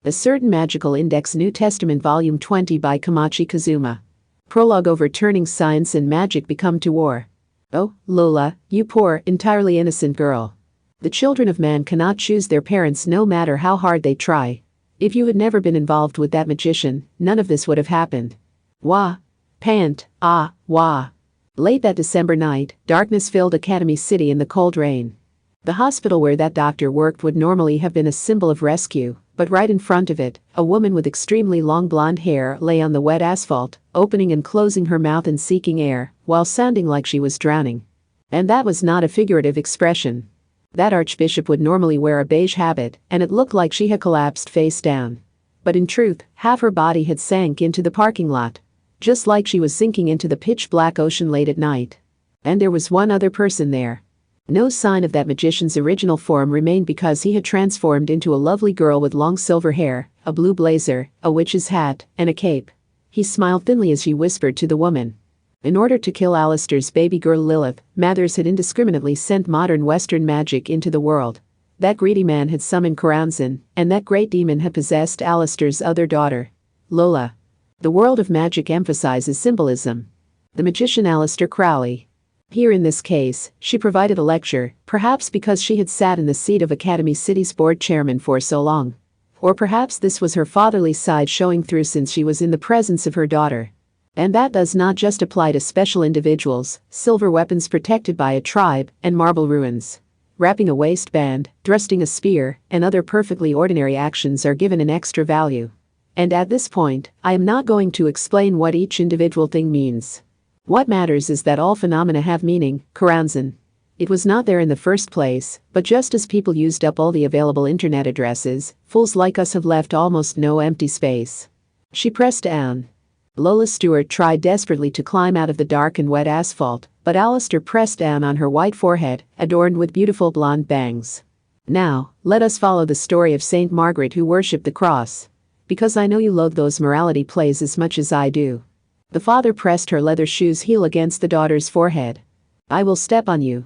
A Certain Magical Index, New Testament, Volume 20 by Komachi Kazuma. Prologue. Overturning science and magic become to war. Oh, Lola, you poor, entirely innocent girl. The children of man cannot choose their parents no matter how hard they try. If you had never been involved with that magician, none of this would have happened. Wah. Pant. Ah, wah. Late that December night, darkness filled Academy City in the cold rain. The hospital where that doctor worked would normally have been a symbol of rescue, but right in front of it, a woman with extremely long blonde hair lay on the wet asphalt, opening and closing her mouth and seeking air, while sounding like she was drowning. And that was not a figurative expression. That archbishop would normally wear a beige habit, and it looked like she had collapsed face down. But in truth, half her body had sank into the parking lot. Just like she was sinking into the pitch-black ocean late at night. And there was one other person there. No sign of that magician's original form remained because he had transformed into a lovely girl with long silver hair, a blue blazer, a witch's hat, and a cape. He smiled thinly as she whispered to the woman. In order to kill Alistair's baby girl Lilith, Mathers had indiscriminately sent modern Western magic into the world. That greedy man had summoned Karanzan, and that great demon had possessed Alistair's other daughter, Lola. The world of magic emphasizes symbolism. The magician Aleister Crowley. Here in this case, she provided a lecture, perhaps because she had sat in the seat of Academy City's board chairman for so long. Or perhaps this was her fatherly side showing through since she was in the presence of her daughter. And that does not just apply to special individuals, silver weapons protected by a tribe, and marble ruins. Wrapping a waistband, thrusting a spear, and other perfectly ordinary actions are given an extra value. And at this point, I am not going to explain what each individual thing means. What matters is that all phenomena have meaning, Karanzan. It was not there in the first place, but just as people used up all the available internet addresses, fools like us have left almost no empty space. She pressed down. Lola Stewart tried desperately to climb out of the dark and wet asphalt, but Aleister pressed down on her white forehead, adorned with beautiful blonde bangs. Now, let us follow the story of Saint Margaret who worshipped the cross. Because I know you loathe those morality plays as much as I do. The father pressed her leather shoe's heel against the daughter's forehead. I will step on you.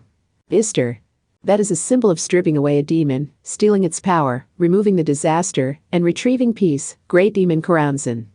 Ister. That is a symbol of stripping away a demon, stealing its power, removing the disaster, and retrieving peace, great demon Karanzan.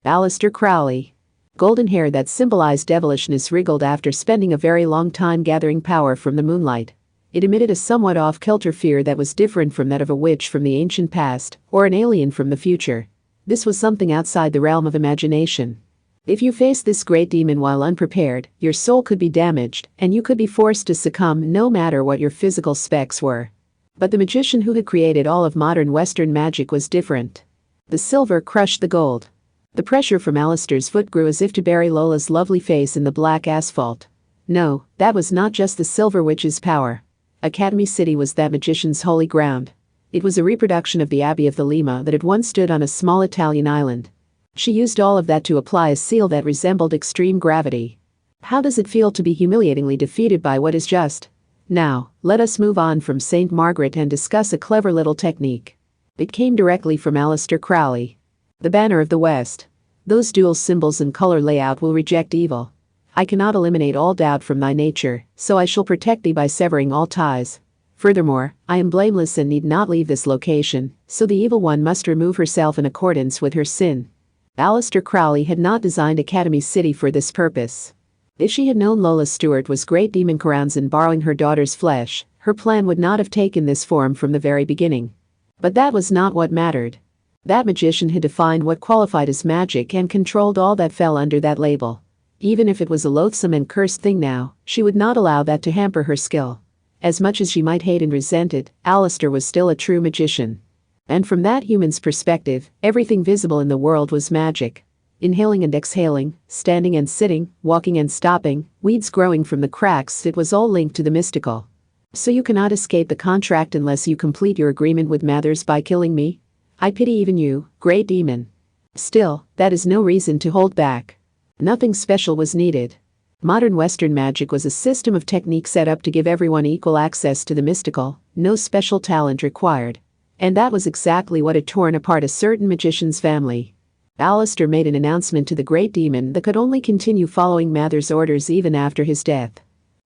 Aleister Crowley. Golden hair that symbolized devilishness wriggled after spending a very long time gathering power from the moonlight. It emitted a somewhat off-kilter fear that was different from that of a witch from the ancient past, or an alien from the future. This was something outside the realm of imagination. If you face this great demon while unprepared, your soul could be damaged, and you could be forced to succumb no matter what your physical specs were. But the magician who had created all of modern Western magic was different. The silver crushed the gold. The pressure from Aleister's foot grew as if to bury Lola's lovely face in the black asphalt. No, that was not just the Silver Witch's power. Academy City was that magician's holy ground. It was a reproduction of the Abbey of the Lima that had once stood on a small Italian island. She used all of that to apply a seal that resembled extreme gravity. How does it feel to be humiliatingly defeated by what is just? Now, let us move on from Saint Margaret and discuss a clever little technique. It came directly from Aleister Crowley. The banner of the West. Those dual symbols and color layout will reject evil. I cannot eliminate all doubt from thy nature, so I shall protect thee by severing all ties. Furthermore, I am blameless and need not leave this location, so the evil one must remove herself in accordance with her sin. Aleister Crowley had not designed Academy City for this purpose. If she had known Lola Stewart was great demon Karanzan borrowing her daughter's flesh, her plan would not have taken this form from the very beginning. But that was not what mattered. That magician had defined what qualified as magic and controlled all that fell under that label. Even if it was a loathsome and cursed thing now, she would not allow that to hamper her skill. As much as she might hate and resent it, Aleister was still a true magician. And from that human's perspective, everything visible in the world was magic. Inhaling and exhaling, standing and sitting, walking and stopping, weeds growing from the cracks, it was all linked to the mystical. So you cannot escape the contract unless you complete your agreement with Mathers by killing me? I pity even you, great demon. Still, that is no reason to hold back. Nothing special was needed. Modern Western magic was a system of technique set up to give everyone equal access to the mystical, no special talent required. And that was exactly what had torn apart a certain magician's family. Aleister made an announcement to the great demon that could only continue following Mathers' orders even after his death.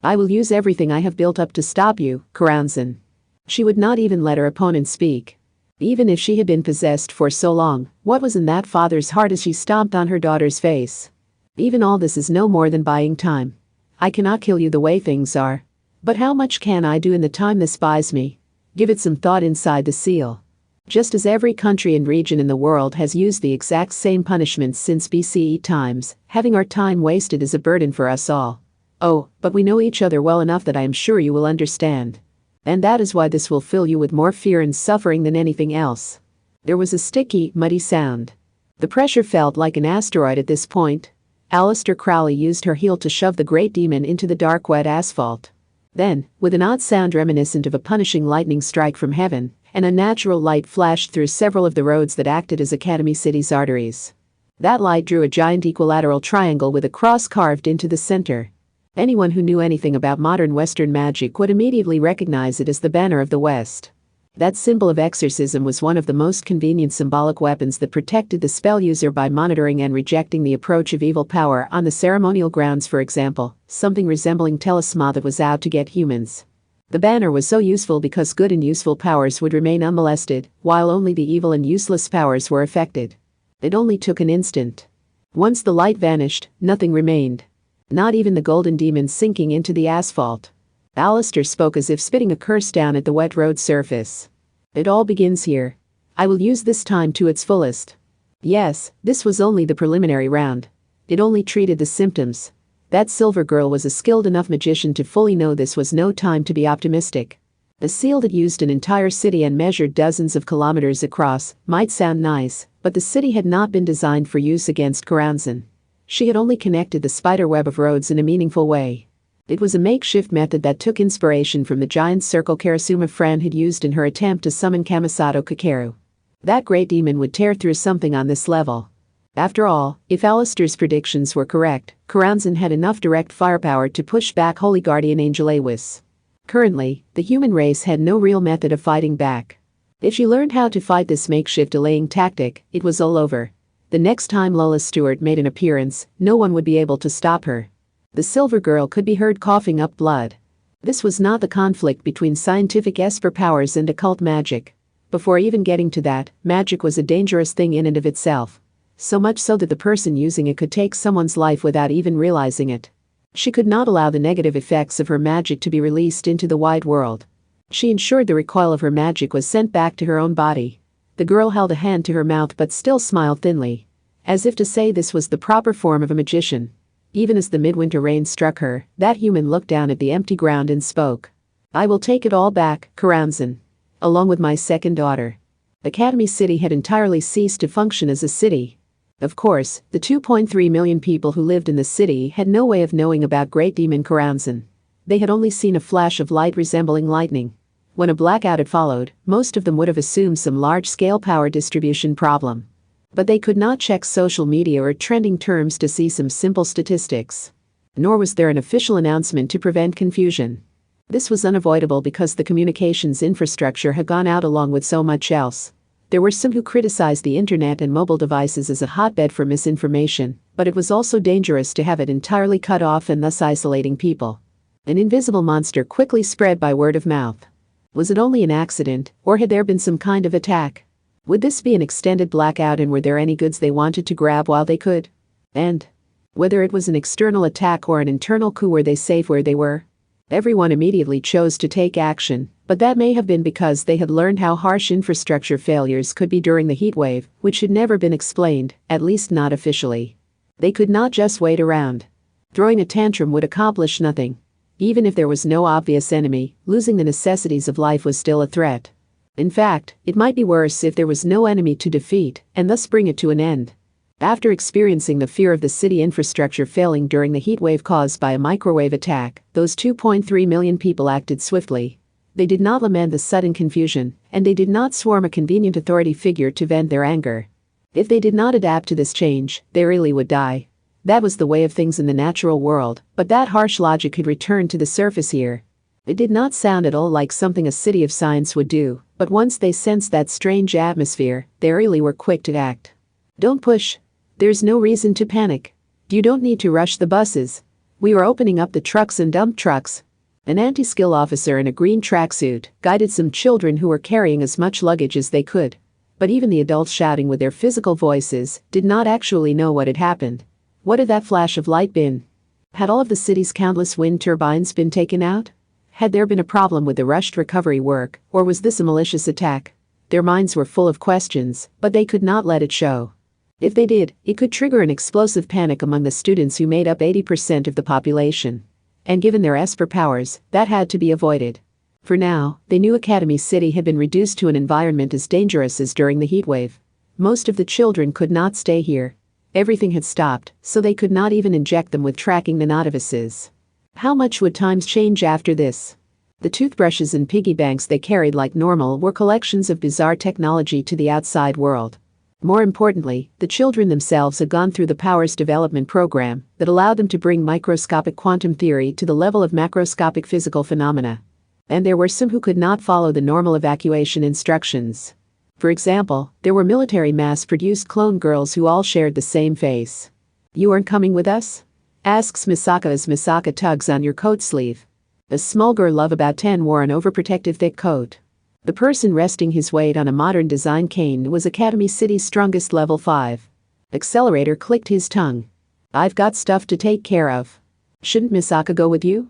I will use everything I have built up to stop you, Karanzan. She would not even let her opponent speak. Even if she had been possessed for so long, what was in that father's heart as she stomped on her daughter's face? Even all this is no more than buying time. I cannot kill you the way things are. But how much can I do in the time this buys me? Give it some thought inside the seal. Just as every country and region in the world has used the exact same punishments since BCE times, having our time wasted is a burden for us all. Oh, but we know each other well enough that I am sure you will understand. And that is why this will fill you with more fear and suffering than anything else. There was a sticky, muddy sound. The pressure felt like an asteroid at this point. Aleister Crowley used her heel to shove the great demon into the dark wet asphalt. Then, with an odd sound reminiscent of a punishing lightning strike from heaven, an unnatural light flashed through several of the roads that acted as Academy City's arteries. That light drew a giant equilateral triangle with a cross carved into the center. Anyone who knew anything about modern Western magic would immediately recognize it as the banner of the West. That symbol of exorcism was one of the most convenient symbolic weapons that protected the spell user by monitoring and rejecting the approach of evil power on the ceremonial grounds, for example, something resembling Talisma that was out to get humans. The banner was so useful because good and useful powers would remain unmolested, while only the evil and useless powers were affected. It only took an instant. Once the light vanished, nothing remained. Not even the golden demon sinking into the asphalt. Aleister spoke as if spitting a curse down at the wet road surface. It all begins here. I will use this time to its fullest. Yes, this was only the preliminary round. It only treated the symptoms. That silver girl was a skilled enough magician to fully know this was no time to be optimistic. A seal that used an entire city and measured dozens of kilometers across might sound nice, but the city had not been designed for use against Karanzan. She had only connected the spiderweb of roads in a meaningful way. It was a makeshift method that took inspiration from the giant circle Karasuma Fran had used in her attempt to summon Kamisato Kakeru. That great demon would tear through something on this level. After all, if Aleister's predictions were correct, Karanzan had enough direct firepower to push back Holy Guardian Angel Awis. Currently, the human race had no real method of fighting back. If she learned how to fight this makeshift delaying tactic, it was all over. The next time Lola Stewart made an appearance, no one would be able to stop her. The silver girl could be heard coughing up blood. This was not the conflict between scientific esper powers and occult magic. Before even getting to that, magic was a dangerous thing in and of itself. So much so that the person using it could take someone's life without even realizing it. She could not allow the negative effects of her magic to be released into the wide world. She ensured the recoil of her magic was sent back to her own body. The girl held a hand to her mouth but still smiled thinly. As if to say this was the proper form of a magician. Even as the midwinter rain struck her, that human looked down at the empty ground and spoke. I will take it all back, Karanzan. Along with my second daughter. Academy City had entirely ceased to function as a city. Of course, the 2.3 million people who lived in the city had no way of knowing about Great Demon Karanzan. They had only seen a flash of light resembling lightning. When a blackout had followed, most of them would have assumed some large-scale power distribution problem. But they could not check social media or trending terms to see some simple statistics. Nor was there an official announcement to prevent confusion. This was unavoidable because the communications infrastructure had gone out along with so much else. There were some who criticized the internet and mobile devices as a hotbed for misinformation, but it was also dangerous to have it entirely cut off and thus isolating people. An invisible monster quickly spread by word of mouth. Was it only an accident, or had there been some kind of attack? Would this be an extended blackout and were there any goods they wanted to grab while they could? And whether it was an external attack or an internal coup, were they safe where they were? Everyone immediately chose to take action, but that may have been because they had learned how harsh infrastructure failures could be during the heatwave, which had never been explained, at least not officially. They could not just wait around. Throwing a tantrum would accomplish nothing. Even if there was no obvious enemy, losing the necessities of life was still a threat. In fact, it might be worse if there was no enemy to defeat, and thus bring it to an end. After experiencing the fear of the city infrastructure failing during the heatwave caused by a microwave attack, those 2.3 million people acted swiftly. They did not lament the sudden confusion, and they did not swarm a convenient authority figure to vent their anger. If they did not adapt to this change, they really would die. That was the way of things in the natural world, but that harsh logic could return to the surface here. It did not sound at all like something a city of science would do, but once they sensed that strange atmosphere, they really were quick to act. Don't push. There's no reason to panic. You don't need to rush the buses. We are opening up the trucks and dump trucks. An anti-skill officer in a green tracksuit guided some children who were carrying as much luggage as they could. But even the adults shouting with their physical voices did not actually know what had happened. What had that flash of light been? Had all of the city's countless wind turbines been taken out? Had there been a problem with the rushed recovery work, or was this a malicious attack? Their minds were full of questions, but they could not let it show. If they did, it could trigger an explosive panic among the students who made up 80% of the population. And given their Esper powers, that had to be avoided. For now, they knew Academy City had been reduced to an environment as dangerous as during the heatwave. Most of the children could not stay here. Everything had stopped, so they could not even inject them with tracking nanodevices. How much would times change after this? The toothbrushes and piggy banks they carried like normal were collections of bizarre technology to the outside world. More importantly, the children themselves had gone through the powers development program that allowed them to bring microscopic quantum theory to the level of macroscopic physical phenomena. And there were some who could not follow the normal evacuation instructions. For example, there were military mass-produced clone girls who all shared the same face. "You aren't coming with us?" asks Misaka as Misaka tugs on your coat sleeve. A small girl of about 10 wore an overprotective thick coat. The person resting his weight on a modern design cane was Academy City's strongest level 5. Accelerator clicked his tongue. "I've got stuff to take care of. Shouldn't Misaka go with you?"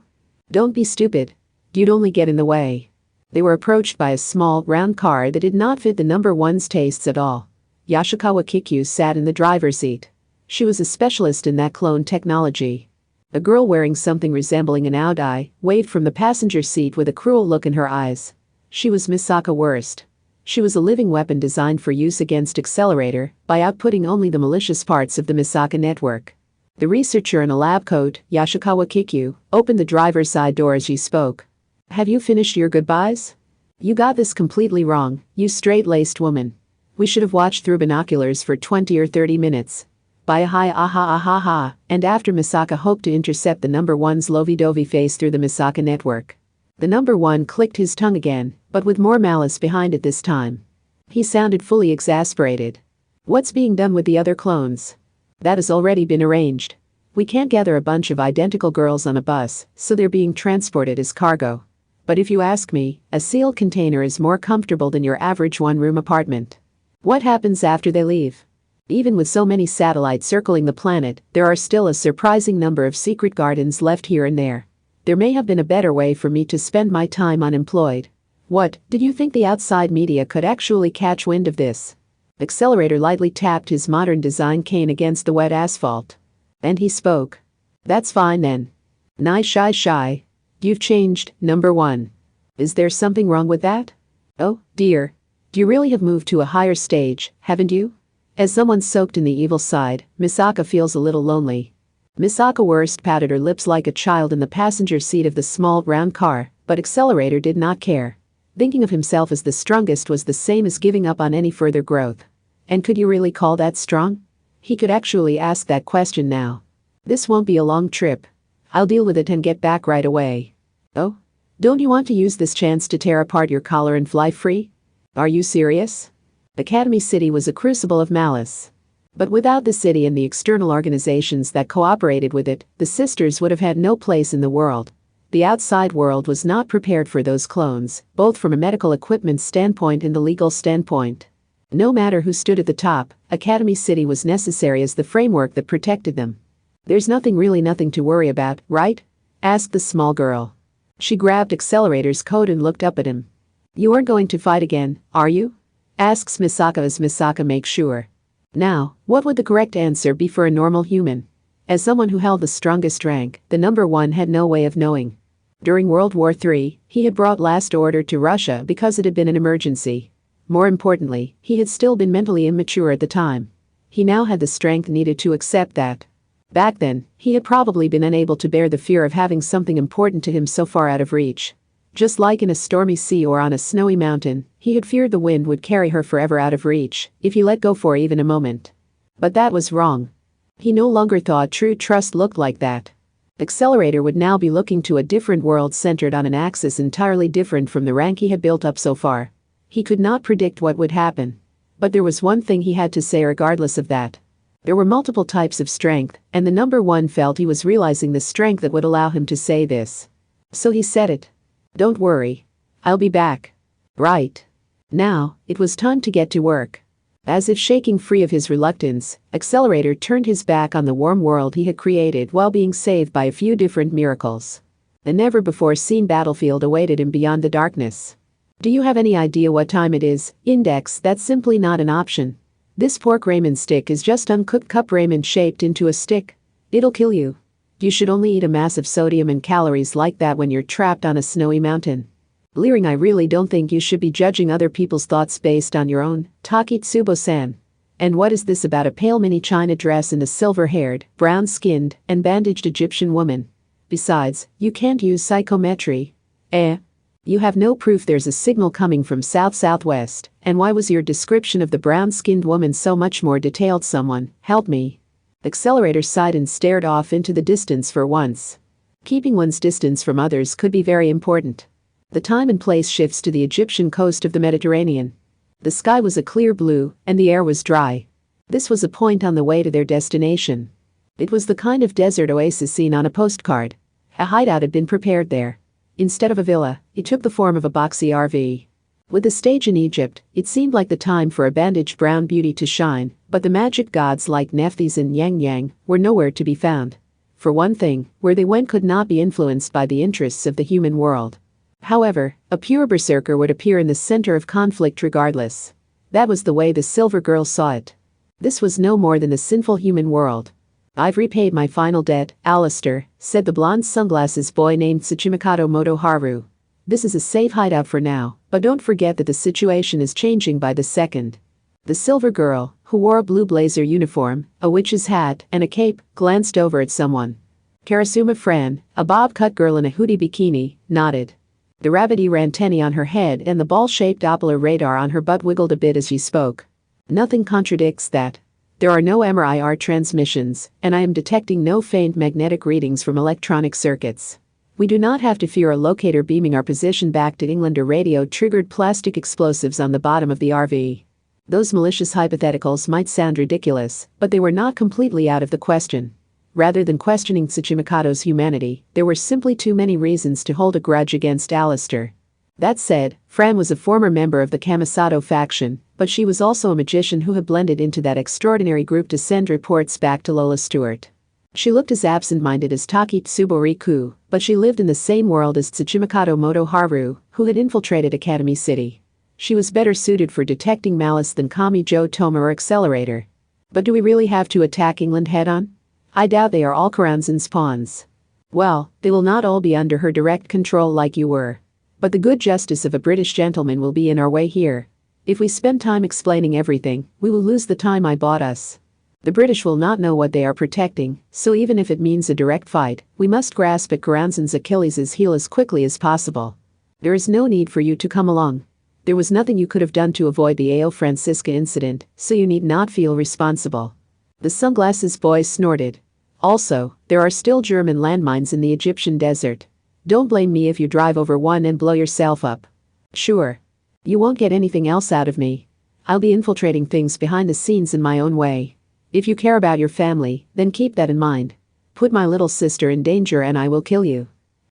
"Don't be stupid. You'd only get in the way." They were approached by a small, round car that did not fit the number one's tastes at all. Yashikawa Kikyu sat in the driver's seat. She was a specialist in that clone technology. A girl wearing something resembling an Audai waved from the passenger seat with a cruel look in her eyes. She was Misaka Worst. She was a living weapon designed for use against Accelerator by outputting only the malicious parts of the Misaka network. The researcher in a lab coat, Yashikawa Kikyu, opened the driver's side door as she spoke. "Have you finished your goodbyes? You got this completely wrong, you straight-laced woman. We should have watched through binoculars for 20 or 30 minutes. Bye hi aha aha ha," and after Misaka hoped to intercept the number one's lovey-dovey face through the Misaka network. The number one clicked his tongue again, but with more malice behind it this time. He sounded fully exasperated. "What's being done with the other clones?" "That has already been arranged. We can't gather a bunch of identical girls on a bus, so they're being transported as cargo. But if you ask me, a sealed container is more comfortable than your average one-room apartment." "What happens after they leave?" "Even with so many satellites circling the planet, there are still a surprising number of secret gardens left here and there. There may have been a better way for me to spend my time unemployed." "What, did you think the outside media could actually catch wind of this?" Accelerator lightly tapped his modern design cane against the wet asphalt. And he spoke. "That's fine then. Nice shy. You've changed, number one. Is there something wrong with that? Oh, dear. Do you really have moved to a higher stage, haven't you?" As someone soaked in the evil side, Misaka feels a little lonely. Misaka Worst patted her lips like a child in the passenger seat of the small, round car, but Accelerator did not care. Thinking of himself as the strongest was the same as giving up on any further growth. And could you really call that strong? He could actually ask that question now. "This won't be a long trip. I'll deal with it and get back right away." "Oh? Don't you want to use this chance to tear apart your collar and fly free? Are you serious?" Academy City was a crucible of malice. But without the city and the external organizations that cooperated with it, the sisters would have had no place in the world. The outside world was not prepared for those clones, both from a medical equipment standpoint and the legal standpoint. No matter who stood at the top, Academy City was necessary as the framework that protected them. "There's nothing to worry about, right?" asked the small girl. She grabbed Accelerator's coat and looked up at him. "You aren't going to fight again, are you?" asks Misaka as Misaka makes sure. Now, what would the correct answer be for a normal human? As someone who held the strongest rank, the number one had no way of knowing. During World War III, he had brought last order to Russia because it had been an emergency. More importantly, he had still been mentally immature at the time. He now had the strength needed to accept that. Back then, he had probably been unable to bear the fear of having something important to him so far out of reach. Just like in a stormy sea or on a snowy mountain, he had feared the wind would carry her forever out of reach if he let go for even a moment. But that was wrong. He no longer thought true trust looked like that. Accelerator would now be looking to a different world centered on an axis entirely different from the rank he had built up so far. He could not predict what would happen. But there was one thing he had to say regardless of that. There were multiple types of strength, and the number one felt he was realizing the strength that would allow him to say this. So he said it. Don't worry. I'll be back. Right. Now, it was time to get to work. As if shaking free of his reluctance, Accelerator turned his back on the warm world he had created while being saved by a few different miracles. A never-before-seen battlefield awaited him beyond the darkness. Do you have any idea what time it is? Index, that's simply not an option. This pork ramen stick is just uncooked cup ramen shaped into a stick. It'll kill you. You should only eat a massive sodium and calories like that when you're trapped on a snowy mountain. Leering, I really don't think you should be judging other people's thoughts based on your own, Takitsubo-san. And what is this about a pale mini china dress and a silver-haired, brown-skinned, and bandaged Egyptian woman? Besides, you can't use psychometry. You have no proof there's a signal coming from south-southwest, and why was your description of the brown-skinned woman so much more detailed? Someone, help me. Accelerator sighed and stared off into the distance for once. Keeping one's distance from others could be very important. The time and place shifts to the Egyptian coast of the Mediterranean. The sky was a clear blue, and the air was dry. This was a point on the way to their destination. It was the kind of desert oasis seen on a postcard. A hideout had been prepared there. Instead of a villa, it took the form of a boxy RV. With the stage in Egypt, it seemed like the time for a bandaged brown beauty to shine, but the magic gods like Nephthys and Yang Yang were nowhere to be found. For one thing, where they went could not be influenced by the interests of the human world. However, a pure berserker would appear in the center of conflict regardless. That was the way the Silver Girl saw it. This was no more than the sinful human world. I've repaid my final debt, Alistair, said the blonde sunglasses boy named Tsuchimikato Motoharu. This is a safe hideout for now, but don't forget that the situation is changing by the second. The Silver Girl, who wore a blue blazer uniform, a witch's hat, and a cape, glanced over at someone. Karasuma Fran, a bob-cut girl in a hoodie bikini, nodded. The rabbity antennae on her head and the ball-shaped Doppler radar on her butt wiggled a bit as she spoke. Nothing contradicts that. There are no MRIR transmissions, and I am detecting no faint magnetic readings from electronic circuits. We do not have to fear a locator beaming our position back to England or radio-triggered plastic explosives on the bottom of the RV. Those malicious hypotheticals might sound ridiculous, but they were not completely out of the question. Rather than questioning Tsuchimikato's humanity, there were simply too many reasons to hold a grudge against Alistair. That said, Fran was a former member of the Kamisato faction, but she was also a magician who had blended into that extraordinary group to send reports back to Lola Stewart. She looked as absent-minded as Takitsubo Riku, but she lived in the same world as Tsuchimikato Motoharu, who had infiltrated Academy City. She was better suited for detecting malice than Kamijo Toma or Accelerator. But do we really have to attack England head-on? I doubt they are all Karanzan's pawns. Well, they will not all be under her direct control like you were. But the good justice of a British gentleman will be in our way here. If we spend time explaining everything, we will lose the time I bought us. The British will not know what they are protecting, so even if it means a direct fight, we must grasp at Karanzan's Achilles' heel as quickly as possible. There is no need for you to come along. There was nothing you could have done to avoid the Ao Francisca incident, so you need not feel responsible. The sunglasses boy snorted. Also, there are still German landmines in the Egyptian desert. Don't blame me if you drive over one and blow yourself up. Sure. You won't get anything else out of me. I'll be infiltrating things behind the scenes in my own way. If you care about your family, then keep that in mind. Put my little sister in danger and I will kill you.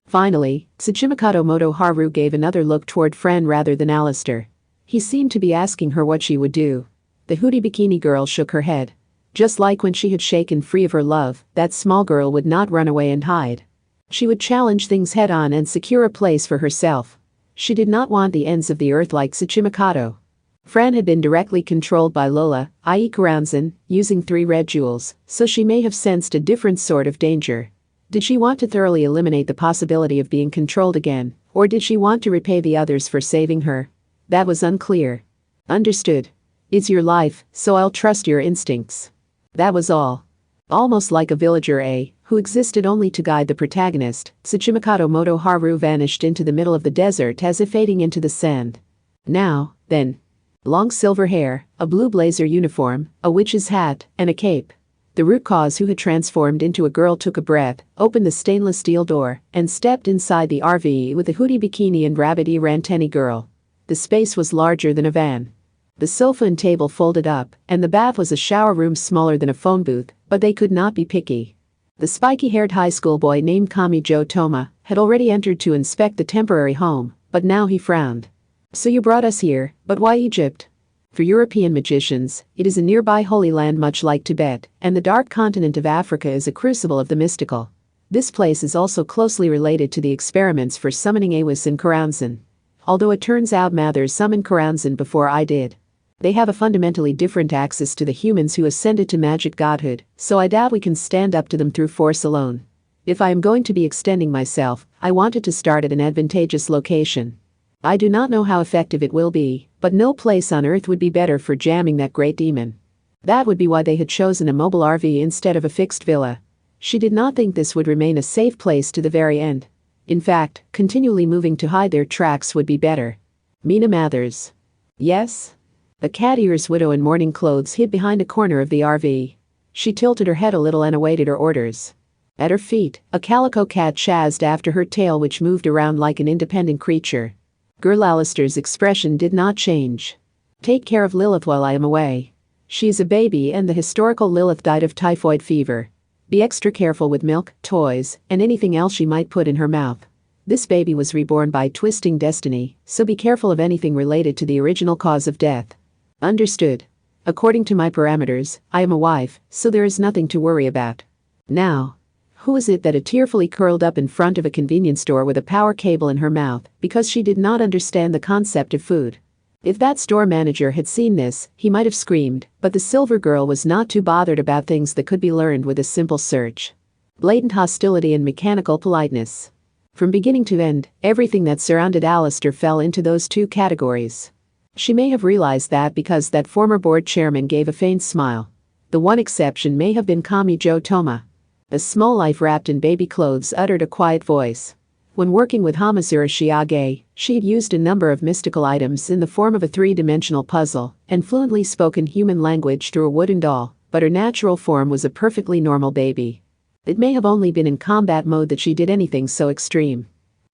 Finally, Tsuchimikato Motoharu gave another look toward Fran rather than Alistair. He seemed to be asking her what she would do. The hoodie bikini girl shook her head. Just like when she had shaken free of her love, that small girl would not run away and hide. She would challenge things head-on and secure a place for herself. She did not want the ends of the earth like Tsuchimikato. Fran had been directly controlled by Lola, i.e. Karanzan, using 3 red jewels, so she may have sensed a different sort of danger. Did she want to thoroughly eliminate the possibility of being controlled again, or did she want to repay the others for saving her? That was unclear. Understood. It's your life, so I'll trust your instincts. That was all. Almost like a villager who existed only to guide the protagonist, Tsuchimikato Motoharu vanished into the middle of the desert as if fading into the sand. Now, then. Long silver hair, a blue blazer uniform, a witch's hat, and a cape. The root cause who had transformed into a girl took a breath, opened the stainless steel door, and stepped inside the RV with a hoodie bikini and rabbity rantenny girl. The space was larger than a van. The sofa and table folded up, and the bath was a shower room smaller than a phone booth, but they could not be picky. The spiky-haired high school boy named Kamijo Toma, had already entered to inspect the temporary home, but now he frowned. So you brought us here, but why Egypt? For European magicians, it is a nearby holy land much like Tibet, and the dark continent of Africa is a crucible of the mystical. This place is also closely related to the experiments for summoning Awis in Karanzan. Although it turns out Mathers summoned Karanzan before I did. They have a fundamentally different access to the humans who ascended to magic godhood, so I doubt we can stand up to them through force alone. If I am going to be extending myself, I wanted to start at an advantageous location. I do not know how effective it will be, but no place on Earth would be better for jamming that great demon. That would be why they had chosen a mobile RV instead of a fixed villa. She did not think this would remain a safe place to the very end. In fact, continually moving to hide their tracks would be better. Mina Mathers. Yes? The cat ears widow in mourning clothes hid behind a corner of the RV. She tilted her head a little and awaited her orders. At her feet, a calico cat chazzed after her tail which moved around like an independent creature. Girl Alistair's expression did not change. Take care of Lilith while I am away. She is a baby and the historical Lilith died of typhoid fever. Be extra careful with milk, toys, and anything else she might put in her mouth. This baby was reborn by twisting destiny, so be careful of anything related to the original cause of death. Understood. According to my parameters, I am a wife, so there is nothing to worry about. Now, who is it that had tearfully curled up in front of a convenience store with a power cable in her mouth because she did not understand the concept of food? If that store manager had seen this, he might have screamed, but the silver girl was not too bothered about things that could be learned with a simple search. Blatant hostility and mechanical politeness. From beginning to end, everything that surrounded Alistair fell into those two categories. She may have realized that because that former board chairman gave a faint smile. The one exception may have been Kami Jo Toma. A small life wrapped in baby clothes uttered a quiet voice. When working with Hamazura Shiage, she had used a number of mystical items in the form of a three-dimensional puzzle and fluently spoken human language through a wooden doll, but her natural form was a perfectly normal baby. It may have only been in combat mode that she did anything so extreme.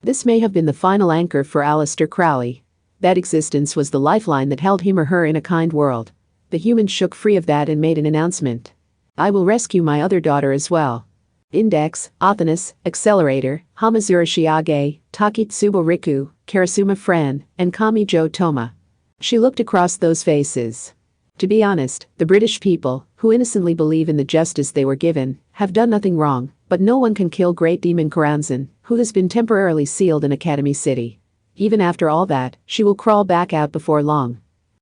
This may have been the final anchor for Alistair Crowley. That existence was the lifeline that held him or her in a kind world. The human shook free of that and made an announcement. I will rescue my other daughter as well. Index, Athanas, Accelerator, Hamazura Shiage, Takitsubo Riku, Karasuma Fran, and Kami Jo Toma. She looked across those faces. To be honest, the British people, who innocently believe in the justice they were given, have done nothing wrong, but no one can kill Great Demon Karanzan, who has been temporarily sealed in Academy City. Even after all that, she will crawl back out before long.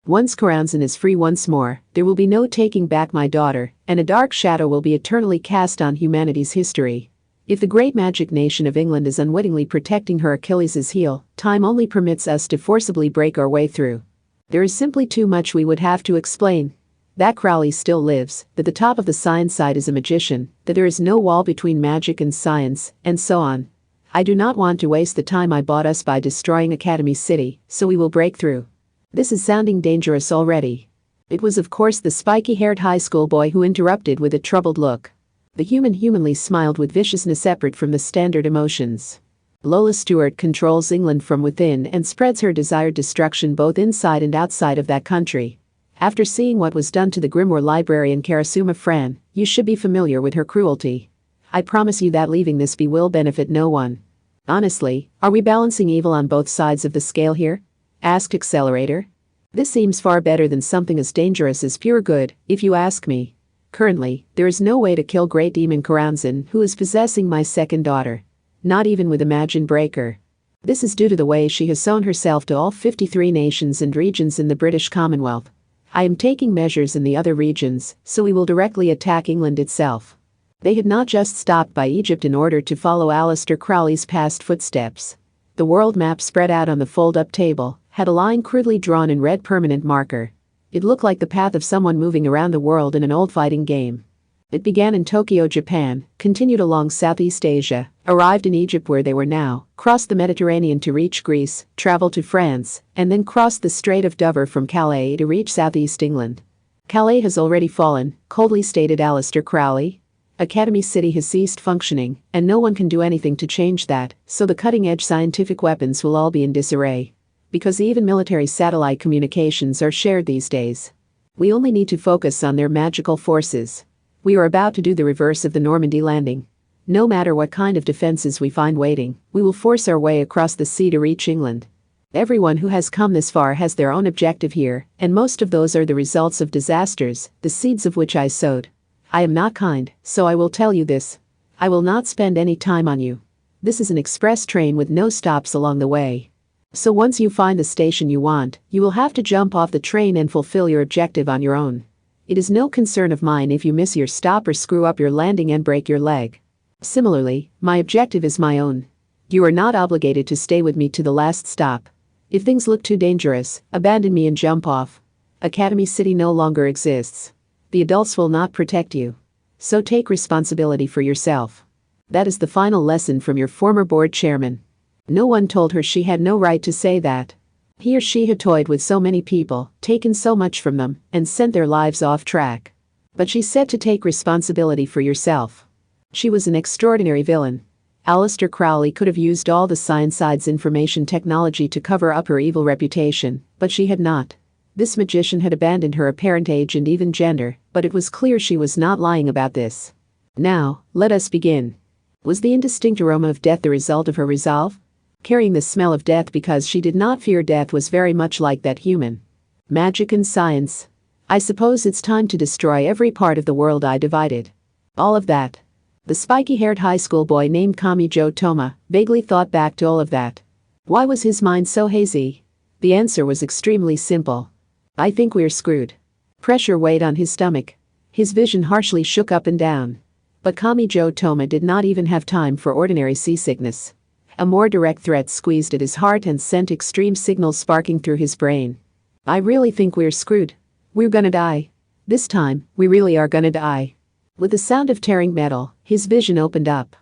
Once Karanzan is free once more, there will be no taking back my daughter, and a dark shadow will be eternally cast on humanity's history. If the great magic nation of England is unwittingly protecting her Achilles' heel, time only permits us to forcibly break our way through. There is simply too much we would have to explain. That Crowley still lives, that the top of the science side is a magician, that there is no wall between magic and science, and so on. I do not want to waste the time I bought us by destroying Academy City, so we will break through. This is sounding dangerous already. It was of course the spiky-haired high school boy who interrupted with a troubled look. The human humanly smiled with viciousness separate from the standard emotions. Lola Stewart controls England from within and spreads her desired destruction both inside and outside of that country. After seeing what was done to the Grimoire librarian Karasuma Fran, you should be familiar with her cruelty. I promise you that leaving this will benefit no one. Honestly, are we balancing evil on both sides of the scale here? Asked Accelerator. This seems far better than something as dangerous as pure good, if you ask me. Currently, there is no way to kill Great Demon Karanzan, who is possessing my second daughter. Not even with Imagine Breaker. This is due to the way she has sewn herself to all 53 nations and regions in the British Commonwealth. I am taking measures in the other regions, so we will directly attack England itself. They had not just stopped by Egypt in order to follow Alistair Crowley's past footsteps. The world map spread out on the fold-up table had a line crudely drawn in red permanent marker. It looked like the path of someone moving around the world in an old fighting game. It began in Tokyo, Japan, continued along Southeast Asia, arrived in Egypt where they were now, crossed the Mediterranean to reach Greece, traveled to France, and then crossed the Strait of Dover from Calais to reach Southeast England. Calais has already fallen, coldly stated Alistair Crowley. Academy City has ceased functioning, and no one can do anything to change that, so the cutting-edge scientific weapons will all be in disarray. Because even military satellite communications are shared these days. We only need to focus on their magical forces. We are about to do the reverse of the Normandy landing. No matter what kind of defenses we find waiting, we will force our way across the sea to reach England. Everyone who has come this far has their own objective here, and most of those are the results of disasters, the seeds of which I sowed. I am not kind, so I will tell you this. I will not spend any time on you. This is an express train with no stops along the way. So once you find the station you want, you will have to jump off the train and fulfill your objective on your own. It is no concern of mine if you miss your stop or screw up your landing and break your leg. Similarly, my objective is my own. You are not obligated to stay with me to the last stop. If things look too dangerous, abandon me and jump off. Academy City no longer exists. The adults will not protect you. So take responsibility for yourself. That is the final lesson from your former board chairman. No one told her she had no right to say that. He or she had toyed with so many people, taken so much from them, and sent their lives off track. But she said to take responsibility for yourself. She was an extraordinary villain. Aleister Crowley could have used all the Science's information technology to cover up her evil reputation, but she had not. This magician had abandoned her apparent age and even gender, but it was clear she was not lying about this. Now, let us begin. Was the indistinct aroma of death the result of her resolve? Carrying the smell of death because she did not fear death was very much like that human. Magic and science. I suppose it's time to destroy every part of the world I divided. All of that. The spiky-haired high school boy named Kamijo Toma vaguely thought back to all of that. Why was his mind so hazy? The answer was extremely simple. I think we're screwed. Pressure weighed on his stomach. His vision harshly shook up and down. But Kamijo Toma did not even have time for ordinary seasickness. A more direct threat squeezed at his heart and sent extreme signals sparking through his brain. I really think we're screwed. We're gonna die. This time, we really are gonna die. With the sound of tearing metal, his vision opened up.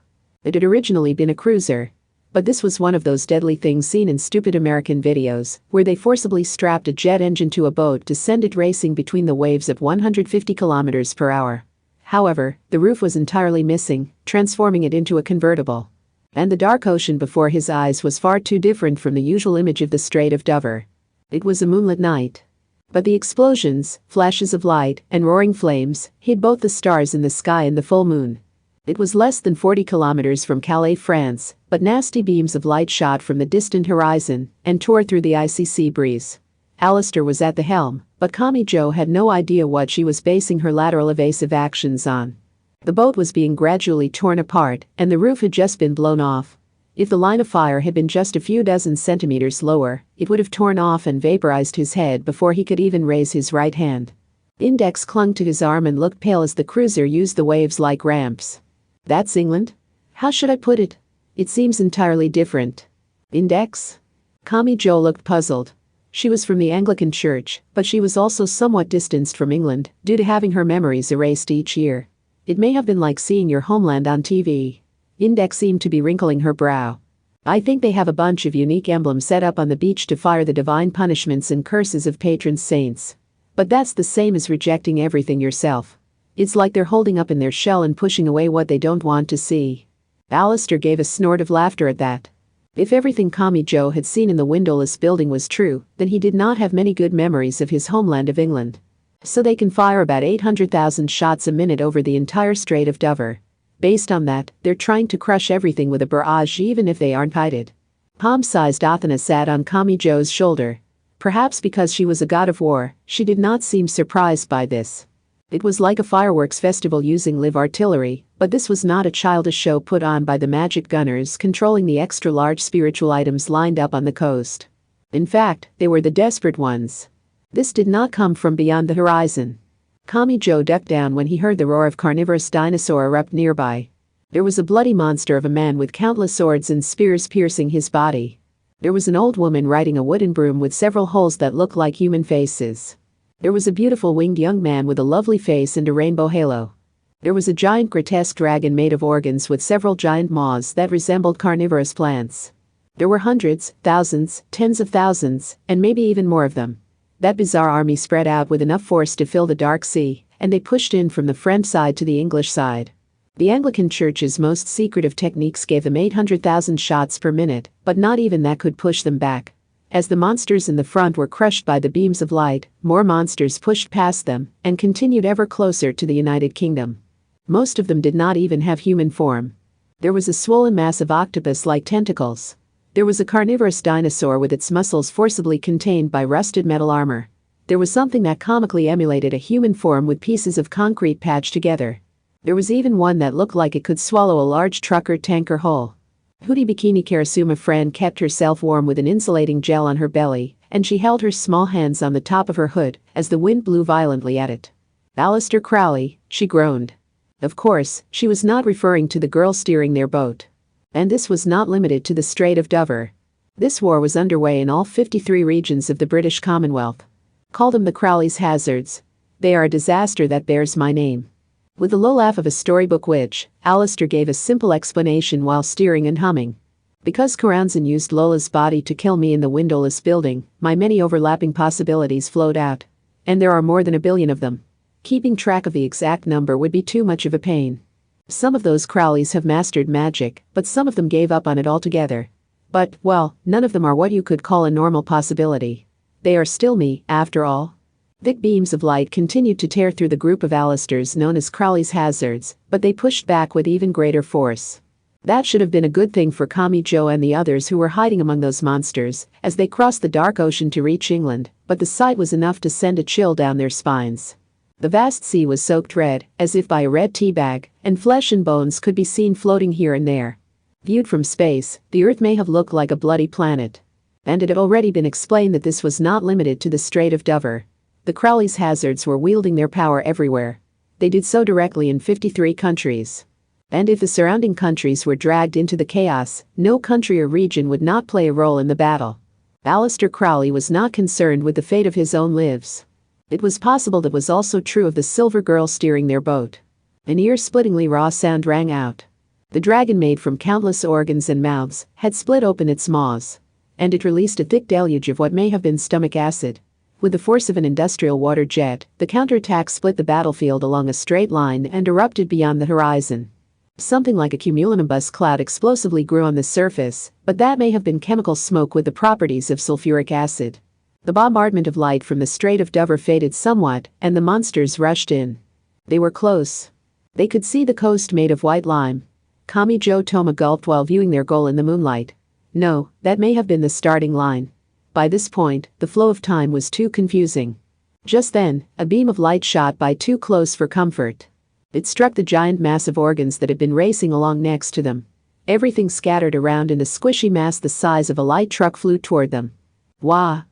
It had originally been a cruiser. But this was one of those deadly things seen in stupid American videos, where they forcibly strapped a jet engine to a boat to send it racing between the waves at 150 kilometers per hour. However, the roof was entirely missing, transforming it into a convertible. And the dark ocean before his eyes was far too different from the usual image of the Strait of Dover. It was a moonlit night. But the explosions, flashes of light, and roaring flames hid both the stars in the sky and the full moon. It was less than 40 kilometers from Calais, France, but nasty beams of light shot from the distant horizon and tore through the icy sea breeze. Aleister was at the helm, but Kamijo had no idea what she was basing her lateral evasive actions on. The boat was being gradually torn apart, and the roof had just been blown off. If the line of fire had been just a few dozen centimeters lower, it would have torn off and vaporized his head before he could even raise his right hand. Index clung to his arm and looked pale as the cruiser used the waves like ramps. That's England? How should I put it? It seems entirely different. Index? Kamijo looked puzzled. She was from the Anglican Church, but she was also somewhat distanced from England due to having her memories erased each year. It may have been like seeing your homeland on TV. Index seemed to be wrinkling her brow. I think they have a bunch of unique emblems set up on the beach to fire the divine punishments and curses of patron saints. But that's the same as rejecting everything yourself. It's like they're holding up in their shell and pushing away what they don't want to see. Aleister gave a snort of laughter at that. If everything Kamijo had seen in the windowless building was true, then he did not have many good memories of his homeland of England. So they can fire about 800,000 shots a minute over the entire Strait of Dover. Based on that, they're trying to crush everything with a barrage even if they aren't guided. Palm-sized Athena sat on Kamijo's shoulder. Perhaps because she was a god of war, she did not seem surprised by this. It was like a fireworks festival using live artillery, but this was not a childish show put on by the magic gunners controlling the extra-large spiritual items lined up on the coast. In fact, they were the desperate ones. This did not come from beyond the horizon. Kamijo ducked down when he heard the roar of carnivorous dinosaur erupt nearby. There was a bloody monster of a man with countless swords and spears piercing his body. There was an old woman riding a wooden broom with several holes that looked like human faces. There was a beautiful winged young man with a lovely face and a rainbow halo. There was a giant grotesque dragon made of organs with several giant maws that resembled carnivorous plants. There were hundreds, thousands, tens of thousands, and maybe even more of them. That bizarre army spread out with enough force to fill the dark sea, and they pushed in from the French side to the English side. The Anglican Church's most secretive techniques gave them 800,000 shots per minute, but not even that could push them back. As the monsters in the front were crushed by the beams of light, more monsters pushed past them and continued ever closer to the United Kingdom. Most of them did not even have human form. There was a swollen mass of octopus-like tentacles. There was a carnivorous dinosaur with its muscles forcibly contained by rusted metal armor. There was something that comically emulated a human form with pieces of concrete patched together. There was even one that looked like it could swallow a large truck or tanker whole. Hoodie Bikini Karasuma friend kept herself warm with an insulating gel on her belly, and she held her small hands on the top of her hood as the wind blew violently at it. "Alistair Crowley," she groaned. Of course, she was not referring to the girl steering their boat. And this was not limited to the Strait of Dover. This war was underway in all 53 regions of the British Commonwealth. Call them the Crowley's hazards. They are a disaster that bears my name. With the low laugh of a storybook witch, Alistair gave a simple explanation while steering and humming. Because Karanzan used Lola's body to kill me in the windowless building, my many overlapping possibilities flowed out. And there are more than a billion of them. Keeping track of the exact number would be too much of a pain. Some of those Crowleys have mastered magic, but some of them gave up on it altogether. But, well, none of them are what you could call a normal possibility. They are still me, after all. Thick beams of light continued to tear through the group of Alistairs known as Crowley's hazards, but they pushed back with even greater force. That should have been a good thing for Kami Joe and the others who were hiding among those monsters as they crossed the dark ocean to reach England, but the sight was enough to send a chill down their spines. The vast sea was soaked red, as if by a red tea bag, and flesh and bones could be seen floating here and there. Viewed from space, the Earth may have looked like a bloody planet. And it had already been explained that this was not limited to the Strait of Dover. The Crowley's hazards were wielding their power everywhere. They did so directly in 53 countries. And if the surrounding countries were dragged into the chaos, no country or region would not play a role in the battle. Alistair Crowley was not concerned with the fate of his own lives. It was possible that was also true of the silver girl steering their boat. An ear-splittingly raw sound rang out. The dragon, made from countless organs and mouths, had split open its maws. And it released a thick deluge of what may have been stomach acid. With the force of an industrial water jet, the counterattack split the battlefield along a straight line and erupted beyond the horizon. Something like a cumulonimbus cloud explosively grew on the surface, but that may have been chemical smoke with the properties of sulfuric acid. The bombardment of light from the Strait of Dover faded somewhat, and the monsters rushed in. They were close. They could see the coast made of white lime. Kami Joe Toma gulped while viewing their goal in the moonlight. No, that may have been the starting line. By this point, the flow of time was too confusing. Just then, a beam of light shot by too close for comfort. It struck the giant mass of organs that had been racing along next to them. Everything scattered around and a squishy mass the size of a light truck flew toward them. Wah!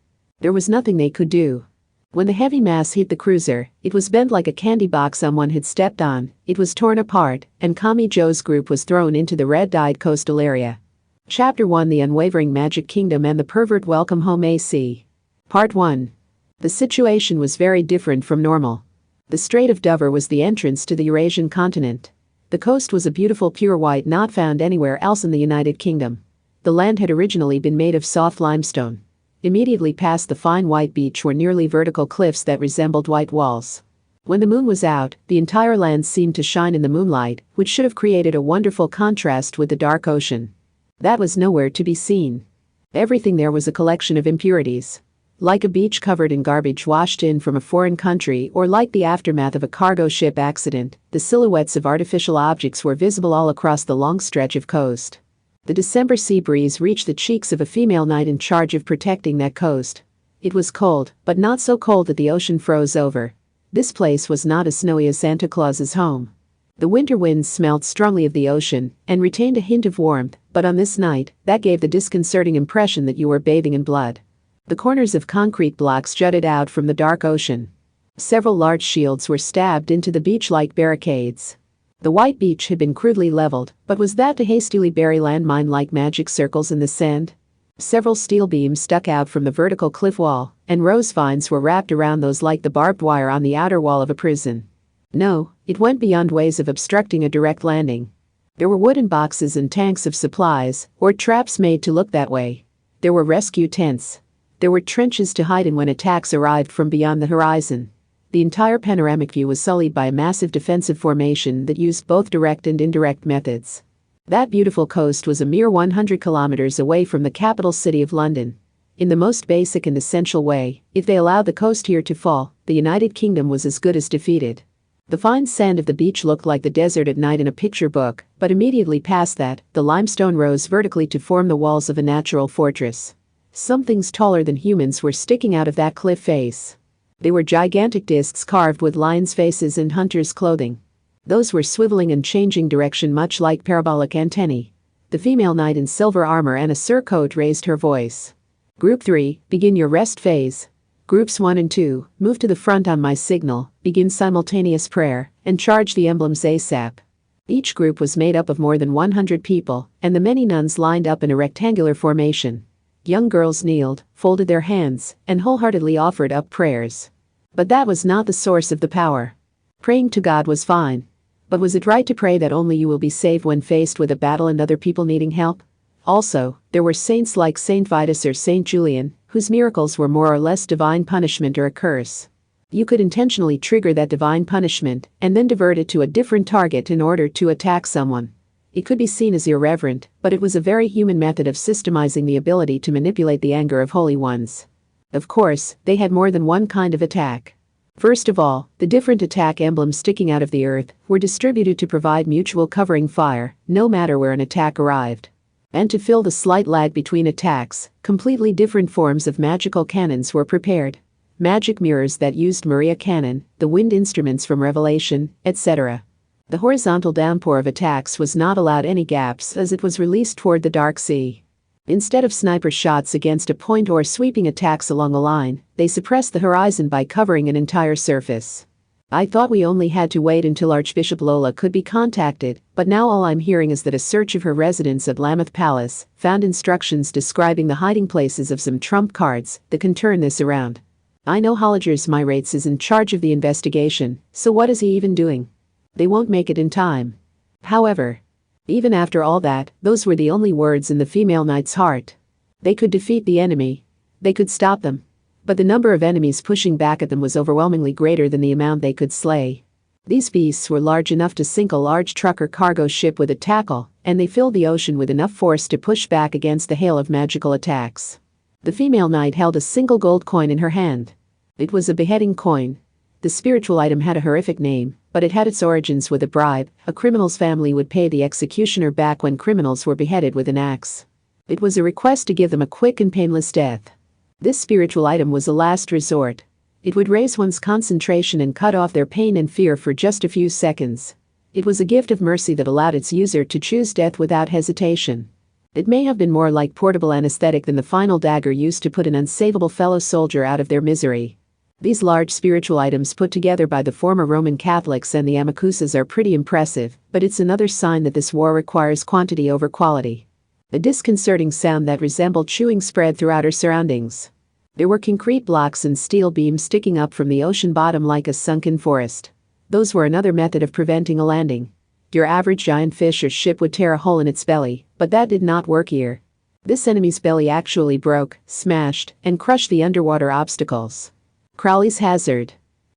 There was nothing they could do. When the heavy mass hit the cruiser, it was bent like a candy box someone had stepped on, it was torn apart, and Kami Joe's group was thrown into the red-dyed coastal area. Chapter 1: The Unwavering Magic Kingdom and the Pervert Welcome Home AC. Part 1. The situation was very different from normal. The Strait of Dover was the entrance to the Eurasian continent. The coast was a beautiful pure white not found anywhere else in the United Kingdom. The land had originally been made of soft limestone. Immediately past the fine white beach were nearly vertical cliffs that resembled white walls. When the moon was out, the entire land seemed to shine in the moonlight, which should have created a wonderful contrast with the dark ocean. That was nowhere to be seen. Everything there was a collection of impurities. Like a beach covered in garbage washed in from a foreign country, or like the aftermath of a cargo ship accident, the silhouettes of artificial objects were visible all across the long stretch of coast. The December sea breeze reached the cheeks of a female knight in charge of protecting that coast. It was cold, but not so cold that the ocean froze over. This place was not as snowy as Santa Claus's home. The winter winds smelled strongly of the ocean and retained a hint of warmth, but on this night, that gave the disconcerting impression that you were bathing in blood. The corners of concrete blocks jutted out from the dark ocean. Several large shields were stabbed into the beach-like barricades. The white beach had been crudely leveled, but was that to hastily bury landmine-like magic circles in the sand? Several steel beams stuck out from the vertical cliff wall, and rose vines were wrapped around those like the barbed wire on the outer wall of a prison. No, it went beyond ways of obstructing a direct landing. There were wooden boxes and tanks of supplies, or traps made to look that way. There were rescue tents. There were trenches to hide in when attacks arrived from beyond the horizon. The entire panoramic view was sullied by a massive defensive formation that used both direct and indirect methods. That beautiful coast was a mere 100 kilometers away from the capital city of London. In the most basic and essential way, if they allowed the coast here to fall, the United Kingdom was as good as defeated. The fine sand of the beach looked like the desert at night in a picture book, but immediately past that, the limestone rose vertically to form the walls of a natural fortress. Some things taller than humans were sticking out of that cliff face. They were gigantic discs carved with lions' faces and hunters' clothing. Those were swiveling and changing direction much like parabolic antennae. The female knight in silver armor and a surcoat raised her voice. Group 3, begin your rest phase. Groups 1 and 2, move to the front on my signal, begin simultaneous prayer, and charge the emblems ASAP. Each group was made up of more than 100 people, and the many nuns lined up in a rectangular formation. Young girls kneeled, folded their hands, and wholeheartedly offered up prayers. But that was not the source of the power. Praying to God was fine. But was it right to pray that only you will be saved when faced with a battle and other people needing help? Also, there were saints like Saint Vitus or Saint Julian, whose miracles were more or less divine punishment or a curse. You could intentionally trigger that divine punishment and then divert it to a different target in order to attack someone. It could be seen as irreverent, but it was a very human method of systemizing the ability to manipulate the anger of holy ones. Of course, they had more than one kind of attack. First of all, the different attack emblems sticking out of the earth were distributed to provide mutual covering fire, no matter where an attack arrived. And to fill the slight lag between attacks, completely different forms of magical cannons were prepared. Magic mirrors that used Maria cannon, the wind instruments from Revelation, etc. The horizontal downpour of attacks was not allowed any gaps as it was released toward the dark sea. Instead of sniper shots against a point or sweeping attacks along a line, they suppressed the horizon by covering an entire surface. I thought we only had to wait until Archbishop Lola could be contacted, but now all I'm hearing is that a search of her residence at Lambeth Palace found instructions describing the hiding places of some trump cards that can turn this around. I know Holliger's Myrates is in charge of the investigation, so what is he even doing? They won't make it in time. However, even after all that, those were the only words in the female knight's heart. They could defeat the enemy. They could stop them. But the number of enemies pushing back at them was overwhelmingly greater than the amount they could slay. These beasts were large enough to sink a large truck or cargo ship with a tackle, and they filled the ocean with enough force to push back against the hail of magical attacks. The female knight held a single gold coin in her hand. It was a beheading coin. The spiritual item had a horrific name, but it had its origins with a bribe. A criminal's family would pay the executioner back when criminals were beheaded with an axe. It was a request to give them a quick and painless death. This spiritual item was a last resort. It would raise one's concentration and cut off their pain and fear for just a few seconds. It was a gift of mercy that allowed its user to choose death without hesitation. It may have been more like portable anesthetic than the final dagger used to put an unsavable fellow soldier out of their misery. These large spiritual items put together by the former Roman Catholics and the Amakusas are pretty impressive, but it's another sign that this war requires quantity over quality. A disconcerting sound that resembled chewing spread throughout her surroundings. There were concrete blocks and steel beams sticking up from the ocean bottom like a sunken forest. Those were another method of preventing a landing. Your average giant fish or ship would tear a hole in its belly, but that did not work here. This enemy's belly actually broke, smashed, and crushed the underwater obstacles. Crowley's Hazard.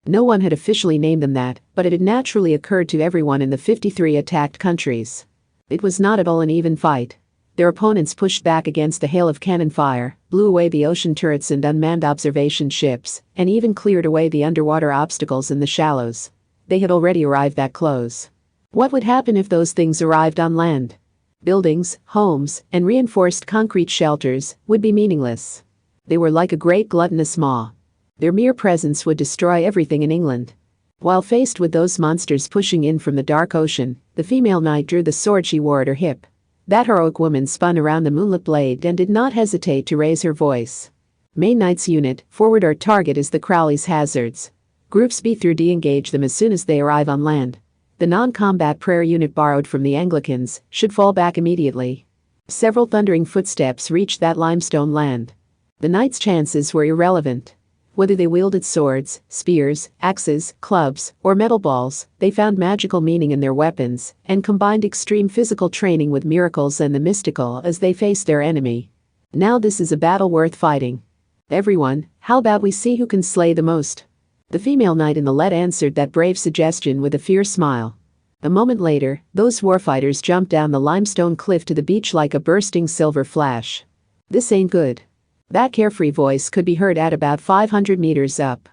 No one had officially named them that, but it had naturally occurred to everyone in the 53 attacked countries. It was not at all an even fight. Their opponents pushed back against the hail of cannon fire, blew away the ocean turrets and unmanned observation ships, and even cleared away the underwater obstacles in the shallows. They had already arrived that close. What would happen if those things arrived on land? Buildings, homes, and reinforced concrete shelters would be meaningless. They were like a great gluttonous maw. Their mere presence would destroy everything in England. While faced with those monsters pushing in from the dark ocean, the female knight drew the sword she wore at her hip. That heroic woman spun around the moonlit blade and did not hesitate to raise her voice. Main Knight's unit, forward our target is the Crowley's Hazards. Groups B through D engage them as soon as they arrive on land. The non-combat prayer unit borrowed from the Anglicans should fall back immediately. Several thundering footsteps reached that limestone land. The knight's chances were irrelevant. Whether they wielded swords, spears, axes, clubs, or metal balls, they found magical meaning in their weapons and combined extreme physical training with miracles and the mystical as they faced their enemy. Now this is a battle worth fighting. Everyone, how about we see who can slay the most? The female knight in the lead answered that brave suggestion with a fierce smile. A moment later, those warfighters jumped down the limestone cliff to the beach like a bursting silver flash. This ain't good. That carefree voice could be heard at about 500 meters up.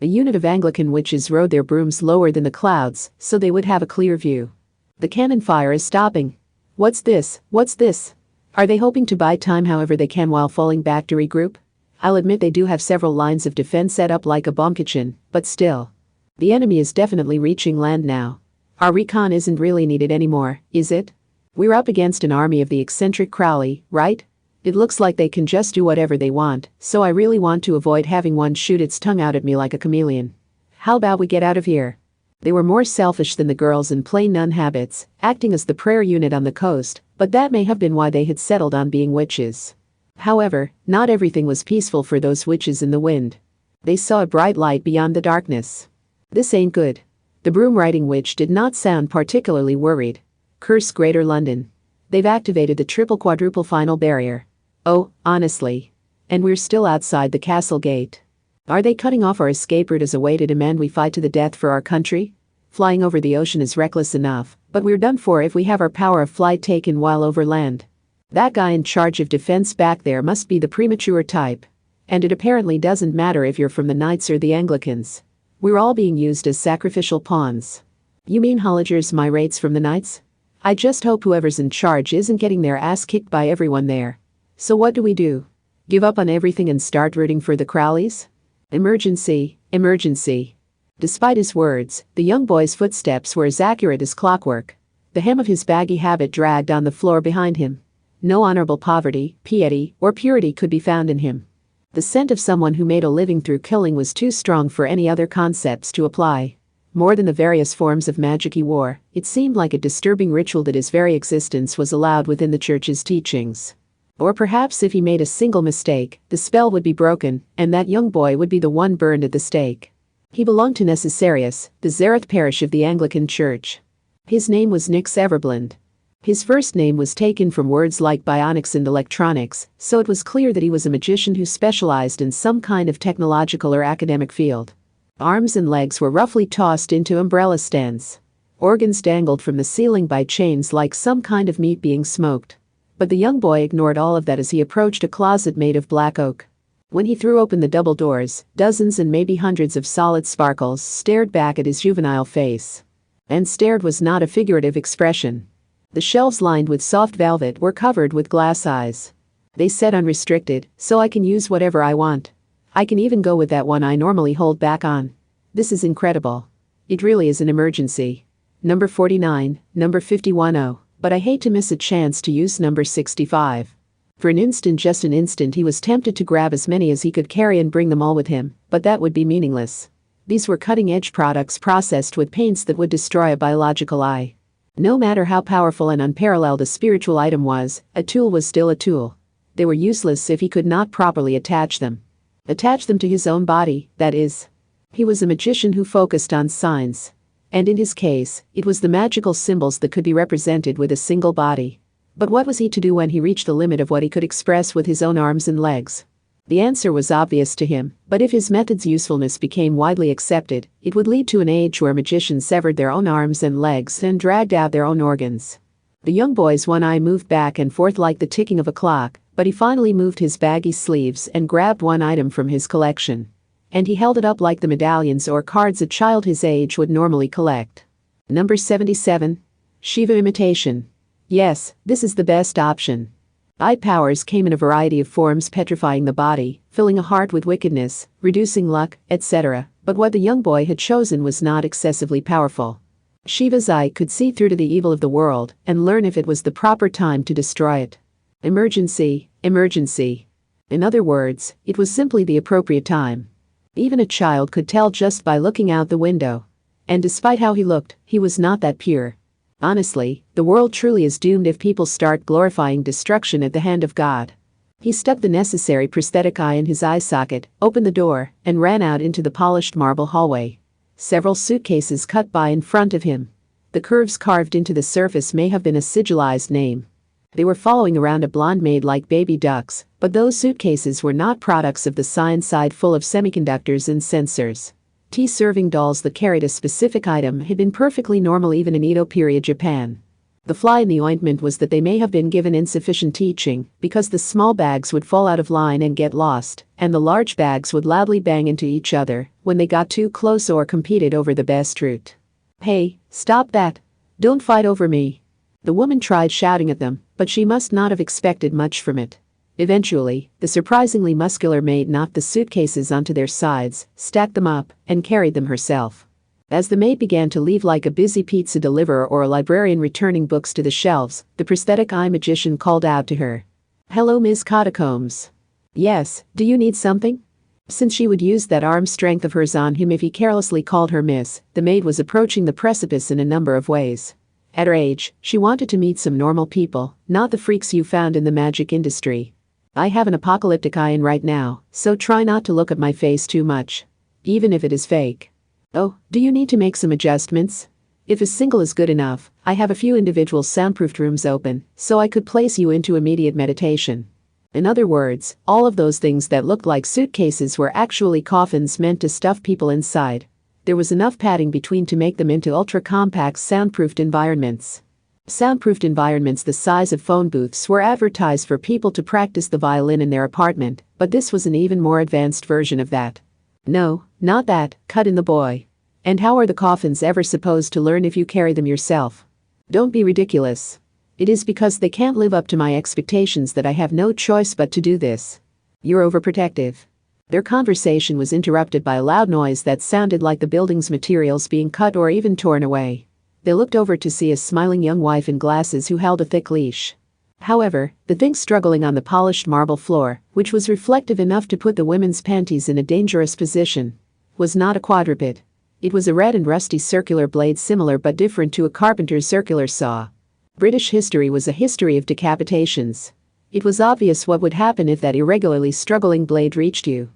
A unit of Anglican witches rode their brooms lower than the clouds, so they would have a clear view. The cannon fire is stopping. What's this? What's this? Are they hoping to buy time however they can while falling back to regroup? I'll admit they do have several lines of defense set up like a bomb kitchen, but still. The enemy is definitely reaching land now. Our recon isn't really needed anymore, is it? We're up against an army of the eccentric Crowley, right? It looks like they can just do whatever they want, so I really want to avoid having one shoot its tongue out at me like a chameleon. How about we get out of here? They were more selfish than the girls in plain nun habits, acting as the prayer unit on the coast, but that may have been why they had settled on being witches. However, not everything was peaceful for those witches in the wind. They saw a bright light beyond the darkness. This ain't good. The broom-riding witch did not sound particularly worried. Curse Greater London. They've activated the triple-quadruple final barrier. Oh, honestly. And we're still outside the castle gate. Are they cutting off our escape route as a way to demand we fight to the death for our country? Flying over the ocean is reckless enough, but we're done for if we have our power of flight taken while over land. That guy in charge of defense back there must be the premature type. And it apparently doesn't matter if you're from the Knights or the Anglicans. We're all being used as sacrificial pawns. You mean Holliger's my rates from the Knights? I just hope whoever's in charge isn't getting their ass kicked by everyone there. So what do we do? Give up on everything and start rooting for the Crowleys? Emergency, emergency. Despite his words, the young boy's footsteps were as accurate as clockwork. The hem of his baggy habit dragged on the floor behind him. No honorable poverty, piety, or purity could be found in him. The scent of someone who made a living through killing was too strong for any other concepts to apply. More than the various forms of magic he wore, it seemed like a disturbing ritual that his very existence was allowed within the church's teachings. Or perhaps if he made a single mistake, the spell would be broken, and that young boy would be the one burned at the stake. He belonged to Necessarius, the Zareth parish of the Anglican Church. His name was Nix Everblend. His first name was taken from words like bionics and electronics, so it was clear that he was a magician who specialized in some kind of technological or academic field. Arms and legs were roughly tossed into umbrella stands. Organs dangled from the ceiling by chains like some kind of meat being smoked. But the young boy ignored all of that as he approached a closet made of black oak. When he threw open the double doors, dozens and maybe hundreds of solid sparkles stared back at his juvenile face. And stared was not a figurative expression. The shelves lined with soft velvet were covered with glass eyes. They said unrestricted, so I can use whatever I want. I can even go with that one I normally hold back on. This is incredible. It really is an emergency. Number 49, number 51. But I hate to miss a chance to use number 65. For an instant, just an instant, he was tempted to grab as many as he could carry and bring them all with him, but that would be meaningless. These were cutting-edge products processed with paints that would destroy a biological eye. No matter how powerful and unparalleled a spiritual item was, a tool was still a tool. They were useless if he could not properly attach them. Attach them to his own body, that is. He was a magician who focused on signs. And in his case, it was the magical symbols that could be represented with a single body. But what was he to do when he reached the limit of what he could express with his own arms and legs? The answer was obvious to him, but if his method's usefulness became widely accepted, it would lead to an age where magicians severed their own arms and legs and dragged out their own organs. The young boy's one eye moved back and forth like the ticking of a clock, but he finally moved his baggy sleeves and grabbed one item from his collection. And he held it up like the medallions or cards a child his age would normally collect. Number 77. Shiva imitation. Yes, this is the best option. Eye powers came in a variety of forms, petrifying the body, filling a heart with wickedness, reducing luck, etc., but what the young boy had chosen was not excessively powerful. Shiva's eye could see through to the evil of the world and learn if it was the proper time to destroy it. Emergency, emergency. In other words, it was simply the appropriate time. Even a child could tell just by looking out the window. And despite how he looked, he was not that pure. Honestly, the world truly is doomed if people start glorifying destruction at the hand of God. He stuck the necessary prosthetic eye in his eye socket, opened the door, and ran out into the polished marble hallway. Several suitcases cut by in front of him. The curves carved into the surface may have been a sigillized name. They were following around a blonde maid like baby ducks, but those suitcases were not products of the science side full of semiconductors and sensors. Tea-serving dolls that carried a specific item had been perfectly normal even in Edo period Japan. The fly in the ointment was that they may have been given insufficient teaching, because the small bags would fall out of line and get lost, and the large bags would loudly bang into each other when they got too close or competed over the best route. "Hey, stop that. Don't fight over me." The woman tried shouting at them, but she must not have expected much from it. Eventually, the surprisingly muscular maid knocked the suitcases onto their sides, stacked them up, and carried them herself. As the maid began to leave like a busy pizza deliverer or a librarian returning books to the shelves, the prosthetic eye magician called out to her. "Hello, Ms. Catacombs." "Yes, do you need something?" Since she would use that arm strength of hers on him if he carelessly called her miss, the maid was approaching the precipice in a number of ways. At her age, she wanted to meet some normal people, not the freaks you found in the magic industry. "I have an apocalyptic eye in right now, so try not to look at my face too much. Even if it is fake." "Oh, do you need to make some adjustments?" "If a single is good enough, I have a few individual soundproofed rooms open, so I could place you into immediate meditation." In other words, all of those things that looked like suitcases were actually coffins meant to stuff people inside. There was enough padding between to make them into ultra-compact soundproofed environments. Soundproofed environments the size of phone booths were advertised for people to practice the violin in their apartment, but this was an even more advanced version of that. "No, not that," cut in the boy. "And how are the coffins ever supposed to learn if you carry them yourself?" "Don't be ridiculous. It is because they can't live up to my expectations that I have no choice but to do this." "You're overprotective." Their conversation was interrupted by a loud noise that sounded like the building's materials being cut or even torn away. They looked over to see a smiling young wife in glasses who held a thick leash. However, the thing struggling on the polished marble floor, which was reflective enough to put the women's panties in a dangerous position, was not a quadruped. It was a red and rusty circular blade similar but different to a carpenter's circular saw. British history was a history of decapitations. It was obvious what would happen if that irregularly struggling blade reached you.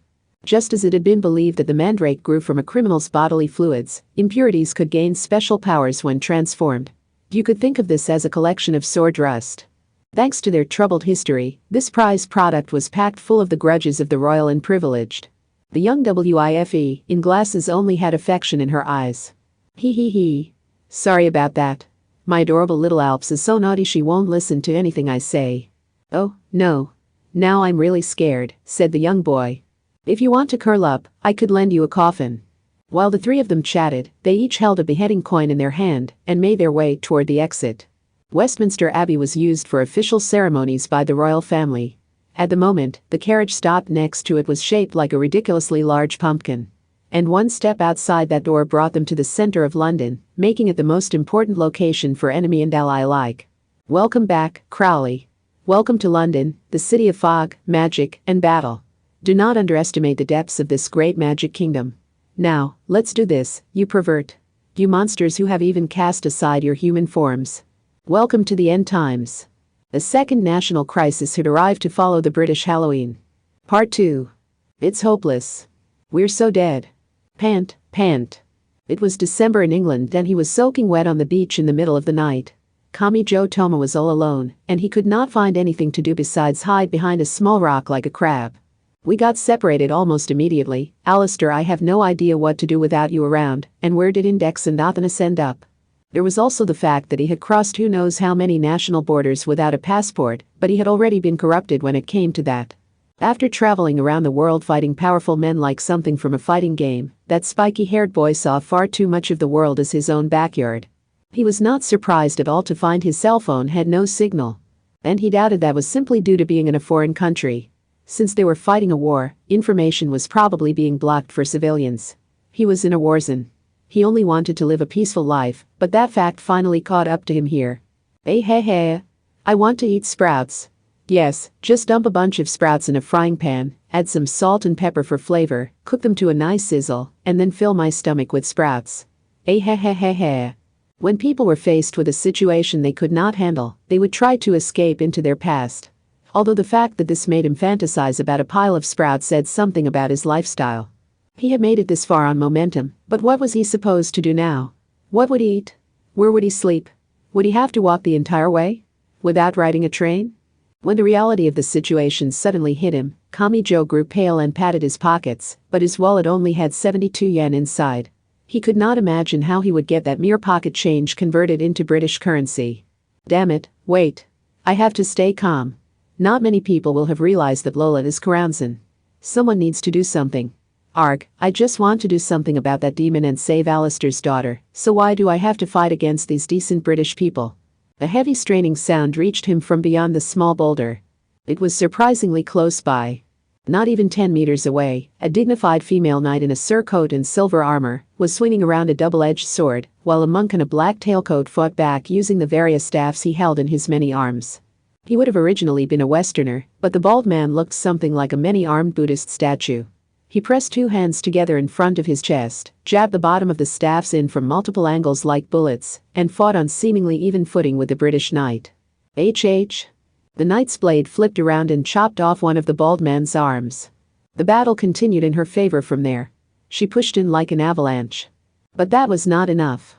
Just as it had been believed that the mandrake grew from a criminal's bodily fluids, impurities could gain special powers when transformed. You could think of this as a collection of sword rust. Thanks to their troubled history, this prized product was packed full of the grudges of the royal and privileged. The young wife in glasses only had affection in her eyes. He. "Sorry about that. My adorable little Alps is so naughty she won't listen to anything I say." "Oh, no. Now I'm really scared," said the young boy. "If you want to curl up, I could lend you a coffin." While the three of them chatted, they each held a beheading coin in their hand and made their way toward the exit. Westminster Abbey was used for official ceremonies by the royal family. At the moment, the carriage stopped next to it was shaped like a ridiculously large pumpkin. And one step outside that door brought them to the center of London, making it the most important location for enemy and ally alike. "Welcome back, Crowley. Welcome to London, the city of fog, magic, and battle. Do not underestimate the depths of this great magic kingdom. Now, let's do this, you pervert. You monsters who have even cast aside your human forms. Welcome to the end times." A second national crisis had arrived to follow the British Halloween. Part 2. It's hopeless. We're so dead. Pant. It was December in England and he was soaking wet on the beach in the middle of the night. Kamijo Toma was all alone, and he could not find anything to do besides hide behind a small rock like a crab. "We got separated almost immediately. Alistair, I have no idea what to do without you around, and where did Index and Athanas end up?" There was also the fact that he had crossed who knows how many national borders without a passport, but he had already been corrupted when it came to that. After traveling around the world fighting powerful men like something from a fighting game, that spiky-haired boy saw far too much of the world as his own backyard. He was not surprised at all to find his cell phone had no signal. And he doubted that was simply due to being in a foreign country. Since they were fighting a war, information was probably being blocked for civilians. He was in a war zone. He only wanted to live a peaceful life, but that fact finally caught up to him here. Hey. I want to eat sprouts. Yes, just dump a bunch of sprouts in a frying pan, add some salt and pepper for flavor, cook them to a nice sizzle, and then fill my stomach with sprouts. Hey. When people were faced with a situation they could not handle, they would try to escape into their past. Although the fact that this made him fantasize about a pile of sprouts said something about his lifestyle. He had made it this far on momentum, but what was he supposed to do now? What would he eat? Where would he sleep? Would he have to walk the entire way? Without riding a train? When the reality of the situation suddenly hit him, Kamijo grew pale and patted his pockets, but his wallet only had 72 yen inside. He could not imagine how he would get that mere pocket change converted into British currency. Damn it, wait. I have to stay calm. Not many people will have realized that Lola is Karanzan. Someone needs to do something. Arg, I just want to do something about that demon and save Alistair's daughter, so why do I have to fight against these decent British people? A heavy straining sound reached him from beyond the small boulder. It was surprisingly close by. Not even 10 meters away, a dignified female knight in a surcoat and silver armor was swinging around a double-edged sword, while a monk in a black tailcoat fought back using the various staffs he held in his many arms. He would have originally been a Westerner, but the bald man looked something like a many-armed Buddhist statue. He pressed two hands together in front of his chest, jabbed the bottom of the staffs in from multiple angles like bullets, and fought on seemingly even footing with the British knight. HH. The knight's blade flipped around and chopped off one of the bald man's arms. The battle continued in her favor from there. She pushed in like an avalanche. But that was not enough.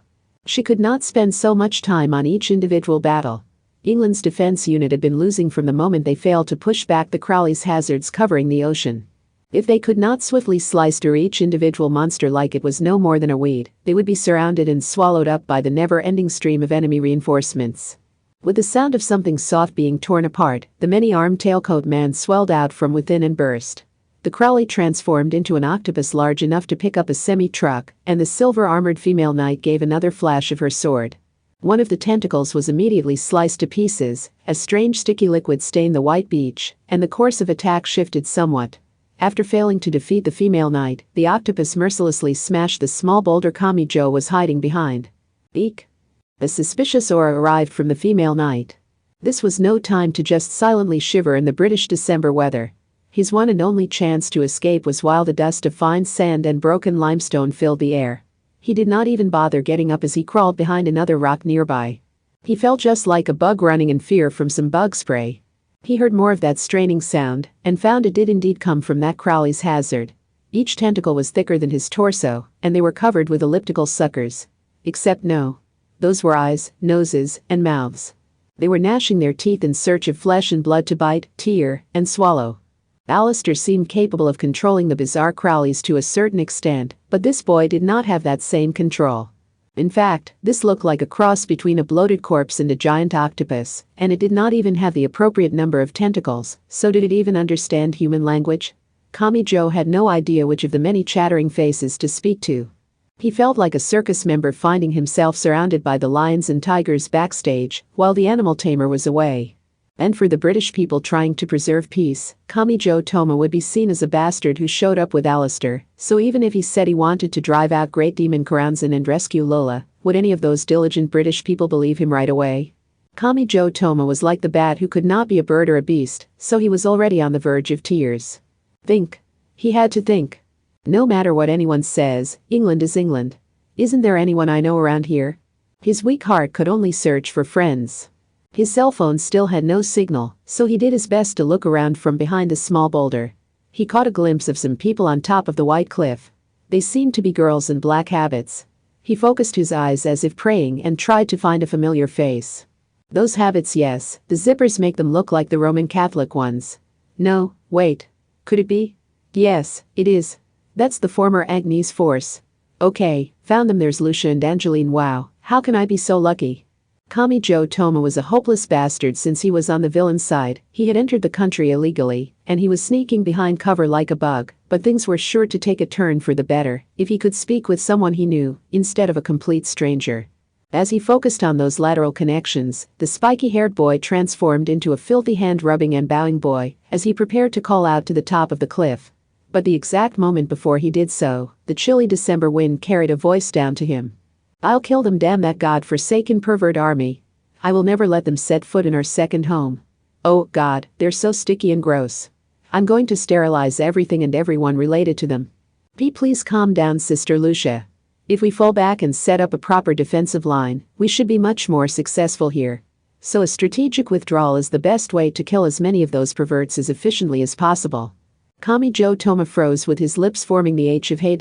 She could not spend so much time on each individual battle. England's defense unit had been losing from the moment they failed to push back the Crowley's hazards covering the ocean. If they could not swiftly slice through each individual monster like it was no more than a weed, they would be surrounded and swallowed up by the never-ending stream of enemy reinforcements. With the sound of something soft being torn apart, the many-armed tailcoat man swelled out from within and burst. The Crowley transformed into an octopus large enough to pick up a semi-truck, and the silver-armored female knight gave another flash of her sword. One of the tentacles was immediately sliced to pieces, as strange sticky liquid stained the white beach, and the course of attack shifted somewhat. After failing to defeat the female knight, the octopus mercilessly smashed the small boulder Kamijo was hiding behind. Eek! A suspicious aura arrived from the female knight. This was no time to just silently shiver in the British December weather. His one and only chance to escape was while the dust of fine sand and broken limestone filled the air. He did not even bother getting up as he crawled behind another rock nearby. He felt just like a bug running in fear from some bug spray. He heard more of that straining sound, and found it did indeed come from that Crowley's hazard. Each tentacle was thicker than his torso, and they were covered with elliptical suckers. Except no. Those were eyes, noses, and mouths. They were gnashing their teeth in search of flesh and blood to bite, tear, and swallow. Alistair seemed capable of controlling the bizarre Crowleys to a certain extent, but this boy did not have that same control. In fact, this looked like a cross between a bloated corpse and a giant octopus, and it did not even have the appropriate number of tentacles, so did it even understand human language? Kamijo had no idea which of the many chattering faces to speak to. He felt like a circus member finding himself surrounded by the lions and tigers backstage, while the animal tamer was away. And for the British people trying to preserve peace, Kamijo Toma would be seen as a bastard who showed up with Alistair, so even if he said he wanted to drive out Great Demon Karanzan and rescue Lola, would any of those diligent British people believe him right away? Kamijo Toma was like the bat who could not be a bird or a beast, so he was already on the verge of tears. Think. He had to think. No matter what anyone says, England is England. Isn't there anyone I know around here? His weak heart could only search for friends. His cell phone still had no signal, so he did his best to look around from behind the small boulder. He caught a glimpse of some people on top of the white cliff. They seemed to be girls in black habits. He focused his eyes as if praying and tried to find a familiar face. Those habits, yes, the zippers make them look like the Roman Catholic ones. No, wait. Could it be? Yes, it is. That's the former Agnes Force. Okay, found them. There's Lucia and Angeline. Wow, how can I be so lucky? Kamijo Toma was a hopeless bastard since he was on the villain's side. He had entered the country illegally, and he was sneaking behind cover like a bug, but things were sure to take a turn for the better if he could speak with someone he knew, instead of a complete stranger. As he focused on those lateral connections, the spiky-haired boy transformed into a filthy hand-rubbing and bowing boy as he prepared to call out to the top of the cliff. But the exact moment before he did so, the chilly December wind carried a voice down to him. I'll kill them, damn that god-forsaken pervert army. I will never let them set foot in our second home. Oh, God, they're so sticky and gross. I'm going to sterilize everything and everyone related to them. Please calm down, Sister Lucia. If we fall back and set up a proper defensive line, we should be much more successful here. So a strategic withdrawal is the best way to kill as many of those perverts as efficiently as possible. Kamijo Toma froze with his lips forming the H of hey.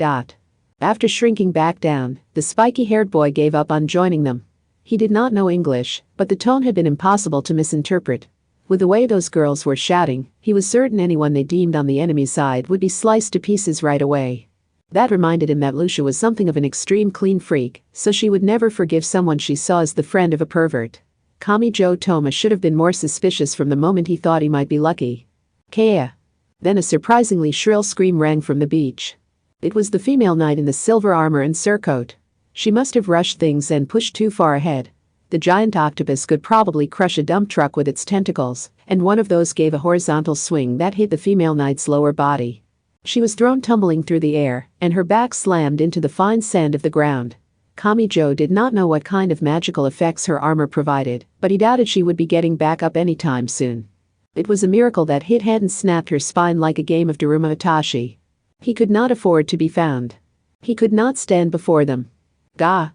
After shrinking back down, the spiky-haired boy gave up on joining them. He did not know English, but the tone had been impossible to misinterpret. With the way those girls were shouting, he was certain anyone they deemed on the enemy side would be sliced to pieces right away. That reminded him that Lucia was something of an extreme clean freak, so she would never forgive someone she saw as the friend of a pervert. Kamijo Toma should have been more suspicious from the moment he thought he might be lucky. Kaya. Then a surprisingly shrill scream rang from the beach. It was the female knight in the silver armor and surcoat. She must have rushed things and pushed too far ahead. The giant octopus could probably crush a dump truck with its tentacles, and one of those gave a horizontal swing that hit the female knight's lower body. She was thrown tumbling through the air, and her back slammed into the fine sand of the ground. Kamijo did not know what kind of magical effects her armor provided, but he doubted she would be getting back up anytime soon. It was a miracle that hit hadn't snapped her spine like a game of Daruma Itachi. He could not afford to be found. He could not stand before them. Gah!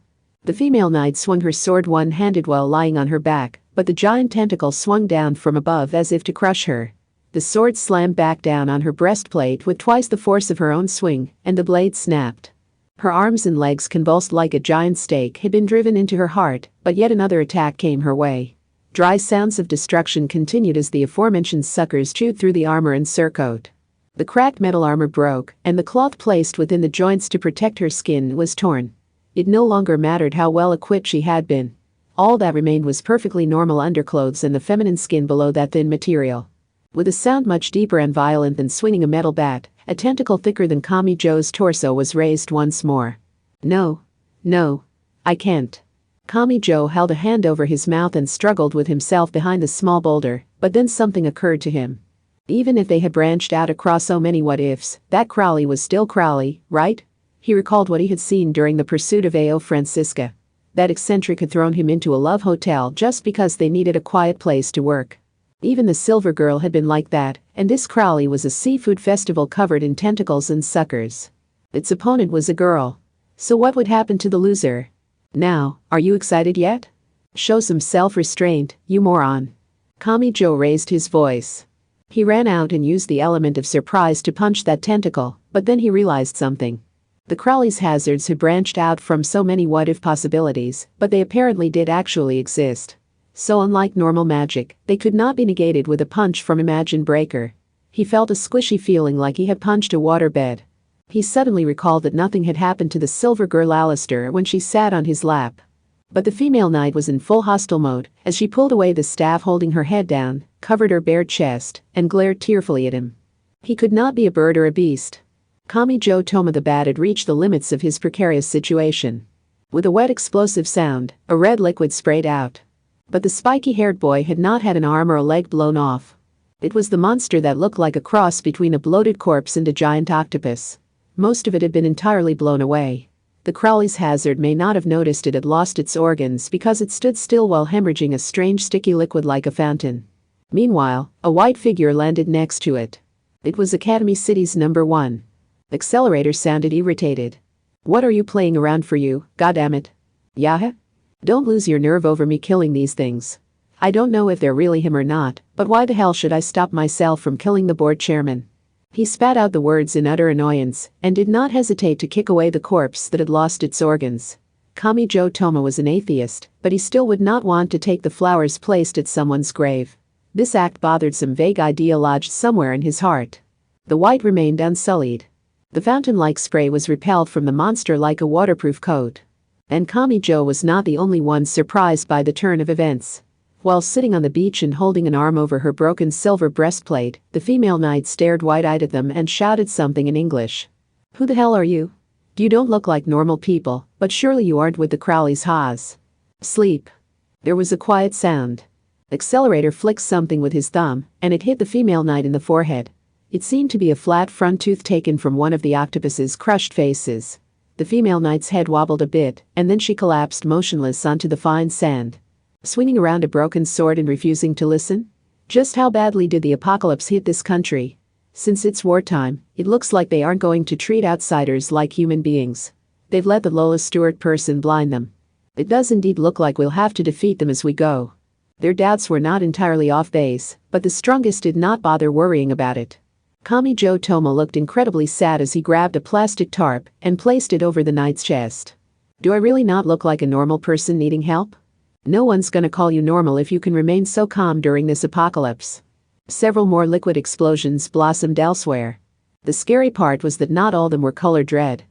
The female knight swung her sword one-handed while lying on her back, but the giant tentacle swung down from above as if to crush her. The sword slammed back down on her breastplate with twice the force of her own swing, and the blade snapped. Her arms and legs convulsed like a giant stake had been driven into her heart, but yet another attack came her way. Dry sounds of destruction continued as the aforementioned suckers chewed through the armor and surcoat. The cracked metal armor broke, and the cloth placed within the joints to protect her skin was torn. It no longer mattered how well equipped she had been. All that remained was perfectly normal underclothes and the feminine skin below that thin material. With a sound much deeper and violent than swinging a metal bat, a tentacle thicker than Kamijo's torso was raised once more. No. No. I can't. Kamijo held a hand over his mouth and struggled with himself behind the small boulder, but then something occurred to him. Even if they had branched out across so many what-ifs, that Crowley was still Crowley, right? He recalled what he had seen during the pursuit of A.O. Francisca. That eccentric had thrown him into a love hotel just because they needed a quiet place to work. Even the Silver Girl had been like that, and this Crowley was a seafood festival covered in tentacles and suckers. Its opponent was a girl. So what would happen to the loser? Now, are you excited yet? Show some self-restraint, you moron. Kamijo raised his voice. He ran out and used the element of surprise to punch that tentacle, but then he realized something. The Crowley's hazards had branched out from so many what-if possibilities, but they apparently did actually exist. So unlike normal magic, they could not be negated with a punch from Imagine Breaker. He felt a squishy feeling like he had punched a waterbed. He suddenly recalled that nothing had happened to the Silver Girl Alistair when she sat on his lap. But the female knight was in full hostile mode as she pulled away the staff holding her head down, covered her bare chest, and glared tearfully at him. He could not be a bird or a beast. Kamijo Toma the Bat had reached the limits of his precarious situation. With a wet explosive sound, a red liquid sprayed out. But the spiky-haired boy had not had an arm or a leg blown off. It was the monster that looked like a cross between a bloated corpse and a giant octopus. Most of it had been entirely blown away. The Crowley's hazard may not have noticed it had lost its organs because it stood still while hemorrhaging a strange sticky liquid like a fountain. Meanwhile, a white figure landed next to it. It was Academy City's number 1. Accelerator sounded irritated. What are you playing around for, you, goddammit? Yaha? Don't lose your nerve over me killing these things. I don't know if they're really him or not, but why the hell should I stop myself from killing the board chairman? He spat out the words in utter annoyance and did not hesitate to kick away the corpse that had lost its organs. Kamijo Toma was an atheist, but he still would not want to take the flowers placed at someone's grave. This act bothered some vague idea lodged somewhere in his heart. The white remained unsullied. The fountain-like spray was repelled from the monster like a waterproof coat. And Kamijo was not the only one surprised by the turn of events. While sitting on the beach and holding an arm over her broken silver breastplate, the female knight stared wide-eyed at them and shouted something in English. Who the hell are you? You don't look like normal people, but surely you aren't with the Crowley's Haas. Sleep. There was a quiet sound. Accelerator flicked something with his thumb, and it hit the female knight in the forehead. It seemed to be a flat front tooth taken from one of the octopus's crushed faces. The female knight's head wobbled a bit, and then she collapsed motionless onto the fine sand. Swinging around a broken sword and refusing to listen? Just how badly did the apocalypse hit this country? Since it's wartime, it looks like they aren't going to treat outsiders like human beings. They've let the Lola Stewart person blind them. It does indeed look like we'll have to defeat them as we go. Their doubts were not entirely off base, but the strongest did not bother worrying about it. Kamijo Toma looked incredibly sad as he grabbed a plastic tarp and placed it over the knight's chest. Do I really not look like a normal person needing help? No one's gonna call you normal if you can remain so calm during this apocalypse. Several more liquid explosions blossomed elsewhere. The scary part was that not all of them were colored red.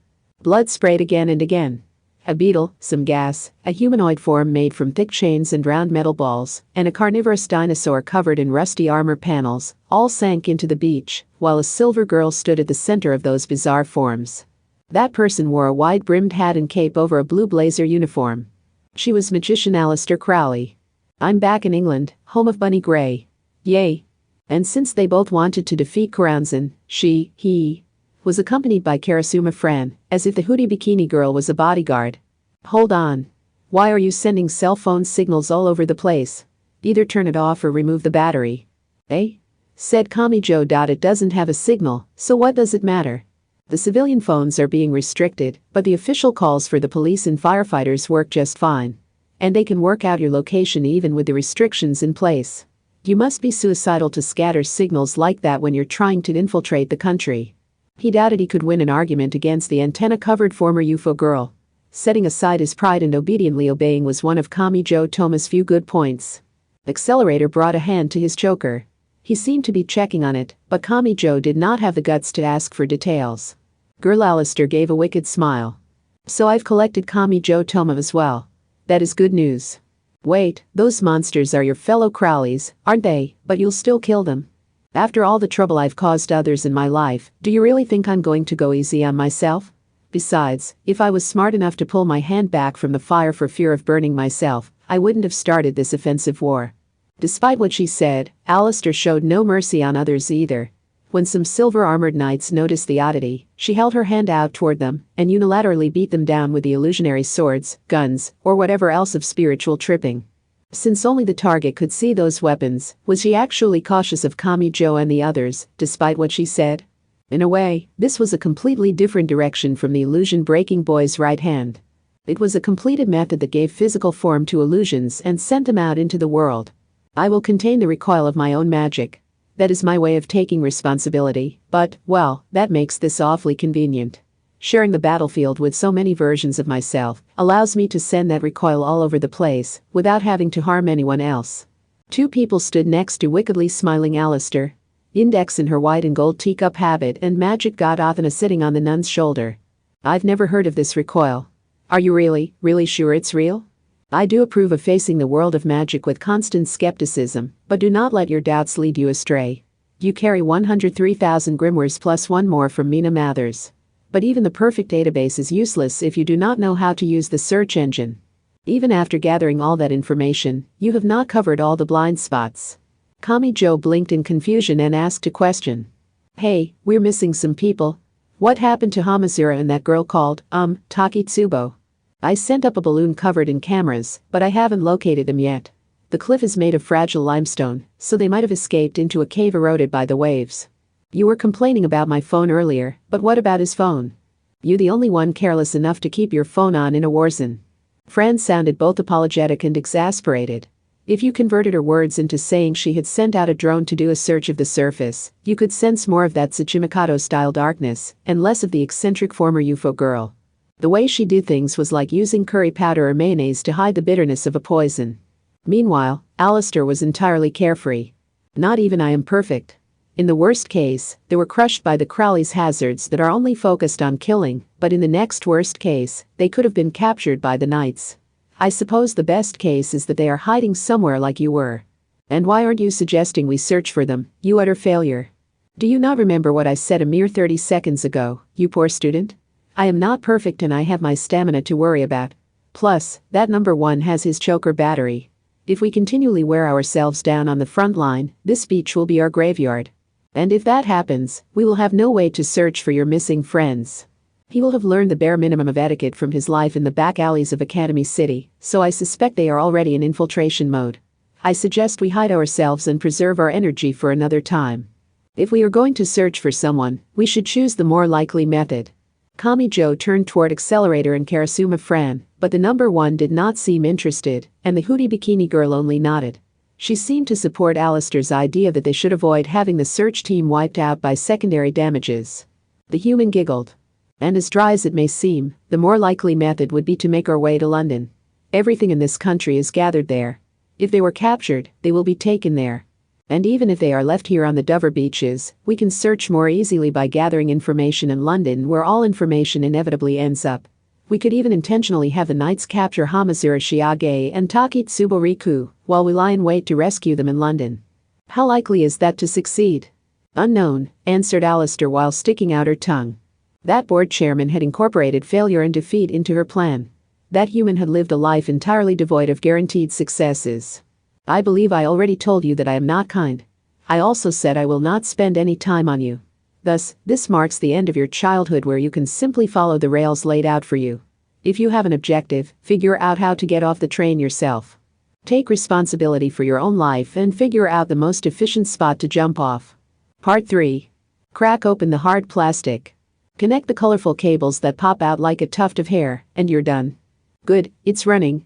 Blood sprayed again and again. A beetle, some gas, a humanoid form made from thick chains and round metal balls, and a carnivorous dinosaur covered in rusty armor panels, all sank into the beach, while a silver girl stood at the center of those bizarre forms. That person wore a wide-brimmed hat and cape over a blue blazer uniform. She was magician Aleister Crowley. I'm back in England, home of Bunny Grey. Yay. And since they both wanted to defeat Karanzan, he was accompanied by Karasuma Fran, as if the hoodie bikini girl was a bodyguard. Hold on. Why are you sending cell phone signals all over the place? Either turn it off or remove the battery. Eh? Said Kamijo. It doesn't have a signal, so what does it matter? The civilian phones are being restricted, but the official calls for the police and firefighters work just fine. And they can work out your location even with the restrictions in place. You must be suicidal to scatter signals like that when you're trying to infiltrate the country. He doubted he could win an argument against the antenna-covered former UFO girl. Setting aside his pride and obediently obeying was one of Kamijo Toma's few good points. Accelerator brought a hand to his choker. He seemed to be checking on it, but Kamijo did not have the guts to ask for details. Girl Aleister gave a wicked smile. So I've collected Kamijo Toma as well. That is good news. Wait, those monsters are your fellow Crowleys, aren't they? But you'll still kill them. After all the trouble I've caused others in my life, do you really think I'm going to go easy on myself? Besides, if I was smart enough to pull my hand back from the fire for fear of burning myself, I wouldn't have started this offensive war. Despite what she said, Aleister showed no mercy on others either. When some silver-armored knights noticed the oddity, she held her hand out toward them and unilaterally beat them down with the illusionary swords, guns, or whatever else of spiritual tripping. Since only the target could see those weapons, was she actually cautious of Kamijo and the others, despite what she said? In a way, this was a completely different direction from the illusion-breaking boy's right hand. It was a completed method that gave physical form to illusions and sent them out into the world. I will contain the recoil of my own magic. That is my way of taking responsibility, but, well, that makes this awfully convenient. Sharing the battlefield with so many versions of myself allows me to send that recoil all over the place without having to harm anyone else. Two people stood next to wickedly smiling Aleister. Index in her white and gold teacup habit and magic god Athena sitting on the nun's shoulder. I've never heard of this recoil. Are you really sure it's real? I do approve of facing the world of magic with constant skepticism, but do not let your doubts lead you astray. You carry 103,000 grimoires plus one more from Mina Mathers. But even the perfect database is useless if you do not know how to use the search engine. Even after gathering all that information, you have not covered all the blind spots. Kamijo blinked in confusion and asked a question. Hey, we're missing some people. What happened to Hamazura and that girl called, Takitsubo? I sent up a balloon covered in cameras, but I haven't located them yet. The cliff is made of fragile limestone, so they might have escaped into a cave eroded by the waves. You were complaining about my phone earlier, but what about his phone? You the only one careless enough to keep your phone on in a war zone. Fran sounded both apologetic and exasperated. If you converted her words into saying she had sent out a drone to do a search of the surface, you could sense more of that Tsuchimikato-style darkness and less of the eccentric former UFO girl. The way she did things was like using curry powder or mayonnaise to hide the bitterness of a poison. Meanwhile, Aleister was entirely carefree. Not even I am perfect. In the worst case, they were crushed by the Crowley's hazards that are only focused on killing, but in the next worst case, they could have been captured by the Knights. I suppose the best case is that they are hiding somewhere like you were. And why aren't you suggesting we search for them, you utter failure? Do you not remember what I said a mere 30 seconds ago, you poor student? I am not perfect and I have my stamina to worry about. Plus, that number one has his choker battery. If we continually wear ourselves down on the front line, this beach will be our graveyard. And if that happens, we will have no way to search for your missing friends. He will have learned the bare minimum of etiquette from his life in the back alleys of Academy City, so I suspect they are already in infiltration mode. I suggest we hide ourselves and preserve our energy for another time. If we are going to search for someone, we should choose the more likely method. Kamijo turned toward Accelerator and Karasuma Fran, but the number one did not seem interested, and the hoodie bikini girl only nodded. She seemed to support Aleister's idea that they should avoid having the search team wiped out by secondary damages. The human giggled. And as dry as it may seem, the more likely method would be to make our way to London. Everything in this country is gathered there. If they were captured, they will be taken there. And even if they are left here on the Dover beaches, we can search more easily by gathering information in London where all information inevitably ends up. We could even intentionally have the knights capture Hamazura Shiage and Takitsubo Riku while we lie in wait to rescue them in London. How likely is that to succeed? Unknown, answered Alistair while sticking out her tongue. That board chairman had incorporated failure and defeat into her plan. That human had lived a life entirely devoid of guaranteed successes. I believe I already told you that I am not kind. I also said I will not spend any time on you. Thus, this marks the end of your childhood where you can simply follow the rails laid out for you. If you have an objective, figure out how to get off the train yourself. Take responsibility for your own life and figure out the most efficient spot to jump off. Part 3. Crack open the hard plastic. Connect the colorful cables that pop out like a tuft of hair, and you're done. Good, it's running.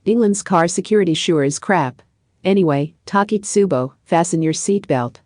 England's car security sure is crap. Anyway, Takitsubo, fasten your seatbelt.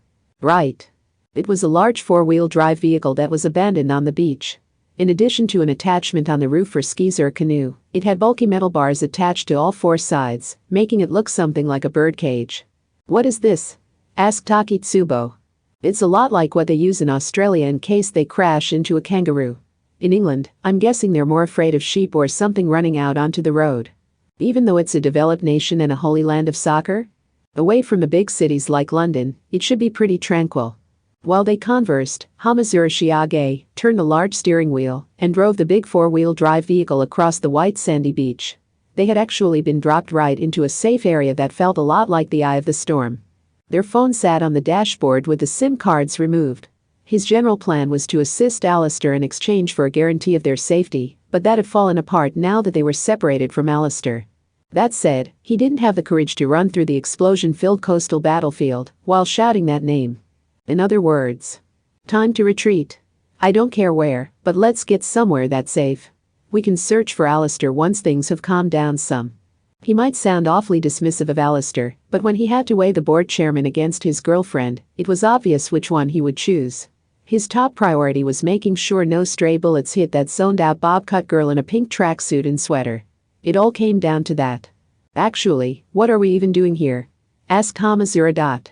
Right. It was a large four-wheel drive vehicle that was abandoned on the beach. In addition to an attachment on the roof for skis or a canoe, it had bulky metal bars attached to all four sides, making it look something like a birdcage. What is this? Asked Takitsubo. It's a lot like what they use in Australia in case they crash into a kangaroo. In England, I'm guessing they're more afraid of sheep or something running out onto the road. Even though it's a developed nation and a holy land of soccer? Away from the big cities like London, it should be pretty tranquil. While they conversed, Hamazura Shiage turned the large steering wheel and drove the big four-wheel drive vehicle across the white sandy beach. They had actually been dropped right into a safe area that felt a lot like the eye of the storm. Their phone sat on the dashboard with the SIM cards removed. His general plan was to assist Alistair in exchange for a guarantee of their safety, but that had fallen apart now that they were separated from Alistair. That said, he didn't have the courage to run through the explosion-filled coastal battlefield while shouting that name. In other words, time to retreat. I don't care where, but let's get somewhere that's safe. We can search for Alistair once things have calmed down some. He might sound awfully dismissive of Alistair, but when he had to weigh the board chairman against his girlfriend, it was obvious which one he would choose. His top priority was making sure no stray bullets hit that zoned-out bob-cut girl in a pink tracksuit and sweater. It all came down to that. Actually, what are we even doing here? Asked Hamazura.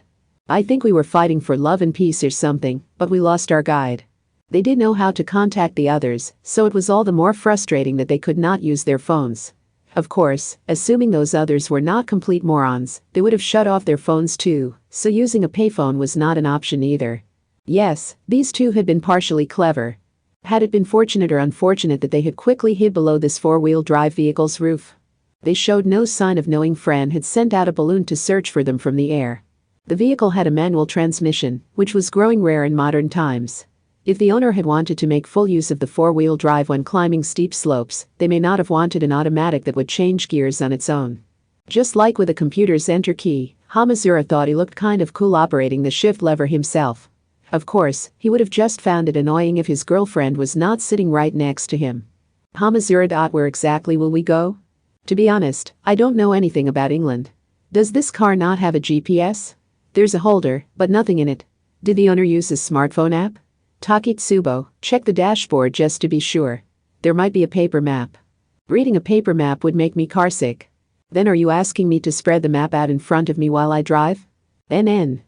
I think we were fighting for love and peace or something, but we lost our guide. They didn't know how to contact the others, so it was all the more frustrating that they could not use their phones. Of course, assuming those others were not complete morons, they would have shut off their phones too, so using a payphone was not an option either. Yes, these two had been partially clever. Had it been fortunate or unfortunate that they had quickly hid below this four-wheel drive vehicle's roof? They showed no sign of knowing Fran had sent out a balloon to search for them from the air. The vehicle had a manual transmission, which was growing rare in modern times. If the owner had wanted to make full use of the four-wheel drive when climbing steep slopes, they may not have wanted an automatic that would change gears on its own. Just like with a computer's enter key, Hamazura thought he looked kind of cool operating the shift lever himself. Of course, he would have just found it annoying if his girlfriend was not sitting right next to him. Hamazura. Where exactly will we go? To be honest, I don't know anything about England. Does this car not have a GPS? There's a holder, but nothing in it. Did the owner use his smartphone app? Takitsubo, check the dashboard just to be sure. There might be a paper map. Reading a paper map would make me carsick. Then are you asking me to spread the map out in front of me while I drive? NN.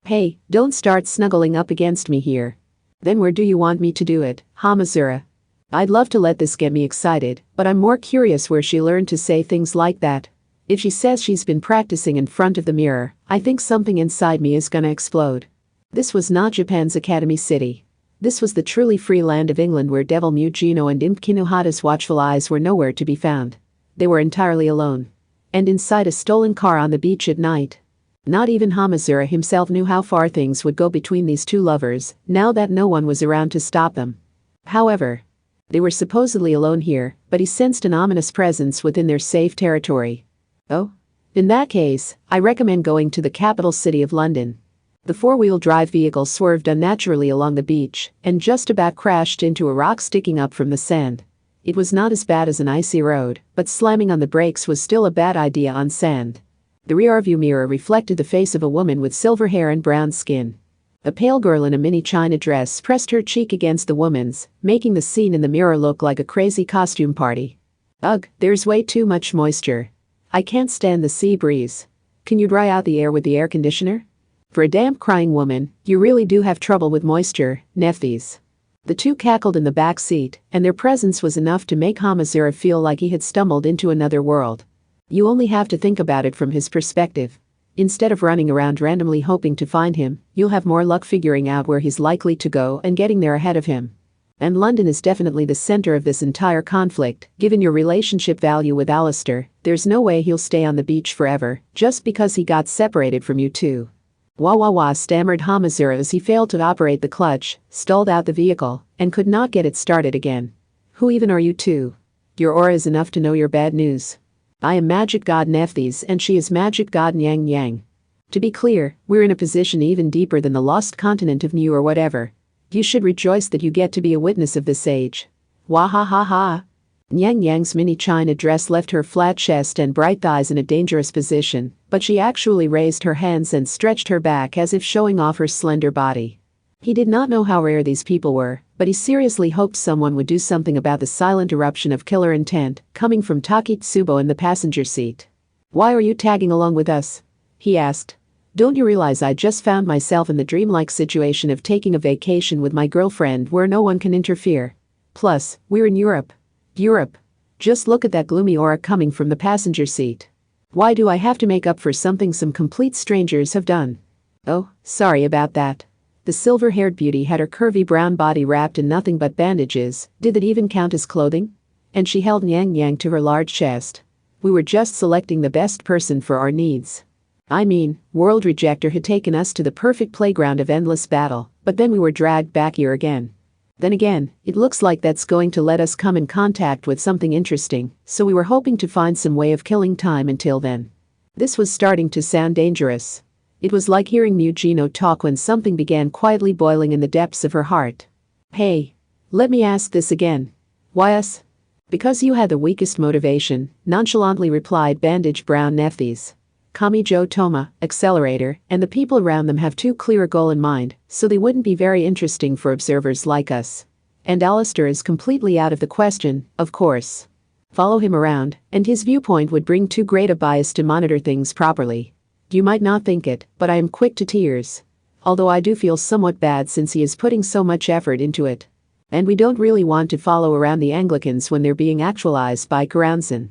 Hey, don't start snuggling up against me here. Then where do you want me to do it, Hamazura? I'd love to let this get me excited, but I'm more curious where she learned to say things like that. If she says she's been practicing in front of the mirror, I think something inside me is gonna explode. This was not Japan's Academy City. This was the truly free land of England where Devil Mugino and Imp Kinohata's watchful eyes were nowhere to be found. They were entirely alone. And inside a stolen car on the beach at night. Not even Hamazura himself knew how far things would go between these two lovers, now that no one was around to stop them. However, they were supposedly alone here, but he sensed an ominous presence within their safe territory. Oh? In that case, I recommend going to the capital city of London. The four-wheel drive vehicle swerved unnaturally along the beach and just about crashed into a rock sticking up from the sand. It was not as bad as an icy road, but slamming on the brakes was still a bad idea on sand. The rearview mirror reflected the face of a woman with silver hair and brown skin. A pale girl in a mini china dress pressed her cheek against the woman's, making the scene in the mirror look like a crazy costume party. Ugh, there's way too much moisture. I can't stand the sea breeze. Can you dry out the air with the air conditioner? For a damp crying woman, you really do have trouble with moisture, nephews. The two cackled in the back seat, and their presence was enough to make Hamazura feel like he had stumbled into another world. You only have to think about it from his perspective. Instead of running around randomly hoping to find him, you'll have more luck figuring out where he's likely to go and getting there ahead of him. And London is definitely the center of this entire conflict. Given your relationship value with Alistair, there's no way he'll stay on the beach forever, just because he got separated from you too. Wah wah wah, stammered Hamazura as he failed to operate the clutch, stalled out the vehicle, and could not get it started again. Who even are you two? Your aura is enough to know your bad news. I am Magic God Nephthys and she is Magic God Nyang Yang. To be clear, we're in a position even deeper than the lost continent of New or whatever. You should rejoice that you get to be a witness of this age. Wah ha ha ha. Nyang Yang's mini china dress left her flat chest and bright thighs in a dangerous position, but she actually raised her hands and stretched her back as if showing off her slender body. He did not know how rare these people were, but he seriously hoped someone would do something about the silent eruption of killer intent coming from Takitsubo in the passenger seat. Why are you tagging along with us? He asked. Don't you realize I just found myself in the dreamlike situation of taking a vacation with my girlfriend where no one can interfere? Plus, we're in Europe. Europe. Just look at that gloomy aura coming from the passenger seat. Why do I have to make up for something some complete strangers have done? Oh, sorry about that. The silver-haired beauty had her curvy brown body wrapped in nothing but bandages. Did that even count as clothing? And she held Nyang Yang to her large chest. We were just selecting the best person for our needs. I mean, World Rejector had taken us to the perfect playground of endless battle, but then we were dragged back here again. Then again, it looks like that's going to let us come in contact with something interesting, so we were hoping to find some way of killing time until then. This was starting to sound dangerous. It was like hearing Mugino talk when something began quietly boiling in the depths of her heart. Hey. Let me ask this again. Why us? Because you had the weakest motivation, nonchalantly replied Bandage Brown Nephthys. Kamijo Toma, Accelerator, and the people around them have too clear a goal in mind, so they wouldn't be very interesting for observers like us. And Alistair is completely out of the question, of course. Follow him around, and his viewpoint would bring too great a bias to monitor things properly. You might not think it, but I am quick to tears. Although I do feel somewhat bad since he is putting so much effort into it. And we don't really want to follow around the Anglicans when they're being actualized by Karanzan.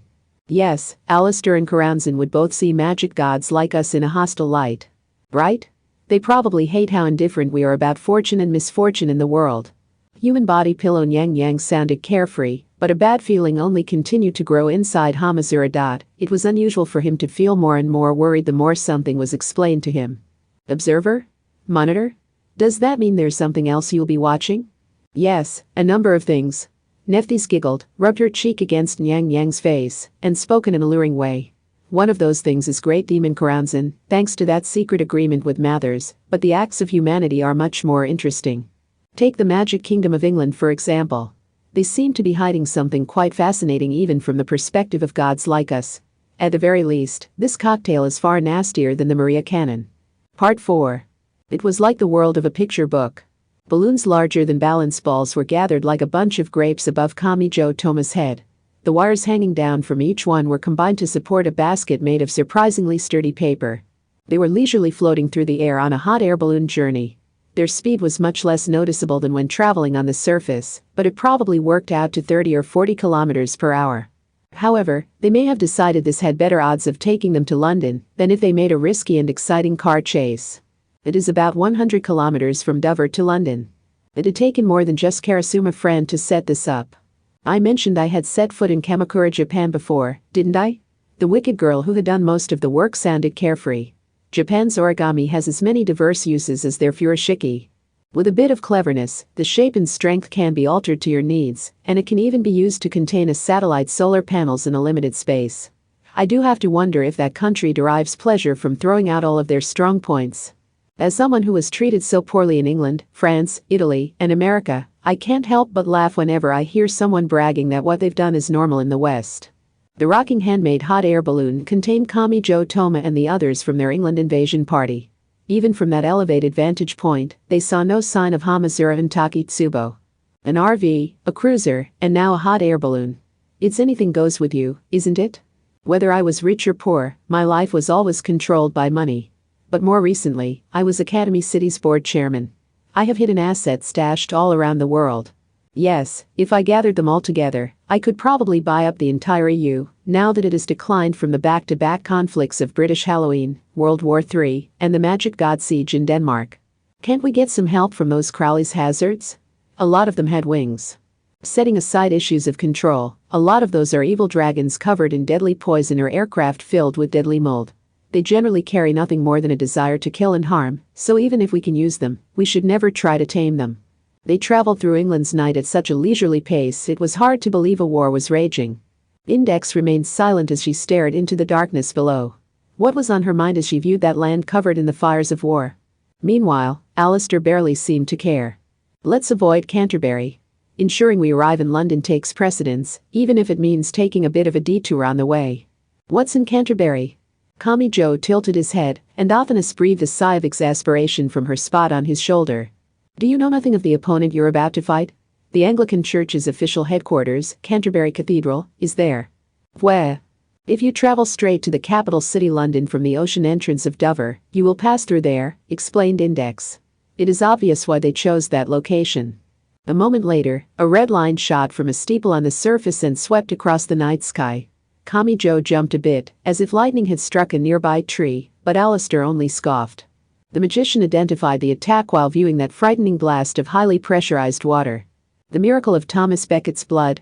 Yes, Alistair and Karanzan would both see magic gods like us in a hostile light. Right? They probably hate how indifferent we are about fortune and misfortune in the world. Human body pillow Nyang Yang sounded carefree, but a bad feeling only continued to grow inside Hamazura. It was unusual for him to feel more and more worried the more something was explained to him. Observer? Monitor? Does that mean there's something else you'll be watching? Yes, a number of things. Nephthys giggled, rubbed her cheek against Nyang Yang's face, and spoke in an alluring way. One of those things is Great Demon Karanzan, thanks to that secret agreement with Mathers, but the acts of humanity are much more interesting. Take the Magic Kingdom of England for example. They seem to be hiding something quite fascinating even from the perspective of gods like us. At the very least, this cocktail is far nastier than the Maria Cannon. Part 4. It was like the world of a picture book. Balloons larger than balance balls were gathered like a bunch of grapes above Kamijo Toma's head. The wires hanging down from each one were combined to support a basket made of surprisingly sturdy paper. They were leisurely floating through the air on a hot air balloon journey. Their speed was much less noticeable than when traveling on the surface, but it probably worked out to 30 or 40 kilometers per hour. However, they may have decided this had better odds of taking them to London than if they made a risky and exciting car chase. It is about 100 kilometers from Dover to London. It had taken more than just Karasuma friend to set this up. I mentioned I had set foot in Kamakura, Japan before, didn't I? The wicked girl who had done most of the work sounded carefree. Japan's origami has as many diverse uses as their furoshiki. With a bit of cleverness, the shape and strength can be altered to your needs, and it can even be used to contain a satellite solar panels in a limited space. I do have to wonder if that country derives pleasure from throwing out all of their strong points. As someone who was treated so poorly in England, France, Italy, and America, I can't help but laugh whenever I hear someone bragging that what they've done is normal in the West. The rocking handmade hot air balloon contained Kamijo Toma and the others from their England invasion party. Even from that elevated vantage point, they saw no sign of Hamazura and Takitsubo. An RV, a cruiser, and now a hot air balloon. It's anything goes with you, isn't it? Whether I was rich or poor, my life was always controlled by money. But more recently, I was Academy City's board chairman. I have hidden assets stashed all around the world. Yes, if I gathered them all together, I could probably buy up the entire EU, now that it has declined from the back-to-back conflicts of British Halloween, World War III, and the Magic God siege in Denmark. Can't we get some help from those Crowley's hazards? A lot of them had wings. Setting aside issues of control, a lot of those are evil dragons covered in deadly poison or aircraft filled with deadly mold. They generally carry nothing more than a desire to kill and harm, so even if we can use them, we should never try to tame them. They traveled through England's night at such a leisurely pace it was hard to believe a war was raging. Index remained silent as she stared into the darkness below. What was on her mind as she viewed that land covered in the fires of war? Meanwhile, Alistair barely seemed to care. Let's avoid Canterbury. Ensuring we arrive in London takes precedence, even if it means taking a bit of a detour on the way. What's in Canterbury? Kami Joe tilted his head, and Athanas breathed a sigh of exasperation from her spot on his shoulder. Do you know nothing of the opponent you're about to fight? The Anglican Church's official headquarters, Canterbury Cathedral, is there. Where? If you travel straight to the capital city London from the ocean entrance of Dover, you will pass through there, explained Index. It is obvious why they chose that location. A moment later, a red line shot from a steeple on the surface and swept across the night sky. Kami Joe jumped a bit, as if lightning had struck a nearby tree, but Alistair only scoffed. The magician identified the attack while viewing that frightening blast of highly pressurized water. The miracle of Thomas Beckett's blood,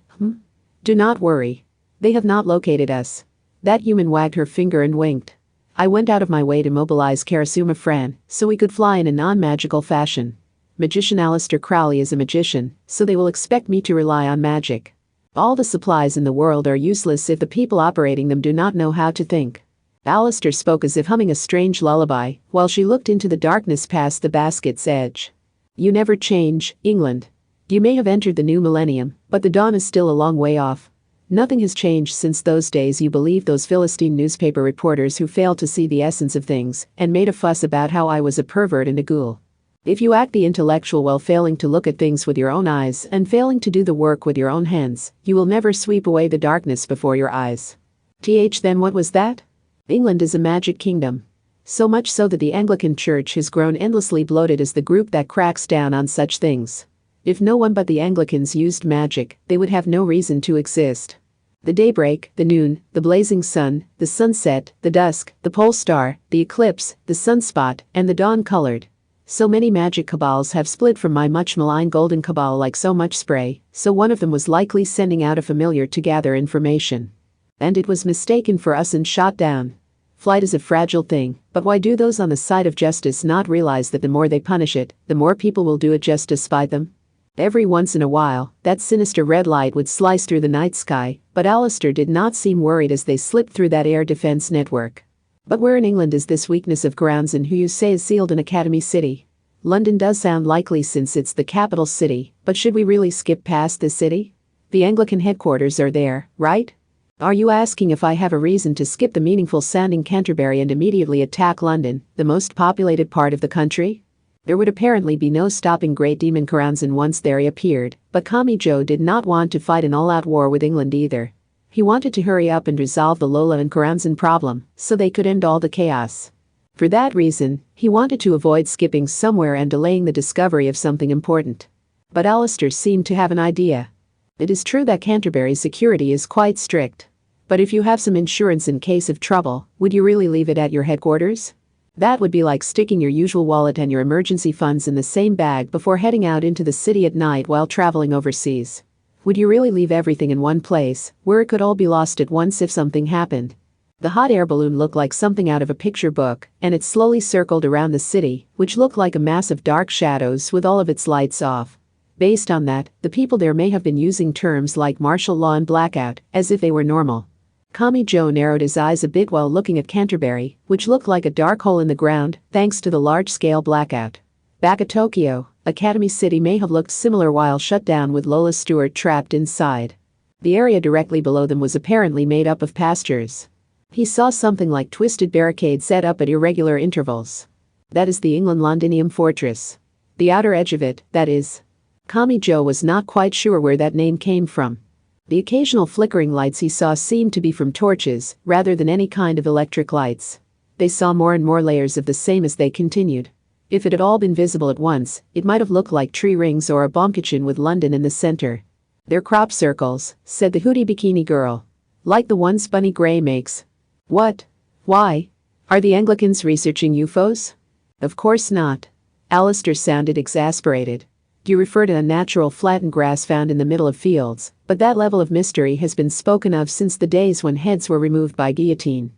Do not worry. They have not located us. That human wagged her finger and winked. I went out of my way to mobilize Karasuma Fran, so we could fly in a non-magical fashion. Magician Alistair Crowley is a magician, so they will expect me to rely on magic. All the supplies in the world are useless if the people operating them do not know how to think. Alistair spoke as if humming a strange lullaby, while she looked into the darkness past the basket's edge. You never change, England. You may have entered the new millennium, but the dawn is still a long way off. Nothing has changed since those days you believed those Philistine newspaper reporters who failed to see the essence of things and made a fuss about how I was a pervert and a ghoul. If you act the intellectual while failing to look at things with your own eyes and failing to do the work with your own hands, you will never sweep away the darkness before your eyes. Then what was that? England is a magic kingdom. So much so that the Anglican Church has grown endlessly bloated as the group that cracks down on such things. If no one but the Anglicans used magic, they would have no reason to exist. The daybreak, the noon, the blazing sun, the sunset, the dusk, the pole star, the eclipse, the sunspot, and the dawn-colored. So many magic cabals have split from my much maligned golden cabal like so much spray, so one of them was likely sending out a familiar to gather information. And it was mistaken for us and shot down. Flight is a fragile thing, but why do those on the side of justice not realize that the more they punish it, the more people will do it just to spite them? Every once in a while, that sinister red light would slice through the night sky, but Alistair did not seem worried as they slipped through that air defense network. But where in England is this weakness of grounds and who you say is sealed in Academy City? London does sound likely since it's the capital city, but should we really skip past this city? The Anglican headquarters are there, right? Are you asking if I have a reason to skip the meaningful sounding Canterbury and immediately attack London, the most populated part of the country? There would apparently be no stopping Great Demon Karanzan once there he appeared, but Kami Joe did not want to fight an all-out war with England either. He wanted to hurry up and resolve the Lola and Karanzan problem, so they could end all the chaos. For that reason, he wanted to avoid skipping somewhere and delaying the discovery of something important. But Alistair seemed to have an idea. It is true that Canterbury's security is quite strict. But if you have some insurance in case of trouble, would you really leave it at your headquarters? That would be like sticking your usual wallet and your emergency funds in the same bag before heading out into the city at night while traveling overseas. Would you really leave everything in one place, where it could all be lost at once if something happened? The hot air balloon looked like something out of a picture book, and it slowly circled around the city, which looked like a mass of dark shadows with all of its lights off. Based on that, the people there may have been using terms like martial law and blackout, as if they were normal. Kami Joe narrowed his eyes a bit while looking at Canterbury, which looked like a dark hole in the ground, thanks to the large-scale blackout. Back at Tokyo, Academy City may have looked similar while shut down with Lola Stewart trapped inside. The area directly below them was apparently made up of pastures. He saw something like twisted barricades set up at irregular intervals. That is the England Londinium Fortress. The outer edge of it, that is. Kami Joe was not quite sure where that name came from. The occasional flickering lights he saw seemed to be from torches, rather than any kind of electric lights. They saw more and more layers of the same as they continued. If it had all been visible at once, it might have looked like tree rings or a bomb kitchen with London in the center. They're crop circles, said the hoodie bikini girl. Like the ones Bunny Gray makes. What? Why? Are the Anglicans researching UFOs? Of course not. Alistair sounded exasperated. You refer to unnatural flattened grass found in the middle of fields, but that level of mystery has been spoken of since the days when heads were removed by guillotine.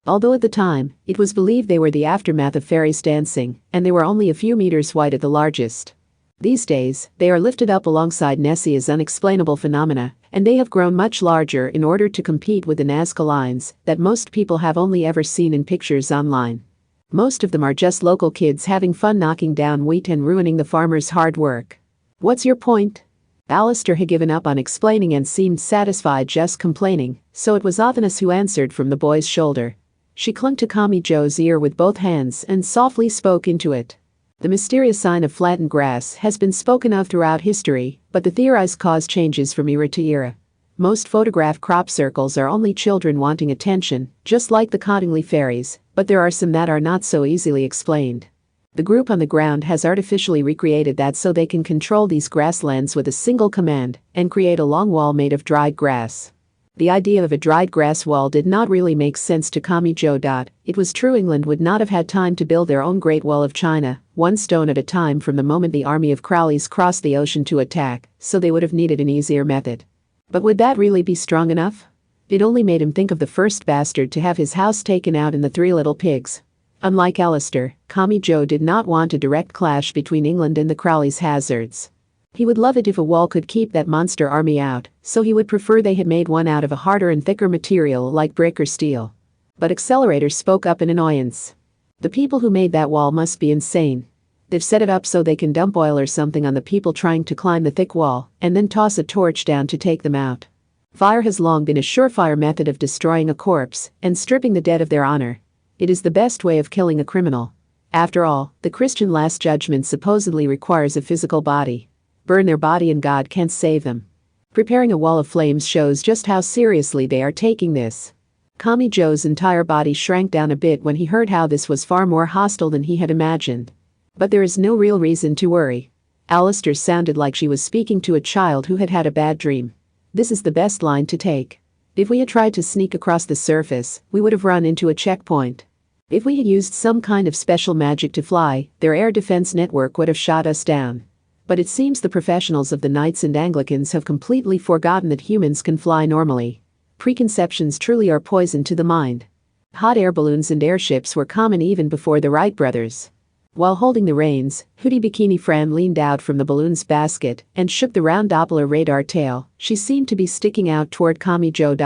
Although at the time, it was believed they were the aftermath of fairies dancing, and they were only a few meters wide at the largest. These days, they are lifted up alongside Nessie as unexplainable phenomena, and they have grown much larger in order to compete with the Nazca lines that most people have only ever seen in pictures online. Most of them are just local kids having fun knocking down wheat and ruining the farmers' hard work. What's your point? Alistair had given up on explaining and seemed satisfied just complaining, so it was Athanas who answered from the boy's shoulder. She clung to Kami Joe's ear with both hands and softly spoke into it. The mysterious sign of flattened grass has been spoken of throughout history, but the theorized cause changes from era to era. Most photographed crop circles are only children wanting attention, just like the Cottingley fairies, but there are some that are not so easily explained. The group on the ground has artificially recreated that so they can control these grasslands with a single command and create a long wall made of dried grass. The idea of a dried grass wall did not really make sense to Kami Joe. It was true England would not have had time to build their own Great Wall of China, one stone at a time from the moment the army of Crowleys crossed the ocean to attack, so they would have needed an easier method. But would that really be strong enough? It only made him think of the first bastard to have his house taken out in the Three Little Pigs. Unlike Alistair, Kami Joe did not want a direct clash between England and the Crowleys' hazards. He would love it if a wall could keep that monster army out, so he would prefer they had made one out of a harder and thicker material like brick or steel. But Accelerator spoke up in annoyance. The people who made that wall must be insane. They've set it up so they can dump oil or something on the people trying to climb the thick wall, and then toss a torch down to take them out. Fire has long been a surefire method of destroying a corpse and stripping the dead of their honor. It is the best way of killing a criminal. After all, the Christian Last Judgment supposedly requires a physical body. Burn their body and God can't save them. Preparing a wall of flames shows just how seriously they are taking this. Kami Joe's entire body shrank down a bit when he heard how this was far more hostile than he had imagined. But there is no real reason to worry. Alistair sounded like she was speaking to a child who had had a bad dream. This is the best line to take. If we had tried to sneak across the surface, we would have run into a checkpoint. If we had used some kind of special magic to fly, their air defense network would have shot us down. But it seems the professionals of the Knights and Anglicans have completely forgotten that humans can fly normally. Preconceptions truly are poison to the mind. Hot air balloons and airships were common even before the Wright brothers. While holding the reins, Hoodie Bikini Fran leaned out from the balloon's basket and shook the round Doppler radar tail. She seemed to be sticking out toward Kami Joe.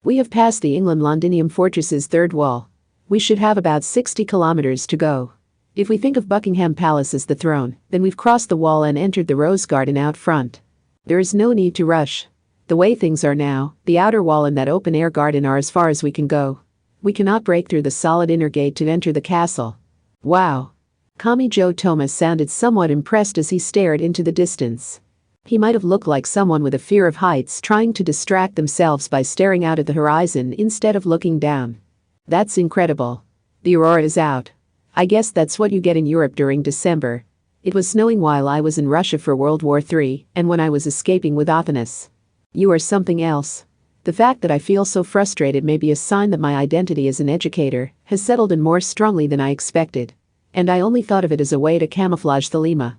We have passed the England Londinium Fortress's third wall. We should have about 60 kilometers to go. If we think of Buckingham Palace as the throne, then we've crossed the wall and entered the Rose Garden out front. There is no need to rush. The way things are now, the outer wall and that open-air garden are as far as we can go. We cannot break through the solid inner gate to enter the castle. Wow. Kami Joe Thomas sounded somewhat impressed as he stared into the distance. He might have looked like someone with a fear of heights trying to distract themselves by staring out at the horizon instead of looking down. That's incredible. The aurora is out. I guess that's what you get in Europe during December. It was snowing while I was in Russia for World War III and when I was escaping with Athanas. You are something else. The fact that I feel so frustrated may be a sign that my identity as an educator has settled in more strongly than I expected. And I only thought of it as a way to camouflage thelema.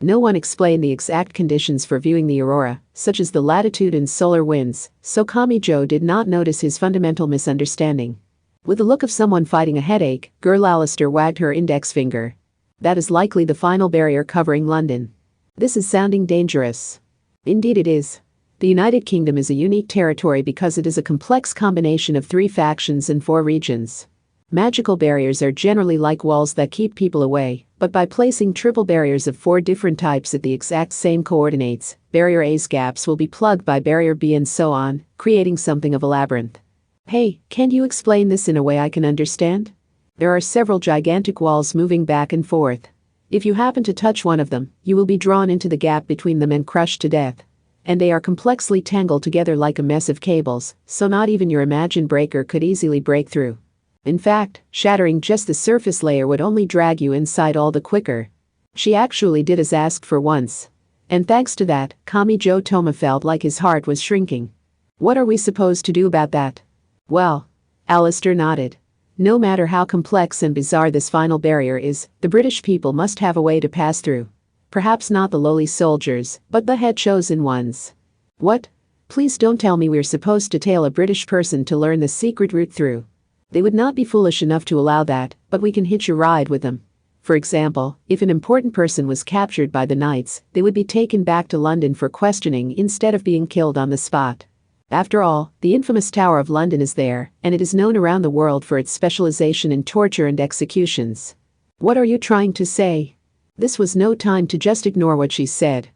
No one explained the exact conditions for viewing the aurora, such as the latitude and solar winds, so Kami Joe did not notice his fundamental misunderstanding. With the look of someone fighting a headache, Girl Alistair wagged her index finger. That is likely the final barrier covering London. This is sounding dangerous. Indeed it is. The United Kingdom is a unique territory because it is a complex combination of 3 factions and 4 regions. Magical barriers are generally like walls that keep people away, but by placing triple barriers of 4 different types at the exact same coordinates, barrier A's gaps will be plugged by barrier B and so on, creating something of a labyrinth. Hey, can't you explain this in a way I can understand? There are several gigantic walls moving back and forth. If you happen to touch one of them, you will be drawn into the gap between them and crushed to death. And they are complexly tangled together like a mess of cables, so not even your imagined breaker could easily break through. In fact, shattering just the surface layer would only drag you inside all the quicker. She actually did as asked for once. And thanks to that, Kamijo Toma felt like his heart was shrinking. What are we supposed to do about that? Well, Alistair nodded. No matter how complex and bizarre this final barrier is, the British people must have a way to pass through. Perhaps not the lowly soldiers, but the head-chosen ones. What? Please don't tell me we're supposed to tail a British person to learn the secret route through. They would not be foolish enough to allow that, but we can hitch a ride with them. For example, if an important person was captured by the Knights, they would be taken back to London for questioning instead of being killed on the spot. After all, the infamous Tower of London is there, and it is known around the world for its specialization in torture and executions. What are you trying to say? This was no time to just ignore what she said.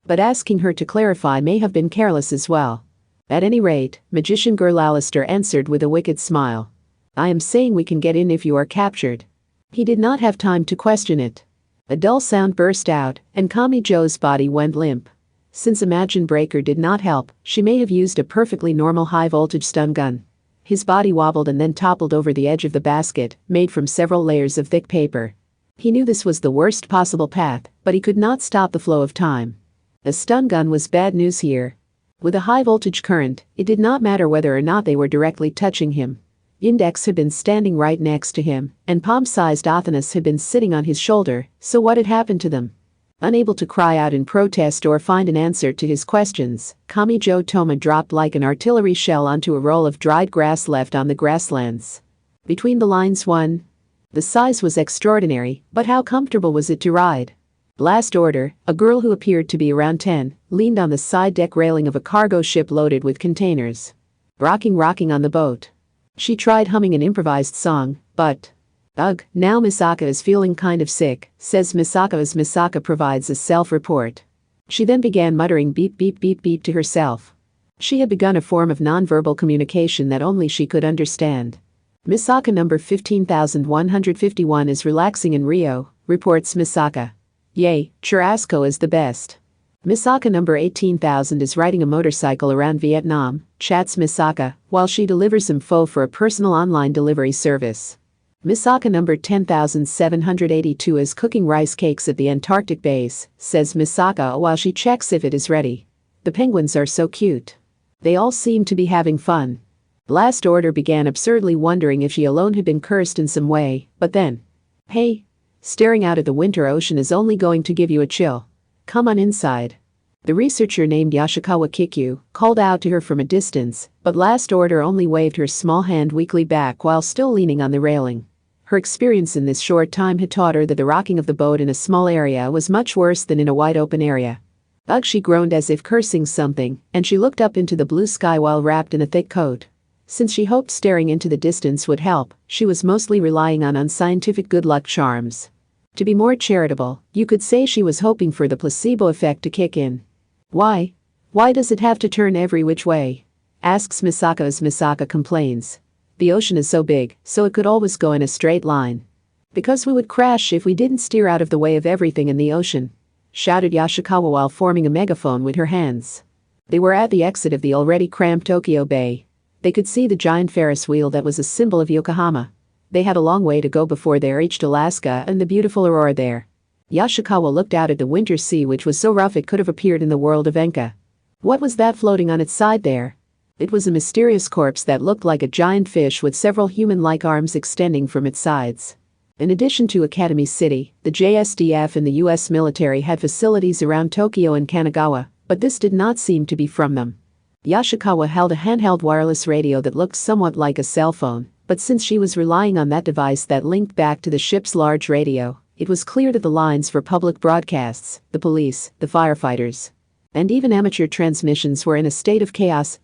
But asking her to clarify may have been careless as well. At any rate, magician girl Alistair answered with a wicked smile. I am saying we can get in if you are captured. He did not have time to question it. A dull sound burst out, and Kamijo's body went limp. Since Imagine Breaker did not help, she may have used a perfectly normal high-voltage stun gun. His body wobbled and then toppled over the edge of the basket, made from several layers of thick paper. He knew this was the worst possible path, but he could not stop the flow of time. A stun gun was bad news here. With a high-voltage current, it did not matter whether or not they were directly touching him. Index had been standing right next to him, and palm-sized Athanas had been sitting on his shoulder, so what had happened to them? Unable to cry out in protest or find an answer to his questions, Kamijo Toma dropped like an artillery shell onto a roll of dried grass left on the grasslands. Between the lines the size was extraordinary, but how comfortable was it to ride? Last order, a girl who appeared to be around 10, leaned on the side deck railing of a cargo ship loaded with containers. Rocking on the boat. She tried humming an improvised song, but... Ugh, now Misaka is feeling kind of sick, says Misaka as Misaka provides a self-report. She then began muttering beep beep beep beep to herself. She had begun a form of nonverbal communication that only she could understand. Misaka number 15151 is relaxing in Rio, reports Misaka. Yay, churrasco is the best. Misaka number 18,000 is riding a motorcycle around Vietnam, chats Misaka, while she delivers info for a personal online delivery service. Misaka number 10,782 is cooking rice cakes at the Antarctic base, says Misaka while she checks if it is ready. The penguins are so cute. They all seem to be having fun. Last order began absurdly wondering if she alone had been cursed in some way, but then. Hey. Staring out at the winter ocean is only going to give you a chill. Come on inside. The researcher named Yoshikawa Kikyu called out to her from a distance, but last order only waved her small hand weakly back while still leaning on the railing. Her experience in this short time had taught her that the rocking of the boat in a small area was much worse than in a wide open area. Ugh, she groaned as if cursing something, and she looked up into the blue sky while wrapped in a thick coat. Since she hoped staring into the distance would help, she was mostly relying on unscientific good luck charms. To be more charitable, you could say she was hoping for the placebo effect to kick in. Why? Why does it have to turn every which way? Asks Misaka as Misaka complains. The ocean is so big, so it could always go in a straight line. Because we would crash if we didn't steer out of the way of everything in the ocean. Shouted Yoshikawa while forming a megaphone with her hands. They were at the exit of the already cramped Tokyo Bay. They could see the giant Ferris wheel that was a symbol of Yokohama. They had a long way to go before they reached Alaska and the beautiful aurora there. Yoshikawa looked out at the winter sea which was so rough it could have appeared in the world of Enka. What was that floating on its side there? It was a mysterious corpse that looked like a giant fish with several human-like arms extending from its sides. In addition to Academy City, the JSDF and the US military had facilities around Tokyo and Kanagawa, but this did not seem to be from them. Yoshikawa held a handheld wireless radio that looked somewhat like a cell phone, but since she was relying on that device that linked back to the ship's large radio, it was clear that the lines for public broadcasts, the police, the firefighters, and even amateur transmissions were in a state of chaos,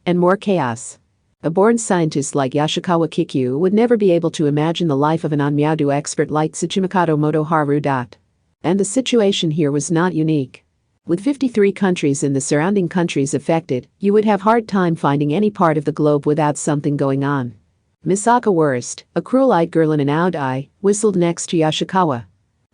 and more chaos. A born scientist like Yoshikawa Kikyu would never be able to imagine the life of an Onmyaru expert like Tsuchimikato Motoharu. And the situation here was not unique. With 53 countries and the surrounding countries affected, you would have hard time finding any part of the globe without something going on. Misaka Worst, a cruel-eyed girl in an oud eye, whistled next to Yoshikawa.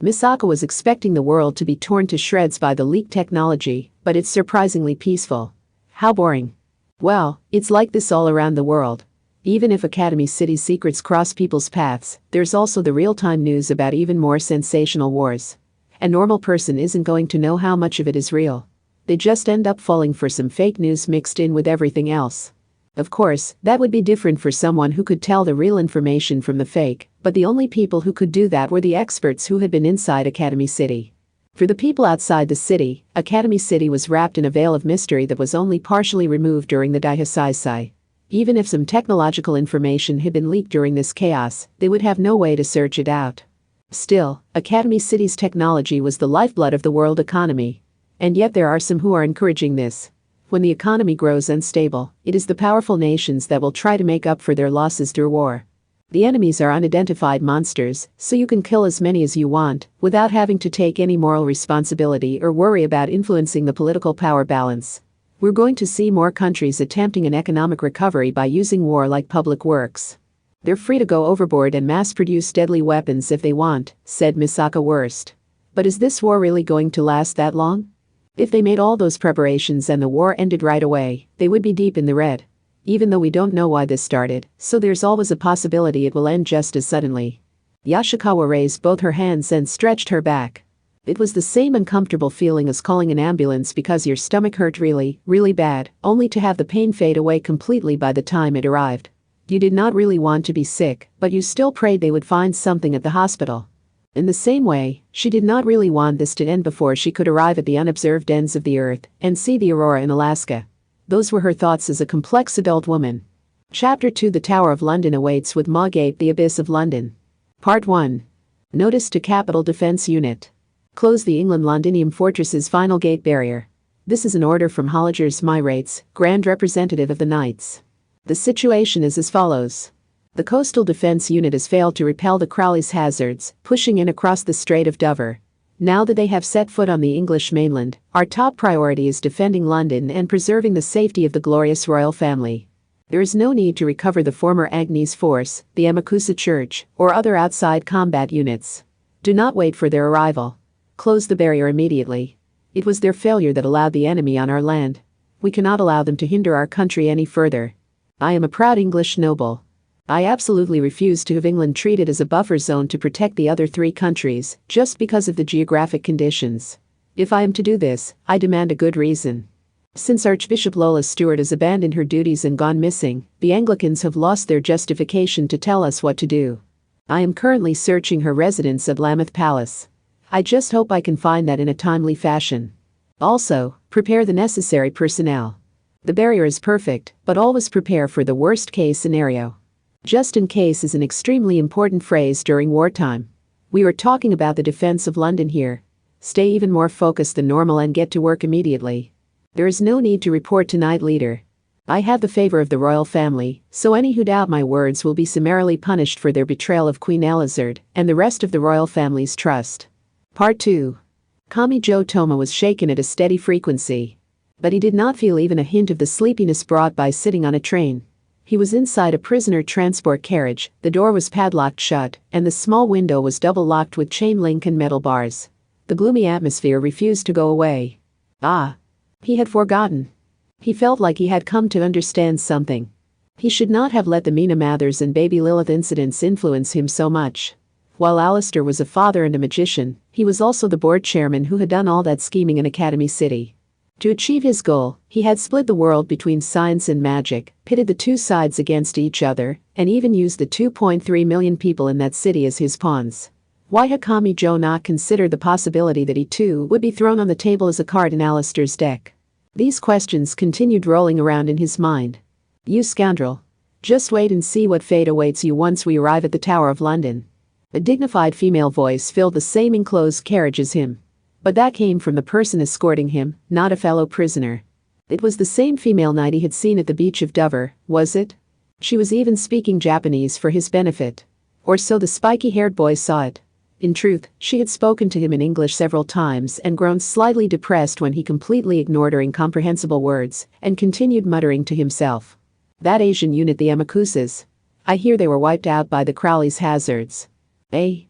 Misaka was expecting the world to be torn to shreds by the leaked technology, but it's surprisingly peaceful. How boring. Well, it's like this all around the world. Even if Academy City's secrets cross people's paths, there's also the real-time news about even more sensational wars. A normal person isn't going to know how much of it is real. They just end up falling for some fake news mixed in with everything else. Of course, that would be different for someone who could tell the real information from the fake, but the only people who could do that were the experts who had been inside Academy City. For the people outside the city, Academy City was wrapped in a veil of mystery that was only partially removed during the Daihasaisai. Even if some technological information had been leaked during this chaos, they would have no way to search it out. Still, Academy City's technology was the lifeblood of the world economy. And yet there are some who are encouraging this. When the economy grows unstable, it is the powerful nations that will try to make up for their losses through war. The enemies are unidentified monsters, so you can kill as many as you want, without having to take any moral responsibility or worry about influencing the political power balance. We're going to see more countries attempting an economic recovery by using war like public works. They're free to go overboard and mass-produce deadly weapons if they want, said Misaka Worst. But is this war really going to last that long? If they made all those preparations and the war ended right away, they would be deep in the red. Even though we don't know why this started, so there's always a possibility it will end just as suddenly. Yashikawa raised both her hands and stretched her back. It was the same uncomfortable feeling as calling an ambulance because your stomach hurt really, really bad, only to have the pain fade away completely by the time it arrived. You did not really want to be sick, but you still prayed they would find something at the hospital. In the same way, she did not really want this to end before she could arrive at the unobserved ends of the earth and see the aurora in Alaska. Those were her thoughts as a complex adult woman. Chapter 2: The Tower of London awaits with Maugate, the Abyss of London. Part 1. Notice to Capital Defence Unit. Close the England Londinium Fortress's final gate barrier. This is an order from Holliger's Myrates, Grand Representative of the Knights. The situation is as follows. The Coastal Defence Unit has failed to repel the Crowley's hazards, pushing in across the Strait of Dover. Now that they have set foot on the English mainland, our top priority is defending London and preserving the safety of the glorious royal family. There is no need to recover the former Agnes Force, the Amakusa Church, or other outside combat units. Do not wait for their arrival. Close the barrier immediately. It was their failure that allowed the enemy on our land. We cannot allow them to hinder our country any further. I am a proud English noble. I absolutely refuse to have England treated as a buffer zone to protect the other three countries, just because of the geographic conditions. If I am to do this, I demand a good reason. Since Archbishop Lola Stewart has abandoned her duties and gone missing, the Anglicans have lost their justification to tell us what to do. I am currently searching her residence at Lambeth Palace. I just hope I can find that in a timely fashion. Also, prepare the necessary personnel. The barrier is perfect, but always prepare for the worst-case scenario. Just in case is an extremely important phrase during wartime. We are talking about the defense of London here. Stay even more focused than normal and get to work immediately. There is no need to report to Knight Leader. I have the favor of the royal family, so any who doubt my words will be summarily punished for their betrayal of Queen Elizabeth and the rest of the royal family's trust. Part 2. Kamijo Toma was shaken at a steady frequency. But he did not feel even a hint of the sleepiness brought by sitting on a train. He was inside a prisoner transport carriage, the door was padlocked shut, and the small window was double-locked with chain link and metal bars. The gloomy atmosphere refused to go away. He had forgotten. He felt like he had come to understand something. He should not have let the Mina Mathers and Baby Lilith incidents influence him so much. While Alistair was a father and a magician, he was also the board chairman who had done all that scheming in Academy City. To achieve his goal, he had split the world between science and magic, pitted the two sides against each other, and even used the 2.3 million people in that city as his pawns. Why had Kamijo not considered the possibility that he too would be thrown on the table as a card in Alistair's deck? These questions continued rolling around in his mind. You scoundrel. Just wait and see what fate awaits you once we arrive at the Tower of London. A dignified female voice filled the same enclosed carriage as him. But that came from the person escorting him, not a fellow prisoner. It was the same female knight he had seen at the beach of Dover, was it? She was even speaking Japanese for his benefit. Or so the spiky-haired boy saw it. In truth, she had spoken to him in English several times and grown slightly depressed when he completely ignored her incomprehensible words and continued muttering to himself. That Asian unit, the Amakusas. I hear they were wiped out by the Crowley's hazards. Eh?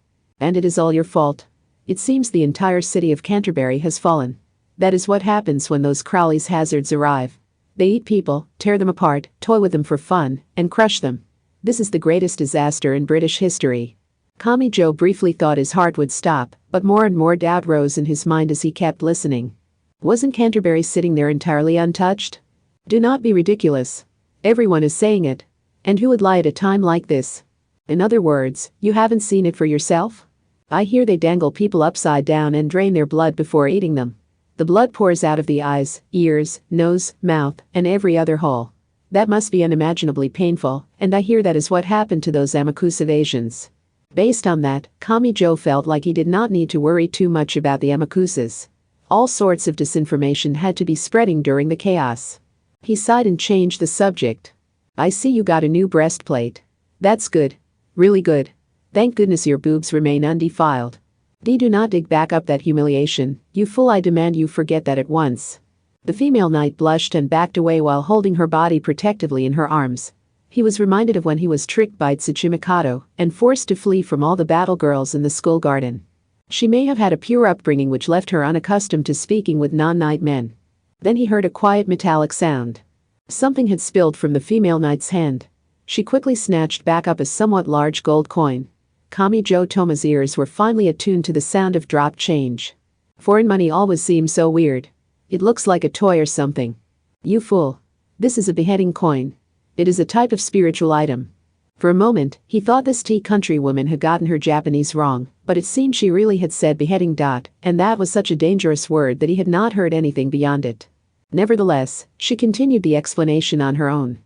And it is all your fault. It seems the entire city of Canterbury has fallen. That is what happens when those Crowley's hazards arrive. They eat people, tear them apart, toy with them for fun, and crush them. This is the greatest disaster in British history. Kami-jo briefly thought his heart would stop, but more and more doubt rose in his mind as he kept listening. Wasn't Canterbury sitting there entirely untouched? Do not be ridiculous. Everyone is saying it. And who would lie at a time like this? In other words, you haven't seen it for yourself? I hear they dangle people upside down and drain their blood before eating them. The blood pours out of the eyes, ears, nose, mouth, and every other hole. That must be unimaginably painful, and I hear that is what happened to those Amakusa Asians. Based on that, Kami-jo felt like he did not need to worry too much about the Amakusas. All sorts of disinformation had to be spreading during the chaos. He sighed and changed the subject. I see you got a new breastplate. That's good. Really good. Thank goodness your boobs remain undefiled. Do not dig back up that humiliation, you fool. I demand you forget that at once. The female knight blushed and backed away while holding her body protectively in her arms. He was reminded of when he was tricked by Tsuchimikato and forced to flee from all the battle girls in the school garden. She may have had a pure upbringing which left her unaccustomed to speaking with non-knight men. Then he heard a quiet metallic sound. Something had spilled from the female knight's hand. She quickly snatched back up a somewhat large gold coin. Kami-jo Toma's ears were finally attuned to the sound of dropped change. Foreign money always seems so weird. It looks like a toy or something. You fool. This is a beheading coin. It is a type of spiritual item. For a moment, he thought this tea countrywoman had gotten her Japanese wrong, but it seemed she really had said beheading. And that was such a dangerous word that he had not heard anything beyond it. Nevertheless, she continued the explanation on her own.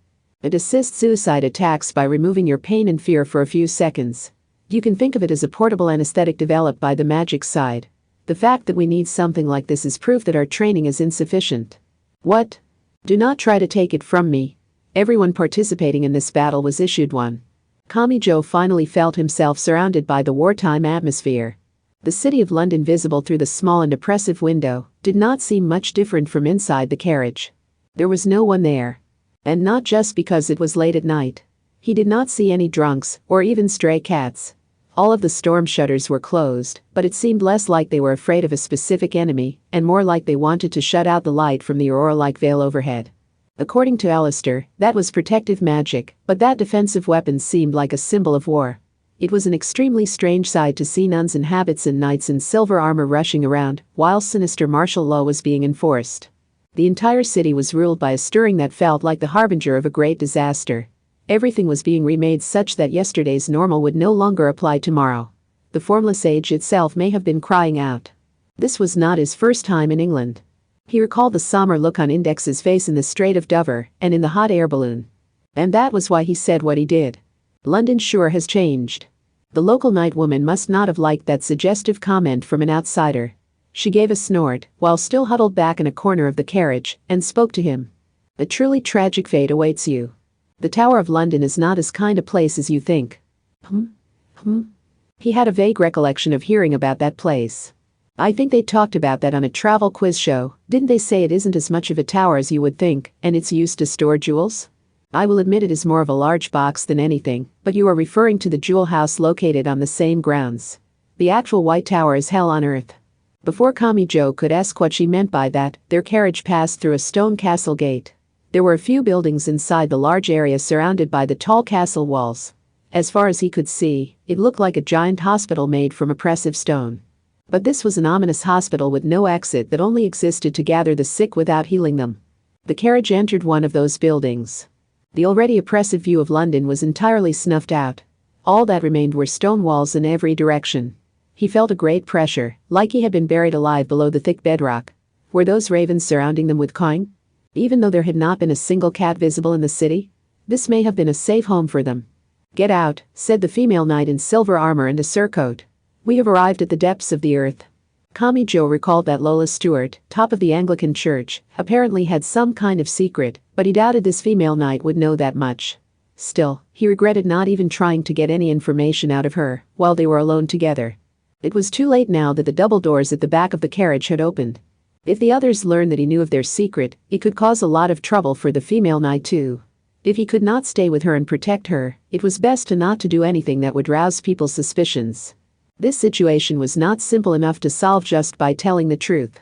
It assists suicide attacks by removing your pain and fear for a few seconds. You can think of it as a portable anesthetic developed by the magic side. The fact that we need something like this is proof that our training is insufficient. What? Do not try to take it from me. Everyone participating in this battle was issued one. Kami-jo finally felt himself surrounded by the wartime atmosphere. The city of London, visible through the small and oppressive window, did not seem much different from inside the carriage. There was no one there. And not just because it was late at night. He did not see any drunks, or even stray cats. All of the storm shutters were closed, but it seemed less like they were afraid of a specific enemy, and more like they wanted to shut out the light from the aurora-like veil overhead. According to Alistair, that was protective magic, but that defensive weapon seemed like a symbol of war. It was an extremely strange sight to see nuns in habits and knights in silver armor rushing around, while sinister martial law was being enforced. The entire city was ruled by a stirring that felt like the harbinger of a great disaster. Everything was being remade such that yesterday's normal would no longer apply tomorrow. The formless age itself may have been crying out. This was not his first time in England. He recalled the somber look on Index's face in the Strait of Dover and in the hot air balloon. And that was why he said what he did. London sure has changed. The local night woman must not have liked that suggestive comment from an outsider. She gave a snort, while still huddled back in a corner of the carriage, and spoke to him. A truly tragic fate awaits you. The Tower of London is not as kind a place as you think. He had a vague recollection of hearing about that place. I think they talked about that on a travel quiz show. Didn't they say it isn't as much of a tower as you would think, and it's used to store jewels? I will admit it is more of a large box than anything, but you are referring to the jewel house located on the same grounds. The actual White Tower is hell on earth. Before Kami-jo could ask what she meant by that, their carriage passed through a stone castle gate. There were a few buildings inside the large area surrounded by the tall castle walls. As far as he could see, it looked like a giant hospital made from oppressive stone. But this was an ominous hospital with no exit that only existed to gather the sick without healing them. The carriage entered one of those buildings. The already oppressive view of London was entirely snuffed out. All that remained were stone walls in every direction. He felt a great pressure, like he had been buried alive below the thick bedrock. Were those ravens surrounding them with coin? Even though there had not been a single cat visible in the city? This may have been a safe home for them. Get out, said the female knight in silver armor and a surcoat. We have arrived at the depths of the earth. Kami-jo recalled that Lola Stewart, top of the Anglican Church, apparently had some kind of secret, but he doubted this female knight would know that much. Still, he regretted not even trying to get any information out of her while they were alone together. It was too late now that the double doors at the back of the carriage had opened. If the others learned that he knew of their secret, it could cause a lot of trouble for the female knight too. If he could not stay with her and protect her, it was best not to do anything that would rouse people's suspicions. This situation was not simple enough to solve just by telling the truth.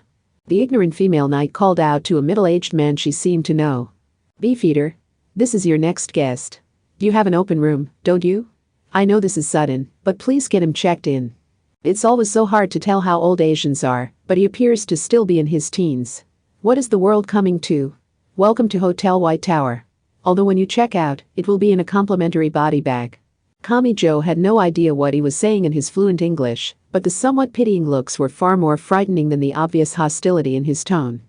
The ignorant female knight called out to a middle-aged man she seemed to know. Beefeater, this is your next guest. You have an open room, don't you? I know this is sudden, but please get him checked in. It's always so hard to tell how old Asians are, but he appears to still be in his teens. What is the world coming to? Welcome to Hotel White Tower. Although when you check out, it will be in a complimentary body bag. Kamijo had no idea what he was saying in his fluent English, but the somewhat pitying looks were far more frightening than the obvious hostility in his tone.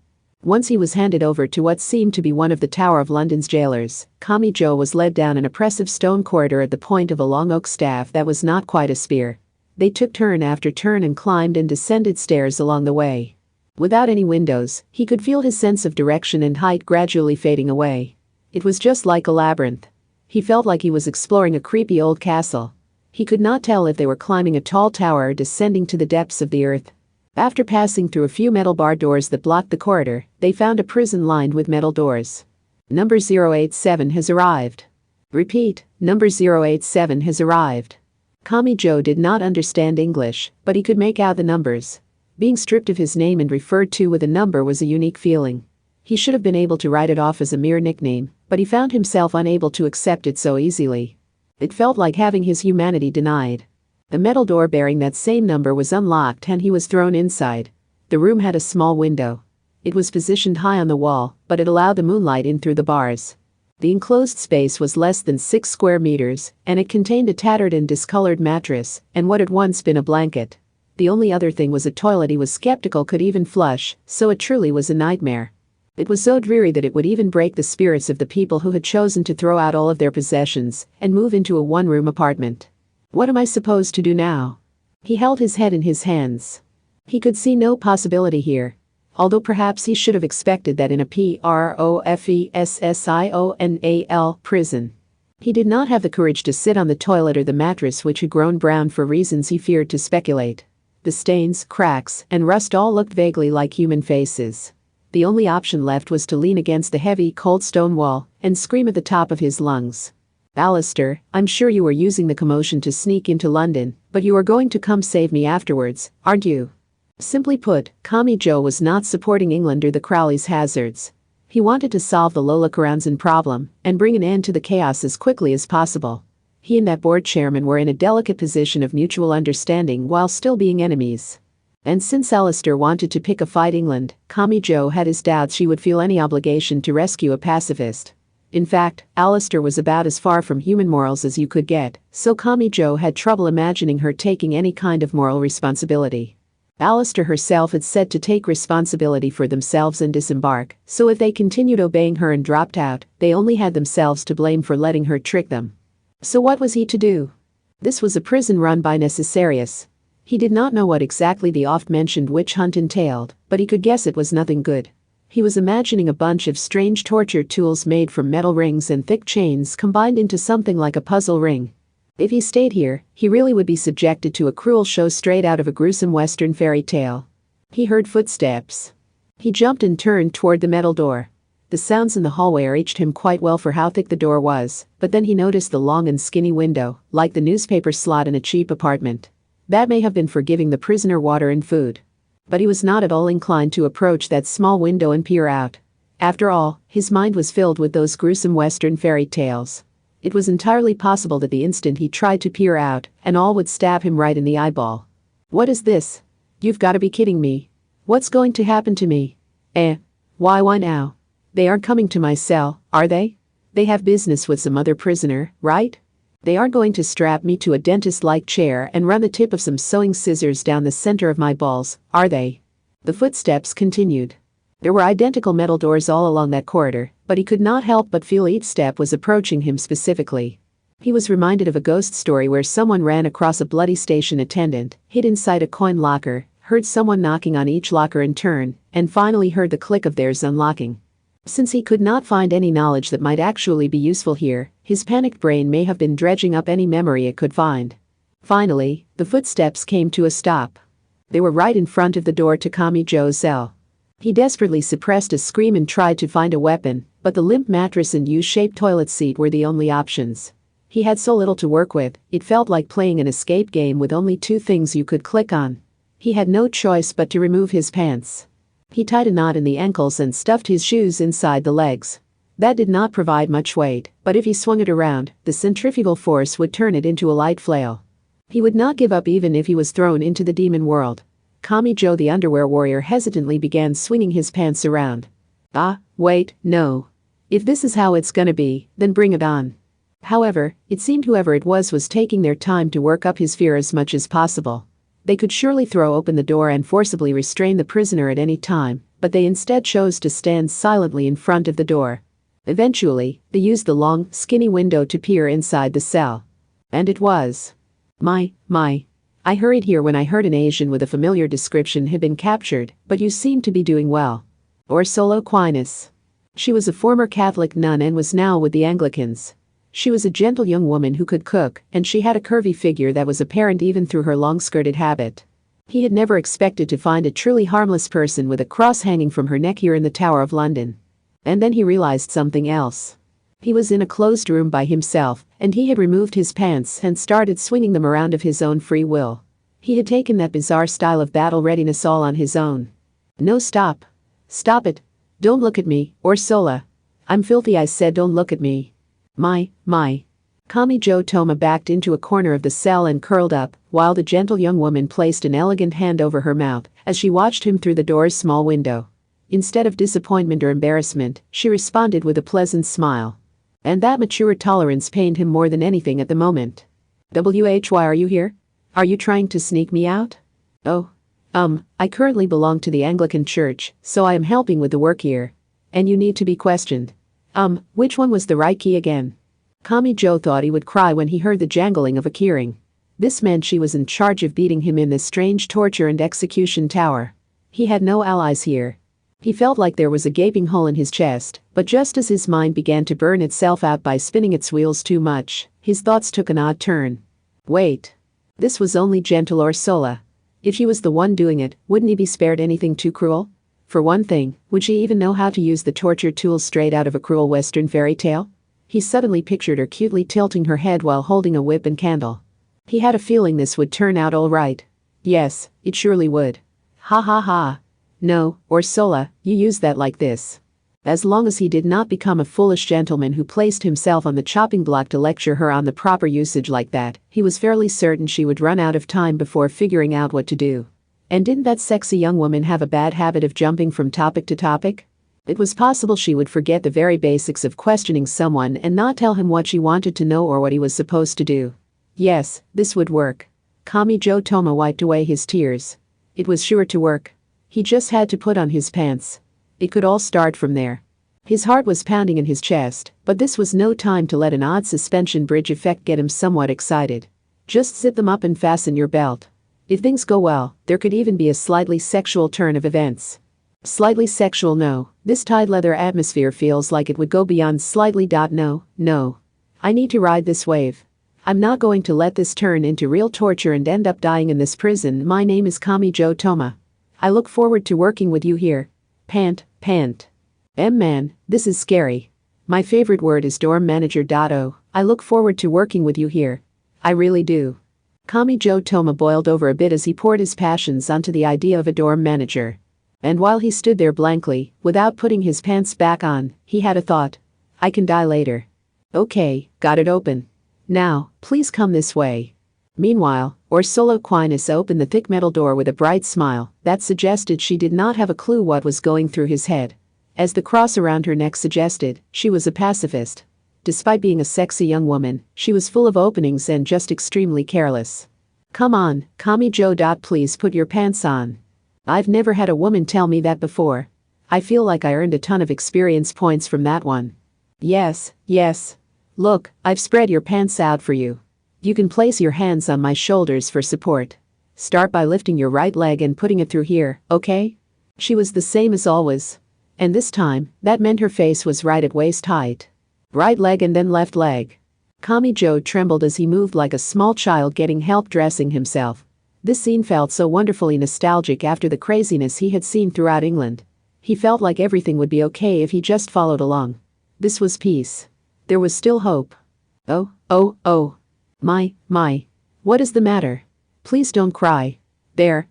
Once he was handed over to what seemed to be one of the Tower of London's jailers, Kamijo was led down an oppressive stone corridor at the point of a long oak staff that was not quite a spear. They took turn after turn and climbed and descended stairs along the way. Without any windows, he could feel his sense of direction and height gradually fading away. It was just like a labyrinth. He felt like he was exploring a creepy old castle. He could not tell if they were climbing a tall tower or descending to the depths of the earth. After passing through a few metal bar doors that blocked the corridor, they found a prison lined with metal doors. Number 087 has arrived. Repeat, number 087 has arrived. Kamijo did not understand English, but he could make out the numbers. Being stripped of his name and referred to with a number was a unique feeling. He should have been able to write it off as a mere nickname, but he found himself unable to accept it so easily. It felt like having his humanity denied. The metal door bearing that same number was unlocked and he was thrown inside. The room had a small window. It was positioned high on the wall, but it allowed the moonlight in through the bars. The enclosed space was less than 6 square meters, and it contained a tattered and discolored mattress and what had once been a blanket. The only other thing was a toilet he was skeptical could even flush, so it truly was a nightmare. It was so dreary that it would even break the spirits of the people who had chosen to throw out all of their possessions and move into a one-room apartment. What am I supposed to do now? He held his head in his hands. He could see no possibility here. Although perhaps he should have expected that in a professional prison. He did not have the courage to sit on the toilet or the mattress which had grown brown for reasons he feared to speculate. The stains, cracks, and rust all looked vaguely like human faces. The only option left was to lean against the heavy, cold stone wall and scream at the top of his lungs. Alistair, I'm sure you were using the commotion to sneak into London, but you are going to come save me afterwards, aren't you? Simply put, Kamijo was not supporting England or the Crowleys' hazards. He wanted to solve the Lola Karanzan problem and bring an end to the chaos as quickly as possible. He and that board chairman were in a delicate position of mutual understanding while still being enemies. And since Alistair wanted to pick a fight England, Kamijo had his doubts she would feel any obligation to rescue a pacifist. In fact, Alistair was about as far from human morals as you could get, so Kamijo had trouble imagining her taking any kind of moral responsibility. Alistair herself had said to take responsibility for themselves and disembark, so if they continued obeying her and dropped out, they only had themselves to blame for letting her trick them. So what was he to do? This was a prison run by Necessarius. He did not know what exactly the oft-mentioned witch hunt entailed, but he could guess it was nothing good. He was imagining a bunch of strange torture tools made from metal rings and thick chains combined into something like a puzzle ring. If he stayed here, he really would be subjected to a cruel show straight out of a gruesome Western fairy tale. He heard footsteps. He jumped and turned toward the metal door. The sounds in the hallway reached him quite well for how thick the door was, but then he noticed the long and skinny window, like the newspaper slot in a cheap apartment. That may have been for giving the prisoner water and food. But he was not at all inclined to approach that small window and peer out. After all, his mind was filled with those gruesome Western fairy tales. It was entirely possible that the instant he tried to peer out, an awl would stab him right in the eyeball. What is this? You've got to be kidding me. What's going to happen to me? Why now? They aren't coming to my cell, are they? They have business with some other prisoner, right? They aren't going to strap me to a dentist-like chair and run the tip of some sewing scissors down the center of my balls, are they? The footsteps continued. There were identical metal doors all along that corridor, but he could not help but feel each step was approaching him specifically. He was reminded of a ghost story where someone ran across a bloody station attendant, hid inside a coin locker, heard someone knocking on each locker in turn, and finally heard the click of theirs unlocking. Since he could not find any knowledge that might actually be useful here, his panicked brain may have been dredging up any memory it could find. Finally, the footsteps came to a stop. They were right in front of the door to Kamijo's cell. He desperately suppressed a scream and tried to find a weapon, but the limp mattress and U-shaped toilet seat were the only options. He had so little to work with, it felt like playing an escape game with only 2 things you could click on. He had no choice but to remove his pants. He tied a knot in the ankles and stuffed his shoes inside the legs. That did not provide much weight, but if he swung it around, the centrifugal force would turn it into a light flail. He would not give up even if he was thrown into the demon world. Kami-jo the underwear warrior hesitantly began swinging his pants around. Ah, wait, no. If this is how it's gonna be, then bring it on. However, it seemed whoever it was taking their time to work up his fear as much as possible. They could surely throw open the door and forcibly restrain the prisoner at any time, but they instead chose to stand silently in front of the door. Eventually, they used the long, skinny window to peer inside the cell. And it was. My. I hurried here when I heard an Asian with a familiar description had been captured, but you seem to be doing well. Ursula Aquinas. She was a former Catholic nun and was now with the Anglicans. She was a gentle young woman who could cook, and she had a curvy figure that was apparent even through her long-skirted habit. He had never expected to find a truly harmless person with a cross hanging from her neck here in the Tower of London. And then he realized something else. He was in a closed room by himself, and he had removed his pants and started swinging them around of his own free will. He had taken that bizarre style of battle readiness all on his own. No, stop. Stop it. Don't look at me, Ursula. I'm filthy, I said, don't look at me. My. Kami-jo Toma backed into a corner of the cell and curled up, while the gentle young woman placed an elegant hand over her mouth as she watched him through the door's small window. Instead of disappointment or embarrassment, she responded with a pleasant smile. And that mature tolerance pained him more than anything at the moment. Why are you here? Are you trying to sneak me out? Oh. I currently belong to the Anglican Church, so I am helping with the work here. And you need to be questioned. Which one was the right key again? Kami-jo thought he would cry when he heard the jangling of a keyring. This meant she was in charge of beating him in this strange torture and execution tower. He had no allies here. He felt like there was a gaping hole in his chest, but just as his mind began to burn itself out by spinning its wheels too much, his thoughts took an odd turn. Wait. This was only gentle Ursula. If she was the one doing it, wouldn't he be spared anything too cruel? For one thing, would she even know how to use the torture tools straight out of a cruel Western fairy tale? He suddenly pictured her cutely tilting her head while holding a whip and candle. He had a feeling this would turn out all right. Yes, it surely would. Ha. No, Ursula, you use that like this. As long as he did not become a foolish gentleman who placed himself on the chopping block to lecture her on the proper usage like that, he was fairly certain she would run out of time before figuring out what to do. And didn't that sexy young woman have a bad habit of jumping from topic to topic? It was possible she would forget the very basics of questioning someone and not tell him what she wanted to know or what he was supposed to do. Yes, this would work. Kami-jo Toma wiped away his tears. It was sure to work. He just had to put on his pants. It could all start from there. His heart was pounding in his chest, but this was no time to let an odd suspension bridge effect get him somewhat excited. Just zip them up and fasten your belt. If things go well, there could even be a slightly sexual turn of events. Slightly sexual, no. This tied leather atmosphere feels like it would go beyond slightly. No. I need to ride this wave. I'm not going to let this turn into real torture and end up dying in this prison. My name is Kami-jo Toma. I look forward to working with you here. Pant. Man, this is scary. My favorite word is dorm manager. I look forward to working with you here. I really do. Kami-jo Toma boiled over a bit as he poured his passions onto the idea of a dorm manager. And while he stood there blankly, without putting his pants back on, he had a thought. I can die later. Okay, got it open. Now, please come this way. Meanwhile, Ursula Aquinas opened the thick metal door with a bright smile that suggested she did not have a clue what was going through his head. As the cross around her neck suggested, she was a pacifist. Despite being a sexy young woman, she was full of openings and just extremely careless. Come on, Kami-jo. Please put your pants on. I've never had a woman tell me that before. I feel like I earned a ton of experience points from that one. Yes. Look, I've spread your pants out for you. You can place your hands on my shoulders for support. Start by lifting your right leg and putting it through here, okay? She was the same as always. And this time, that meant her face was right at waist height. Right leg and then left leg. Kami-jo trembled as he moved like a small child getting help dressing himself. This scene felt so wonderfully nostalgic after the craziness he had seen throughout England. He felt like everything would be okay if he just followed along. This was peace. There was still hope. Oh. My. What is the matter? Please don't cry. There.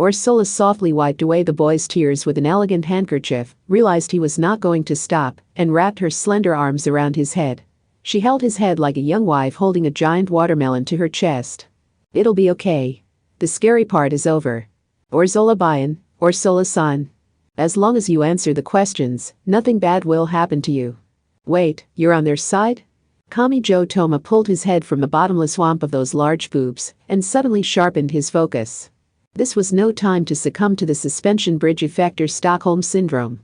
Ursula softly wiped away the boy's tears with an elegant handkerchief, realized he was not going to stop, and wrapped her slender arms around his head. She held his head like a young wife holding a giant watermelon to her chest. It'll be okay. The scary part is over. Ursula-san. As long as you answer the questions, nothing bad will happen to you. Wait, you're on their side? Kamijo Toma pulled his head from the bottomless swamp of those large boobs and suddenly sharpened his focus. This was no time to succumb to the suspension bridge effect or Stockholm syndrome.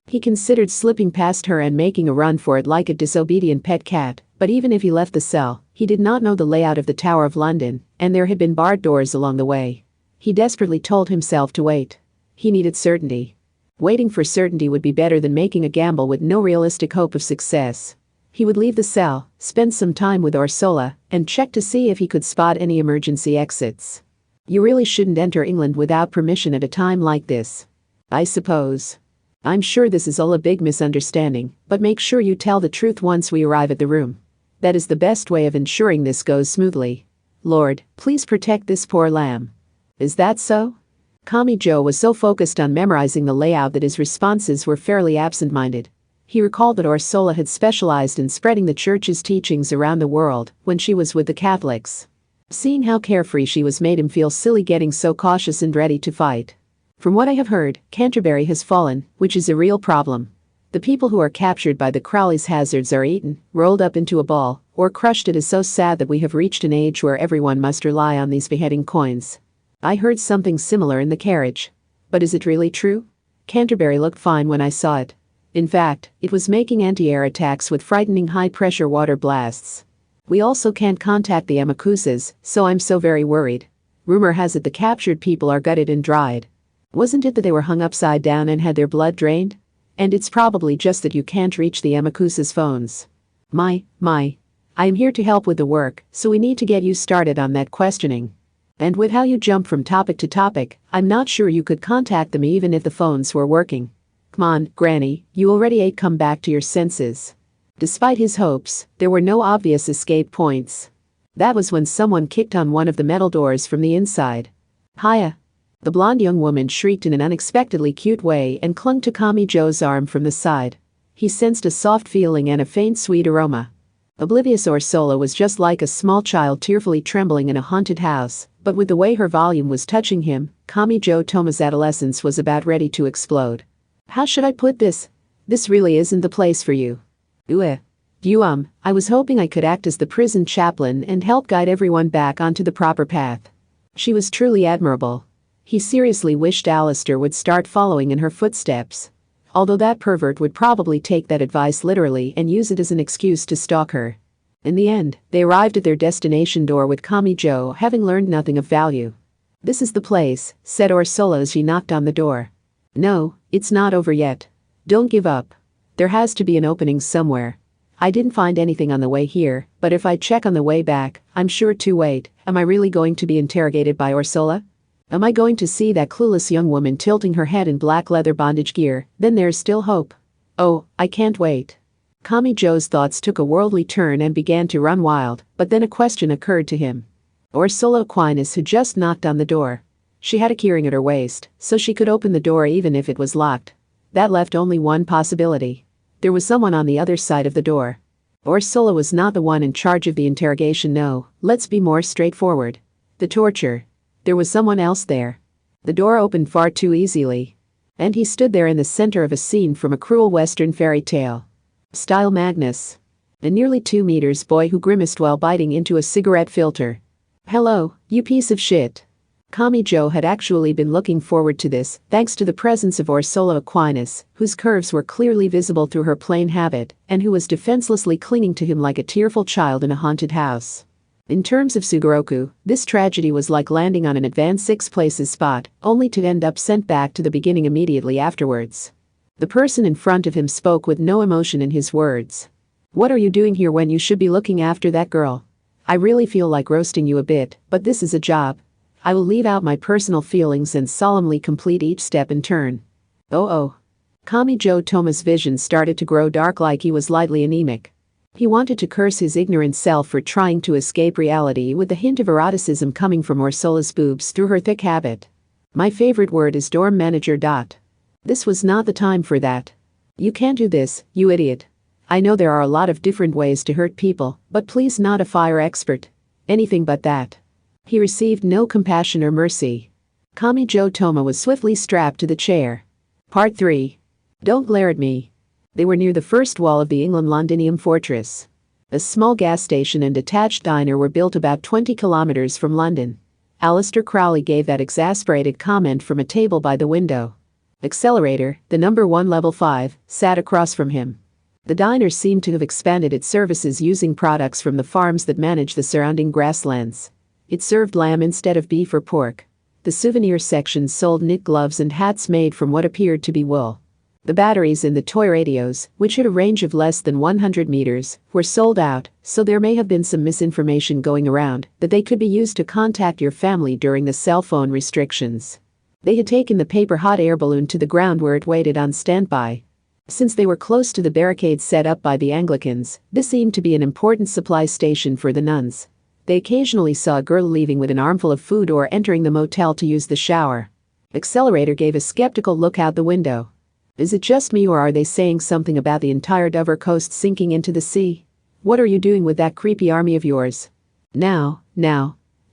He considered slipping past her and making a run for it like a disobedient pet cat, but even if he left the cell, he did not know the layout of the Tower of London, and there had been barred doors along the way. He desperately told himself to wait. He needed certainty. Waiting for certainty would be better than making a gamble with no realistic hope of success. He would leave the cell, spend some time with Ursula, and check to see if he could spot any emergency exits. You really shouldn't enter England without permission at a time like this. I suppose. I'm sure this is all a big misunderstanding, but make sure you tell the truth once we arrive at the room. That is the best way of ensuring this goes smoothly. Lord, please protect this poor lamb. Is that so? Kamijo was so focused on memorizing the layout that his responses were fairly absent-minded. He recalled that Ursula had specialized in spreading the church's teachings around the world when she was with the Catholics. Seeing how carefree she was made him feel silly getting so cautious and ready to fight. From what I have heard, Canterbury has fallen, which is a real problem. The people who are captured by the Crowley's hazards are eaten, rolled up into a ball, or crushed. It is so sad that we have reached an age where everyone must rely on these beheading coins. I heard something similar in the carriage. But is it really true? Canterbury looked fine when I saw it. In fact, it was making anti-air attacks with frightening high-pressure water blasts. We also can't contact the Amakusas, so I'm so very worried. Rumor has it the captured people are gutted and dried. Wasn't it that they were hung upside down and had their blood drained? And it's probably just that you can't reach the Amakusas' phones. I am here to help with the work, so we need to get you started on that questioning. And with how you jump from topic to topic, I'm not sure you could contact them even if the phones were working. Come on, Granny, you already ate. Come back to your senses. Despite his hopes, there were no obvious escape points. That was when someone kicked on one of the metal doors from the inside. Hiya! The blonde young woman shrieked in an unexpectedly cute way and clung to Kamijo's arm from the side. He sensed a soft feeling and a faint sweet aroma. Oblivious Ursula was just like a small child tearfully trembling in a haunted house, but with the way her volume was touching him, Kamijo Toma's adolescence was about ready to explode. How should I put this? This really isn't the place for you. I was hoping I could act as the prison chaplain and help guide everyone back onto the proper path. She was truly admirable. He seriously wished Alistair would start following in her footsteps. Although that pervert would probably take that advice literally and use it as an excuse to stalk her. In the end, they arrived at their destination door with Kamijo having learned nothing of value. This is the place, said Ursula as she knocked on the door. No, it's not over yet. Don't give up. There has to be an opening somewhere. I didn't find anything on the way here, but if I check on the way back, I'm sure to wait. Am I really going to be interrogated by Ursula? Am I going to see that clueless young woman tilting her head in black leather bondage gear? Then there's still hope. Oh, I can't wait. Kamijo's thoughts took a worldly turn and began to run wild, but then a question occurred to him. Ursula Aquinas had just knocked on the door. She had a keyring at her waist, so she could open the door even if it was locked. That left only one possibility. There was someone on the other side of the door. Ursula was not the one in charge of the interrogation. No, let's be more straightforward. The torture. There was someone else there. The door opened far too easily. And he stood there in the center of a scene from a cruel Western fairy tale. Style Magnus. A nearly 2 meters boy who grimaced while biting into a cigarette filter. Hello, you piece of shit. Kamijo had actually been looking forward to this, thanks to the presence of Ursula Aquinas, whose curves were clearly visible through her plain habit, and who was defenselessly clinging to him like a tearful child in a haunted house. In terms of Sugoroku, this tragedy was like landing on an advanced 6 places spot, only to end up sent back to the beginning immediately afterwards. The person in front of him spoke with no emotion in his words. What are you doing here when you should be looking after that girl? I really feel like roasting you a bit, but this is a job. I will leave out my personal feelings and solemnly complete each step in turn. Oh. Kamijo Toma's vision started to grow dark like he was lightly anemic. He wanted to curse his ignorant self for trying to escape reality with the hint of eroticism coming from Ursula's boobs through her thick habit. My favorite word is dorm manager. This was not the time for that. You can't do this, you idiot. I know there are a lot of different ways to hurt people, but please not a fire expert. Anything but that. He received no compassion or mercy. Kamijo Toma was swiftly strapped to the chair. Part 3. Don't glare at me. They were near the first wall of the England Londinium fortress. A small gas station and detached diner were built about 20 kilometers from London. Alistair Crowley gave that exasperated comment from a table by the window. Accelerator, the number 1 level 5, sat across from him. The diner seemed to have expanded its services using products from the farms that manage the surrounding grasslands. It served lamb instead of beef or pork. The souvenir section sold knit gloves and hats made from what appeared to be wool. The batteries in the toy radios, which had a range of less than 100 meters, were sold out, so there may have been some misinformation going around that they could be used to contact your family during the cell phone restrictions. They had taken the paper hot air balloon to the ground where it waited on standby. Since they were close to the barricades set up by the Anglicans, this seemed to be an important supply station for the nuns. They occasionally saw a girl leaving with an armful of food or entering the motel to use the shower. Accelerator gave a skeptical look out the window. Is it just me, or are they saying something about the entire Dover coast sinking into the sea? What are you doing with that creepy army of yours? Now,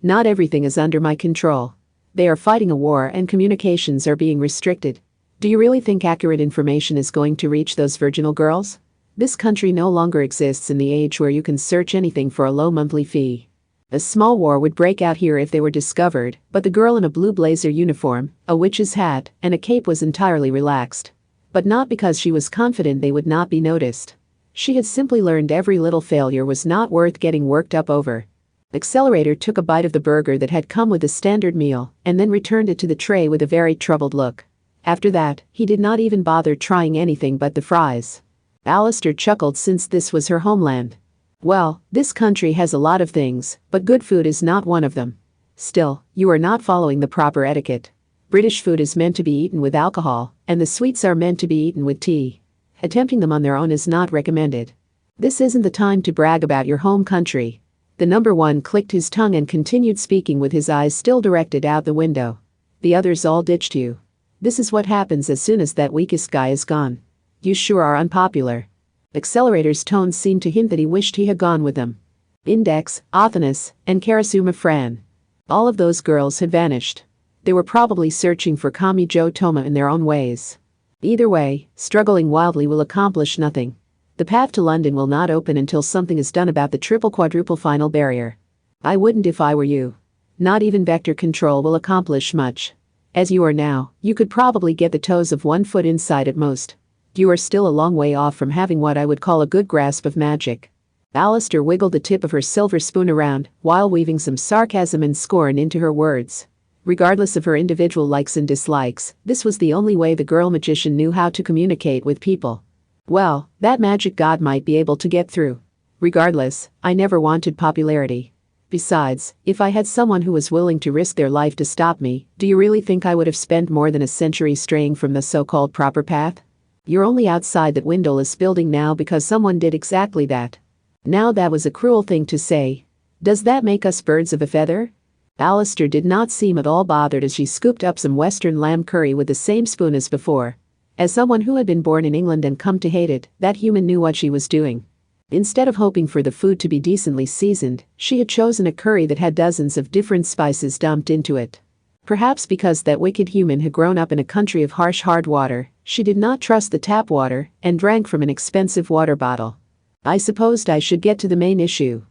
not everything is under my control. They are fighting a war and communications are being restricted. Do you really think accurate information is going to reach those virginal girls? This country no longer exists in the age where you can search anything for a low monthly fee. A small war would break out here if they were discovered, but the girl in a blue blazer uniform, a witch's hat, and a cape was entirely relaxed. But not because she was confident they would not be noticed. She had simply learned every little failure was not worth getting worked up over. Accelerator took a bite of the burger that had come with the standard meal and then returned it to the tray with a very troubled look. After that, he did not even bother trying anything but the fries. Alistair chuckled since this was her homeland. Well, this country has a lot of things, but good food is not one of them. Still, you are not following the proper etiquette. British food is meant to be eaten with alcohol, and the sweets are meant to be eaten with tea. Attempting them on their own is not recommended. This isn't the time to brag about your home country. The number 1 clicked his tongue and continued speaking with his eyes still directed out the window. The others all ditched you. This is what happens as soon as that weakest guy is gone. You sure are unpopular. Accelerator's tone seemed to hint that he wished he had gone with them. Index, Athanas, and Karasuma Fran. All of those girls had vanished. They were probably searching for Kamijo Toma in their own ways. Either way, struggling wildly will accomplish nothing. The path to London will not open until something is done about the triple-quadruple final barrier. I wouldn't if I were you. Not even vector control will accomplish much. As you are now, you could probably get the toes of 1 foot inside at most. You are still a long way off from having what I would call a good grasp of magic. Alistair wiggled the tip of her silver spoon around while weaving some sarcasm and scorn into her words. Regardless of her individual likes and dislikes, this was the only way the girl magician knew how to communicate with people. Well, that magic god might be able to get through. Regardless, I never wanted popularity. Besides, if I had someone who was willing to risk their life to stop me, do you really think I would have spent more than a century straying from the so-called proper path? You're only outside that windowless building now because someone did exactly that. Now that was a cruel thing to say. Does that make us birds of a feather? Alistair did not seem at all bothered as she scooped up some Western lamb curry with the same spoon as before. As someone who had been born in England and come to hate it, that human knew what she was doing. Instead of hoping for the food to be decently seasoned, she had chosen a curry that had dozens of different spices dumped into it. Perhaps because that wicked human had grown up in a country of harsh hard water, she did not trust the tap water and drank from an expensive water bottle. I supposed I should get to the main issue.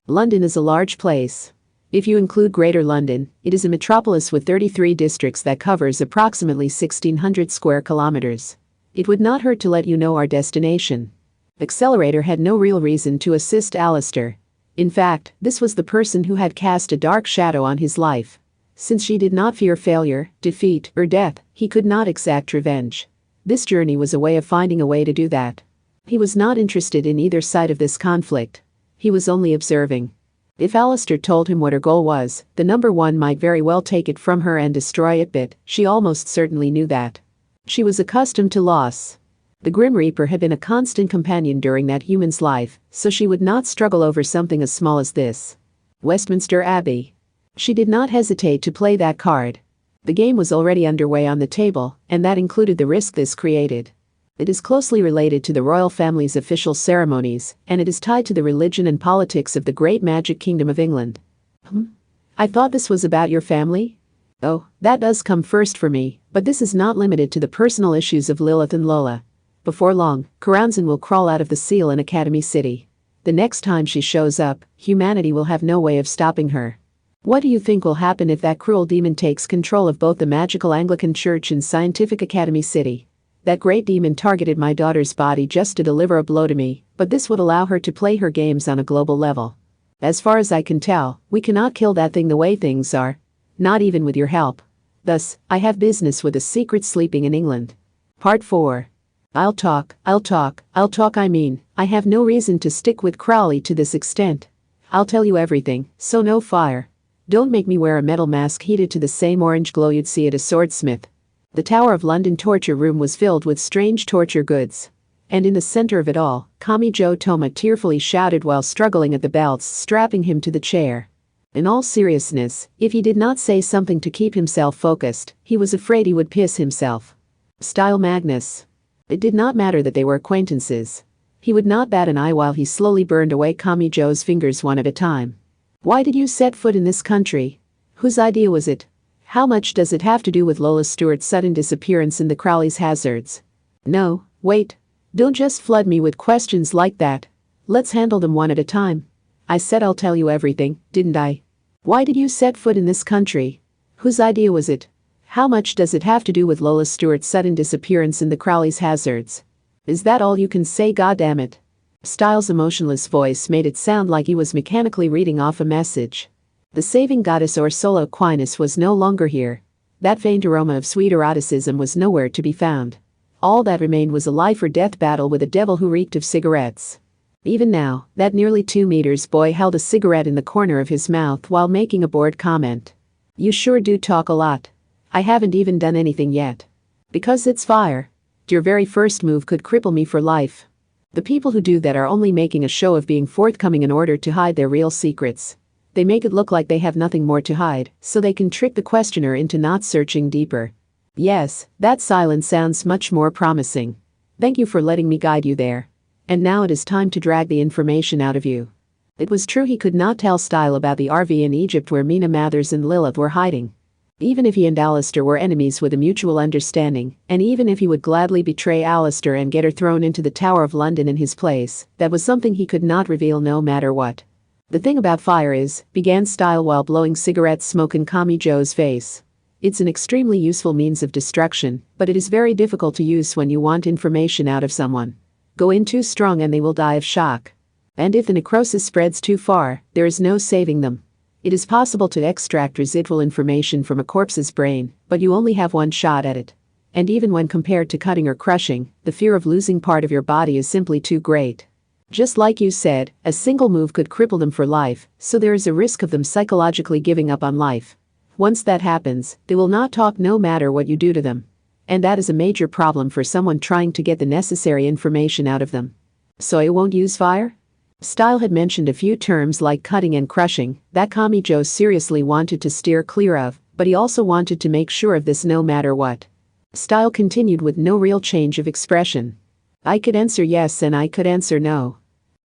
London is a large place. If you include Greater London, it is a metropolis with 33 districts that covers approximately 1,600 square kilometers. It would not hurt to let you know our destination. Accelerator had no real reason to assist Alistair. In fact, this was the person who had cast a dark shadow on his life. Since she did not fear failure, defeat, or death, he could not exact revenge. This journey was a way of finding a way to do that. He was not interested in either side of this conflict. He was only observing. If Alistair told him what her goal was, the number 1 might very well take it from her and destroy it, but she almost certainly knew that. She was accustomed to loss. The Grim Reaper had been a constant companion during that human's life, so she would not struggle over something as small as this. Westminster Abbey. She did not hesitate to play that card. The game was already underway on the table, and that included the risk this created. It is closely related to the royal family's official ceremonies, and it is tied to the religion and politics of the great magic kingdom of England. I thought this was about your family? Oh, that does come first for me, but this is not limited to the personal issues of Lilith and Lola. Before long, Karanzan will crawl out of the seal in Academy City. The next time she shows up, humanity will have no way of stopping her. What do you think will happen if that cruel demon takes control of both the magical Anglican Church and Scientific Academy City? That great demon targeted my daughter's body just to deliver a blow to me, but this would allow her to play her games on a global level. As far as I can tell, we cannot kill that thing the way things are. Not even with your help. Thus, I have business with a secret sleeping in England. Part 4. I'll talk, I mean, I have no reason to stick with Crowley to this extent. I'll tell you everything, so no fire. Don't make me wear a metal mask heated to the same orange glow you'd see at a swordsmith. The Tower of London torture room was filled with strange torture goods. And in the center of it all, Kamijo Toma tearfully shouted while struggling at the belts strapping him to the chair. In all seriousness, if he did not say something to keep himself focused, he was afraid he would piss himself. Style Magnus. It did not matter that they were acquaintances. He would not bat an eye while he slowly burned away Kamijo's fingers one at a time. Why did you set foot in this country? Whose idea was it? How much does it have to do with Lola Stewart's sudden disappearance and the Crowley's hazards? No, wait. Don't just flood me with questions like that. Let's handle them one at a time. I said I'll tell you everything, didn't I? Why did you set foot in this country? Whose idea was it? How much does it have to do with Lola Stewart's sudden disappearance and the Crowley's hazards? Is that all you can say, goddammit? Styles' emotionless voice made it sound like he was mechanically reading off a message. The saving goddess Ursula Aquinas was no longer here. That faint aroma of sweet eroticism was nowhere to be found. All that remained was a life-or-death battle with a devil who reeked of cigarettes. Even now, that nearly 2 meters boy held a cigarette in the corner of his mouth while making a bored comment. You sure do talk a lot. I haven't even done anything yet. Because it's fire. Your very first move could cripple me for life. The people who do that are only making a show of being forthcoming in order to hide their real secrets. They make it look like they have nothing more to hide, so they can trick the questioner into not searching deeper. Yes, that silence sounds much more promising. Thank you for letting me guide you there. And now it is time to drag the information out of you. It was true he could not tell Style about the RV in Egypt where Mina Mathers and Lilith were hiding. Even if he and Alistair were enemies with a mutual understanding, and even if he would gladly betray Alistair and get her thrown into the Tower of London in his place, that was something he could not reveal no matter what. The thing about fire is, began Style while blowing cigarette smoke in Kamijo's face. It's an extremely useful means of destruction, but it is very difficult to use when you want information out of someone. Go in too strong and they will die of shock. And if the necrosis spreads too far, there is no saving them. It is possible to extract residual information from a corpse's brain, but you only have one shot at it. And even when compared to cutting or crushing, the fear of losing part of your body is simply too great. Just like you said, a single move could cripple them for life, so there is a risk of them psychologically giving up on life. Once that happens, they will not talk no matter what you do to them. And that is a major problem for someone trying to get the necessary information out of them. So you won't use fire? Style had mentioned a few terms like cutting and crushing that Kamijo seriously wanted to steer clear of, but he also wanted to make sure of this no matter what. Style continued with no real change of expression. I could answer yes and I could answer no.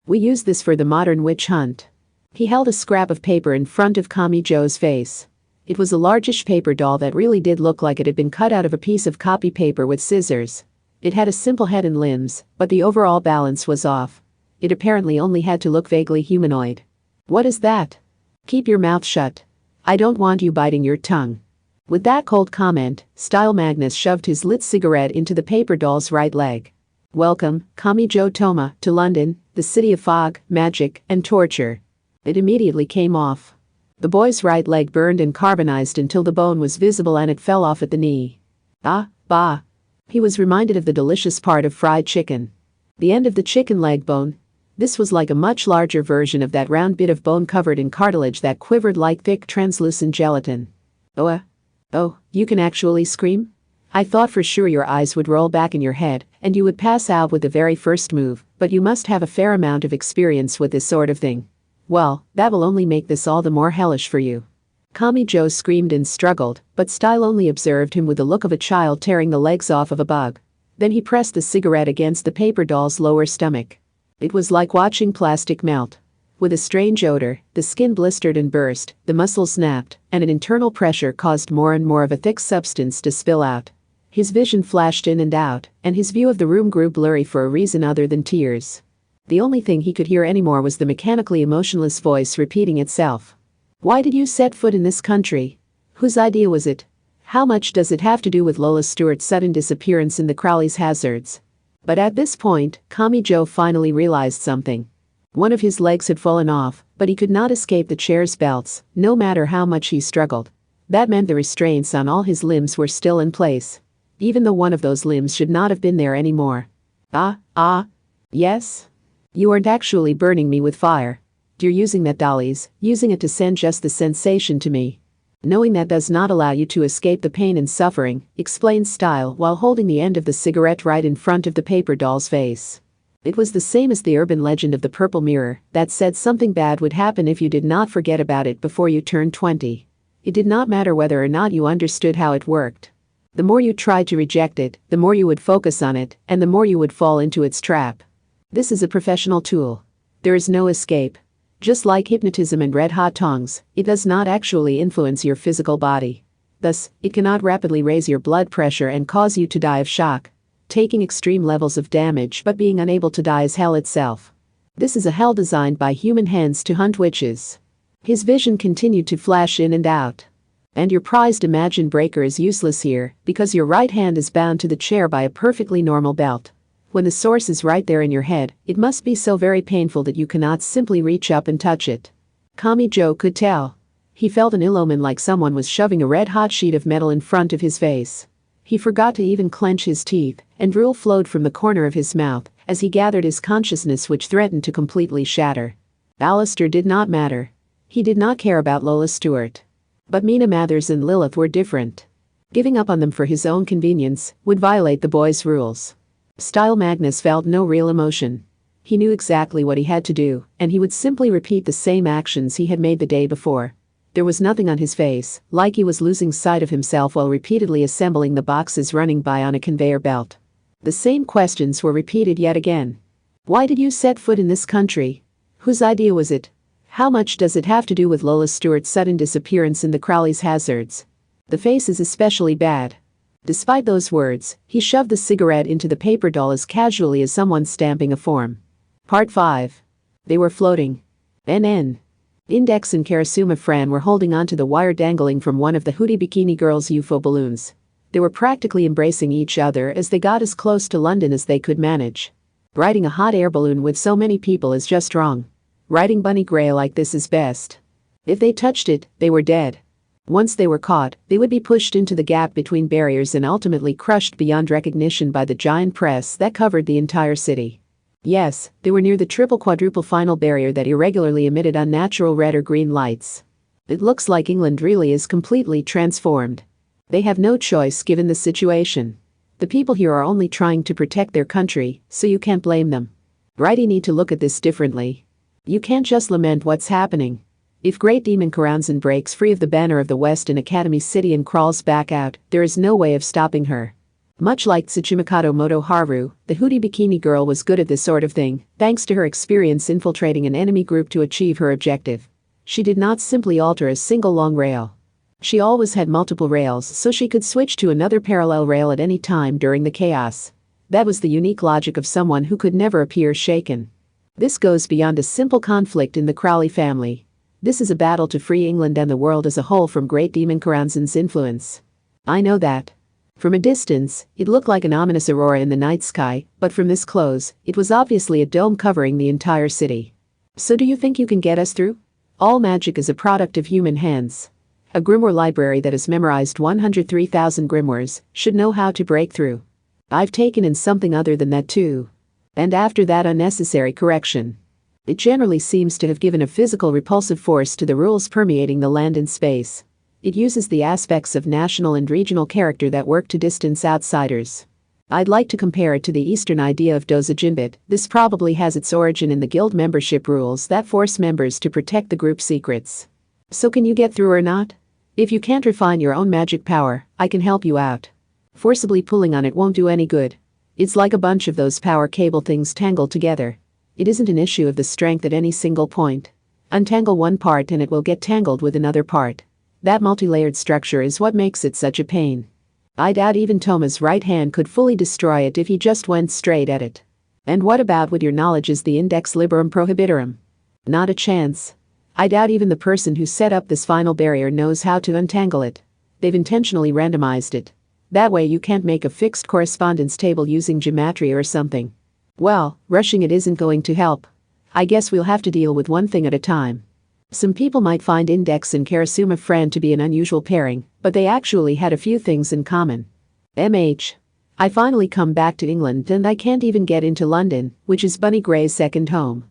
We use this for the modern witch hunt. He held a scrap of paper in front of Kamijo's face. It was a largish paper doll that really did look like it had been cut out of a piece of copy paper with scissors. It had a simple head and limbs, but the overall balance was off. It apparently only had to look vaguely humanoid. What is that? Keep your mouth shut. I don't want you biting your tongue. With that cold comment, Style Magnus shoved his lit cigarette into the paper doll's right leg. Welcome, Kamijo Toma, to London, the city of fog, magic, and torture. It immediately came off. The boy's right leg burned and carbonized until the bone was visible and it fell off at the knee. Ah, bah. He was reminded of the delicious part of fried chicken. The end of the chicken leg bone. This was like a much larger version of that round bit of bone covered in cartilage that quivered like thick translucent gelatin. Oh, you can actually scream? I thought for sure your eyes would roll back in your head and you would pass out with the very first move, but you must have a fair amount of experience with this sort of thing. Well, that will only make this all the more hellish for you. Kami-jo screamed and struggled, but Style only observed him with the look of a child tearing the legs off of a bug. Then he pressed the cigarette against the paper doll's lower stomach. It was like watching plastic melt. With a strange odor, the skin blistered and burst, the muscles snapped, and an internal pressure caused more and more of a thick substance to spill out. His vision flashed in and out, and his view of the room grew blurry for a reason other than tears. The only thing he could hear anymore was the mechanically emotionless voice repeating itself. Why did you set foot in this country? Whose idea was it? How much does it have to do with Lola Stewart's sudden disappearance in the Crowley's hazards? But at this point, Kami-jo finally realized something. One of his legs had fallen off, but he could not escape the chair's belts, no matter how much he struggled. That meant the restraints on all his limbs were still in place. Even though one of those limbs should not have been there anymore. Yes? You aren't actually burning me with fire. You're using that dollies, using it to send just the sensation to me. Knowing that does not allow you to escape the pain and suffering, explained Style while holding the end of the cigarette right in front of the paper doll's face. It was the same as the urban legend of the purple mirror that said something bad would happen if you did not forget about it before you turned 20. It did not matter whether or not you understood how it worked. The more you tried to reject it, the more you would focus on it, and the more you would fall into its trap. This is a professional tool. There is no escape. Just like hypnotism and red-hot tongs, it does not actually influence your physical body. Thus, it cannot rapidly raise your blood pressure and cause you to die of shock, taking extreme levels of damage but being unable to die as hell itself. This is a hell designed by human hands to hunt witches. His vision continued to flash in and out. And your prized Imagine Breaker is useless here because your right hand is bound to the chair by a perfectly normal belt. When the source is right there in your head, it must be so very painful that you cannot simply reach up and touch it. Kami-jo could tell. He felt an ill omen like someone was shoving a red-hot sheet of metal in front of his face. He forgot to even clench his teeth, and drool flowed from the corner of his mouth as he gathered his consciousness, which threatened to completely shatter. Alistair did not matter. He did not care about Lola Stewart. But Mina Mathers and Lilith were different. Giving up on them for his own convenience would violate the boy's rules. Style Magnus felt no real emotion. He knew exactly what he had to do, and he would simply repeat the same actions he had made the day before. There was nothing on his face, like he was losing sight of himself while repeatedly assembling the boxes running by on a conveyor belt. The same questions were repeated yet again. Why did you set foot in this country? Whose idea was it? How much does it have to do with Lola Stewart's sudden disappearance in the Crowley's hazards? The face is especially bad. Despite those words, he shoved the cigarette into the paper doll as casually as someone stamping a form. Part 5. They were floating. NN. Index and Karasuma Fran were holding onto the wire dangling from one of the Hootie Bikini Girls' UFO balloons. They were practically embracing each other as they got as close to London as they could manage. Riding a hot air balloon with so many people is just wrong. Riding Bunny Gray like this is best. If they touched it, they were dead. Once they were caught, they would be pushed into the gap between barriers and ultimately crushed beyond recognition by the giant press that covered the entire city. Yes, they were near the triple-quadruple final barrier that irregularly emitted unnatural red or green lights. It looks like England really is completely transformed. They have no choice given the situation. The people here are only trying to protect their country, so you can't blame them. Righty need to look at this differently. You can't just lament what's happening. If Great Demon Karanzan breaks free of the banner of the West in Academy City and crawls back out, there is no way of stopping her. Much like Tsuchimikato Motoharu, the Hootie Bikini Girl was good at this sort of thing, thanks to her experience infiltrating an enemy group to achieve her objective. She did not simply alter a single long rail. She always had multiple rails so she could switch to another parallel rail at any time during the chaos. That was the unique logic of someone who could never appear shaken. This goes beyond a simple conflict in the Crowley family. This is a battle to free England and the world as a whole from Great Demon Karanzan's influence. I know that. From a distance, it looked like an ominous aurora in the night sky, but from this close, it was obviously a dome covering the entire city. So do you think you can get us through? All magic is a product of human hands. A grimoire library that has memorized 103,000 grimoires should know how to break through. I've taken in something other than that too. And after that unnecessary correction, it generally seems to have given a physical repulsive force to the rules permeating the land and space. It uses the aspects of national and regional character that work to distance outsiders. I'd like to compare it to the Eastern idea of Dozajinbit. This probably has its origin in the guild membership rules that force members to protect the group secrets. So can you get through or not? If you can't refine your own magic power, I can help you out. Forcibly pulling on it won't do any good. It's like a bunch of those power cable things tangled together. It isn't an issue of the strength at any single point. Untangle one part and it will get tangled with another part. That multi-layered structure is what makes it such a pain. I doubt even Toma's right hand could fully destroy it if he just went straight at it. And what about with your knowledge is the index liberum prohibitorum? Not a chance. I doubt even the person who set up this final barrier knows how to untangle it. They've intentionally randomized it. That way you can't make a fixed correspondence table using gematria or something. Well, rushing it isn't going to help. I guess we'll have to deal with one thing at a time. Some people might find Index and Karasuma Friend to be an unusual pairing, but they actually had a few things in common. I finally come back to England and I can't even get into London, which is Bunny Gray's second home.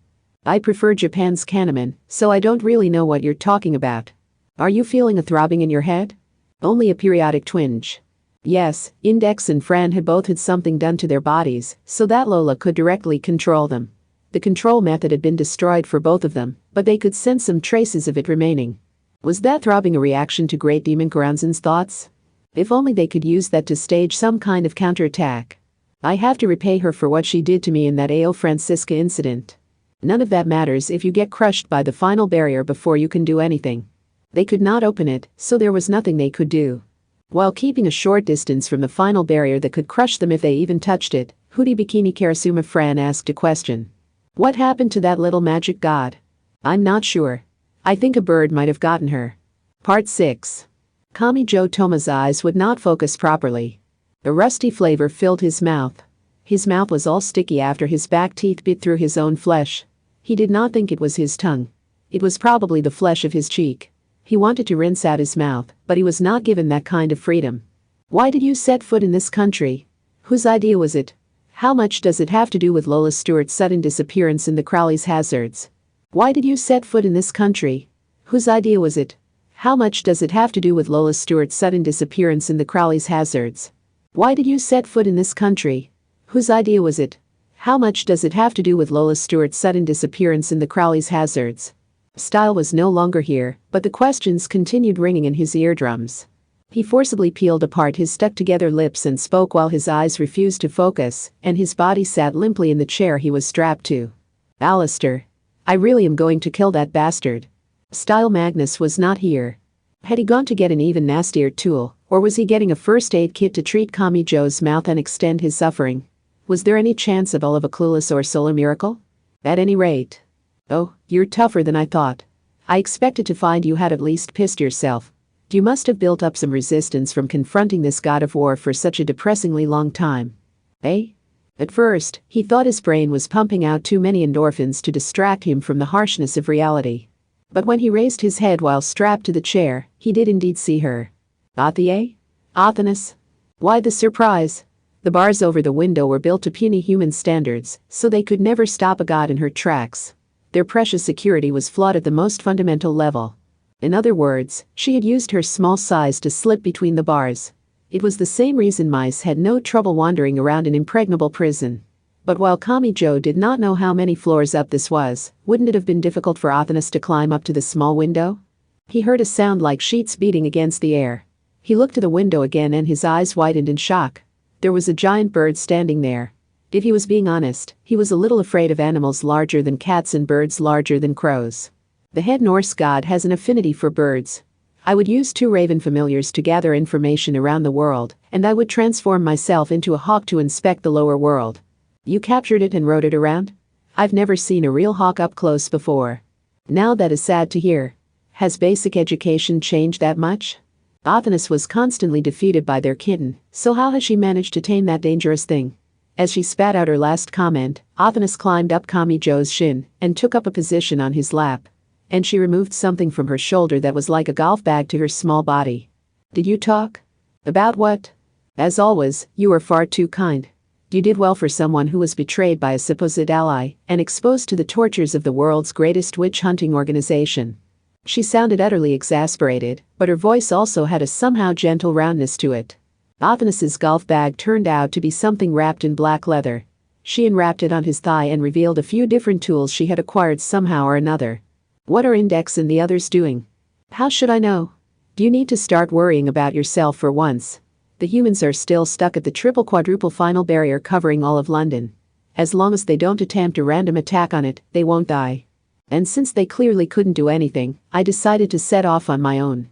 I prefer Japan's Kannaman, so I don't really know what you're talking about. Are you feeling a throbbing in your head? Only a periodic twinge. Yes, Index and Fran had both had something done to their bodies, so that Lola could directly control them. The control method had been destroyed for both of them, but they could sense some traces of it remaining. Was that throbbing a reaction to Great Demon Karanzan's thoughts? If only they could use that to stage some kind of counterattack. I have to repay her for what she did to me in that Ao Francisca incident. None of that matters if you get crushed by the final barrier before you can do anything. They could not open it, so there was nothing they could do. While keeping a short distance from the final barrier that could crush them if they even touched it, Hoodie Bikini Karasuma Fran asked a question. What happened to that little magic god? I'm not sure. I think a bird might have gotten her. Part 6. Kamijo Toma's eyes would not focus properly. A rusty flavor filled his mouth. His mouth was all sticky after his back teeth bit through his own flesh. He did not think it was his tongue. It was probably the flesh of his cheek. He wanted to rinse out his mouth, but he was not given that kind of freedom. Why did you set foot in this country? Whose idea was it? How much does it have to do with Lola Stewart's sudden disappearance in the Crowley's hazards? Why did you set foot in this country? Whose idea was it? How much does it have to do with Lola Stewart's sudden disappearance in the Crowley's hazards? Why did you set foot in this country? Whose idea was it? How much does it have to do with Lola Stewart's sudden disappearance in the Crowley's hazards? Style was no longer here, but the questions continued ringing in his eardrums. He forcibly peeled apart his stuck-together lips and spoke while his eyes refused to focus, and his body sat limply in the chair he was strapped to. Alistair. I really am going to kill that bastard. Style Magnus was not here. Had he gone to get an even nastier tool, or was he getting a first aid kit to treat Kamijo's mouth and extend his suffering? Was there any chance of all of a clueless or solar miracle? At any rate. Oh, you're tougher than I thought. I expected to find you had at least pissed yourself. You must have built up some resistance from confronting this god of war for such a depressingly long time. Eh? At first, he thought his brain was pumping out too many endorphins to distract him from the harshness of reality. But when he raised his head while strapped to the chair, he did indeed see her. Athie? Athanas? Why the surprise? The bars over the window were built to puny human standards, so they could never stop a god in her tracks. Their precious security was flawed at the most fundamental level. In other words, she had used her small size to slip between the bars. It was the same reason mice had no trouble wandering around an impregnable prison. But while Kamijo did not know how many floors up this was, wouldn't it have been difficult for Athanas to climb up to the small window? He heard a sound like sheets beating against the air. He looked to the window again and his eyes widened in shock. There was a giant bird standing there. If he was being honest, he was a little afraid of animals larger than cats and birds larger than crows. The head Norse god has an affinity for birds. I would use 2 raven familiars to gather information around the world, and I would transform myself into a hawk to inspect the lower world. You captured it and rode it around? I've never seen a real hawk up close before. Now that is sad to hear. Has basic education changed that much? Athanas was constantly defeated by their kitten, so how has she managed to tame that dangerous thing? As she spat out her last comment, Athanas climbed up Kamijo's shin and took up a position on his lap. And she removed something from her shoulder that was like a golf bag to her small body. Did you talk? About what? As always, you were far too kind. You did well for someone who was betrayed by a supposed ally and exposed to the tortures of the world's greatest witch-hunting organization. She sounded utterly exasperated, but her voice also had a somehow gentle roundness to it. Athanas's golf bag turned out to be something wrapped in black leather. She unwrapped it on his thigh and revealed a few different tools she had acquired somehow or another. What are Index and the others doing? How should I know? You need to start worrying about yourself for once. The humans are still stuck at the triple-quadruple final barrier covering all of London. As long as they don't attempt a random attack on it, they won't die. And since they clearly couldn't do anything, I decided to set off on my own.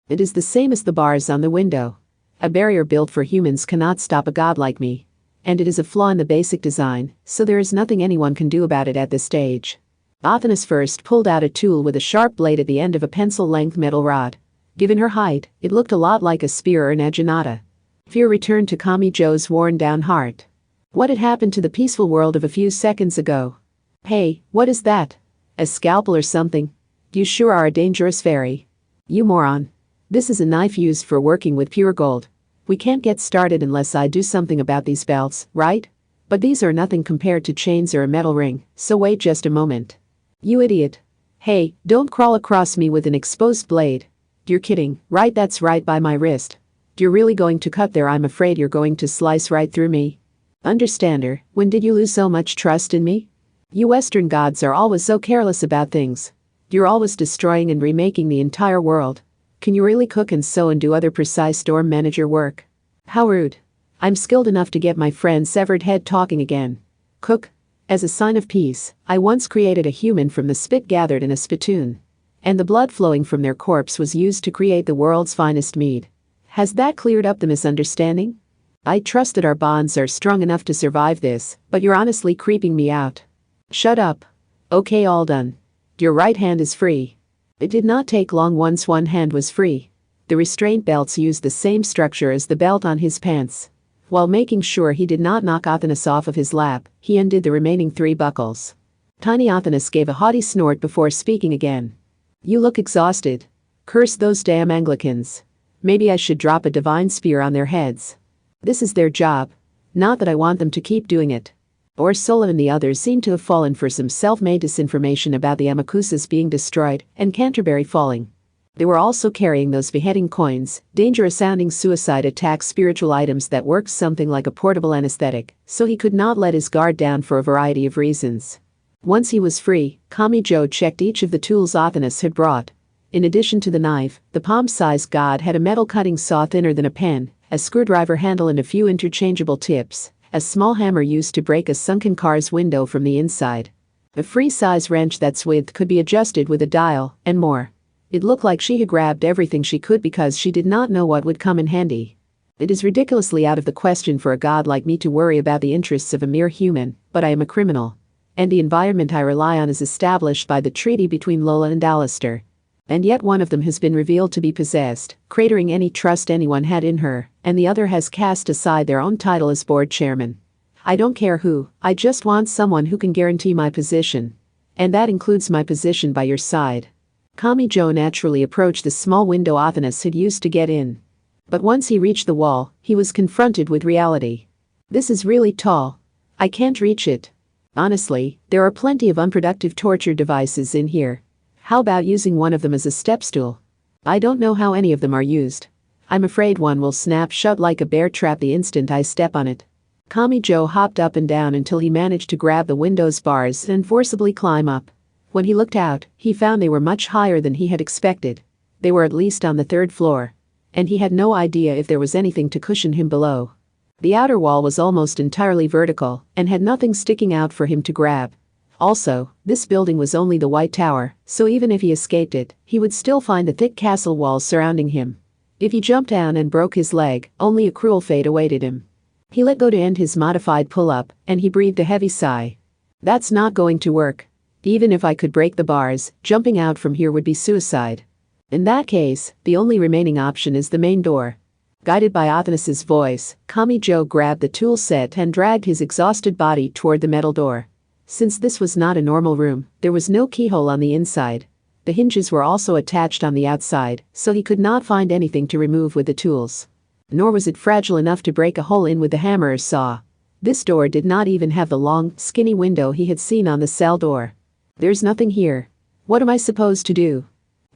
It is the same as the bars on the window. A barrier built for humans cannot stop a god like me. And it is a flaw in the basic design, so there is nothing anyone can do about it at this stage. Athanas first pulled out a tool with a sharp blade at the end of a pencil-length metal rod. Given her height, it looked a lot like a spear or an aginata. Fear returned to Kamijo's worn-down heart. What had happened to the peaceful world of a few seconds ago? Hey, what is that? A scalpel or something? You sure are a dangerous fairy. You moron. This is a knife used for working with pure gold. We can't get started unless I do something about these belts, right? But these are nothing compared to chains or a metal ring, so wait just a moment. You idiot. Hey, don't crawl across me with an exposed blade. You're kidding, right? That's right by my wrist. You're really going to cut there? I'm afraid you're going to slice right through me. Understander, when did you lose so much trust in me? You Western gods are always so careless about things. You're always destroying and remaking the entire world. Can you really cook and sew and do other precise storm manager work? How rude. I'm skilled enough to get my friend's severed head talking again. Cook? As a sign of peace, I once created a human from the spit gathered in a spittoon. And the blood flowing from their corpse was used to create the world's finest mead. Has that cleared up the misunderstanding? I trust that our bonds are strong enough to survive this, but you're honestly creeping me out. Shut up. Okay, all done. Your right hand is free. It did not take long once one hand was free. The restraint belts used the same structure as the belt on his pants. While making sure he did not knock Athanas off of his lap, he undid the remaining 3 buckles. Tiny Athanas gave a haughty snort before speaking again. You look exhausted. Curse those damn Anglicans. Maybe I should drop a divine spear on their heads. This is their job. Not that I want them to keep doing it. Ursula and the others seem to have fallen for some self-made disinformation about the Amakusas being destroyed and Canterbury falling. They were also carrying those beheading coins, dangerous-sounding suicide attack spiritual items that worked something like a portable anesthetic, so he could not let his guard down for a variety of reasons. Once he was free, Kamijo checked each of the tools Athanas had brought. In addition to the knife, the palm-sized god had a metal cutting saw thinner than a pen, a screwdriver handle and a few interchangeable tips, a small hammer used to break a sunken car's window from the inside, a free-size wrench that's width could be adjusted with a dial, and more. It looked like she had grabbed everything she could because she did not know what would come in handy. It is ridiculously out of the question for a god like me to worry about the interests of a mere human, but I am a criminal. And the environment I rely on is established by the treaty between Lola and Alistair. And yet one of them has been revealed to be possessed, cratering any trust anyone had in her, and the other has cast aside their own title as board chairman. I don't care who, I just want someone who can guarantee my position. And that includes my position by your side. Kamijo naturally approached the small window Athanas had used to get in. But once he reached the wall, he was confronted with reality. This is really tall. I can't reach it. Honestly, there are plenty of unproductive torture devices in here. How about using one of them as a step stool? I don't know how any of them are used. I'm afraid one will snap shut like a bear trap the instant I step on it. Kamijo hopped up and down until he managed to grab the window's bars and forcibly climb up. When he looked out, he found they were much higher than he had expected. They were at least on the 3rd floor. And he had no idea if there was anything to cushion him below. The outer wall was almost entirely vertical and had nothing sticking out for him to grab. Also, this building was only the White Tower, so even if he escaped it, he would still find the thick castle walls surrounding him. If he jumped down and broke his leg, only a cruel fate awaited him. He let go to end his modified pull-up, and he breathed a heavy sigh. That's not going to work. Even if I could break the bars, jumping out from here would be suicide. In that case, the only remaining option is the main door. Guided by Athanas's voice, Kamijo grabbed the tool set and dragged his exhausted body toward the metal door. Since this was not a normal room, there was no keyhole on the inside. The hinges were also attached on the outside, so he could not find anything to remove with the tools. Nor was it fragile enough to break a hole in with the hammer or saw. This door did not even have the long, skinny window he had seen on the cell door. There's nothing here. What am I supposed to do?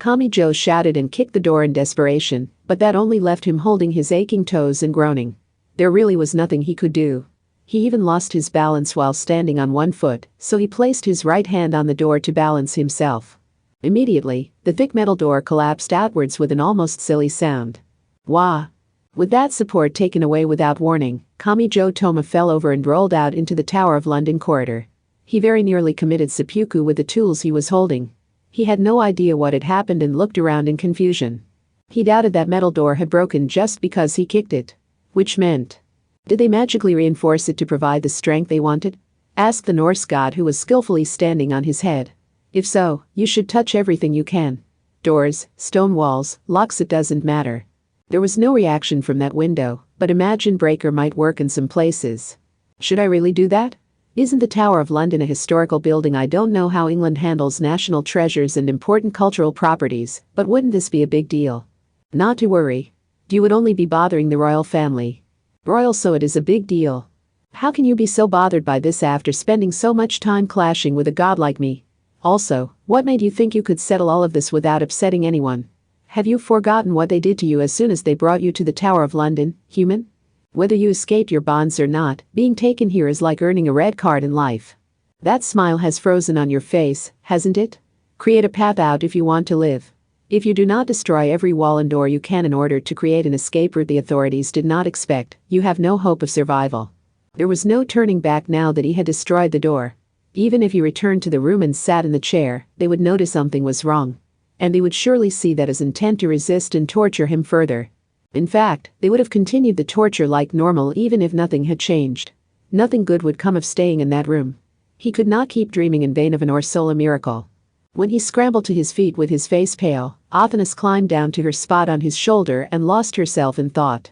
Kamijo shouted and kicked the door in desperation, but that only left him holding his aching toes and groaning. There really was nothing he could do. He even lost his balance while standing on one foot, so he placed his right hand on the door to balance himself. Immediately, the thick metal door collapsed outwards with an almost silly sound. Wah! With that support taken away without warning, Kamijo Toma fell over and rolled out into the Tower of London corridor. He very nearly committed seppuku with the tools he was holding. He had no idea what had happened and looked around in confusion. He doubted that metal door had broken just because he kicked it. Which meant, did they magically reinforce it to provide the strength they wanted? Asked the Norse god who was skillfully standing on his head. If so, you should touch everything you can. Doors, stone walls, locks, it doesn't matter. There was no reaction from that window, but imagine breaker might work in some places. Should I really do that? Isn't the Tower of London a historical building? I don't know how England handles national treasures and important cultural properties, but wouldn't this be a big deal? Not to worry. You would only be bothering the royal family. Royal, so it is a big deal. How can you be so bothered by this after spending so much time clashing with a god like me? Also, what made you think you could settle all of this without upsetting anyone? Have you forgotten what they did to you as soon as they brought you to the Tower of London, human? Whether you escaped your bonds or not, being taken here is like earning a red card in life. That smile has frozen on your face, hasn't it? Create a path out if you want to live. If you do not destroy every wall and door you can in order to create an escape route the authorities did not expect, you have no hope of survival. There was no turning back now that he had destroyed the door. Even if he returned to the room and sat in the chair, they would notice something was wrong. And they would surely see that his intent to resist and torture him further. In fact, they would have continued the torture like normal even if nothing had changed. Nothing good would come of staying in that room. He could not keep dreaming in vain of an Orsola miracle. When he scrambled to his feet with his face pale, Athanas climbed down to her spot on his shoulder and lost herself in thought.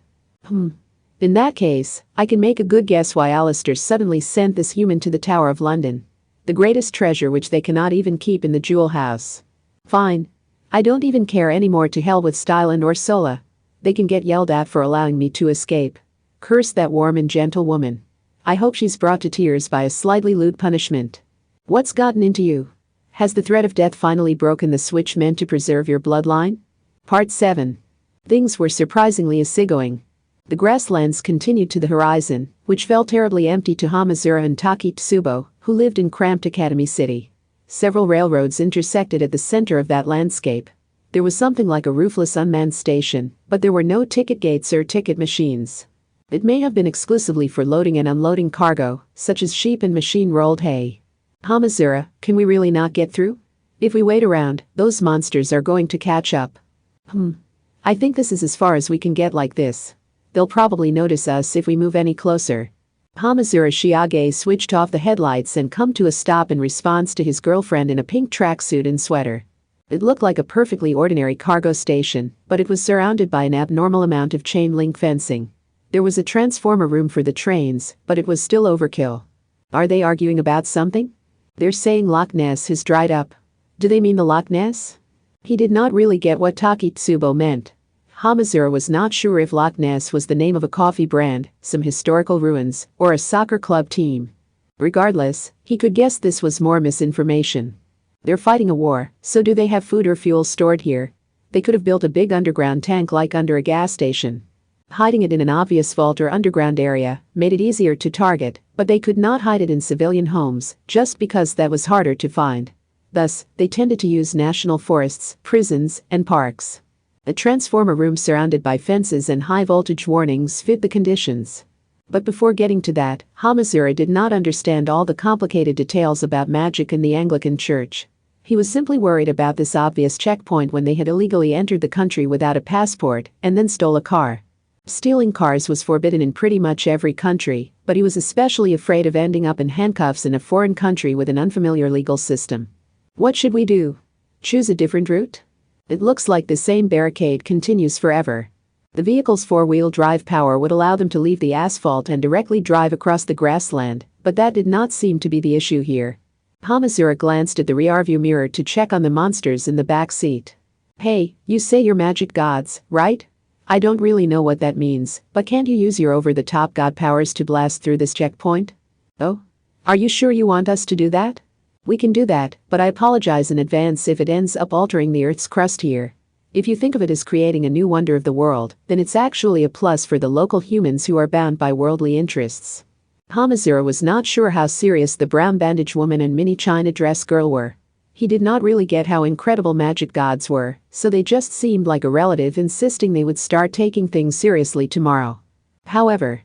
In that case, I can make a good guess why Alistair suddenly sent this human to the Tower of London. The greatest treasure which they cannot even keep in the jewel house. Fine. I don't even care anymore, to hell with Style and Orsola. They can get yelled at for allowing me to escape. Curse that warm and gentle woman. I hope she's brought to tears by a slightly lewd punishment. What's gotten into you? Has the threat of death finally broken the switch meant to preserve your bloodline? Part 7. Things were surprisingly easygoing. The grasslands continued to the horizon, which felt terribly empty to Hamazura and Taki Tsubo, who lived in cramped Academy City. Several railroads intersected at the center of that landscape. There was something like a roofless unmanned station, but there were no ticket gates or ticket machines. It may have been exclusively for loading and unloading cargo, such as sheep and machine-rolled hay. Hamazura, can we really not get through? If we wait around, those monsters are going to catch up. I think this is as far as we can get like this. They'll probably notice us if we move any closer. Hamazura Shiage switched off the headlights and come to a stop in response to his girlfriend in a pink tracksuit and sweater. It looked like a perfectly ordinary cargo station, but it was surrounded by an abnormal amount of chain link fencing. There was a transformer room for the trains, but it was still overkill. Are they arguing about something? They're saying Loch Ness has dried up. Do they mean the Loch Ness? He did not really get what Taki Tsubo meant. Hamazura was not sure if Loch Ness was the name of a coffee brand, some historical ruins, or a soccer club team. Regardless, he could guess this was more misinformation. They're fighting a war, so do they have food or fuel stored here? They could have built a big underground tank like under a gas station. Hiding it in an obvious vault or underground area made it easier to target, but they could not hide it in civilian homes, just because that was harder to find. Thus, they tended to use national forests, prisons, and parks. A transformer room surrounded by fences and high-voltage warnings fit the conditions. But before getting to that, Hamazura did not understand all the complicated details about magic in the Anglican Church. He was simply worried about this obvious checkpoint when they had illegally entered the country without a passport and then stole a car. Stealing cars was forbidden in pretty much every country, but he was especially afraid of ending up in handcuffs in a foreign country with an unfamiliar legal system. What should we do? Choose a different route? It looks like the same barricade continues forever. The vehicle's four-wheel drive power would allow them to leave the asphalt and directly drive across the grassland, but that did not seem to be the issue here. Hamazura glanced at the rearview mirror to check on the monsters in the back seat. Hey, you say you're magic gods, right? I don't really know what that means, but can't you use your over-the-top god powers to blast through this checkpoint? Oh? Are you sure you want us to do that? We can do that, but I apologize in advance if it ends up altering the Earth's crust here. If you think of it as creating a new wonder of the world, then it's actually a plus for the local humans who are bound by worldly interests. Hamazura was not sure how serious the brown bandage woman and mini China dress girl were. He did not really get how incredible magic gods were, so they just seemed like a relative insisting they would start taking things seriously tomorrow. However,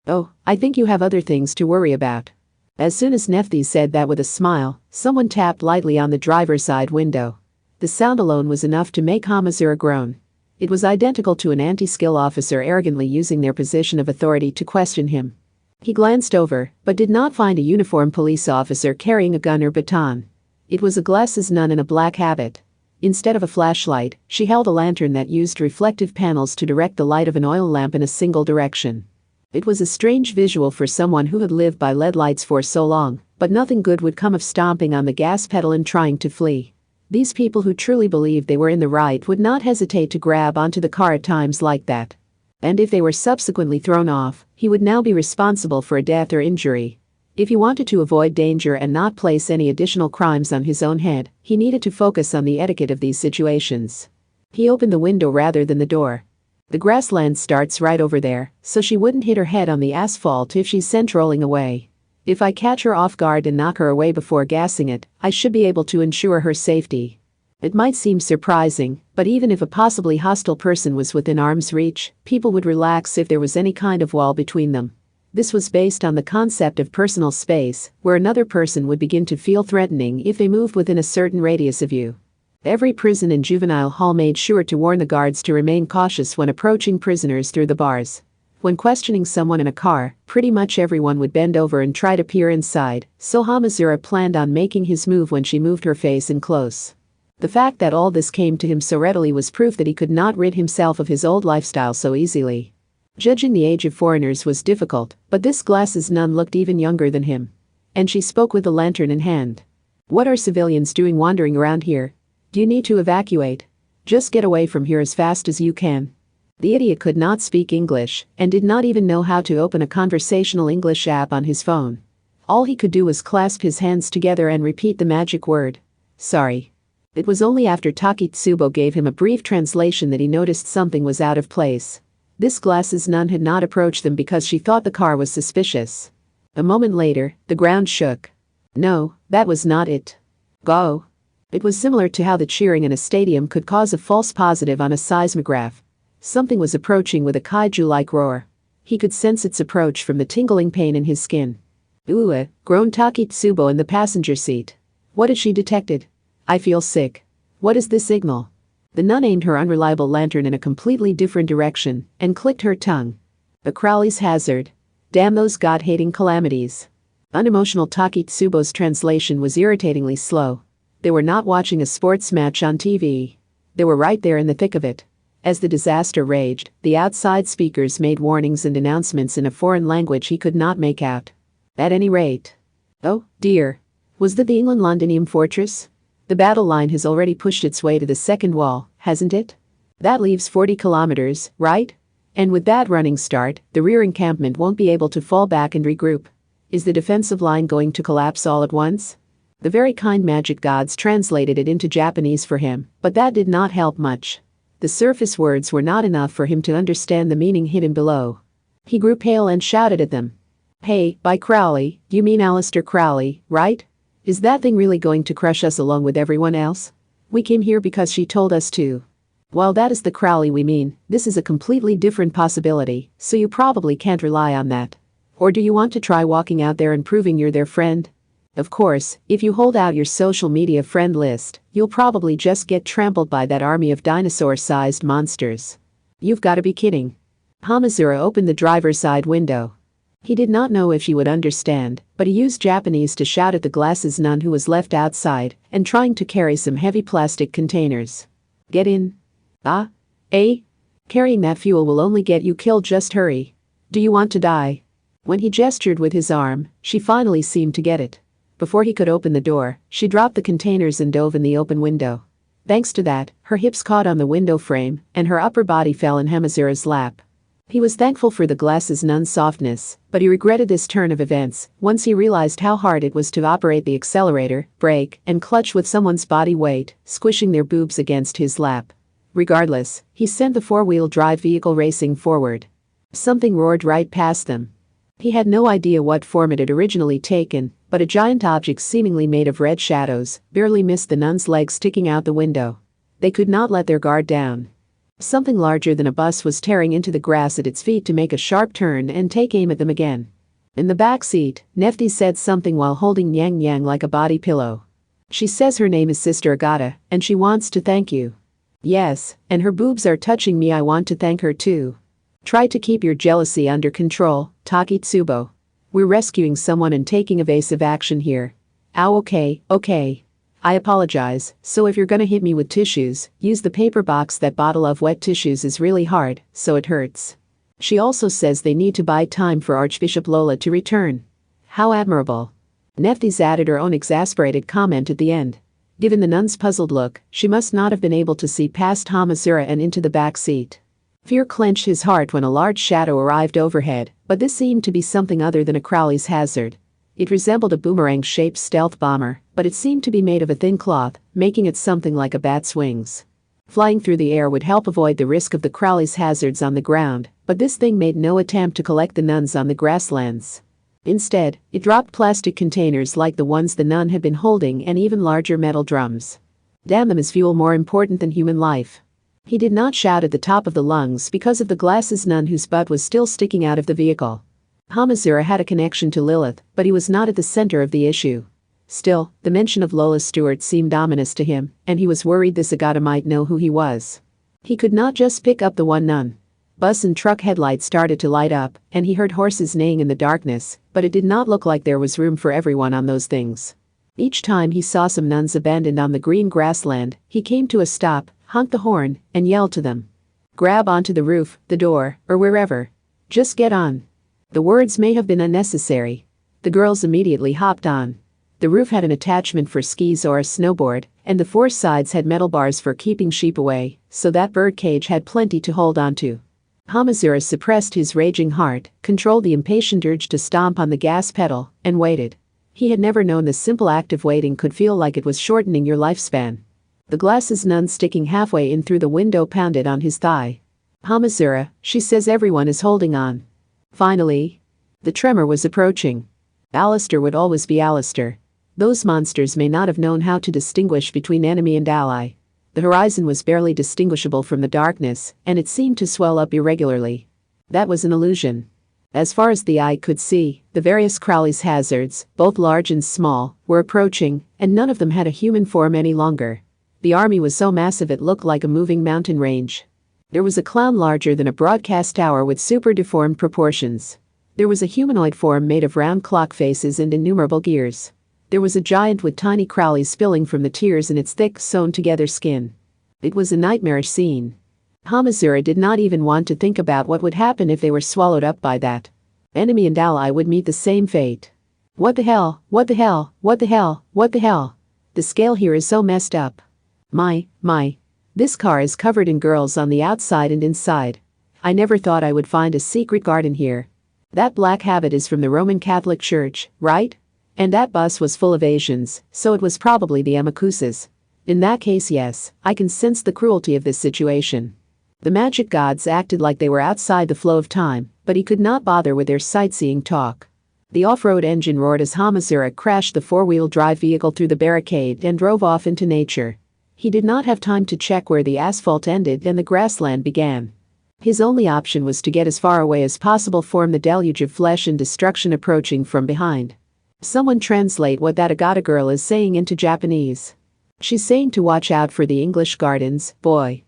"Oh, I think you have other things to worry about." As soon as Nephthys said that with a smile, someone tapped lightly on the driver's side window. The sound alone was enough to make Hamazura groan. It was identical to an anti-skill officer arrogantly using their position of authority to question him. He glanced over, but did not find a uniformed police officer carrying a gun or baton. It was a glasses nun in a black habit. Instead of a flashlight, she held a lantern that used reflective panels to direct the light of an oil lamp in a single direction. It was a strange visual for someone who had lived by LED lights for so long, but nothing good would come of stomping on the gas pedal and trying to flee. These people who truly believed they were in the right would not hesitate to grab onto the car at times like that. And if they were subsequently thrown off, he would now be responsible for a death or injury. If he wanted to avoid danger and not place any additional crimes on his own head, he needed to focus on the etiquette of these situations. He opened the window rather than the door. The grassland starts right over there, so she wouldn't hit her head on the asphalt if she's sent rolling away. If I catch her off guard and knock her away before gassing it, I should be able to ensure her safety. It might seem surprising, but even if a possibly hostile person was within arm's reach, people would relax if there was any kind of wall between them. This was based on the concept of personal space, where another person would begin to feel threatening if they moved within a certain radius of you. Every prison and juvenile hall made sure to warn the guards to remain cautious when approaching prisoners through the bars. When questioning someone in a car, pretty much everyone would bend over and try to peer inside, so Hamazura planned on making his move when she moved her face in close. The fact that all this came to him so readily was proof that he could not rid himself of his old lifestyle so easily. Judging the age of foreigners was difficult, but this glasses nun looked even younger than him. And she spoke with the lantern in hand. "What are civilians doing wandering around here? Do you need to evacuate? Just get away from here as fast as you can." The idiot could not speak English and did not even know how to open a conversational English app on his phone. All he could do was clasp his hands together and repeat the magic word, "Sorry." It was only after Takitsubo gave him a brief translation that he noticed something was out of place. This glasses nun had not approached them because she thought the car was suspicious. A moment later, the ground shook. No, that was not it. Go. It was similar to how the cheering in a stadium could cause a false positive on a seismograph. Something was approaching with a kaiju-like roar. He could sense its approach from the tingling pain in his skin. "Ooh," groaned Takitsubo in the passenger seat. "What had she detected? I feel sick. What is this signal?" The nun aimed her unreliable lantern in a completely different direction and clicked her tongue. "A Crowley's hazard. Damn those god-hating calamities." Unemotional Takitsubo's translation was irritatingly slow. They were not watching a sports match on TV. They were right there in the thick of it. As the disaster raged, the outside speakers made warnings and announcements in a foreign language he could not make out. At any rate. Oh, dear. Was that the England Londinium fortress? The battle line has already pushed its way to the second wall, hasn't it? That leaves 40 kilometers, right? And with that running start, the rear encampment won't be able to fall back and regroup. Is the defensive line going to collapse all at once? The very kind magic gods translated it into Japanese for him, but that did not help much. The surface words were not enough for him to understand the meaning hidden below. He grew pale and shouted at them. "Hey, by Crowley, you mean Aleister Crowley, right? Is that thing really going to crush us along with everyone else? We came here because she told us to. While that is the Crowley we mean, this is a completely different possibility, so you probably can't rely on that. Or do you want to try walking out there and proving you're their friend? Of course, if you hold out your social media friend list, you'll probably just get trampled by that army of dinosaur-sized monsters. You've got to be kidding." Hamazura opened the driver's side window. He did not know if she would understand, but he used Japanese to shout at the glasses nun who was left outside and trying to carry some heavy plastic containers. "Get in." "Ah? Eh? Carrying that fuel will only get you killed, just hurry. Do you want to die?" When he gestured with his arm, she finally seemed to get it. Before he could open the door, she dropped the containers and dove in the open window. Thanks to that, her hips caught on the window frame, and her upper body fell in Hamazura's lap. He was thankful for the glasses nun's softness, but he regretted this turn of events once he realized how hard it was to operate the accelerator, brake, and clutch with someone's body weight, squishing their boobs against his lap. Regardless, he sent the four-wheel drive vehicle racing forward. Something roared right past them. He had no idea what form it had originally taken, but a giant object seemingly made of red shadows barely missed the nuns' legs sticking out the window. They could not let their guard down. Something larger than a bus was tearing into the grass at its feet to make a sharp turn and take aim at them again. In the back seat, Nefti said something while holding Yang Yang like a body pillow. She says her name is Sister Agata, and she wants to thank you. Yes, and her boobs are touching me. I want to thank her too. Try to keep your jealousy under control, Takitsubo. We're rescuing someone and taking evasive action here. Ow, okay. I apologize, so if you're gonna hit me with tissues, use the paper box. That bottle of wet tissues is really hard, so it hurts. She also says they need to buy time for Archbishop Lola to return. How admirable. Neftis added her own exasperated comment at the end. Given the nun's puzzled look, she must not have been able to see past Hamazura and into the back seat. Fear clenched his heart when a large shadow arrived overhead, but this seemed to be something other than a Crowley's hazard. It resembled a boomerang-shaped stealth bomber, but it seemed to be made of a thin cloth, making it something like a bat's wings. Flying through the air would help avoid the risk of the Crowley's hazards on the ground, but this thing made no attempt to collect the nuns on the grasslands. Instead, it dropped plastic containers like the ones the nun had been holding and even larger metal drums. Damn them, is fuel more important than human life? He did not shout at the top of the lungs because of the glasses nun whose butt was still sticking out of the vehicle. Hamazura had a connection to Lilith, but he was not at the center of the issue. Still, the mention of Lola Stewart seemed ominous to him, and he was worried this Agata might know who he was. He could not just pick up the one nun. Bus and truck headlights started to light up, and he heard horses neighing in the darkness, but it did not look like there was room for everyone on those things. Each time he saw some nuns abandoned on the green grassland, he came to a stop, honked the horn, and yelled to them. Grab onto the roof, the door, or wherever. Just get on. The words may have been unnecessary. The girls immediately hopped on. The roof had an attachment for skis or a snowboard, and the four sides had metal bars for keeping sheep away, so that birdcage had plenty to hold onto. Hamazura suppressed his raging heart, controlled the impatient urge to stomp on the gas pedal, and waited. He had never known the simple act of waiting could feel like it was shortening your lifespan. The glasses nun sticking halfway in through the window pounded on his thigh. Hamazura, she says everyone is holding on. Finally. The tremor was approaching. Alistair would always be Alistair. Those monsters may not have known how to distinguish between enemy and ally. The horizon was barely distinguishable from the darkness, and it seemed to swell up irregularly. That was an illusion. As far as the eye could see, the various Crowley's hazards, both large and small, were approaching, and none of them had a human form any longer. The army was so massive it looked like a moving mountain range. There was a clown larger than a broadcast tower with super deformed proportions. There was a humanoid form made of round clock faces and innumerable gears. There was a giant with tiny Crowleys spilling from the tears in its thick, sewn-together skin. It was a nightmarish scene. Hamazura did not even want to think about what would happen if they were swallowed up by that. Enemy and ally would meet the same fate. What the hell, what the hell, what the hell, what the hell? The scale here is so messed up. My. This car is covered in girls on the outside and inside. I never thought I would find a secret garden here. That black habit is from the Roman Catholic Church, right? And that bus was full of Asians, so it was probably the Amakusas. In that case, yes, I can sense the cruelty of this situation. The magic gods acted like they were outside the flow of time, but he could not bother with their sightseeing talk. The off-road engine roared as Hamazura crashed the four-wheel drive vehicle through the barricade and drove off into nature. He did not have time to check where the asphalt ended and the grassland began. His only option was to get as far away as possible from the deluge of flesh and destruction approaching from behind. Someone translate what that Agata girl is saying into Japanese. She's saying to watch out for the English gardens, boy.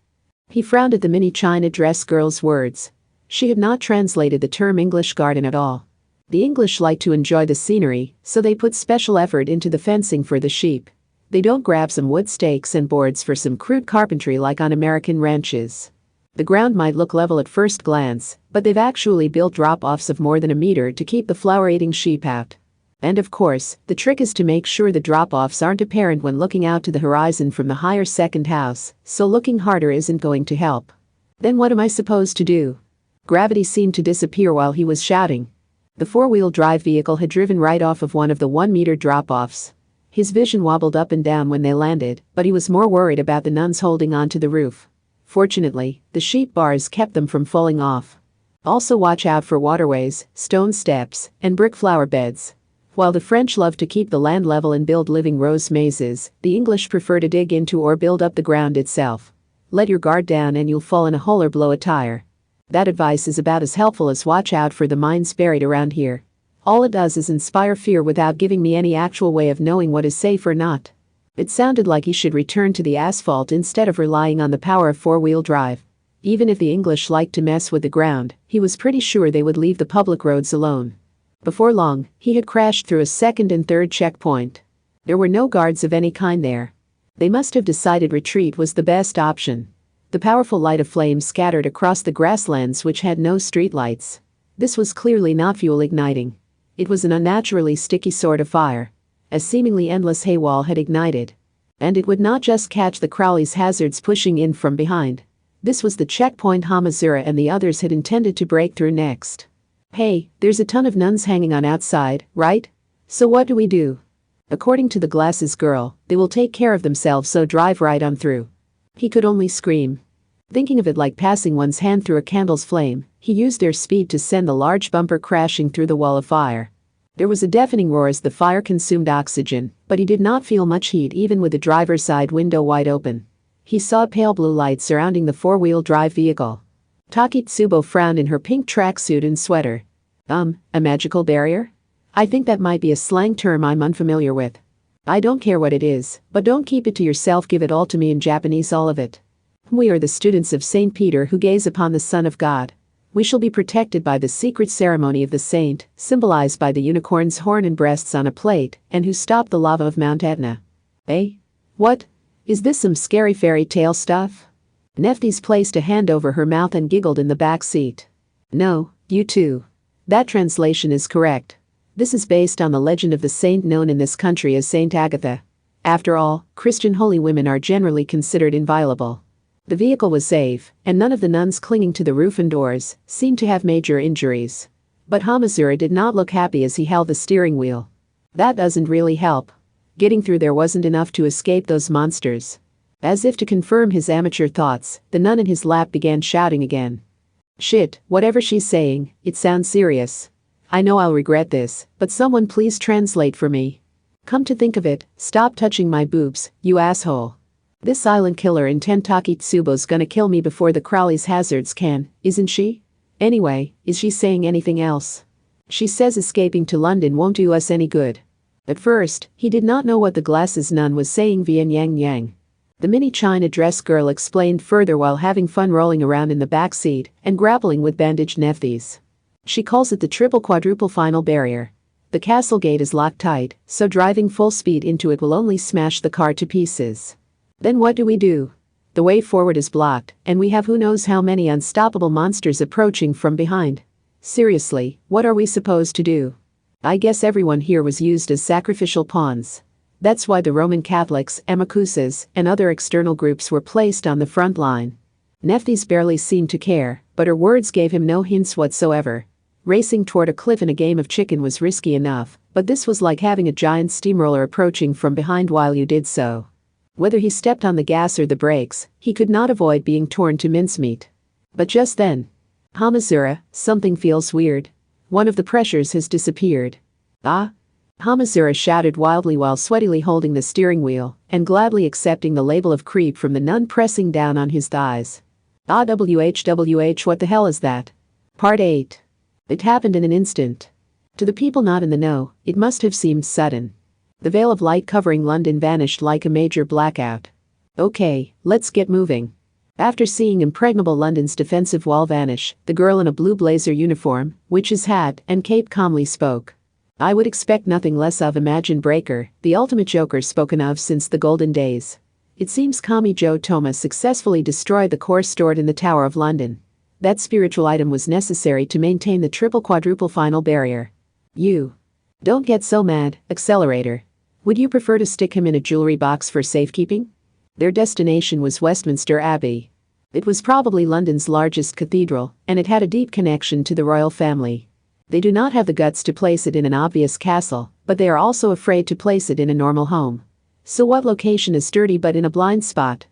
He frowned at the mini China dress girl's words. She had not translated the term English garden at all. The English like to enjoy the scenery, so they put special effort into the fencing for the sheep. They don't grab some wood stakes and boards for some crude carpentry like on American ranches. The ground might look level at first glance, but they've actually built drop-offs of more than a meter to keep the flower-eating sheep out. And of course, the trick is to make sure the drop-offs aren't apparent when looking out to the horizon from the higher second house, so looking harder isn't going to help. Then what am I supposed to do? Gravity seemed to disappear while he was shouting. The four-wheel drive vehicle had driven right off of one of the 1-meter drop-offs. His vision wobbled up and down when they landed, but he was more worried about the nuns holding onto the roof. Fortunately, the sheep bars kept them from falling off. Also watch out for waterways, stone steps, and brick flower beds. While the French love to keep the land level and build living rose mazes, the English prefer to dig into or build up the ground itself. Let your guard down and you'll fall in a hole or blow a tire. That advice is about as helpful as watch out for the mines buried around here. All it does is inspire fear without giving me any actual way of knowing what is safe or not. It sounded like he should return to the asphalt instead of relying on the power of four-wheel drive. Even if the English liked to mess with the ground, he was pretty sure they would leave the public roads alone. Before long, he had crashed through a second and third checkpoint. There were no guards of any kind there. They must have decided retreat was the best option. The powerful light of flame scattered across the grasslands which had no streetlights. This was clearly not fuel igniting. It was an unnaturally sticky sort of fire. A seemingly endless hay wall had ignited. And it would not just catch the Crowley's hazards pushing in from behind. This was the checkpoint Hamazura and the others had intended to break through next. Hey, there's a ton of nuns hanging on outside, right? So what do we do? According to the glasses girl, they will take care of themselves, so drive right on through. He could only scream. Thinking of it like passing one's hand through a candle's flame, he used their speed to send the large bumper crashing through the wall of fire. There was a deafening roar as the fire consumed oxygen, but he did not feel much heat even with the driver's side window wide open. He saw pale blue light surrounding the four-wheel drive vehicle. Takitsubo frowned in her pink tracksuit and sweater. A magical barrier? I think that might be a slang term I'm unfamiliar with. I don't care what it is, but don't keep it to yourself, give it all to me in Japanese, all of it. We are the students of Saint Peter who gaze upon the Son of God. We shall be protected by the secret ceremony of the saint, symbolized by the unicorn's horn and breasts on a plate, and who stopped the lava of Mount Etna. Eh? What? Is this some scary fairy tale stuff? Nephthys placed a hand over her mouth and giggled in the back seat. No, you too. That translation is correct. This is based on the legend of the saint known in this country as Saint Agatha. After all, Christian holy women are generally considered inviolable. The vehicle was safe, and none of the nuns clinging to the roof and doors seemed to have major injuries. But Hamazura did not look happy as he held the steering wheel. That doesn't really help. Getting through there wasn't enough to escape those monsters. As if to confirm his amateur thoughts, the nun in his lap began shouting again. Shit, whatever she's saying, it sounds serious. I know I'll regret this, but someone please translate for me. Come to think of it, stop touching my boobs, you asshole. This silent killer in Takitsubo's gonna kill me before the Crowley's hazards can, isn't she? Anyway, is she saying anything else? She says escaping to London won't do us any good. At first, he did not know what the glasses nun was saying via Yang Yang. The mini China dress girl explained further while having fun rolling around in the back seat and grappling with bandaged Nephthys. She calls it the triple quadruple final barrier. The castle gate is locked tight, so driving full speed into it will only smash the car to pieces. Then what do we do? The way forward is blocked, and we have who knows how many unstoppable monsters approaching from behind. Seriously, what are we supposed to do? I guess everyone here was used as sacrificial pawns. That's why the Roman Catholics, Amakusas, and other external groups were placed on the front line. Nephthys barely seemed to care, but her words gave him no hints whatsoever. Racing toward a cliff in a game of chicken was risky enough, but this was like having a giant steamroller approaching from behind while you did so. Whether he stepped on the gas or the brakes, he could not avoid being torn to mincemeat. But just then, Hamazura, something feels weird. One of the pressures has disappeared. Ah? Hamazura shouted wildly while sweatily holding the steering wheel and gladly accepting the label of creep from the nun pressing down on his thighs. WHWH, what the hell is that? Part 8. It happened in an instant. To the people not in the know, it must have seemed sudden. The veil of light covering London vanished like a major blackout. Okay, let's get moving. After seeing impregnable London's defensive wall vanish, the girl in a blue blazer uniform, witch's hat, and cape calmly spoke. I would expect nothing less of Imagine Breaker, the ultimate joker spoken of since the golden days. It seems Kami Joe Thomas successfully destroyed the core stored in the Tower of London. That spiritual item was necessary to maintain the triple quadruple final barrier. You. Don't get so mad, Accelerator. Would you prefer to stick him in a jewelry box for safekeeping? Their destination was Westminster Abbey. It was probably London's largest cathedral, and it had a deep connection to the royal family. They do not have the guts to place it in an obvious castle, but they are also afraid to place it in a normal home. So what location is sturdy but in a blind spot?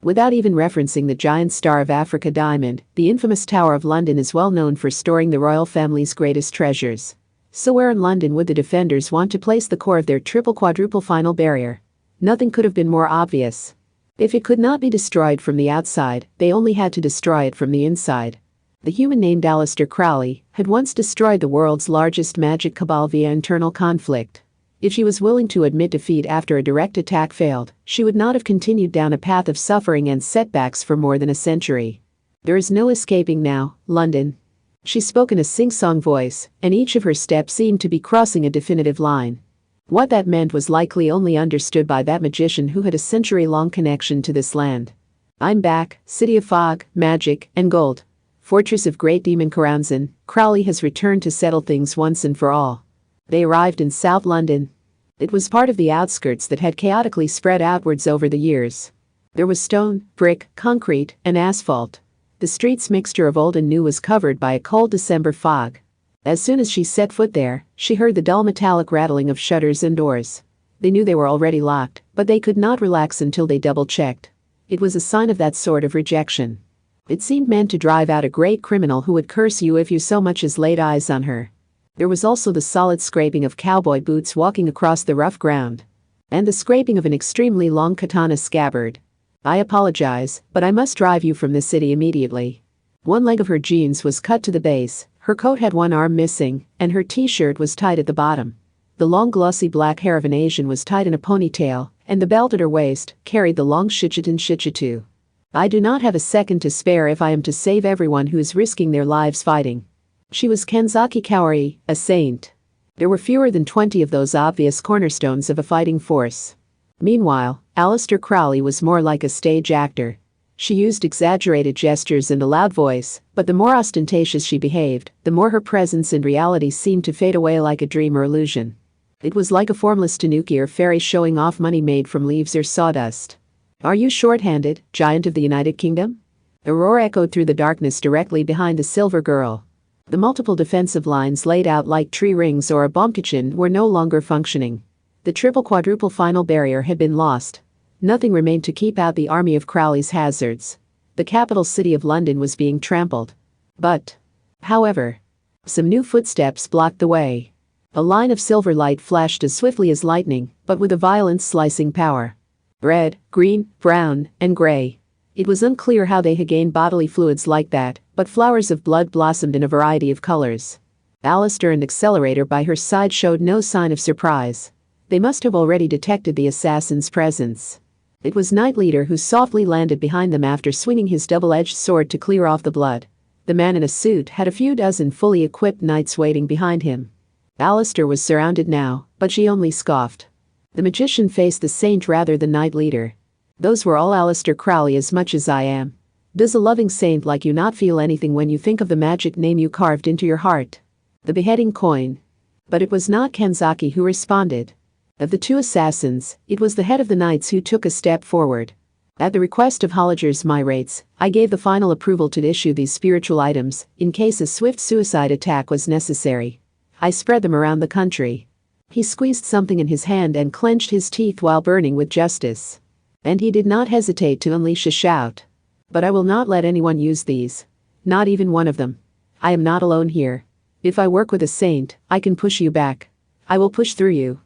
Without even referencing the giant Star of Africa diamond, the infamous Tower of London is well known for storing the royal family's greatest treasures. So where in London would the defenders want to place the core of their triple-quadruple final barrier? Nothing could have been more obvious. If it could not be destroyed from the outside, they only had to destroy it from the inside. The human named Aleister Crowley had once destroyed the world's largest magic cabal via internal conflict. If she was willing to admit defeat after a direct attack failed, she would not have continued down a path of suffering and setbacks for more than a century. There is no escaping now, London. She spoke in a sing-song voice, and each of her steps seemed to be crossing a definitive line. What that meant was likely only understood by that magician who had a century-long connection to this land. I'm back, city of fog, magic, and gold. Fortress of Great Demon Karanzan, Crowley has returned to settle things once and for all. They arrived in South London. It was part of the outskirts that had chaotically spread outwards over the years. There was stone, brick, concrete, and asphalt. The street's mixture of old and new was covered by a cold December fog. As soon as she set foot there, she heard the dull metallic rattling of shutters and doors. They knew they were already locked, but they could not relax until they double-checked. It was a sign of that sort of rejection. It seemed meant to drive out a great criminal who would curse you if you so much as laid eyes on her. There was also the solid scraping of cowboy boots walking across the rough ground. And the scraping of an extremely long katana scabbard. I apologize, but I must drive you from this city immediately. One leg of her jeans was cut to the base, her coat had one arm missing, and her t-shirt was tied at the bottom. The long glossy black hair of an Asian was tied in a ponytail, and the belt at her waist carried the long shichitu. I do not have a second to spare if I am to save everyone who is risking their lives fighting. She was Kenzaki Kaori, a saint. There were fewer than 20 of those obvious cornerstones of a fighting force. Meanwhile, Aleister Crowley was more like a stage actor. She used exaggerated gestures and a loud voice, but the more ostentatious she behaved, the more her presence and reality seemed to fade away like a dream or illusion. It was like a formless tanuki or fairy showing off money made from leaves or sawdust. Are you short-handed, giant of the United Kingdom? A roar echoed through the darkness directly behind the silver girl. The multiple defensive lines laid out like tree rings or a bomb kitchen were no longer functioning. The triple-quadruple final barrier had been lost. Nothing remained to keep out the army of Crowley's hazards. The capital city of London was being trampled. However, some new footsteps blocked the way. A line of silver light flashed as swiftly as lightning, but with a violent slicing power. Red, green, brown, and gray. It was unclear how they had gained bodily fluids like that, but flowers of blood blossomed in a variety of colors. Aleister and Accelerator by her side showed no sign of surprise. They must have already detected the assassin's presence. It was Knight Leader who softly landed behind them after swinging his double-edged sword to clear off the blood. The man in a suit had a few dozen fully equipped knights waiting behind him. Aleister was surrounded now, but she only scoffed. The magician faced the saint rather than Knight Leader. Those were all Aleister Crowley as much as I am. Does a loving saint like you not feel anything when you think of the magic name you carved into your heart? The beheading coin. But it was not Kenzaki who responded. Of the two assassins, it was the head of the knights who took a step forward. At the request of Holliger's Myrates, I gave the final approval to issue these spiritual items, in case a swift suicide attack was necessary. I spread them around the country. He squeezed something in his hand and clenched his teeth while burning with justice. And he did not hesitate to unleash a shout. But I will not let anyone use these. Not even one of them. I am not alone here. If I work with a saint, I can push you back. I will push through you.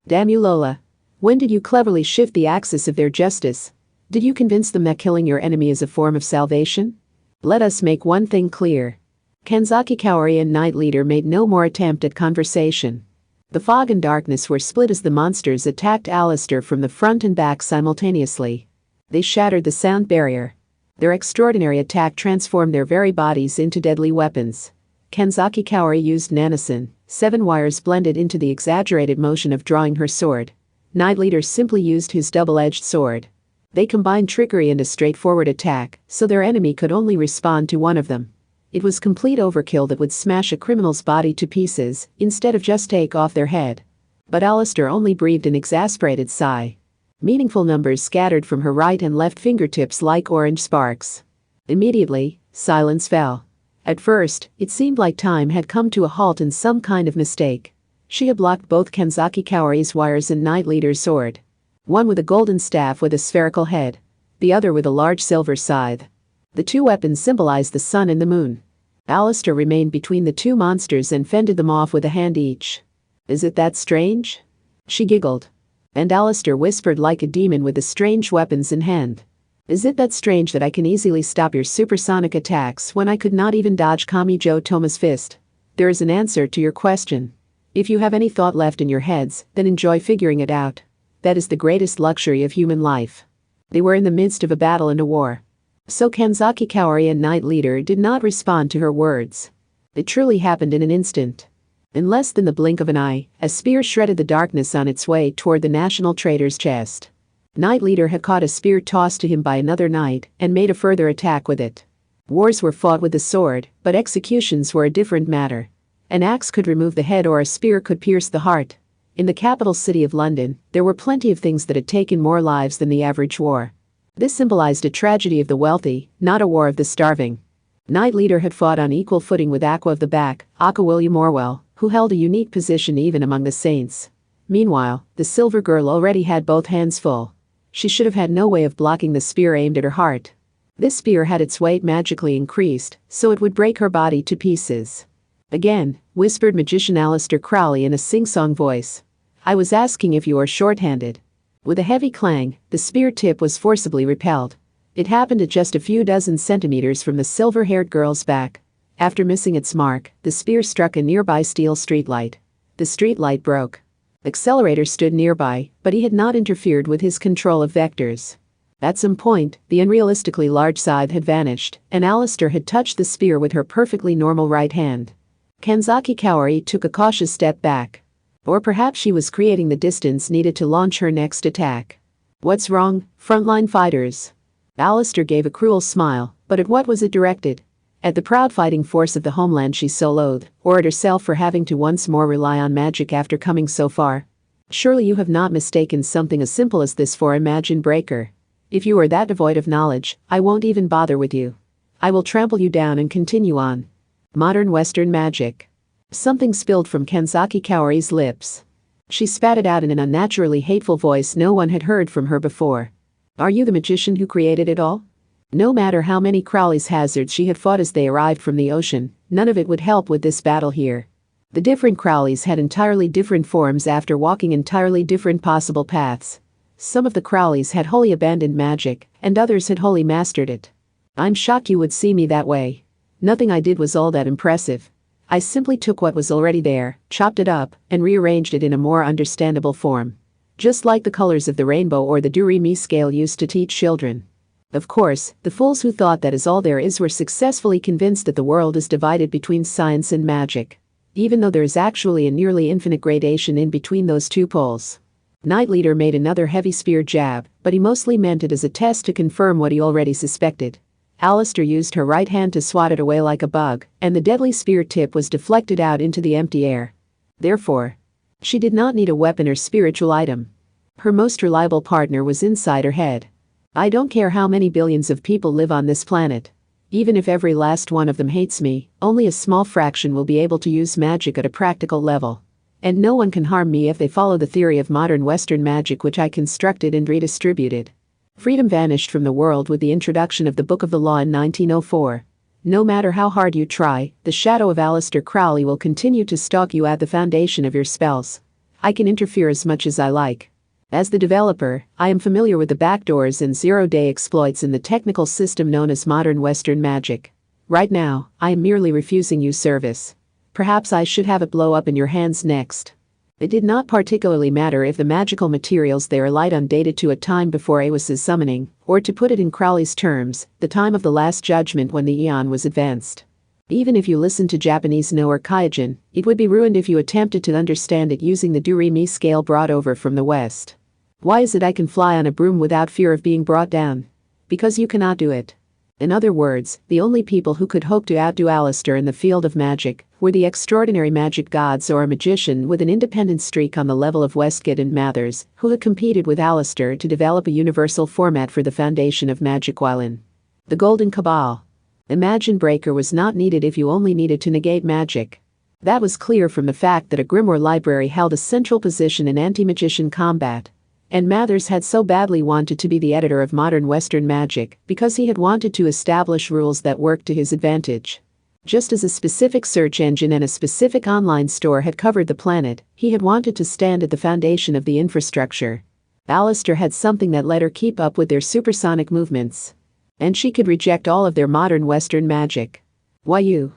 Damn you, Lola. When did you cleverly shift the axis of their justice? Did you convince them that killing your enemy is a form of salvation? Let us make one thing clear. Kenzaki Kaori and Knight Leader made no more attempt at conversation. The fog and darkness were split as the monsters attacked Aleister from the front and back simultaneously. They shattered the sound barrier. Their extraordinary attack transformed their very bodies into deadly weapons. Kenzaki Kaori used Nanasan, 7 wires blended into the exaggerated motion of drawing her sword. Knight Leader simply used his double-edged sword. They combined trickery and a straightforward attack, so their enemy could only respond to one of them. It was complete overkill that would smash a criminal's body to pieces, instead of just take off their head. But Aleister only breathed an exasperated sigh. Meaningful numbers scattered from her right and left fingertips like orange sparks. Immediately, silence fell. At first, it seemed like time had come to a halt in some kind of mistake. She had blocked both Kenzaki Kaori's wires and Knight Leader's sword. One with a golden staff with a spherical head. the other with a large silver scythe. The two weapons symbolized the sun and the moon. Alistair remained between the two monsters and fended them off with a hand each. Is it that strange? She giggled. And Alistair whispered like a demon with the strange weapons in hand. Is it that strange that I can easily stop your supersonic attacks when I could not even dodge Kamijo Toma's fist? There is an answer to your question. If you have any thought left in your heads, then enjoy figuring it out. That is the greatest luxury of human life. They were in the midst of a battle and a war. So Kanzaki Kaori and Knight Leader did not respond to her words. It truly happened in an instant. In less than the blink of an eye, a spear shredded the darkness on its way toward the National Trader's chest. Knight Leader had caught a spear tossed to him by another knight and made a further attack with it. Wars were fought with the sword, but executions were a different matter. An axe could remove the head or a spear could pierce the heart. In the capital city of London, there were plenty of things that had taken more lives than the average war. This symbolized a tragedy of the wealthy, not a war of the starving. Knight Leader had fought on equal footing with Aqua of the Back, Aqua William Orwell, who held a unique position even among the saints. Meanwhile, the silver girl already had both hands full. She should have had no way of blocking the spear aimed at her heart. This spear had its weight magically increased, so it would break her body to pieces. Again, whispered Magician Alistair Crowley in a sing-song voice. I was asking if you are short-handed. With a heavy clang, the spear tip was forcibly repelled. It happened at just a few dozen centimeters from the silver-haired girl's back. After missing its mark, the spear struck a nearby steel streetlight. The streetlight broke. Accelerator stood nearby, but he had not interfered with his control of vectors. At some point, the unrealistically large scythe had vanished, and Alistair had touched the spear with her perfectly normal right hand. Kanzaki Kaori took a cautious step back. Or perhaps she was creating the distance needed to launch her next attack. What's wrong, frontline fighters? Alistair gave a cruel smile, but at what was it directed? At the proud fighting force of the homeland she so loathed, or at herself for having to once more rely on magic after coming so far? Surely you have not mistaken something as simple as this for Imagine Breaker. If you are that devoid of knowledge, I won't even bother with you. I will trample you down and continue on. Modern Western magic. Something spilled from Kanzaki Kaori's lips. She spat it out in an unnaturally hateful voice no one had heard from her before. Are you the magician who created it all? No matter how many Crowley's hazards she had fought as they arrived from the ocean, none of it would help with this battle here. The different Crowleys had entirely different forms after walking entirely different possible paths. Some of the Crowleys had wholly abandoned magic, and others had wholly mastered it. I'm shocked you would see me that way. Nothing I did was all that impressive. I simply took what was already there, chopped it up, and rearranged it in a more understandable form. Just like the colors of the rainbow or the do-re-mi scale used to teach children. Of course, the fools who thought that is all there is were successfully convinced that the world is divided between science and magic. Even though there is actually a nearly infinite gradation in between those two poles. Knight Leader made another heavy spear jab, but he mostly meant it as a test to confirm what he already suspected. Alistair used her right hand to swat it away like a bug, and the deadly spear tip was deflected out into the empty air. Therefore, she did not need a weapon or spiritual item. Her most reliable partner was inside her head. I don't care how many billions of people live on this planet. Even if every last one of them hates me, only a small fraction will be able to use magic at a practical level. And no one can harm me if they follow the theory of modern Western magic which I constructed and redistributed. Freedom vanished from the world with the introduction of the Book of the Law in 1904. No matter how hard you try, the shadow of Alistair Crowley will continue to stalk you at the foundation of your spells. I can interfere as much as I like. As the developer, I am familiar with the backdoors and zero-day exploits in the technical system known as modern Western magic. Right now, I am merely refusing you service. Perhaps I should have it blow up in your hands next. It did not particularly matter if the magical materials they relied on dated to a time before Awa's summoning, or to put it in Crowley's terms, the time of the Last Judgment when the Aeon was advanced. Even if you listened to Japanese No or Kaijin, it would be ruined if you attempted to understand it using the do-re-mi scale brought over from the West. Why is it I can fly on a broom without fear of being brought down? Because you cannot do it. In other words, the only people who could hope to outdo Alistair in the field of magic were the extraordinary magic gods or a magician with an independent streak on the level of Westgate and Mathers, who had competed with Alistair to develop a universal format for the foundation of magic while in the Golden Cabal. Imagine Breaker was not needed if you only needed to negate magic. That was clear from the fact that a Grimoire library held a central position in anti-magician combat. And Mathers had so badly wanted to be the editor of Modern Western Magic because he had wanted to establish rules that worked to his advantage. Just as a specific search engine and a specific online store had covered the planet, he had wanted to stand at the foundation of the infrastructure. Alistair had something that let her keep up with their supersonic movements. And she could reject all of their modern Western magic. Why you?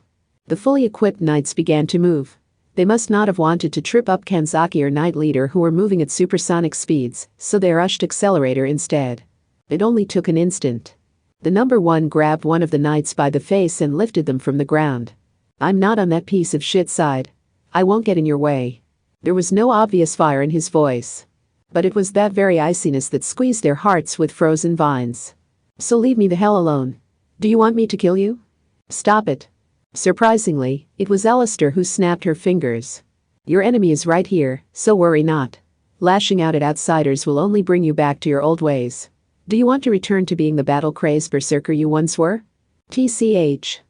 The fully equipped knights began to move. They must not have wanted to trip up Kanzaki or Knight Leader who were moving at supersonic speeds, so they rushed Accelerator instead. It only took an instant. The number one grabbed one of the knights by the face and lifted them from the ground. I'm not on that piece of shit side. I won't get in your way. There was no obvious fire in his voice. But it was that very iciness that squeezed their hearts with frozen vines. So leave me the hell alone. Do you want me to kill you? Stop it. Surprisingly, it was Alistair who snapped her fingers. Your enemy is right here, so worry not. Lashing out at outsiders will only bring you back to your old ways. Do you want to return to being the battle-crazed berserker you once were? TCH.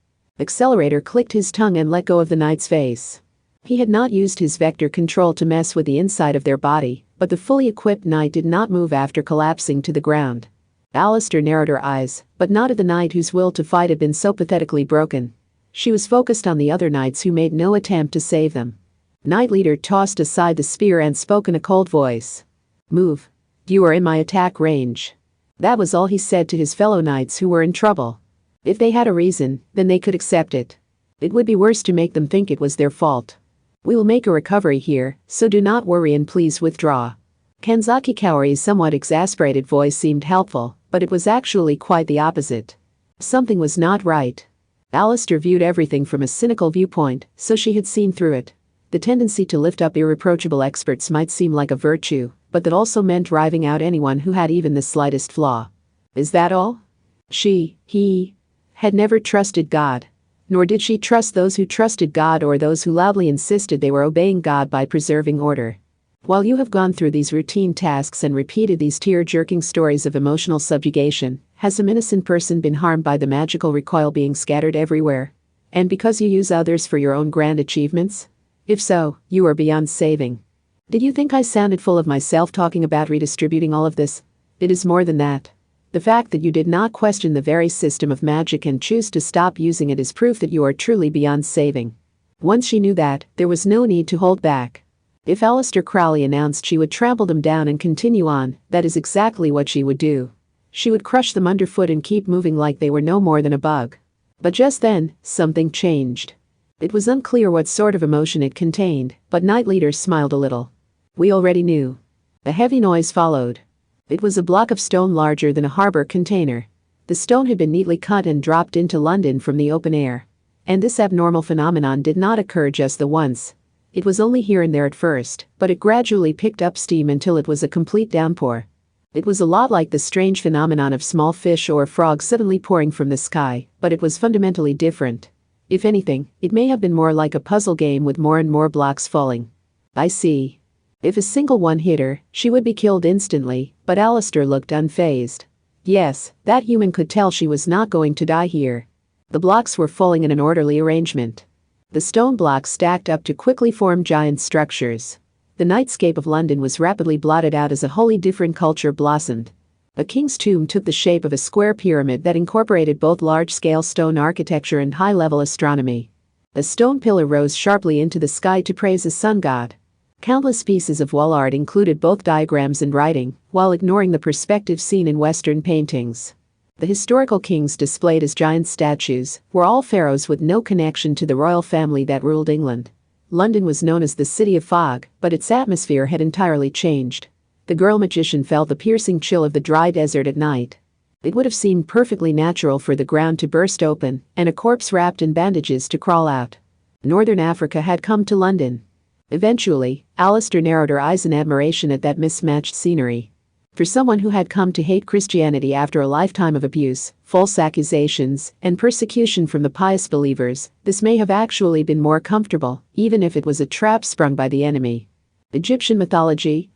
Accelerator clicked his tongue and let go of the knight's face. He had not used his vector control to mess with the inside of their body, but the fully equipped knight did not move after collapsing to the ground. Alistair narrowed her eyes, but not at the knight whose will to fight had been so pathetically broken. She was focused on the other knights who made no attempt to save them. Knight Leader tossed aside the spear and spoke in a cold voice. Move. You are in my attack range. That was all he said to his fellow knights who were in trouble. If they had a reason, then they could accept it. It would be worse to make them think it was their fault. We will make a recovery here, so do not worry and please withdraw. Kanzaki Kaori's somewhat exasperated voice seemed helpful, but it was actually quite the opposite. Something was not right. Alistair viewed everything from a cynical viewpoint, so she had seen through it. The tendency to lift up irreproachable experts might seem like a virtue, but that also meant driving out anyone who had even the slightest flaw. Is that all? He had never trusted God. Nor did she trust those who trusted God or those who loudly insisted they were obeying God by preserving order. While you have gone through these routine tasks and repeated these tear-jerking stories of emotional subjugation, has some innocent person been harmed by the magical recoil being scattered everywhere? And because you use others for your own grand achievements? If so, you are beyond saving. Did you think I sounded full of myself talking about redistributing all of this? It is more than that. The fact that you did not question the very system of magic and choose to stop using it is proof that you are truly beyond saving. Once she knew that, there was no need to hold back. If Alistair Crowley announced she would trample them down and continue on, that is exactly what she would do. She would crush them underfoot and keep moving like they were no more than a bug. But just then, something changed. It was unclear what sort of emotion it contained, but Knight Leader smiled a little. We already knew. A heavy noise followed. It was a block of stone larger than a harbor container. The stone had been neatly cut and dropped into London from the open air. And this abnormal phenomenon did not occur just the once. It was only here and there at first, but it gradually picked up steam until it was a complete downpour. It was a lot like the strange phenomenon of small fish or frogs suddenly pouring from the sky, but it was fundamentally different. If anything, it may have been more like a puzzle game with more and more blocks falling. I see. If a single one hit her, she would be killed instantly, but Alistair looked unfazed. Yes, that human could tell she was not going to die here. The blocks were falling in an orderly arrangement. The stone blocks stacked up to quickly form giant structures. The nightscape of London was rapidly blotted out as a wholly different culture blossomed. A king's tomb took the shape of a square pyramid that incorporated both large-scale stone architecture and high-level astronomy. A stone pillar rose sharply into the sky to praise a sun god. Countless pieces of wall art included both diagrams and writing, while ignoring the perspective seen in Western paintings. The historical kings displayed as giant statues were all pharaohs with no connection to the royal family that ruled England. London was known as the City of Fog, but its atmosphere had entirely changed. The girl magician felt the piercing chill of the dry desert at night. It would have seemed perfectly natural for the ground to burst open and a corpse wrapped in bandages to crawl out. Northern Africa had come to London. Eventually, Alistair narrowed her eyes in admiration at that mismatched scenery. For someone who had come to hate Christianity after a lifetime of abuse, false accusations, and persecution from the pious believers, this may have actually been more comfortable, even if it was a trap sprung by the enemy. Egyptian mythology?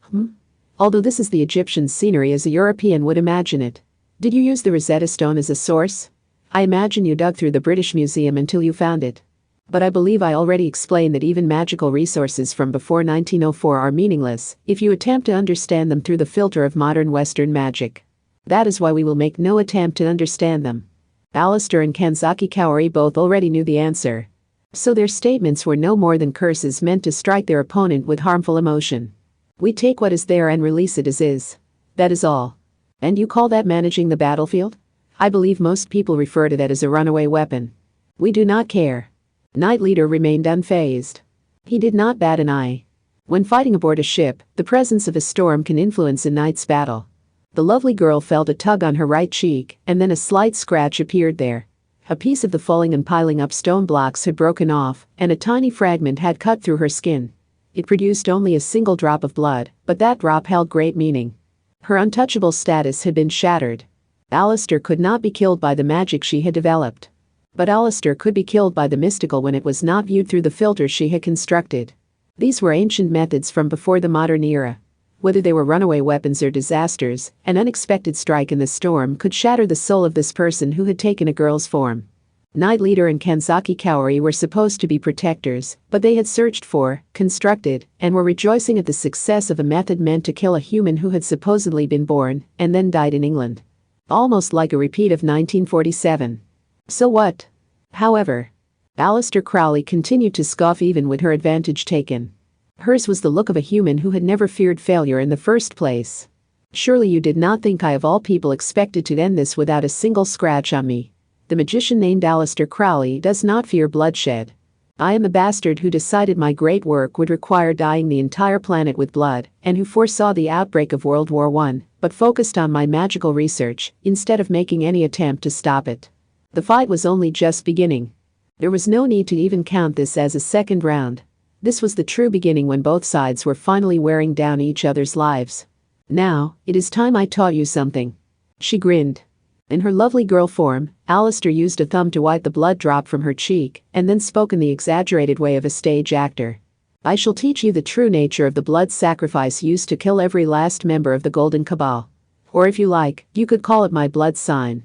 Although this is the Egyptian scenery as a European would imagine it. Did you use the Rosetta Stone as a source? I imagine you dug through the British Museum until you found it. But I believe I already explained that even magical resources from before 1904 are meaningless if you attempt to understand them through the filter of modern Western magic. That is why we will make no attempt to understand them. Alistair and Kanzaki Kaori both already knew the answer. So their statements were no more than curses meant to strike their opponent with harmful emotion. We take what is there and release it as is. That is all. And you call that managing the battlefield? I believe most people refer to that as a runaway weapon. We do not care. Knight Leader remained unfazed. He did not bat an eye. When fighting aboard a ship, the presence of a storm can influence a knight's battle. The lovely girl felt a tug on her right cheek, and then a slight scratch appeared there. A piece of the falling and piling up stone blocks had broken off, and a tiny fragment had cut through her skin. It produced only a single drop of blood, but that drop held great meaning. Her untouchable status had been shattered. Alistair could not be killed by the magic she had developed. But Alistair could be killed by the mystical when it was not viewed through the filter she had constructed. These were ancient methods from before the modern era. Whether they were runaway weapons or disasters, an unexpected strike in the storm could shatter the soul of this person who had taken a girl's form. Knight Leader and Kanzaki Kaori were supposed to be protectors, but they had searched for, constructed, and were rejoicing at the success of a method meant to kill a human who had supposedly been born and then died in England. Almost like a repeat of 1947. So what? However, Alistair Crowley continued to scoff even with her advantage taken. Hers was the look of a human who had never feared failure in the first place. Surely you did not think I of all people expected to end this without a single scratch on me. The magician named Alistair Crowley does not fear bloodshed. I am the bastard who decided my great work would require dyeing the entire planet with blood, and who foresaw the outbreak of World War I, but focused on my magical research, instead of making any attempt to stop it. The fight was only just beginning. There was no need to even count this as a second round. This was the true beginning when both sides were finally wearing down each other's lives. Now, it is time I taught you something. She grinned. In her lovely girl form, Alistair used a thumb to wipe the blood drop from her cheek, and then spoke in the exaggerated way of a stage actor. I shall teach you the true nature of the blood sacrifice used to kill every last member of the Golden Cabal. Or if you like, you could call it my blood sign.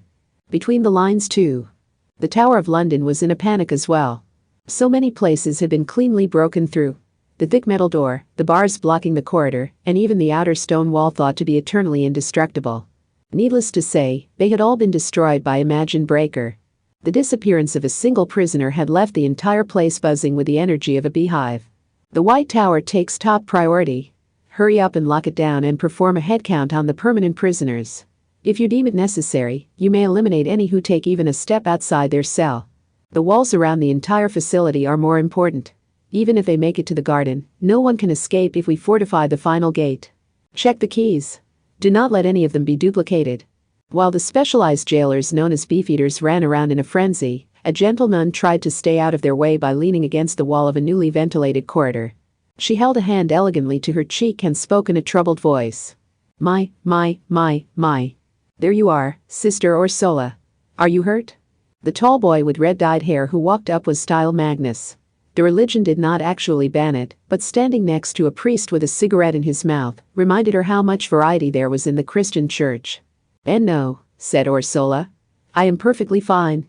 Between the lines too. The Tower of London was in a panic as well. So many places had been cleanly broken through. The thick metal door, the bars blocking the corridor, and even the outer stone wall thought to be eternally indestructible. Needless to say, they had all been destroyed by Imagine Breaker. The disappearance of a single prisoner had left the entire place buzzing with the energy of a beehive. The White Tower takes top priority. Hurry up and lock it down and perform a head count on the permanent prisoners. If you deem it necessary, you may eliminate any who take even a step outside their cell. The walls around the entire facility are more important. Even if they make it to the garden, no one can escape if we fortify the final gate. Check the keys. Do not let any of them be duplicated. While the specialized jailers known as beefeaters ran around in a frenzy, a gentle nun tried to stay out of their way by leaning against the wall of a newly ventilated corridor. She held a hand elegantly to her cheek and spoke in a troubled voice. My. There you are, Sister Orsola. Are you hurt? The tall boy with red-dyed hair who walked up was Style Magnus. The religion did not actually ban it, but standing next to a priest with a cigarette in his mouth reminded her how much variety there was in the Christian church. And no, said Orsola. I am perfectly fine.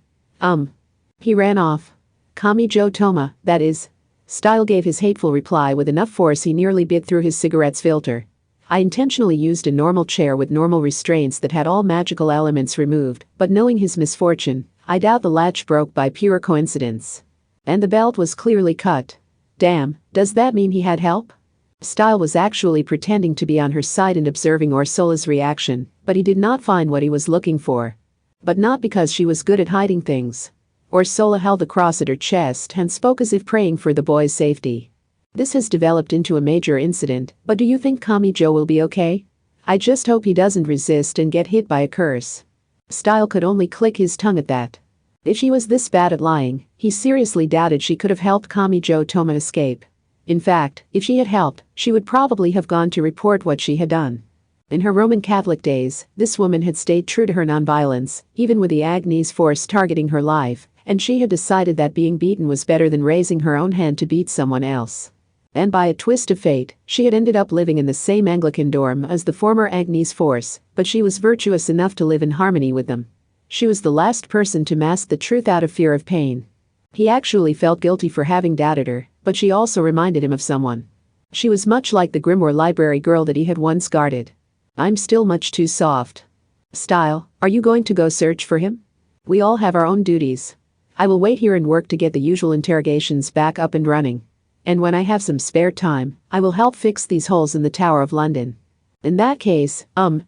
He ran off. Kamijo Toma, that is. Style gave his hateful reply with enough force he nearly bit through his cigarette's filter. I intentionally used a normal chair with normal restraints that had all magical elements removed, but knowing his misfortune, I doubt the latch broke by pure coincidence. And the belt was clearly cut. Damn, does that mean he had help? Style was actually pretending to be on her side and observing Orsola's reaction, but he did not find what he was looking for. But not because she was good at hiding things. Orsola held the cross at her chest and spoke as if praying for the boy's safety. This has developed into a major incident, but do you think Kamijo will be okay? I just hope he doesn't resist and get hit by a curse. Style could only click his tongue at that. If she was this bad at lying, he seriously doubted she could have helped Kamijo Toma escape. In fact, if she had helped, she would probably have gone to report what she had done. In her Roman Catholic days, this woman had stayed true to her nonviolence, even with the Agnes force targeting her life, and she had decided that being beaten was better than raising her own hand to beat someone else. And by a twist of fate, she had ended up living in the same Anglican dorm as the former Agnes force, but she was virtuous enough to live in harmony with them. She was the last person to mask the truth out of fear of pain. He actually felt guilty for having doubted her, but she also reminded him of someone. She was much like the Grimoire library girl that he had once guarded. I'm still much too soft. Style, are you going to go search for him? We all have our own duties. I will wait here and work to get the usual interrogations back up and running. And when I have some spare time, I will help fix these holes in the Tower of London. In that case,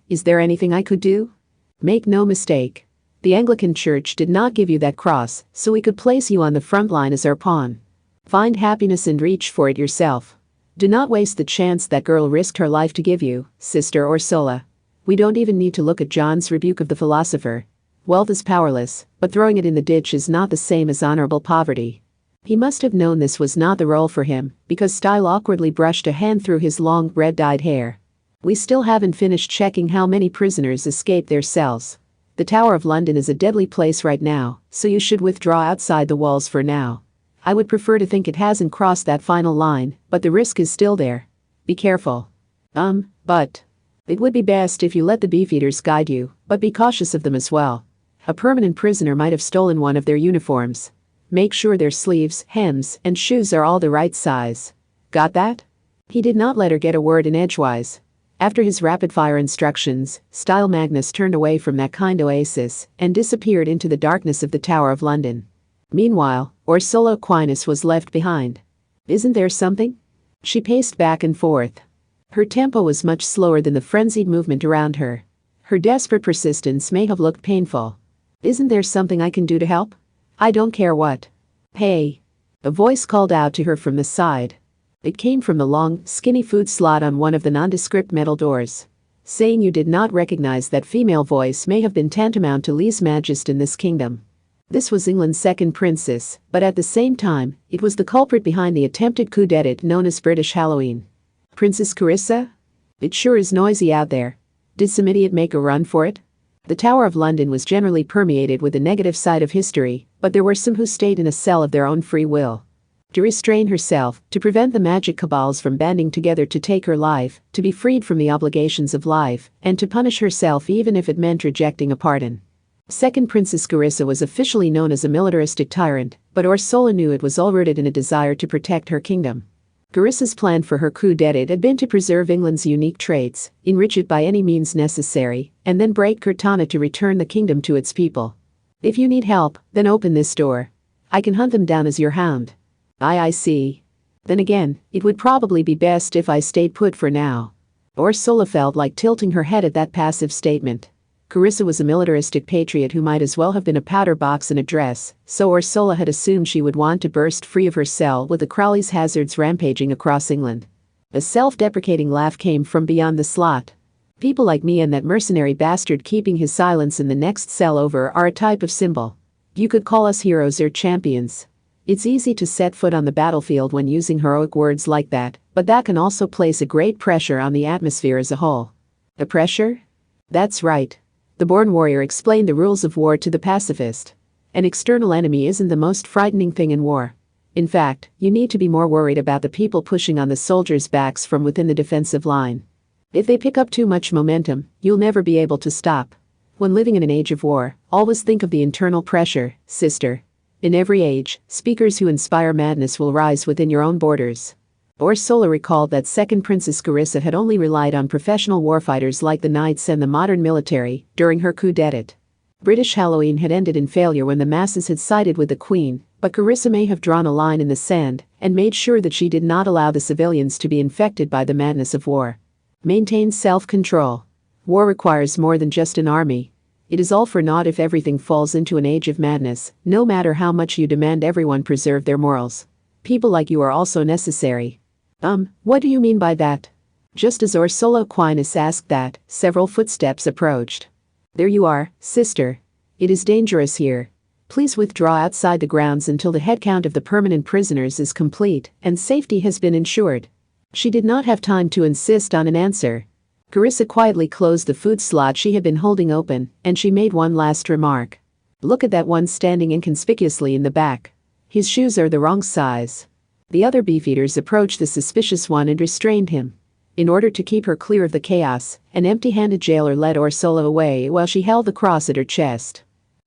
is there anything I could do? Make no mistake. The Anglican Church did not give you that cross, so we could place you on the front line as our pawn. Find happiness and reach for it yourself. Do not waste the chance that girl risked her life to give you, Sister Ursula. We don't even need to look at John's rebuke of the philosopher. Wealth is powerless, but throwing it in the ditch is not the same as honorable poverty. He must have known this was not the role for him, because Style awkwardly brushed a hand through his long, red-dyed hair. We still haven't finished checking how many prisoners escaped their cells. The Tower of London is a deadly place right now, so you should withdraw outside the walls for now. I would prefer to think it hasn't crossed that final line, but the risk is still there. Be careful. But it would be best if you let the beefeaters guide you, but be cautious of them as well. A permanent prisoner might have stolen one of their uniforms. Make sure their sleeves, hems, and shoes are all the right size. Got that? He did not let her get a word in edgewise. After his rapid-fire instructions, Style Magnus turned away from that kind oasis and disappeared into the darkness of the Tower of London. Meanwhile, Ursula Aquinas was left behind. Isn't there something? She paced back and forth. Her tempo was much slower than the frenzied movement around her. Her desperate persistence may have looked painful. Isn't there something I can do to help? I don't care what. Hey. A voice called out to her from the side. It came from the long, skinny food slot on one of the nondescript metal doors. Saying you did not recognize that female voice may have been tantamount to lèse-majesté in this kingdom. This was England's second princess, but at the same time, it was the culprit behind the attempted coup d'etat known as British Halloween. Princess Carissa? It sure is noisy out there. Did some idiot make a run for it? The Tower of London was generally permeated with the negative side of history, but there were some who stayed in a cell of their own free will. To restrain herself, to prevent the magic cabals from banding together to take her life, to be freed from the obligations of life, and to punish herself even if it meant rejecting a pardon. Second Princess Carissa was officially known as a militaristic tyrant, but Ursula knew it was all rooted in a desire to protect her kingdom. Carissa's plan for her coup d'etat had been to preserve England's unique traits, enrich it by any means necessary, and then break Cortana to return the kingdom to its people. If you need help, then open this door. I can hunt them down as your hound. I see. Then again, it would probably be best if I stayed put for now. Ursula felt like tilting her head at that passive statement. Carissa was a militaristic patriot who might as well have been a powder box in a dress, so Ursula had assumed she would want to burst free of her cell with the Crowley's hazards rampaging across England. A self-deprecating laugh came from beyond the slot. People like me and that mercenary bastard keeping his silence in the next cell over are a type of symbol. You could call us heroes or champions. It's easy to set foot on the battlefield when using heroic words like that, but that can also place a great pressure on the atmosphere as a whole. A pressure? That's right. The born warrior explained the rules of war to the pacifist. An external enemy isn't the most frightening thing in war. In fact, you need to be more worried about the people pushing on the soldiers' backs from within the defensive line. If they pick up too much momentum, you'll never be able to stop. When living in an age of war, always think of the internal pressure, sister. In every age, speakers who inspire madness will rise within your own borders. Ursula recalled that Second Princess Carissa had only relied on professional warfighters like the knights and the modern military during her coup d'etat. British Halloween had ended in failure when the masses had sided with the Queen, but Carissa may have drawn a line in the sand and made sure that she did not allow the civilians to be infected by the madness of war. Maintain self-control. War requires more than just an army. It is all for naught if everything falls into an age of madness, no matter how much you demand everyone preserve their morals. People like you are also necessary. What do you mean by that? Just as Ursula Aquinas asked that, several footsteps approached. There you are, sister. It is dangerous here. Please withdraw outside the grounds until the headcount of the permanent prisoners is complete and safety has been ensured. She did not have time to insist on an answer. Carissa quietly closed the food slot she had been holding open, and she made one last remark. Look at that one standing inconspicuously in the back. His shoes are the wrong size. The other beefeaters approached the suspicious one and restrained him. In order to keep her clear of the chaos, an empty-handed jailer led Ursula away while she held the cross at her chest.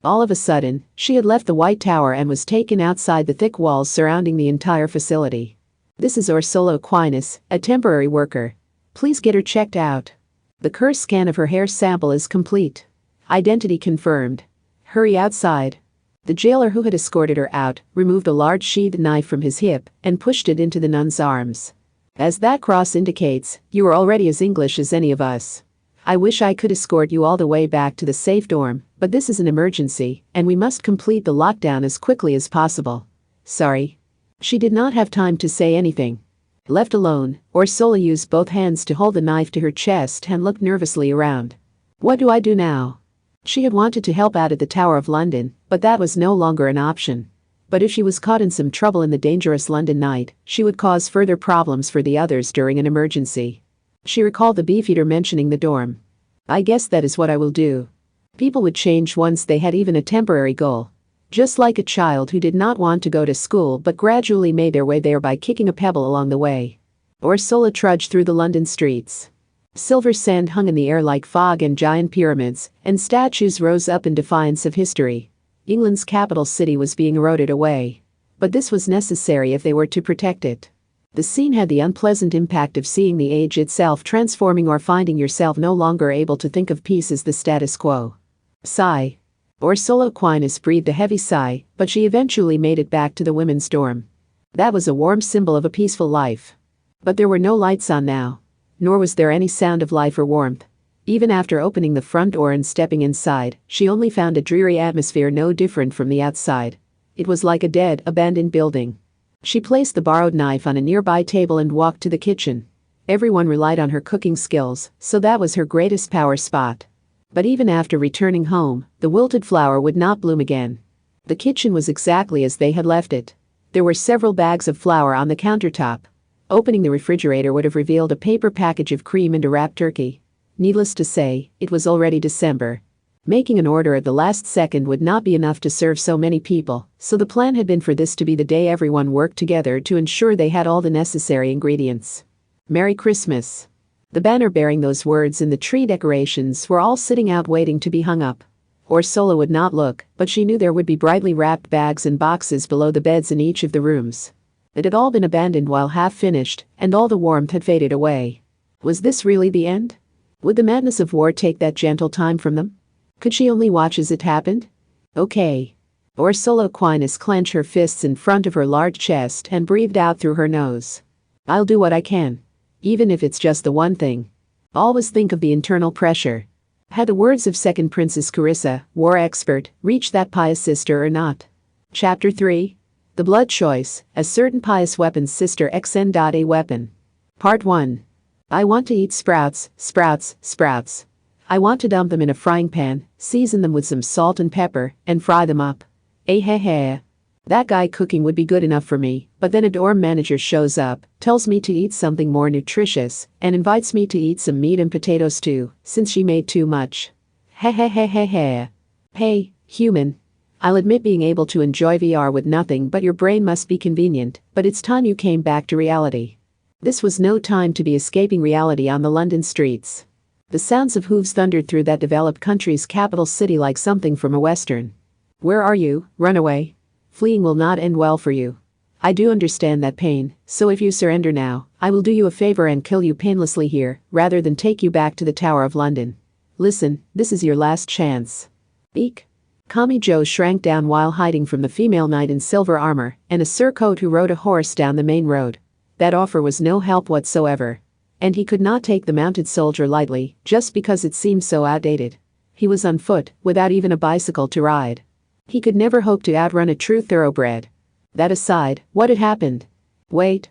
All of a sudden, she had left the White Tower and was taken outside the thick walls surrounding the entire facility. This is Ursula Aquinas, a temporary worker. Please get her checked out. The curse scan of her hair sample is complete. Identity confirmed. Hurry outside. The jailer who had escorted her out removed a large sheathed knife from his hip and pushed it into the nun's arms. As that cross indicates, you are already as English as any of us. I wish I could escort you all the way back to the safe dorm, but this is an emergency, and we must complete the lockdown as quickly as possible. Sorry. She did not have time to say anything. Left alone, Ursula used both hands to hold the knife to her chest and looked nervously around. What do I do now? She had wanted to help out at the Tower of London, but that was no longer an option. But if she was caught in some trouble in the dangerous London night, she would cause further problems for the others during an emergency. She recalled the beefeater mentioning the dorm. I guess that is what I will do. People would change once they had even a temporary goal. Just like a child who did not want to go to school but gradually made their way there by kicking a pebble along the way. Ursula trudged through the London streets. Silver sand hung in the air like fog, and giant pyramids and statues rose up in defiance of history. England's capital city was being eroded away. But this was necessary if they were to protect it. The scene had the unpleasant impact of seeing the age itself transforming or finding yourself no longer able to think of peace as the status quo. Sigh. Ursula Aquinas breathed a heavy sigh, but she eventually made it back to the women's dorm. That was a warm symbol of a peaceful life. But there were no lights on now. Nor was there any sound of life or warmth. Even after opening the front door and stepping inside, she only found a dreary atmosphere no different from the outside. It was like a dead, abandoned building. She placed the borrowed knife on a nearby table and walked to the kitchen. Everyone relied on her cooking skills, so that was her greatest power spot. But even after returning home, the wilted flower would not bloom again. The kitchen was exactly as they had left it. There were several bags of flour on the countertop. Opening the refrigerator would have revealed a paper package of cream and a wrapped turkey. Needless to say, it was already December. Making an order at the last second would not be enough to serve so many people, so the plan had been for this to be the day everyone worked together to ensure they had all the necessary ingredients. Merry Christmas. The banner bearing those words and the tree decorations were all sitting out waiting to be hung up. Ursula would not look, but she knew there would be brightly wrapped bags and boxes below the beds in each of the rooms. It had all been abandoned while half finished, and all the warmth had faded away. Was this really the end? Would the madness of war take that gentle time from them? Could she only watch as it happened? Okay. Ursula Aquinas clenched her fists in front of her large chest and breathed out through her nose. I'll do what I can. Even if it's just the one thing. Always think of the internal pressure. Had the words of second Princess Carissa, war expert, reached that pious sister or not? Chapter 3. The Blood Choice, a certain pious weapon's sister XN.A weapon. Part 1. I want to eat sprouts, sprouts, sprouts. I want to dump them in a frying pan, season them with some salt and pepper, and fry them up. Hey. That guy cooking would be good enough for me, but then a dorm manager shows up, tells me to eat something more nutritious, and invites me to eat some meat and potatoes too, since she made too much. Hey. Hey, human. I'll admit being able to enjoy VR with nothing but your brain must be convenient, but it's time you came back to reality. This was no time to be escaping reality on the London streets. The sounds of hooves thundered through that developed country's capital city like something from a western. Where are you, runaway? Fleeing will not end well for you. I do understand that pain, so if you surrender now, I will do you a favor and kill you painlessly here, rather than take you back to the Tower of London. Listen, this is your last chance. Eek. Kami Joe shrank down while hiding from the female knight in silver armor and a surcoat who rode a horse down the main road. That offer was no help whatsoever. And he could not take the mounted soldier lightly, just because it seemed so outdated. He was on foot, without even a bicycle to ride. He could never hope to outrun a true thoroughbred. That aside, what had happened? Wait.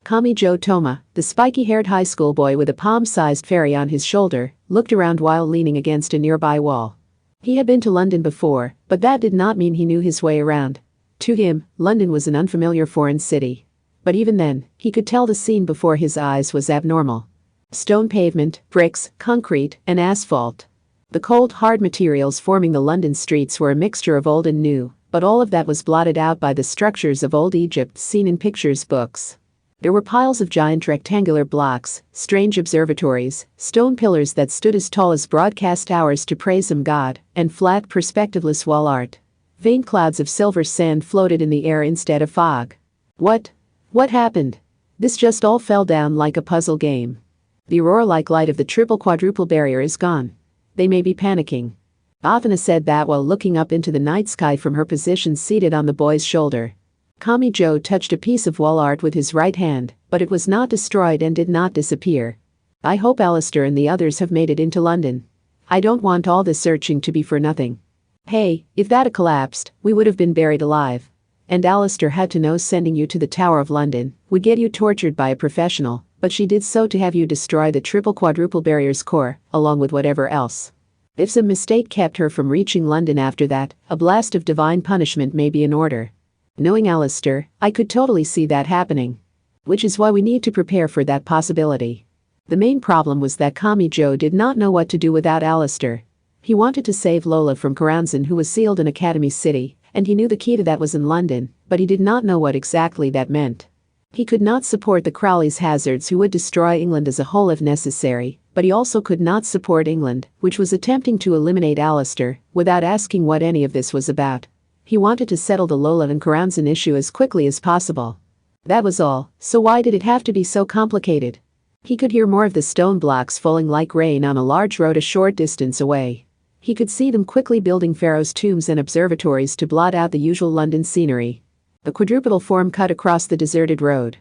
Kami Joe Toma, the spiky-haired high school boy with a palm-sized fairy on his shoulder, looked around while leaning against a nearby wall. He had been to London before, but that did not mean he knew his way around. To him, London was an unfamiliar foreign city. But even then, he could tell the scene before his eyes was abnormal. Stone pavement, bricks, concrete, and asphalt. The cold, hard materials forming the London streets were a mixture of old and new, but all of that was blotted out by the structures of old Egypt seen in pictures books. There were piles of giant rectangular blocks, strange observatories, stone pillars that stood as tall as broadcast towers to praise some god, and flat, perspectiveless wall art. Faint clouds of silver sand floated in the air instead of fog. What? What happened? This just all fell down like a puzzle game. The aurora-like light of the triple-quadruple barrier is gone. They may be panicking. Athena said that while looking up into the night sky from her position seated on the boy's shoulder. Kamijo touched a piece of wall art with his right hand, but it was not destroyed and did not disappear. I hope Alistair and the others have made it into London. I don't want all this searching to be for nothing. Hey, if that had collapsed, we would have been buried alive. And Alistair had to know sending you to the Tower of London would get you tortured by a professional, but she did so to have you destroy the triple-quadruple barrier's core, along with whatever else. If some mistake kept her from reaching London after that, a blast of divine punishment may be in order. Knowing Alistair, I could totally see that happening. Which is why we need to prepare for that possibility. The main problem was that Kamijo did not know what to do without Alistair. He wanted to save Lola from Karanzan, who was sealed in Academy City, and he knew the key to that was in London, but he did not know what exactly that meant. He could not support the Crowley's hazards who would destroy England as a whole if necessary, but he also could not support England, which was attempting to eliminate Alistair, without asking what any of this was about. He wanted to settle the Lola and Karanzan issue as quickly as possible. That was all, so why did it have to be so complicated? He could hear more of the stone blocks falling like rain on a large road a short distance away. He could see them quickly building pharaohs' tombs and observatories to blot out the usual London scenery. A quadrupedal form cut across the deserted road.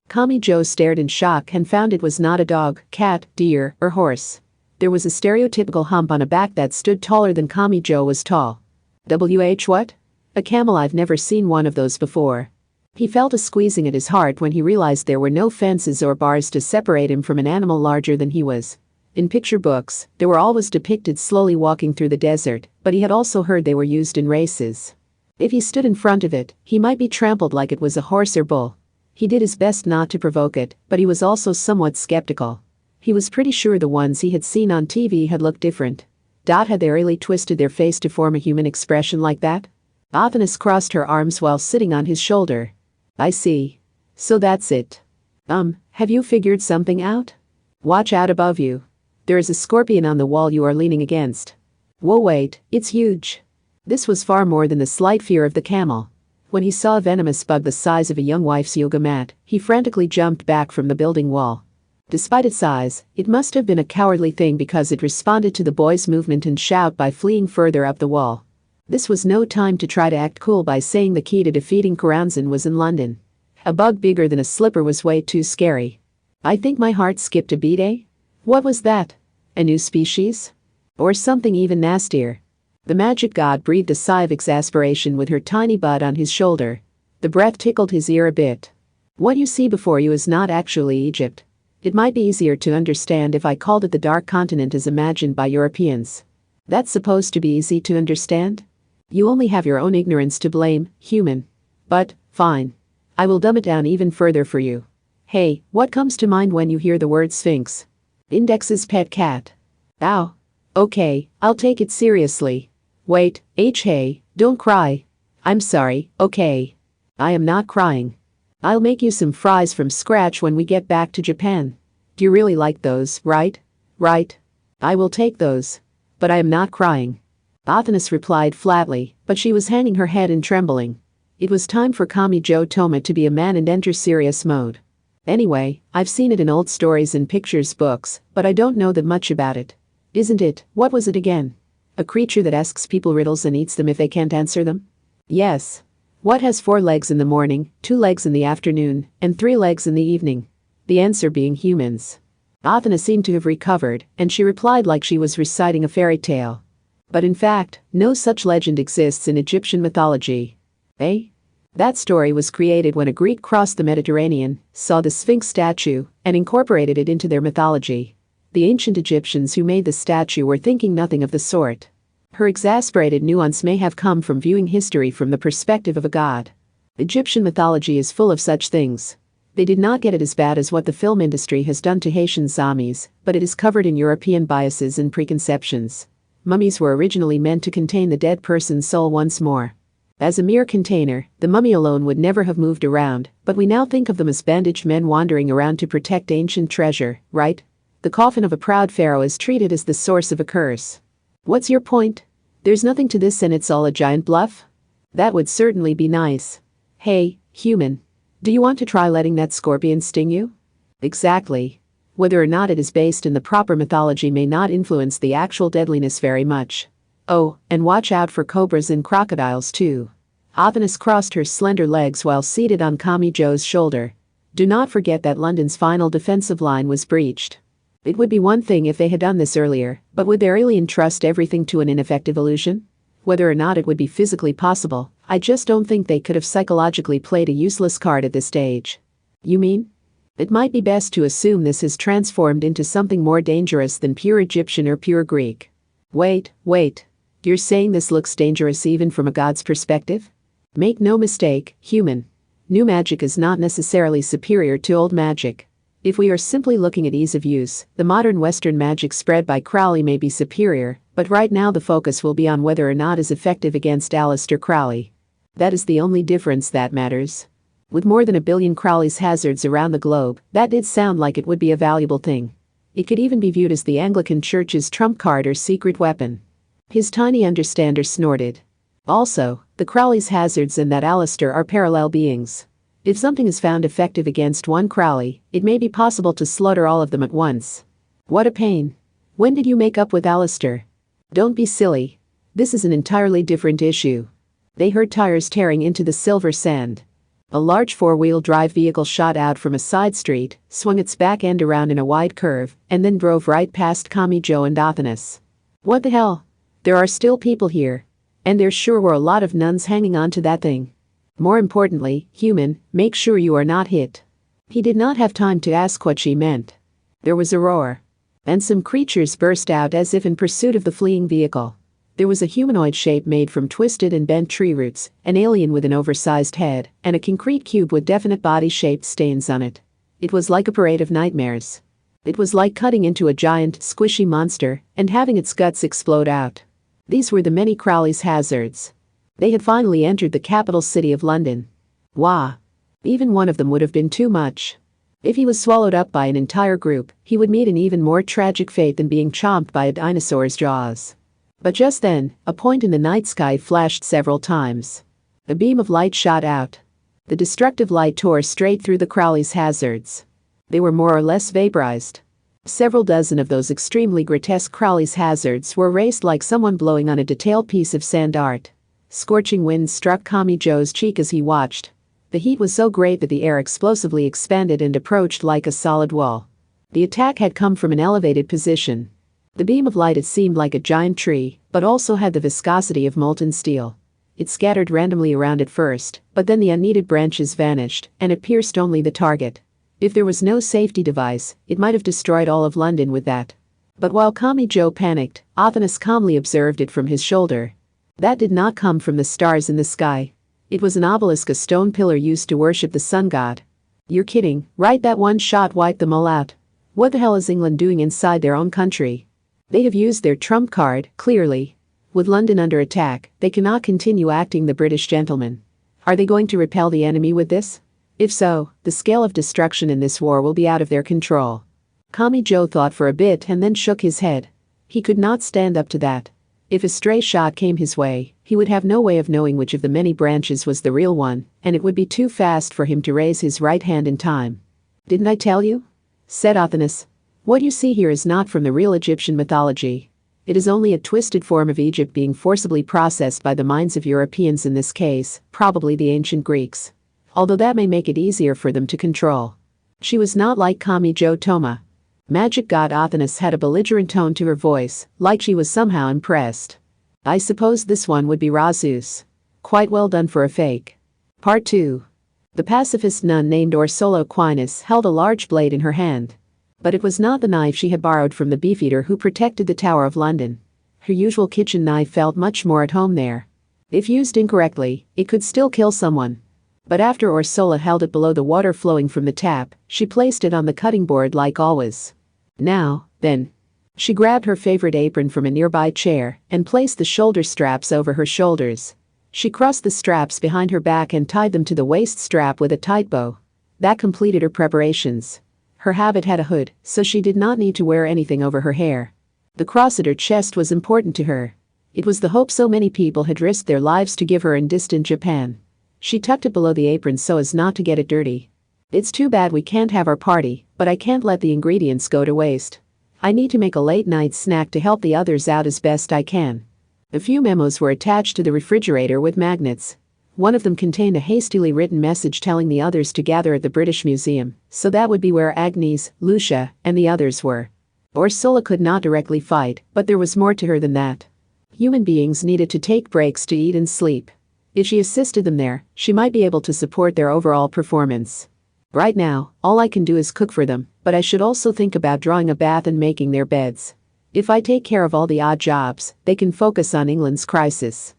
Kamijo stared in shock and found it was not a dog, cat, deer, or horse. There was a stereotypical hump on a back that stood taller than Kamijo was tall. What? A camel? I've never seen one of those before. He felt a squeezing at his heart when he realized there were no fences or bars to separate him from an animal larger than he was. In picture books, they were always depicted slowly walking through the desert, but he had also heard they were used in races. If he stood in front of it, he might be trampled like it was a horse or bull. He did his best not to provoke it, but he was also somewhat skeptical. He was pretty sure the ones he had seen on TV had looked different. Had they really twisted their face to form a human expression like that? Athenis crossed her arms while sitting on his shoulder. I see. So that's it. Have you figured something out? Watch out above you. There is a scorpion on the wall you are leaning against. Whoa, wait, it's huge. This was far more than the slight fear of the camel. When he saw a venomous bug the size of a young wife's yoga mat, he frantically jumped back from the building wall. Despite its size, it must have been a cowardly thing because it responded to the boy's movement and shout by fleeing further up the wall. This was no time to try to act cool by saying the key to defeating Karanzan was in London. A bug bigger than a slipper was way too scary. I think my heart skipped a beat, eh? What was that? A new species? Or something even nastier? The magic god breathed a sigh of exasperation with her tiny bud on his shoulder. The breath tickled his ear a bit. What you see before you is not actually Egypt. It might be easier to understand if I called it the Dark Continent as imagined by Europeans. That's supposed to be easy to understand? You only have your own ignorance to blame, human. But, fine. I will dumb it down even further for you. Hey, what comes to mind when you hear the word Sphinx? Index's pet cat. Ow. Okay, I'll take it seriously. Wait, hey, don't cry. I'm sorry, okay. I am not crying. I'll make you some fries from scratch when we get back to Japan. Do you really like those, right? Right. I will take those. But I am not crying. Athenis replied flatly, but she was hanging her head and trembling. It was time for Kamijo Toma to be a man and enter serious mode. Anyway, I've seen it in old stories and pictures books, but I don't know that much about it. Isn't it, what was it again? A creature that asks people riddles and eats them if they can't answer them? Yes. What has 4 legs in the morning, 2 legs in the afternoon, and 3 legs in the evening? The answer being humans. Athena seemed to have recovered, and she replied like she was reciting a fairy tale. But in fact, no such legend exists in Egyptian mythology. Eh? That story was created when a Greek crossed the Mediterranean, saw the Sphinx statue, and incorporated it into their mythology. The ancient Egyptians who made the statue were thinking nothing of the sort. Her exasperated nuance may have come from viewing history from the perspective of a god. Egyptian mythology is full of such things. They did not get it as bad as what the film industry has done to Haitian zombies, but it is covered in European biases and preconceptions. Mummies were originally meant to contain the dead person's soul once more. As a mere container, the mummy alone would never have moved around, but we now think of them as bandaged men wandering around to protect ancient treasure, right? The coffin of a proud pharaoh is treated as the source of a curse. What's your point? There's nothing to this and it's all a giant bluff? That would certainly be nice. Hey, human. Do you want to try letting that scorpion sting you? Exactly. Whether or not it is based in the proper mythology may not influence the actual deadliness very much. Oh, and watch out for cobras and crocodiles too. Athanas crossed her slender legs while seated on Kamijo's shoulder. Do not forget that London's final defensive line was breached. It would be one thing if they had done this earlier, but would their alien trust everything to an ineffective illusion? Whether or not it would be physically possible, I just don't think they could have psychologically played a useless card at this stage. You mean? It might be best to assume this has transformed into something more dangerous than pure Egyptian or pure Greek. Wait. You're saying this looks dangerous even from a god's perspective? Make no mistake, human. New magic is not necessarily superior to old magic. If we are simply looking at ease of use, the modern Western magic spread by Crowley may be superior, but right now the focus will be on whether or not is effective against Aleister Crowley. That is the only difference that matters. With more than 1 billion Crowley's hazards around the globe, that did sound like it would be a valuable thing. It could even be viewed as the Anglican Church's trump card or secret weapon. His tiny understander snorted. Also, the Crowley's hazards and that Aleister are parallel beings. If something is found effective against one Crowley, it may be possible to slaughter all of them at once. What a pain. When did you make up with Aleister? Don't be silly. This is an entirely different issue. They heard tires tearing into the silver sand. A large four-wheel drive vehicle shot out from a side street, swung its back end around in a wide curve, and then drove right past Kamijo and Athanas. What the hell? There are still people here. And there sure were a lot of nuns hanging on to that thing. More importantly, human, make sure you are not hit. He did not have time to ask what she meant. There was a roar. And some creatures burst out as if in pursuit of the fleeing vehicle. There was a humanoid shape made from twisted and bent tree roots, an alien with an oversized head, and a concrete cube with definite body-shaped stains on it. It was like a parade of nightmares. It was like cutting into a giant, squishy monster and having its guts explode out. These were the many Crowley's hazards. They had finally entered the capital city of London. Wah! Even one of them would have been too much. If he was swallowed up by an entire group, he would meet an even more tragic fate than being chomped by a dinosaur's jaws. But just then, a point in the night sky flashed several times. A beam of light shot out. The destructive light tore straight through the Crowley's hazards. They were more or less vaporized. Several dozen of those extremely grotesque Crowley's hazards were erased like someone blowing on a detailed piece of sand art. Scorching winds struck Kamijo's cheek as he watched. The heat was so great that the air explosively expanded and approached like a solid wall. The attack had come from an elevated position. The beam of light had seemed like a giant tree, but also had the viscosity of molten steel. It scattered randomly around at first, but then the unneeded branches vanished, and it pierced only the target. If there was no safety device, it might have destroyed all of London with that. But while Kamijo panicked, Athanas calmly observed it from his shoulder. That did not come from the stars in the sky. It was an obelisk, a stone pillar used to worship the sun god. You're kidding, right? That one shot wiped them all out. What the hell is England doing inside their own country? They have used their trump card, clearly. With London under attack, they cannot continue acting the British gentleman. Are they going to repel the enemy with this? If so, the scale of destruction in this war will be out of their control. Kamijo thought for a bit and then shook his head. He could not stand up to that. If a stray shot came his way, he would have no way of knowing which of the many branches was the real one, and it would be too fast for him to raise his right hand in time. Didn't I tell you? Said Athanas. What you see here is not from the real Egyptian mythology. It is only a twisted form of Egypt being forcibly processed by the minds of Europeans, in this case, probably the ancient Greeks. Although that may make it easier for them to control. She was not like Kamijo Toma. Magic god Athanas had a belligerent tone to her voice, like she was somehow impressed. I suppose this one would be Razus. Quite well done for a fake. Part 2. The pacifist nun named Orsola Aquinas held a large blade in her hand. But it was not the knife she had borrowed from the beefeater who protected the Tower of London. Her usual kitchen knife felt much more at home there. If used incorrectly, it could still kill someone. But after Orsola held it below the water flowing from the tap, she placed it on the cutting board like always. Now, then. She grabbed her favorite apron from a nearby chair and placed the shoulder straps over her shoulders. She crossed the straps behind her back and tied them to the waist strap with a tight bow. That completed her preparations. Her habit had a hood, so she did not need to wear anything over her hair. The cross at her chest was important to her. It was the hope so many people had risked their lives to give her in distant Japan. She tucked it below the apron so as not to get it dirty. It's too bad we can't have our party, but I can't let the ingredients go to waste. I need to make a late-night snack to help the others out as best I can. A few memos were attached to the refrigerator with magnets. One of them contained a hastily written message telling the others to gather at the British Museum, so that would be where Agnes, Lucia, and the others were. Ursula could not directly fight, but there was more to her than that. Human beings needed to take breaks to eat and sleep. If she assisted them there, she might be able to support their overall performance. Right now, all I can do is cook for them, but I should also think about drawing a bath and making their beds. If I take care of all the odd jobs, they can focus on England's crisis.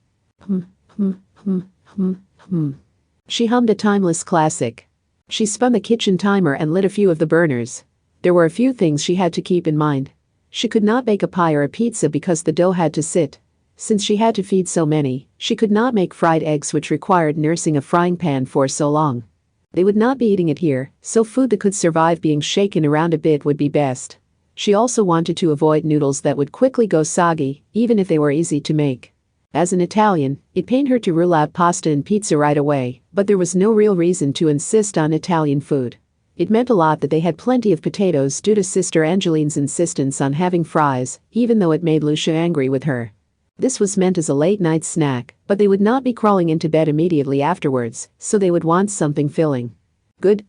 She hummed a timeless classic. She spun the kitchen timer and lit a few of the burners. There were a few things she had to keep in mind. She could not bake a pie or a pizza because the dough had to sit. Since she had to feed so many, she could not make fried eggs, which required nursing a frying pan for so long. They would not be eating it here, so food that could survive being shaken around a bit would be best. She also wanted to avoid noodles that would quickly go soggy, even if they were easy to make. As an Italian, it pained her to rule out pasta and pizza right away, but there was no real reason to insist on Italian food. It meant a lot that they had plenty of potatoes due to Sister Angeline's insistence on having fries, even though it made Lucia angry with her. This was meant as a late-night snack, but they would not be crawling into bed immediately afterwards, so they would want something filling. Good.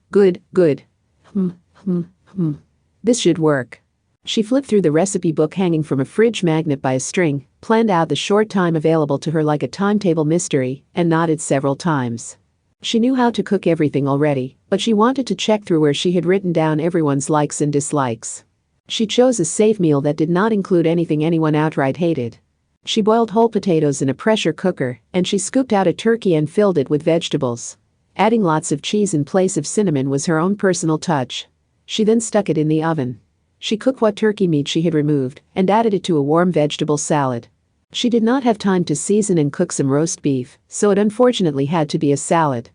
This should work. She flipped through the recipe book hanging from a fridge magnet by a string, planned out the short time available to her like a timetable mystery, and nodded several times. She knew how to cook everything already, but she wanted to check through where she had written down everyone's likes and dislikes. She chose a safe meal that did not include anything anyone outright hated. She boiled whole potatoes in a pressure cooker, and she scooped out a turkey and filled it with vegetables. Adding lots of cheese in place of cinnamon was her own personal touch. She then stuck it in the oven. She cooked what turkey meat she had removed and added it to a warm vegetable salad. She did not have time to season and cook some roast beef, so it unfortunately had to be a salad.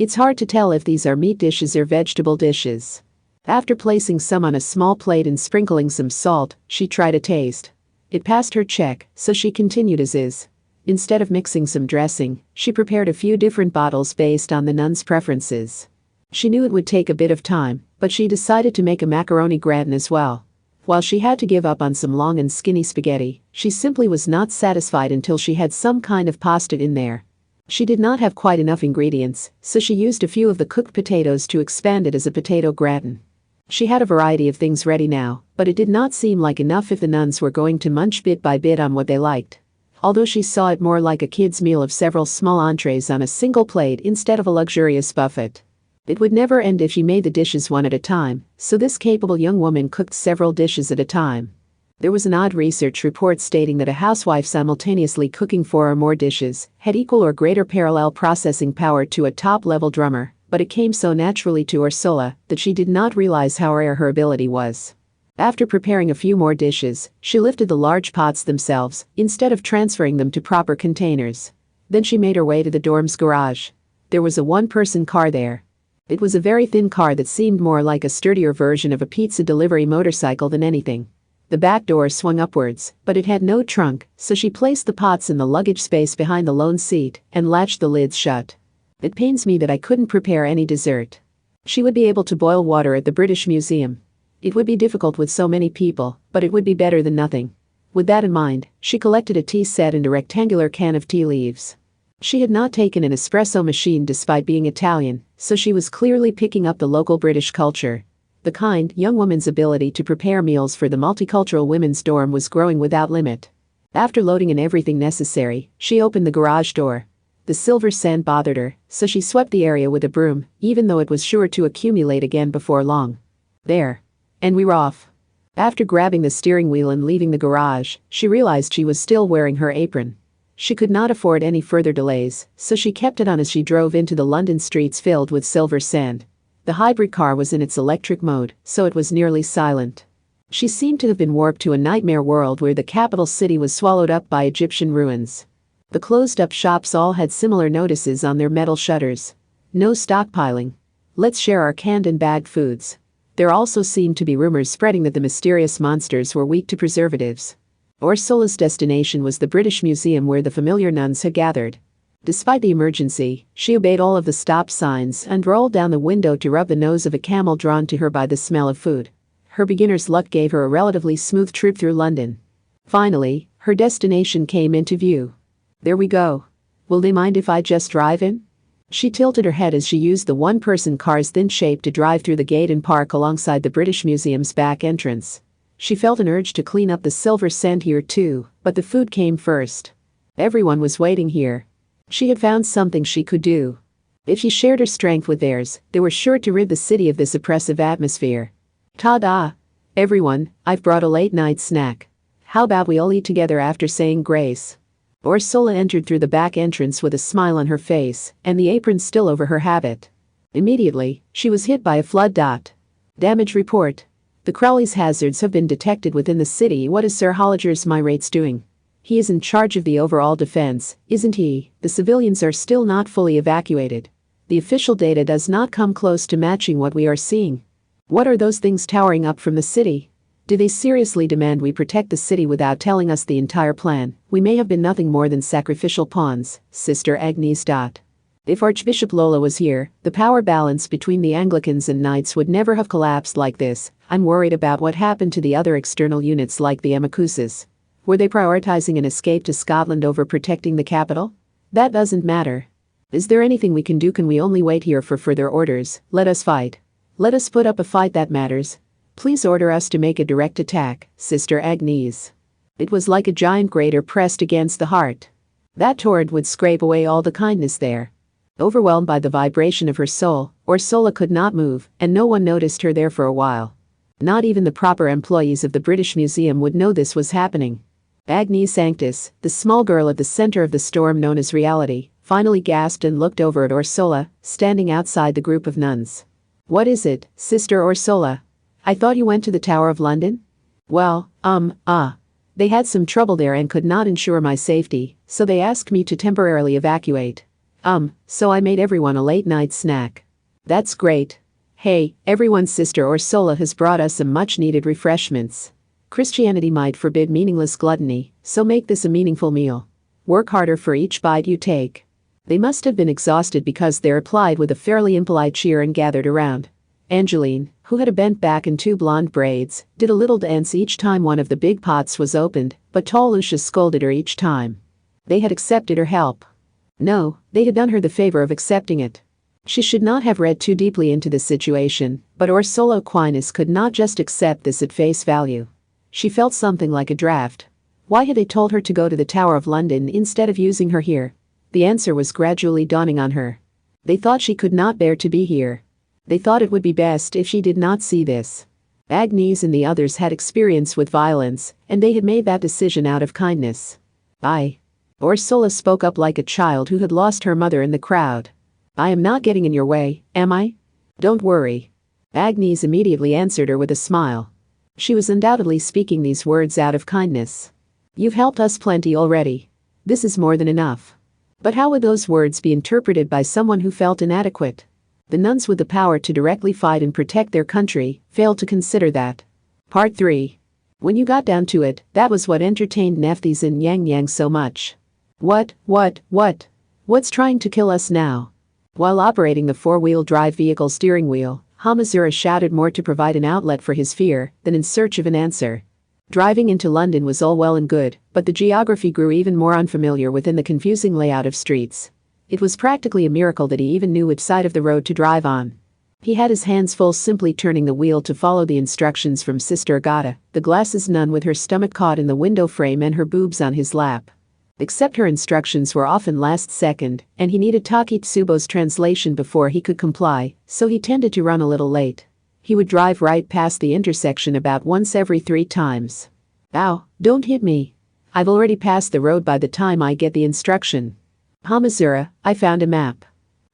It's hard to tell if these are meat dishes or vegetable dishes. After placing some on a small plate and sprinkling some salt, she tried a taste. It passed her check, so she continued as is. Instead of mixing some dressing, she prepared a few different bottles based on the nun's preferences. She knew it would take a bit of time, but she decided to make a macaroni gratin as well. While she had to give up on some long and skinny spaghetti, she simply was not satisfied until she had some kind of pasta in there. She did not have quite enough ingredients, so she used a few of the cooked potatoes to expand it as a potato gratin. She had a variety of things ready now, but it did not seem like enough if the nuns were going to munch bit by bit on what they liked. Although she saw it more like a kid's meal of several small entrees on a single plate instead of a luxurious buffet. It would never end if she made the dishes one at a time, so this capable young woman cooked several dishes at a time. There was an odd research report stating that a housewife simultaneously cooking 4 or more dishes had equal or greater parallel processing power to a top-level drummer, but it came so naturally to Ursula that she did not realize how rare her ability was. After preparing a few more dishes, she lifted the large pots themselves, instead of transferring them to proper containers. Then she made her way to the dorm's garage. There was a one-person car there. It was a very thin car that seemed more like a sturdier version of a pizza delivery motorcycle than anything. The back door swung upwards, but it had no trunk, so she placed the pots in the luggage space behind the lone seat and latched the lids shut. It pains me that I couldn't prepare any dessert. She would be able to boil water at the British Museum. It would be difficult with so many people, but it would be better than nothing. With that in mind, she collected a tea set and a rectangular can of tea leaves. She had not taken an espresso machine despite being Italian, so she was clearly picking up the local British culture. The kind young woman's ability to prepare meals for the multicultural women's dorm was growing without limit. After loading in everything necessary, she opened the garage door. The silver sand bothered her, so she swept the area with a broom, even though it was sure to accumulate again before long. There. And we were off. After grabbing the steering wheel and leaving the garage, she realized she was still wearing her apron. She could not afford any further delays, so she kept it on as she drove into the London streets filled with silver sand. The hybrid car was in its electric mode, so it was nearly silent. She seemed to have been warped to a nightmare world where the capital city was swallowed up by Egyptian ruins. The closed-up shops all had similar notices on their metal shutters. No stockpiling. Let's share our canned and bagged foods. There also seemed to be rumors spreading that the mysterious monsters were weak to preservatives. Ursula's destination was the British Museum where the familiar nuns had gathered. Despite the emergency, she obeyed all of the stop signs and rolled down the window to rub the nose of a camel drawn to her by the smell of food. Her beginner's luck gave her a relatively smooth trip through London. Finally, her destination came into view. There we go. Will they mind if I just drive in? She tilted her head as she used the one-person car's thin shape to drive through the gate and park alongside the British Museum's back entrance. She felt an urge to clean up the silver cent here too, but the food came first. Everyone was waiting here. She had found something she could do. If she shared her strength with theirs, they were sure to rid the city of this oppressive atmosphere. Ta-da! Everyone, I've brought a late-night snack. How about we all eat together after saying grace? Ursula entered through the back entrance with a smile on her face and the apron still over her habit. Immediately, she was hit by a flood. Damage report. The Crowley's hazards have been detected within the city. What is Sir Holliger's Myrates doing? He is in charge of the overall defense, isn't he? The civilians are still not fully evacuated. The official data does not come close to matching what we are seeing. What are those things towering up from the city? Do they seriously demand we protect the city without telling us the entire plan? We may have been nothing more than sacrificial pawns, Sister Agnes. If Archbishop Lola was here, the power balance between the Anglicans and Knights would never have collapsed like this. I'm worried about what happened to the other external units like the Amakuses. Were they prioritizing an escape to Scotland over protecting the capital? That doesn't matter. Is there anything we can do? Can we only wait here for further orders? Let us fight. Let us put up a fight that matters. Please order us to make a direct attack, Sister Agnes. It was like a giant grater pressed against the heart. That torrent would scrape away all the kindness there. Overwhelmed by the vibration of her soul, Ursula could not move, and no one noticed her there for a while. Not even the proper employees of the British Museum would know this was happening. Agnes Sanctus, the small girl at the center of the storm known as reality, finally gasped and looked over at Ursula, standing outside the group of nuns. What is it, Sister Ursula? I thought you went to the Tower of London? Well, they had some trouble there and could not ensure my safety, so they asked me to temporarily evacuate. So I made everyone a late-night snack. That's great. Hey, everyone, Sister Ursula has brought us some much-needed refreshments. Christianity might forbid meaningless gluttony, so make this a meaningful meal. Work harder for each bite you take. They must have been exhausted because they replied with a fairly impolite cheer and gathered around. Angeline, who had a bent back and two blonde braids, did a little dance each time one of the big pots was opened, but tall Lucia scolded her each time. They had accepted her help. No, they had done her the favor of accepting it. She should not have read too deeply into this situation, but Ursula Aquinas could not just accept this at face value. She felt something like a draft. Why had they told her to go to the Tower of London instead of using her here? The answer was gradually dawning on her. They thought she could not bear to be here. They thought it would be best if she did not see this. Agnes and the others had experience with violence, and they had made that decision out of kindness. Ursula spoke up like a child who had lost her mother in the crowd. I am not getting in your way, am I? Don't worry. Agnes immediately answered her with a smile. She was undoubtedly speaking these words out of kindness. You've helped us plenty already. This is more than enough. But how would those words be interpreted by someone who felt inadequate? The nuns with the power to directly fight and protect their country failed to consider that. Part 3. When you got down to it, that was what entertained Nephthys and Yang Yang so much. What's trying to kill us now? While operating the four-wheel drive vehicle steering wheel, Hamazura shouted more to provide an outlet for his fear than in search of an answer. Driving into London was all well and good, but the geography grew even more unfamiliar within the confusing layout of streets. It was practically a miracle that he even knew which side of the road to drive on. He had his hands full simply turning the wheel to follow the instructions from Sister Agata, the glasses nun with her stomach caught in the window frame and her boobs on his lap. Except her instructions were often last second, and he needed Takitsubo's translation before he could comply, so he tended to run a little late. He would drive right past the intersection about once every 3 times. Ow, don't hit me. I've already passed the road by the time I get the instruction. Hamazura, I found a map.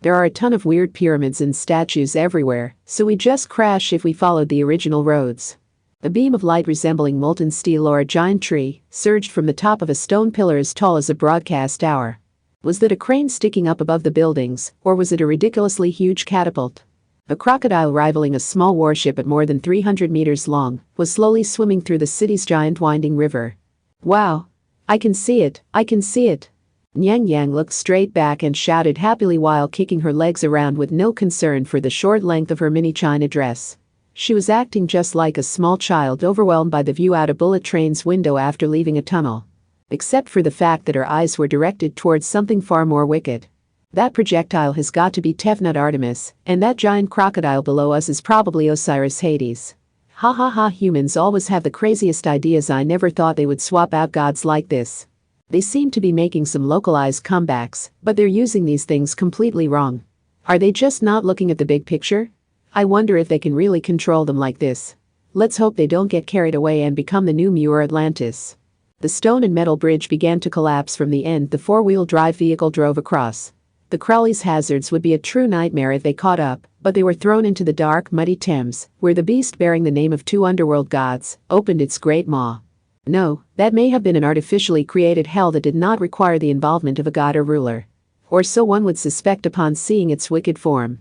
There are a ton of weird pyramids and statues everywhere, so we just crash if we followed the original roads. A beam of light resembling molten steel or a giant tree surged from the top of a stone pillar as tall as a broadcast tower. Was that a crane sticking up above the buildings, or was it a ridiculously huge catapult? A crocodile rivaling a small warship at more than 300 meters long was slowly swimming through the city's giant winding river. Wow! I can see it, I can see it! Nyang Yang looked straight back and shouted happily while kicking her legs around with no concern for the short length of her mini china dress. She was acting just like a small child overwhelmed by the view out a bullet train's window after leaving a tunnel. Except for the fact that her eyes were directed towards something far more wicked. That projectile has got to be Tefnut Artemis, and that giant crocodile below us is probably Osiris Hades. Ha ha ha, humans always have the craziest ideas. I never thought they would swap out gods like this. They seem to be making some localized comebacks, but they're using these things completely wrong. Are they just not looking at the big picture? I wonder if they can really control them like this. Let's hope they don't get carried away and become the new Muir Atlantis. The stone and metal bridge began to collapse from the end the four-wheel drive vehicle drove across. The Crowley's hazards would be a true nightmare if they caught up, but they were thrown into the dark, muddy Thames, where the beast bearing the name of two underworld gods opened its great maw. No, that may have been an artificially created hell that did not require the involvement of a god or ruler. Or so one would suspect upon seeing its wicked form.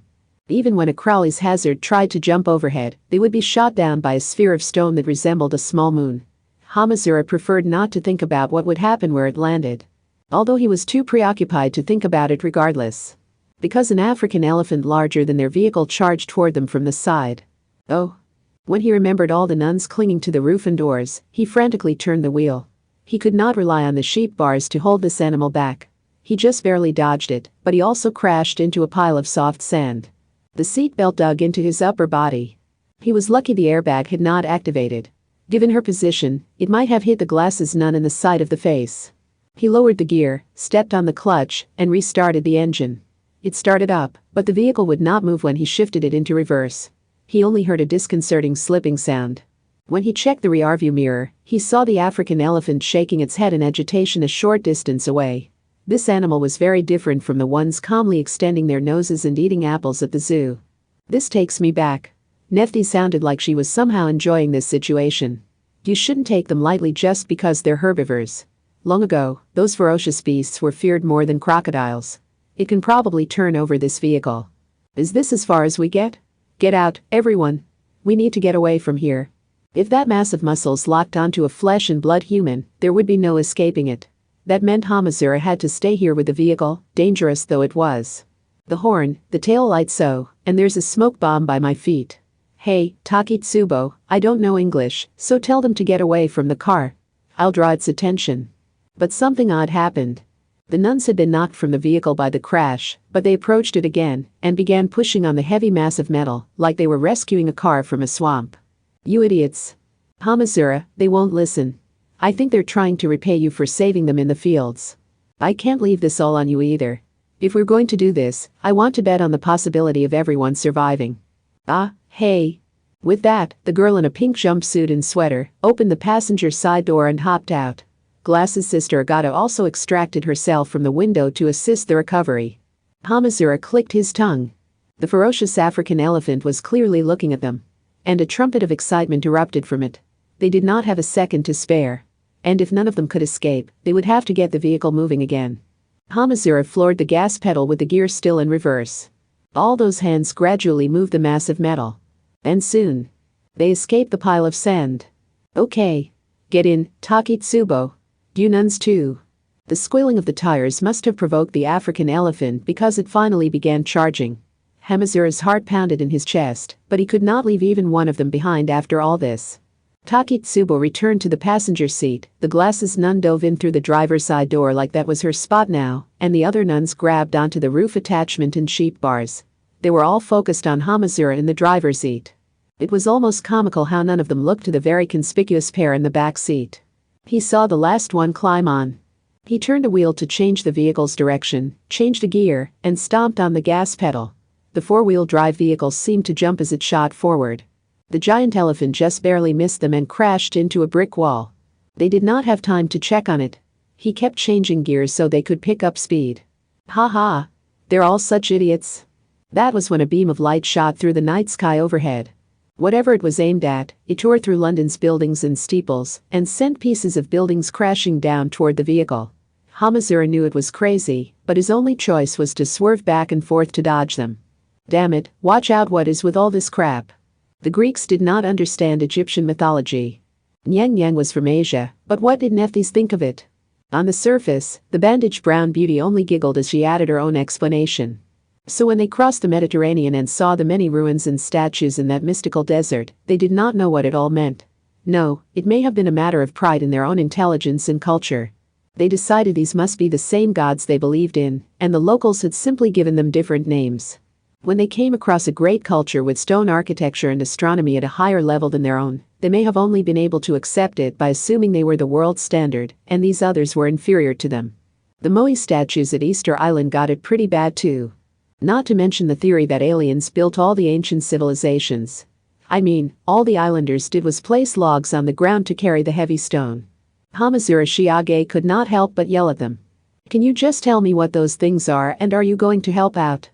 Even when a Crowley's hazard tried to jump overhead, they would be shot down by a sphere of stone that resembled a small moon. Hamazura preferred not to think about what would happen where it landed. Although he was too preoccupied to think about it regardless. Because an African elephant larger than their vehicle charged toward them from the side. Oh. When he remembered all the nuns clinging to the roof and doors, he frantically turned the wheel. He could not rely on the sheep bars to hold this animal back. He just barely dodged it, but he also crashed into a pile of soft sand. The seatbelt dug into his upper body. He was lucky the airbag had not activated. Given her position, it might have hit the glasses nun in the side of the face. He lowered the gear, stepped on the clutch, and restarted the engine. It started up, but the vehicle would not move when he shifted it into reverse. He only heard a disconcerting slipping sound. When he checked the rearview mirror, he saw the African elephant shaking its head in agitation a short distance away. This animal was very different from the ones calmly extending their noses and eating apples at the zoo. This takes me back. Nefti sounded like she was somehow enjoying this situation. You shouldn't take them lightly just because they're herbivores. Long ago, those ferocious beasts were feared more than crocodiles. It can probably turn over this vehicle. Is this as far as we get? Get out, everyone. We need to get away from here. If that mass of muscles locked onto a flesh and blood human, there would be no escaping it. That meant Hamazura had to stay here with the vehicle, dangerous though it was. The horn, the tail light so, and there's a smoke bomb by my feet. Hey, Takitsubo, I don't know English, so tell them to get away from the car. I'll draw its attention. But something odd happened. The nuns had been knocked from the vehicle by the crash, but they approached it again and began pushing on the heavy mass of metal like they were rescuing a car from a swamp. You idiots. Hamazura, they won't listen. I think they're trying to repay you for saving them in the fields. I can't leave this all on you either. If we're going to do this, I want to bet on the possibility of everyone surviving. Ah, hey. With that, the girl in a pink jumpsuit and sweater opened the passenger side door and hopped out. Glass's sister Agata also extracted herself from the window to assist the recovery. Hamazura clicked his tongue. The ferocious African elephant was clearly looking at them. And a trumpet of excitement erupted from it. They did not have a second to spare. And if none of them could escape, they would have to get the vehicle moving again. Hamazura floored the gas pedal with the gear still in reverse. All those hands gradually moved the mass of metal. And soon, they escaped the pile of sand. Okay. Get in, Takitsubo. You nuns too. The squealing of the tires must have provoked the African elephant because it finally began charging. Hamazura's heart pounded in his chest, but he could not leave even one of them behind after all this. Takitsubo returned to the passenger seat, the glasses nun dove in through the driver's side door like that was her spot now, and the other nuns grabbed onto the roof attachment and sheep bars. They were all focused on Hamazura in the driver's seat. It was almost comical how none of them looked to the very conspicuous pair in the back seat. He saw the last one climb on. He turned the wheel to change the vehicle's direction, changed a gear, and stomped on the gas pedal. The four-wheel drive vehicle seemed to jump as it shot forward. The giant elephant just barely missed them and crashed into a brick wall. They did not have time to check on it. He kept changing gears so they could pick up speed. Ha ha. They're all such idiots. That was when a beam of light shot through the night sky overhead. Whatever it was aimed at, it tore through London's buildings and steeples and sent pieces of buildings crashing down toward the vehicle. Hamazura knew it was crazy, but his only choice was to swerve back and forth to dodge them. Damn it, watch out, what is with all this crap? The Greeks did not understand Egyptian mythology. Nyang Yang was from Asia, but what did Nephthys think of it? On the surface, the bandaged brown beauty only giggled as she added her own explanation. So when they crossed the Mediterranean and saw the many ruins and statues in that mystical desert, they did not know what it all meant. No, it may have been a matter of pride in their own intelligence and culture. They decided these must be the same gods they believed in, and the locals had simply given them different names. When they came across a great culture with stone architecture and astronomy at a higher level than their own, they may have only been able to accept it by assuming they were the world standard, and these others were inferior to them. The Moai statues at Easter Island got it pretty bad too. Not to mention the theory that aliens built all the ancient civilizations. I mean, all the islanders did was place logs on the ground to carry the heavy stone. Hamazura Shiage could not help but yell at them. Can you just tell me what those things are, and are you going to help out?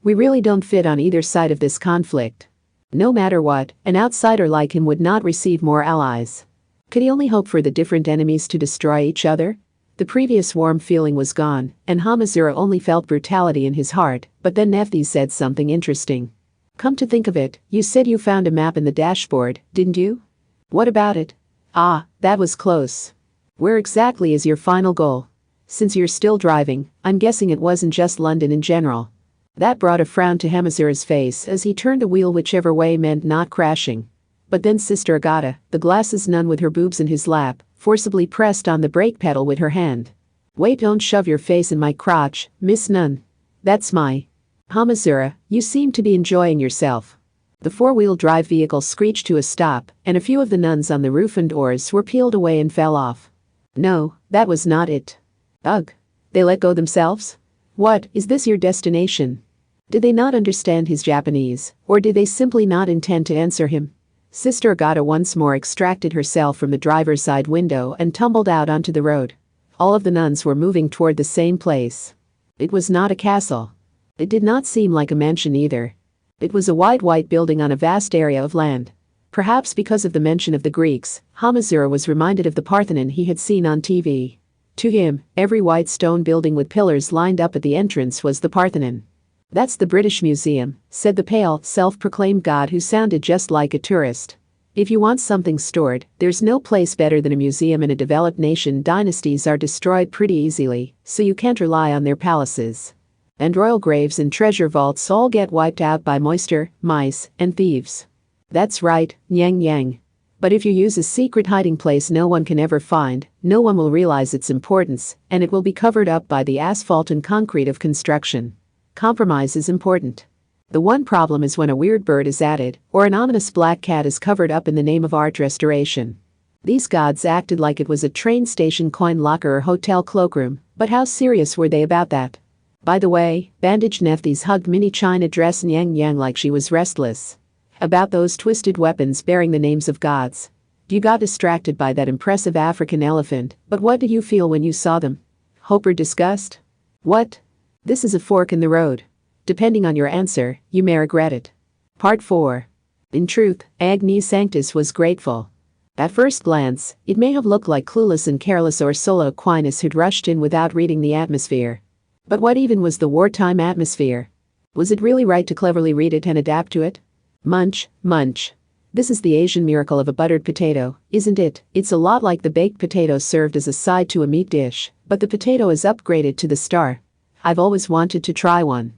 We really don't fit on either side of this conflict. No matter what, an outsider like him would not receive more allies. Could he only hope for the different enemies to destroy each other? The previous warm feeling was gone, and Hamazura only felt brutality in his heart, but then Nephthys said something interesting. Come to think of it, you said you found a map in the dashboard, didn't you? What about it? Ah, that was close. Where exactly is your final goal? Since you're still driving, I'm guessing it wasn't just London in general. That brought a frown to Hamazura's face as he turned the wheel whichever way meant not crashing. But then Sister Agata, the glasses nun with her boobs in his lap, forcibly pressed on the brake pedal with her hand. Wait, don't shove your face in my crotch, Miss Nun. That's my. Hamazura, you seem to be enjoying yourself. The four-wheel drive vehicle screeched to a stop, and a few of the nuns on the roof and doors were peeled away and fell off. No, that was not it. Ugh. They let go themselves? What, is this your destination? Did they not understand his Japanese, or did they simply not intend to answer him? Sister Agata once more extracted herself from the driver's side window and tumbled out onto the road. All of the nuns were moving toward the same place. It was not a castle. It did not seem like a mansion either. It was a wide white building on a vast area of land. Perhaps because of the mention of the Greeks, Hamazura was reminded of the Parthenon he had seen on TV. To him, every white stone building with pillars lined up at the entrance was the Parthenon. That's the British Museum, said the pale, self-proclaimed god who sounded just like a tourist. If you want something stored, there's no place better than a museum in a developed nation. Dynasties are destroyed pretty easily, so you can't rely on their palaces. And royal graves and treasure vaults all get wiped out by moisture, mice, and thieves. That's right, Nyang Yang. But if you use a secret hiding place no one can ever find, no one will realize its importance, and it will be covered up by the asphalt and concrete of construction. Compromise is important. The one problem is when a weird bird is added, or an ominous black cat is covered up in the name of art restoration. These gods acted like it was a train station coin locker or hotel cloakroom, but how serious were they about that? By the way, bandaged Nephthys hugged mini china dress Nyang Yang like she was restless. About those twisted weapons bearing the names of gods. You got distracted by that impressive African elephant, but what did you feel when you saw them? Hope or disgust? What? This is a fork in the road. Depending on your answer, you may regret it. Part 4. In truth, Agnes Sanctus was grateful. At first glance, it may have looked like clueless and careless Ursula Aquinas who'd rushed in without reading the atmosphere. But what even was the wartime atmosphere? Was it really right to cleverly read it and adapt to it? Munch, munch. This is the Asian miracle of a buttered potato, isn't it? It's a lot like the baked potato served as a side to a meat dish, but the potato is upgraded to the star. I've always wanted to try one.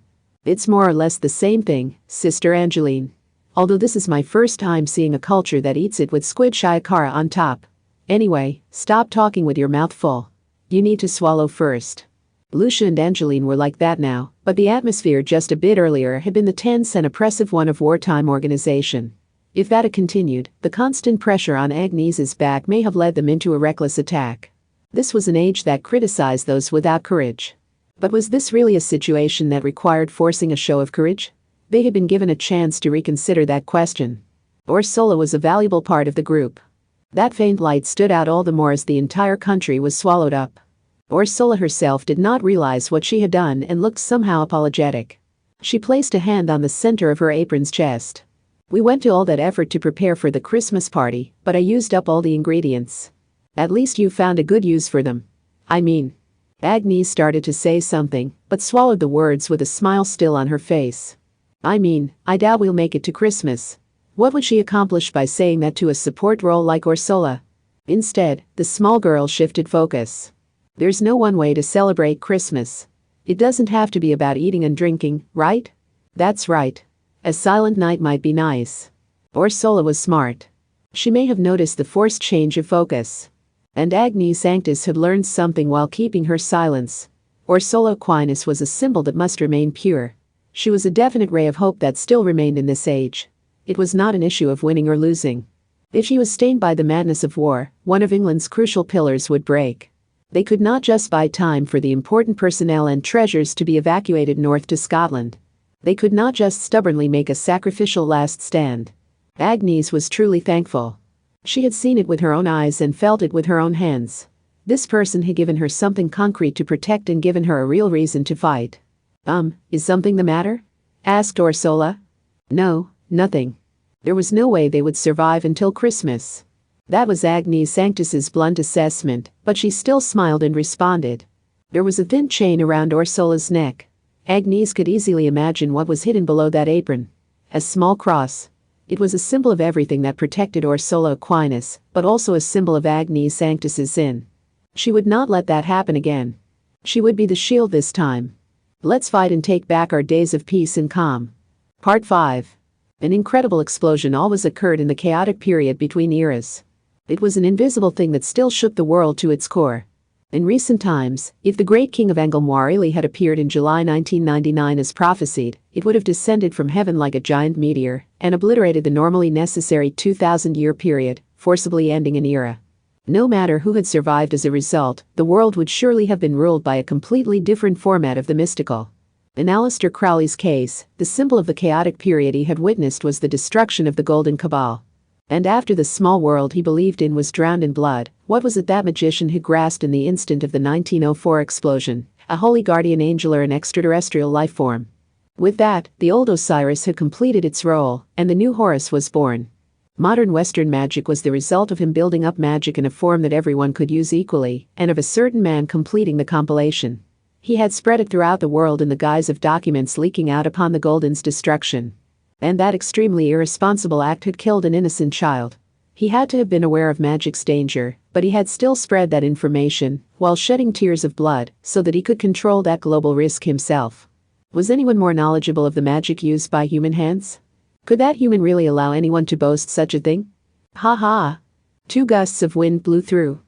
It's more or less the same thing, Sister Angeline. Although this is my first time seeing a culture that eats it with squid shiakara on top. Anyway, stop talking with your mouth full. You need to swallow first. Lucia and Angeline were like that now, but the atmosphere just a bit earlier had been the tense and oppressive one of wartime organization. If that had continued, the constant pressure on Agnes's back may have led them into a reckless attack. This was an age that criticized those without courage. But was this really a situation that required forcing a show of courage? They had been given a chance to reconsider that question. Ursula was a valuable part of the group. That faint light stood out all the more as the entire country was swallowed up. Ursula herself did not realize what she had done and looked somehow apologetic. She placed a hand on the center of her apron's chest. We went to all that effort to prepare for the Christmas party, but I used up all the ingredients. At least you found a good use for them. I mean. Agnes started to say something, but swallowed the words with a smile still on her face. I mean, I doubt we'll make it to Christmas. What would she accomplish by saying that to a support role like Ursula? Instead, the small girl shifted focus. There's no one way to celebrate Christmas. It doesn't have to be about eating and drinking, right? That's right. A silent night might be nice. Ursula was smart. She may have noticed the forced change of focus. And Agnes Sanctus had learned something while keeping her silence. Ursula Aquinas was a symbol that must remain pure. She was a definite ray of hope that still remained in this age. It was not an issue of winning or losing. If she was stained by the madness of war, one of England's crucial pillars would break. They could not just buy time for the important personnel and treasures to be evacuated north to Scotland. They could not just stubbornly make a sacrificial last stand. Agnes was truly thankful. She had seen it with her own eyes and felt it with her own hands. This person had given her something concrete to protect and given her a real reason to fight. Is something the matter? Asked Ursula. No, nothing. There was no way they would survive until Christmas. That was Agnes Sanctus's blunt assessment, but she still smiled and responded. There was a thin chain around Ursula's neck. Agnes could easily imagine what was hidden below that apron. A small cross. It was a symbol of everything that protected Ursula Aquinas, but also a symbol of Agnes Sanctus's sin. She would not let that happen again. She would be the shield this time. Let's fight and take back our days of peace and calm. Part 5. An incredible explosion always occurred in the chaotic period between eras. It was an invisible thing that still shook the world to its core. In recent times, if the great king of Anglemoir really had appeared in July 1999 as prophesied, it would have descended from heaven like a giant meteor and obliterated the normally necessary 2,000-year period, forcibly ending an era. No matter who had survived as a result, the world would surely have been ruled by a completely different format of the mystical. In Aleister Crowley's case, the symbol of the chaotic period he had witnessed was the destruction of the Golden Cabal. And after the small world he believed in was drowned in blood, what was it that magician had grasped in the instant of the 1904 explosion? A holy guardian angel or an extraterrestrial life form? With that, the old Osiris had completed its role, and the new Horus was born. Modern Western magic was the result of him building up magic in a form that everyone could use equally, and of a certain man completing the compilation. He had spread it throughout the world in the guise of documents leaking out upon the Golden's destruction. And that extremely irresponsible act had killed an innocent child. He had to have been aware of magic's danger, but he had still spread that information, while shedding tears of blood, so that he could control that global risk himself. Was anyone more knowledgeable of the magic used by human hands? Could that human really allow anyone to boast such a thing? Ha ha. 2 gusts of wind blew through.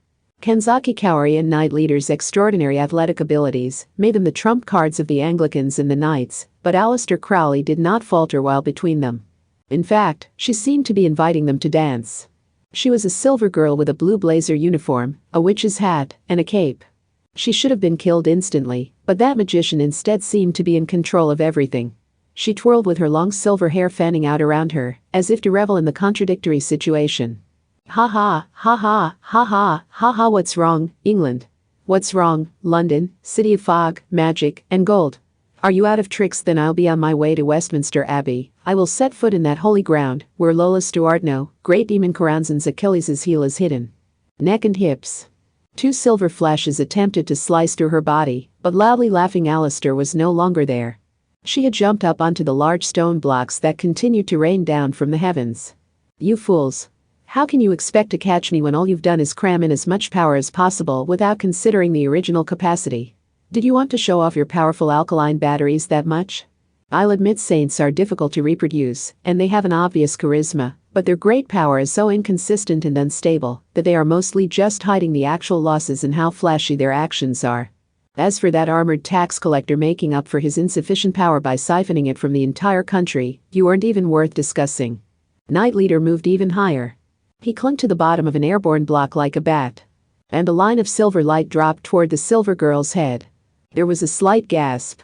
Kenzaki Kaori and Knight Leader's extraordinary athletic abilities made them the trump cards of the Anglicans and the Knights, but Aleister Crowley did not falter while between them. In fact, she seemed to be inviting them to dance. She was a silver girl with a blue blazer uniform, a witch's hat, and a cape. She should have been killed instantly, but that magician instead seemed to be in control of everything. She twirled with her long silver hair fanning out around her, as if to revel in the contradictory situation. Ha ha, ha ha, ha ha, ha ha, what's wrong, England? What's wrong, London, city of fog, magic, and gold? Are you out of tricks? Then I'll be on my way to Westminster Abbey. I will set foot in that holy ground, where Lola Stuartno, great demon Karanzan's Achilles' heel is hidden. Neck and hips. 2 silver flashes attempted to slice through her body, but loudly laughing Aleister was no longer there. She had jumped up onto the large stone blocks that continued to rain down from the heavens. You fools. How can you expect to catch me when all you've done is cram in as much power as possible without considering the original capacity? Did you want to show off your powerful alkaline batteries that much? I'll admit saints are difficult to reproduce, and they have an obvious charisma, but their great power is so inconsistent and unstable that they are mostly just hiding the actual losses in how flashy their actions are. As for that armored tax collector making up for his insufficient power by siphoning it from the entire country, you aren't even worth discussing. Knight Leader moved even higher. He clung to the bottom of an airborne block like a bat. And a line of silver light dropped toward the silver girl's head. There was a slight gasp.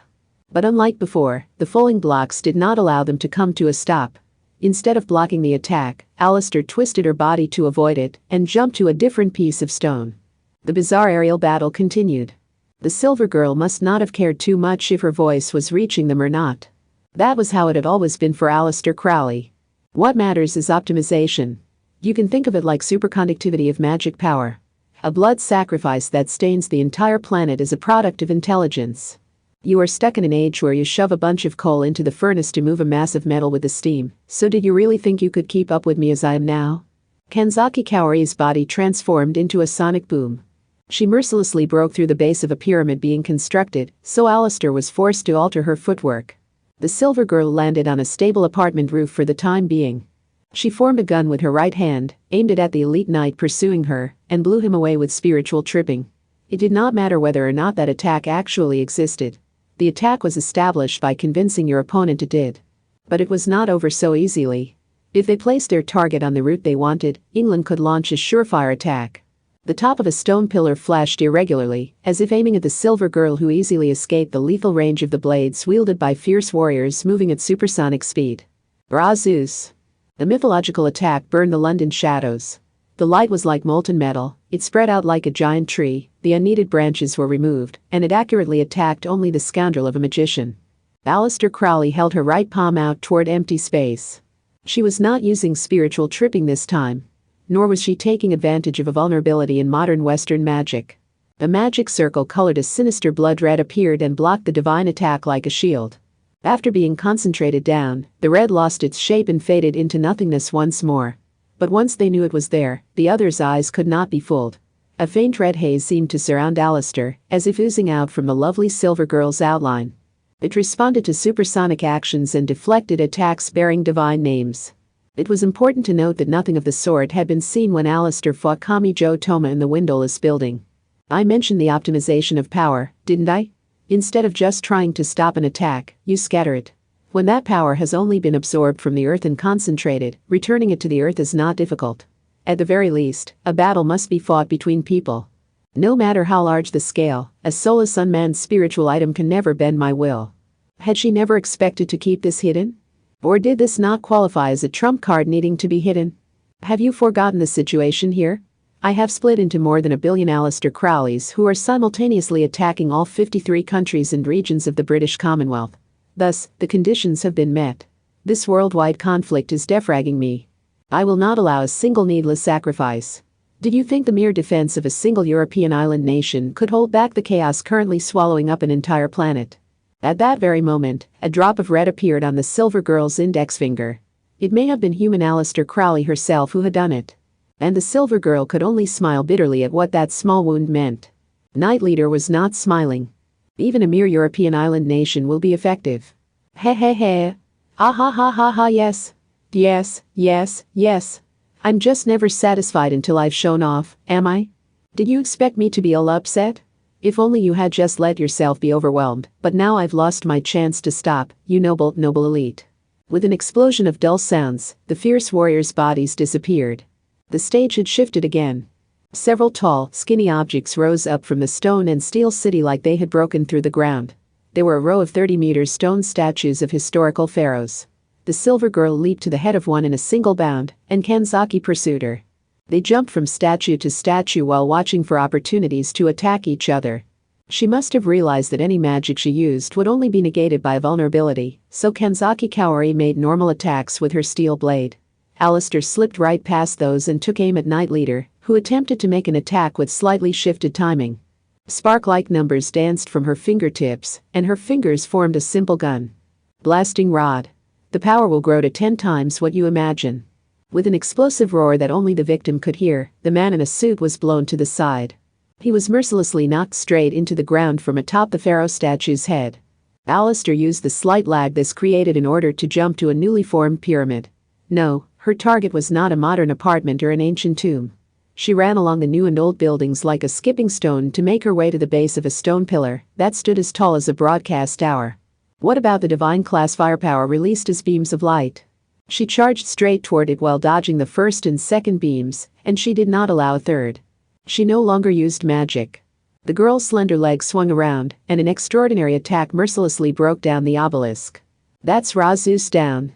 But unlike before, the falling blocks did not allow them to come to a stop. Instead of blocking the attack, Aleister twisted her body to avoid it and jumped to a different piece of stone. The bizarre aerial battle continued. The silver girl must not have cared too much if her voice was reaching them or not. That was how it had always been for Aleister Crowley. What matters is optimization. You can think of it like superconductivity of magic power. A blood sacrifice that stains the entire planet is a product of intelligence. You are stuck in an age where you shove a bunch of coal into the furnace to move a massive metal with the steam, so did you really think you could keep up with me as I am now? Kanzaki Kaori's body transformed into a sonic boom. She mercilessly broke through the base of a pyramid being constructed, so Alistair was forced to alter her footwork. The silver girl landed on a stable apartment roof for the time being. She formed a gun with her right hand, aimed it at the elite knight pursuing her, and blew him away with spiritual tripping. It did not matter whether or not that attack actually existed. The attack was established by convincing your opponent it did. But it was not over so easily. If they placed their target on the route they wanted, England could launch a surefire attack. The top of a stone pillar flashed irregularly, as if aiming at the silver girl who easily escaped the lethal range of the blades wielded by fierce warriors moving at supersonic speed. Razus! The mythological attack burned the London shadows. The light was like molten metal, it spread out like a giant tree, the unneeded branches were removed, and it accurately attacked only the scoundrel of a magician. Aleister Crowley held her right palm out toward empty space. She was not using spiritual tripping this time. Nor was she taking advantage of a vulnerability in modern Western magic. A magic circle colored a sinister blood red appeared and blocked the divine attack like a shield. After being concentrated down, the red lost its shape and faded into nothingness once more. But once they knew it was there, the others' eyes could not be fooled. A faint red haze seemed to surround Alistair, as if oozing out from the lovely silver girl's outline. It responded to supersonic actions and deflected attacks bearing divine names. It was important to note that nothing of the sort had been seen when Alistair fought Kamijo Toma in the windowless building. I mentioned the optimization of power, didn't I? Instead of just trying to stop an attack, you scatter it. When that power has only been absorbed from the earth and concentrated, returning it to the earth is not difficult. At the very least, a battle must be fought between people. No matter how large the scale, a soulless unmanned spiritual item can never bend my will. Had she never expected to keep this hidden? Or did this not qualify as a trump card needing to be hidden? Have you forgotten the situation here? I have split into more than 1 billion Aleister Crowleys who are simultaneously attacking all 53 countries and regions of the British Commonwealth. Thus, the conditions have been met. This worldwide conflict is defragging me. I will not allow a single needless sacrifice. Did you think the mere defense of a single European island nation could hold back the chaos currently swallowing up an entire planet? At that very moment, a drop of red appeared on the silver girl's index finger. It may have been human Aleister Crowley herself who had done it. And the silver girl could only smile bitterly at what that small wound meant. Knight Leader was not smiling. Even a mere European island nation will be effective. He he he. Ah ha ha ha ha yes. Yes, yes, yes. I'm just never satisfied until I've shown off, am I? Did you expect me to be all upset? If only you had just let yourself be overwhelmed, but now I've lost my chance to stop, you noble elite. With an explosion of dull sounds, the fierce warriors' bodies disappeared. The stage had shifted again. Several tall, skinny objects rose up from the stone and steel city like they had broken through the ground. They were a row of 30-meter stone statues of historical pharaohs. The silver girl leaped to the head of one in a single bound, and Kanzaki pursued her. They jumped from statue to statue while watching for opportunities to attack each other. She must have realized that any magic she used would only be negated by a vulnerability, so Kanzaki Kaori made normal attacks with her steel blade. Aleister slipped right past those and took aim at Knight Leader, who attempted to make an attack with slightly shifted timing. Spark-like numbers danced from her fingertips, and her fingers formed a simple gun. Blasting rod. The power will grow to 10 times what you imagine. With an explosive roar that only the victim could hear, the man in a suit was blown to the side. He was mercilessly knocked straight into the ground from atop the pharaoh statue's head. Aleister used the slight lag this created in order to jump to a newly formed pyramid. No, her target was not a modern apartment or an ancient tomb. She ran along the new and old buildings like a skipping stone to make her way to the base of a stone pillar that stood as tall as a broadcast tower. What about the divine-class firepower released as beams of light? She charged straight toward it while dodging the first and second beams, and she did not allow a third. She no longer used magic. The girl's slender legs swung around, and an extraordinary attack mercilessly broke down the obelisk. That's Razus down.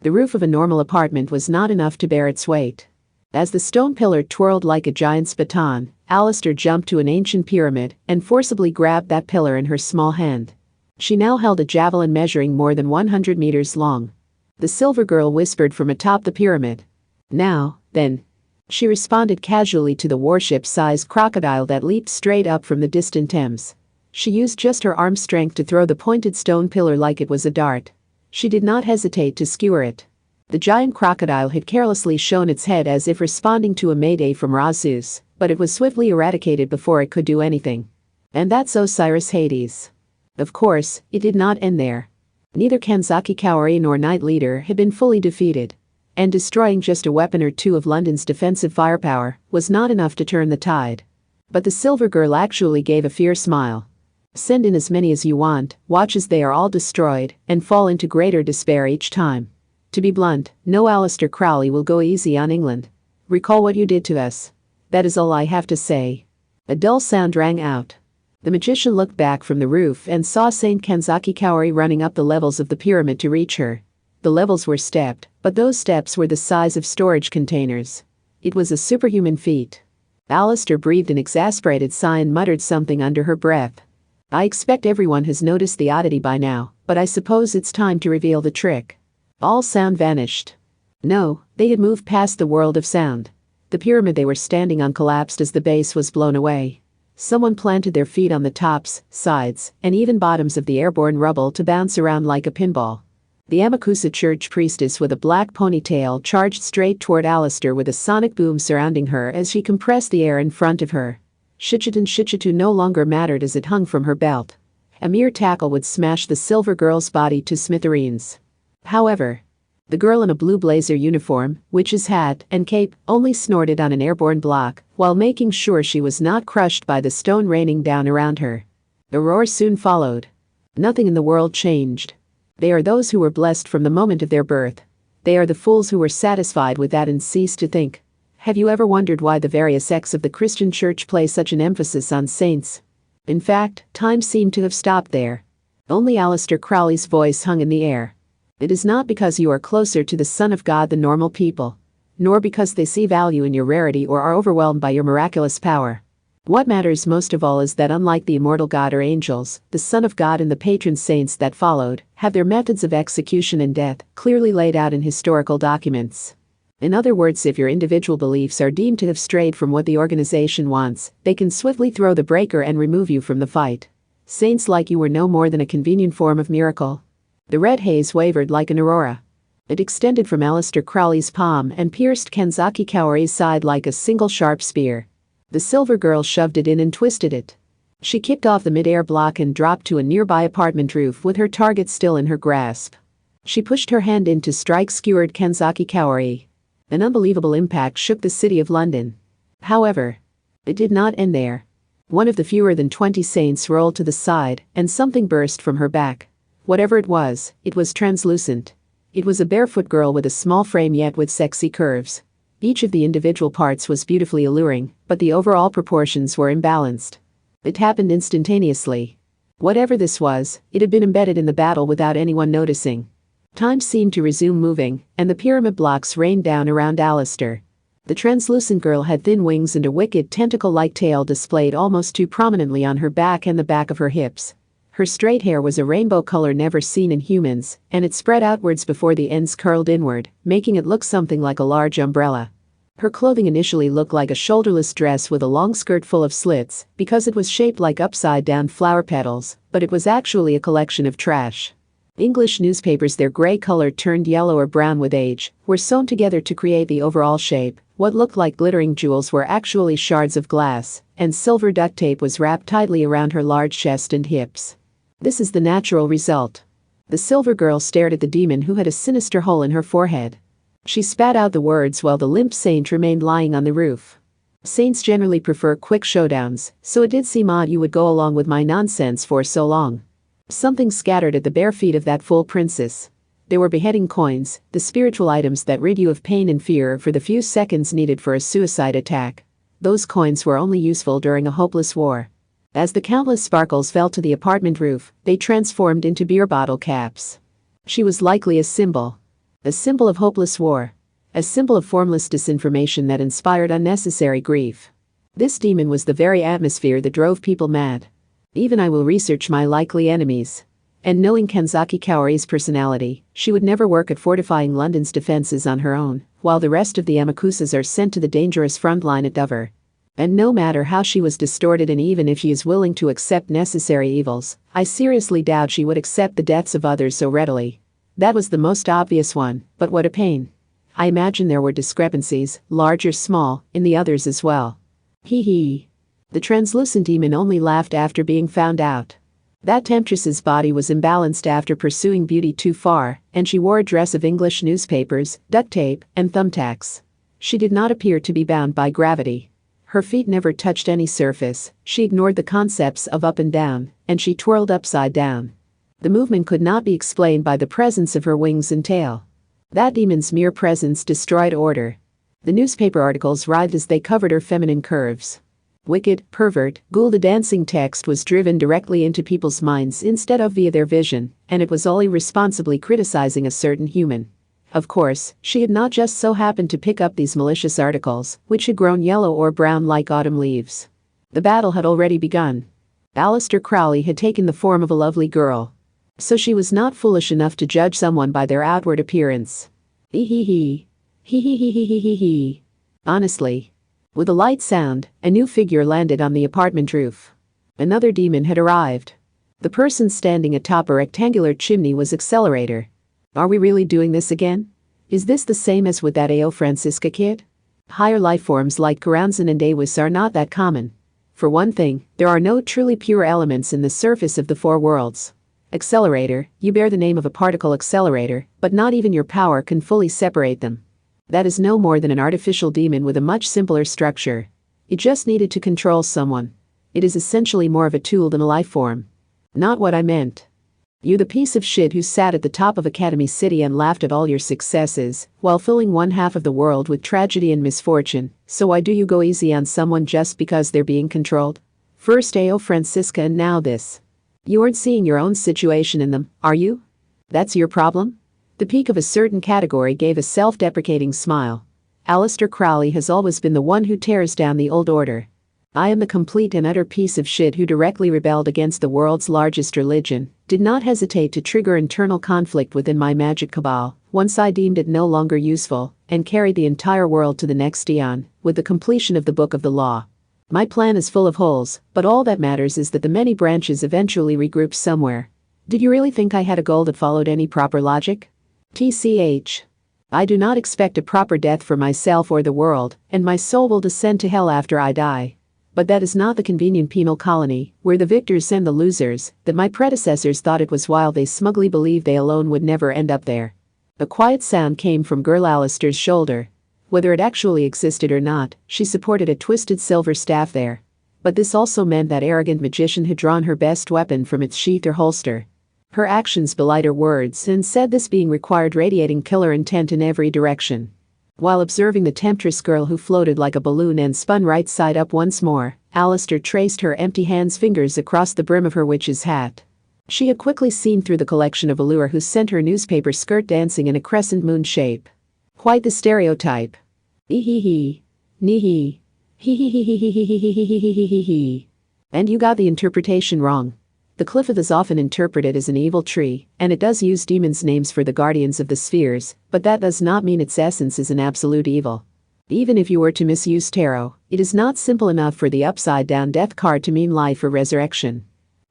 The roof of a normal apartment was not enough to bear its weight. As the stone pillar twirled like a giant's baton, Aleister jumped to an ancient pyramid and forcibly grabbed that pillar in her small hand. She now held a javelin measuring more than 100 meters long. The silver girl whispered from atop the pyramid. Now, then. She responded casually to the warship-sized crocodile that leaped straight up from the distant Thames. She used just her arm strength to throw the pointed stone pillar like it was a dart. She did not hesitate to skewer it. The giant crocodile had carelessly shown its head as if responding to a mayday from Razus, but it was swiftly eradicated before it could do anything. And that's Osiris Hades. Of course, it did not end there. Neither Kanzaki Kaori nor Knight Leader had been fully defeated. And destroying just a weapon or two of London's defensive firepower was not enough to turn the tide. But the silver girl actually gave a fierce smile. Send in as many as you want, watch as they are all destroyed, and fall into greater despair each time. To be blunt, no Aleister Crowley will go easy on England. Recall what you did to us. That is all I have to say. A dull sound rang out. The magician looked back from the roof and saw Saint Kanzaki Kaori running up the levels of the pyramid to reach her. The levels were stepped, but those steps were the size of storage containers. It was a superhuman feat. Aleister breathed an exasperated sigh and muttered something under her breath. I expect everyone has noticed the oddity by now, but I suppose it's time to reveal the trick. All sound vanished. No, they had moved past the world of sound. The pyramid they were standing on collapsed as the base was blown away. Someone planted their feet on the tops, sides, and even bottoms of the airborne rubble to bounce around like a pinball. The Amakusa church priestess with a black ponytail charged straight toward Aleister with a sonic boom surrounding her as she compressed the air in front of her. Shichitu no longer mattered as it hung from her belt. A mere tackle would smash the silver girl's body to smithereens. However, the girl in a blue blazer uniform, witch's hat, and cape only snorted on an airborne block while making sure she was not crushed by the stone raining down around her. A roar soon followed. Nothing in the world changed. They are those who were blessed from the moment of their birth. They are the fools who were satisfied with that and ceased to think. Have you ever wondered why the various sects of the Christian church place such an emphasis on saints? In fact, time seemed to have stopped there. Only Aleister Crowley's voice hung in the air. It is not because you are closer to the Son of God than normal people, nor because they see value in your rarity or are overwhelmed by your miraculous power. What matters most of all is that unlike the immortal God or angels, the Son of God and the patron saints that followed have their methods of execution and death clearly laid out in historical documents. In other words, if your individual beliefs are deemed to have strayed from what the organization wants, they can swiftly throw the breaker and remove you from the fight. Saints like you were no more than a convenient form of miracle. The red haze wavered like an aurora. It extended from Aleister Crowley's palm and pierced Kanzaki Kaori's side like a single sharp spear. The silver girl shoved it in and twisted it. She kicked off the mid-air block and dropped to a nearby apartment roof with her target still in her grasp. She pushed her hand in to strike skewered Kanzaki Kaori. An unbelievable impact shook the city of London. However, it did not end there. One of the fewer than 20 saints rolled to the side, and something burst from her back. Whatever it was translucent. It was a barefoot girl with a small frame yet with sexy curves. Each of the individual parts was beautifully alluring, but the overall proportions were imbalanced. It happened instantaneously. Whatever this was, it had been embedded in the battle without anyone noticing. Time seemed to resume moving, and the pyramid blocks rained down around Aleister. The translucent girl had thin wings and a wicked tentacle-like tail displayed almost too prominently on her back and the back of her hips. Her straight hair was a rainbow color never seen in humans, and it spread outwards before the ends curled inward, making it look something like a large umbrella. Her clothing initially looked like a shoulderless dress with a long skirt full of slits, because it was shaped like upside-down flower petals, but it was actually a collection of trash. English newspapers, their gray color turned yellow or brown with age, were sewn together to create the overall shape. What looked like glittering jewels were actually shards of glass, and silver duct tape was wrapped tightly around her large chest and hips. This is the natural result. The silver girl stared at the demon who had a sinister hole in her forehead. She spat out the words while the limp saint remained lying on the roof. Saints generally prefer quick showdowns, so it did seem odd you would go along with my nonsense for so long. Something scattered at the bare feet of that fool princess. There were beheading coins, the spiritual items that rid you of pain and fear for the few seconds needed for a suicide attack. Those coins were only useful during a hopeless war. As the countless sparkles fell to the apartment roof, they transformed into beer bottle caps. She was likely a symbol of hopeless war, a symbol of formless disinformation that inspired unnecessary grief. This demon was the very atmosphere that drove people mad. Even I will research my likely enemies. And knowing Kanzaki Kaori's personality, she would never work at fortifying London's defenses on her own, while the rest of the Amakusas are sent to the dangerous front line at Dover. And no matter how she was distorted, and even if she is willing to accept necessary evils, I seriously doubt she would accept the deaths of others so readily. That was the most obvious one, but what a pain. I imagine there were discrepancies, large or small, in the others as well. Hee hee. The translucent demon only laughed after being found out. That temptress's body was imbalanced after pursuing beauty too far, and she wore a dress of English newspapers, duct tape, and thumbtacks. She did not appear to be bound by gravity. Her feet never touched any surface, she ignored the concepts of up and down, and she twirled upside down. The movement could not be explained by the presence of her wings and tail. That demon's mere presence destroyed order. The newspaper articles writhed as they covered her feminine curves. Wicked, pervert, ghoul. The dancing text was driven directly into people's minds instead of via their vision, and it was all irresponsibly criticizing a certain human. Of course, she had not just so happened to pick up these malicious articles, which had grown yellow or brown like autumn leaves. The battle had already begun. Aleister Crowley had taken the form of a lovely girl. So she was not foolish enough to judge someone by their outward appearance. Hee hee hee. Hee hee hee hee hee hee hee. Honestly. With a light sound, a new figure landed on the apartment roof. Another demon had arrived. The person standing atop a rectangular chimney was Accelerator. Are we really doing this again? Is this the same as with that Ao Francisca kid? Higher life forms like Karanzan and Awis are not that common. For one thing, there are no truly pure elements in the surface of the four worlds. Accelerator, you bear the name of a particle accelerator, but not even your power can fully separate them. That is no more than an artificial demon with a much simpler structure. It just needed to control someone. It is essentially more of a tool than a life form. Not what I meant. You, the piece of shit who sat at the top of Academy City and laughed at all your successes, while filling one half of the world with tragedy and misfortune, so why do you go easy on someone just because they're being controlled? First Ao Francisca and now this. You aren't seeing your own situation in them, are you? That's your problem? The peak of a certain category gave a self-deprecating smile. Aleister Crowley has always been the one who tears down the old order. I am the complete and utter piece of shit who directly rebelled against the world's largest religion, did not hesitate to trigger internal conflict within my magic cabal, once I deemed it no longer useful, and carried the entire world to the next eon, with the completion of the Book of the Law. My plan is full of holes, but all that matters is that the many branches eventually regroup somewhere. Did you really think I had a goal that followed any proper logic? TCH. I do not expect a proper death for myself or the world, and my soul will descend to hell after I die. But that is not the convenient penal colony, where the victors send the losers, that my predecessors thought it was, while they smugly believed they alone would never end up there. A quiet sound came from Girl Aleister's shoulder. Whether it actually existed or not, she supported a twisted silver staff there. But this also meant that arrogant magician had drawn her best weapon from its sheath or holster. Her actions belied her words, and said this being required radiating killer intent in every direction. While observing the temptress girl who floated like a balloon and spun right side up once more, Aleister traced her empty hands' fingers across the brim of her witch's hat. She had quickly seen through the collection of allure who sent her newspaper skirt dancing in a crescent moon shape. Quite the stereotype. Ee-hee-hee. Nee-hee. Hee-hee-hee-hee-hee-hee-hee-hee-hee-hee. And you got the interpretation wrong. The Cliffith is often interpreted as an evil tree, and it does use demons' names for the guardians of the spheres, but that does not mean its essence is an absolute evil. Even if you were to misuse tarot, it is not simple enough for the upside-down death card to mean life or resurrection.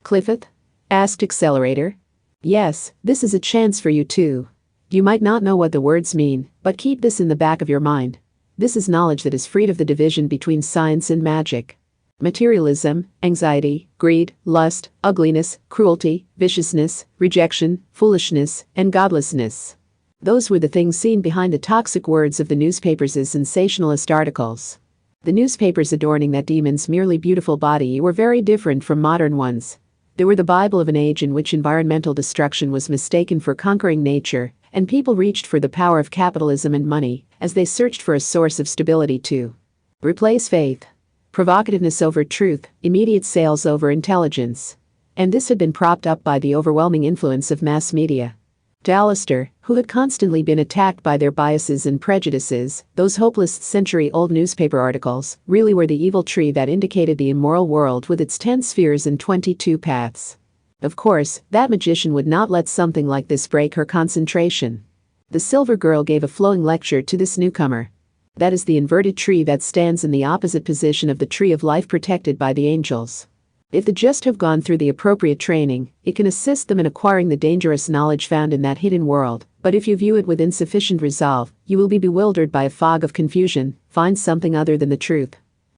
Cliffith? Asked Accelerator. Yes, this is a chance for you too. You might not know what the words mean, but keep this in the back of your mind. This is knowledge that is freed of the division between science and magic. Materialism, anxiety, greed, lust, ugliness, cruelty, viciousness, rejection, foolishness, and godlessness. Those were the things seen behind the toxic words of the newspapers as sensationalist articles. The newspapers adorning that demon's merely beautiful body were very different from modern ones. They were the Bible of an age in which environmental destruction was mistaken for conquering nature, and people reached for the power of capitalism and money as they searched for a source of stability to replace faith. Provocativeness over truth, immediate sales over intelligence. And this had been propped up by the overwhelming influence of mass media. To Aleister, who had constantly been attacked by their biases and prejudices, those hopeless century-old newspaper articles really were the evil tree that indicated the immoral world with its 10 spheres and 22 paths. Of course, that magician would not let something like this break her concentration. The silver girl gave a flowing lecture to this newcomer. That is the inverted tree that stands in the opposite position of the tree of life protected by the angels. If the just have gone through the appropriate training, it can assist them in acquiring the dangerous knowledge found in that hidden world, but if you view it with insufficient resolve, you will be bewildered by a fog of confusion, find something other than the truth,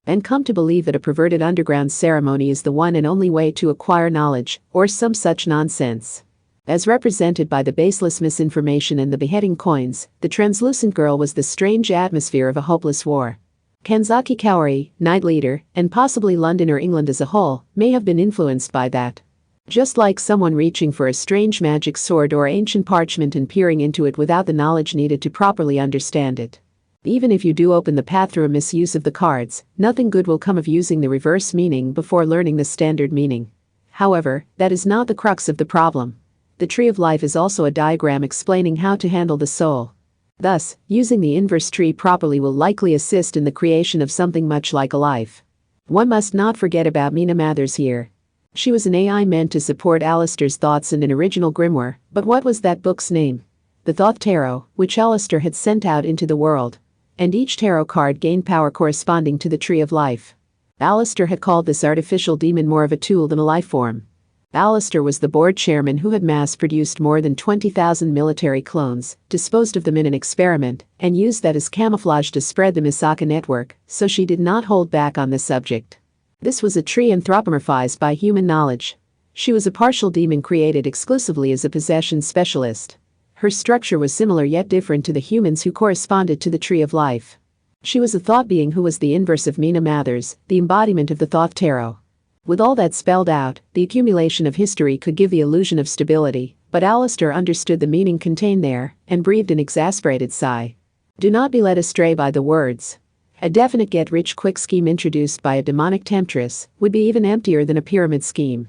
and come to believe that a perverted underground ceremony is the one and only way to acquire knowledge, or some such nonsense. As represented by the baseless misinformation and the beheading coins, the translucent girl was the strange atmosphere of a hopeless war. Kanzaki Kaori, Knight Leader, and possibly London or England as a whole, may have been influenced by that. Just like someone reaching for a strange magic sword or ancient parchment and peering into it without the knowledge needed to properly understand it. Even if you do open the path through a misuse of the cards, nothing good will come of using the reverse meaning before learning the standard meaning. However, that is not the crux of the problem. The tree of life is also a diagram explaining how to handle the soul. Thus, using the inverse tree properly will likely assist in the creation of something much like a life. One must not forget about Mina Mathers here. She was an AI meant to support Alistair's thoughts and an original grimoire, but what was that book's name? The Thoth Tarot, which Alistair had sent out into the world. And each tarot card gained power corresponding to the tree of life. Alistair had called this artificial demon more of a tool than a life form. Alistair was the board chairman who had mass-produced more than 20,000 military clones, disposed of them in an experiment, and used that as camouflage to spread the Misaka network, so she did not hold back on this subject. This was a tree anthropomorphized by human knowledge. She was a partial demon created exclusively as a possession specialist. Her structure was similar yet different to the humans who corresponded to the tree of life. She was a thought being who was the inverse of Mina Mathers, the embodiment of the Thoth Tarot. With all that spelled out, the accumulation of history could give the illusion of stability, but Alistair understood the meaning contained there, and breathed an exasperated sigh. Do not be led astray by the words. A definite get-rich-quick scheme introduced by a demonic temptress would be even emptier than a pyramid scheme.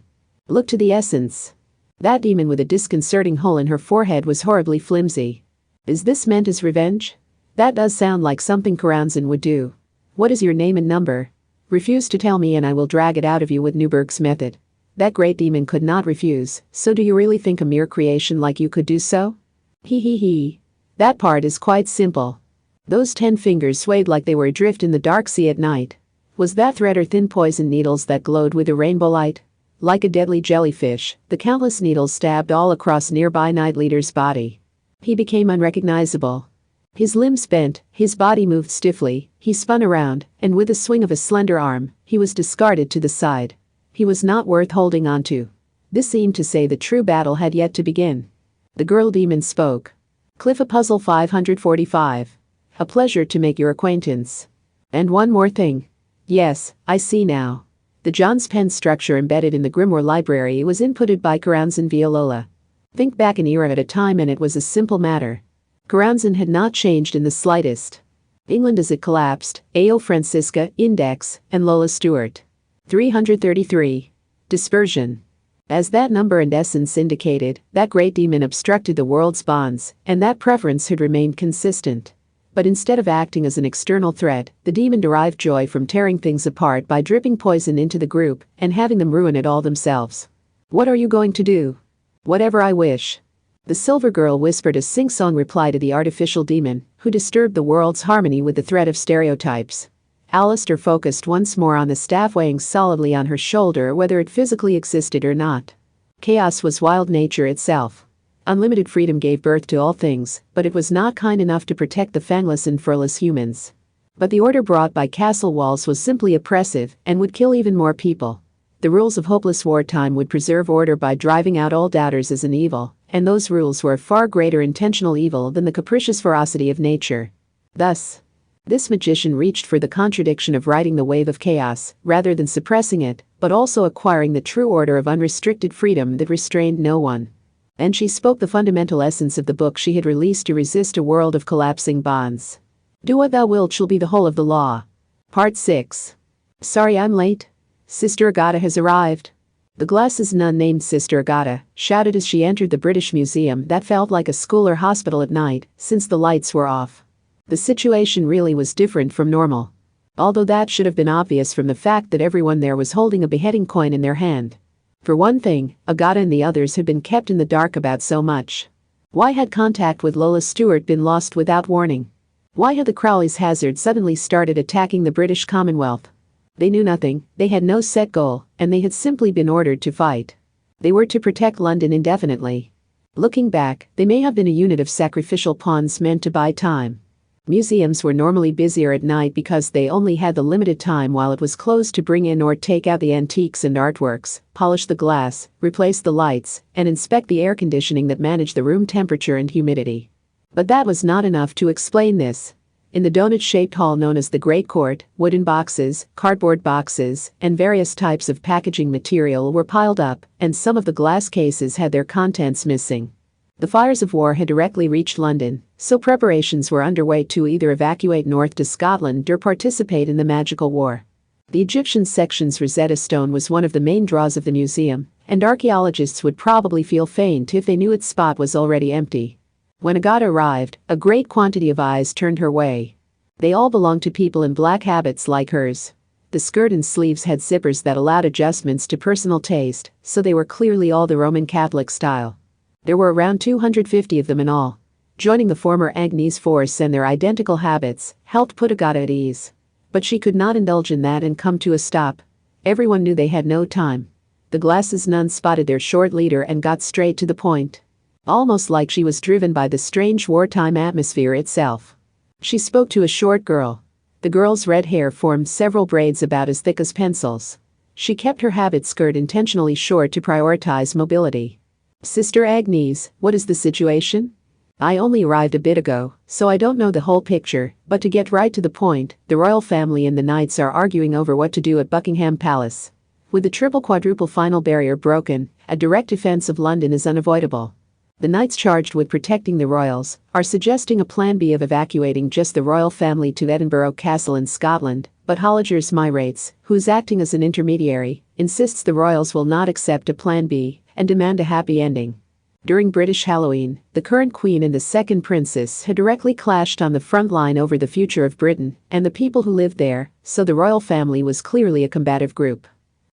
Look to the essence. That demon with a disconcerting hole in her forehead was horribly flimsy. Is this meant as revenge? That does sound like something Karanzan would do. What is your name and number? Refuse to tell me and I will drag it out of you with Newberg's method. That great demon could not refuse, so do you really think a mere creation like you could do so? He. That part is quite simple. Those 10 fingers swayed like they were adrift in the dark sea at night. Was that thread or thin poison needles that glowed with a rainbow light? Like a deadly jellyfish, the countless needles stabbed all across nearby Knight Leader's body. He became unrecognizable. His limbs bent, his body moved stiffly, he spun around, and with a swing of a slender arm, he was discarded to the side. He was not worth holding on to. This seemed to say the true battle had yet to begin. The girl demon spoke. Cliff a Puzzle 545. A pleasure to make your acquaintance. And one more thing. Yes, I see now. The John's pen structure embedded in the Grimoire library was inputted by Karanzan via Lola. Think back an era at a time and it was a simple matter. Karanzan had not changed in the slightest. England as it collapsed, A.O. Francisca, Index, and Lola Stewart. 333. Dispersion. As that number and essence indicated, that great demon obstructed the world's bonds, and that preference had remained consistent. But instead of acting as an external threat, the demon derived joy from tearing things apart by dripping poison into the group and having them ruin it all themselves. What are you going to do? Whatever I wish. The silver girl whispered a sing-song reply to the artificial demon, who disturbed the world's harmony with the threat of stereotypes. Alistair focused once more on the staff weighing solidly on her shoulder whether it physically existed or not. Chaos was wild nature itself. Unlimited freedom gave birth to all things, but it was not kind enough to protect the fangless and furless humans. But the order brought by castle walls was simply oppressive and would kill even more people. The rules of hopeless wartime would preserve order by driving out all doubters as an evil, and those rules were a far greater intentional evil than the capricious ferocity of nature. Thus, this magician reached for the contradiction of riding the wave of chaos, rather than suppressing it, but also acquiring the true order of unrestricted freedom that restrained no one. And she spoke the fundamental essence of the book she had released to resist a world of collapsing bonds. Do what thou wilt shall be the whole of the law. Part 6. Sorry I'm late. Sister Agata has arrived. The glasses nun named Sister Agata shouted as she entered the British Museum that felt like a school or hospital at night, since the lights were off. The situation really was different from normal. Although that should have been obvious from the fact that everyone there was holding a beheading coin in their hand. For one thing, Agata and the others had been kept in the dark about so much. Why had contact with Lola Stewart been lost without warning? Why had the Crowley's Hazard suddenly started attacking the British Commonwealth? They knew nothing, they had no set goal, and they had simply been ordered to fight. They were to protect London indefinitely. Looking back, they may have been a unit of sacrificial pawns meant to buy time. Museums were normally busier at night because they only had the limited time while it was closed to bring in or take out the antiques and artworks, polish the glass, replace the lights, and inspect the air conditioning that managed the room temperature and humidity. But that was not enough to explain this. In the donut-shaped hall known as the Great Court, wooden boxes, cardboard boxes, and various types of packaging material were piled up, and some of the glass cases had their contents missing. The fires of war had directly reached London, so preparations were underway to either evacuate north to Scotland or participate in the magical war. The Egyptian section's Rosetta Stone was one of the main draws of the museum, and archaeologists would probably feel faint if they knew its spot was already empty. When Agata arrived, a great quantity of eyes turned her way. They all belonged to people in black habits like hers. The skirt and sleeves had zippers that allowed adjustments to personal taste, so they were clearly all the Roman Catholic style. There were around 250 of them in all. Joining the former Agnes force and their identical habits helped put Agata at ease. But she could not indulge in that and come to a stop. Everyone knew they had no time. The glasses nun spotted their short leader and got straight to the point. Almost like she was driven by the strange wartime atmosphere itself. She spoke to a short girl. The girl's red hair formed several braids about as thick as pencils. She kept her habit skirt intentionally short to prioritize mobility. Sister Agnes, what is the situation? I only arrived a bit ago, so I don't know the whole picture, but to get right to the point, the royal family and the knights are arguing over what to do at Buckingham Palace. With the triple-quadruple final barrier broken, a direct defense of London is unavoidable. The knights charged with protecting the royals are suggesting a plan B of evacuating just the royal family to Edinburgh Castle in Scotland, but Holliger's Myrates, who's acting as an intermediary, insists the royals will not accept a plan B and demand a happy ending. During British Halloween, the current queen and the second princess had directly clashed on the front line over the future of Britain and the people who lived there, so the royal family was clearly a combative group.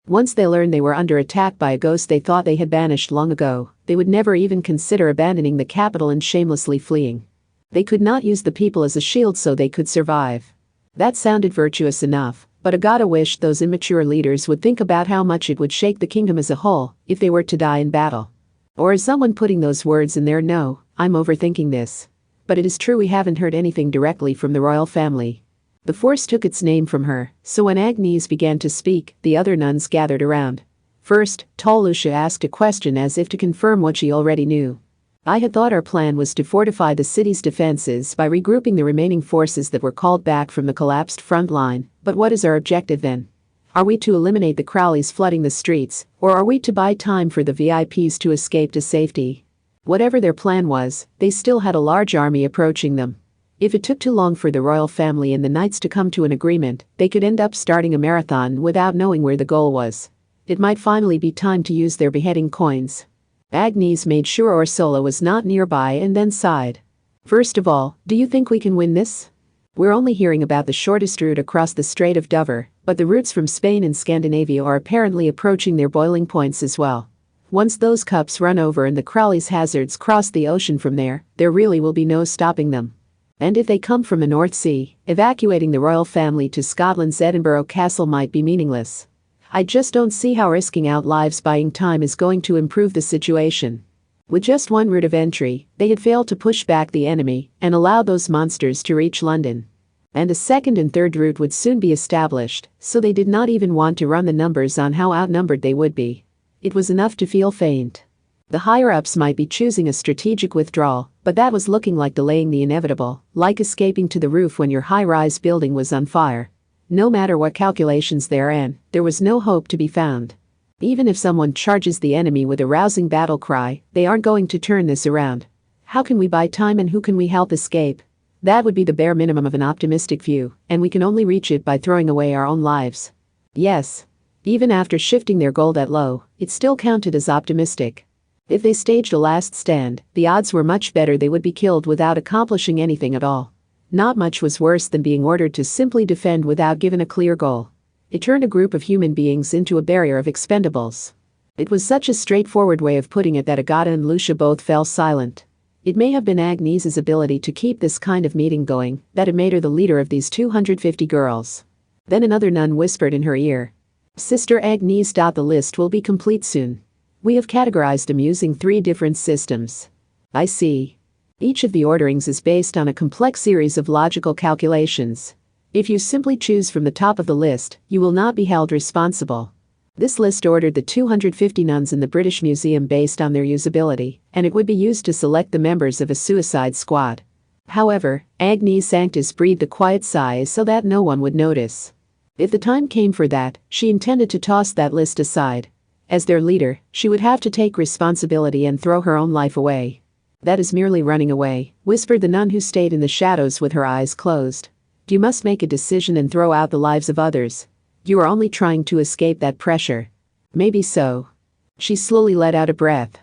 Once they learned they were under attack by a ghost they thought they had banished long ago, they would never even consider abandoning the capital and shamelessly fleeing. They could not use the people as a shield so they could survive. That sounded virtuous enough, but Agata wished those immature leaders would think about how much it would shake the kingdom as a whole if they were to die in battle. Or is someone putting those words in there? No, I'm overthinking this. But it is true we haven't heard anything directly from the royal family. The force took its name from her, so when Agnes began to speak, the other nuns gathered around. First, tall Lucia asked a question as if to confirm what she already knew. I had thought our plan was to fortify the city's defenses by regrouping the remaining forces that were called back from the collapsed front line, but what is our objective then? Are we to eliminate the Crowleys flooding the streets, or are we to buy time for the VIPs to escape to safety? Whatever their plan was, they still had a large army approaching them. If it took too long for the royal family and the knights to come to an agreement, they could end up starting a marathon without knowing where the goal was. It might finally be time to use their beheading coins. Agnes made sure Ursula was not nearby and then sighed. First of all, do you think we can win this? We're only hearing about the shortest route across the Strait of Dover, but the routes from Spain and Scandinavia are apparently approaching their boiling points as well. Once those cups run over and the Crowley's Hazards cross the ocean from there really will be no stopping them. And if they come from the North Sea, evacuating the royal family to Scotland's Edinburgh Castle might be meaningless. I just don't see how risking out lives buying time is going to improve the situation. With just one route of entry, they had failed to push back the enemy and allow those monsters to reach London. And a second and third route would soon be established, so they did not even want to run the numbers on how outnumbered they would be. It was enough to feel faint. The higher-ups might be choosing a strategic withdrawal, but that was looking like delaying the inevitable, like escaping to the roof when your high-rise building was on fire. No matter what calculations they ran, there was no hope to be found. Even if someone charges the enemy with a rousing battle cry, they aren't going to turn this around. How can we buy time and who can we help escape? That would be the bare minimum of an optimistic view, and we can only reach it by throwing away our own lives. Yes. Even after shifting their goal that low, it still counted as optimistic. If they staged a last stand, the odds were much better they would be killed without accomplishing anything at all. Not much was worse than being ordered to simply defend without given a clear goal. It turned a group of human beings into a barrier of expendables. It was such a straightforward way of putting it that Agata and Lucia both fell silent. It may have been Agnes's ability to keep this kind of meeting going that had made her the leader of these 250 girls. Then another nun whispered in her ear. Sister Agnes. The list will be complete soon. We have categorized them using 3 different systems. I see. Each of the orderings is based on a complex series of logical calculations. If you simply choose from the top of the list, you will not be held responsible. This list ordered the 250 nuns in the British Museum based on their usability, and it would be used to select the members of a suicide squad. However, Agnes Sanctus breathed a quiet sigh so that no one would notice. If the time came for that, she intended to toss that list aside. As their leader, she would have to take responsibility and throw her own life away. That is merely running away, whispered the nun who stayed in the shadows with her eyes closed. You must make a decision and throw out the lives of others. You are only trying to escape that pressure. Maybe so. She slowly let out a breath.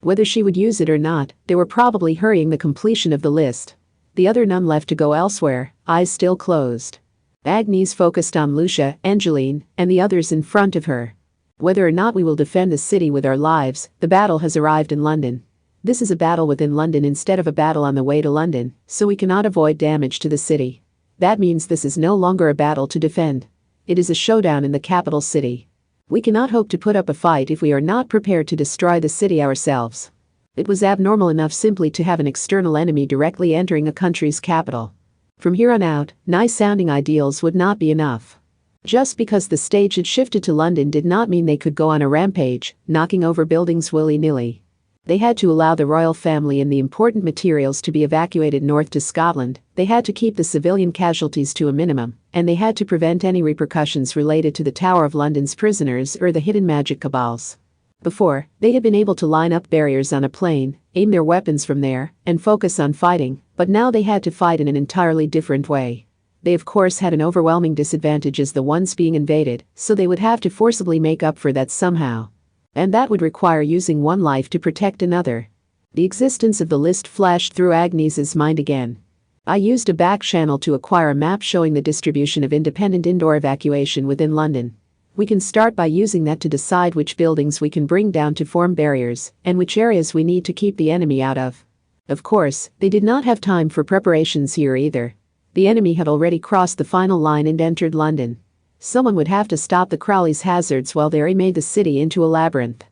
Whether she would use it or not, they were probably hurrying the completion of the list. The other nun left to go elsewhere, eyes still closed. Agnes focused on Lucia, Angeline, and the others in front of her. Whether or not we will defend the city with our lives, the battle has arrived in London. This is a battle within London instead of a battle on the way to London, so we cannot avoid damage to the city. That means this is no longer a battle to defend. It is a showdown in the capital city. We cannot hope to put up a fight if we are not prepared to destroy the city ourselves. It was abnormal enough simply to have an external enemy directly entering a country's capital. From here on out, nice-sounding ideals would not be enough. Just because the stage had shifted to London did not mean they could go on a rampage, knocking over buildings willy-nilly. They had to allow the royal family and the important materials to be evacuated north to Scotland, they had to keep the civilian casualties to a minimum, and they had to prevent any repercussions related to the Tower of London's prisoners or the hidden magic cabals. Before, they had been able to line up barriers on a plain, aim their weapons from there, and focus on fighting, but now they had to fight in an entirely different way. They of course had an overwhelming disadvantage as the ones being invaded, so they would have to forcibly make up for that somehow. And that would require using one life to protect another. The existence of the list flashed through Agnes's mind again. I used a back channel to acquire a map showing the distribution of independent indoor evacuation within London. We can start by using that to decide which buildings we can bring down to form barriers, and which areas we need to keep the enemy out of. Of course, they did not have time for preparations here either. The enemy had already crossed the final line and entered London. Someone would have to stop the Crowley's hazards while they made the city into a labyrinth.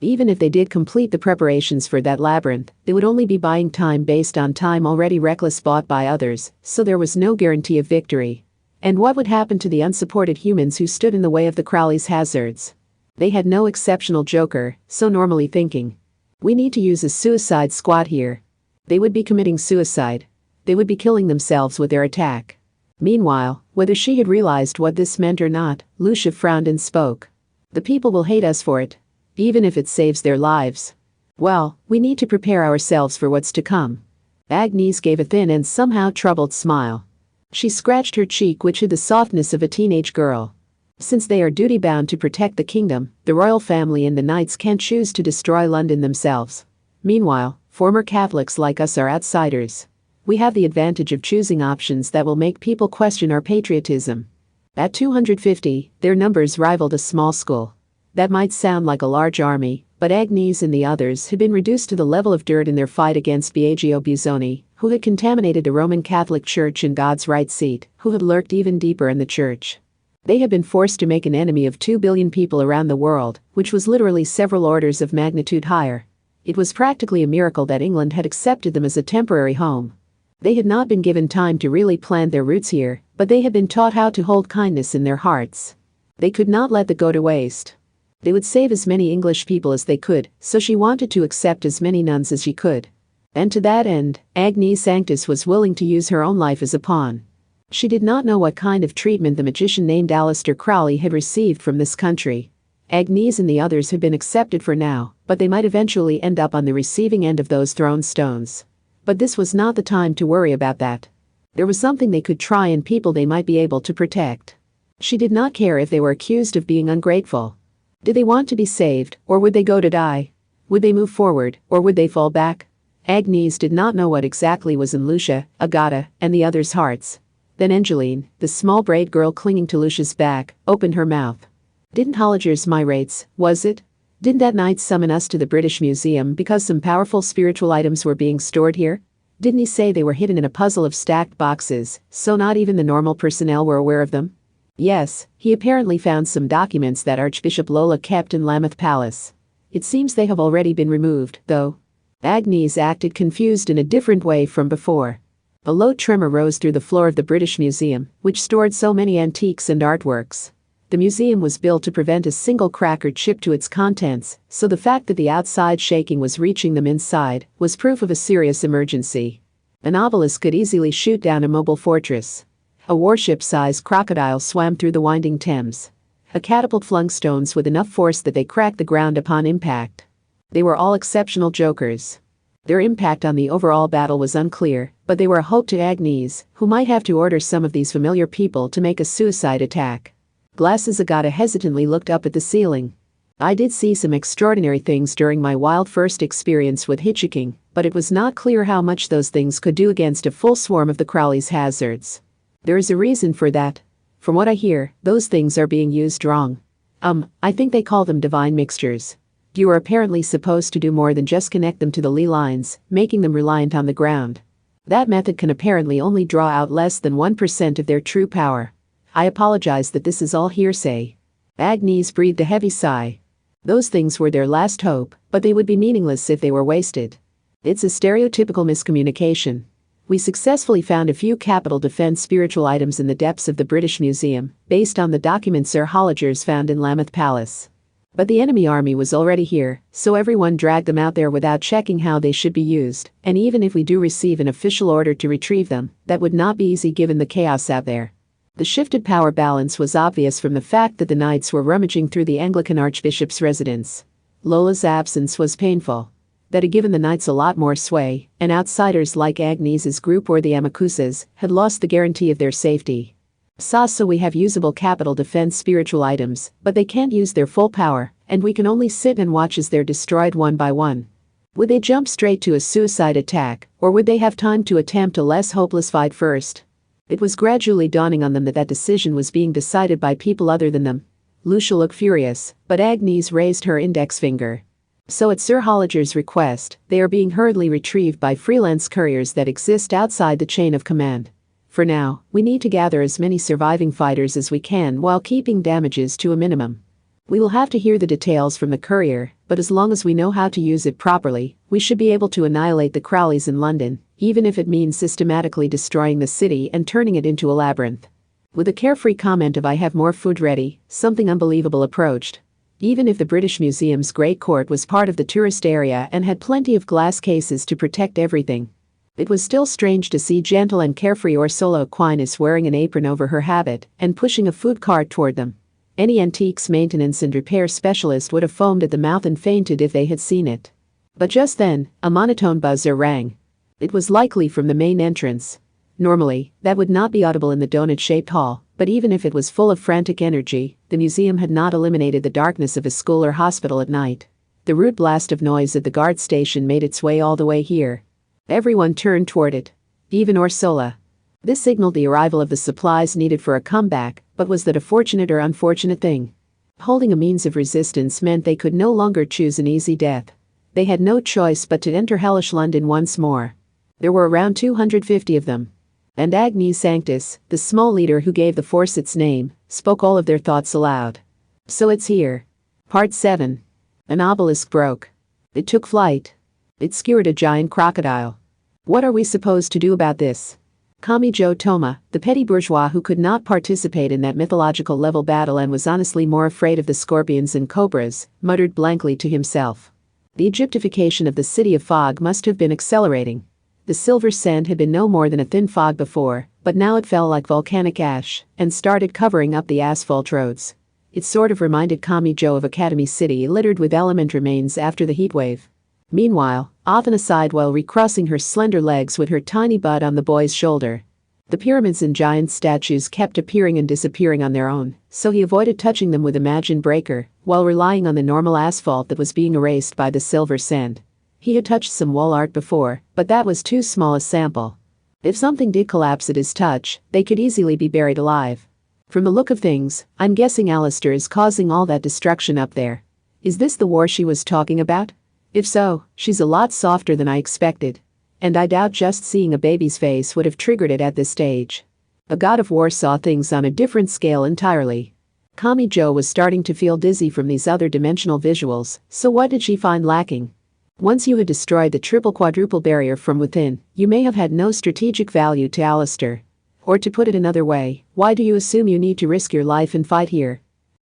Even if they did complete the preparations for that labyrinth, they would only be buying time based on time already reckless bought by others, so there was no guarantee of victory. And what would happen to the unsupported humans who stood in the way of the Crowley's hazards? They had no exceptional joker, so normally thinking. We need to use a suicide squad here. They would be committing suicide. They would be killing themselves with their attack. Meanwhile, whether she had realized what this meant or not, Lucia frowned and spoke. The people will hate us for it. Even if it saves their lives. Well, we need to prepare ourselves for what's to come. Agnes gave a thin and somehow troubled smile. She scratched her cheek, which had the softness of a teenage girl. Since they are duty-bound to protect the kingdom, the royal family and the knights can't choose to destroy London themselves. Meanwhile, former Catholics like us are outsiders. We have the advantage of choosing options that will make people question our patriotism. At 250, their numbers rivaled a small school. That might sound like a large army, but Agnes and the others had been reduced to the level of dirt in their fight against Biagio Busoni, who had contaminated the Roman Catholic Church and God's right seat, who had lurked even deeper in the church. They had been forced to make an enemy of 2 billion people around the world, which was literally several orders of magnitude higher. It was practically a miracle that England had accepted them as a temporary home. They had not been given time to really plant their roots here, but they had been taught how to hold kindness in their hearts. They could not let that go to waste. They would save as many English people as they could, so she wanted to accept as many nuns as she could. And to that end, Agnes Sanctus was willing to use her own life as a pawn. She did not know what kind of treatment the magician named Aleister Crowley had received from this country. Agnes and the others had been accepted for now, but they might eventually end up on the receiving end of those thrown stones. But this was not the time to worry about that. There was something they could try and people they might be able to protect. She did not care if they were accused of being ungrateful. Did they want to be saved, or would they go to die? Would they move forward, or would they fall back? Agnes did not know what exactly was in Lucia, Agata, and the others' hearts. Then Angeline, the small braid girl clinging to Lucia's back, opened her mouth. Didn't Holliger's my rates, was it? Didn't that knight summon us to the British Museum because some powerful spiritual items were being stored here? Didn't he say they were hidden in a puzzle of stacked boxes, so not even the normal personnel were aware of them? Yes, he apparently found some documents that Archbishop Lola kept in Lambeth Palace. It seems they have already been removed, though. Agnes acted confused in a different way from before. A low tremor rose through the floor of the British Museum, which stored so many antiques and artworks. The museum was built to prevent a single crack or chip to its contents, so the fact that the outside shaking was reaching them inside was proof of a serious emergency. An obelisk could easily shoot down a mobile fortress. A warship-sized crocodile swam through the winding Thames. A catapult flung stones with enough force that they cracked the ground upon impact. They were all exceptional jokers. Their impact on the overall battle was unclear, but they were a hope to Agnes, who might have to order some of these familiar people to make a suicide attack. Glasses Agata hesitantly looked up at the ceiling. I did see some extraordinary things during my wild first experience with hitchhiking, but it was not clear how much those things could do against a full swarm of the Crowley's hazards. There is a reason for that. From what I hear, those things are being used wrong. I think they call them divine mixtures. You are apparently supposed to do more than just connect them to the ley lines, making them reliant on the ground. That method can apparently only draw out less than 1% of their true power. I apologize that this is all hearsay. Agnes breathed a heavy sigh. Those things were their last hope, but they would be meaningless if they were wasted. It's a stereotypical miscommunication. We successfully found a few capital defense spiritual items in the depths of the British Museum, based on the documents Sir Holligers found in Lambeth Palace. But the enemy army was already here, so everyone dragged them out there without checking how they should be used, and even if we do receive an official order to retrieve them, that would not be easy given the chaos out there. The shifted power balance was obvious from the fact that the knights were rummaging through the Anglican Archbishop's residence. Lola's absence was painful. That had given the knights a lot more sway, and outsiders like Agnes's group or the Amakusas had lost the guarantee of their safety. So we have usable capital defense spiritual items, but they can't use their full power, and we can only sit and watch as they're destroyed one by one. Would they jump straight to a suicide attack, or would they have time to attempt a less hopeless fight first? It was gradually dawning on them that that decision was being decided by people other than them. Lucia looked furious, but Agnes raised her index finger. So at Sir Holliger's request, they are being hurriedly retrieved by freelance couriers that exist outside the chain of command. For now, we need to gather as many surviving fighters as we can while keeping damages to a minimum. We will have to hear the details from the courier, but as long as we know how to use it properly, we should be able to annihilate the Crowleys in London, even if it means systematically destroying the city and turning it into a labyrinth. With a carefree comment of "I have more food ready," something unbelievable approached. Even if the British Museum's Great Court was part of the tourist area and had plenty of glass cases to protect everything, it was still strange to see gentle and carefree Ursula Aquinas wearing an apron over her habit and pushing a food cart toward them. Any antiques maintenance and repair specialist would have foamed at the mouth and fainted if they had seen it. But just then, a monotone buzzer rang. It was likely from the main entrance. Normally, that would not be audible in the donut-shaped hall, but even if it was full of frantic energy, the museum had not eliminated the darkness of a school or hospital at night. The rude blast of noise at the guard station made its way all the way here. Everyone turned toward it. Even Ursula. This signaled the arrival of the supplies needed for a comeback, but was that a fortunate or unfortunate thing? Holding a means of resistance meant they could no longer choose an easy death. They had no choice but to enter hellish London once more. There were around 250 of them. And Agnes Sanctus, the small leader who gave the force its name, spoke all of their thoughts aloud. So it's here. Part 7. An obelisk broke. It took flight. It skewered a giant crocodile. What are we supposed to do about this? Kamijo Toma, the petty bourgeois who could not participate in that mythological level battle and was honestly more afraid of the scorpions and cobras, muttered blankly to himself. The Egyptification of the city of fog must have been accelerating. The silver sand had been no more than a thin fog before, but now it fell like volcanic ash and started covering up the asphalt roads. It sort of reminded Kamijo of Academy City littered with element remains after the heatwave. Meanwhile, often aside while recrossing her slender legs with her tiny butt on the boy's shoulder. The pyramids and giant statues kept appearing and disappearing on their own, so he avoided touching them with Imagine Breaker, while relying on the normal asphalt that was being erased by the silver sand. He had touched some wall art before, but that was too small a sample. If something did collapse at his touch, they could easily be buried alive. From the look of things, I'm guessing Alistair is causing all that destruction up there. Is this the war she was talking about? If so, she's a lot softer than I expected. And I doubt just seeing a baby's face would have triggered it at this stage. A god of war saw things on a different scale entirely. Kami-jo was starting to feel dizzy from these other dimensional visuals, so what did she find lacking? Once you had destroyed the triple-quadruple barrier from within, you may have had no strategic value to Alistair. Or to put it another way, why do you assume you need to risk your life and fight here?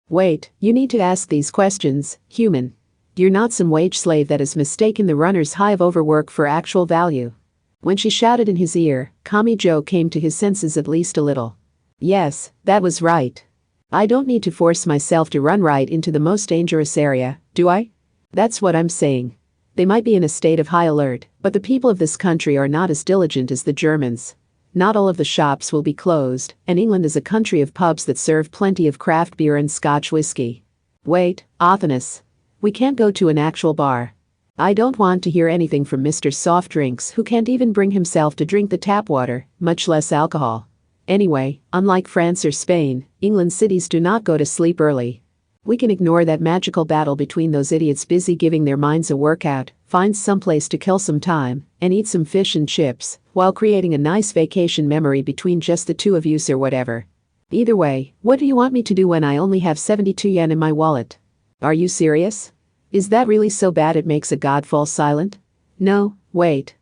Wait, you need to ask these questions, human. You're not some wage slave that has mistaken the runner's high of overwork for actual value. When she shouted in his ear, Kami-jo came to his senses at least a little. Yes, that was right. I don't need to force myself to run right into the most dangerous area, do I? That's what I'm saying. They might be in a state of high alert, but the people of this country are not as diligent as the Germans. Not all of the shops will be closed, and England is a country of pubs that serve plenty of craft beer and Scotch whiskey. Wait, Athanas. We can't go to an actual bar. I don't want to hear anything from Mr. Soft Drinks who can't even bring himself to drink the tap water, much less alcohol. Anyway, unlike France or Spain, England's cities do not go to sleep early. We can ignore that magical battle between those idiots busy giving their minds a workout, find someplace to kill some time, and eat some fish and chips, while creating a nice vacation memory between just the two of you or whatever. Either way, what do you want me to do when I only have 72 yen in my wallet? Are you serious? Is that really so bad it makes a god fall silent? No, wait.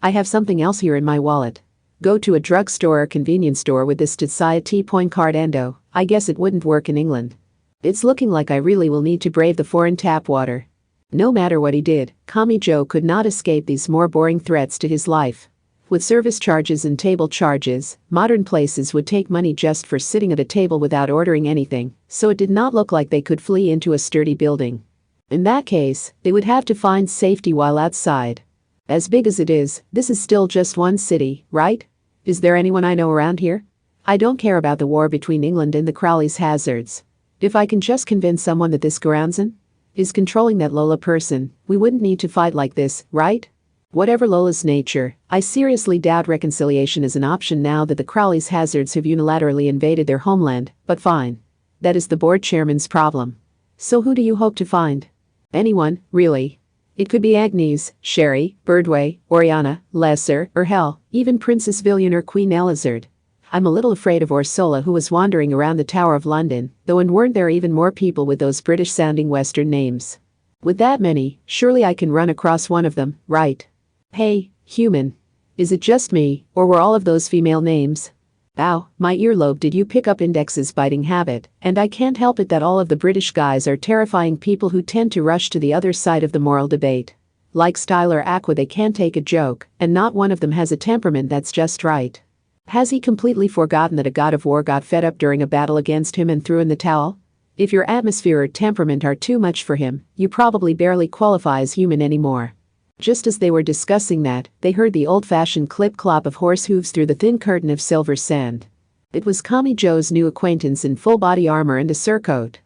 I have something else here in my wallet. Go to a drugstore or convenience store with this Tsuki T-point card endo, I guess it wouldn't work in England. It's looking like I really will need to brave the foreign tap water. No matter what he did, Kami-jo could not escape these more boring threats to his life. With service charges and table charges, modern places would take money just for sitting at a table without ordering anything, so it did not look like they could flee into a sturdy building. In that case, they would have to find safety while outside. As big as it is, this is still just one city, right? Is there anyone I know around here? I don't care about the war between England and the Crowley's hazards. If I can just convince someone that this Goranson is controlling that Lola person, we wouldn't need to fight like this, right? Whatever Lola's nature, I seriously doubt reconciliation is an option now that the Crowley's hazards have unilaterally invaded their homeland, but fine. That is the board chairman's problem. So who do you hope to find? Anyone, really. It could be Agnes, Sherry, Birdway, Oriana, Lesser, or hell, even Princess Villian or Queen Elizard. I'm a little afraid of Ursula who was wandering around the Tower of London, though and weren't there even more people with those British-sounding Western names? With that many, surely I can run across one of them, right? Hey, human. Is it just me, or were all of those female names? Ow, my earlobe, did you pick up Index's biting habit? And I can't help it that all of the British guys are terrifying people who tend to rush to the other side of the moral debate. Like Style or Aqua, they can't take a joke, and not one of them has a temperament that's just right. Has he completely forgotten that a god of war got fed up during a battle against him and threw in the towel? If your atmosphere or temperament are too much for him, you probably barely qualify as human anymore. Just as they were discussing that, they heard the old-fashioned clip-clop of horse hooves through the thin curtain of silver sand. It was Kami-jo's new acquaintance in full-body armor and a surcoat.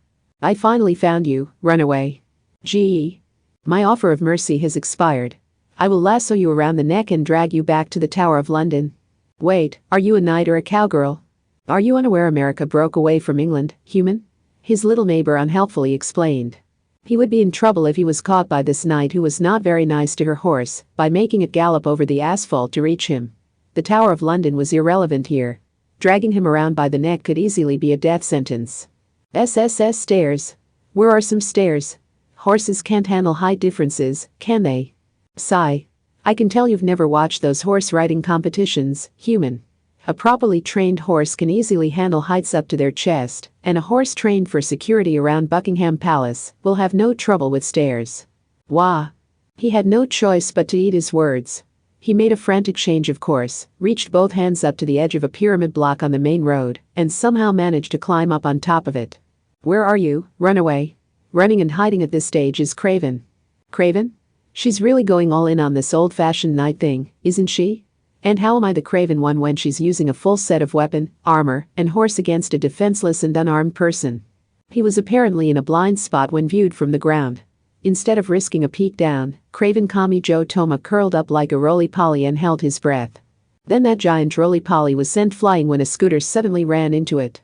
I finally found you, runaway. Gee. My offer of mercy has expired. I will lasso you around the neck and drag you back to the Tower of London. Wait, are you a knight or a cowgirl? Are you unaware America broke away from England, human? His little neighbor unhelpfully explained. He would be in trouble if he was caught by this knight who was not very nice to her horse by making it gallop over the asphalt to reach him. The Tower of London was irrelevant here. Dragging him around by the neck could easily be a death sentence. SSS stairs. Where are some stairs? Horses can't handle height differences, can they? Sigh. I can tell you've never watched those horse riding competitions, human. A properly trained horse can easily handle heights up to their chest, and a horse trained for security around Buckingham Palace will have no trouble with stairs. Wah. He had no choice but to eat his words. He made a frantic change of course, reached both hands up to the edge of a pyramid block on the main road, and somehow managed to climb up on top of it. Where are you, runaway? Running and hiding at this stage is Craven. Craven? She's really going all in on this old-fashioned knight thing, isn't she? And how am I the craven one when she's using a full set of weapon, armor, and horse against a defenseless and unarmed person? He was apparently in a blind spot when viewed from the ground. Instead of risking a peek down, Craven Kami-jo Toma curled up like a roly-poly and held his breath. Then that giant roly-poly was sent flying when a scooter suddenly ran into it.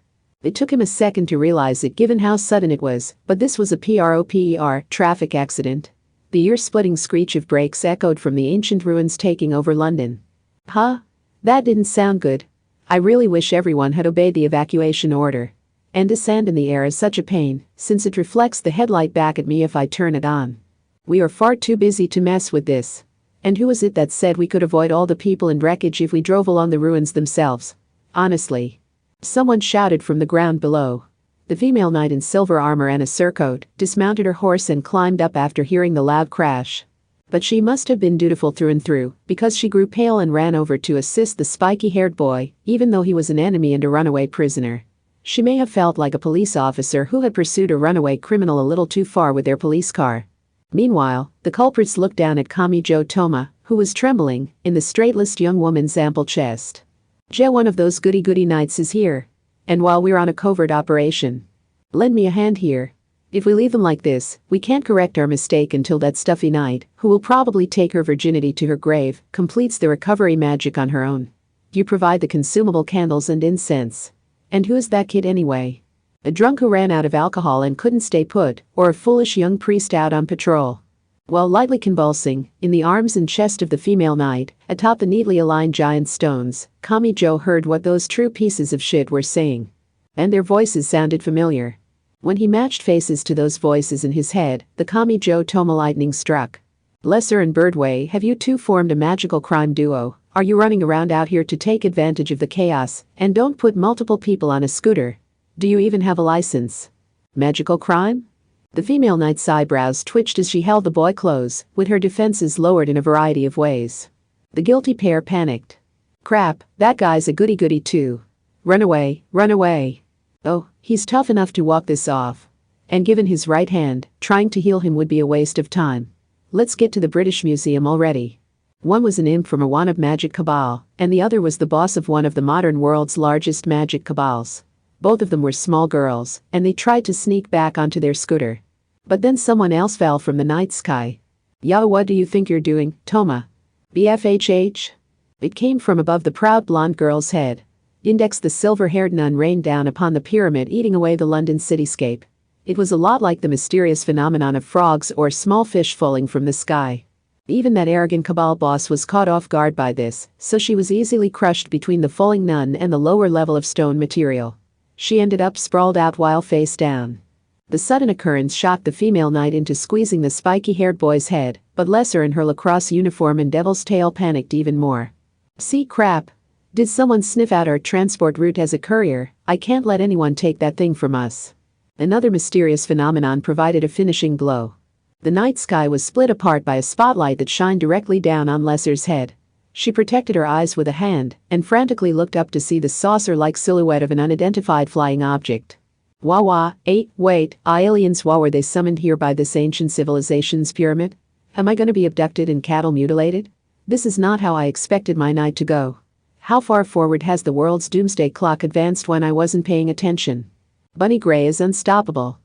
It took him a second to realize it given how sudden it was, but this was a proper traffic accident. The ear-splitting screech of brakes echoed from the ancient ruins taking over London. Huh? That didn't sound good. I really wish everyone had obeyed the evacuation order. And the sand in the air is such a pain, since it reflects the headlight back at me if I turn it on. We are far too busy to mess with this. And who was it that said we could avoid all the people and wreckage if we drove along the ruins themselves? Honestly. Someone shouted from the ground below. The female knight in silver armor and a surcoat dismounted her horse and climbed up after hearing the loud crash. But she must have been dutiful through and through, because she grew pale and ran over to assist the spiky-haired boy, even though he was an enemy and a runaway prisoner. She may have felt like a police officer who had pursued a runaway criminal a little too far with their police car. Meanwhile, the culprits looked down at Kamijo Toma, who was trembling, in the straight-laced young woman's ample chest. One of those goody-goody knights is here. And while we're on a covert operation. Lend me a hand here. If we leave them like this, we can't correct our mistake until that stuffy knight, who will probably take her virginity to her grave, completes the recovery magic on her own. You provide the consumable candles and incense. And who is that kid anyway? A drunk who ran out of alcohol and couldn't stay put, or a foolish young priest out on patrol? While lightly convulsing, in the arms and chest of the female knight, atop the neatly aligned giant stones, Kamijo heard what those true pieces of shit were saying. And their voices sounded familiar. When he matched faces to those voices in his head, the Kamijo Toma lightning struck. Lesser and Birdway, have you two formed a magical crime duo? Are you running around out here to take advantage of the chaos, and don't put multiple people on a scooter? Do you even have a license? Magical crime? The female knight's eyebrows twitched as she held the boy close, with her defenses lowered in a variety of ways. The guilty pair panicked. Crap, that guy's a goody-goody too. Run away, run away. Oh, he's tough enough to walk this off. And given his right hand, trying to heal him would be a waste of time. Let's get to the British Museum already. One was an imp from a Wanab magic cabal, and the other was the boss of one of the modern world's largest magic cabals. Both of them were small girls, and they tried to sneak back onto their scooter. But then someone else fell from the night sky. Yo, what do you think you're doing, Toma? BFHH? It came from above the proud blonde girl's head. Index the silver-haired nun rained down upon the pyramid, eating away the London cityscape. It was a lot like the mysterious phenomenon of frogs or small fish falling from the sky. Even that arrogant cabal boss was caught off guard by this, so she was easily crushed between the falling nun and the lower level of stone material. She ended up sprawled out while face down. The sudden occurrence shocked the female knight into squeezing the spiky-haired boy's head, but Lesser in her lacrosse uniform and devil's tail panicked even more. See, crap. Did someone sniff out our transport route as a courier? I can't let anyone take that thing from us. Another mysterious phenomenon provided a finishing blow. The night sky was split apart by a spotlight that shined directly down on Lesser's head. She protected her eyes with a hand and frantically looked up to see the saucer-like silhouette of an unidentified flying object. Wait, aliens, why were they summoned here by this ancient civilization's pyramid? Am I gonna be abducted and cattle mutilated? This is not how I expected my night to go. How far forward has the world's doomsday clock advanced when I wasn't paying attention? Bunny Gray is unstoppable.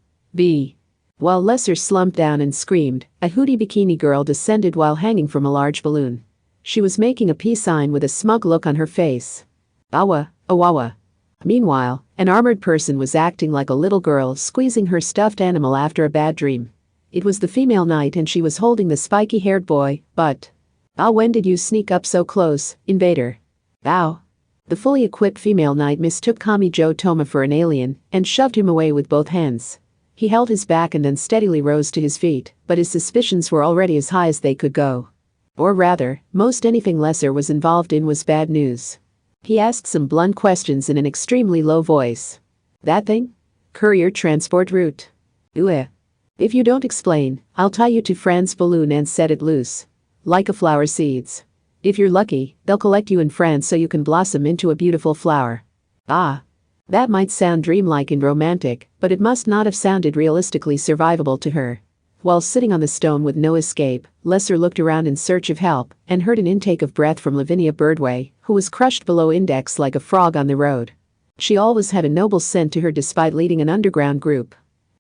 While Lesser slumped down and screamed, a hoodie bikini girl descended while hanging from a large balloon. She was making a peace sign with a smug look on her face. Awawa. Meanwhile, an armored person was acting like a little girl squeezing her stuffed animal after a bad dream. It was the female knight and she was holding the spiky-haired boy, but... when did you sneak up so close, invader? The fully equipped female knight mistook Kamijo Toma for an alien and shoved him away with both hands. He held his back and then steadily rose to his feet, but his suspicions were already as high as they could go. Or rather, most anything Lesser was involved in was bad news. He asked some blunt questions in an extremely low voice. That thing? Courier transport route. If you don't explain, I'll tie you to Fran's balloon and set it loose. Like a flower seeds. If you're lucky, they'll collect you in France so you can blossom into a beautiful flower. That might sound dreamlike and romantic, but it must not have sounded realistically survivable to her. While sitting on the stone with no escape, Lesser looked around in search of help and heard an intake of breath from Lavinia Birdway, who was crushed below Index like a frog on the road. She always had a noble scent to her despite leading an underground group.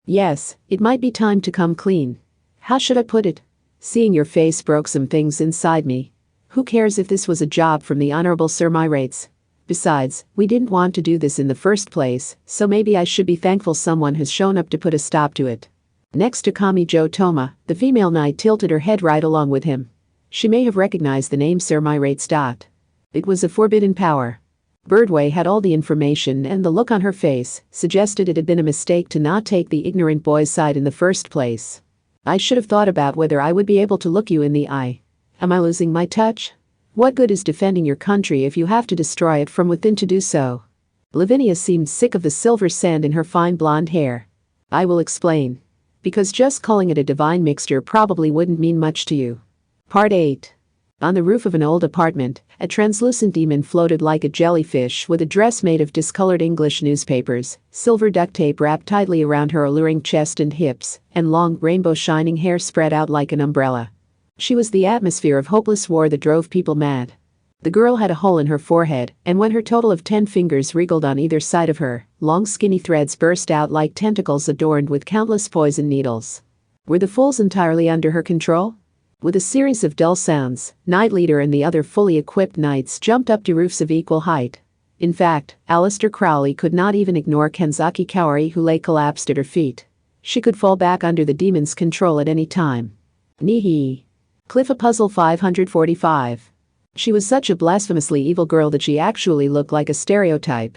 Yes, it might be time to come clean. How should I put it? Seeing your face broke some things inside me. Who cares if this was a job from the Honorable Sir Myrates? Besides, we didn't want to do this in the first place, so maybe I should be thankful someone has shown up to put a stop to it. Next to Kamijo Toma, the female knight tilted her head right along with him. She may have recognized the name Sir Myrates. It was a forbidden power. Birdway had all the information, and the look on her face suggested it had been a mistake to not take the ignorant boy's side in the first place. I should have thought about whether I would be able to look you in the eye. Am I losing my touch? What good is defending your country if you have to destroy it from within to do so? Lavinia seemed sick of the silver sand in her fine blonde hair. I will explain. Because just calling it a divine mixture probably wouldn't mean much to you. Part 8. On the roof of an old apartment, a translucent demon floated like a jellyfish with a dress made of discolored English newspapers, silver duct tape wrapped tightly around her alluring chest and hips, and long rainbow shining hair spread out like an umbrella. She was the atmosphere of hopeless war that drove people mad. The girl had a hole in her forehead, and when her total of 10 fingers wriggled on either side of her, long skinny threads burst out like tentacles adorned with countless poison needles. Were the fools entirely under her control? With a series of dull sounds, Knight Leader and the other fully equipped knights jumped up to roofs of equal height. In fact, Alistair Crowley could not even ignore Kenzaki Kaori, who lay collapsed at her feet. She could fall back under the demon's control at any time. Nihi. Cliff a Puzzle 545. She was such a blasphemously evil girl that she actually looked like a stereotype.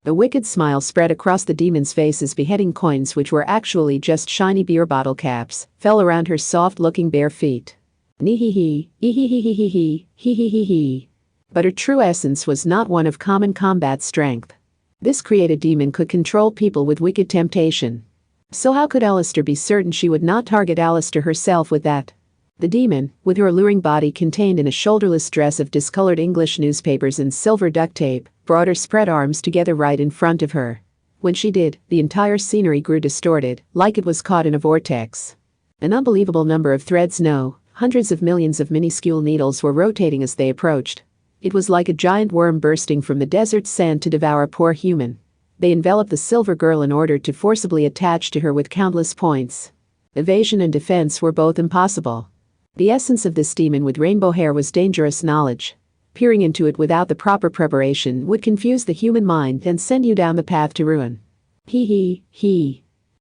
A wicked smile spread across the demon's face as beheading coins, which were actually just shiny beer bottle caps, fell around her soft-looking bare feet. Nihihi, ehihihihi, hihihihi. But her true essence was not one of common combat strength. This created demon could control people with wicked temptation. So how could Alistair be certain she would not target Alistair herself with that? The demon, with her alluring body contained in a shoulderless dress of discolored English newspapers and silver duct tape, brought her spread arms together right in front of her. When she did, the entire scenery grew distorted, like it was caught in a vortex. An unbelievable number of threads, no, hundreds of millions of minuscule needles were rotating as they approached. It was like a giant worm bursting from the desert sand to devour a poor human. They enveloped the silver girl in order to forcibly attach to her with countless points. Evasion and defense were both impossible. The essence of this demon with rainbow hair was dangerous knowledge. Peering into it without the proper preparation would confuse the human mind and send you down the path to ruin. He.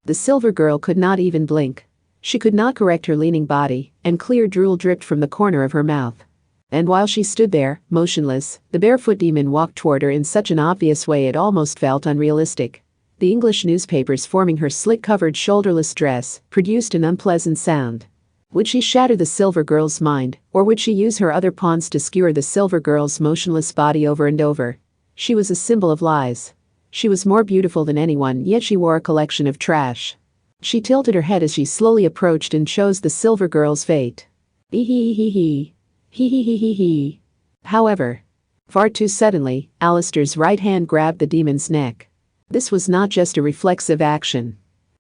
The silver girl could not even blink. She could not correct her leaning body, and clear drool dripped from the corner of her mouth. And while she stood there, motionless, the barefoot demon walked toward her in such an obvious way it almost felt unrealistic. The English newspapers forming her slick-covered shoulderless dress produced an unpleasant sound. Would she shatter the silver girl's mind, or would she use her other pawns to skewer the silver girl's motionless body over and over? She was a symbol of lies. She was more beautiful than anyone, yet she wore a collection of trash. She tilted her head as she slowly approached and chose the silver girl's fate. He. However, far too suddenly, Alistair's right hand grabbed the demon's neck. This was not just a reflexive action.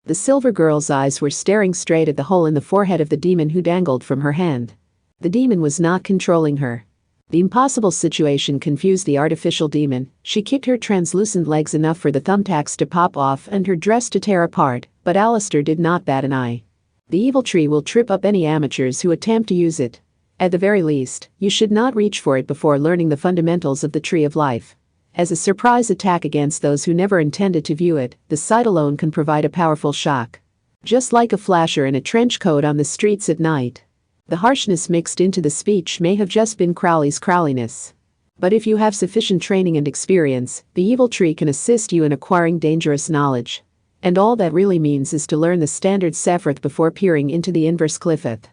The silver girl's eyes were staring straight at the hole in the forehead of the demon who dangled from her hand. The demon was not controlling her. The impossible situation confused the artificial demon. She kicked her translucent legs enough for the thumbtacks to pop off and her dress to tear apart, but Alistair did not bat an eye. The evil tree will trip up any amateurs who attempt to use it. At the very least, you should not reach for it before learning the fundamentals of the tree of life. As a surprise attack against those who never intended to view it, the sight alone can provide a powerful shock. Just like a flasher in a trench coat on the streets at night. The harshness mixed into the speech may have just been Crowley's crowliness. But if you have sufficient training and experience, the evil tree can assist you in acquiring dangerous knowledge. And all that really means is to learn the standard Sephiroth before peering into the inverse Cliffeth.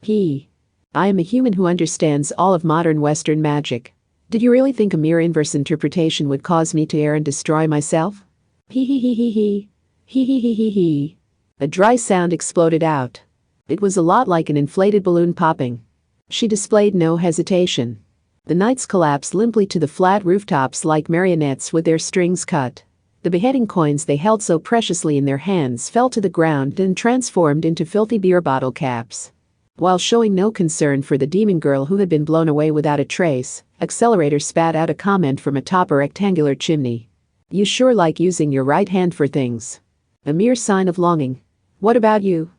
I am a human who understands all of modern Western magic. Did you really think a mere inverse interpretation would cause me to err and destroy myself? He. A dry sound exploded out. It was a lot like an inflated balloon popping. She displayed no hesitation. The knights collapsed limply to the flat rooftops like marionettes with their strings cut. The beheading coins they held so preciously in their hands fell to the ground and transformed into filthy beer bottle caps. While showing no concern for the demon girl who had been blown away without a trace, Accelerator spat out a comment from atop a rectangular chimney. You sure like using your right hand for things. A mere sign of longing. What about you?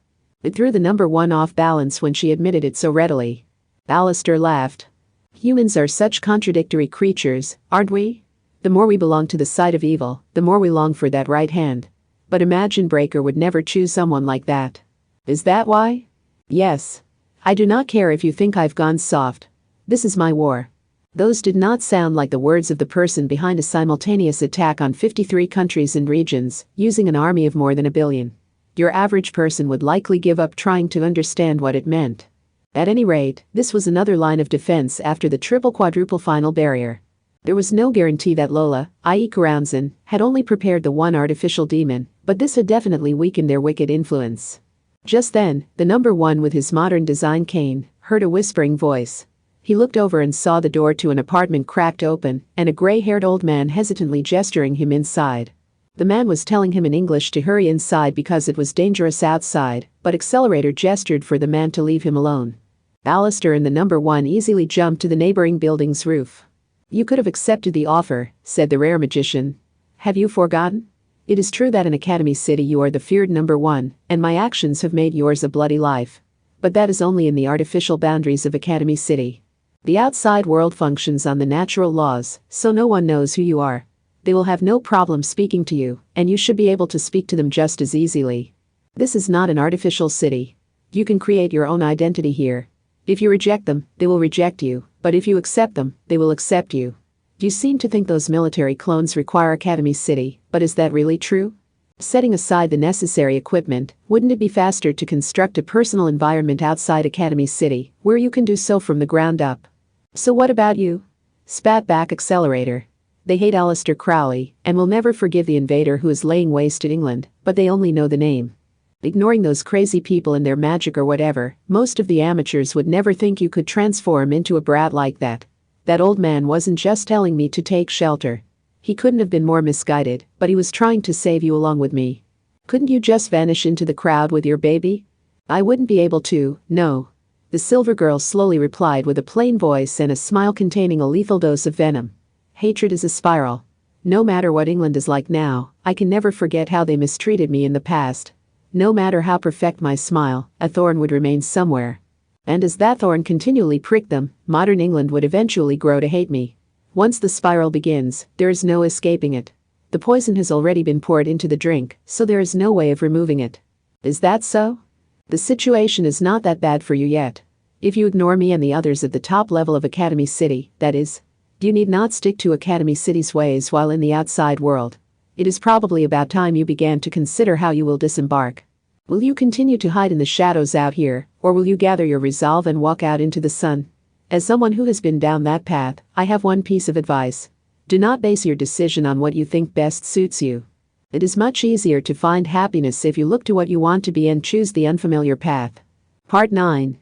It threw the number one off balance when she admitted it so readily. Alistair laughed. Humans are such contradictory creatures, aren't we? The more we belong to the side of evil, the more we long for that right hand. But imagine Breaker would never choose someone like that. Is that why? Yes. I do not care if you think I've gone soft. This is my war. Those did not sound like the words of the person behind a simultaneous attack on 53 countries and regions, using an army of more than 1 billion. Your average person would likely give up trying to understand what it meant. At any rate, this was another line of defense after the triple-quadruple final barrier. There was no guarantee that Lola, i.e. Kuranzan, had only prepared the one artificial demon, but this had definitely weakened their wicked influence. Just then, the number one with his modern design cane heard a whispering voice. He looked over and saw the door to an apartment cracked open and a gray-haired old man hesitantly gesturing him inside. The man was telling him in English to hurry inside because it was dangerous outside, but Accelerator gestured for the man to leave him alone. Alistair and the number one easily jumped to the neighboring building's roof. You could have accepted the offer, said the rare magician. Have you forgotten? It is true that in Academy City you are the feared number one, and my actions have made yours a bloody life. But that is only in the artificial boundaries of Academy City. The outside world functions on the natural laws, so no one knows who you are. They will have no problem speaking to you, and you should be able to speak to them just as easily. This is not an artificial city. You can create your own identity here. If you reject them, they will reject you, but if you accept them, they will accept you. You seem to think those military clones require Academy City, but is that really true? Setting aside the necessary equipment, wouldn't it be faster to construct a personal environment outside Academy City, where you can do so from the ground up? So what about you? Spat back Accelerator. They hate Aleister Crowley, and will never forgive the invader who is laying waste to England, but they only know the name. Ignoring those crazy people and their magic or whatever, most of the amateurs would never think you could transform into a brat like that. That old man wasn't just telling me to take shelter. He couldn't have been more misguided, but he was trying to save you along with me. Couldn't you just vanish into the crowd with your baby? I wouldn't be able to, no. The silver girl slowly replied with a plain voice and a smile containing a lethal dose of venom. Hatred is a spiral. No matter what England is like now, I can never forget how they mistreated me in the past. No matter how perfect my smile, a thorn would remain somewhere. And as that thorn continually pricked them, modern England would eventually grow to hate me. Once the spiral begins, there is no escaping it. The poison has already been poured into the drink, so there is no way of removing it. Is that so? The situation is not that bad for you yet. If you ignore me and the others at the top level of Academy City, that is, you need not stick to Academy City's ways while in the outside world. It is probably about time you began to consider how you will disembark. Will you continue to hide in the shadows out here, or will you gather your resolve and walk out into the sun? As someone who has been down that path, I have one piece of advice. Do not base your decision on what you think best suits you. It is much easier to find happiness if you look to what you want to be and choose the unfamiliar path. Part 9.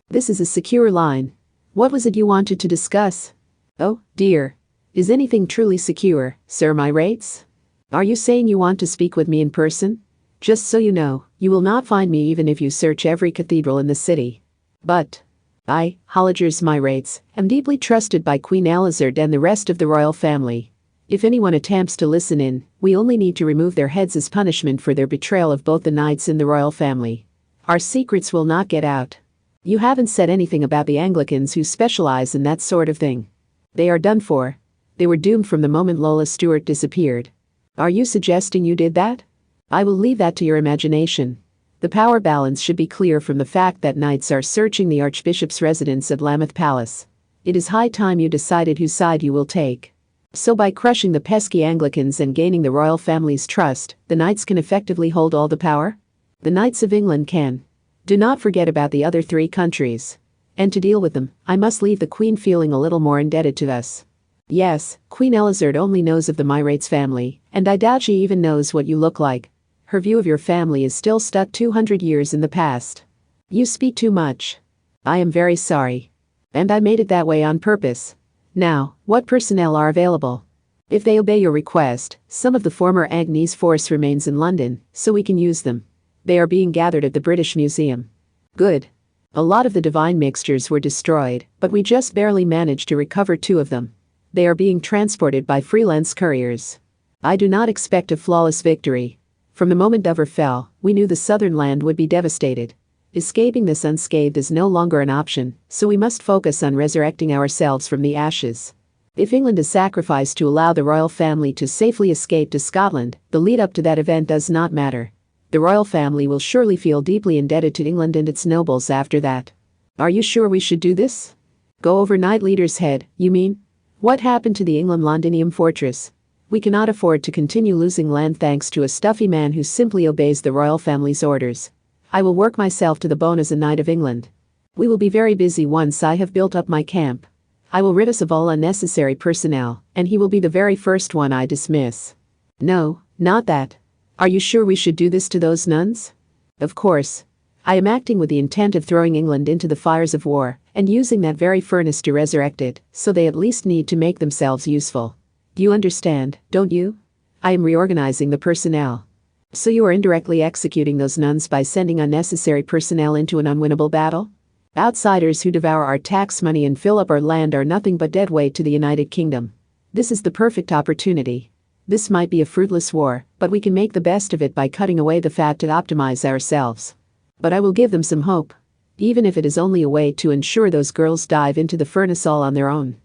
This is a secure line. What was it you wanted to discuss? Oh, dear. Is anything truly secure, Sir Myrates? Are you saying you want to speak with me in person? Just so you know, you will not find me even if you search every cathedral in the city. But I, Holligers Myrates, am deeply trusted by Queen Elizard and the rest of the royal family. If anyone attempts to listen in, we only need to remove their heads as punishment for their betrayal of both the knights and the royal family. Our secrets will not get out. You haven't said anything about the Anglicans who specialize in that sort of thing. They are done for. They were doomed from the moment Lola Stewart disappeared. Are you suggesting you did that? I will leave that to your imagination. The power balance should be clear from the fact that knights are searching the Archbishop's residence at Lambeth Palace. It is high time you decided whose side you will take. So by crushing the pesky Anglicans and gaining the royal family's trust, the knights can effectively hold all the power? The knights of England can. Do not forget about the other 3 countries. And to deal with them, I must leave the Queen feeling a little more indebted to us. Yes, Queen Elizard only knows of the Myrates family, and I doubt she even knows what you look like. Her view of your family is still stuck 200 years in the past. You speak too much. I am very sorry. And I made it that way on purpose. Now, what personnel are available? If they obey your request, some of the former Agnes force remains in London, so we can use them. They are being gathered at the British Museum. Good. A lot of the divine mixtures were destroyed, but we just barely managed to recover 2 of them. They are being transported by freelance couriers. I do not expect a flawless victory. From the moment Dover fell, we knew the southern land would be devastated. Escaping this unscathed is no longer an option, so we must focus on resurrecting ourselves from the ashes. If England is sacrificed to allow the royal family to safely escape to Scotland, the lead up to that event does not matter. The royal family will surely feel deeply indebted to England and its nobles after that. Are you sure we should do this? Go over Knight Leader's head, you mean? What happened to the England Londinium fortress? We cannot afford to continue losing land thanks to a stuffy man who simply obeys the royal family's orders. I will work myself to the bone as a Knight of England. We will be very busy once I have built up my camp. I will rid us of all unnecessary personnel, and he will be the very first one I dismiss. No, not that. Are you sure we should do this to those nuns? Of course. I am acting with the intent of throwing England into the fires of war, and using that very furnace to resurrect it, so they at least need to make themselves useful. You understand, don't you? I am reorganizing the personnel. So you are indirectly executing those nuns by sending unnecessary personnel into an unwinnable battle? Outsiders who devour our tax money and fill up our land are nothing but dead weight to the United Kingdom. This is the perfect opportunity. This might be a fruitless war, but we can make the best of it by cutting away the fat to optimize ourselves. But I will give them some hope. Even if it is only a way to ensure those girls dive into the furnace all on their own.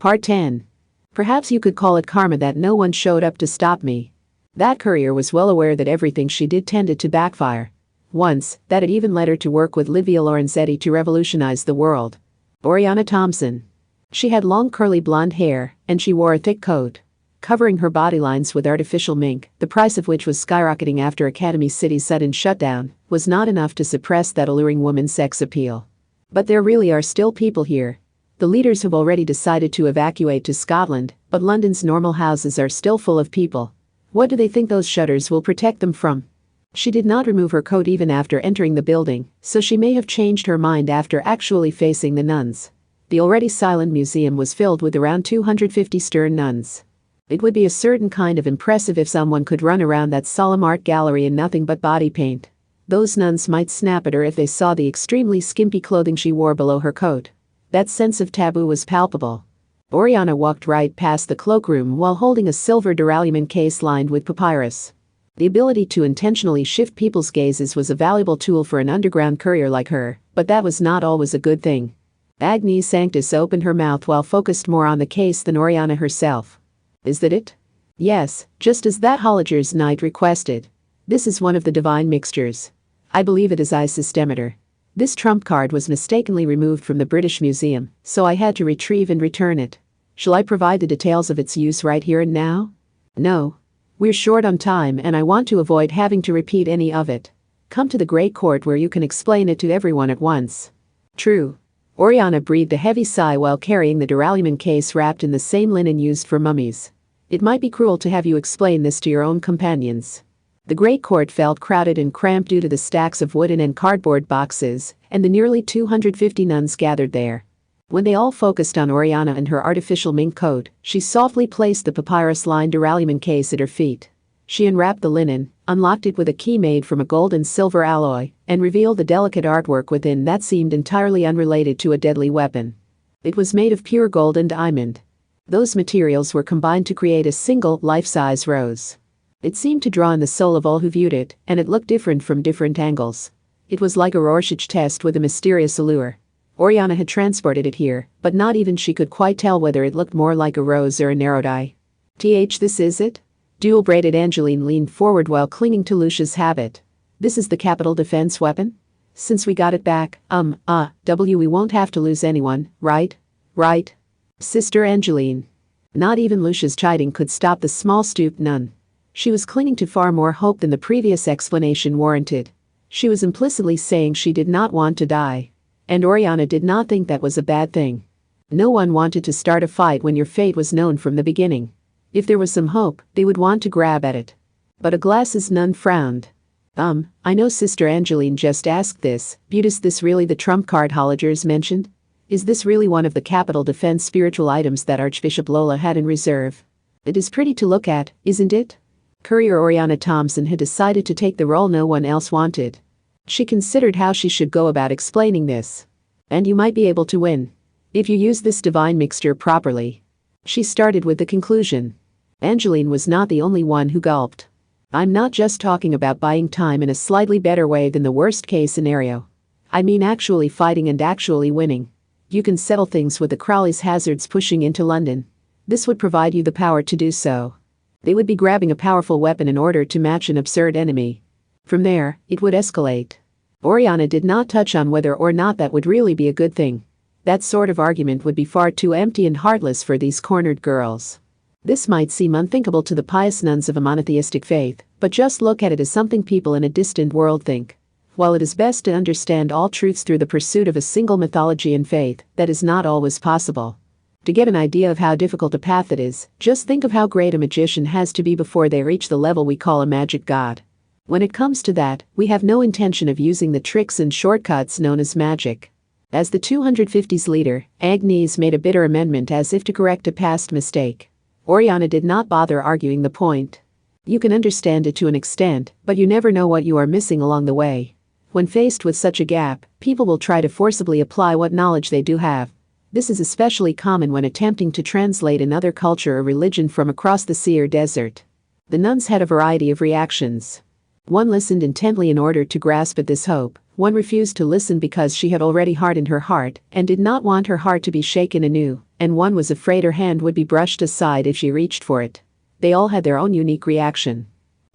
Part 10. Perhaps you could call it karma that no one showed up to stop me. That courier was well aware that everything she did tended to backfire. Once, that had even led her to work with Livia Lorenzetti to revolutionize the world. Oriana Thompson. She had long curly blonde hair, and she wore a thick coat, covering her body lines with artificial mink, the price of which was skyrocketing after Academy City's sudden shutdown, was not enough to suppress that alluring woman's sex appeal. But there really are still people here. The leaders have already decided to evacuate to Scotland, but London's normal houses are still full of people. What do they think those shutters will protect them from? She did not remove her coat even after entering the building, so she may have changed her mind after actually facing the nuns. The already silent museum was filled with around 250 stern nuns. It would be a certain kind of impressive if someone could run around that solemn art gallery in nothing but body paint. Those nuns might snap at her if they saw the extremely skimpy clothing she wore below her coat. That sense of taboo was palpable. Oriana walked right past the cloakroom while holding a silver duralumin case lined with papyrus. The ability to intentionally shift people's gazes was a valuable tool for an underground courier like her, but that was not always a good thing. Agnes Sanctus opened her mouth while focused more on the case than Oriana herself. Is that it? Yes, just as that Holliger's knight requested. This is one of the divine mixtures. I believe it is Isostemeter. This trump card was mistakenly removed from the British Museum, so I had to retrieve and return it. Shall I provide the details of its use right here and now? No. We're short on time and I want to avoid having to repeat any of it. Come to the Great Court where you can explain it to everyone at once. True. Oriana breathed a heavy sigh while carrying the duralumin case wrapped in the same linen used for mummies. It might be cruel to have you explain this to your own companions. The Great Court felt crowded and cramped due to the stacks of wooden and cardboard boxes and the nearly 250 nuns gathered there. When they all focused on Oriana and her artificial mink coat, she softly placed the papyrus-lined duralumin case at her feet. She unwrapped the linen, unlocked it with a key made from a gold and silver alloy, and revealed the delicate artwork within that seemed entirely unrelated to a deadly weapon. It was made of pure gold and diamond. Those materials were combined to create a single, life-size rose. It seemed to draw in the soul of all who viewed it, and it looked different from different angles. It was like a Rorschach test with a mysterious allure. Oriana had transported it here, but not even she could quite tell whether it looked more like a rose or a narrowed eye. This is it? Dual-braided Angeline leaned forward while clinging to Lucia's habit. This is the capital defense weapon? Since we got it back, we won't have to lose anyone, right? Right? Sister Angeline. Not even Lucia's chiding could stop the small stooped nun. She was clinging to far more hope than the previous explanation warranted. She was implicitly saying she did not want to die. And Oriana did not think that was a bad thing. No one wanted to start a fight when your fate was known from the beginning. If there was some hope, they would want to grab at it. But a glasses nun frowned. I know Sister Angeline just asked this, but is this really the trump card Holligers mentioned? Is this really one of the capital defense spiritual items that Archbishop Lola had in reserve? It is pretty to look at, isn't it? Courier Oriana Thompson had decided to take the role no one else wanted. She considered how she should go about explaining this. And you might be able to win. If you use this divine mixture properly. She started with the conclusion. Angeline was not the only one who gulped. I'm not just talking about buying time in a slightly better way than the worst case scenario. I mean actually fighting and actually winning. You can settle things with the Crowley's hazards pushing into London. This would provide you the power to do so. They would be grabbing a powerful weapon in order to match an absurd enemy. From there, it would escalate. Oriana did not touch on whether or not that would really be a good thing. That sort of argument would be far too empty and heartless for these cornered girls. This might seem unthinkable to the pious nuns of a monotheistic faith, but just look at it as something people in a distant world think. While it is best to understand all truths through the pursuit of a single mythology and faith, that is not always possible. To get an idea of how difficult a path it is, just think of how great a magician has to be before they reach the level we call a magic god. When it comes to that, we have no intention of using the tricks and shortcuts known as magic. As the 250s leader, Agnes made a bitter amendment as if to correct a past mistake. Oriana did not bother arguing the point. You can understand it to an extent, but you never know what you are missing along the way. When faced with such a gap, people will try to forcibly apply what knowledge they do have. This is especially common when attempting to translate another culture or religion from across the sea or desert. The nuns had a variety of reactions. One listened intently in order to grasp at this hope, one refused to listen because she had already hardened her heart and did not want her heart to be shaken anew, and one was afraid her hand would be brushed aside if she reached for it. They all had their own unique reaction.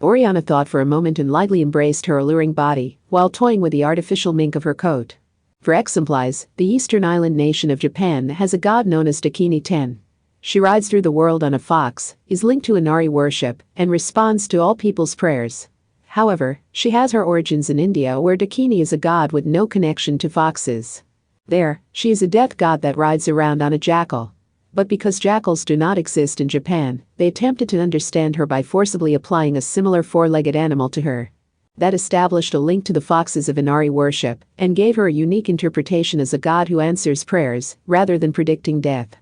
Oriana thought for a moment and lightly embraced her alluring body, while toying with the artificial mink of her coat. For exemplies, the eastern island nation of Japan has a god known as Dakini Ten. She rides through the world on a fox, is linked to Inari worship, and responds to all people's prayers. However, she has her origins in India where Dakini is a god with no connection to foxes. There, she is a death god that rides around on a jackal. But because jackals do not exist in Japan, they attempted to understand her by forcibly applying a similar four-legged animal to her. That established a link to the foxes of Inari worship and gave her a unique interpretation as a god who answers prayers rather than predicting death.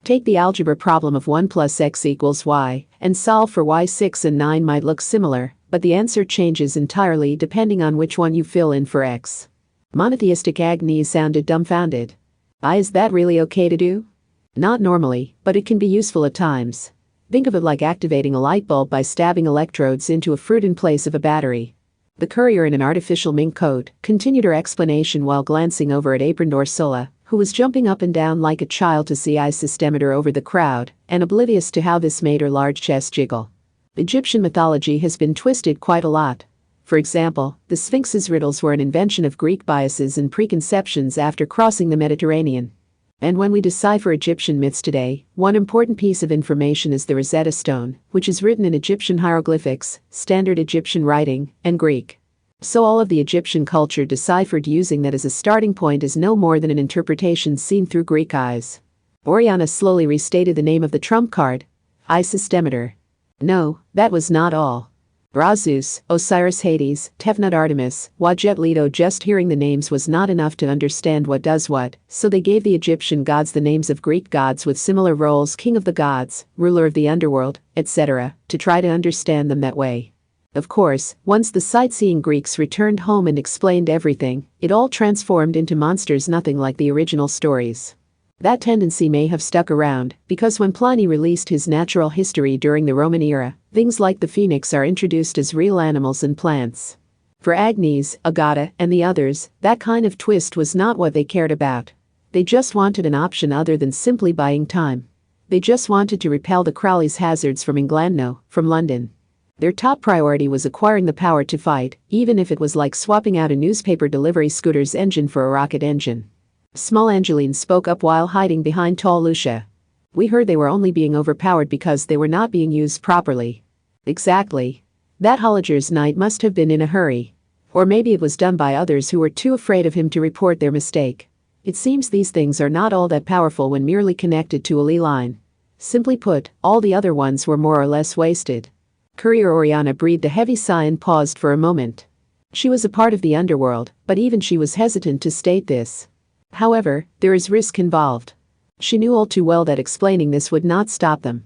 Take the algebra problem of 1 plus x equals y and solve for y. 6 and 9 might look similar, but the answer changes entirely depending on which one you fill in for x. Monotheistic Agnes sounded dumbfounded. Is that really okay to do? Not normally, but it can be useful at times. Think of it like activating a light bulb by stabbing electrodes into a fruit in place of a battery. The courier in an artificial mink coat continued her explanation while glancing over at aproned Ursula, who was jumping up and down like a child to see I's systemeter over the crowd, and oblivious to how this made her large chest jiggle. Egyptian mythology has been twisted quite a lot. For example, the Sphinx's riddles were an invention of Greek biases and preconceptions after crossing the Mediterranean. And when we decipher Egyptian myths today, one important piece of information is the Rosetta Stone, which is written in Egyptian hieroglyphics, Standard Egyptian writing, and Greek. So all of the Egyptian culture deciphered using that as a starting point is no more than an interpretation seen through Greek eyes. Oriana slowly restated the name of the trump card. I systemeter. No, that was not all. Ra Zeus, Osiris Hades, Tefnut Artemis, Wajet Leto. Just hearing the names was not enough to understand what does what, so they gave the Egyptian gods the names of Greek gods with similar roles: king of the gods, ruler of the underworld, etc., to try to understand them that way. Of course, once the sightseeing Greeks returned home and explained everything, it all transformed into monsters nothing like the original stories. That tendency may have stuck around, because when Pliny released his natural history during the Roman era, things like the phoenix are introduced as real animals and plants. For Agnes, Agata, and the others, that kind of twist was not what they cared about. They just wanted an option other than simply buying time. They just wanted to repel the Crowley's hazards from England, no, from London. Their top priority was acquiring the power to fight, even if it was like swapping out a newspaper delivery scooter's engine for a rocket engine. Small Angeline spoke up while hiding behind tall Lucia. We heard they were only being overpowered because they were not being used properly. Exactly. That Holliger's knight must have been in a hurry. Or maybe it was done by others who were too afraid of him to report their mistake. It seems these things are not all that powerful when merely connected to a ley line. Simply put, all the other ones were more or less wasted. Courier Oriana breathed a heavy sigh and paused for a moment. She was a part of the underworld, but even she was hesitant to state this. However, there is risk involved. She knew all too well that explaining this would not stop them.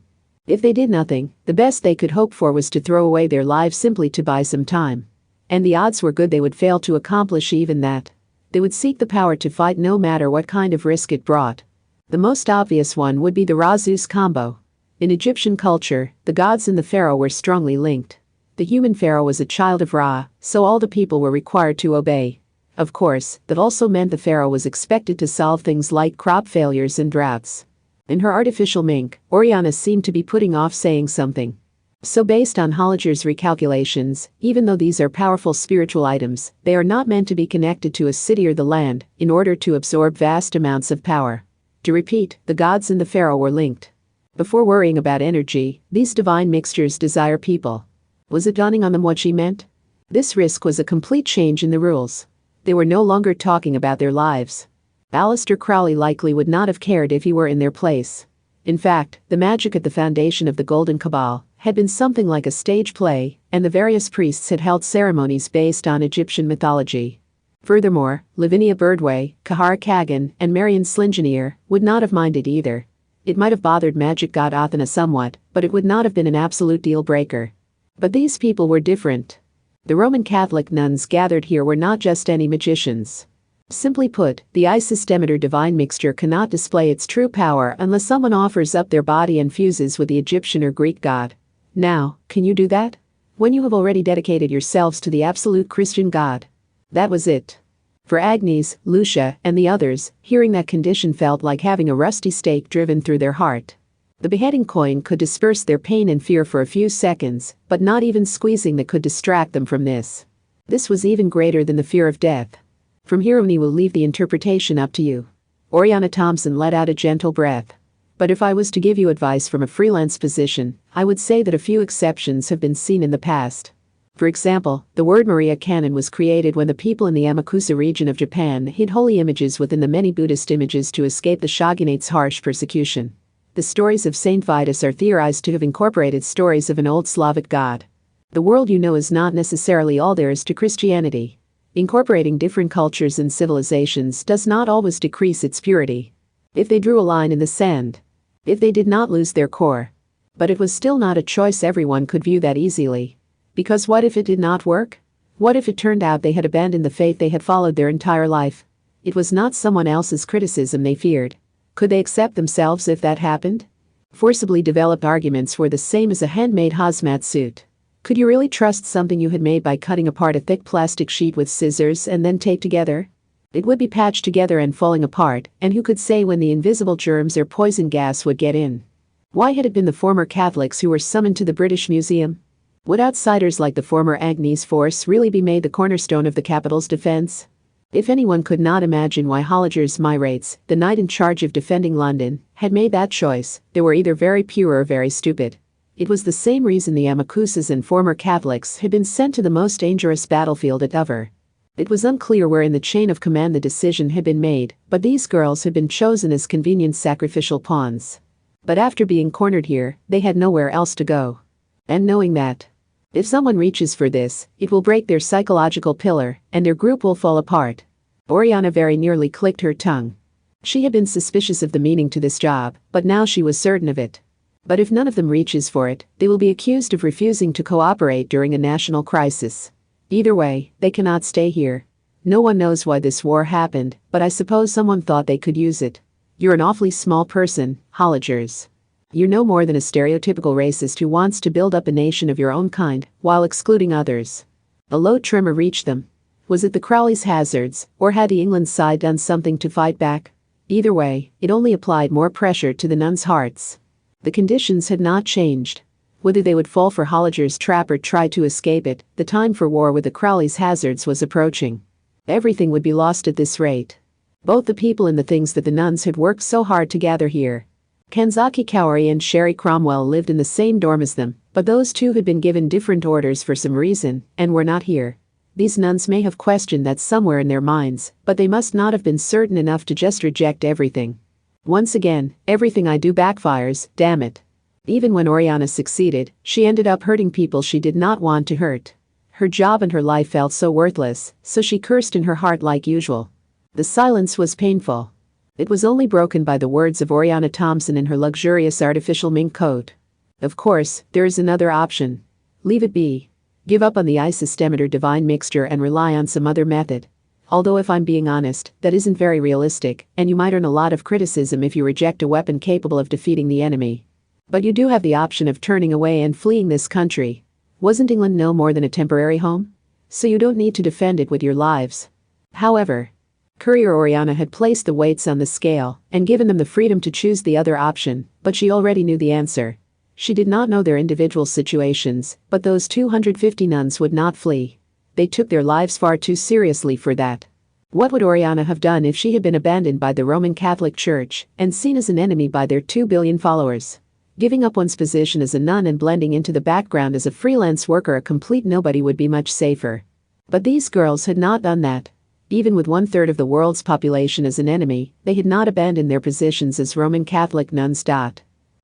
If they did nothing, the best they could hope for was to throw away their lives simply to buy some time. And the odds were good they would fail to accomplish even that. They would seek the power to fight no matter what kind of risk it brought. The most obvious one would be the Ra Zeus combo. In Egyptian culture, the gods and the pharaoh were strongly linked. The human pharaoh was a child of Ra, so all the people were required to obey. Of course, that also meant the pharaoh was expected to solve things like crop failures and droughts. In her artificial mink, Oriana seemed to be putting off saying something. So based on Holliger's recalculations, even though these are powerful spiritual items, they are not meant to be connected to a city or the land in order to absorb vast amounts of power. To repeat, the gods and the pharaoh were linked. Before worrying about energy, these divine mixtures desire people. Was it dawning on them what she meant? This risk was a complete change in the rules. They were no longer talking about their lives. Aleister Crowley likely would not have cared if he were in their place. In fact, the magic at the foundation of the Golden Cabal had been something like a stage play, and the various priests had held ceremonies based on Egyptian mythology. Furthermore, Lavinia Birdway, Kahara Kagan, and Marion Slingeneer would not have minded either. It might have bothered magic god Athena somewhat, but it would not have been an absolute deal-breaker. But these people were different. The Roman Catholic nuns gathered here were not just any magicians. Simply put, the Isis Demeter divine mixture cannot display its true power unless someone offers up their body and fuses with the Egyptian or Greek god. Now, can you do that? When you have already dedicated yourselves to the absolute Christian God. That was it. For Agnes, Lucia, and the others, hearing that condition felt like having a rusty stake driven through their heart. The beheading coin could disperse their pain and fear for a few seconds, but not even squeezing that could distract them from this. This was even greater than the fear of death. From here on, we will leave the interpretation up to you. Oriana Thompson let out a gentle breath. But if I was to give you advice from a freelance position, I would say that a few exceptions have been seen in the past. For example, the word Maria Canon was created when the people in the Amakusa region of Japan hid holy images within the many Buddhist images to escape the shogunate's harsh persecution. The stories of Saint Vitus are theorized to have incorporated stories of an old Slavic god. The world you know is not necessarily all there is to Christianity. Incorporating different cultures and civilizations does not always decrease its purity. If they drew a line in the sand. If they did not lose their core. But it was still not a choice everyone could view that easily. Because what if it did not work? What if it turned out they had abandoned the faith they had followed their entire life? It was not someone else's criticism they feared. Could they accept themselves if that happened? Forcibly developed arguments were the same as a handmade hazmat suit. Could you really trust something you had made by cutting apart a thick plastic sheet with scissors and then taped together? It would be patched together and falling apart, and who could say when the invisible germs or poison gas would get in? Why had it been the former Catholics who were summoned to the British Museum? Would outsiders like the former Agnes force really be made the cornerstone of the capital's defense? If anyone could not imagine why Holliger's Myrates, the knight in charge of defending London, had made that choice, they were either very pure or very stupid. It was the same reason the Amakusas and former Catholics had been sent to the most dangerous battlefield ever. It was unclear where in the chain of command the decision had been made, but these girls had been chosen as convenient sacrificial pawns. But after being cornered here, they had nowhere else to go. And knowing that, if someone reaches for this, it will break their psychological pillar, and their group will fall apart. Oriana very nearly clicked her tongue. She had been suspicious of the meaning to this job, but now she was certain of it. But if none of them reaches for it, they will be accused of refusing to cooperate during a national crisis. Either way, they cannot stay here. No one knows why this war happened, but I suppose someone thought they could use it. You're an awfully small person, Holligers. You're no more than a stereotypical racist who wants to build up a nation of your own kind, while excluding others. A low tremor reached them. Was it the Crowley's hazards, or had the England side done something to fight back? Either way, it only applied more pressure to the nuns' hearts. The conditions had not changed. Whether they would fall for Holliger's trap or try to escape it, the time for war with the Crowley's hazards was approaching. Everything would be lost at this rate. Both the people and the things that the nuns had worked so hard to gather here. Kanzaki Kaori and Sherry Cromwell lived in the same dorm as them, but those two had been given different orders for some reason, and were not here. These nuns may have questioned that somewhere in their minds, but they must not have been certain enough to just reject everything. Once again, everything I do backfires, damn it. Even when Oriana succeeded, she ended up hurting people she did not want to hurt. Her job and her life felt so worthless, so she cursed in her heart like usual. The silence was painful. It was only broken by the words of Oriana Thompson in her luxurious artificial mink coat. Of course, there is another option. Leave it be. Give up on the Isis Demeter divine mixture and rely on some other method. Although if I'm being honest, that isn't very realistic, and you might earn a lot of criticism if you reject a weapon capable of defeating the enemy. But you do have the option of turning away and fleeing this country. Wasn't England no more than a temporary home? So you don't need to defend it with your lives. However, Courier Oriana had placed the weights on the scale and given them the freedom to choose the other option, but she already knew the answer. She did not know their individual situations, but those 250 nuns would not flee. They took their lives far too seriously for that. What would Oriana have done if she had been abandoned by the Roman Catholic Church and seen as an enemy by their 2 billion followers? Giving up one's position as a nun and blending into the background as a freelance worker, a complete nobody, would be much safer. But these girls had not done that. Even with 1/3 of the world's population as an enemy, they had not abandoned their positions as Roman Catholic nuns.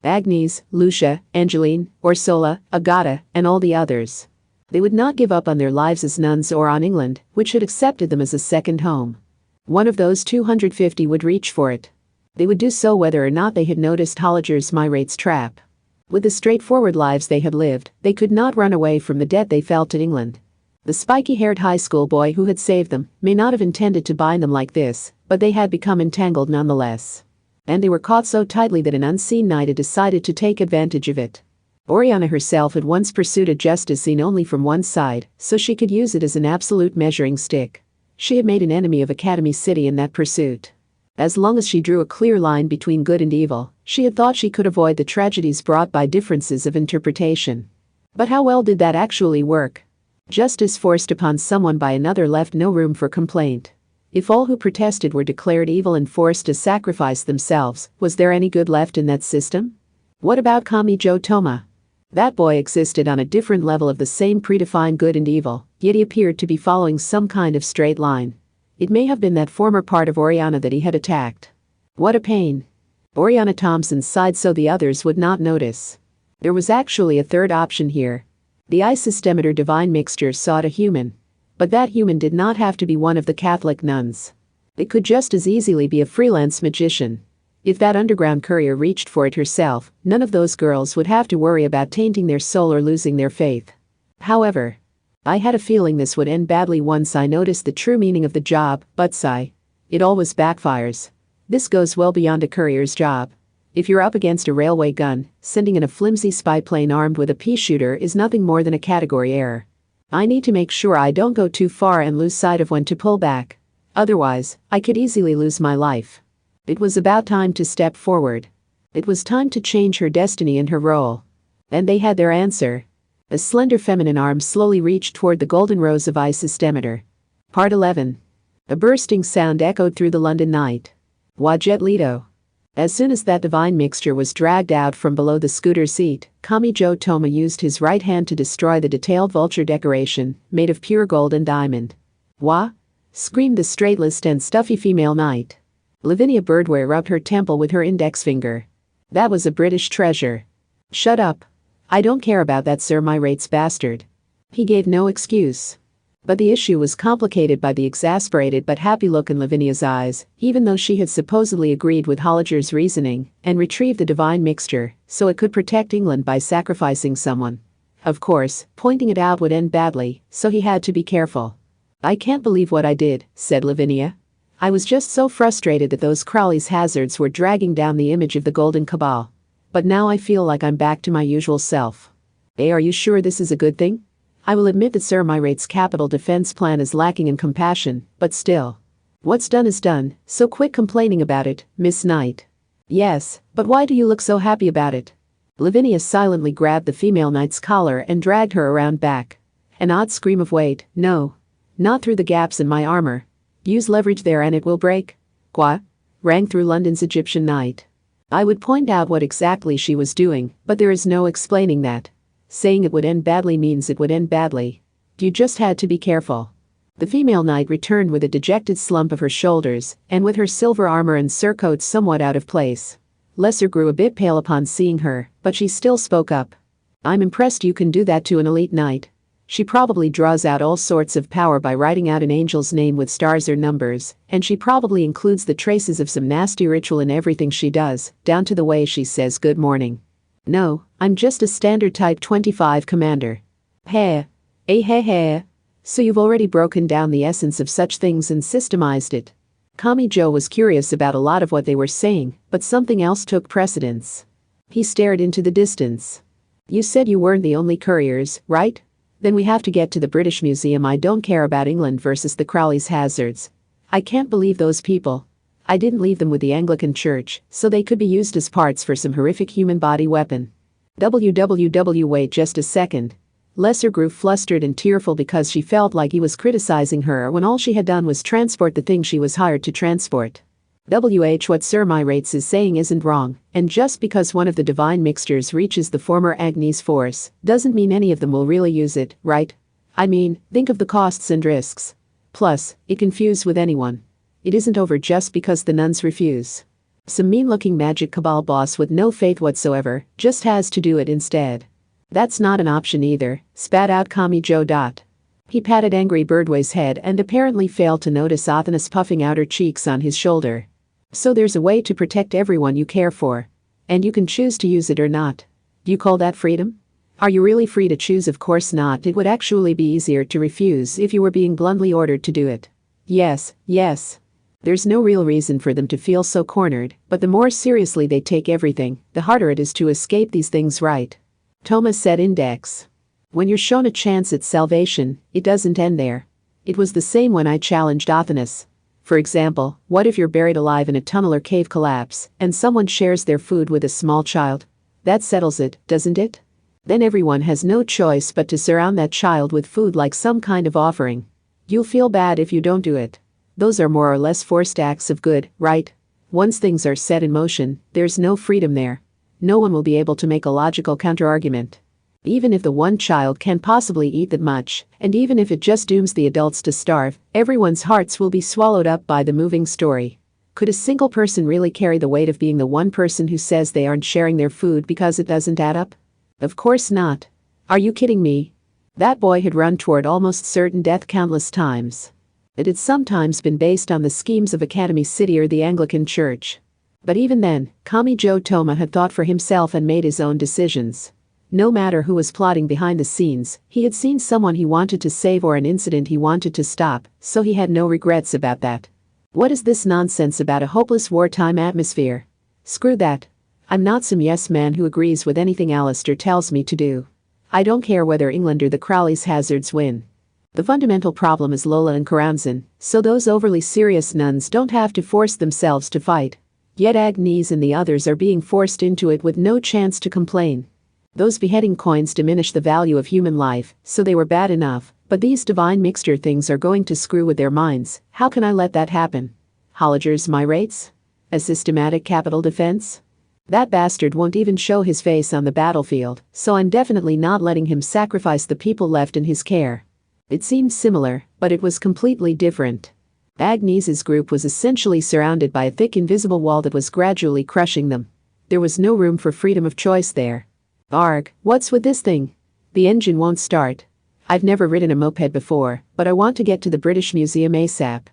Agnes, Lucia, Angeline, Orsola, Agata, and all the others. They would not give up on their lives as nuns or on England, which had accepted them as a second home. One of those 250 would reach for it. They would do so whether or not they had noticed Holliger's Myrate's trap. With the straightforward lives they had lived, they could not run away from the debt they felt to England. The spiky-haired high school boy who had saved them may not have intended to bind them like this, but they had become entangled nonetheless. And they were caught so tightly that an unseen knight had decided to take advantage of it. Oriana herself had once pursued a justice seen only from one side, so she could use it as an absolute measuring stick. She had made an enemy of Academy City in that pursuit. As long as she drew a clear line between good and evil, she had thought she could avoid the tragedies brought by differences of interpretation. But how well did that actually work? Justice forced upon someone by another left no room for complaint. If all who protested were declared evil and forced to sacrifice themselves, was there any good left in that system? What about Kamijo Toma? That boy existed on a different level of the same predefined good and evil, yet he appeared to be following some kind of straight line. It may have been that former part of Oriana that he had attacked. What a pain. Oriana Thompson sighed so the others would not notice. There was actually a third option here. The isostemeter divine mixture sought a human. But that human did not have to be one of the Catholic nuns. It could just as easily be a freelance magician. If that underground courier reached for it herself, none of those girls would have to worry about tainting their soul or losing their faith. However, I had a feeling this would end badly once I noticed the true meaning of the job, but it always backfires. This goes well beyond a courier's job. If you're up against a railway gun, sending in a flimsy spy plane armed with a pea shooter is nothing more than a category error. I need to make sure I don't go too far and lose sight of when to pull back. Otherwise, I could easily lose my life. It was about time to step forward. It was time to change her destiny and her role. And they had their answer. A slender feminine arm slowly reached toward the golden rose of isostemeter. Part 11. A bursting sound echoed through the London night. Wajet Lido. As soon as that divine mixture was dragged out from below the scooter seat, Kamijo Toma used his right hand to destroy the detailed vulture decoration, made of pure gold and diamond. Wah! Screamed the straight-laced and stuffy female knight. Lavinia Birdware rubbed her temple with her index finger. That was a British treasure. Shut up. I don't care about that Sir Myrate's bastard. He gave no excuse. But the issue was complicated by the exasperated but happy look in Lavinia's eyes, even though she had supposedly agreed with Holliger's reasoning and retrieved the divine mixture so it could protect England by sacrificing someone. Of course, pointing it out would end badly, so he had to be careful. I can't believe what I did, said Lavinia. I was just so frustrated that those Crowley's hazards were dragging down the image of the Golden Cabal. But now I feel like I'm back to my usual self. Are you sure this is a good thing? I will admit that Sir Myrate's capital defense plan is lacking in compassion, but still. What's done is done, so quit complaining about it, Miss Knight. Yes, but why do you look so happy about it? Lavinia silently grabbed the female knight's collar and dragged her around back. An odd scream of "Wait, no. Not through the gaps in my armor. Use leverage there and it will break." Quoi? Rang through London's Egyptian night. I would point out what exactly she was doing, but there is no explaining that. Saying it would end badly means it would end badly. You just had to be careful. The female knight returned with a dejected slump of her shoulders, and with her silver armor and surcoat somewhat out of place. Lesser grew a bit pale upon seeing her, but she still spoke up. I'm impressed you can do that to an elite knight. She probably draws out all sorts of power by writing out an angel's name with stars or numbers, and she probably includes the traces of some nasty ritual in everything she does, down to the way she says good morning. No, I'm just a standard type 25 commander. Hey. Hey. So you've already broken down the essence of such things and systemized it. Kamijo was curious about a lot of what they were saying, but something else took precedence. He stared into the distance. You said you weren't the only couriers, right? Then we have to get to the British Museum. I don't care about England versus the Crowley's hazards. I can't believe those people. I didn't leave them with the Anglican Church, so they could be used as parts for some horrific human body weapon. Wait just a second. Lesser grew flustered and tearful because she felt like he was criticizing her when all she had done was transport the thing she was hired to transport. What Sir Myrates is saying isn't wrong, and just because one of the divine mixtures reaches the former Agni's force, doesn't mean any of them will really use it, right? I mean, think of the costs and risks. Plus, it can fuse with anyone. It isn't over just because the nuns refuse. Some mean-looking magic cabal boss with no faith whatsoever just has to do it instead. That's not an option either, spat out Kami-jo. He patted Angry Birdway's head and apparently failed to notice Athena's puffing outer cheeks on his shoulder. So there's a way to protect everyone you care for. And you can choose to use it or not. Do you call that freedom? Are you really free to choose? Of course not. It would actually be easier to refuse if you were being bluntly ordered to do it. Yes. There's no real reason for them to feel so cornered, but the more seriously they take everything, the harder it is to escape these things, right? Toma said Index. When you're shown a chance at salvation, it doesn't end there. It was the same when I challenged Athenas. For example, what if you're buried alive in a tunnel or cave collapse, and someone shares their food with a small child? That settles it, doesn't it? Then everyone has no choice but to surround that child with food like some kind of offering. You'll feel bad if you don't do it. Those are more or less forced acts of good, right? Once things are set in motion, there's no freedom there. No one will be able to make a logical counterargument. Even if the one child can possibly eat that much, and even if it just dooms the adults to starve, everyone's hearts will be swallowed up by the moving story. Could a single person really carry the weight of being the one person who says they aren't sharing their food because it doesn't add up? Of course not. Are you kidding me? That boy had run toward almost certain death countless times. It had sometimes been based on the schemes of Academy City or the Anglican Church. But even then, Kami-jo Toma had thought for himself and made his own decisions. No matter who was plotting behind the scenes, he had seen someone he wanted to save or an incident he wanted to stop, so he had no regrets about that. What is this nonsense about a hopeless wartime atmosphere? Screw that. I'm not some yes man who agrees with anything Alistair tells me to do. I don't care whether England or the Crowley's hazards win. The fundamental problem is Lola and Karamzin, so those overly serious nuns don't have to force themselves to fight. Yet Agnes and the others are being forced into it with no chance to complain. Those beheading coins diminish the value of human life, so they were bad enough, but these divine mixture things are going to screw with their minds. How can I let that happen? Holliger's Myrates? A systematic capital defense? That bastard won't even show his face on the battlefield, so I'm definitely not letting him sacrifice the people left in his care. It seemed similar, but it was completely different. Agnes's group was essentially surrounded by a thick invisible wall that was gradually crushing them. There was no room for freedom of choice there. Arg, what's with this thing? The engine won't start. I've never ridden a moped before, but I want to get to the British Museum ASAP.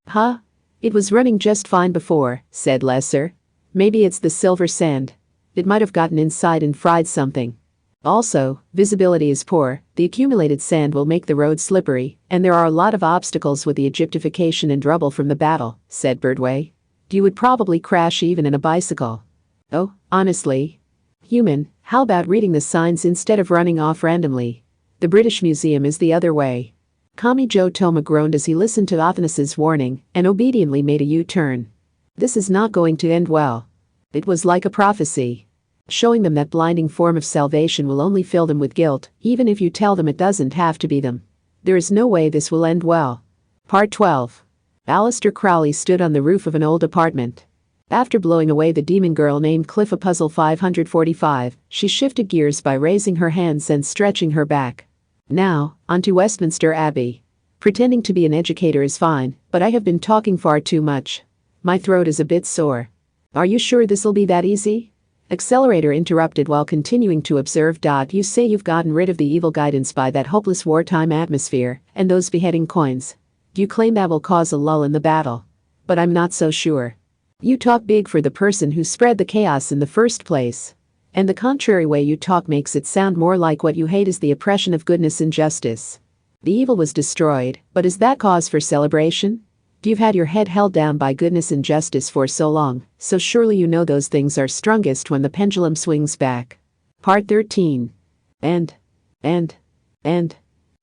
Huh? It was running just fine before, said Lesser. Maybe it's the silver sand. It might have gotten inside and fried something. Also, visibility is poor, the accumulated sand will make the road slippery, and there are a lot of obstacles with the Egyptification and rubble from the battle, said Birdway. You would probably crash even in a bicycle. Oh, honestly? Human, how about reading the signs instead of running off randomly? The British Museum is the other way. Kami-jo Toma groaned as he listened to Athanas's warning and obediently made a U-turn. This is not going to end well. It was like a prophecy. Showing them that blinding form of salvation will only fill them with guilt, even if you tell them it doesn't have to be them. There is no way this will end well. Part 12. Alistair Crowley stood on the roof of an old apartment. After blowing away the demon girl named Cliffa Puzzle 545, she shifted gears by raising her hands and stretching her back. Now, onto Westminster Abbey. Pretending to be an educator is fine, but I have been talking far too much. My throat is a bit sore. Are you sure this'll be that easy? Accelerator interrupted while continuing to observe. You say you've gotten rid of the evil guidance by that hopeless wartime atmosphere and those beheading coins. Do you claim that will cause a lull in the battle? But I'm not so sure. You talk big for the person who spread the chaos in the first place. And the contrary way you talk makes it sound more like what you hate is the oppression of goodness and justice. The evil was destroyed, but is that cause for celebration? You've had your head held down by goodness and justice for so long, so surely you know those things are strongest when the pendulum swings back. Part 13. And.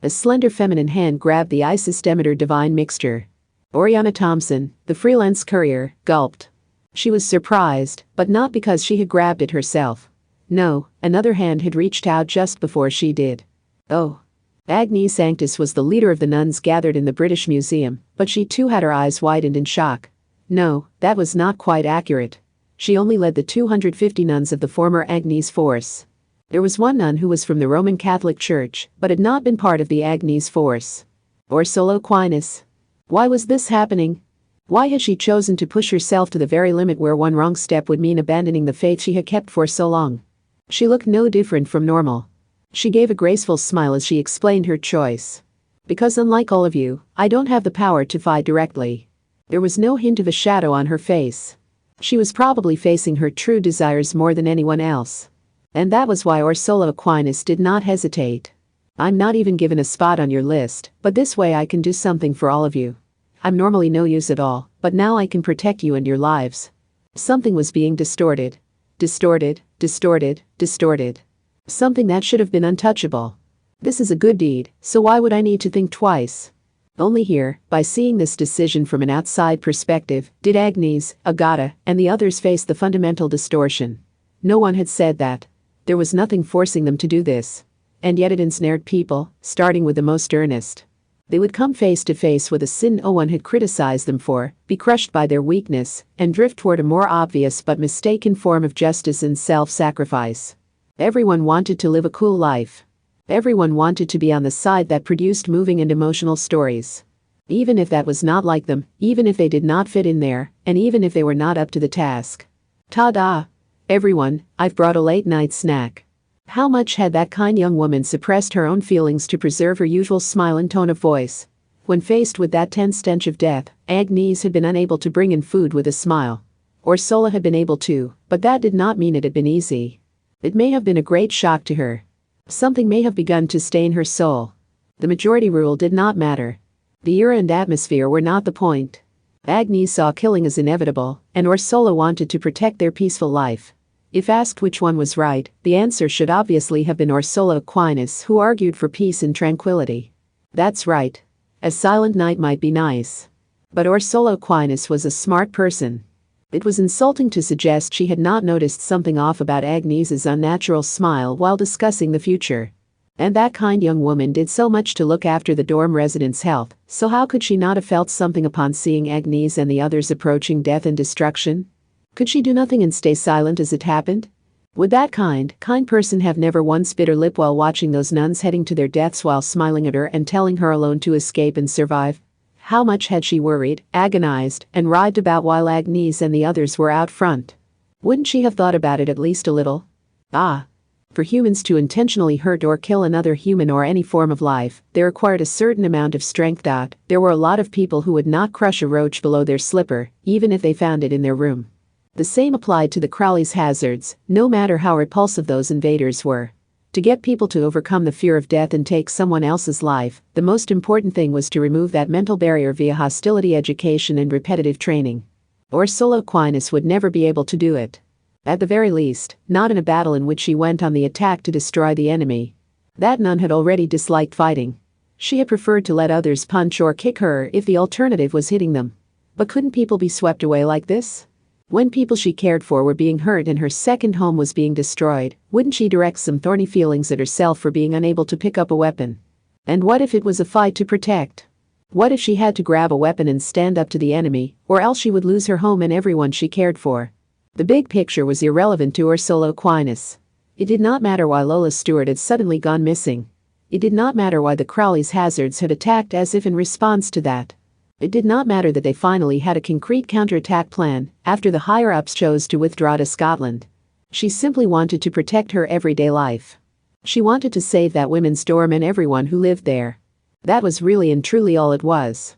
A slender feminine hand grabbed the Isis Demeter divine mixture. Oriana Thompson, the freelance courier, gulped. She was surprised, but not because she had grabbed it herself. No, another hand had reached out just before she did. Oh. Agnes Sanctus was the leader of the nuns gathered in the British Museum, but she too had her eyes widened in shock. No, that was not quite accurate. She only led the 250 nuns of the former Agnes force. There was one nun who was from the Roman Catholic Church, but had not been part of the Agnes force. Orsola Aquinas. Why was this happening? Why had she chosen to push herself to the very limit where one wrong step would mean abandoning the faith she had kept for so long? She looked no different from normal. She gave a graceful smile as she explained her choice. Because unlike all of you, I don't have the power to fight directly. There was no hint of a shadow on her face. She was probably facing her true desires more than anyone else. And that was why Orsola Aquinas did not hesitate. I'm not even given a spot on your list, but this way I can do something for all of you. I'm normally no use at all, but now I can protect you and your lives. Something was being distorted. Distorted, distorted, distorted. Something that should have been untouchable. This is a good deed, so why would I need to think twice? Only here, by seeing this decision from an outside perspective, did Agnes, Agata, and the others face the fundamental distortion. No one had said that. There was nothing forcing them to do this. And yet it ensnared people, starting with the most earnest. They would come face to face with a sin no one had criticized them for, be crushed by their weakness, and drift toward a more obvious but mistaken form of justice and self-sacrifice. Everyone wanted to live a cool life. Everyone wanted to be on the side that produced moving and emotional stories. Even if that was not like them, even if they did not fit in there, and even if they were not up to the task. Ta-da! Everyone, I've brought a late-night snack. How much had that kind young woman suppressed her own feelings to preserve her usual smile and tone of voice? When faced with that tense stench of death, Agnes had been unable to bring in food with a smile. Orsola had been able to, but that did not mean it had been easy. It may have been a great shock to her. Something may have begun to stain her soul. The majority rule did not matter. The era and atmosphere were not the point. Agnes saw killing as inevitable, and Orsola wanted to protect their peaceful life. If asked which one was right, the answer should obviously have been Orsola Aquinas, who argued for peace and tranquility. That's right. A silent night might be nice. But Orsola Aquinas was a smart person. It was insulting to suggest she had not noticed something off about Agnes's unnatural smile while discussing the future. And that kind young woman did so much to look after the dorm residents' health, so how could she not have felt something upon seeing Agnes and the others approaching death and destruction? Could she do nothing and stay silent as it happened? Would that kind person have never once bit her lip while watching those nuns heading to their deaths while smiling at her and telling her alone to escape and survive? How much had she worried, agonized, and writhed about while Agnes and the others were out front? Wouldn't she have thought about it at least a little? For humans to intentionally hurt or kill another human or any form of life, they required a certain amount of strength. There were a lot of people who would not crush a roach below their slipper, even if they found it in their room. The same applied to the Crowley's hazards, no matter how repulsive those invaders were. To get people to overcome the fear of death and take someone else's life, the most important thing was to remove that mental barrier via hostility education and repetitive training. Orsola Aquinas would never be able to do it. At the very least, not in a battle in which she went on the attack to destroy the enemy. That nun had already disliked fighting. She had preferred to let others punch or kick her if the alternative was hitting them. But couldn't people be swept away like this? When people she cared for were being hurt and her second home was being destroyed, wouldn't she direct some thorny feelings at herself for being unable to pick up a weapon? And what if it was a fight to protect? What if she had to grab a weapon and stand up to the enemy, or else she would lose her home and everyone she cared for? The big picture was irrelevant to Orsola Aquinas. It did not matter why Lola Stewart had suddenly gone missing. It did not matter why the Crowley's hazards had attacked as if in response to that. It did not matter that they finally had a concrete counterattack plan after the higher-ups chose to withdraw to Scotland. She simply wanted to protect her everyday life. She wanted to save that women's dorm and everyone who lived there. That was really and truly all it was.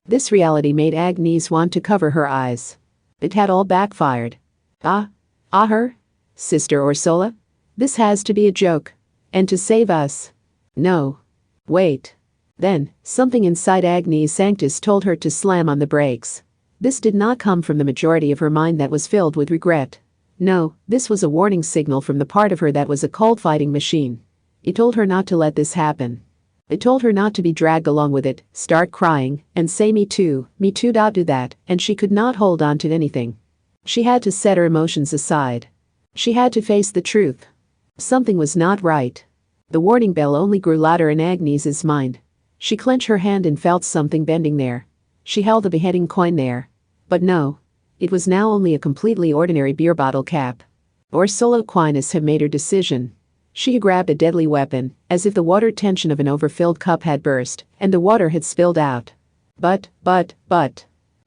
This reality made Agnes want to cover her eyes. It had all backfired. Her? Sister Orsola? This has to be a joke. And to save us. No. Wait. Then, something inside Agnes Sanctus told her to slam on the brakes. This did not come from the majority of her mind that was filled with regret. No, this was a warning signal from the part of her that was a cold fighting machine. It told her not to let this happen. It told her not to be dragged along with it, start crying, and say me too, do that, and she could not hold on to anything. She had to set her emotions aside. She had to face the truth. Something was not right. The warning bell only grew louder in Agnes's mind. She clenched her hand and felt something bending there. She held a beheading coin there. But no. It was now only a completely ordinary beer bottle cap. Ursula Aquinas had made her decision. She had grabbed a deadly weapon, as if the water tension of an overfilled cup had burst, and the water had spilled out. But.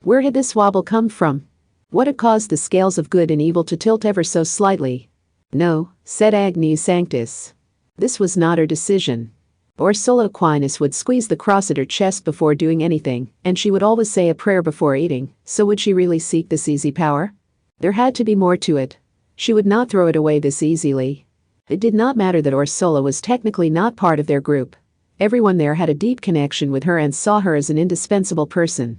Where had this wobble come from? What had caused the scales of good and evil to tilt ever so slightly? No, said Agnes Sanctus. This was not her decision. Ursula Aquinas would squeeze the cross at her chest before doing anything, and she would always say a prayer before eating, so would she really seek this easy power? There had to be more to it. She would not throw it away this easily. It did not matter that Ursula was technically not part of their group. Everyone there had a deep connection with her and saw her as an indispensable person.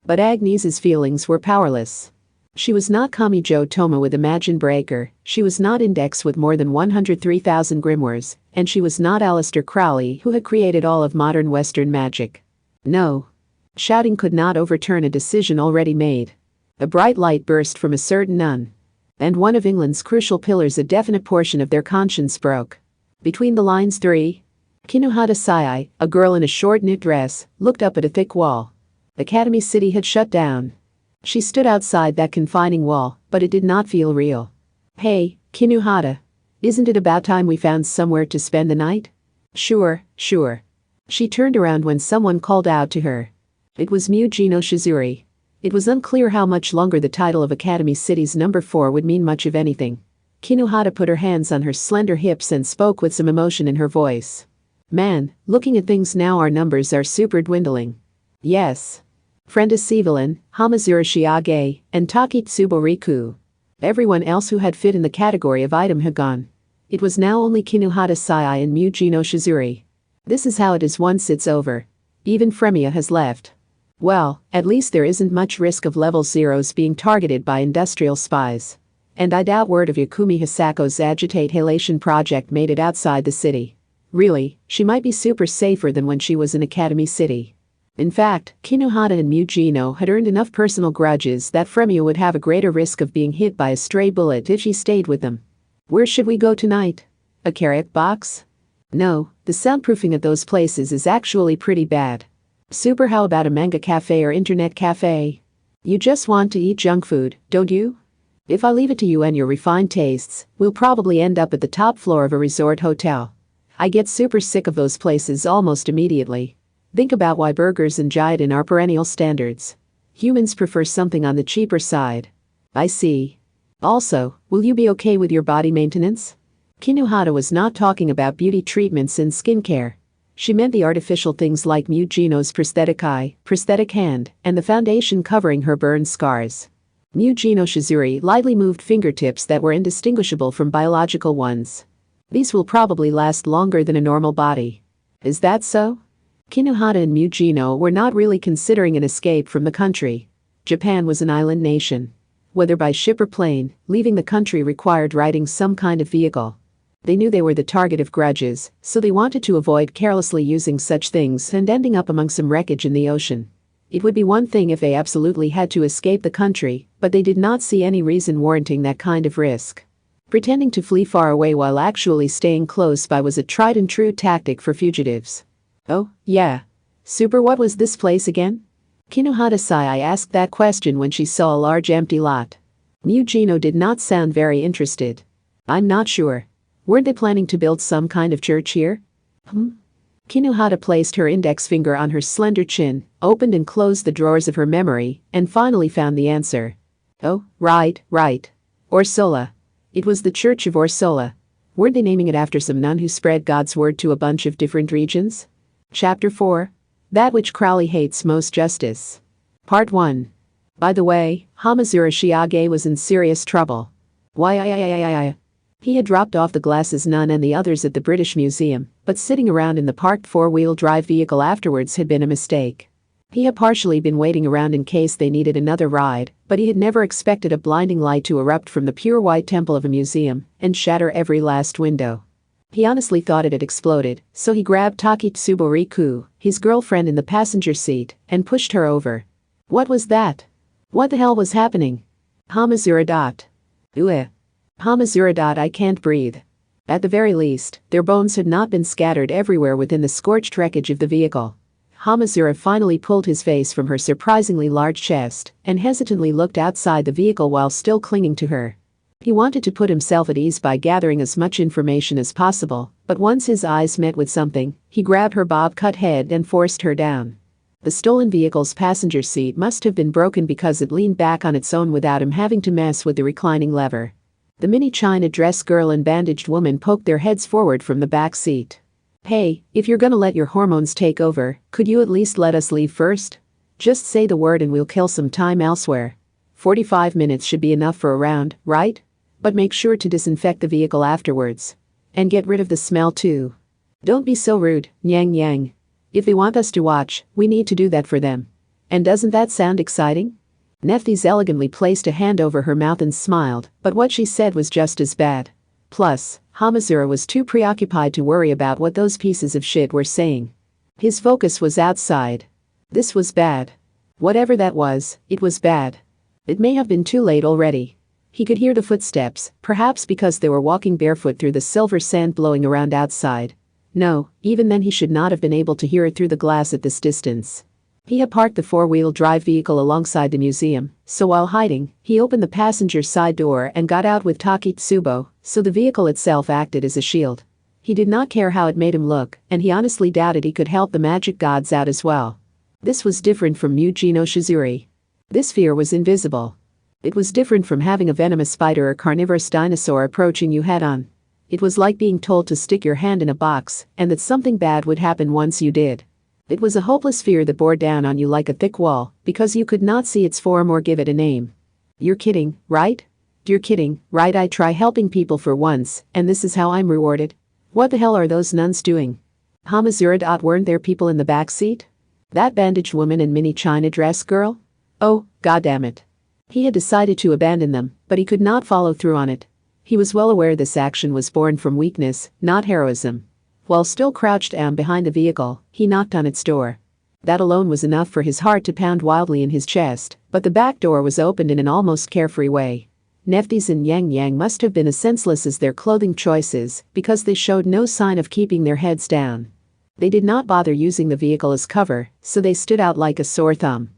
But Agnes's feelings were powerless. She was not Kamijo Toma with Imagine Breaker, she was not Index with more than 103,000 grimoires, and she was not Aleister Crowley who had created all of modern Western magic. No. Shouting could not overturn a decision already made. A bright light burst from a certain nun. And one of England's crucial pillars, a definite portion of their conscience broke. Between the lines 3. Kinohata Sai, a girl in a short knit dress, looked up at a thick wall. Academy City had shut down. She stood outside that confining wall, but it did not feel real. Hey, Kinohata. Isn't it about time we found somewhere to spend the night? Sure. She turned around when someone called out to her. It was Mujino Shizuri. It was unclear how much longer the title of Academy City's number 4 would mean much of anything. Kinohata put her hands on her slender hips and spoke with some emotion in her voice. Man, looking at things now, our numbers are super dwindling. Yes. Frienda Sivalin, Hamazura Shiage, and Takitsubo Riku. Everyone else who had fit in the category of item had gone. It was now only Kinohata Sai and Mujino Shizuri. This is how it is once it's over. Even Fremia has left. Well, at least there isn't much risk of level zeros being targeted by industrial spies. And I doubt word of Yakumi Hisako's Agitate Halation project made it outside the city. Really, she might be super safer than when she was in Academy City. In fact, Kinohata and Mujino had earned enough personal grudges that Fremia would have a greater risk of being hit by a stray bullet if she stayed with them. Where should we go tonight? A karaoke box? No, the soundproofing at those places is actually pretty bad. Super, how about a manga cafe or internet cafe? You just want to eat junk food, don't you? If I leave it to you and your refined tastes, we'll probably end up at the top floor of a resort hotel. I get super sick of those places almost immediately. Think about why burgers and gyudon are perennial standards. Humans prefer something on the cheaper side. I see. Also, will you be okay with your body maintenance? Kinohata was not talking about beauty treatments and skincare. She meant the artificial things like Mujino's prosthetic eye, prosthetic hand, and the foundation covering her burn scars. Mujino Shizuri lightly moved fingertips that were indistinguishable from biological ones. These will probably last longer than a normal body. Is that so? Kinohata and Mujino were not really considering an escape from the country. Japan was an island nation. Whether by ship or plane, leaving the country required riding some kind of vehicle. They knew they were the target of grudges, so they wanted to avoid carelessly using such things and ending up among some wreckage in the ocean. It would be one thing if they absolutely had to escape the country, but they did not see any reason warranting that kind of risk. Pretending to flee far away while actually staying close by was a tried and true tactic for fugitives. Oh, yeah. Super, what was this place again? Kinohata Sai asked that question when she saw a large empty lot. Mujino did not sound very interested. I'm not sure. Weren't they planning to build some kind of church here? Kinohata placed her index finger on her slender chin, opened and closed the drawers of her memory, and finally found the answer. Oh, right. Ursula. It was the Church of Ursula. Weren't they naming it after some nun who spread God's word to a bunch of different regions? Chapter 4. That which Crowley hates most, justice. Part 1. By the way, Hamazura Shiage was in serious trouble. Why? He had dropped off the glasses nun and the others at the British Museum, but sitting around in the parked four-wheel drive vehicle afterwards had been a mistake. He had partially been waiting around in case they needed another ride, but he had never expected a blinding light to erupt from the pure white temple of a museum and shatter every last window. He honestly thought it had exploded, so he grabbed Takitsubo Riku, his girlfriend in the passenger seat, and pushed her over. What was that? What the hell was happening? Hamazura. Ue. Hamazura. I can't breathe. At the very least, their bones had not been scattered everywhere within the scorched wreckage of the vehicle. Hamazura finally pulled his face from her surprisingly large chest and hesitantly looked outside the vehicle while still clinging to her. He wanted to put himself at ease by gathering as much information as possible, but once his eyes met with something, he grabbed her bob-cut head and forced her down. The stolen vehicle's passenger seat must have been broken because it leaned back on its own without him having to mess with the reclining lever. The mini China dress girl and bandaged woman poked their heads forward from the back seat. Hey, if you're gonna let your hormones take over, could you at least let us leave first? Just say the word and we'll kill some time elsewhere. 45 minutes should be enough for a round, right? But make sure to disinfect the vehicle afterwards. And get rid of the smell too. Don't be so rude, Nyang Yang. If they want us to watch, we need to do that for them. And doesn't that sound exciting? Nephthys elegantly placed a hand over her mouth and smiled, but what she said was just as bad. Plus, Hamazura was too preoccupied to worry about what those pieces of shit were saying. His focus was outside. This was bad. Whatever that was, it was bad. It may have been too late already. He could hear the footsteps, perhaps because they were walking barefoot through the silver sand blowing around outside. No, even then he should not have been able to hear it through the glass at this distance. He had parked the four-wheel drive vehicle alongside the museum, so while hiding, he opened the passenger side door and got out with Takitsubo, so the vehicle itself acted as a shield. He did not care how it made him look, and he honestly doubted he could help the magic gods out as well. This was different from Muji no Shizuri. This fear was invisible. It was different from having a venomous spider or carnivorous dinosaur approaching you head-on. It was like being told to stick your hand in a box and that something bad would happen once you did. It was a hopeless fear that bore down on you like a thick wall because you could not see its form or give it a name. You're kidding, right? You're kidding, right? I try helping people for once, and this is how I'm rewarded. What the hell are those nuns doing? Hamazura. Weren't there people in the back seat? That bandaged woman and mini China dress girl? Oh, goddammit. He had decided to abandon them, but he could not follow through on it. He was well aware this action was born from weakness, not heroism. While still crouched down behind the vehicle, he knocked on its door. That alone was enough for his heart to pound wildly in his chest, but the back door was opened in an almost carefree way. Nephthys and Yang Yang must have been as senseless as their clothing choices because they showed no sign of keeping their heads down. They did not bother using the vehicle as cover, so they stood out like a sore thumb.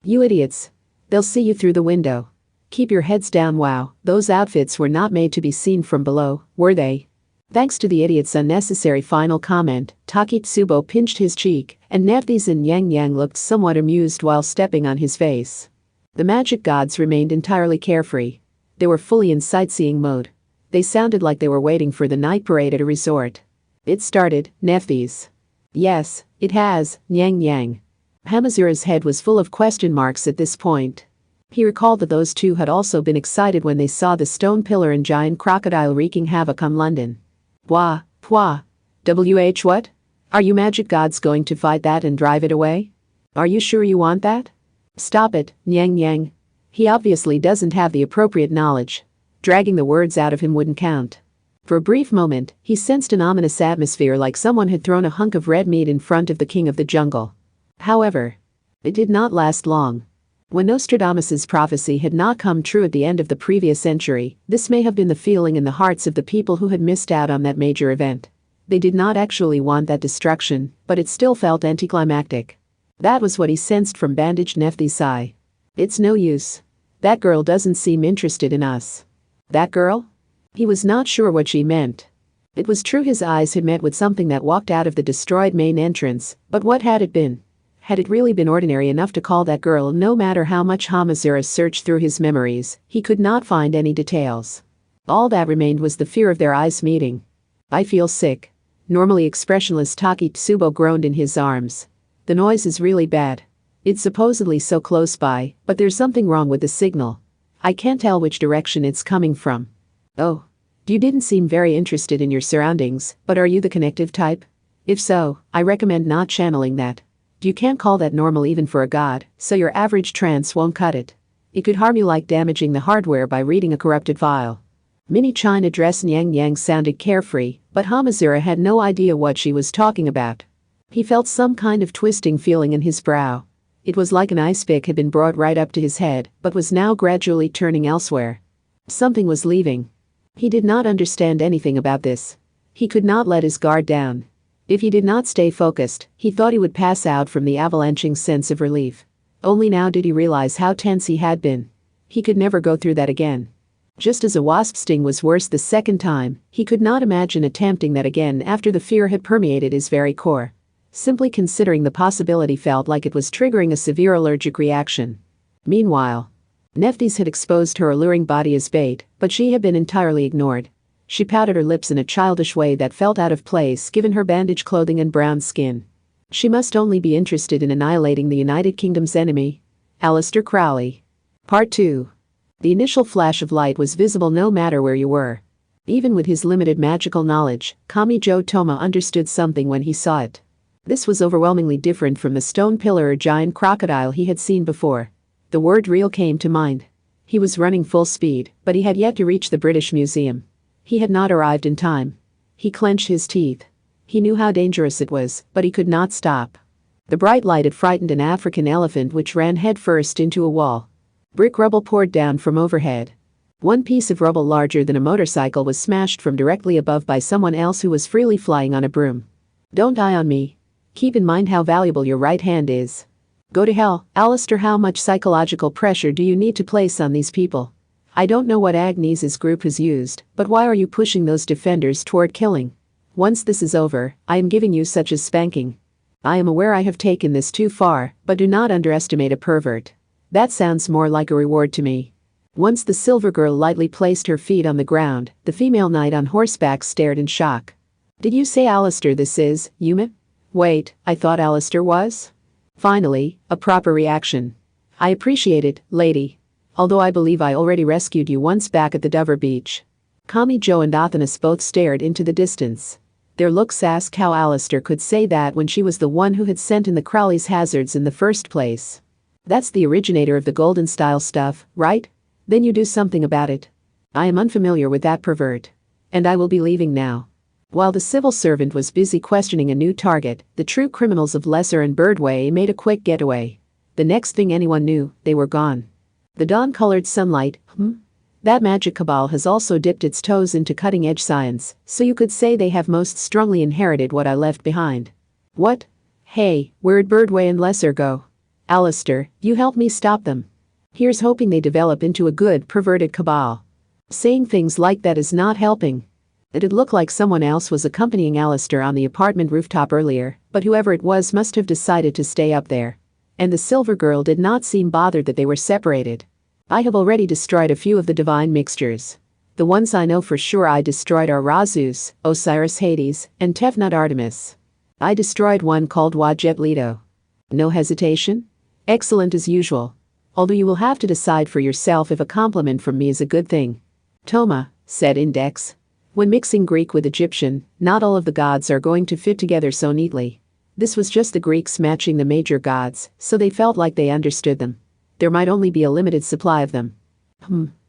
You idiots. They'll see you through the window. Keep your heads down. Wow, those outfits were not made to be seen from below, were they? Thanks to the idiot's unnecessary final comment, Takitsubo pinched his cheek, and Nephthys and Yang Yang looked somewhat amused while stepping on his face. The magic gods remained entirely carefree. They were fully in sightseeing mode. They sounded like they were waiting for the night parade at a resort. It started, Nephthys. Yes, it has, Yang Yang. Hamazura's head was full of question marks at this point. He recalled that those two had also been excited when they saw the stone pillar and giant crocodile wreaking havoc on London. What? What? Are you magic gods going to fight that and drive it away? Are you sure you want that? Stop it, Yang Yang. He obviously doesn't have the appropriate knowledge. Dragging the words out of him wouldn't count. For a brief moment, he sensed an ominous atmosphere like someone had thrown a hunk of red meat in front of the king of the jungle. However, it did not last long. When Nostradamus's prophecy had not come true at the end of the previous century, this may have been the feeling in the hearts of the people who had missed out on that major event. They did not actually want that destruction, but it still felt anticlimactic. That was what he sensed from bandaged Nephthys' eye. It's no use. That girl doesn't seem interested in us. That girl? He was not sure what she meant. It was true his eyes had met with something that walked out of the destroyed main entrance, but what had it been? Had it really been ordinary enough to call that girl? No matter how much Hamazura searched through his memories, he could not find any details. All that remained was the fear of their eyes meeting. I feel sick. Normally expressionless Takitsubo groaned in his arms. The noise is really bad. It's supposedly so close by, but there's something wrong with the signal. I can't tell which direction it's coming from. Oh. You didn't seem very interested in your surroundings, but are you the connective type? If so, I recommend not channeling that. You can't call that normal even for a god, so your average trance won't cut it. It could harm you like damaging the hardware by reading a corrupted file. Mini China dress Yang Yang sounded carefree, but Hamazura had no idea what she was talking about. He felt some kind of twisting feeling in his brow. It was like an ice pick had been brought right up to his head, but was now gradually turning elsewhere. Something was leaving. He did not understand anything about this. He could not let his guard down. If he did not stay focused, he thought he would pass out from the avalanching sense of relief. Only now did he realize how tense he had been. He could never go through that again. Just as a wasp sting was worse the second time, he could not imagine attempting that again after the fear had permeated his very core. Simply considering the possibility felt like it was triggering a severe allergic reaction. Meanwhile, Nephthys had exposed her alluring body as bait, but she had been entirely ignored. She pouted her lips in a childish way that felt out of place given her bandaged clothing and brown skin. She must only be interested in annihilating the United Kingdom's enemy, Aleister Crowley. Part 2. The initial flash of light was visible no matter where you were. Even with his limited magical knowledge, Kamijo Toma understood something when he saw it. This was overwhelmingly different from the stone pillar or giant crocodile he had seen before. The word real came to mind. He was running full speed, but he had yet to reach the British Museum. He had not arrived in time. He clenched his teeth. He knew how dangerous it was, but he could not stop. The bright light had frightened an African elephant which ran headfirst into a wall. Brick rubble poured down from overhead. One piece of rubble larger than a motorcycle was smashed from directly above by someone else who was freely flying on a broom. Don't eye on me. Keep in mind how valuable your right hand is. Go to hell, Aleister. How much psychological pressure do you need to place on these people? I don't know what Agnes's group has used, but why are you pushing those defenders toward killing? Once this is over, I am giving you such a spanking. I am aware I have taken this too far, but do not underestimate a pervert. That sounds more like a reward to me. Once the silver girl lightly placed her feet on the ground, the female knight on horseback stared in shock. Did you say Aleister this is, Yuma? Wait, I thought Aleister was? Finally, a proper reaction. I appreciate it, lady. Although I believe I already rescued you once back at the Dover beach. Kamijo and Athanas both stared into the distance. Their looks asked how Aleister could say that when she was the one who had sent in the Crowley's hazards in the first place. That's the originator of the golden style stuff, right? Then you do something about it. I am unfamiliar with that pervert. And I will be leaving now. While the civil servant was busy questioning a new target, the true criminals of Lesser and Birdway made a quick getaway. The next thing anyone knew, they were gone. The dawn-colored sunlight, That magic cabal has also dipped its toes into cutting-edge science, so you could say they have most strongly inherited what I left behind. What? Hey, where'd Birdway and Lesser go? Aleister, you help me stop them. Here's hoping they develop into a good perverted cabal. Saying things like that is not helping. It'd look like someone else was accompanying Aleister on the apartment rooftop earlier, but whoever it was must have decided to stay up there. And the silver girl did not seem bothered that they were separated. I have already destroyed a few of the divine mixtures. The ones I know for sure I destroyed are Razus, Osiris Hades, and Tefnut Artemis. I destroyed one called Wajet Leto. No hesitation? Excellent as usual. Although you will have to decide for yourself if a compliment from me is a good thing. Toma, said Index. When mixing Greek with Egyptian, not all of the gods are going to fit together so neatly. This was just the Greeks matching the major gods, so they felt like they understood them. There might only be a limited supply of them.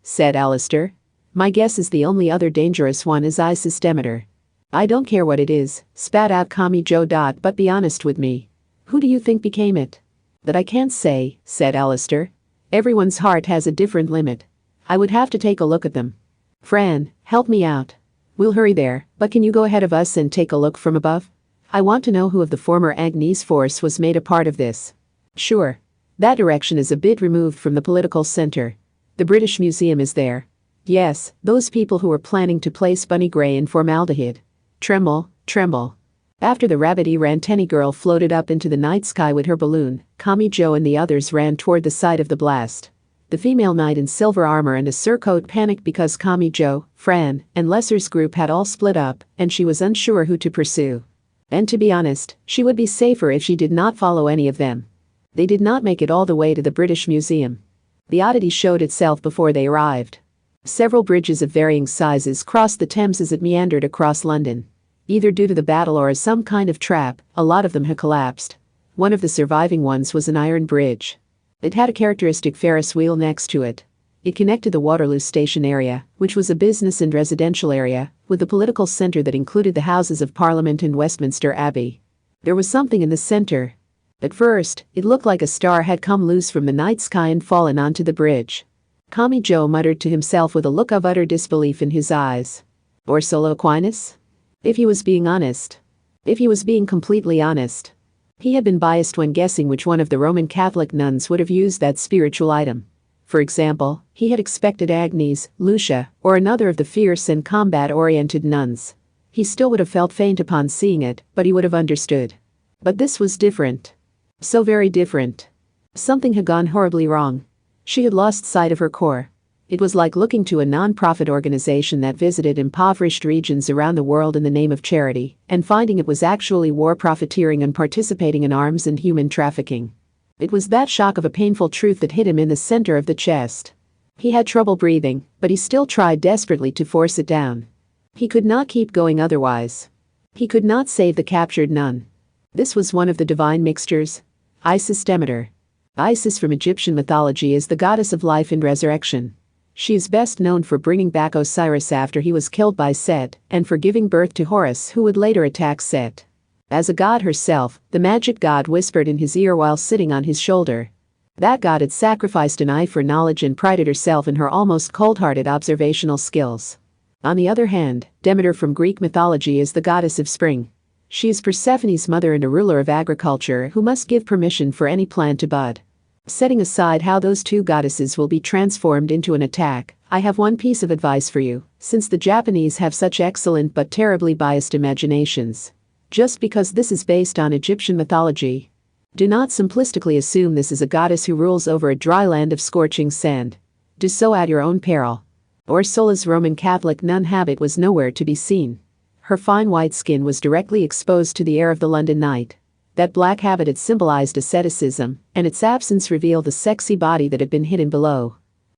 Said Aleister. My guess is the only other dangerous one is Isis Demeter. I don't care what it is, spat out Kamijo. But be honest with me. Who do you think became it? That I can't say, said Aleister. Everyone's heart has a different limit. I would have to take a look at them. Fran, help me out. We'll hurry there, but can you go ahead of us and take a look from above? I want to know who of the former Agnes force was made a part of this. Sure. That direction is a bit removed from the political center. The British Museum is there. Yes, those people who were planning to place Bunny Gray in formaldehyde. Tremble, tremble. After the rabbity Ranteni girl floated up into the night sky with her balloon, Kamijo and the others ran toward the site of the blast. The female knight in silver armor and a surcoat panicked because Kamijo, Fran, and Lesser's group had all split up, and she was unsure who to pursue. And to be honest, she would be safer if she did not follow any of them. They did not make it all the way to the British Museum. The oddity showed itself before they arrived. Several bridges of varying sizes crossed the Thames as it meandered across London. Either due to the battle or as some kind of trap, a lot of them had collapsed. One of the surviving ones was an iron bridge. It had a characteristic Ferris wheel next to it. It connected the Waterloo Station area, which was a business and residential area, with the political centre that included the Houses of Parliament and Westminster Abbey. There was something in the centre. At first, it looked like a star had come loose from the night sky and fallen onto the bridge. Kami Joe muttered to himself with a look of utter disbelief in his eyes. Ursula Aquinas? If he was being honest. If he was being completely honest. He had been biased when guessing which one of the Roman Catholic nuns would have used that spiritual item. For example, he had expected Agnes, Lucia, or another of the fierce and combat-oriented nuns. He still would have felt faint upon seeing it, but he would have understood. But this was different. So very different. Something had gone horribly wrong. She had lost sight of her core. It was like looking to a non-profit organization that visited impoverished regions around the world in the name of charity, and finding it was actually war profiteering and participating in arms and human trafficking. It was that shock of a painful truth that hit him in the center of the chest. He had trouble breathing, but he still tried desperately to force it down. He could not keep going otherwise. He could not save the captured nun. This was one of the divine mixtures. Isis Demeter. Isis from Egyptian mythology is the goddess of life and resurrection. She is best known for bringing back Osiris after he was killed by Set, and for giving birth to Horus, who would later attack Set. As a god herself, the magic god whispered in his ear while sitting on his shoulder. That god had sacrificed an eye for knowledge and prided herself in her almost cold-hearted observational skills. On the other hand, Demeter from Greek mythology is the goddess of spring. She is Persephone's mother and a ruler of agriculture who must give permission for any plant to bud. Setting aside how those two goddesses will be transformed into an attack, I have one piece of advice for you, since the Japanese have such excellent but terribly biased imaginations. Just because this is based on Egyptian mythology, do not simplistically assume this is a goddess who rules over a dry land of scorching sand. Do so at your own peril. Ursula's Roman Catholic nun habit was nowhere to be seen. Her fine white skin was directly exposed to the air of the London night. That black habit had symbolized asceticism, and its absence revealed the sexy body that had been hidden below.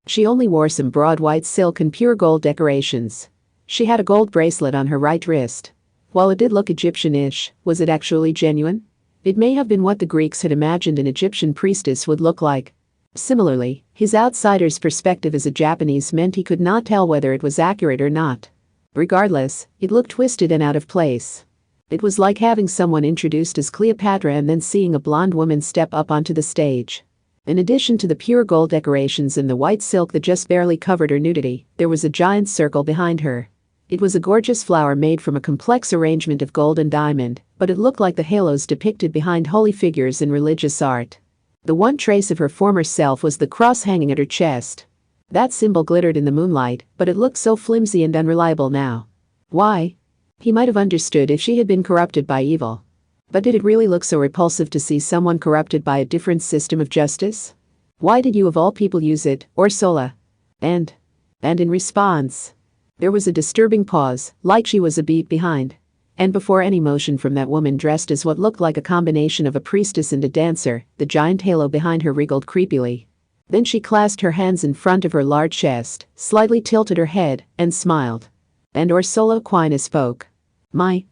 She only wore some broad white silk and pure gold decorations. She had a gold bracelet on her right wrist. While it did look Egyptian-ish, was it actually genuine? It may have been what the Greeks had imagined an Egyptian priestess would look like. Similarly, his outsider's perspective as a Japanese meant he could not tell whether it was accurate or not. Regardless, it looked twisted and out of place. It was like having someone introduced as Cleopatra and then seeing a blonde woman step up onto the stage. In addition to the pure gold decorations and the white silk that just barely covered her nudity, there was a giant circle behind her. It was a gorgeous flower made from a complex arrangement of gold and diamond, but it looked like the halos depicted behind holy figures in religious art. The one trace of her former self was the cross hanging at her chest. That symbol glittered in the moonlight, but it looked so flimsy and unreliable now. Why? He might have understood if she had been corrupted by evil. But did it really look so repulsive to see someone corrupted by a different system of justice? Why did you of all people use it, Ursula? And in response, there was a disturbing pause, like she was a beat behind. And before any motion from that woman dressed as what looked like a combination of a priestess and a dancer, the giant halo behind her wriggled creepily. Then she clasped her hands in front of her large chest, slightly tilted her head, and smiled. And Ursula Aquinas spoke. My.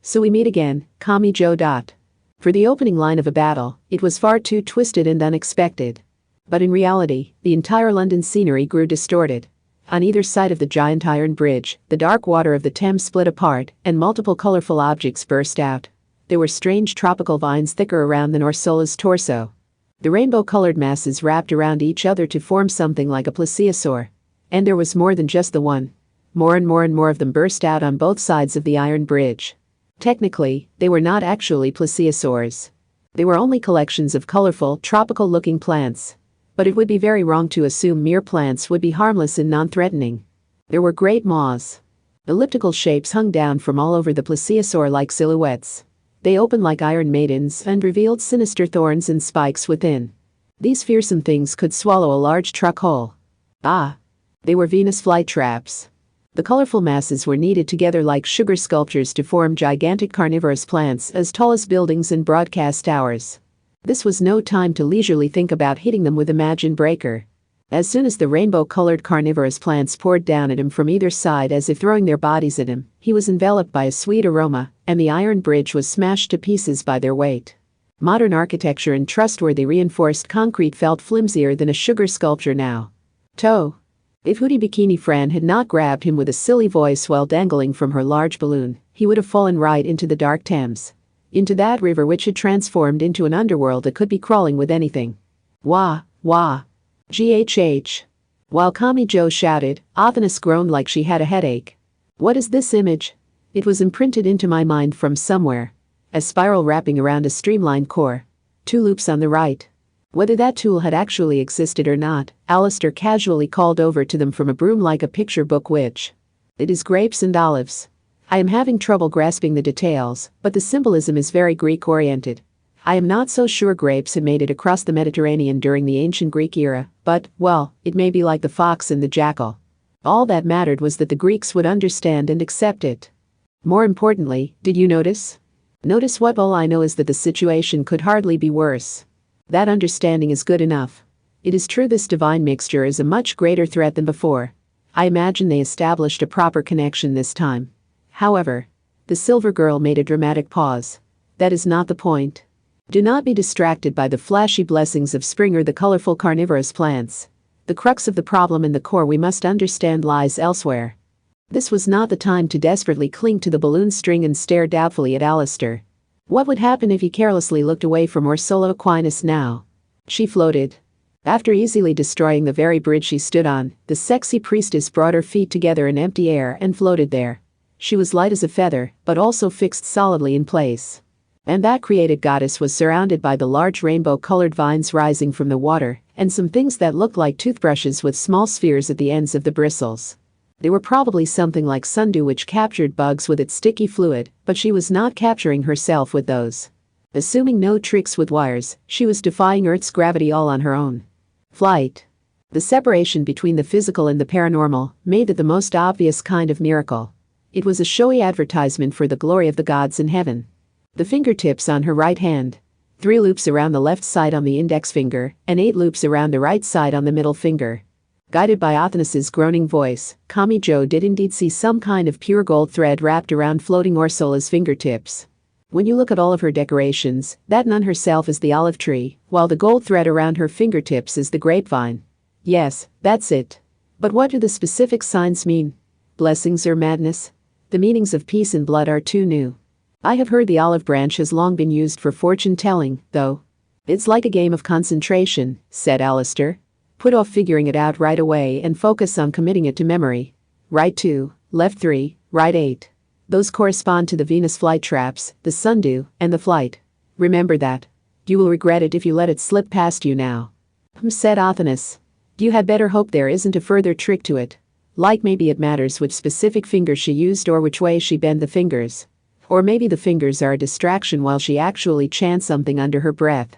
So we meet again, Kami Joe. For the opening line of a battle, it was far too twisted and unexpected. But in reality, the entire London scenery grew distorted. On either side of the giant iron bridge, the dark water of the Thames split apart, and multiple colorful objects burst out. There were strange tropical vines thicker around than Ursula's torso. The rainbow-colored masses wrapped around each other to form something like a plesiosaur. And there was more than just the one. More and more of them burst out on both sides of the iron bridge. Technically, they were not actually plesiosaurs. They were only collections of colorful, tropical-looking plants. But it would be very wrong to assume mere plants would be harmless and non-threatening. There were great moths. Elliptical shapes hung down from all over the plesiosaur-like silhouettes. They opened like iron maidens and revealed sinister thorns and spikes within. These fearsome things could swallow a large truck whole. They were Venus flytraps. The colorful masses were kneaded together like sugar sculptures to form gigantic carnivorous plants as tall as buildings and broadcast towers. This was no time to leisurely think about hitting them with Imagine Breaker. As soon as the rainbow-colored carnivorous plants poured down at him from either side as if throwing their bodies at him, he was enveloped by a sweet aroma, and the iron bridge was smashed to pieces by their weight. Modern architecture and trustworthy reinforced concrete felt flimsier than a sugar sculpture now. Toe. If Hootie Bikini Fran had not grabbed him with a silly voice while dangling from her large balloon, he would have fallen right into the dark Thames. Into that river which had transformed into an underworld that could be crawling with anything. Wah, wah. GHH. While Kami Joe shouted, Athanas groaned like she had a headache. What is this image? It was imprinted into my mind from somewhere. A spiral wrapping around a streamlined core. 2 loops on the right. Whether that tool had actually existed or not, Alistair casually called over to them from a broom like a picture book which. It is grapes and olives. I am having trouble grasping the details, but the symbolism is very Greek-oriented. I am not so sure grapes had made it across the Mediterranean during the ancient Greek era, but, well, it may be like the fox and the jackal. All that mattered was that the Greeks would understand and accept it. More importantly, did you notice? Notice what? All I know is that the situation could hardly be worse. That understanding is good enough. It is true this divine mixture is a much greater threat than before. I imagine they established a proper connection this time. However, the silver girl made a dramatic pause. That is not the point. Do not be distracted by the flashy blessings of spring or the colorful carnivorous plants. The crux of the problem and the core we must understand lies elsewhere. This was not the time to desperately cling to the balloon string and stare doubtfully at Alistair. What would happen if he carelessly looked away from Ursula Aquinas now? She floated. After easily destroying the very bridge she stood on, the sexy priestess brought her feet together in empty air and floated there. She was light as a feather, but also fixed solidly in place. And that created goddess was surrounded by the large rainbow-colored vines rising from the water, and some things that looked like toothbrushes with small spheres at the ends of the bristles. They were probably something like sundew which captured bugs with its sticky fluid, but she was not capturing herself with those. Assuming no tricks with wires, she was defying Earth's gravity all on her own. Flight. The separation between the physical and the paranormal made it the most obvious kind of miracle. It was a showy advertisement for the glory of the gods in heaven. The fingertips on her right hand. 3 loops around the left side on the index finger, and 8 loops around the right side on the middle finger. Guided by Athanas's groaning voice, Kami Joe did indeed see some kind of pure gold thread wrapped around floating Ursula's fingertips. When you look at all of her decorations, that nun herself is the olive tree, while the gold thread around her fingertips is the grapevine. Yes, that's it. But what do the specific signs mean? Blessings or madness? The meanings of peace and blood are too new. I have heard the olive branch has long been used for fortune-telling, though. It's like a game of concentration, said Alistair. Put off figuring it out right away and focus on committing it to memory. Right 2, left 3, right 8. Those correspond to the Venus flight traps, the sundew, and the flight. Remember that. You will regret it if you let it slip past you now. Said Athanas. You had better hope there isn't a further trick to it. Like maybe it matters which specific finger she used or which way she bent the fingers. Or maybe the fingers are a distraction while she actually chants something under her breath.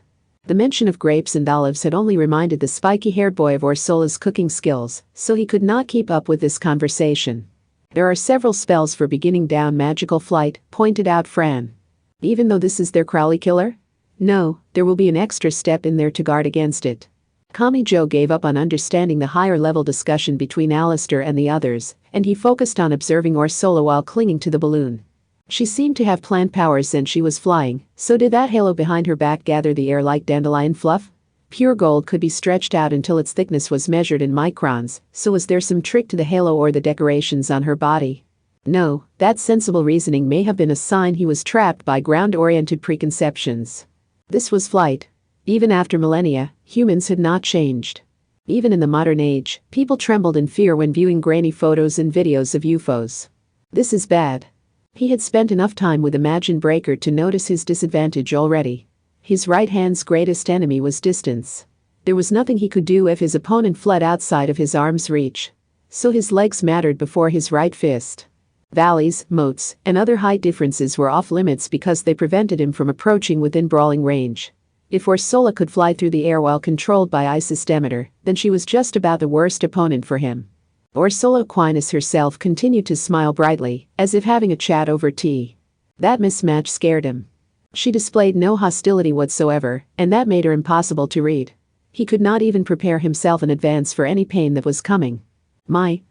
The mention of grapes and olives had only reminded the spiky-haired boy of Ursula's cooking skills, so he could not keep up with this conversation. There are several spells for beginning down magical flight, pointed out Fran. Even though this is their Crowley killer? No, there will be an extra step in there to guard against it. Kami Joe gave up on understanding the higher-level discussion between Alistair and the others, and he focused on observing Ursula while clinging to the balloon. She seemed to have plant powers and she was flying, so did that halo behind her back gather the air like dandelion fluff? Pure gold could be stretched out until its thickness was measured in microns, so was there some trick to the halo or the decorations on her body? No, that sensible reasoning may have been a sign he was trapped by ground-oriented preconceptions. This was flight. Even after millennia, humans had not changed. Even in the modern age, people trembled in fear when viewing grainy photos and videos of UFOs. This is bad. He had spent enough time with Imagine Breaker to notice his disadvantage already. His right hand's greatest enemy was distance. There was nothing he could do if his opponent fled outside of his arm's reach. So his legs mattered before his right fist. Valleys, moats, and other height differences were off limits because they prevented him from approaching within brawling range. If Ursula could fly through the air while controlled by Isis Demeter, then she was just about the worst opponent for him. Ursula Aquinas herself continued to smile brightly, as if having a chat over tea. That mismatch scared him. She displayed no hostility whatsoever, and that made her impossible to read. He could not even prepare himself in advance for any pain that was coming. My.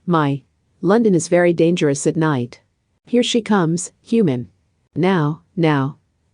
London is very dangerous at night. Here she comes, human. Now.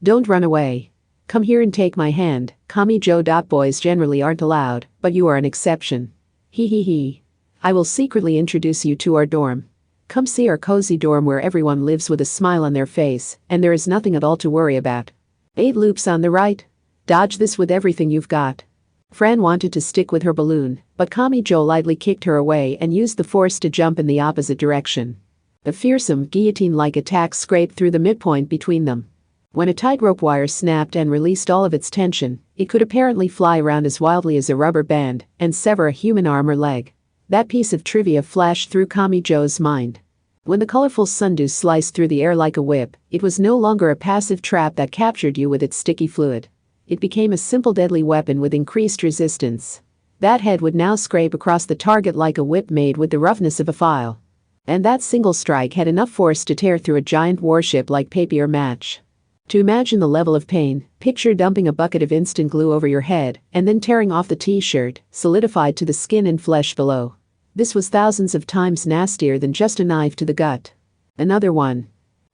Don't run away. Come here and take my hand, Kami Joe. Boys generally aren't allowed, but you are an exception. He. I will secretly introduce you to our dorm. Come see our cozy dorm where everyone lives with a smile on their face, and there is nothing at all to worry about. 8 loops on the right. Dodge this with everything you've got. Fran wanted to stick with her balloon, but Kamijo lightly kicked her away and used the force to jump in the opposite direction. A fearsome, guillotine-like attack scraped through the midpoint between them. When a tightrope wire snapped and released all of its tension, it could apparently fly around as wildly as a rubber band and sever a human arm or leg. That piece of trivia flashed through Kamijo's mind. When the colorful sundew sliced through the air like a whip, it was no longer a passive trap that captured you with its sticky fluid. It became a simple deadly weapon with increased resistance. That head would now scrape across the target like a whip made with the roughness of a file. And that single strike had enough force to tear through a giant warship like papier match. To imagine the level of pain, picture dumping a bucket of instant glue over your head and then tearing off the t-shirt, solidified to the skin and flesh below. This was thousands of times nastier than just a knife to the gut. Another one.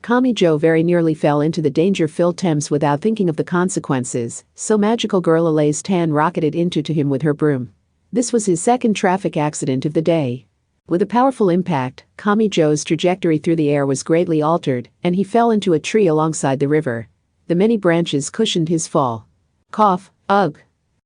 Kamijo very nearly fell into the danger-filled Thames without thinking of the consequences, so magical girl Alay's tan rocketed into him with her broom. This was his second traffic accident of the day. With a powerful impact, Kamijo's trajectory through the air was greatly altered, and he fell into a tree alongside the river. The many branches cushioned his fall. Cough, ugh.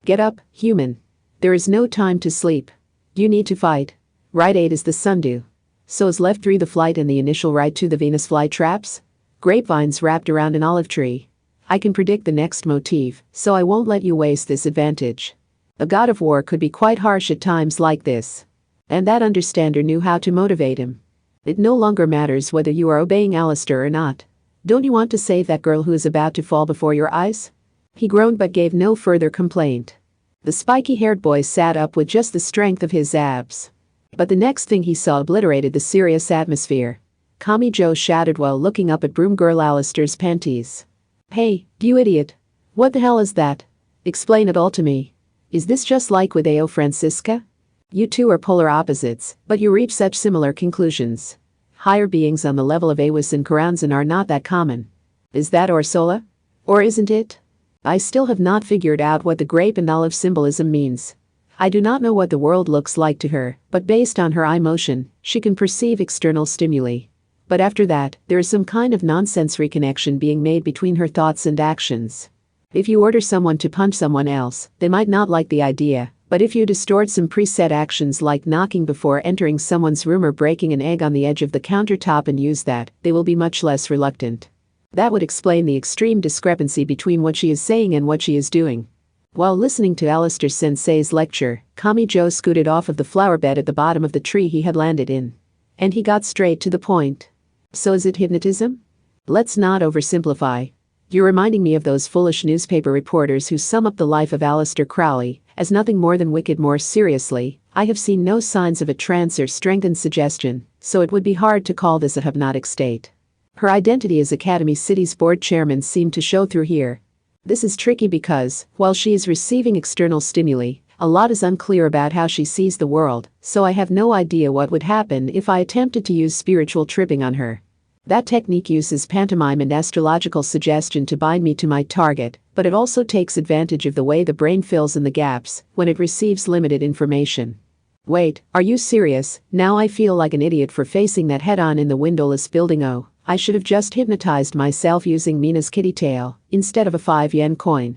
Get up, human. There is no time to sleep. You need to fight. Ride 8 is the sundew. So is left 3 the flight and the initial ride 2 the Venus flytraps? Grapevines wrapped around an olive tree. I can predict the next motif, so I won't let you waste this advantage. A god of war could be quite harsh at times like this. And that understander knew how to motivate him. It no longer matters whether you are obeying Alistair or not. Don't you want to save that girl who is about to fall before your eyes? He groaned but gave no further complaint. The spiky-haired boy sat up with just the strength of his abs. But the next thing he saw obliterated the serious atmosphere. Kamijo shouted while looking up at broom girl Alistair's panties. Hey, you idiot. What the hell is that? Explain it all to me. Is this just like with Ao Francisca? You two are polar opposites, but you reach such similar conclusions. Higher beings on the level of Awis and Karanzan are not that common. Is that Orsola? Or isn't it? I still have not figured out what the grape and olive symbolism means. I do not know what the world looks like to her, but based on her eye motion, she can perceive external stimuli. But after that, there is some kind of nonsensory connection being made between her thoughts and actions. If you order someone to punch someone else, they might not like the idea. But if you distort some preset actions like knocking before entering someone's room or breaking an egg on the edge of the countertop and use that, they will be much less reluctant. That would explain the extreme discrepancy between what she is saying and what she is doing. While listening to Alistair Sensei's lecture, Kamijo scooted off of the flower bed at the bottom of the tree he had landed in. And he got straight to the point. So is it hypnotism? Let's not oversimplify. You're reminding me of those foolish newspaper reporters who sum up the life of Aleister Crowley as nothing more than wicked. More seriously, I have seen no signs of a trance or strengthened suggestion, so it would be hard to call this a hypnotic state. Her identity as Academy City's board chairman seemed to show through here. This is tricky because, while she is receiving external stimuli, a lot is unclear about how she sees the world, so I have no idea what would happen if I attempted to use spiritual tripping on her. That technique uses pantomime and astrological suggestion to bind me to my target, but it also takes advantage of the way the brain fills in the gaps when it receives limited information. Wait, are you serious? Now I feel like an idiot for facing that head-on in the windowless building. Oh, I should have just hypnotized myself using Mina's kitty tail instead of a 5-yen coin.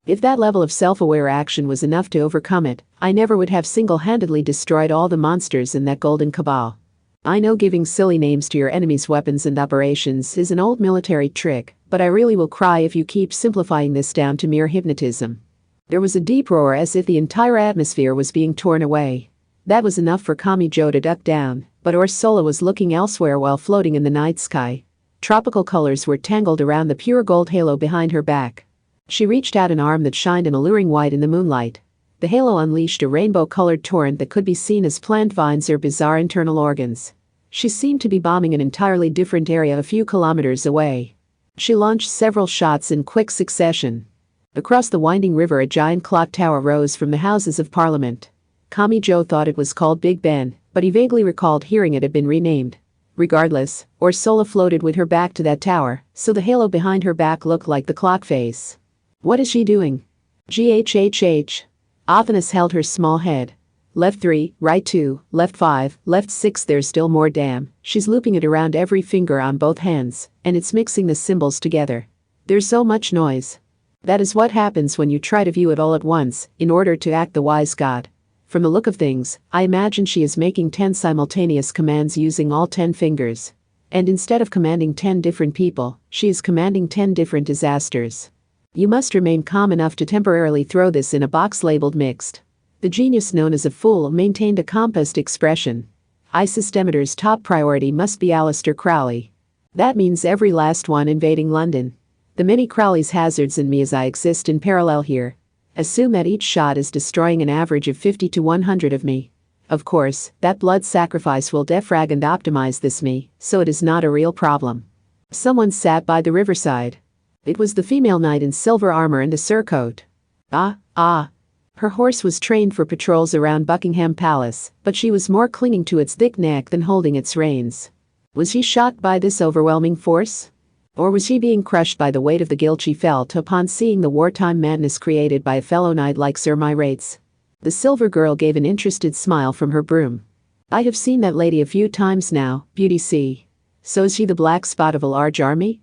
If that level of self-aware action was enough to overcome it, I never would have single-handedly destroyed all the monsters in that golden cabal. I know giving silly names to your enemy's weapons and operations is an old military trick, but I really will cry if you keep simplifying this down to mere hypnotism. There was a deep roar as if the entire atmosphere was being torn away. That was enough for Kamijo to duck down, but Ursula was looking elsewhere while floating in the night sky. Tropical colors were tangled around the pure gold halo behind her back. She reached out an arm that shined an alluring white in the moonlight. The halo unleashed a rainbow-colored torrent that could be seen as plant vines or bizarre internal organs. She seemed to be bombing an entirely different area a few kilometers away. She launched several shots in quick succession. Across the winding river, a giant clock tower rose from the Houses of Parliament. Kamijo thought it was called Big Ben, but he vaguely recalled hearing it had been renamed. Regardless, Ursula floated with her back to that tower, so the halo behind her back looked like the clock face. What is she doing? Ghhh. Athanas held her small head. left 3, right 2, left 5, left 6. There's still more. Damn, she's looping it around every finger on both hands, and it's mixing the symbols together. There's so much noise. That is what happens when you try to view it all at once, in order to act the wise god. From the look of things, I imagine she is making 10 simultaneous commands using all 10 fingers. And instead of commanding 10 different people, she is commanding 10 different disasters. You must remain calm enough to temporarily throw this in a box labeled mixed. The genius known as a fool maintained a composed expression. Systemeter's top priority must be Aleister Crowley. That means every last one invading London. The many Crowley's hazards and me as I exist in parallel here. Assume that each shot is destroying an average of 50 to 100 of me. Of course, that blood sacrifice will defrag and optimize this me, so it is not a real problem. Someone sat by the riverside. It was the female knight in silver armor and a surcoat. Her horse was trained for patrols around Buckingham Palace, but she was more clinging to its thick neck than holding its reins. Was she shocked by this overwhelming force? Or was she being crushed by the weight of the guilt she felt upon seeing the wartime madness created by a fellow knight like Sir Myrates? The silver girl gave an interested smile from her broom. I have seen that lady a few times now, Beauty C. So is she the black spot of a large army?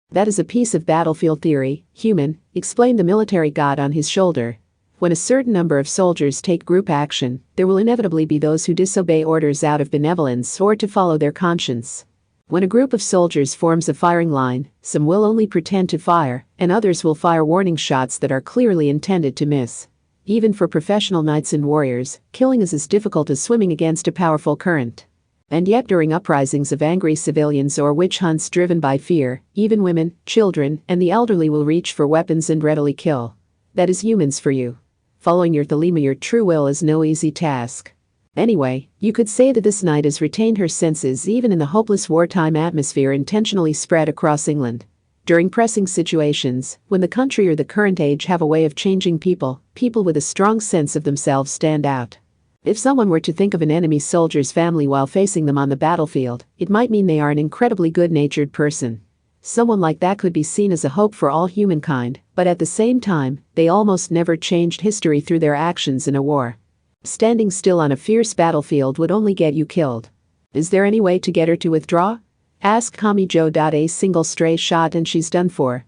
That is a piece of battlefield theory, human, explained the military god on his shoulder. When a certain number of soldiers take group action, there will inevitably be those who disobey orders out of benevolence or to follow their conscience. When a group of soldiers forms a firing line, some will only pretend to fire, and others will fire warning shots that are clearly intended to miss. Even for professional knights and warriors, killing is as difficult as swimming against a powerful current. And yet during uprisings of angry civilians or witch hunts driven by fear, even women, children, and the elderly will reach for weapons and readily kill. That is humans for you. Following your thelema, your true will, is no easy task. Anyway, you could say that this knight has retained her senses even in the hopeless wartime atmosphere intentionally spread across England. During pressing situations, when the country or the current age have a way of changing people, people with a strong sense of themselves stand out. If someone were to think of an enemy soldier's family while facing them on the battlefield, it might mean they are an incredibly good-natured person. Someone like that could be seen as a hope for all humankind, but at the same time, they almost never changed history through their actions in a war. Standing still on a fierce battlefield would only get you killed. Is there any way to get her to withdraw? Ask Kamijo. A single stray shot and she's done for.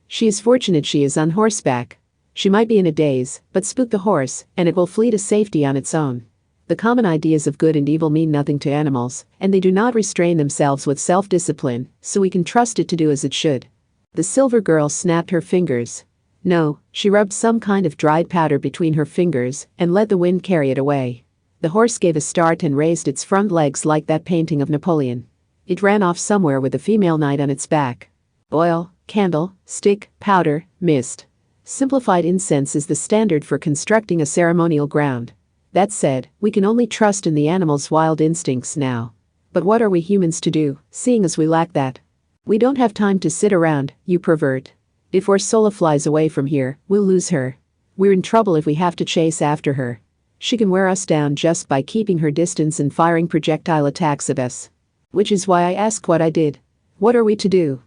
She is fortunate she is on horseback. She might be in a daze, but spook the horse, and it will flee to safety on its own. The common ideas of good and evil mean nothing to animals, and they do not restrain themselves with self-discipline, so we can trust it to do as it should. The silver girl snapped her fingers. No, she rubbed some kind of dried powder between her fingers and let the wind carry it away. The horse gave a start and raised its front legs like that painting of Napoleon. It ran off somewhere with the female knight on its back. Oil, candle, stick, powder, mist. Simplified incense is the standard for constructing a ceremonial ground. That said, we can only trust in the animal's wild instincts now. But what are we humans to do, seeing as we lack that? We don't have time to sit around, you pervert. If Ursula flies away from here, we'll lose her. We're in trouble if we have to chase after her. She can wear us down just by keeping her distance and firing projectile attacks at us. Which is why I ask what I did. What are we to do?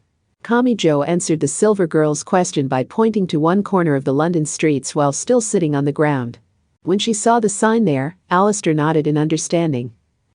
Kamijo answered the silver girl's question by pointing to one corner of the London streets while still sitting on the ground. When she saw the sign there, Aleister nodded in understanding.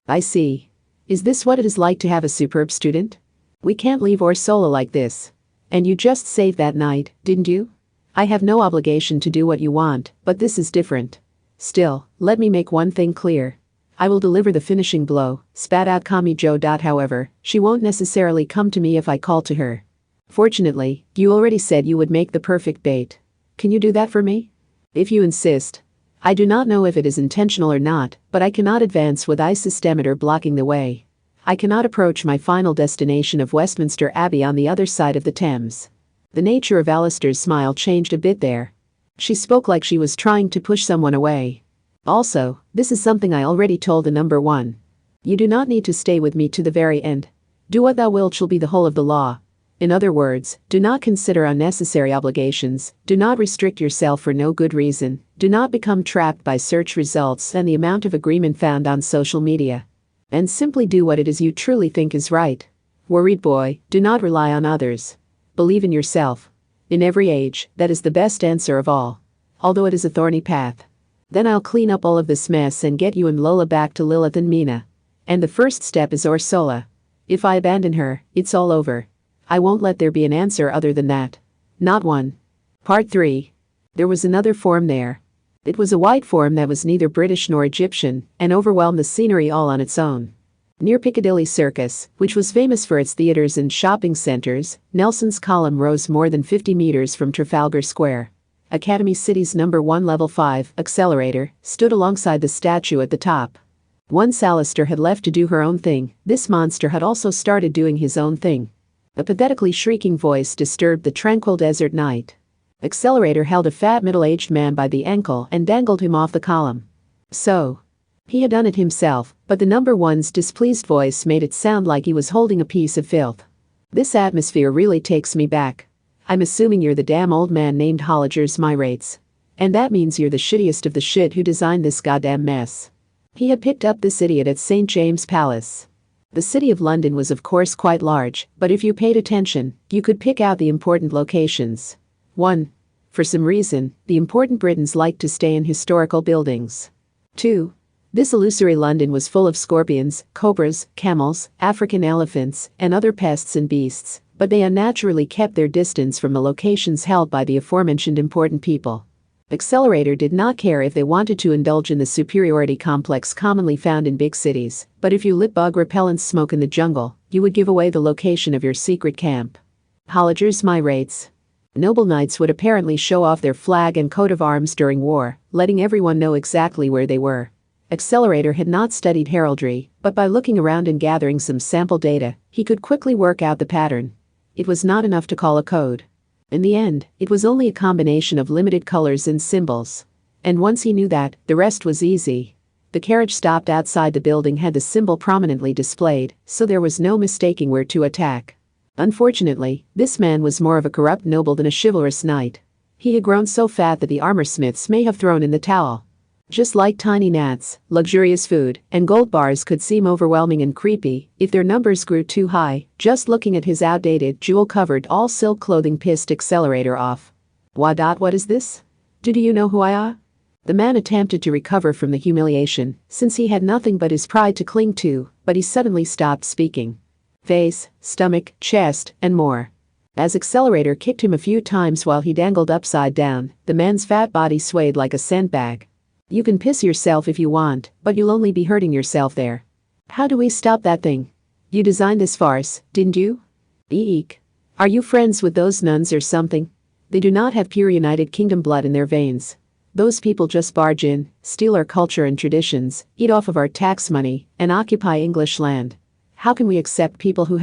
I see. Is this what it is like to have a superb student? We can't leave Ursula like this. And you just saved that night, didn't you? I have no obligation to do what you want, but this is different. Still, let me make one thing clear. I will deliver the finishing blow, spat out Kamijo. However, she won't necessarily come to me if I call to her. Fortunately, you already said you would make the perfect bait. Can you do that for me? If you insist. I do not know if it is intentional or not, but I cannot advance with Systemeter blocking the way. I cannot approach my final destination of Westminster Abbey on the other side of the Thames. The nature of Aleister's smile changed a bit there. She spoke like she was trying to push someone away. Also, this is something I already told the number one. You do not need to stay with me to the very end. Do what thou wilt shall be the whole of the law. In other words, do not consider unnecessary obligations, do not restrict yourself for no good reason, do not become trapped by search results and the amount of agreement found on social media. And simply do what it is you truly think is right. Worried boy, do not rely on others. Believe in yourself. In every age, that is the best answer of all. Although it is a thorny path. Then I'll clean up all of this mess and get you and Lola back to Lilith and Mina. And the first step is Ursula. If I abandon her, it's all over. I won't let there be an answer other than that. Not one. Part 3. There was another form there. It was a white form that was neither British nor Egyptian and overwhelmed the scenery all on its own. Near Piccadilly Circus, which was famous for its theaters and shopping centers, Nelson's column rose more than 50 meters from Trafalgar Square. Academy City's No. 1 Level 5 accelerator stood alongside the statue at the top. Once Alistair had left to do her own thing, this monster had also started doing his own thing. A pathetically shrieking voice disturbed the tranquil desert night. Accelerator held a fat middle-aged man by the ankle and dangled him off the column. So. He had done it himself, but the No. 1's displeased voice made it sound like he was holding a piece of filth. This atmosphere really takes me back. I'm assuming you're the damn old man named Holliger's Myrates. And that means you're the shittiest of the shit who designed this goddamn mess. He had picked up this idiot at St. James Palace. The city of London was of course quite large, but if you paid attention, you could pick out the important locations. 1. For some reason, the important Britons liked to stay in historical buildings. 2. This illusory London was full of scorpions, cobras, camels, African elephants, and other pests and beasts, but they unnaturally kept their distance from the locations held by the aforementioned important people. Accelerator did not care if they wanted to indulge in the superiority complex commonly found in big cities, but if you lit bug repellent smoke in the jungle, you would give away the location of your secret camp. Holliger's Myrates. Noble knights would apparently show off their flag and coat of arms during war, letting everyone know exactly where they were. Accelerator had not studied heraldry, but by looking around and gathering some sample data, he could quickly work out the pattern. It was not enough to call a code. In the end, it was only a combination of limited colors and symbols. And once he knew that, the rest was easy. The carriage stopped outside the building had the symbol prominently displayed, so there was no mistaking where to attack. Unfortunately, this man was more of a corrupt noble than a chivalrous knight. He had grown so fat that the armorsmiths may have thrown in the towel. Just like tiny gnats, luxurious food, and gold bars could seem overwhelming and creepy if their numbers grew too high. Just looking at his outdated, jewel-covered all-silk clothing pissed Accelerator off. What is this? Do you know who I am? The man attempted to recover from the humiliation, since he had nothing but his pride to cling to, but he suddenly stopped speaking. Face, stomach, chest, and more. As Accelerator kicked him a few times while he dangled upside down, the man's fat body swayed like a sandbag. You can piss yourself if you want, but you'll only be hurting yourself there. How do we stop that thing? You designed this farce, didn't you? Eek. Are you friends with those nuns or something? They do not have pure United Kingdom blood in their veins. Those people just barge in, steal our culture and traditions, eat off of our tax money, and occupy English land. How can we accept people who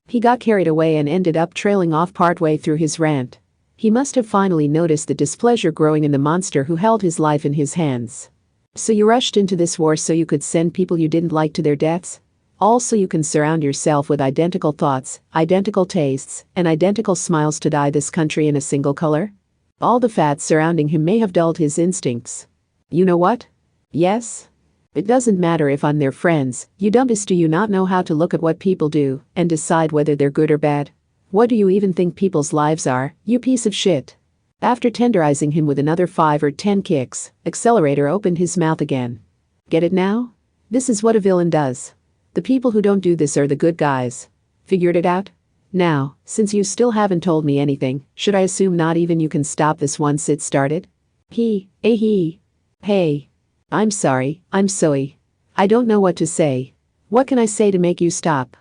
He got carried away and ended up trailing off partway through his rant. He must have finally noticed the displeasure growing in the monster who held his life in his hands. So you rushed into this war so you could send people you didn't like to their deaths? All so you can surround yourself with identical thoughts, identical tastes, and identical smiles to dye this country in a single color? All the fat surrounding him may have dulled his instincts. You know what? Yes? It doesn't matter if I'm their friends, you dumbass. Do you not know how to look at what people do and decide whether they're good or bad? What do you even think people's lives are, you piece of shit? After tenderizing him with another 5 or 10 kicks, Accelerator opened his mouth again. Get it now? This is what a villain does. The people who don't do this are the good guys. Figured it out? Now, since you still haven't told me anything, should I assume not even you can stop this once it started? Hey. I'm sorry, I'm sorry. I don't know what to say. What can I say to make you stop?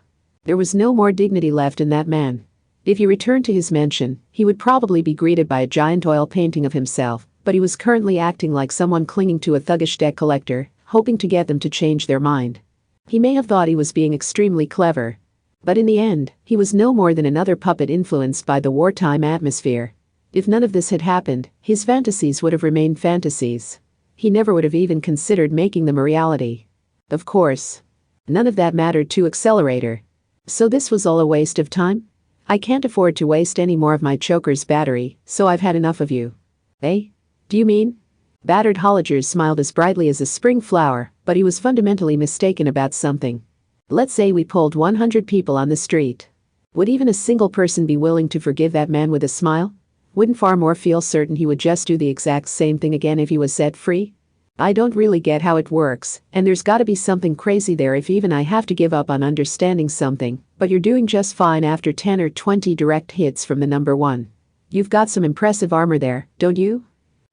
There was no more dignity left in that man. If he returned to his mansion, he would probably be greeted by a giant oil painting of himself, but he was currently acting like someone clinging to a thuggish debt collector, hoping to get them to change their mind. He may have thought he was being extremely clever. But in the end, he was no more than another puppet influenced by the wartime atmosphere. If none of this had happened, his fantasies would have remained fantasies. He never would have even considered making them a reality. Of course. None of that mattered to Accelerator. So this was all a waste of time? I can't afford to waste any more of my choker's battery, so I've had enough of you. Eh? Do you mean? Battered Holliger smiled as brightly as a spring flower, but he was fundamentally mistaken about something. Let's say we pulled 100 people on the street. Would even a single person be willing to forgive that man with a smile? Wouldn't far more feel certain he would just do the exact same thing again if he was set free? I don't really get how it works, and there's gotta be something crazy there if even I have to give up on understanding something, but you're doing just fine after 10 or 20 direct hits from the number one. You've got some impressive armor there, don't you?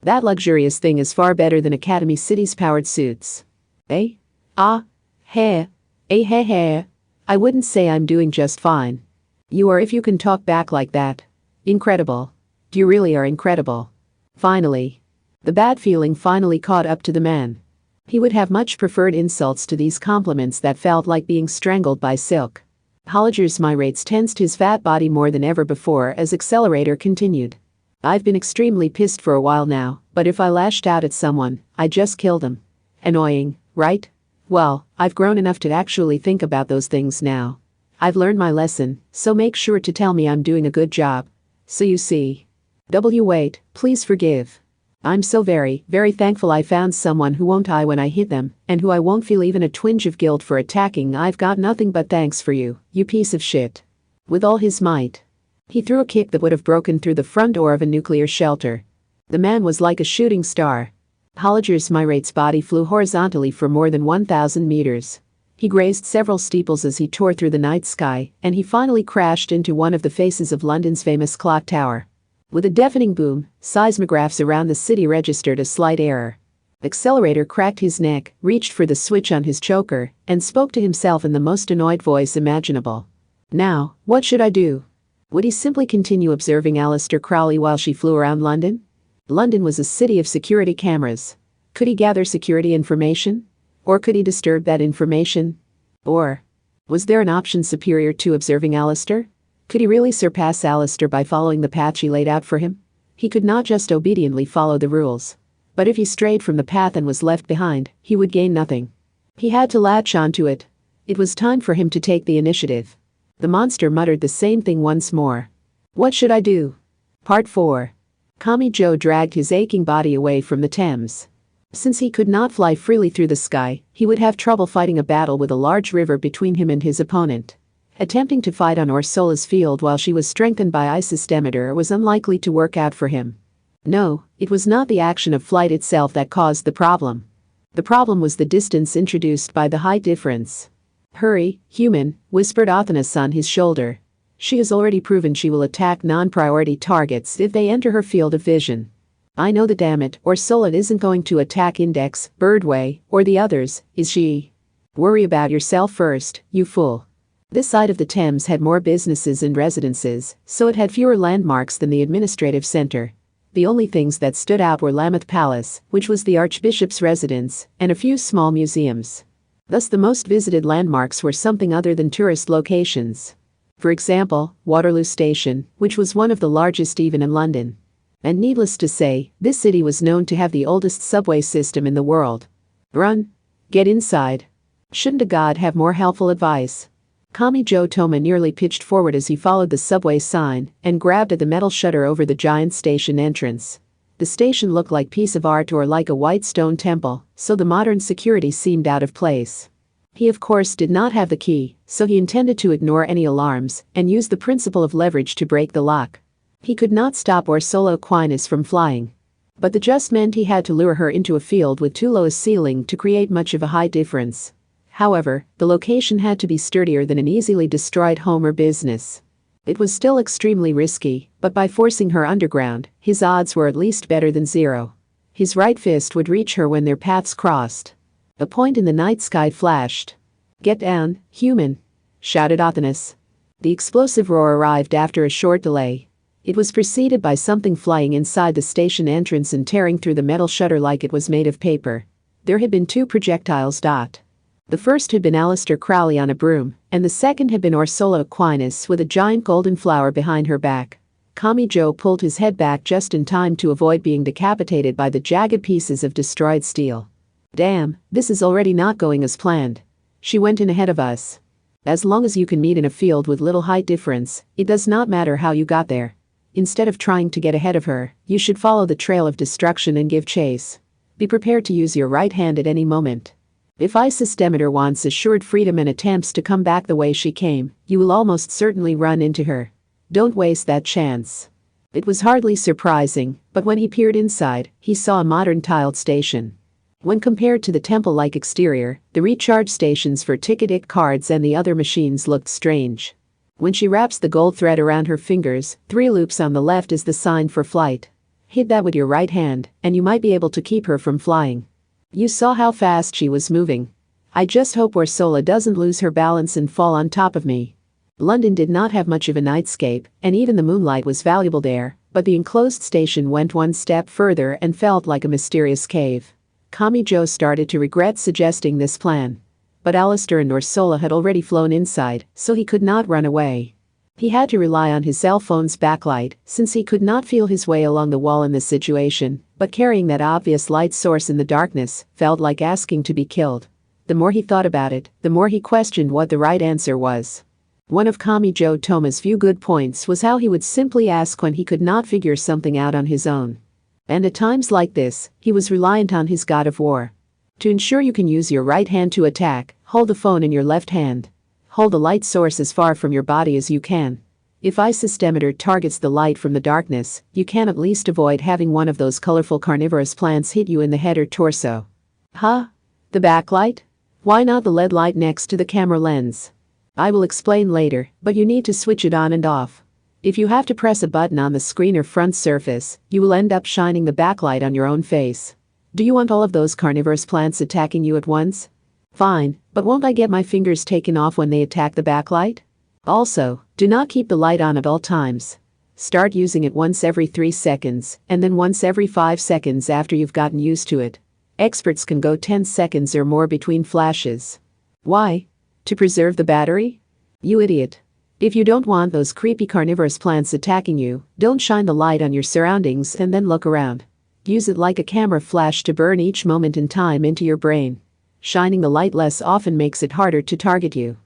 That luxurious thing is far better than Academy City's powered suits. Eh? Ah? Heh. Eh heh heh. I wouldn't say I'm doing just fine. You are if you can talk back like that. Incredible. You really are incredible. Finally. The bad feeling finally caught up to the man. He would have much preferred insults to these compliments that felt like being strangled by silk. Holliger's myrates tensed his fat body more than ever before as Accelerator continued. I've been extremely pissed for a while now, but if I lashed out at someone, I'd just kill them. Annoying, right? Well, I've grown enough to actually think about those things now. I've learned my lesson, so make sure to tell me I'm doing a good job. So you see. Wait, please forgive. I'm so very, very thankful I found someone who won't die when I hit them, and who I won't feel even a twinge of guilt for attacking. I've got nothing but thanks for you, you piece of shit. With all his might. He threw a kick that would have broken through the front door of a nuclear shelter. The man was like a shooting star. Holliger's myrate's body flew horizontally for more than 1,000 meters. He grazed several steeples as he tore through the night sky, and he finally crashed into one of the faces of London's famous clock tower. With a deafening boom, seismographs around the city registered a slight error. Accelerator cracked his neck, reached for the switch on his choker, and spoke to himself in the most annoyed voice imaginable. Now, what should I do? Would he simply continue observing Aleister Crowley while she flew around London? London was a city of security cameras. Could he gather security information? Or could he disturb that information? Or was there an option superior to observing Aleister? Could he really surpass Aleister by following the path she laid out for him? He could not just obediently follow the rules. But if he strayed from the path and was left behind, he would gain nothing. He had to latch onto it. It was time for him to take the initiative. The monster muttered the same thing once more. What should I do? Part 4. Kami Joe dragged his aching body away from the Thames. Since he could not fly freely through the sky, he would have trouble fighting a battle with a large river between him and his opponent. Attempting to fight on Ursula's field while she was strengthened by Isis Demeter was unlikely to work out for him. No, it was not the action of flight itself that caused the problem. The problem was the distance introduced by the height difference. Hurry, human, whispered Athanas on his shoulder. She has already proven she will attack non-priority targets if they enter her field of vision. I know that, damn it, Ursula isn't going to attack Index, Birdway, or the others, is she? Worry about yourself first, you fool. This side of the Thames had more businesses and residences, so it had fewer landmarks than the administrative center. The only things that stood out were Lambeth Palace, which was the Archbishop's residence, and a few small museums. Thus the most visited landmarks were something other than tourist locations. For example, Waterloo Station, which was one of the largest even in London. And needless to say, this city was known to have the oldest subway system in the world. Run. Get inside. Shouldn't a god have more helpful advice? Kami Joe Toma nearly pitched forward as he followed the subway sign and grabbed at the metal shutter over the giant station entrance. The station looked like a piece of art or like a white stone temple, so the modern security seemed out of place. He of course did not have the key, so he intended to ignore any alarms and use the principle of leverage to break the lock. He could not stop Ursula Aquinas from flying. But that just meant he had to lure her into a field with too low a ceiling to create much of a height difference. However, the location had to be sturdier than an easily destroyed home or business. It was still extremely risky, but by forcing her underground, his odds were at least better than zero. His right fist would reach her when their paths crossed. A point in the night sky flashed. Get down, human! Shouted Athanas. The explosive roar arrived after a short delay. It was preceded by something flying inside the station entrance and tearing through the metal shutter like it was made of paper. There had been two projectiles. The first had been Aleister Crowley on a broom, and the second had been Ursula Aquinas with a giant golden flower behind her back. Kami Joe pulled his head back just in time to avoid being decapitated by the jagged pieces of destroyed steel. Damn, this is already not going as planned. She went in ahead of us. As long as you can meet in a field with little height difference, it does not matter how you got there. Instead of trying to get ahead of her, you should follow the trail of destruction and give chase. Be prepared to use your right hand at any moment. If Isis Demeter wants assured freedom and attempts to come back the way she came, you will almost certainly run into her. Don't waste that chance. It was hardly surprising, but when he peered inside, he saw a modern tiled station. When compared to the temple-like exterior, the recharge stations for ticketed cards and the other machines looked strange. When she wraps the gold thread around her fingers, 3 loops on the left is the sign for flight. Hit that with your right hand, and you might be able to keep her from flying. You saw how fast she was moving. I just hope Orsola doesn't lose her balance and fall on top of me. London did not have much of a nightscape, and even the moonlight was valuable there, but the enclosed station went one step further and felt like a mysterious cave. Kamijo started to regret suggesting this plan. But Alistair and Orsola had already flown inside, so he could not run away. He had to rely on his cell phone's backlight, since he could not feel his way along the wall in this situation, but carrying that obvious light source in the darkness felt like asking to be killed. The more he thought about it, the more he questioned what the right answer was. One of Kamijo Toma's few good points was how he would simply ask when he could not figure something out on his own. And at times like this, he was reliant on his god of war. To ensure you can use your right hand to attack, hold the phone in your left hand. Hold the light source as far from your body as you can. If Ice Systemeter targets the light from the darkness, you can at least avoid having one of those colorful carnivorous plants hit you in the head or torso. Huh? The backlight? Why not the LED light next to the camera lens? I will explain later, but you need to switch it on and off. If you have to press a button on the screen or front surface, you will end up shining the backlight on your own face. Do you want all of those carnivorous plants attacking you at once? Fine, but won't I get my fingers taken off when they attack the backlight? Also, do not keep the light on at all times. Start using it once every 3 seconds, and then once every 5 seconds after you've gotten used to it. Experts can go 10 seconds or more between flashes. Why? To preserve the battery? You idiot. If you don't want those creepy carnivorous plants attacking you, don't shine the light on your surroundings and then look around. Use it like a camera flash to burn each moment in time into your brain. Shining the light less often makes it harder to target you.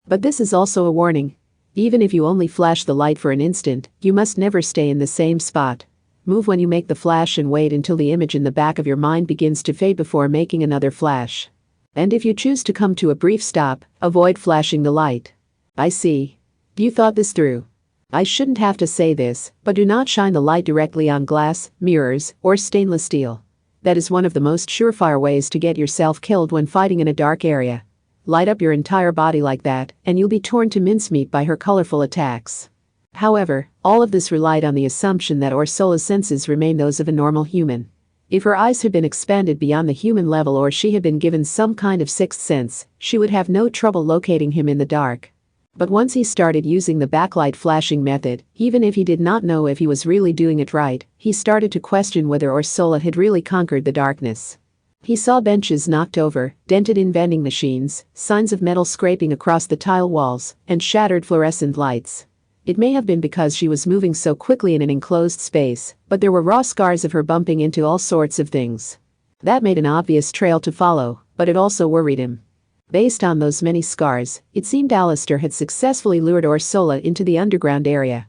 But this is also a warning. Even if you only flash the light for an instant, you must never stay in the same spot. Move when you make the flash and wait until the image in the back of your mind begins to fade before making another flash. And if you choose to come to a brief stop, avoid flashing the light. I see. You thought this through. I shouldn't have to say this, but do not shine the light directly on glass, mirrors, or stainless steel. That is one of the most surefire ways to get yourself killed when fighting in a dark area. Light up your entire body like that, and you'll be torn to mincemeat by her colorful attacks. However, all of this relied on the assumption that Orsola's senses remain those of a normal human. If her eyes had been expanded beyond the human level or she had been given some kind of sixth sense, she would have no trouble locating him in the dark. But once he started using the backlight flashing method, even if he did not know if he was really doing it right, he started to question whether Orsola had really conquered the darkness. He saw benches knocked over, dented in vending machines, signs of metal scraping across the tile walls, and shattered fluorescent lights. It may have been because she was moving so quickly in an enclosed space, but there were raw scars of her bumping into all sorts of things. That made an obvious trail to follow, but it also worried him. Based on those many scars, it seemed Alistair had successfully lured Orsola into the underground area.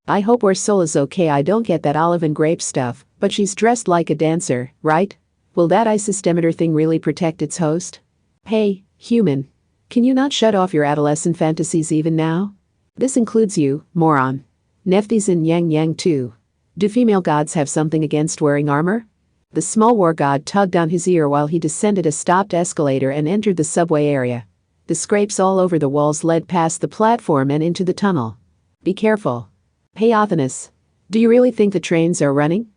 I hope Orsola's okay. I don't get that olive and grape stuff, but she's dressed like a dancer, right? Will that ice systemeter thing really protect its host? Hey, human. Can you not shut off your adolescent fantasies even now? This includes you, moron. Nephthys and Yang Yang too. Do female gods have something against wearing armor? The small war god tugged on his ear while he descended a stopped escalator and entered the subway area. The scrapes all over the walls led past the platform and into the tunnel. Be careful. Hey Athanas. Do you really think the trains are running?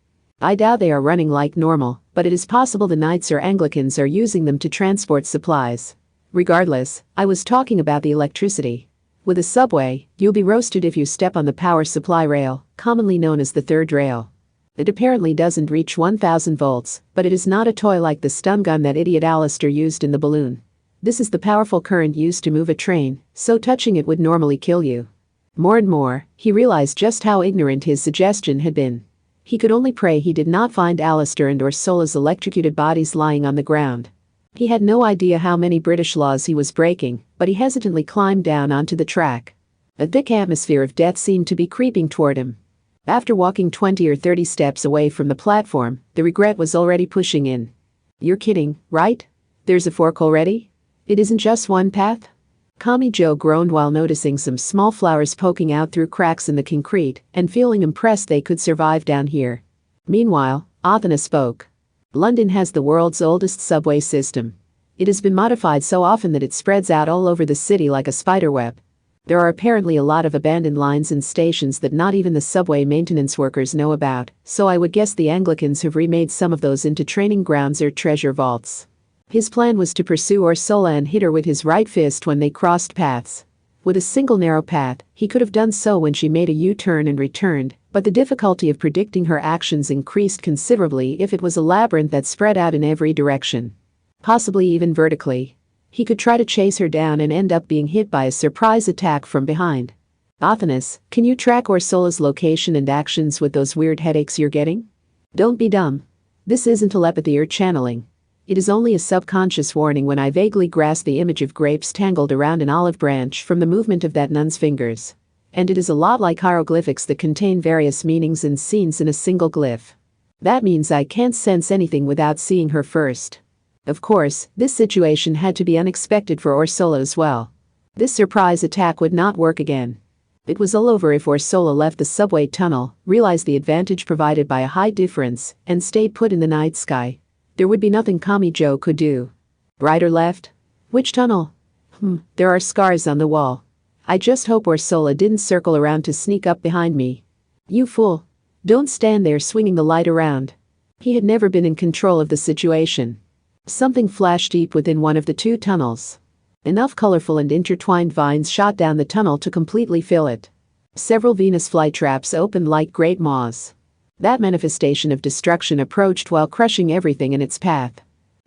I doubt they are running like normal, but it is possible the Knights or Anglicans are using them to transport supplies. Regardless, I was talking about the electricity. With a subway, you'll be roasted if you step on the power supply rail, commonly known as the third rail. It apparently doesn't reach 1000 volts, but it is not a toy like the stun gun that idiot Alistair used in the balloon. This is the powerful current used to move a train, so touching it would normally kill you. More and more, he realized just how ignorant his suggestion had been. He could only pray he did not find Alistair and Orsola's electrocuted bodies lying on the ground. He had no idea how many British laws he was breaking, but he hesitantly climbed down onto the track. A thick atmosphere of death seemed to be creeping toward him. After walking 20 or 30 steps away from the platform, the regret was already pushing in. You're kidding, right? There's a fork already? It isn't just one path? Kamijo groaned while noticing some small flowers poking out through cracks in the concrete and feeling impressed they could survive down here. Meanwhile, Athena spoke. London has the world's oldest subway system. It has been modified so often that it spreads out all over the city like a spiderweb. There are apparently a lot of abandoned lines and stations that not even the subway maintenance workers know about, so I would guess the Anglicans have remade some of those into training grounds or treasure vaults. His plan was to pursue Ursula and hit her with his right fist when they crossed paths. With a single narrow path, he could have done so when she made a U-turn and returned, but the difficulty of predicting her actions increased considerably if it was a labyrinth that spread out in every direction. Possibly even vertically. He could try to chase her down and end up being hit by a surprise attack from behind. Athanas, can you track Ursula's location and actions with those weird headaches you're getting? Don't be dumb. This isn't telepathy or channeling. It is only a subconscious warning when I vaguely grasp the image of grapes tangled around an olive branch from the movement of that nun's fingers. And it is a lot like hieroglyphics that contain various meanings and scenes in a single glyph. That means I can't sense anything without seeing her first. Of course, this situation had to be unexpected for Ursula as well. This surprise attack would not work again. It was all over if Ursula left the subway tunnel, realized the advantage provided by a high difference, and stayed put in the night sky. There would be nothing Kamijo could do. Right or left? Which tunnel? There are scars on the wall. I just hope Ursula didn't circle around to sneak up behind me. You fool. Don't stand there swinging the light around. He had never been in control of the situation. Something flashed deep within one of the two tunnels. Enough colorful and intertwined vines shot down the tunnel to completely fill it. Several Venus flytraps opened like great maws. That manifestation of destruction approached while crushing everything in its path.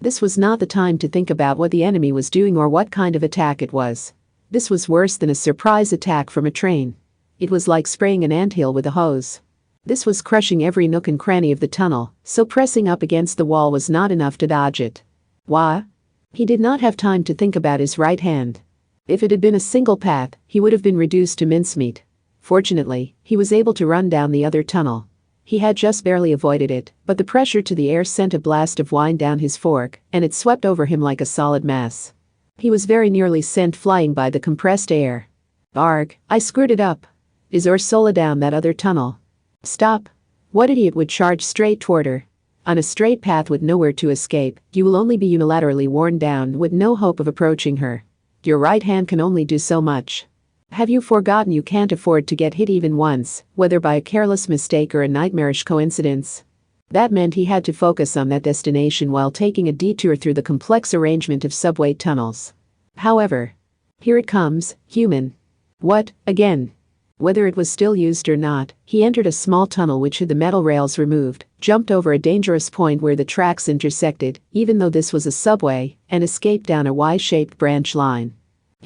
This was not the time to think about what the enemy was doing or what kind of attack it was. This was worse than a surprise attack from a train. It was like spraying an anthill with a hose. This was crushing every nook and cranny of the tunnel, so pressing up against the wall was not enough to dodge it. Why? He did not have time to think about his right hand. If it had been a single path, he would have been reduced to mincemeat. Fortunately, he was able to run down the other tunnel. He had just barely avoided it, but the pressure to the air sent a blast of wind down his fork, and it swept over him like a solid mass. He was very nearly sent flying by the compressed air. Arg, I screwed it up. Is Ursula down that other tunnel? Stop. What idiot would charge straight toward her? On a straight path with nowhere to escape, you will only be unilaterally worn down with no hope of approaching her. Your right hand can only do so much. Have you forgotten you can't afford to get hit even once, whether by a careless mistake or a nightmarish coincidence? That meant he had to focus on that destination while taking a detour through the complex arrangement of subway tunnels. However, here it comes, human. What, again? Whether it was still used or not, he entered a small tunnel which had the metal rails removed, jumped over a dangerous point where the tracks intersected, even though this was a subway, and escaped down a Y-shaped branch line.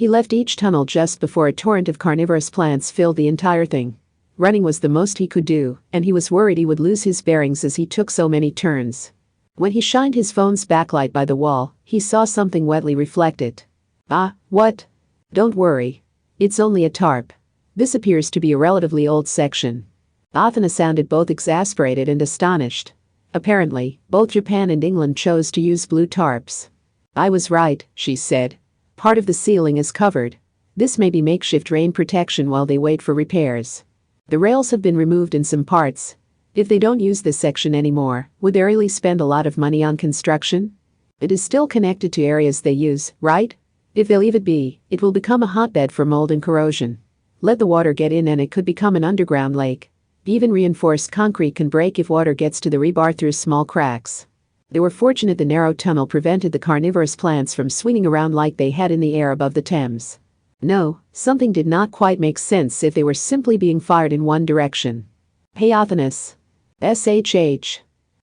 He left each tunnel just before a torrent of carnivorous plants filled the entire thing. Running was the most he could do, and he was worried he would lose his bearings as he took so many turns. When he shined his phone's backlight by the wall, he saw something wetly reflected. Ah, what? Don't worry. It's only a tarp. This appears to be a relatively old section. Athena sounded both exasperated and astonished. Apparently, both Japan and England chose to use blue tarps. I was right, she said. Part of the ceiling is covered. This may be makeshift rain protection while they wait for repairs. The rails have been removed in some parts. If they don't use this section anymore, would they really spend a lot of money on construction? It is still connected to areas they use, right? If they leave it be, it will become a hotbed for mold and corrosion. Let the water get in and it could become an underground lake. Even reinforced concrete can break if water gets to the rebar through small cracks. They were fortunate the narrow tunnel prevented the carnivorous plants from swinging around like they had in the air above the Thames. No, something did not quite make sense if they were simply being fired in one direction. Hey Athanas. SHH.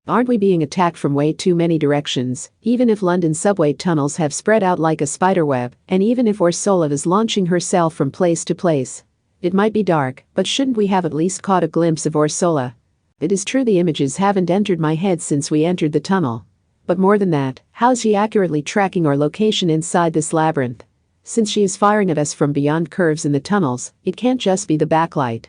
Aren't we being attacked from way too many directions, even if London subway tunnels have spread out like a spiderweb, and even if Ursula is launching herself from place to place? It might be dark, but shouldn't we have at least caught a glimpse of Ursula? It is true the images haven't entered my head since we entered the tunnel. But more than that, how's she accurately tracking our location inside this labyrinth? Since she is firing at us from beyond curves in the tunnels, it can't just be the backlight.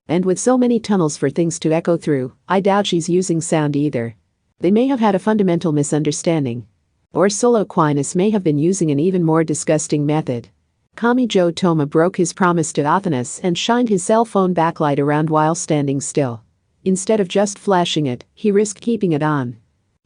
And with so many tunnels for things to echo through, I doubt she's using sound either. They may have had a fundamental misunderstanding. Ursula Aquinas may have been using an even more disgusting method. Kamijo Toma broke his promise to Athanas and shined his cell phone backlight around while standing still. Instead of just flashing it, he risked keeping it on.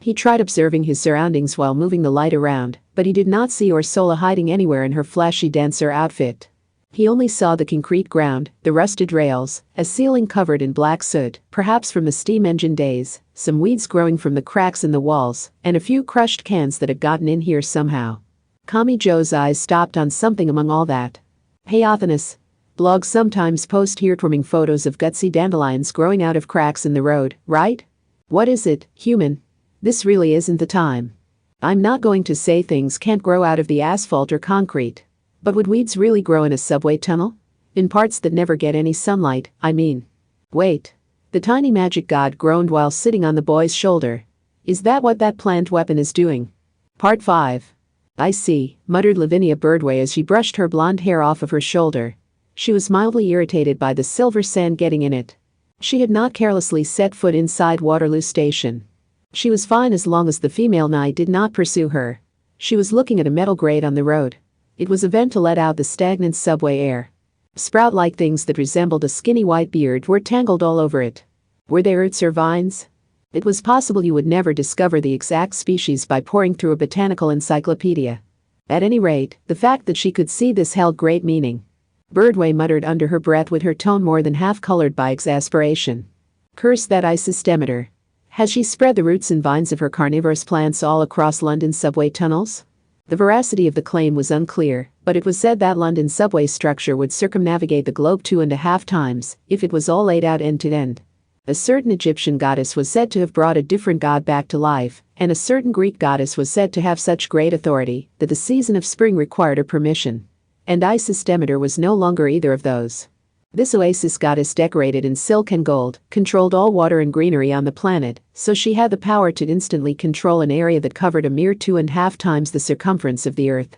He tried observing his surroundings while moving the light around, but he did not see Ursula hiding anywhere in her flashy dancer outfit. He only saw the concrete ground, the rusted rails, a ceiling covered in black soot, perhaps from the steam engine days, some weeds growing from the cracks in the walls, and a few crushed cans that had gotten in here somehow. Kamijo's eyes stopped on something among all that. Hey Athanas. Blogs sometimes post heartwarming photos of gutsy dandelions growing out of cracks in the road, right? What is it, human? This really isn't the time. I'm not going to say things can't grow out of the asphalt or concrete. But would weeds really grow in a subway tunnel? In parts that never get any sunlight, I mean. Wait. The tiny magic god groaned while sitting on the boy's shoulder. Is that what that plant weapon is doing? Part 5. I see, muttered Lavinia Birdway as she brushed her blonde hair off of her shoulder. She was mildly irritated by the silver sand getting in it. She had not carelessly set foot inside Waterloo Station. She was fine as long as the female knight did not pursue her. She was looking at a metal grate on the road. It was a vent to let out the stagnant subway air. Sprout-like things that resembled a skinny white beard were tangled all over it. Were they roots or vines? It was possible you would never discover the exact species by poring through a botanical encyclopedia. At any rate, the fact that she could see this held great meaning. Birdway muttered under her breath with her tone more than half colored by exasperation. Curse that isostemeter. Has she spread the roots and vines of her carnivorous plants all across London's subway tunnels? The veracity of the claim was unclear, but it was said that London's subway structure would circumnavigate the globe 2.5 times if it was all laid out end to end. A certain Egyptian goddess was said to have brought a different god back to life, and a certain Greek goddess was said to have such great authority that the season of spring required her permission. And Isis-Demeter was no longer either of those. This oasis goddess, decorated in silk and gold, controlled all water and greenery on the planet, so she had the power to instantly control an area that covered a mere 2.5 times the circumference of the Earth.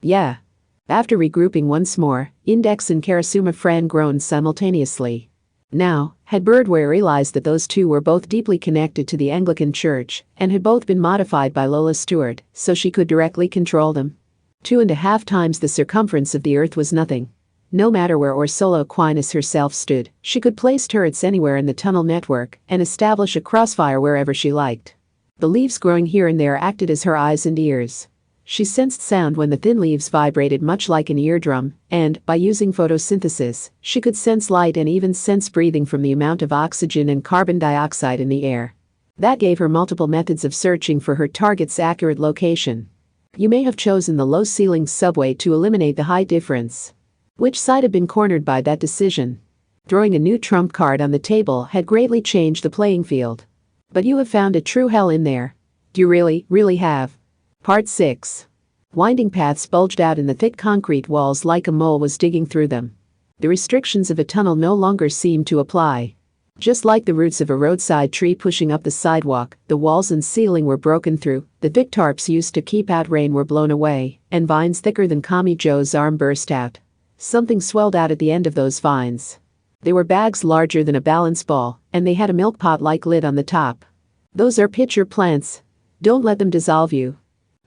Yeah. After regrouping once more, Index and Karasuma Fran groaned simultaneously. Now, had Birdway realized that those two were both deeply connected to the Anglican Church, and had both been modified by Lola Stewart, so she could directly control them? 2.5 times the circumference of the Earth was nothing. No matter where Ursula Aquinas herself stood, she could place turrets anywhere in the tunnel network and establish a crossfire wherever she liked. The leaves growing here and there acted as her eyes and ears. She sensed sound when the thin leaves vibrated much like an eardrum, and, by using photosynthesis, she could sense light and even sense breathing from the amount of oxygen and carbon dioxide in the air. That gave her multiple methods of searching for her target's accurate location. You may have chosen the low-ceiling subway to eliminate the high difference. Which side had been cornered by that decision? Throwing a new trump card on the table had greatly changed the playing field. But you have found a true hell in there. You really have. Part 6. Winding paths bulged out in the thick concrete walls like a mole was digging through them. The restrictions of a tunnel no longer seemed to apply. Just like the roots of a roadside tree pushing up the sidewalk, the walls and ceiling were broken through, the thick tarps used to keep out rain were blown away, and vines thicker than Kamijo's arm burst out. Something swelled out at the end of those vines. They were bags larger than a balance ball, and they had a milk pot-like lid on the top. Those are pitcher plants. Don't let them dissolve you.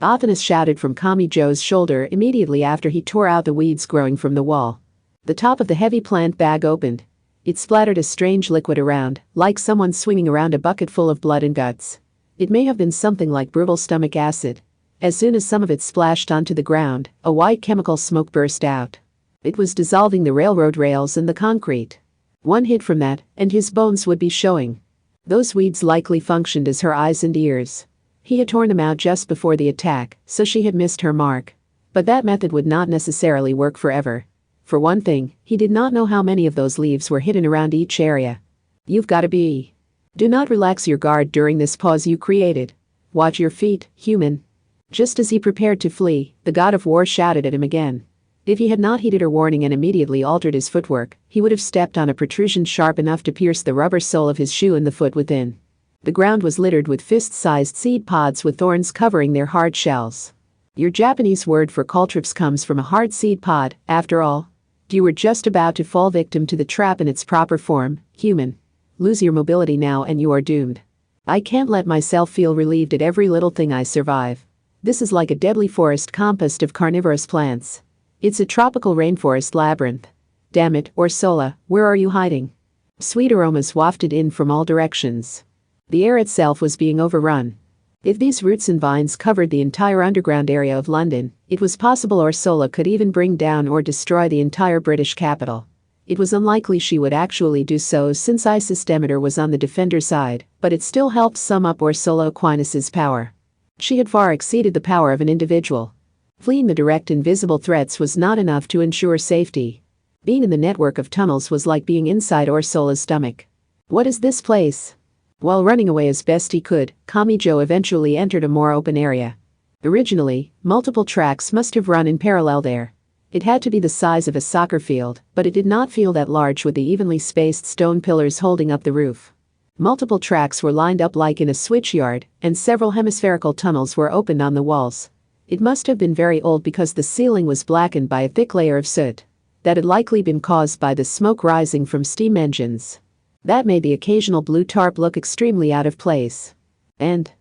Athanas shouted from Kamijo's shoulder immediately after he tore out the weeds growing from the wall. The top of the heavy plant bag opened. It splattered a strange liquid around, like someone swinging around a bucket full of blood and guts. It may have been something like brutal stomach acid. As soon as some of it splashed onto the ground, a white chemical smoke burst out. It was dissolving the railroad rails and the concrete. One hit from that, and his bones would be showing. Those weeds likely functioned as her eyes and ears. He had torn them out just before the attack, so she had missed her mark. But that method would not necessarily work forever. For one thing, he did not know how many of those leaves were hidden around each area. You've got to be. Do not relax your guard during this pause you created. Watch your feet, human. Just as he prepared to flee, the god of war shouted at him again. If he had not heeded her warning and immediately altered his footwork, he would have stepped on a protrusion sharp enough to pierce the rubber sole of his shoe and the foot within. The ground was littered with fist-sized seed pods with thorns covering their hard shells. Your Japanese word for caltrops comes from a hard seed pod, after all. You were just about to fall victim to the trap in its proper form, human. Lose your mobility now and you are doomed. I can't let myself feel relieved at every little thing I survive. This is like a deadly forest compost of carnivorous plants. It's a tropical rainforest labyrinth. Damn it, Ursula, where are you hiding? Sweet aromas wafted in from all directions. The air itself was being overrun. If these roots and vines covered the entire underground area of London, it was possible Ursula could even bring down or destroy the entire British capital. It was unlikely she would actually do so since Isis Demeter was on the defender side, but it still helped sum up Ursula Aquinas's power. She had far exceeded the power of an individual. Fleeing the direct and visible threats was not enough to ensure safety. Being in the network of tunnels was like being inside Ursula's stomach. What is this place? While running away as best he could, Kamijo eventually entered a more open area. Originally, multiple tracks must have run in parallel there. It had to be the size of a soccer field, but it did not feel that large with the evenly spaced stone pillars holding up the roof. Multiple tracks were lined up like in a switchyard, and several hemispherical tunnels were opened on the walls. It must have been very old because the ceiling was blackened by a thick layer of soot. That had likely been caused by the smoke rising from steam engines. That made the occasional blue tarp look extremely out of place. And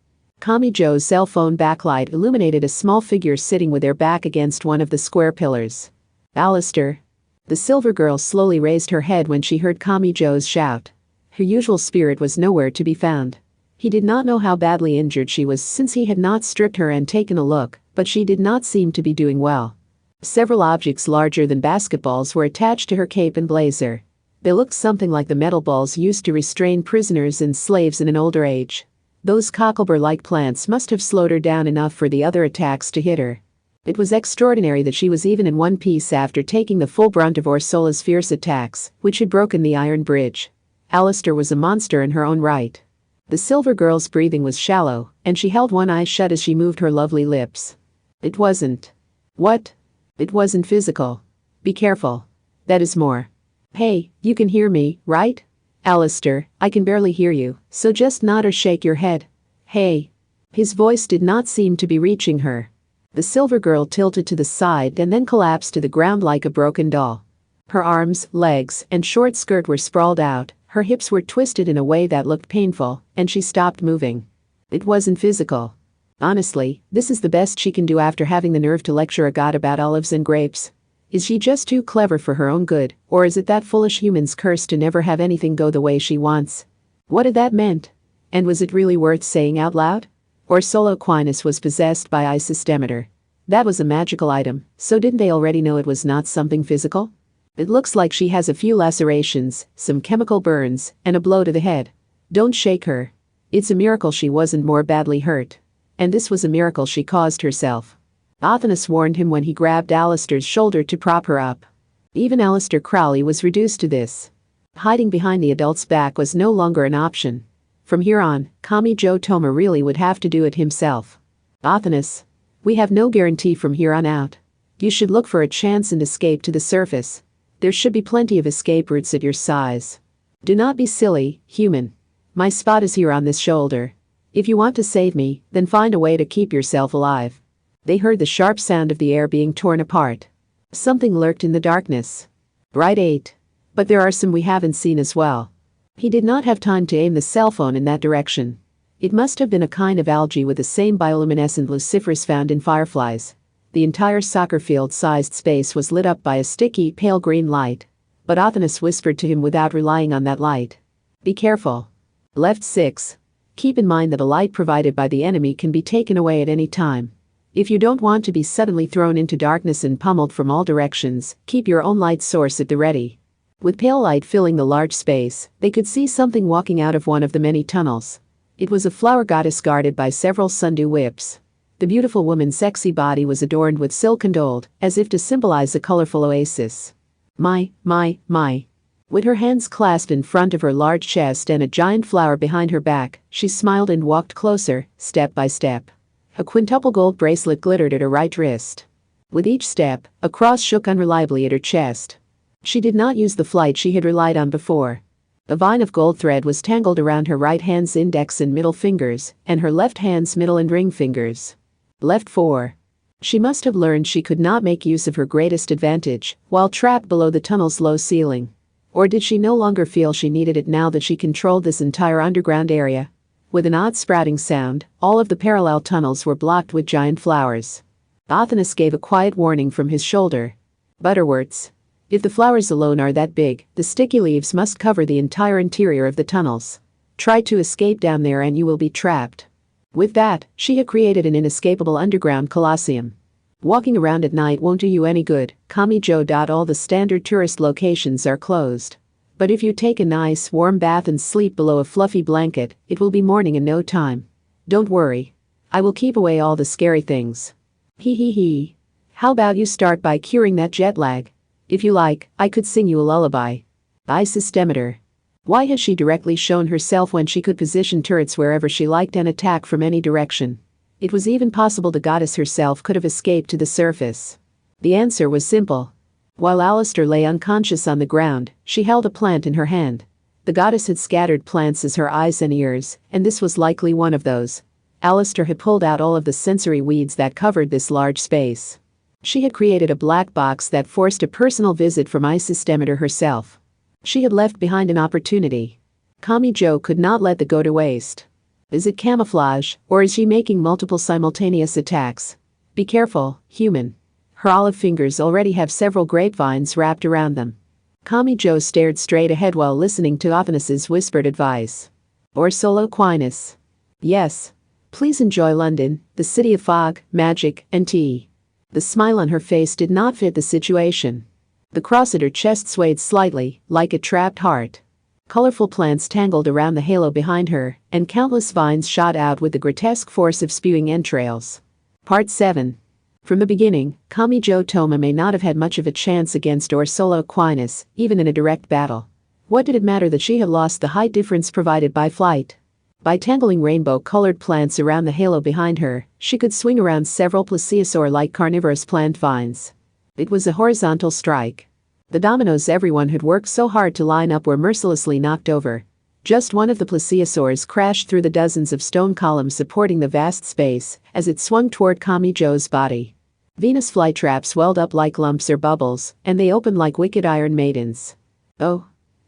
Kamijo's cell phone backlight illuminated a small figure sitting with their back against one of the square pillars. Alistair. The silver girl slowly raised her head when she heard Kamijo's shout. Her usual spirit was nowhere to be found. He did not know how badly injured she was since he had not stripped her and taken a look, but she did not seem to be doing well. Several objects larger than basketballs were attached to her cape and blazer. They looked something like the metal balls used to restrain prisoners and slaves in an older age. Those cocklebur-like plants must have slowed her down enough for the other attacks to hit her. It was extraordinary that she was even in one piece after taking the full brunt of Ursula's fierce attacks, which had broken the iron bridge. Alistair was a monster in her own right. The silver girl's breathing was shallow, and she held one eye shut as she moved her lovely lips. It wasn't. What? It wasn't physical. Be careful. That is more. Hey, you can hear me, right? Alistair, I can barely hear you, so just nod or shake your head. Hey. His voice did not seem to be reaching her. The silver girl tilted to the side and then collapsed to the ground like a broken doll. Her arms, legs, and short skirt were sprawled out, her hips were twisted in a way that looked painful, and she stopped moving. It wasn't physical. Honestly, this is the best she can do after having the nerve to lecture a god about olives and grapes. Is she just too clever for her own good, or is it that foolish human's curse to never have anything go the way she wants? What had that meant? And was it really worth saying out loud? Ursula Aquinas was possessed by Isis Demeter. That was a magical item, so didn't they already know it was not something physical? It looks like she has a few lacerations, some chemical burns, and a blow to the head. Don't shake her. It's a miracle she wasn't more badly hurt. And this was a miracle she caused herself. Athanas warned him when he grabbed Alistair's shoulder to prop her up. Even Alistair Crowley was reduced to this. Hiding behind the adult's back was no longer an option. From here on, Kamijo Toma really would have to do it himself. Athanas. We have no guarantee from here on out. You should look for a chance and escape to the surface. There should be plenty of escape routes at your size. Do not be silly, human. My spot is here on this shoulder. If you want to save me, then find a way to keep yourself alive. They heard the sharp sound of the air being torn apart. Something lurked in the darkness. Right 8. But there are some we haven't seen as well. He did not have time to aim the cell phone in that direction. It must have been a kind of algae with the same bioluminescent luciferase found in fireflies. The entire soccer field-sized space was lit up by a sticky, pale green light. But Athanas whispered to him without relying on that light. Be careful. Left 6. Keep in mind that a light provided by the enemy can be taken away at any time. If you don't want to be suddenly thrown into darkness and pummeled from all directions, keep your own light source at the ready. With pale light filling the large space, they could see something walking out of one of the many tunnels. It was a flower goddess guarded by several sundew whips. The beautiful woman's sexy body was adorned with silk and gold, as if to symbolize a colorful oasis. My. With her hands clasped in front of her large chest and a giant flower behind her back, she smiled and walked closer, step by step. A quintuple gold bracelet glittered at her right wrist. With each step, a cross shook unreliably at her chest. She did not use the flight she had relied on before. A vine of gold thread was tangled around her right hand's index and middle fingers, and her left hand's middle and ring fingers. Left 4. She must have learned she could not make use of her greatest advantage, while trapped below the tunnel's low ceiling. Or did she no longer feel she needed it now that she controlled this entire underground area? With an odd sprouting sound, all of the parallel tunnels were blocked with giant flowers. Athanas gave a quiet warning from his shoulder. Butterworts. If the flowers alone are that big, the sticky leaves must cover the entire interior of the tunnels. Try to escape down there and you will be trapped. With that, she had created an inescapable underground colosseum. Walking around at night won't do you any good, Kamijo. All the standard tourist locations are closed. But if you take a nice warm bath and sleep below a fluffy blanket, it will be morning in no time. Don't worry. I will keep away all the scary things. Hee hee hee. How about you start by curing that jet lag? If you like, I could sing you a lullaby. Eye systemeter. Why has she directly shown herself when she could position turrets wherever she liked and attack from any direction? It was even possible the goddess herself could have escaped to the surface. The answer was simple. While Alistair lay unconscious on the ground, she held a plant in her hand. The goddess had scattered plants as her eyes and ears, and this was likely one of those. Alistair had pulled out all of the sensory weeds that covered this large space. She had created a black box that forced a personal visit from Eye Systemeter herself. She had left behind an opportunity. Kamijo could not let the go to waste. Is it camouflage, or is she making multiple simultaneous attacks? Be careful, human. Her olive fingers already have several grapevines wrapped around them. Kamijo stared straight ahead while listening to Athanas's whispered advice. Orsola Aquinas. Yes. Please enjoy London, the city of fog, magic, and tea. The smile on her face did not fit the situation. The cross at her chest swayed slightly, like a trapped heart. Colorful plants tangled around the halo behind her, and countless vines shot out with the grotesque force of spewing entrails. Part 7. From the beginning, Kamijo Toma may not have had much of a chance against Orsola Aquinas, even in a direct battle. What did it matter that she had lost the height difference provided by flight? By tangling rainbow-colored plants around the halo behind her, she could swing around several plesiosaur-like carnivorous plant vines. It was a horizontal strike. The dominoes everyone had worked so hard to line up were mercilessly knocked over. Just one of the plesiosaurs crashed through the dozens of stone columns supporting the vast space as it swung toward Kamijo's body. Venus flytraps welled up like lumps or bubbles, and they opened like wicked iron maidens. Oh.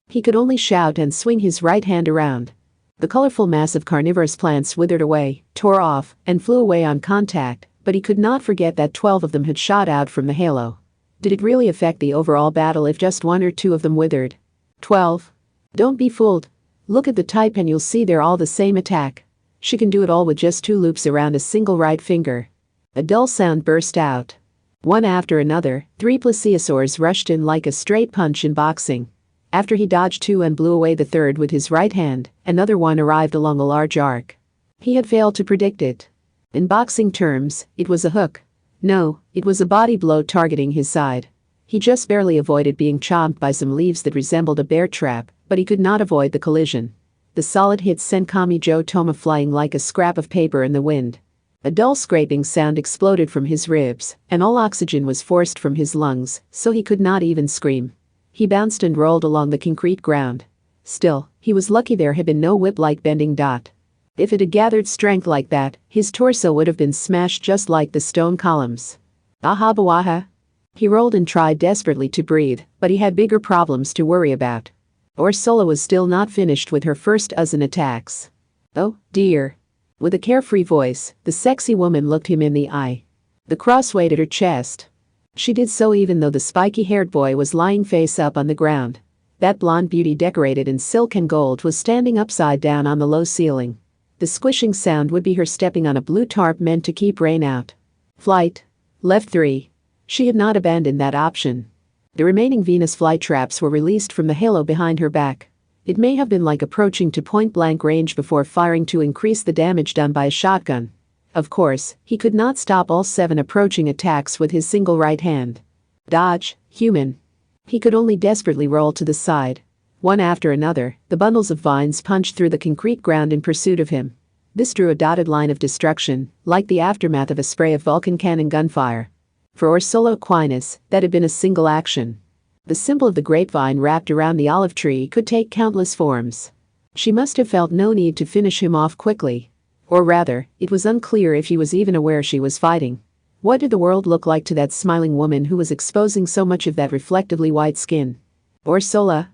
He could only shout and swing his right hand around. The colorful mass of carnivorous plants withered away, tore off, and flew away on contact, but he could not forget that 12 of them had shot out from the halo. Did it really affect the overall battle if just 1 or 2 of them withered? 12. Don't be fooled. Look at the type and you'll see they're all the same attack. She can do it all with just 2 loops around a single right finger. A dull sound burst out. One after another, 3 plesiosaurs rushed in like a straight punch in boxing. After he dodged 2 and blew away the third with his right hand, another one arrived along a large arc. He had failed to predict it. In boxing terms, it was a hook. No, it was a body blow targeting his side. He just barely avoided being chomped by some leaves that resembled a bear trap, but he could not avoid the collision. The solid hit sent Kamijo Toma flying like a scrap of paper in the wind. A dull scraping sound exploded from his ribs, and all oxygen was forced from his lungs, so he could not even scream. He bounced and rolled along the concrete ground. Still, he was lucky there had been no whip-like bending dot. If it had gathered strength like that, his torso would have been smashed just like the stone columns. Aha bawaha. He rolled and tried desperately to breathe, but he had bigger problems to worry about. Orsola was still not finished with her first dozen attacks. Oh, dear. With a carefree voice, the sexy woman looked him in the eye. The cross swayed at her chest. She did so even though the spiky-haired boy was lying face up on the ground. That blonde beauty decorated in silk and gold was standing upside down on the low ceiling. The squishing sound would be her stepping on a blue tarp meant to keep rain out. Flight. Left 3. She had not abandoned that option. The remaining Venus flytraps were released from the halo behind her back. It may have been like approaching to point-blank range before firing to increase the damage done by a shotgun. Of course, he could not stop all 7 approaching attacks with his single right hand. Dodge, human. He could only desperately roll to the side. One after another, the bundles of vines punched through the concrete ground in pursuit of him. This drew a dotted line of destruction, like the aftermath of a spray of Vulcan cannon gunfire. For Orsola Aquinas, that had been a single action. The symbol of the grapevine wrapped around the olive tree could take countless forms. She must have felt no need to finish him off quickly. Or rather, it was unclear if he was even aware she was fighting. What did the world look like to that smiling woman who was exposing so much of that reflectively white skin? Orsola.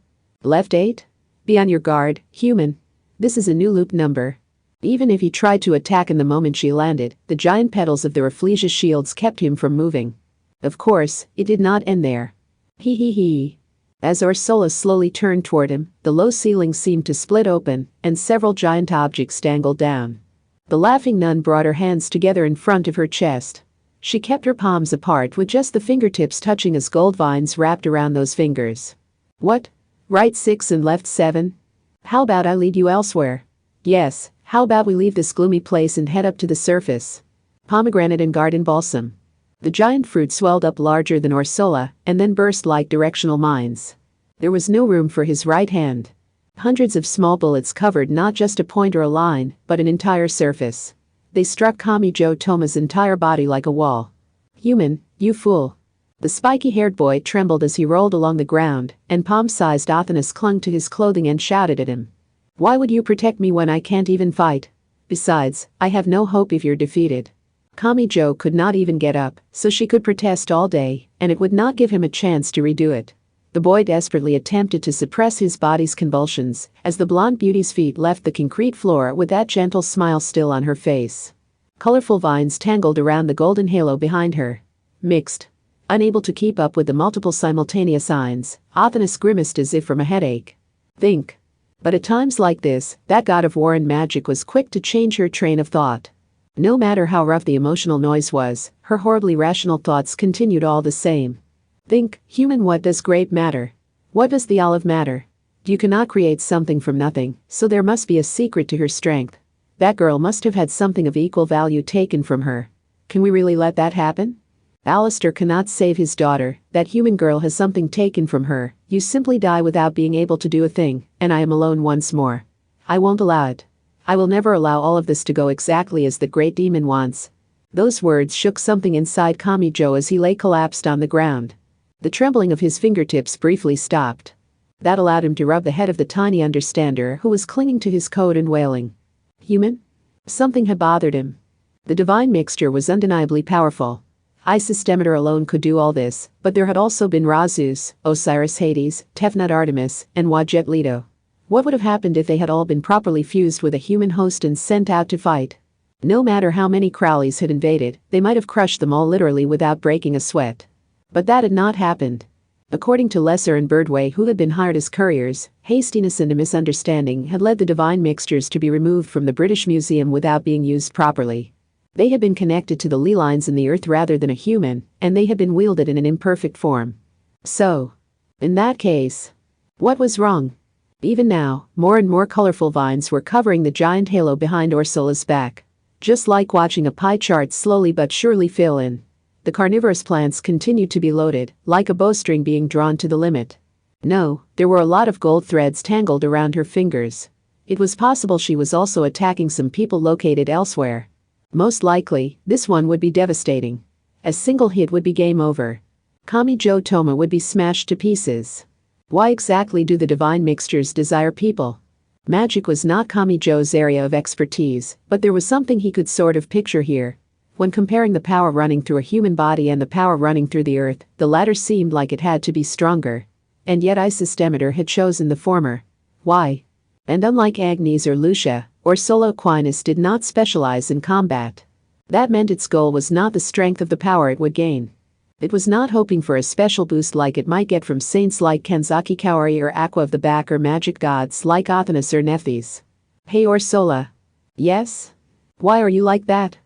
Left 8? Be on your guard, human. This is a new loop number. Even if he tried to attack in the moment she landed, the giant petals of the Rafflesia shields kept him from moving. Of course, it did not end there. Hee hee hee. As Ursula slowly turned toward him, the low ceiling seemed to split open, and several giant objects dangled down. The laughing nun brought her hands together in front of her chest. She kept her palms apart with just the fingertips touching as gold vines wrapped around those fingers. What? Right 6 and left 7? How about I lead you elsewhere? Yes, how about we leave this gloomy place and head up to the surface? Pomegranate and garden balsam. The giant fruit swelled up larger than Ursula and then burst like directional mines. There was no room for his right hand. Hundreds of small bullets covered not just a point or a line, but an entire surface. They struck Kamijo Toma's entire body like a wall. Human, you fool. The spiky-haired boy trembled as he rolled along the ground, and palm-sized Athanas clung to his clothing and shouted at him. Why would you protect me when I can't even fight? Besides, I have no hope if you're defeated. Kamijo could not even get up, so she could protest all day, and it would not give him a chance to redo it. The boy desperately attempted to suppress his body's convulsions as the blonde beauty's feet left the concrete floor with that gentle smile still on her face. Colorful vines tangled around the golden halo behind her. Mixed. Unable to keep up with the multiple simultaneous signs, Athanas grimaced as if from a headache. Think. But at times like this, that god of war and magic was quick to change her train of thought. No matter how rough the emotional noise was, her horribly rational thoughts continued all the same. Think, human, what does grape matter? What does the olive matter? You cannot create something from nothing, so there must be a secret to her strength. That girl must have had something of equal value taken from her. Can we really let that happen? Alistair cannot save his daughter, that human girl has something taken from her, you simply die without being able to do a thing, and I am alone once more. I won't allow it. I will never allow all of this to go exactly as the great demon wants. Those words shook something inside Kamijo as he lay collapsed on the ground. The trembling of his fingertips briefly stopped. That allowed him to rub the head of the tiny understander who was clinging to his coat and wailing. Human? Something had bothered him. The divine mixture was undeniably powerful. Isostemeter alone could do all this, but there had also been Razus, Osiris Hades, Tefnut Artemis, and Wadjet Leto. What would have happened if they had all been properly fused with a human host and sent out to fight? No matter how many Crowleys had invaded, they might have crushed them all literally without breaking a sweat. But that had not happened. According to Lesser and Birdway, who had been hired as couriers, hastiness and a misunderstanding had led the divine mixtures to be removed from the British Museum without being used properly. They had been connected to the ley lines in the earth rather than a human, and they had been wielded in an imperfect form. So, in that case, what was wrong? Even now, more and more colorful vines were covering the giant halo behind Ursula's back. Just like watching a pie chart slowly but surely fill in. The carnivorous plants continued to be loaded, like a bowstring being drawn to the limit. No, there were a lot of gold threads tangled around her fingers. It was possible she was also attacking some people located elsewhere. Most likely, this one would be devastating. A single hit would be game over. Kamijo Toma would be smashed to pieces. Why exactly do the divine mixtures desire people? Magic was not Kamijo's area of expertise, but there was something he could sort of picture here. When comparing the power running through a human body and the power running through the earth, the latter seemed like it had to be stronger. And yet Isostemeter had chosen the former. Why? And unlike Agnes or Lucia, Ursula Aquinas did not specialize in combat. That meant its goal was not the strength of the power it would gain. It was not hoping for a special boost like it might get from saints like Kenzaki Kaori or Aqua of the Back or magic gods like Athanas or Nephthys. Hey Ursula. Yes? Why are you like that?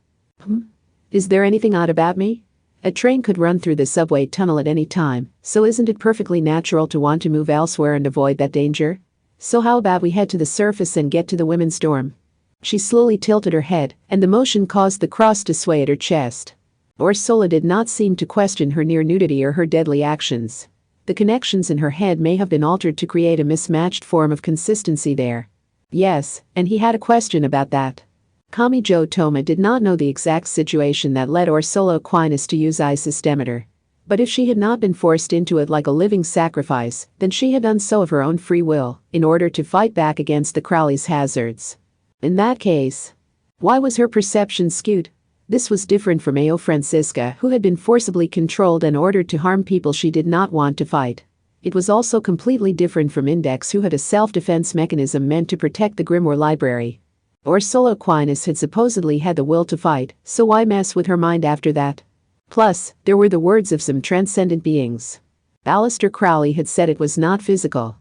Is there anything odd about me? A train could run through the subway tunnel at any time, so isn't it perfectly natural to want to move elsewhere and avoid that danger? So how about we head to the surface and get to the women's dorm? She slowly tilted her head, and the motion caused the cross to sway at her chest. Ursula did not seem to question her near nudity or her deadly actions. The connections in her head may have been altered to create a mismatched form of consistency there. Yes, and he had a question about that. Kamijo Toma did not know the exact situation that led Ursula Aquinas to use Isostemeter. But if she had not been forced into it like a living sacrifice, then she had done so of her own free will, in order to fight back against the Crowley's hazards. In that case, why was her perception skewed? This was different from Ao Francisca, who had been forcibly controlled and ordered to harm people she did not want to fight. It was also completely different from Index, who had a self-defense mechanism meant to protect the Grimoire library. Ursula Aquinas had supposedly had the will to fight, so why mess with her mind after that? Plus, there were the words of some transcendent beings. Aleister Crowley had said it was not physical.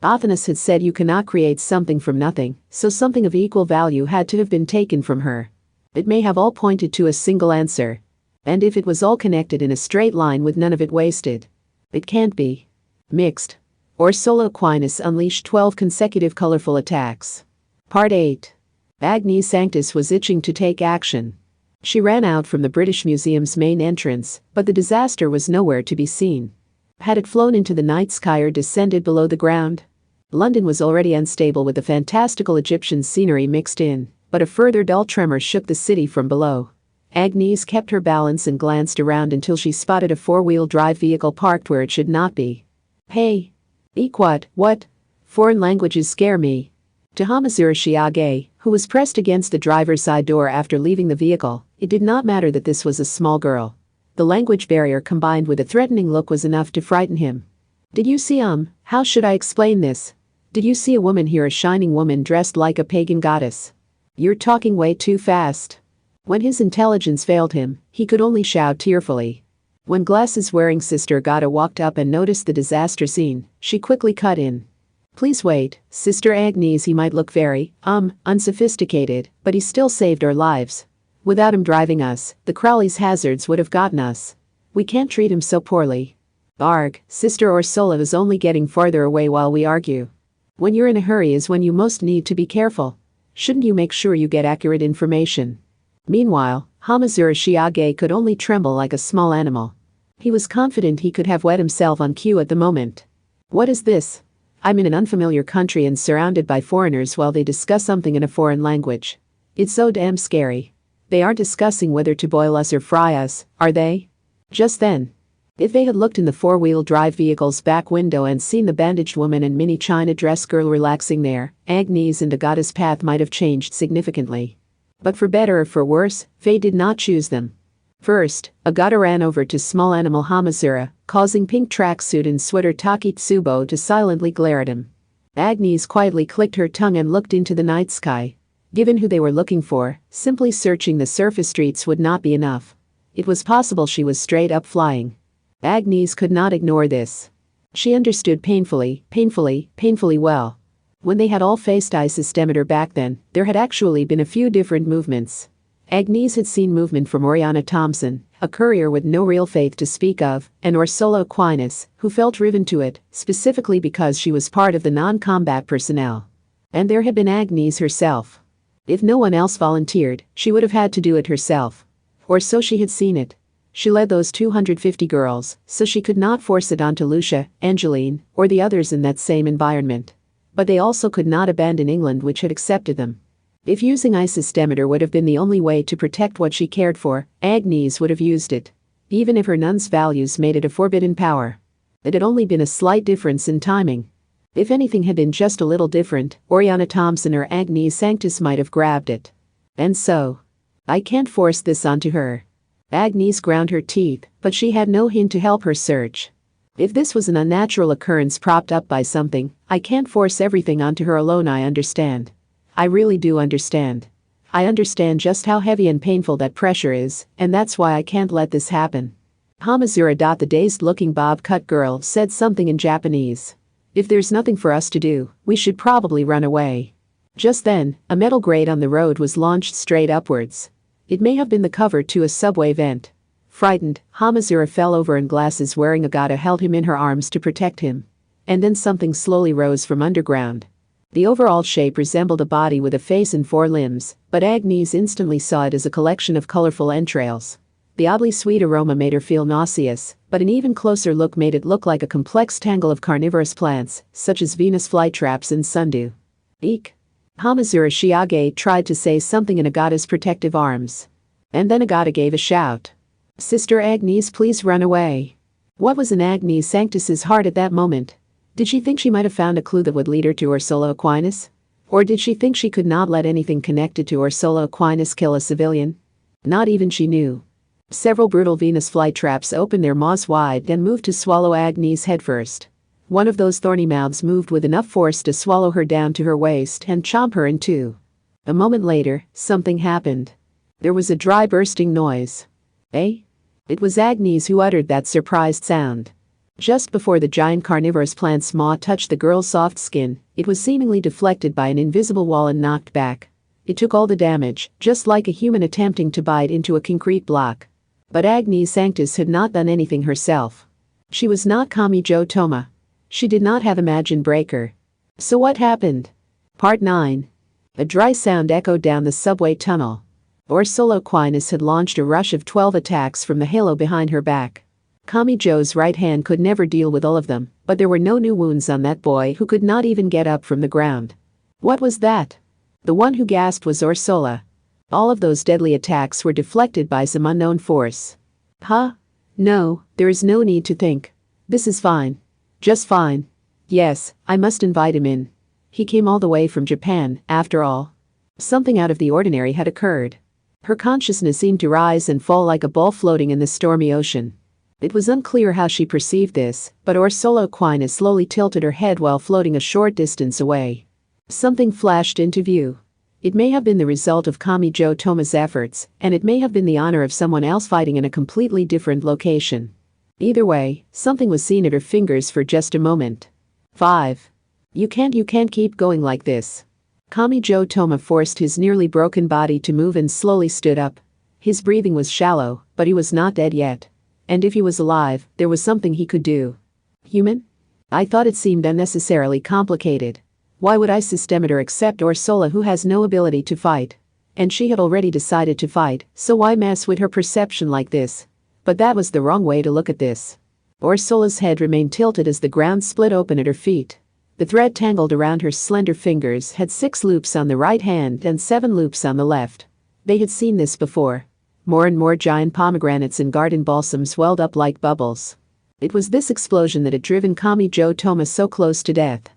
Athanas had said you cannot create something from nothing, so something of equal value had to have been taken from her. It may have all pointed to a single answer. And if it was all connected in a straight line with none of it wasted, it can't be. Mixed. Ursula Aquinas unleashed 12 consecutive colorful attacks. Part 8. Agnes Sanctus was itching to take action. She ran out from the British Museum's main entrance, but the disaster was nowhere to be seen. Had it flown into the night sky or descended below the ground? London was already unstable with the fantastical Egyptian scenery mixed in, but a further dull tremor shook the city from below. Agnes kept her balance and glanced around until she spotted a four-wheel drive vehicle parked where it should not be. Hey! Equat, what? Foreign languages scare me. To Hamazura Shiage, who was pressed against the driver's side door after leaving the vehicle, it did not matter that this was a small girl. The language barrier combined with a threatening look was enough to frighten him. Did you see how should I explain this? Did you see a woman here, a shining woman dressed like a pagan goddess? You're talking way too fast. When his intelligence failed him, he could only shout tearfully. When glasses-wearing Sister Gata walked up and noticed the disaster scene, she quickly cut in. Please wait, Sister Agnes, he might look very, unsophisticated, but he still saved our lives. Without him driving us, the Crowley's hazards would have gotten us. We can't treat him so poorly. Arg, Sister Ursula is only getting farther away while we argue. When you're in a hurry is when you most need to be careful. Shouldn't you make sure you get accurate information? Meanwhile, Hamazura Shiage could only tremble like a small animal. He was confident he could have wet himself on cue at the moment. What is this? I'm in an unfamiliar country and surrounded by foreigners while they discuss something in a foreign language. It's so damn scary. They aren't discussing whether to boil us or fry us, are they? Just then. If they had looked in the four-wheel drive vehicle's back window and seen the bandaged woman and mini China dress girl relaxing there, Agnes and Agata's path might have changed significantly. But for better or for worse, fate did not choose them. First, Agata ran over to small animal Hamazura, causing pink tracksuit and sweater Takitsubo to silently glare at him. Agnes quietly clicked her tongue and looked into the night sky. Given who they were looking for, simply searching the surface streets would not be enough. It was possible she was straight up flying. Agnes could not ignore this. She understood painfully well. When they had all faced Isis Demeter back then, there had actually been a few different movements. Agnes had seen movement from Oriana Thompson, a courier with no real faith to speak of, and Ursula Aquinas, who felt driven to it, specifically because she was part of the non-combat personnel. And there had been Agnes herself. If no one else volunteered, she would have had to do it herself. Or so she had seen it. She led those 250 girls, so she could not force it onto Lucia, Angeline, or the others in that same environment. But they also could not abandon England, which had accepted them. If using Isis Demeter would have been the only way to protect what she cared for, Agnes would have used it. Even if her nun's values made it a forbidden power. It had only been a slight difference in timing. If anything had been just a little different, Oriana Thompson or Agnes Sanctus might have grabbed it. And so. I can't force this onto her. Agnes ground her teeth, but she had no hint to help her search. If this was an unnatural occurrence propped up by something, I can't force everything onto her alone. I understand. I really do understand. I understand just how heavy and painful that pressure is, and that's why I can't let this happen. Hamazura. The dazed-looking bob-cut girl said something in Japanese. If there's nothing for us to do, we should probably run away. Just then, a metal grate on the road was launched straight upwards. It may have been the cover to a subway vent. Frightened, Hamazura fell over and glasses-wearing Agata held him in her arms to protect him. And then something slowly rose from underground. The overall shape resembled a body with a face and four limbs, but Agnes instantly saw it as a collection of colorful entrails. The oddly sweet aroma made her feel nauseous, but an even closer look made it look like a complex tangle of carnivorous plants, such as Venus flytraps and sundew. Eek! Hamazura Shiage tried to say something in Agata's protective arms. And then Agata gave a shout. Sister Agnes, please run away. What was in Agnes Sanctus's heart at that moment? Did she think she might have found a clue that would lead her to Ursula Aquinas? Or did she think she could not let anything connected to Ursula Aquinas kill a civilian? Not even she knew. Several brutal Venus flytraps opened their maws wide and moved to swallow Agnes headfirst. One of those thorny mouths moved with enough force to swallow her down to her waist and chomp her in two. A moment later, something happened. There was a dry bursting noise. Eh? It was Agnes who uttered that surprised sound. Just before the giant carnivorous plant's maw touched the girl's soft skin, it was seemingly deflected by an invisible wall and knocked back. It took all the damage, just like a human attempting to bite into a concrete block. But Agnes Sanctus had not done anything herself. She was not Kamijo Toma. She did not have a Imagine Breaker. So what happened? Part 9. A dry sound echoed down the subway tunnel. Ursula Aquinas had launched a rush of 12 attacks from the halo behind her back. Kamijo's right hand could never deal with all of them, but there were no new wounds on that boy who could not even get up from the ground. What was that? The one who gasped was Ursula. All of those deadly attacks were deflected by some unknown force. Huh? No, there is no need to think. This is fine. Just fine. Yes, I must invite him in. He came all the way from Japan, after all. Something out of the ordinary had occurred. Her consciousness seemed to rise and fall like a ball floating in the stormy ocean. It was unclear how she perceived this, but Ursula Aquinas slowly tilted her head while floating a short distance away. Something flashed into view. It may have been the result of Kamijo Toma's efforts, and it may have been the honor of someone else fighting in a completely different location. Either way, something was seen at her fingers for just a moment. 5. You can't keep going like this. Kamijo Toma forced his nearly broken body to move and slowly stood up. His breathing was shallow, but he was not dead yet. And if he was alive, there was something he could do. Human? I thought it seemed unnecessarily complicated. Why would I systemator accept Ursula who has no ability to fight? And she had already decided to fight, so why mess with her perception like this? But that was the wrong way to look at this. Ursula's head remained tilted as the ground split open at her feet. The thread tangled around her slender fingers had 6 loops on the right hand and 7 loops on the left. They had seen this before. More and more giant pomegranates and garden balsams welled up like bubbles. It was this explosion that had driven Kamijo Toma so close to death.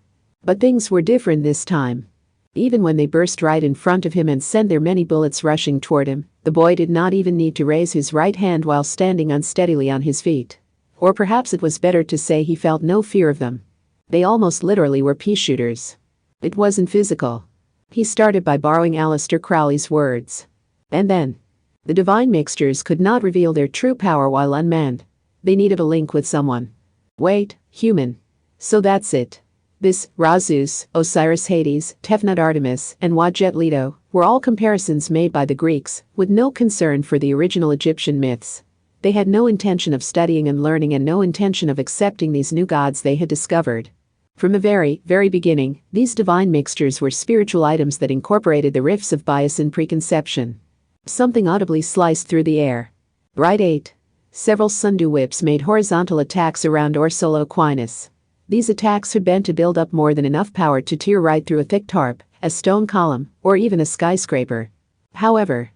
But things were different this time. Even when they burst right in front of him and sent their many bullets rushing toward him, the boy did not even need to raise his right hand while standing unsteadily on his feet. Or perhaps it was better to say he felt no fear of them. They almost literally were pea shooters. It wasn't physical. He started by borrowing Aleister Crowley's words. And then. The divine mixtures could not reveal their true power while unmanned. They needed a link with someone. Wait, human. So that's it. This, Ra-Zeus, Osiris Hades, Tefnut Artemis, and Wadjet Leto, were all comparisons made by the Greeks, with no concern for the original Egyptian myths. They had no intention of studying and learning and no intention of accepting these new gods they had discovered. From the very, very beginning, these divine mixtures were spiritual items that incorporated the rifts of bias and preconception. Something audibly sliced through the air. Right 8. Several sundew whips made horizontal attacks around Ursula Aquinas. These attacks had been to build up more than enough power to tear right through a thick tarp, a stone column, or even a skyscraper. However,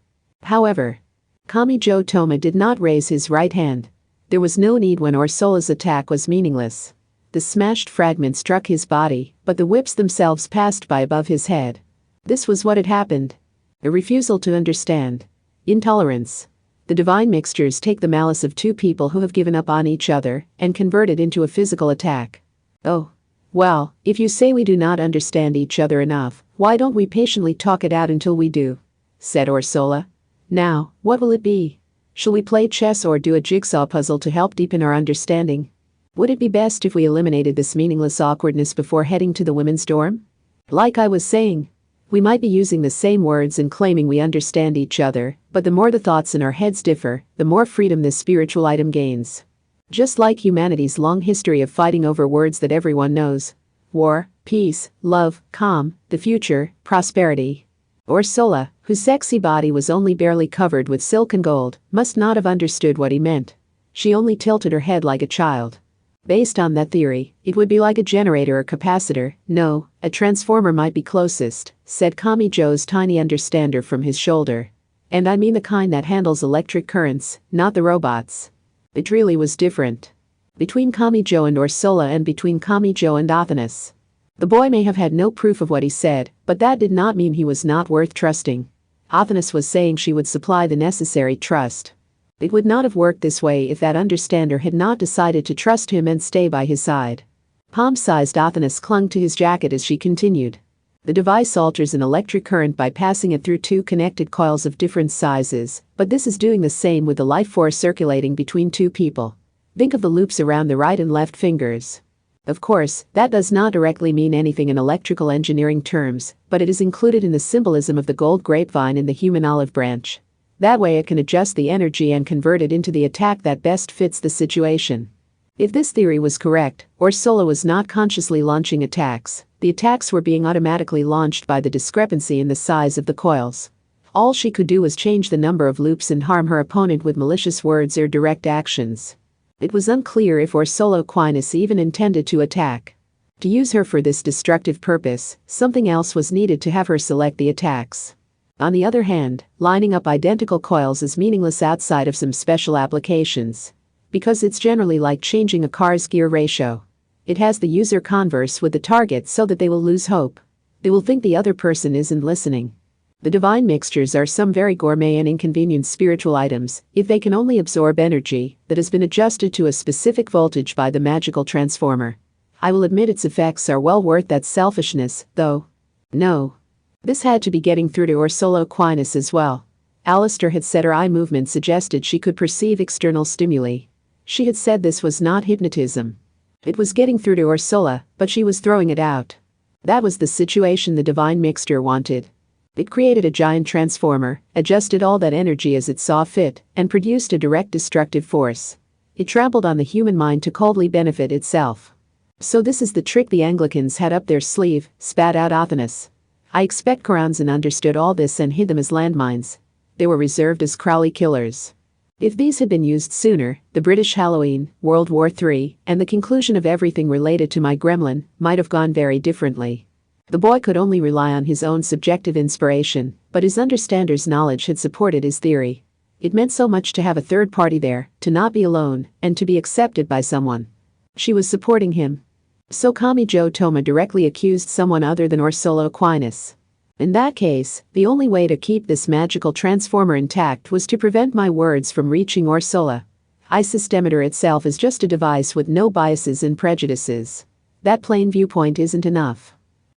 Kamijo Toma did not raise his right hand. There was no need when Ursula's attack was meaningless. The smashed fragment struck his body, but the whips themselves passed by above his head. This was what had happened. A refusal to understand. Intolerance. The divine mixtures take the malice of two people who have given up on each other and convert it into a physical attack. Oh. Well, if you say we do not understand each other enough, why don't we patiently talk it out until we do? Said Ursula. Now, what will it be? Shall we play chess or do a jigsaw puzzle to help deepen our understanding? Would it be best if we eliminated this meaningless awkwardness before heading to the women's dorm? Like I was saying, we might be using the same words and claiming we understand each other, but the more the thoughts in our heads differ, the more freedom this spiritual item gains. Just like humanity's long history of fighting over words that everyone knows. War, peace, love, calm, the future, prosperity. Ursula, whose sexy body was only barely covered with silk and gold, must not have understood what he meant. She only tilted her head like a child. Based on that theory, it would be like a generator or capacitor. No, a transformer might be closest, said Kamijo's tiny understander from his shoulder. And I mean the kind that handles electric currents, not the robots. It really was different. Between Kamijo and Ursula and between Kamijo and Athanas. The boy may have had no proof of what he said, but that did not mean he was not worth trusting. Athanas was saying she would supply the necessary trust. It would not have worked this way if that understander had not decided to trust him and stay by his side. Palm-sized Athanas clung to his jacket as she continued. The device alters an electric current by passing it through two connected coils of different sizes, but this is doing the same with the life force circulating between two people. Think of the loops around the right and left fingers. Of course, that does not directly mean anything in electrical engineering terms, but it is included in the symbolism of the gold grapevine in the human olive branch. That way it can adjust the energy and convert it into the attack that best fits the situation. If this theory was correct, Ursula was not consciously launching attacks. The attacks were being automatically launched by the discrepancy in the size of the coils. All she could do was change the number of loops and harm her opponent with malicious words or direct actions. It was unclear if Ursula Aquinas even intended to attack. To use her for this destructive purpose, something else was needed to have her select the attacks. On the other hand, lining up identical coils is meaningless outside of some special applications. Because it's generally like changing a car's gear ratio. It has the user converse with the target so that they will lose hope. They will think the other person isn't listening. The divine mixtures are some very gourmet and inconvenient spiritual items, if they can only absorb energy that has been adjusted to a specific voltage by the magical transformer. I will admit its effects are well worth that selfishness, though. No. This had to be getting through to Ursula Aquinas as well. Alistair had said her eye movement suggested she could perceive external stimuli. She had said this was not hypnotism. It was getting through to Ursula, but she was throwing it out. That was the situation the divine mixture wanted. It created a giant transformer, adjusted all that energy as it saw fit, and produced a direct destructive force. It trampled on the human mind to coldly benefit itself. So this is the trick the Anglicans had up their sleeve, spat out Athanas. I expect Karanzan understood all this and hid them as landmines. They were reserved as Crowley killers. If these had been used sooner, the British Halloween, World War III, and the conclusion of everything related to my gremlin might have gone very differently. The boy could only rely on his own subjective inspiration, but his understander's knowledge had supported his theory. It meant so much to have a third party there, to not be alone, and to be accepted by someone. She was supporting him. So Kami Jo Toma directly accused someone other than Ursula Aquinas. In that case, the only way to keep this magical transformer intact was to prevent my words from reaching Ursula. iSystemeter itself is just a device with no biases and prejudices. That plain viewpoint isn't enough.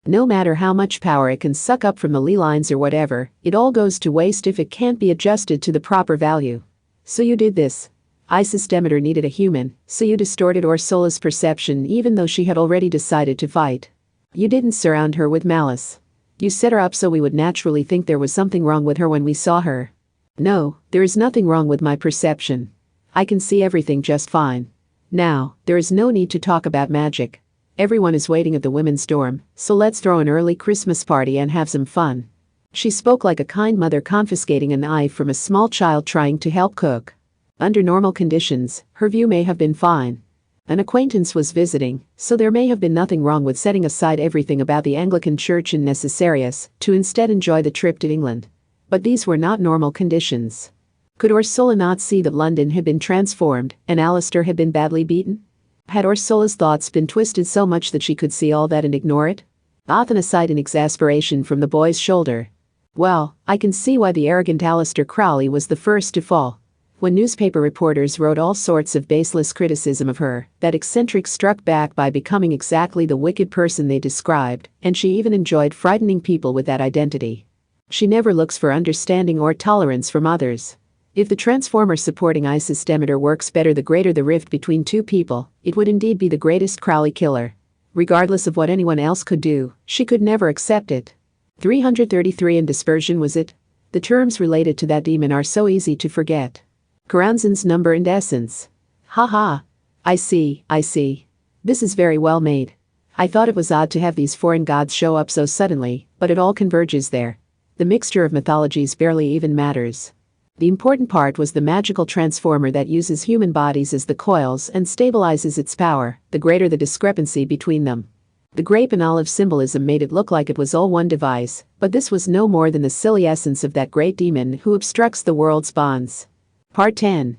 No matter how much power it can suck up from the ley lines or whatever, it all goes to waste if it can't be adjusted to the proper value. So you did this. iSystemeter needed a human, so you distorted Ursula's perception even though she had already decided to fight. You didn't surround her with malice. You set her up so we would naturally think there was something wrong with her when we saw her. No, there is nothing wrong with my perception. I can see everything just fine. Now, there is no need to talk about magic. Everyone is waiting at the women's dorm, so let's throw an early Christmas party and have some fun. She spoke like a kind mother confiscating a knife from a small child trying to help cook. Under normal conditions, her view may have been fine. An acquaintance was visiting, so there may have been nothing wrong with setting aside everything about the Anglican Church in Necessarius to instead enjoy the trip to England. But these were not normal conditions. Could Ursula not see that London had been transformed and Alistair had been badly beaten? Had Ursula's thoughts been twisted so much that she could see all that and ignore it? Athena sighed in exasperation from the boy's shoulder. Well, I can see why the arrogant Alistair Crowley was the first to fall. When newspaper reporters wrote all sorts of baseless criticism of her, that eccentric struck back by becoming exactly the wicked person they described, and she even enjoyed frightening people with that identity. She never looks for understanding or tolerance from others. If the transformer supporting iSystemeter works better, the greater the rift between two people, it would indeed be the greatest Crowley killer. Regardless of what anyone else could do, she could never accept it. 333 in dispersion was it? The terms related to that demon are so easy to forget. Karanzan's number and essence. Ha. I see. This is very well made. I thought it was odd to have these foreign gods show up so suddenly, but it all converges there. The mixture of mythologies barely even matters. The important part was the magical transformer that uses human bodies as the coils and stabilizes its power, the greater the discrepancy between them. The grape and olive symbolism made it look like it was all one device, but this was no more than the silly essence of that great demon who obstructs the world's bonds. Part 10.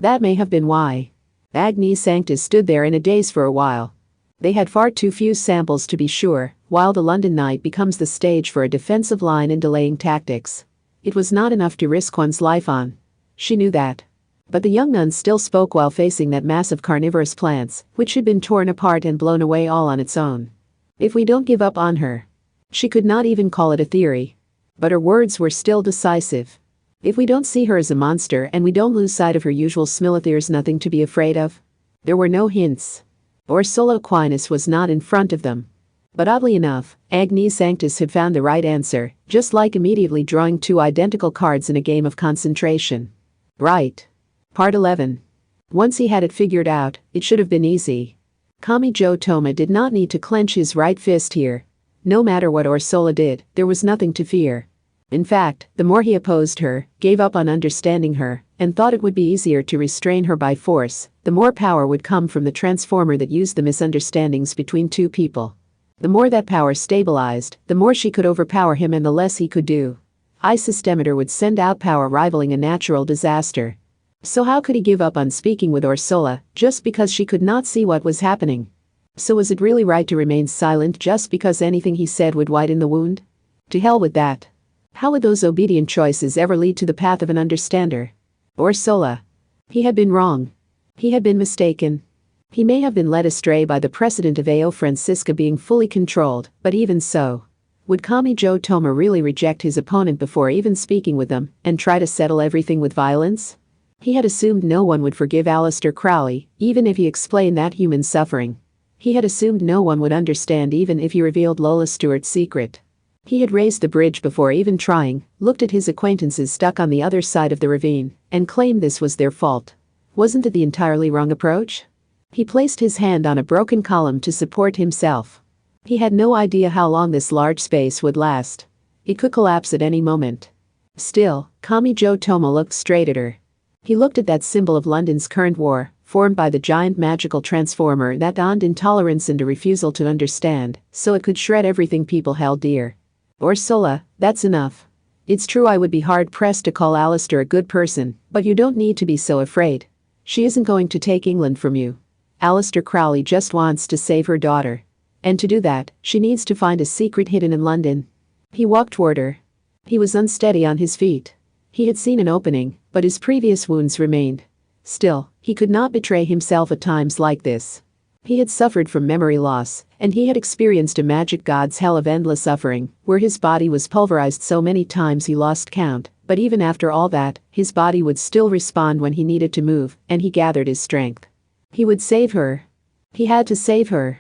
That may have been why Agni Sanctus stood there in a daze for a while. They had far too few samples to be sure, while the London night becomes the stage for a defensive line and delaying tactics. It was not enough to risk one's life on. She knew that. But the young nun still spoke while facing that mass of carnivorous plants, which had been torn apart and blown away all on its own. If we don't give up on her. She could not even call it a theory. But her words were still decisive. If we don't see her as a monster and we don't lose sight of her usual smile, there's nothing to be afraid of. There were no hints. Ursula Aquinas was not in front of them. But oddly enough, Agnes Sanctus had found the right answer, just like immediately drawing two identical cards in a game of concentration. Right. Part 11. Once he had it figured out, it should have been easy. Kamijo Toma did not need to clench his right fist here. No matter what Ursula did, there was nothing to fear. In fact, the more he opposed her, gave up on understanding her, and thought it would be easier to restrain her by force, the more power would come from the transformer that used the misunderstandings between two people. The more that power stabilized, the more she could overpower him and the less he could do. Systemeter would send out power rivaling a natural disaster. So how could he give up on speaking with Ursula, just because she could not see what was happening? So was it really right to remain silent just because anything he said would widen the wound? To hell with that. How would those obedient choices ever lead to the path of an understander? Ursula. He had been wrong. He had been mistaken. He may have been led astray by the precedent of Ao Francisca being fully controlled, but even so. Would Kamijo Toma really reject his opponent before even speaking with them, and try to settle everything with violence? He had assumed no one would forgive Aleister Crowley, even if he explained that human suffering. He had assumed no one would understand even if he revealed Lola Stewart's secret. He had raised the bridge before even trying, looked at his acquaintances stuck on the other side of the ravine, and claimed this was their fault. Wasn't it the entirely wrong approach? He placed his hand on a broken column to support himself. He had no idea how long this large space would last. It could collapse at any moment. Still, Kamijo Toma looked straight at her. He looked at that symbol of London's current war, formed by the giant magical transformer that donned intolerance and a refusal to understand, so it could shred everything people held dear. Ursula, that's enough. It's true I would be hard-pressed to call Aleister a good person, but you don't need to be so afraid. She isn't going to take England from you. Aleister Crowley just wants to save her daughter. And to do that, she needs to find a secret hidden in London. He walked toward her. He was unsteady on his feet. He had seen an opening, but his previous wounds remained. Still, he could not betray himself at times like this. He had suffered from memory loss, and he had experienced a magic god's hell of endless suffering, where his body was pulverized so many times he lost count, but even after all that, his body would still respond when he needed to move, and he gathered his strength. He would save her. He had to save her.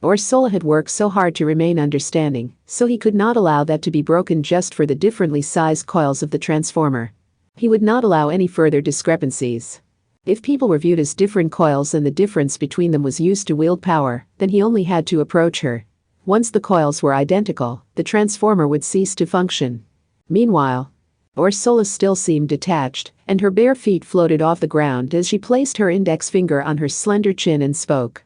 Ursula had worked so hard to remain understanding, so he could not allow that to be broken just for the differently sized coils of the transformer. He would not allow any further discrepancies. If people were viewed as different coils and the difference between them was used to wield power, then he only had to approach her. Once the coils were identical, the transformer would cease to function. Meanwhile, Ursula still seemed detached, and her bare feet floated off the ground as she placed her index finger on her slender chin and spoke.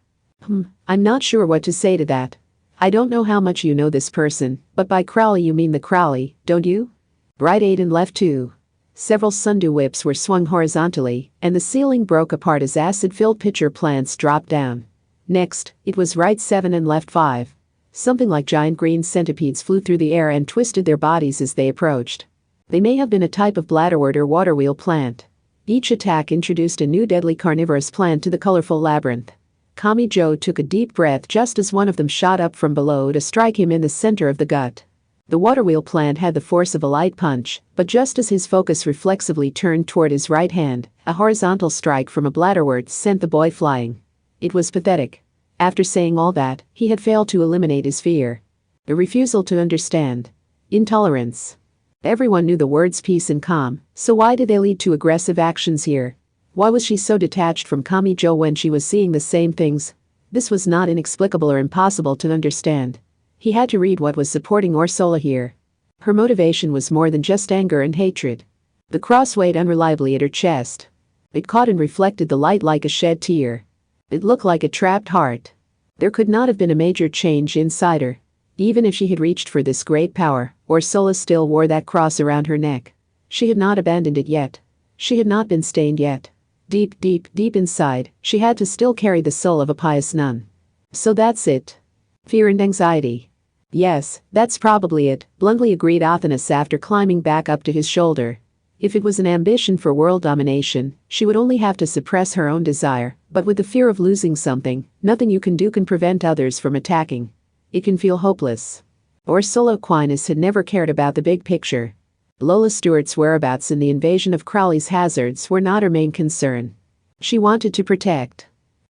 I'm not sure what to say to that. I don't know how much you know this person, but by Crowley you mean the Crowley, don't you? Right 8 and left 2. Several sundew whips were swung horizontally, and the ceiling broke apart as acid-filled pitcher plants dropped down. Next, it was right 7 and left 5. Something like giant green centipedes flew through the air and twisted their bodies as they approached. They may have been a type of bladderwort or waterwheel plant. Each attack introduced a new deadly carnivorous plant to the colorful labyrinth. Kamijo took a deep breath just as one of them shot up from below to strike him in the center of the gut. The waterwheel plant had the force of a light punch, but just as his focus reflexively turned toward his right hand, a horizontal strike from a bladderwort sent the boy flying. It was pathetic. After saying all that, he had failed to eliminate his fear. A refusal to understand. Intolerance. Everyone knew the words peace and calm, so why did they lead to aggressive actions here? Why was she so detached from Kamijo when she was seeing the same things? This was not inexplicable or impossible to understand. He had to read what was supporting Ursula here. Her motivation was more than just anger and hatred. The cross weighed unreliably at her chest. It caught and reflected the light like a shed tear. It looked like a trapped heart. There could not have been a major change inside her. Even if she had reached for this great power, Ursula still wore that cross around her neck. She had not abandoned it yet. She had not been stained yet. Deep, deep, deep inside, she had to still carry the soul of a pious nun. So that's it. Fear and anxiety. Yes, that's probably it, bluntly agreed Athanas after climbing back up to his shoulder. If it was an ambition for world domination, she would only have to suppress her own desire, but with the fear of losing something, nothing you can do can prevent others from attacking. It can feel hopeless. Ursula Aquinas had never cared about the big picture. Lola Stewart's whereabouts in the invasion of Crowley's hazards were not her main concern. She wanted to protect.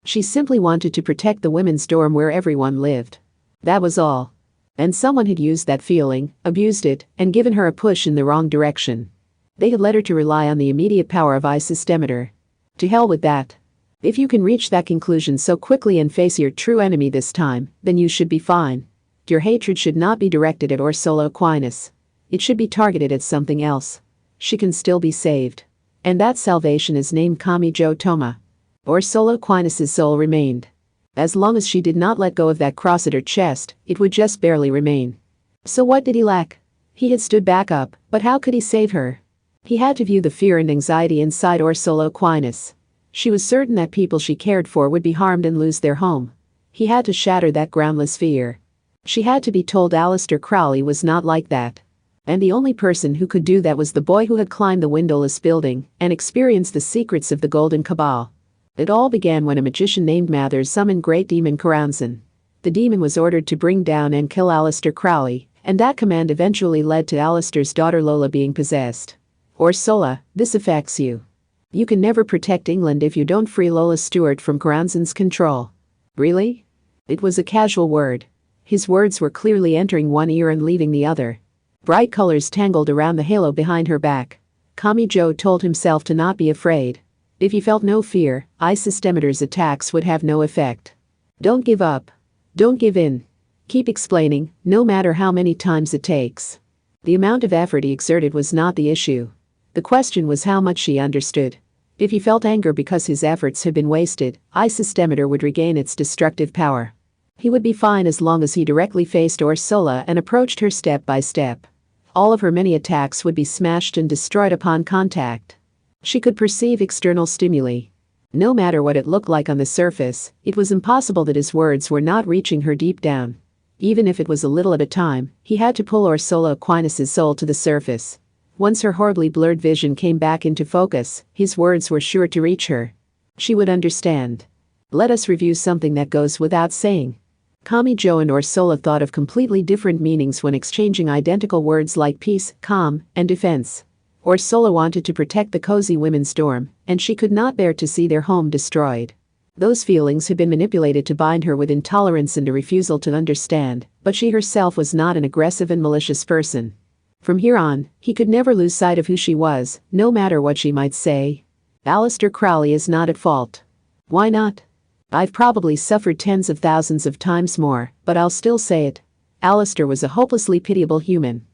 She simply wanted to protect the women's dorm where everyone lived. That was all. And someone had used that feeling, abused it, and given her a push in the wrong direction. They had led her to rely on the immediate power of Isostemeter. To hell with that. If you can reach that conclusion so quickly and face your true enemy this time, then you should be fine. Your hatred should not be directed at Ursula Aquinas. It should be targeted at something else. She can still be saved. And that salvation is named Kamijo Toma. Ursula Aquinas' soul remained. As long as she did not let go of that cross at her chest, it would just barely remain. So what did he lack? He had stood back up, but how could he save her? He had to view the fear and anxiety inside Ursula Aquinas. She was certain that people she cared for would be harmed and lose their home. He had to shatter that groundless fear. She had to be told Aleister Crowley was not like that. And the only person who could do that was the boy who had climbed the windowless building and experienced the secrets of the Golden Cabal. It all began when a magician named Mather summoned Great Demon Karanzan. The demon was ordered to bring down and kill Aleister Crowley, and that command eventually led to Aleister's daughter Lola being possessed. Ursula, this affects you. You can never protect England if you don't free Lola Stewart from Karanzan's control. Really? It was a casual word. His words were clearly entering one ear and leaving the other. Bright colors tangled around the halo behind her back. Kamijo told himself to not be afraid. If he felt no fear, Isostemeter's attacks would have no effect. Don't give up. Don't give in. Keep explaining, no matter how many times it takes. The amount of effort he exerted was not the issue. The question was how much she understood. If he felt anger because his efforts had been wasted, Isostemeter would regain its destructive power. He would be fine as long as he directly faced Ursula and approached her step by step. All of her many attacks would be smashed and destroyed upon contact. She could perceive external stimuli. No matter what it looked like on the surface, it was impossible that his words were not reaching her deep down. Even if it was a little at a time, he had to pull Ursula Aquinas' soul to the surface. Once her horribly blurred vision came back into focus, his words were sure to reach her. She would understand. Let us review something that goes without saying. Kamijo and Ursula thought of completely different meanings when exchanging identical words like peace, calm, and defense. Ursula wanted to protect the cozy women's dorm, and she could not bear to see their home destroyed. Those feelings had been manipulated to bind her with intolerance and a refusal to understand, but she herself was not an aggressive and malicious person. From here on, he could never lose sight of who she was, no matter what she might say. Aleister Crowley is not at fault. Why not? I've probably suffered tens of thousands of times more, but I'll still say it. Aleister was a hopelessly pitiable human.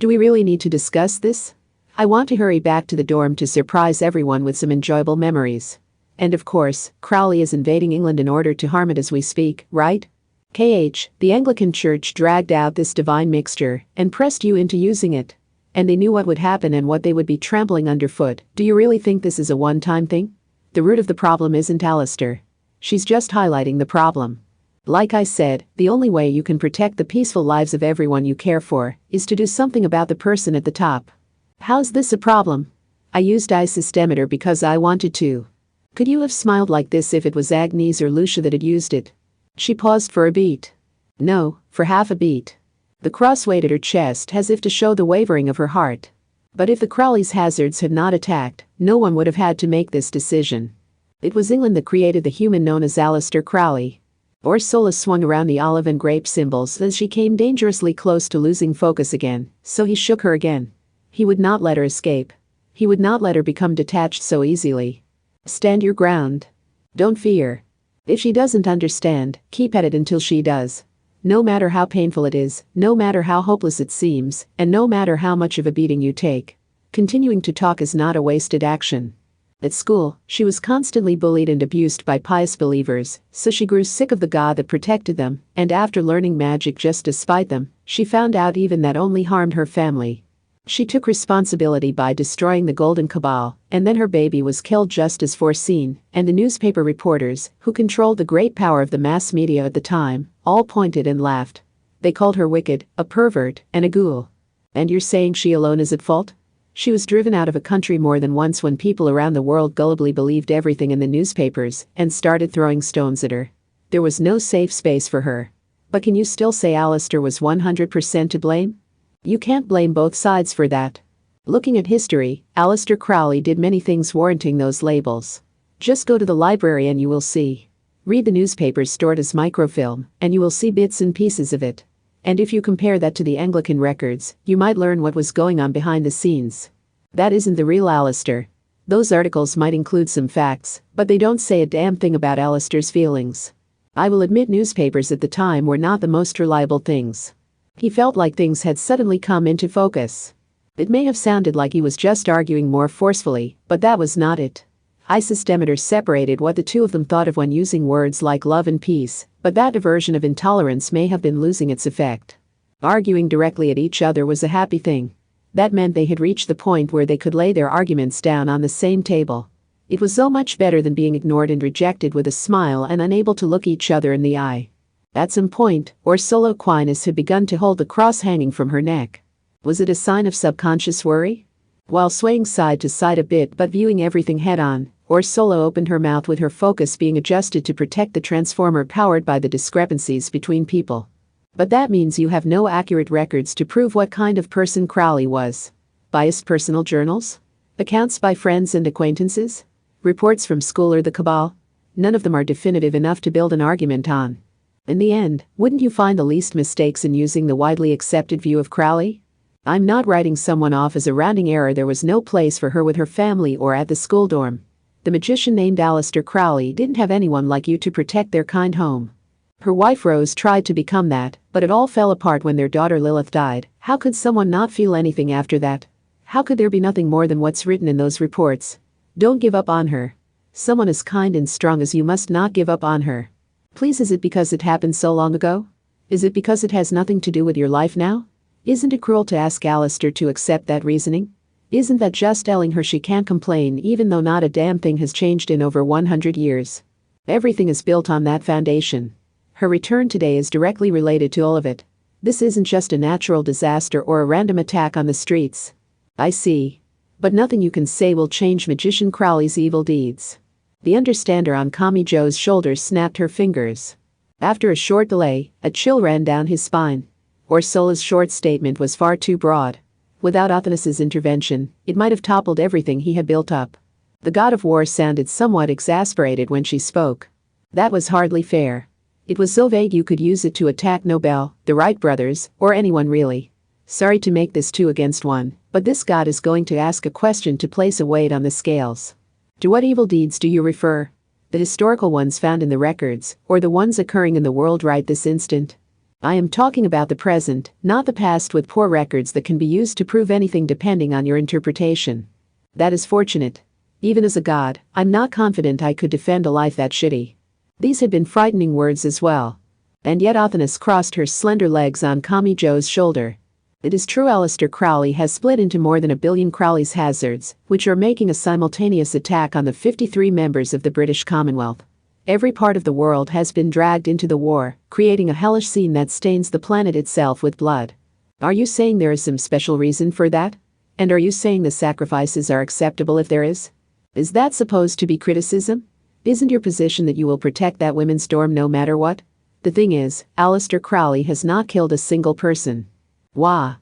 Do we really need to discuss this? I want to hurry back to the dorm to surprise everyone with some enjoyable memories. And of course, Crowley is invading England in order to harm it as we speak, right? The Anglican Church dragged out this divine mixture and pressed you into using it. And they knew what would happen and what they would be trampling underfoot. Do you really think this is a one-time thing? The root of the problem isn't Aleister. She's just highlighting the problem. Like I said, the only way you can protect the peaceful lives of everyone you care for is to do something about the person at the top. How's this a problem? I used Isostemeter because I wanted to. Could you have smiled like this if it was Agnes or Lucia that had used it? She paused for a beat. No, for half a beat. The cross weighted her chest as if to show the wavering of her heart. But if the Crowley's hazards had not attacked, no one would have had to make this decision. It was England that created the human known as Aleister Crowley. Ursula swung around the olive and grape symbols as she came dangerously close to losing focus again, so he shook her again. He would not let her escape. He would not let her become detached so easily. Stand your ground. Don't fear. If she doesn't understand, keep at it until she does. No matter how painful it is, no matter how hopeless it seems, and no matter how much of a beating you take. Continuing to talk is not a wasted action. At school, she was constantly bullied and abused by pious believers, so she grew sick of the God that protected them, and after learning magic just to spite them, she found out even that only harmed her family. She took responsibility by destroying the Golden Cabal, and then her baby was killed just as foreseen, and the newspaper reporters, who controlled the great power of the mass media at the time, all pointed and laughed. They called her wicked, a pervert, and a ghoul. And you're saying she alone is at fault? She was driven out of a country more than once when people around the world gullibly believed everything in the newspapers and started throwing stones at her. There was no safe space for her. But can you still say Alistair was 100% to blame? You can't blame both sides for that. Looking at history, Alistair Crowley did many things warranting those labels. Just go to the library and you will see. Read the newspapers stored as microfilm, and you will see bits and pieces of it. And if you compare that to the Anglican records, you might learn what was going on behind the scenes. That isn't the real Alistair. Those articles might include some facts, but they don't say a damn thing about Alistair's feelings. I will admit newspapers at the time were not the most reliable things. He felt like things had suddenly come into focus. It may have sounded like he was just arguing more forcefully, but that was not it. Isis Demeter separated what the two of them thought of when using words like love and peace, but that diversion of intolerance may have been losing its effect. Arguing directly at each other was a happy thing. That meant they had reached the point where they could lay their arguments down on the same table. It was so much better than being ignored and rejected with a smile and unable to look each other in the eye. At some point, Ursula Aquinas had begun to hold the cross hanging from her neck. Was it a sign of subconscious worry? While swaying side to side a bit but viewing everything head-on, Ursula opened her mouth with her focus being adjusted to protect the transformer powered by the discrepancies between people. But that means you have no accurate records to prove what kind of person Crowley was. Biased personal journals? Accounts by friends and acquaintances? Reports from school or the cabal? None of them are definitive enough to build an argument on. In the end, wouldn't you find the least mistakes in using the widely accepted view of Crowley? I'm not writing someone off as a rounding error. There was no place for her with her family or at the school dorm. The magician named Alistair Crowley didn't have anyone like you to protect their kind home. Her wife Rose tried to become that, but it all fell apart when their daughter Lilith died. How could someone not feel anything after that? How could there be nothing more than what's written in those reports? Don't give up on her. Someone as kind and strong as you must not give up on her. Please, is it because it happened so long ago? Is it because it has nothing to do with your life now? Isn't it cruel to ask Alistair to accept that reasoning? Isn't that just telling her she can't complain even though not a damn thing has changed in over 100 years? Everything is built on that foundation. Her return today is directly related to all of it. This isn't just a natural disaster or a random attack on the streets. I see. But nothing you can say will change Magician Crowley's evil deeds. The understander on Kami Joe's shoulders snapped her fingers. After a short delay, a chill ran down his spine. Ursula's short statement was far too broad. Without Athanas's intervention, it might have toppled everything he had built up. The god of war sounded somewhat exasperated when she spoke. That was hardly fair. It was so vague you could use it to attack Nobel, the Wright brothers, or anyone really. Sorry to make this 2 against 1, but this god is going to ask a question to place a weight on the scales. To what evil deeds do you refer? The historical ones found in the records, or the ones occurring in the world right this instant? I am talking about the present, not the past with poor records that can be used to prove anything depending on your interpretation. That is fortunate. Even as a god, I'm not confident I could defend a life that shitty. These had been frightening words as well. And yet Athanas crossed her slender legs on Kami Joe's shoulder. It is true Alistair Crowley has split into more than 1 billion Crowley's hazards, which are making a simultaneous attack on the 53 members of the British Commonwealth. Every part of the world has been dragged into the war, creating a hellish scene that stains the planet itself with blood. Are you saying there is some special reason for that? And are you saying the sacrifices are acceptable if there is? Is that supposed to be criticism? Isn't your position that you will protect that women's dorm no matter what? The thing is, Alistair Crowley has not killed a single person. Wah.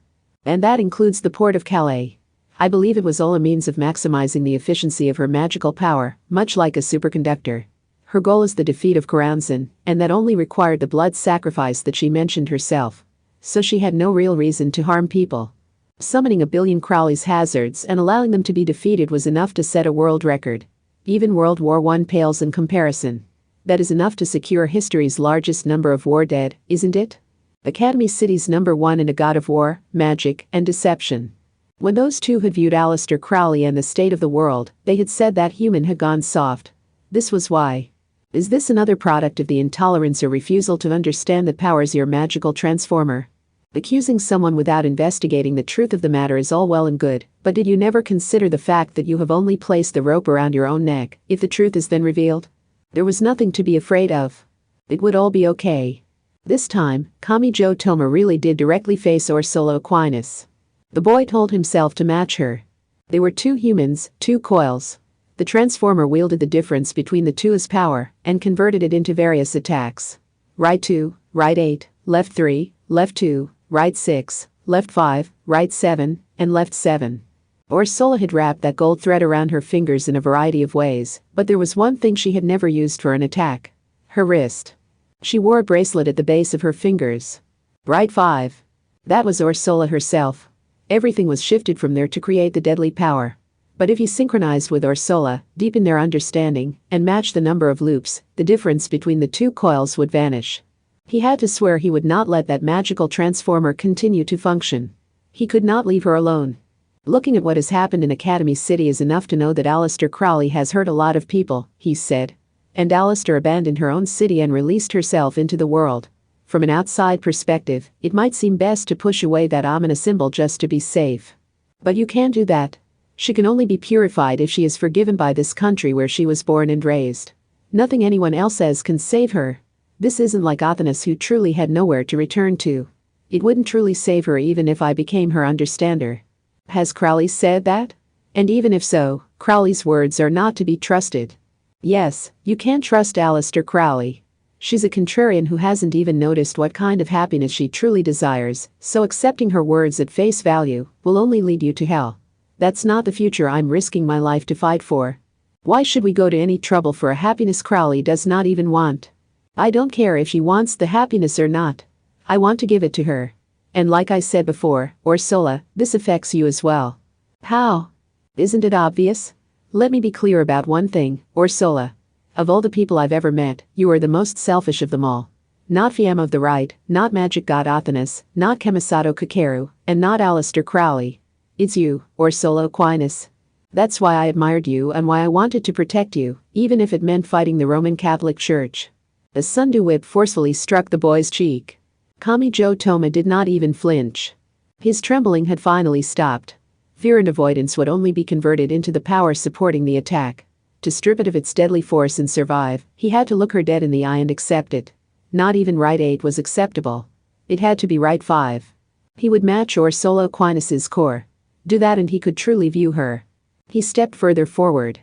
And that includes the port of Calais. I believe it was all a means of maximizing the efficiency of her magical power, much like a superconductor. Her goal is the defeat of Karanzan, and that only required the blood sacrifice that she mentioned herself. So she had no real reason to harm people. Summoning 1 billion Crowley's hazards and allowing them to be defeated was enough to set a world record. Even World War I pales in comparison. That is enough to secure history's largest number of war dead, isn't it? Academy City's #1 in a god of war, magic, and deception. When those two had viewed Alistair Crowley and the state of the world, they had said that human had gone soft. This was why. Is this another product of the intolerance or refusal to understand that powers your magical transformer? Accusing someone without investigating the truth of the matter is all well and good, but did you never consider the fact that you have only placed the rope around your own neck if the truth is then revealed? There was nothing to be afraid of. It would all be okay. This time, Kami Joe Toma really did directly face Ursula Aquinas. The boy told himself to match her. They were 2 humans, 2 coils. The transformer wielded the difference between the two as power and converted it into various attacks. Right 2, right 8, left 3, left 2, right 6, left 5, right 7, and left 7. Ursula had wrapped that gold thread around her fingers in a variety of ways, but there was one thing she had never used for an attack. Her wrist. She wore a bracelet at the base of her fingers. Right 5. That was Ursula herself. Everything was shifted from there to create the deadly power. But if he synchronized with Ursula, deepen their understanding, and match the number of loops, the difference between the two coils would vanish. He had to swear he would not let that magical transformer continue to function. He could not leave her alone. Looking at what has happened in Academy City is enough to know that Aleister Crowley has hurt a lot of people, he said. And Aleister abandoned her own city and released herself into the world. From an outside perspective, it might seem best to push away that ominous symbol just to be safe. But you can't do that. She can only be purified if she is forgiven by this country where she was born and raised. Nothing anyone else says can save her. This isn't like Athanas, who truly had nowhere to return to. It wouldn't truly save her even if I became her understander. Has Crowley said that? And even if so, Crowley's words are not to be trusted. Yes, you can't trust Aleister Crowley. She's a contrarian who hasn't even noticed what kind of happiness she truly desires, so accepting her words at face value will only lead you to hell. That's not the future I'm risking my life to fight for. Why should we go to any trouble for a happiness Crowley does not even want? I don't care if she wants the happiness or not. I want to give it to her. And like I said before, Ursula, this affects you as well. How? Isn't it obvious? Let me be clear about one thing, Ursula. Of all the people I've ever met, you are the most selfish of them all. Not Fiamma of the Right, not Magic God Athanas, not Kamisato Kakeru, and not Aleister Crowley. It's you, Ursula Aquinas. That's why I admired you and why I wanted to protect you, even if it meant fighting the Roman Catholic Church. A sundew whip forcefully struck the boy's cheek. Kamijo Toma did not even flinch. His trembling had finally stopped. Fear and avoidance would only be converted into the power supporting the attack. To strip it of its deadly force and survive, he had to look her dead in the eye and accept it. Not even right 8 was acceptable. It had to be right 5. He would match Ursula Aquinas' core. Do that and he could truly view her. He stepped further forward.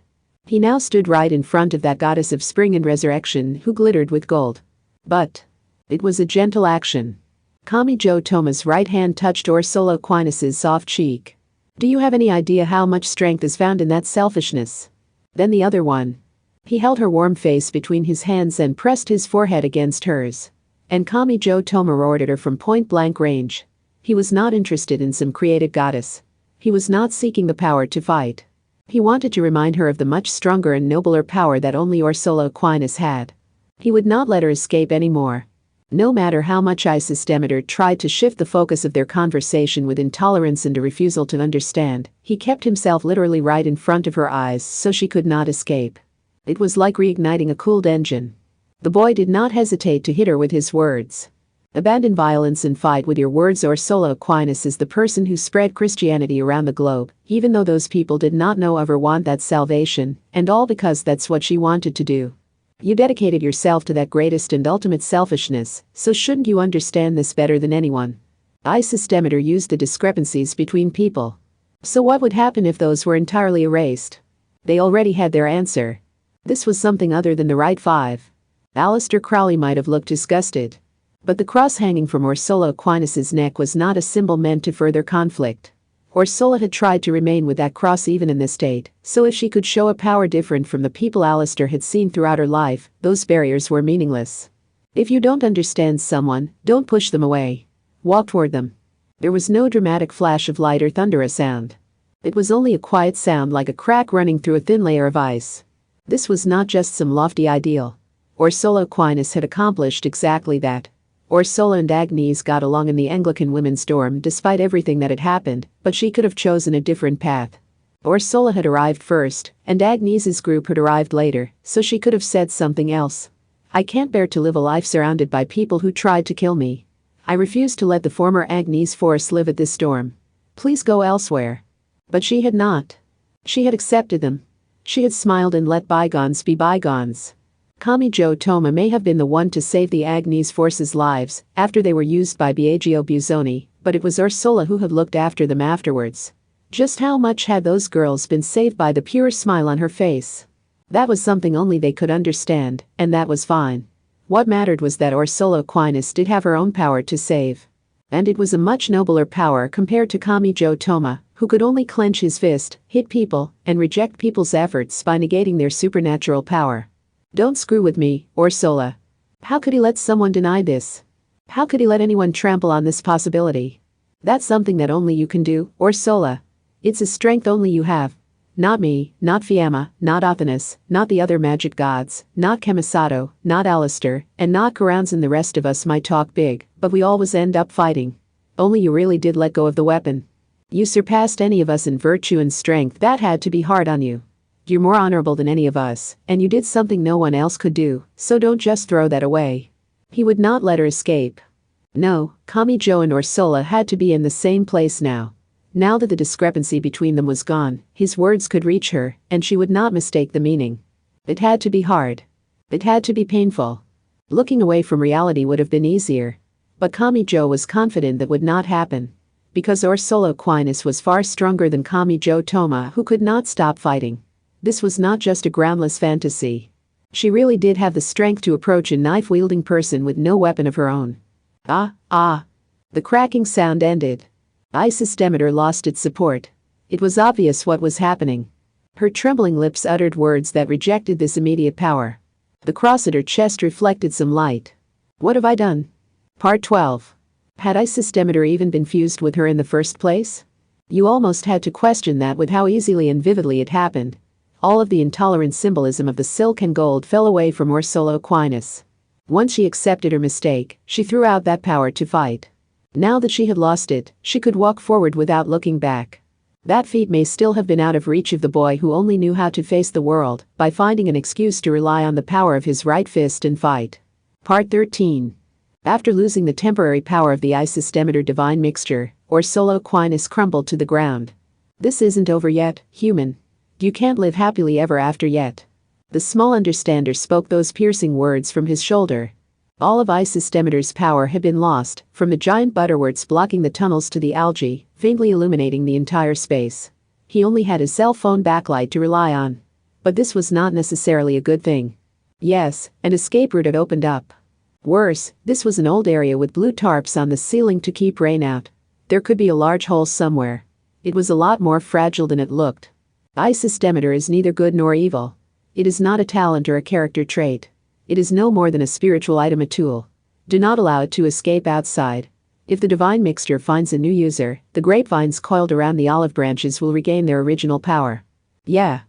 He now stood right in front of that goddess of spring and resurrection who glittered with gold. But it was a gentle action. Kamijo Toma's right hand touched Ursula Aquinas' soft cheek. Do you have any idea how much strength is found in that selfishness? Then the other one. He held her warm face between his hands and pressed his forehead against hers. And Kamijo Toma roared at her from point-blank range. He was not interested in some created goddess. He was not seeking the power to fight. He wanted to remind her of the much stronger and nobler power that only Ursula Aquinas had. He would not let her escape anymore. No matter how much Isis Demeter tried to shift the focus of their conversation with intolerance and a refusal to understand, he kept himself literally right in front of her eyes so she could not escape. It was like reigniting a cooled engine. The boy did not hesitate to hit her with his words. Abandon violence and fight with your words. Ursula Aquinas is the person who spread Christianity around the globe, even though those people did not know of or want that salvation, and all because that's what she wanted to do. You dedicated yourself to that greatest and ultimate selfishness, so shouldn't you understand this better than anyone? Isis Demeter used the discrepancies between people. So what would happen if those were entirely erased? They already had their answer. This was something other than the right 5. Aleister Crowley might have looked disgusted. But the cross hanging from Ursula Aquinas' neck was not a symbol meant to further conflict. Ursula had tried to remain with that cross even in this state, so if she could show a power different from the people Aleister had seen throughout her life, those barriers were meaningless. If you don't understand someone, don't push them away. Walk toward them. There was no dramatic flash of light or thunderous sound. It was only a quiet sound like a crack running through a thin layer of ice. This was not just some lofty ideal. Ursula Aquinas had accomplished exactly that. Ursula and Agnes got along in the Anglican women's dorm despite everything that had happened, but she could have chosen a different path. Ursula had arrived first, and Agnes's group had arrived later, so she could have said something else. I can't bear to live a life surrounded by people who tried to kill me. I refuse to let the former Agnes Force live at this dorm. Please go elsewhere. But she had not. She had accepted them. She had smiled and let bygones be bygones. Kamijo Toma may have been the one to save the Agnes Force's lives after they were used by Biagio Busoni, but it was Ursula who had looked after them afterwards. Just how much had those girls been saved by the pure smile on her face? That was something only they could understand, and that was fine. What mattered was that Ursula Aquinas did have her own power to save. And it was a much nobler power compared to Kamijo Toma, who could only clench his fist, hit people, and reject people's efforts by negating their supernatural power. Don't screw with me, Ursula. How could he let someone deny this? How could he let anyone trample on this possibility? That's something that only you can do, Ursula. It's a strength only you have. Not me, not Fiamma, not Athanas, not the other magic gods, not Kamisato, not Alistair, and not Karanz, and the rest of us might talk big, but we always end up fighting. Only you really did let go of the weapon. You surpassed any of us in virtue and strength. That had to be hard on you. You're more honorable than any of us, and you did something no one else could do, so don't just throw that away. He would not let her escape. No, Kamijo and Ursula had to be in the same place now. Now that the discrepancy between them was gone, his words could reach her, and she would not mistake the meaning. It had to be hard. It had to be painful. Looking away from reality would have been easier. But Kamijo was confident that would not happen. Because Ursula Aquinas was far stronger than Kamijo Toma, who could not stop fighting. This was not just a groundless fantasy. She really did have the strength to approach a knife-wielding person with no weapon of her own. Ah. The cracking sound ended. Isis Demeter lost its support. It was obvious what was happening. Her trembling lips uttered words that rejected this immediate power. The cross at her chest reflected some light. What have I done? Part 12. Had Isis Demeter even been fused with her in the first place? You almost had to question that with how easily and vividly it happened. All of the intolerant symbolism of the silk and gold fell away from Ursula Aquinas. Once she accepted her mistake, she threw out that power to fight. Now that she had lost it, she could walk forward without looking back. That feat may still have been out of reach of the boy who only knew how to face the world by finding an excuse to rely on the power of his right fist and fight. Part 13. After losing the temporary power of the Isis Demeter divine mixture, Ursula Aquinas crumbled to the ground. This isn't over yet, human. You can't live happily ever after yet. The small understander spoke those piercing words from his shoulder. All of Isis Demeter's power had been lost, from the giant butterworts blocking the tunnels to the algae, faintly illuminating the entire space. He only had his cell phone backlight to rely on. But this was not necessarily a good thing. Yes, an escape route had opened up. Worse, this was an old area with blue tarps on the ceiling to keep rain out. There could be a large hole somewhere. It was a lot more fragile than it looked. Isis Demeter is neither good nor evil. It is not a talent or a character trait. It is no more than a spiritual item, a tool. Do not allow it to escape outside. If the divine mixture finds a new user, the grapevines coiled around the olive branches will regain their original power. Yeah.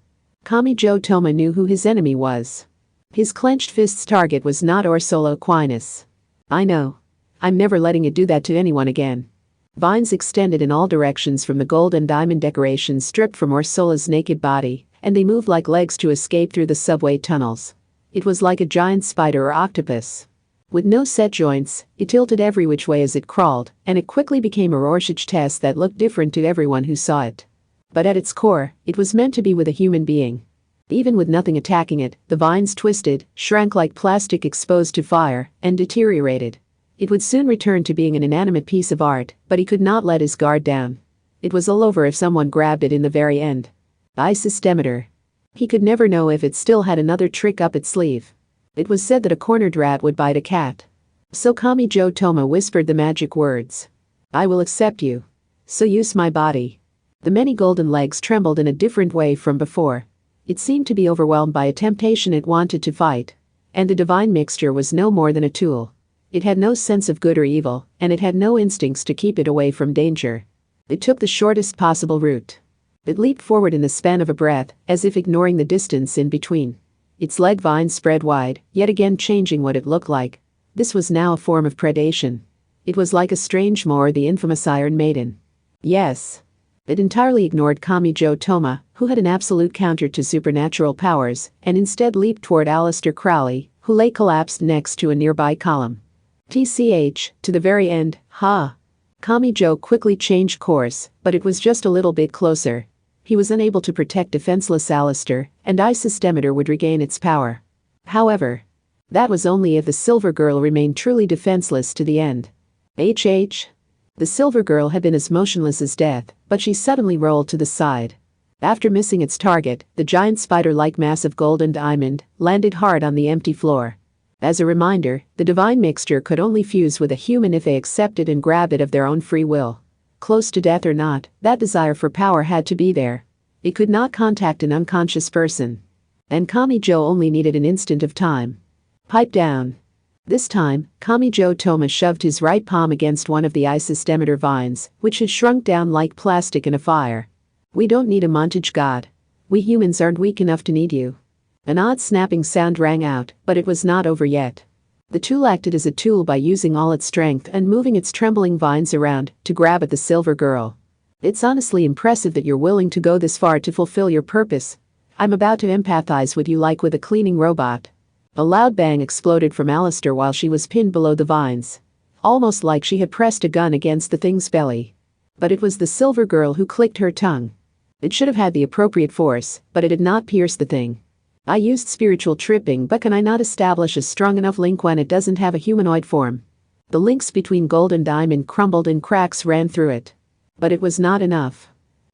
Kamijo Toma knew who his enemy was. His clenched fist's target was not Ursula Aquinas. I know. I'm never letting it do that to anyone again. Vines extended in all directions from the gold and diamond decorations stripped from Ursula's naked body, and they moved like legs to escape through the subway tunnels. It was like a giant spider or octopus. With no set joints, it tilted every which way as it crawled, and it quickly became a Rorschach test that looked different to everyone who saw it. But at its core, it was meant to be with a human being. Even with nothing attacking it, the vines twisted, shrank like plastic exposed to fire, and deteriorated. It would soon return to being an inanimate piece of art, but he could not let his guard down. It was all over if someone grabbed it in the very end. Isis Demeter. He could never know if it still had another trick up its sleeve. It was said that a cornered rat would bite a cat. So Kamijo Toma whispered the magic words. I will accept you. So use my body. The many golden legs trembled in a different way from before. It seemed to be overwhelmed by a temptation it wanted to fight. And the divine mixture was no more than a tool. It had no sense of good or evil, and it had no instincts to keep it away from danger. It took the shortest possible route. It leaped forward in the span of a breath, as if ignoring the distance in between. Its leg vines spread wide, yet again changing what it looked like. This was now a form of predation. It was like a strange Moor, the infamous Iron Maiden. Yes. It entirely ignored Kamijo Toma, who had an absolute counter to supernatural powers, and instead leaped toward Alistair Crowley, who lay collapsed next to a nearby column. TCH, to the very end, ha. Kamijo quickly changed course, but it was just a little bit closer. He was unable to protect defenseless Alistair, and Isis Demeter would regain its power. However, that was only if the Silver Girl remained truly defenseless to the end. HH. The Silver Girl had been as motionless as death, but she suddenly rolled to the side. After missing its target, the giant spider-like mass of gold and diamond landed hard on the empty floor. As a reminder, the divine mixture could only fuse with a human if they accepted and grabbed it of their own free will. Close to death or not, that desire for power had to be there. It could not contact an unconscious person. And Kami-jo only needed an instant of time. Pipe down. This time, Kami-jo Toma shoved his right palm against one of the Isis Demeter vines, which had shrunk down like plastic in a fire. We don't need a montage god. We humans aren't weak enough to need you. An odd snapping sound rang out, but it was not over yet. The tool acted as a tool by using all its strength and moving its trembling vines around to grab at the silver girl. It's honestly impressive that you're willing to go this far to fulfill your purpose. I'm about to empathize with you like with a cleaning robot. A loud bang exploded from Alistair while she was pinned below the vines. Almost like she had pressed a gun against the thing's belly. But it was the silver girl who clicked her tongue. It should have had the appropriate force, but it did not pierce the thing. I used spiritual tripping, but can I not establish a strong enough link when it doesn't have a humanoid form? The links between gold and diamond crumbled and cracks ran through it. But it was not enough.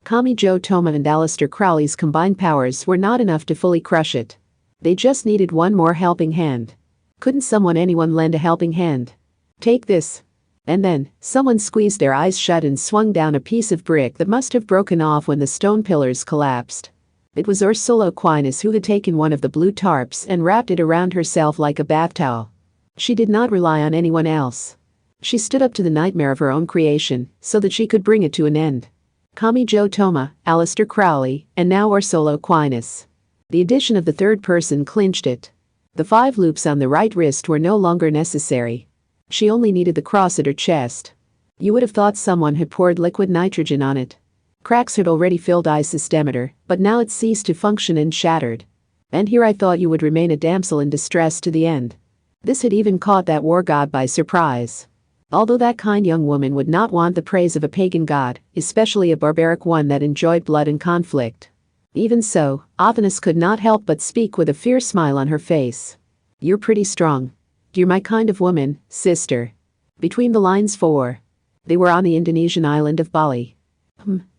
Kami-jo Toma and Aleister Crowley's combined powers were not enough to fully crush it. They just needed one more helping hand. Couldn't anyone lend a helping hand? Take this. And then, someone squeezed their eyes shut and swung down a piece of brick that must have broken off when the stone pillars collapsed. It was Ursula Aquinas who had taken one of the blue tarps and wrapped it around herself like a bath towel. She did not rely on anyone else. She stood up to the nightmare of her own creation so that she could bring it to an end. Kami-jo Toma, Aleister Crowley, and now Ursula Aquinas. The addition of the third person clinched it. The 5 loops on the right wrist were no longer necessary. She only needed the cross at her chest. You would have thought someone had poured liquid nitrogen on it. Cracks had already filled Isis Demeter, but now it ceased to function and shattered. And here I thought you would remain a damsel in distress to the end. This had even caught that war god by surprise. Although that kind young woman would not want the praise of a pagan god, especially a barbaric one that enjoyed blood and conflict. Even so, Athenis could not help but speak with a fierce smile on her face. You're pretty strong. You're my kind of woman, sister. Between the lines 4. They were on the Indonesian island of Bali.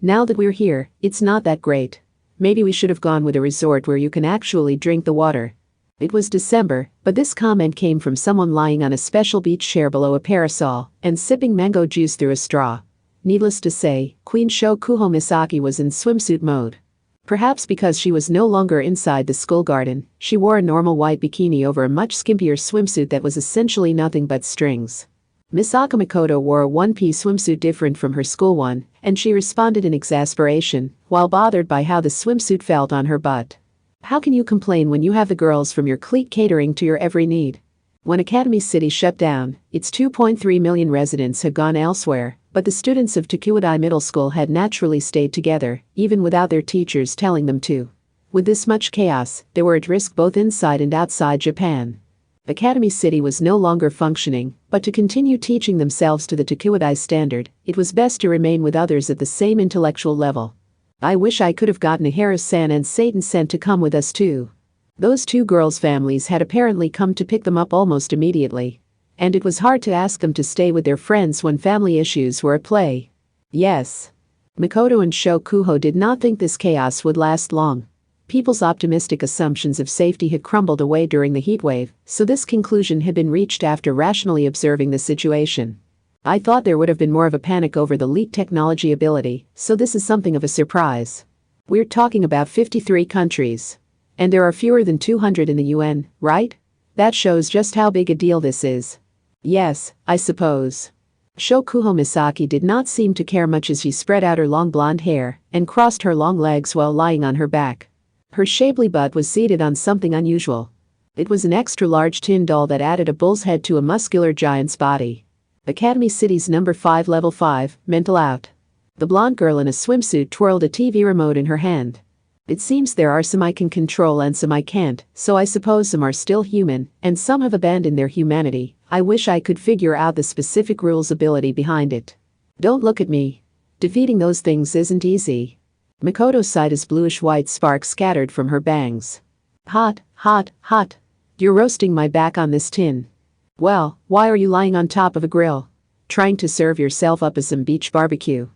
Now that we're here, it's not that great. Maybe we should have gone with a resort where you can actually drink the water. It was December, but this comment came from someone lying on a special beach chair below a parasol and sipping mango juice through a straw. Needless to say, Queen Shokuho Misaki was in swimsuit mode. Perhaps because she was no longer inside the school garden, she wore a normal white bikini over a much skimpier swimsuit that was essentially nothing but strings. Misaka Makoto wore a one-piece swimsuit different from her school one, and she responded in exasperation, while bothered by how the swimsuit felt on her butt. How can you complain when you have the girls from your clique catering to your every need? When Academy City shut down, its 2.3 million residents had gone elsewhere, but the students of Tokuwadai Middle School had naturally stayed together, even without their teachers telling them to. With this much chaos, they were at risk both inside and outside Japan. Academy City was no longer functioning, but to continue teaching themselves to the Tokuwadai standard, it was best to remain with others at the same intellectual level. I wish I could have gotten Ahara-san and Satan to come with us too. Those 2 girls' families had apparently come to pick them up almost immediately. And it was hard to ask them to stay with their friends when family issues were at play. Yes. Makoto and Shokuho did not think this chaos would last long. People's optimistic assumptions of safety had crumbled away during the heatwave, so this conclusion had been reached after rationally observing the situation. I thought there would have been more of a panic over the leaked technology ability, so this is something of a surprise. We're talking about 53 countries. And there are fewer than 200 in the UN, right? That shows just how big a deal this is. Yes, I suppose. Shokuho Misaki did not seem to care much as she spread out her long blonde hair and crossed her long legs while lying on her back. Her shapely butt was seated on something unusual. It was an extra-large tin doll that added a bull's head to a muscular giant's body. Academy City's number 5 level 5, mental out. The blonde girl in a swimsuit twirled a TV remote in her hand. It seems there are some I can control and some I can't, so I suppose some are still human, and some have abandoned their humanity. I wish I could figure out the specific rules ability behind it. Don't look at me. Defeating those things isn't easy. Makoto sighed as bluish-white sparks scattered from her bangs. Hot, hot, hot. You're roasting my back on this tin. Well, why are you lying on top of a grill? Trying to serve yourself up as some beach barbecue.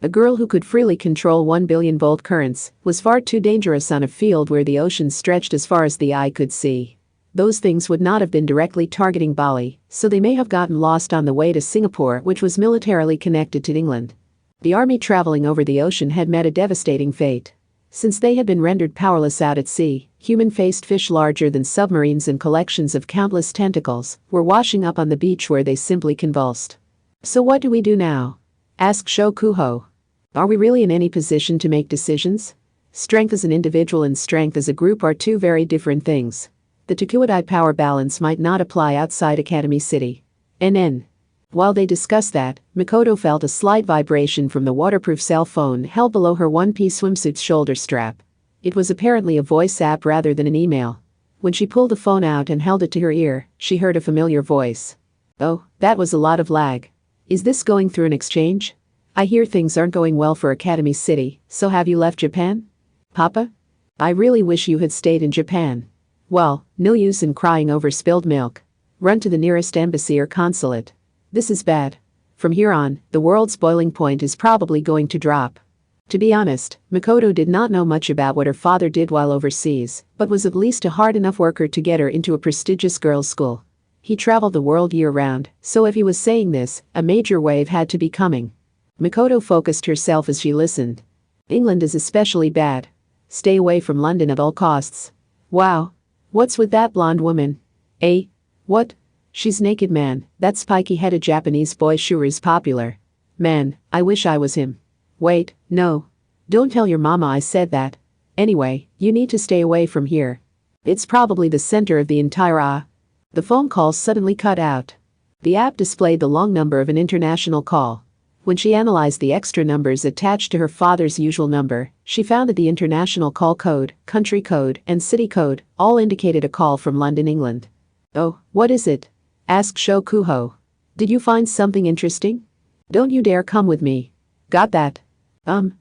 A girl who could freely control 1 billion volt currents was far too dangerous on a field where the ocean stretched as far as the eye could see. Those things would not have been directly targeting Bali, so they may have gotten lost on the way to Singapore, which was militarily connected to England. The army traveling over the ocean had met a devastating fate. Since they had been rendered powerless out at sea, human-faced fish larger than submarines and collections of countless tentacles were washing up on the beach where they simply convulsed. So what do we do now? Asked Shokuho. Are we really in any position to make decisions? Strength as an individual and strength as a group are two very different things. The Tokuadai power balance might not apply outside Academy City. NN. While they discussed that, Mikoto felt a slight vibration from the waterproof cell phone held below her one-piece swimsuit's shoulder strap. It was apparently a voice app rather than an email. When she pulled the phone out and held it to her ear, she heard a familiar voice. Oh, that was a lot of lag. Is this going through an exchange? I hear things aren't going well for Academy City, so have you left Japan? Papa? I really wish you had stayed in Japan. Well, no use in crying over spilled milk. Run to the nearest embassy or consulate. This is bad. From here on, the world's boiling point is probably going to drop. To be honest, Mikoto did not know much about what her father did while overseas, but was at least a hard enough worker to get her into a prestigious girls' school. He traveled the world year-round, so if he was saying this, a major wave had to be coming. Mikoto focused herself as she listened. England is especially bad. Stay away from London at all costs. Wow. What's with that blonde woman? Eh? What? She's naked, man. That spiky-headed Japanese boy sure is popular. Man, I wish I was him. Wait, no. Don't tell your mama I said that. Anyway, you need to stay away from here. It's probably the center of the entire The phone call suddenly cut out. The app displayed the long number of an international call. When she analyzed the extra numbers attached to her father's usual number, she found that the international call code, country code, and city code all indicated a call from London, England. Oh, what is it? Asked Shokuho. Did you find something interesting? Don't you dare come with me. Got that?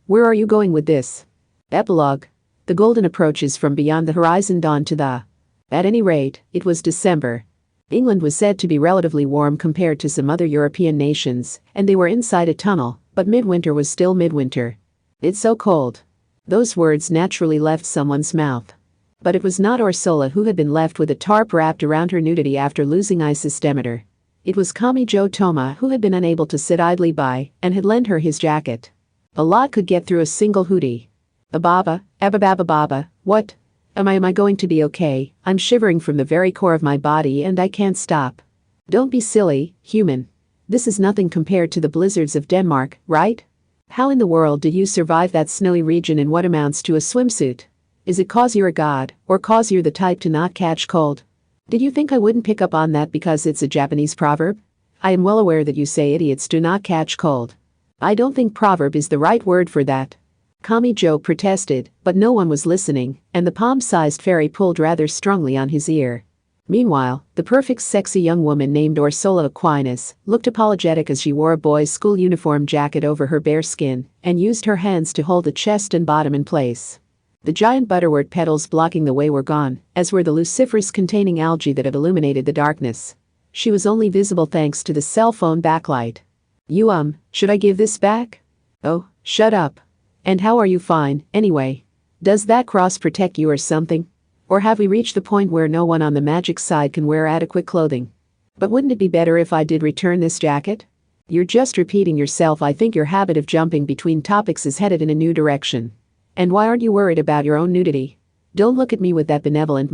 Where are you going with this? Epilogue. The golden approaches from beyond the horizon dawned to the. At any rate, it was December. England was said to be relatively warm compared to some other European nations, and they were inside a tunnel, but midwinter was still midwinter. It's so cold. Those words naturally left someone's mouth. But it was not Ursula who had been left with a tarp wrapped around her nudity after losing isostemeter. It was Kamijo Toma who had been unable to sit idly by and had lent her his jacket. A lot could get through a single hoodie. Ababa, what? Am I going to be okay? I'm shivering from the very core of my body and I can't stop. Don't be silly, human. This is nothing compared to the blizzards of Denmark, right? How in the world did you survive that snowy region in what amounts to a swimsuit? Is it cause you're a god, or cause you're the type to not catch cold? Did you think I wouldn't pick up on that because it's a Japanese proverb? I am well aware that you say idiots do not catch cold. I don't think proverb is the right word for that. Kamijo protested, but no one was listening, and the palm-sized fairy pulled rather strongly on his ear. Meanwhile, the perfect sexy young woman named Ursula Aquinas looked apologetic as she wore a boy's school uniform jacket over her bare skin and used her hands to hold the chest and bottom in place. The giant butterwort petals blocking the way were gone, as were the luciferase-containing algae that had illuminated the darkness. She was only visible thanks to the cell phone backlight. Should I give this back? Oh, shut up. And how are you fine, anyway? Does that cross protect you or something? Or have we reached the point where no one on the magic side can wear adequate clothing? But wouldn't it be better if I did return this jacket? You're just repeating yourself. I think your habit of jumping between topics is headed in a new direction. And why aren't you worried about your own nudity? Don't look at me with that benevolent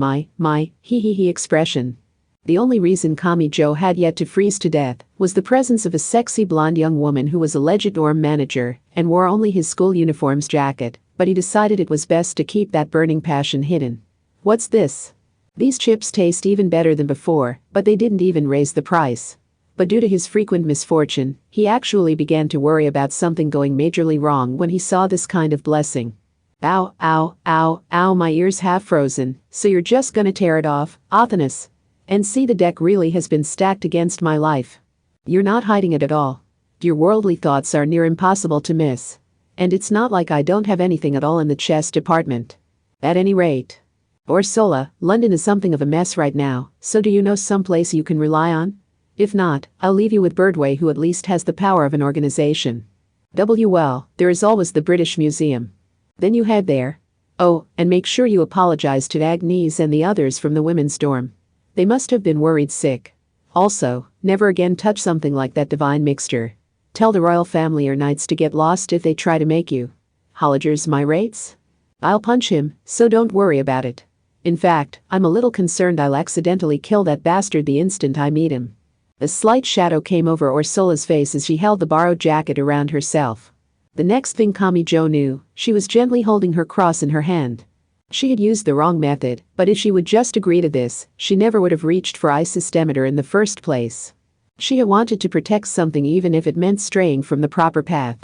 hee expression. The only reason Kamijo had yet to freeze to death was the presence of a sexy blonde young woman who was alleged dorm manager and wore only his school uniform's jacket, but he decided it was best to keep that burning passion hidden. What's this? These chips taste even better than before, but they didn't even raise the price. But due to his frequent misfortune, he actually began to worry about something going majorly wrong when he saw this kind of blessing. Ow, my ear's half frozen, so you're just gonna tear it off, Athanas? And see, the deck really has been stacked against my life. You're not hiding it at all. Your worldly thoughts are near impossible to miss. And it's not like I don't have anything at all in the chest department. At any rate. Ursula, London is something of a mess right now, so do you know some place you can rely on? If not, I'll leave you with Birdway, who at least has the power of an organization. Well, there is always the British Museum. Then you head there. Oh, and make sure you apologize to Agnes and the others from the women's dorm. They must have been worried sick. Also, never again touch something like that divine mixture. Tell the royal family or knights to get lost if they try to make you. Holligers my rates? I'll punch him, so don't worry about it. In fact, I'm a little concerned I'll accidentally kill that bastard the instant I meet him. A slight shadow came over Ursula's face as she held the borrowed jacket around herself. The next thing Kami-jo knew, she was gently holding her cross in her hand. She had used the wrong method, but if she would just agree to this, she never would have reached for ice systemeter in the first place. She had wanted to protect something even if it meant straying from the proper path.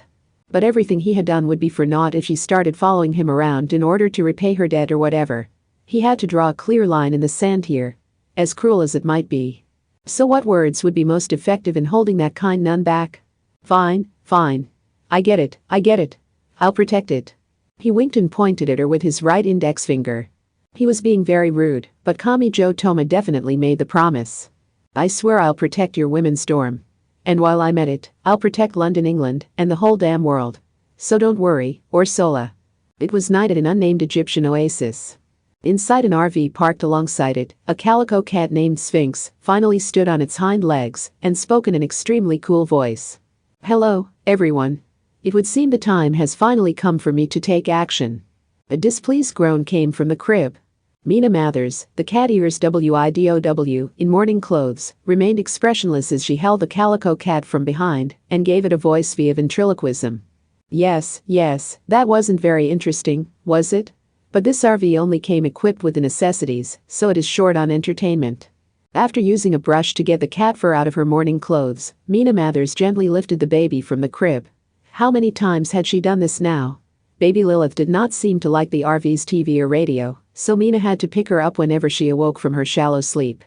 But everything he had done would be for naught if she started following him around in order to repay her debt or whatever. He had to draw a clear line in the sand here, as cruel as it might be. So what words would be most effective in holding that kind nun back? Fine, fine. I get it. I'll protect it. He winked and pointed at her with his right index finger. He was being very rude, but Kami-jo Toma definitely made the promise. I swear I'll protect your women's dorm. And while I'm at it, I'll protect London, England, and the whole damn world. So don't worry, Ursula. It was night at an unnamed Egyptian oasis. Inside an RV parked alongside it, a calico cat named Sphinx finally stood on its hind legs and spoke in an extremely cool voice. Hello, everyone. It would seem the time has finally come for me to take action. A displeased groan came from the crib. Mina Mathers, the cat ears WIDOW, in morning clothes, remained expressionless as she held the calico cat from behind and gave it a voice via ventriloquism. Yes, that wasn't very interesting, was it? But this RV only came equipped with the necessities, so it is short on entertainment. After using a brush to get the cat fur out of her morning clothes, Mina Mathers gently lifted the baby from the crib. How many times had she done this now? Baby Lilith did not seem to like the RV's TV or radio, so Mina had to pick her up whenever she awoke from her shallow sleep.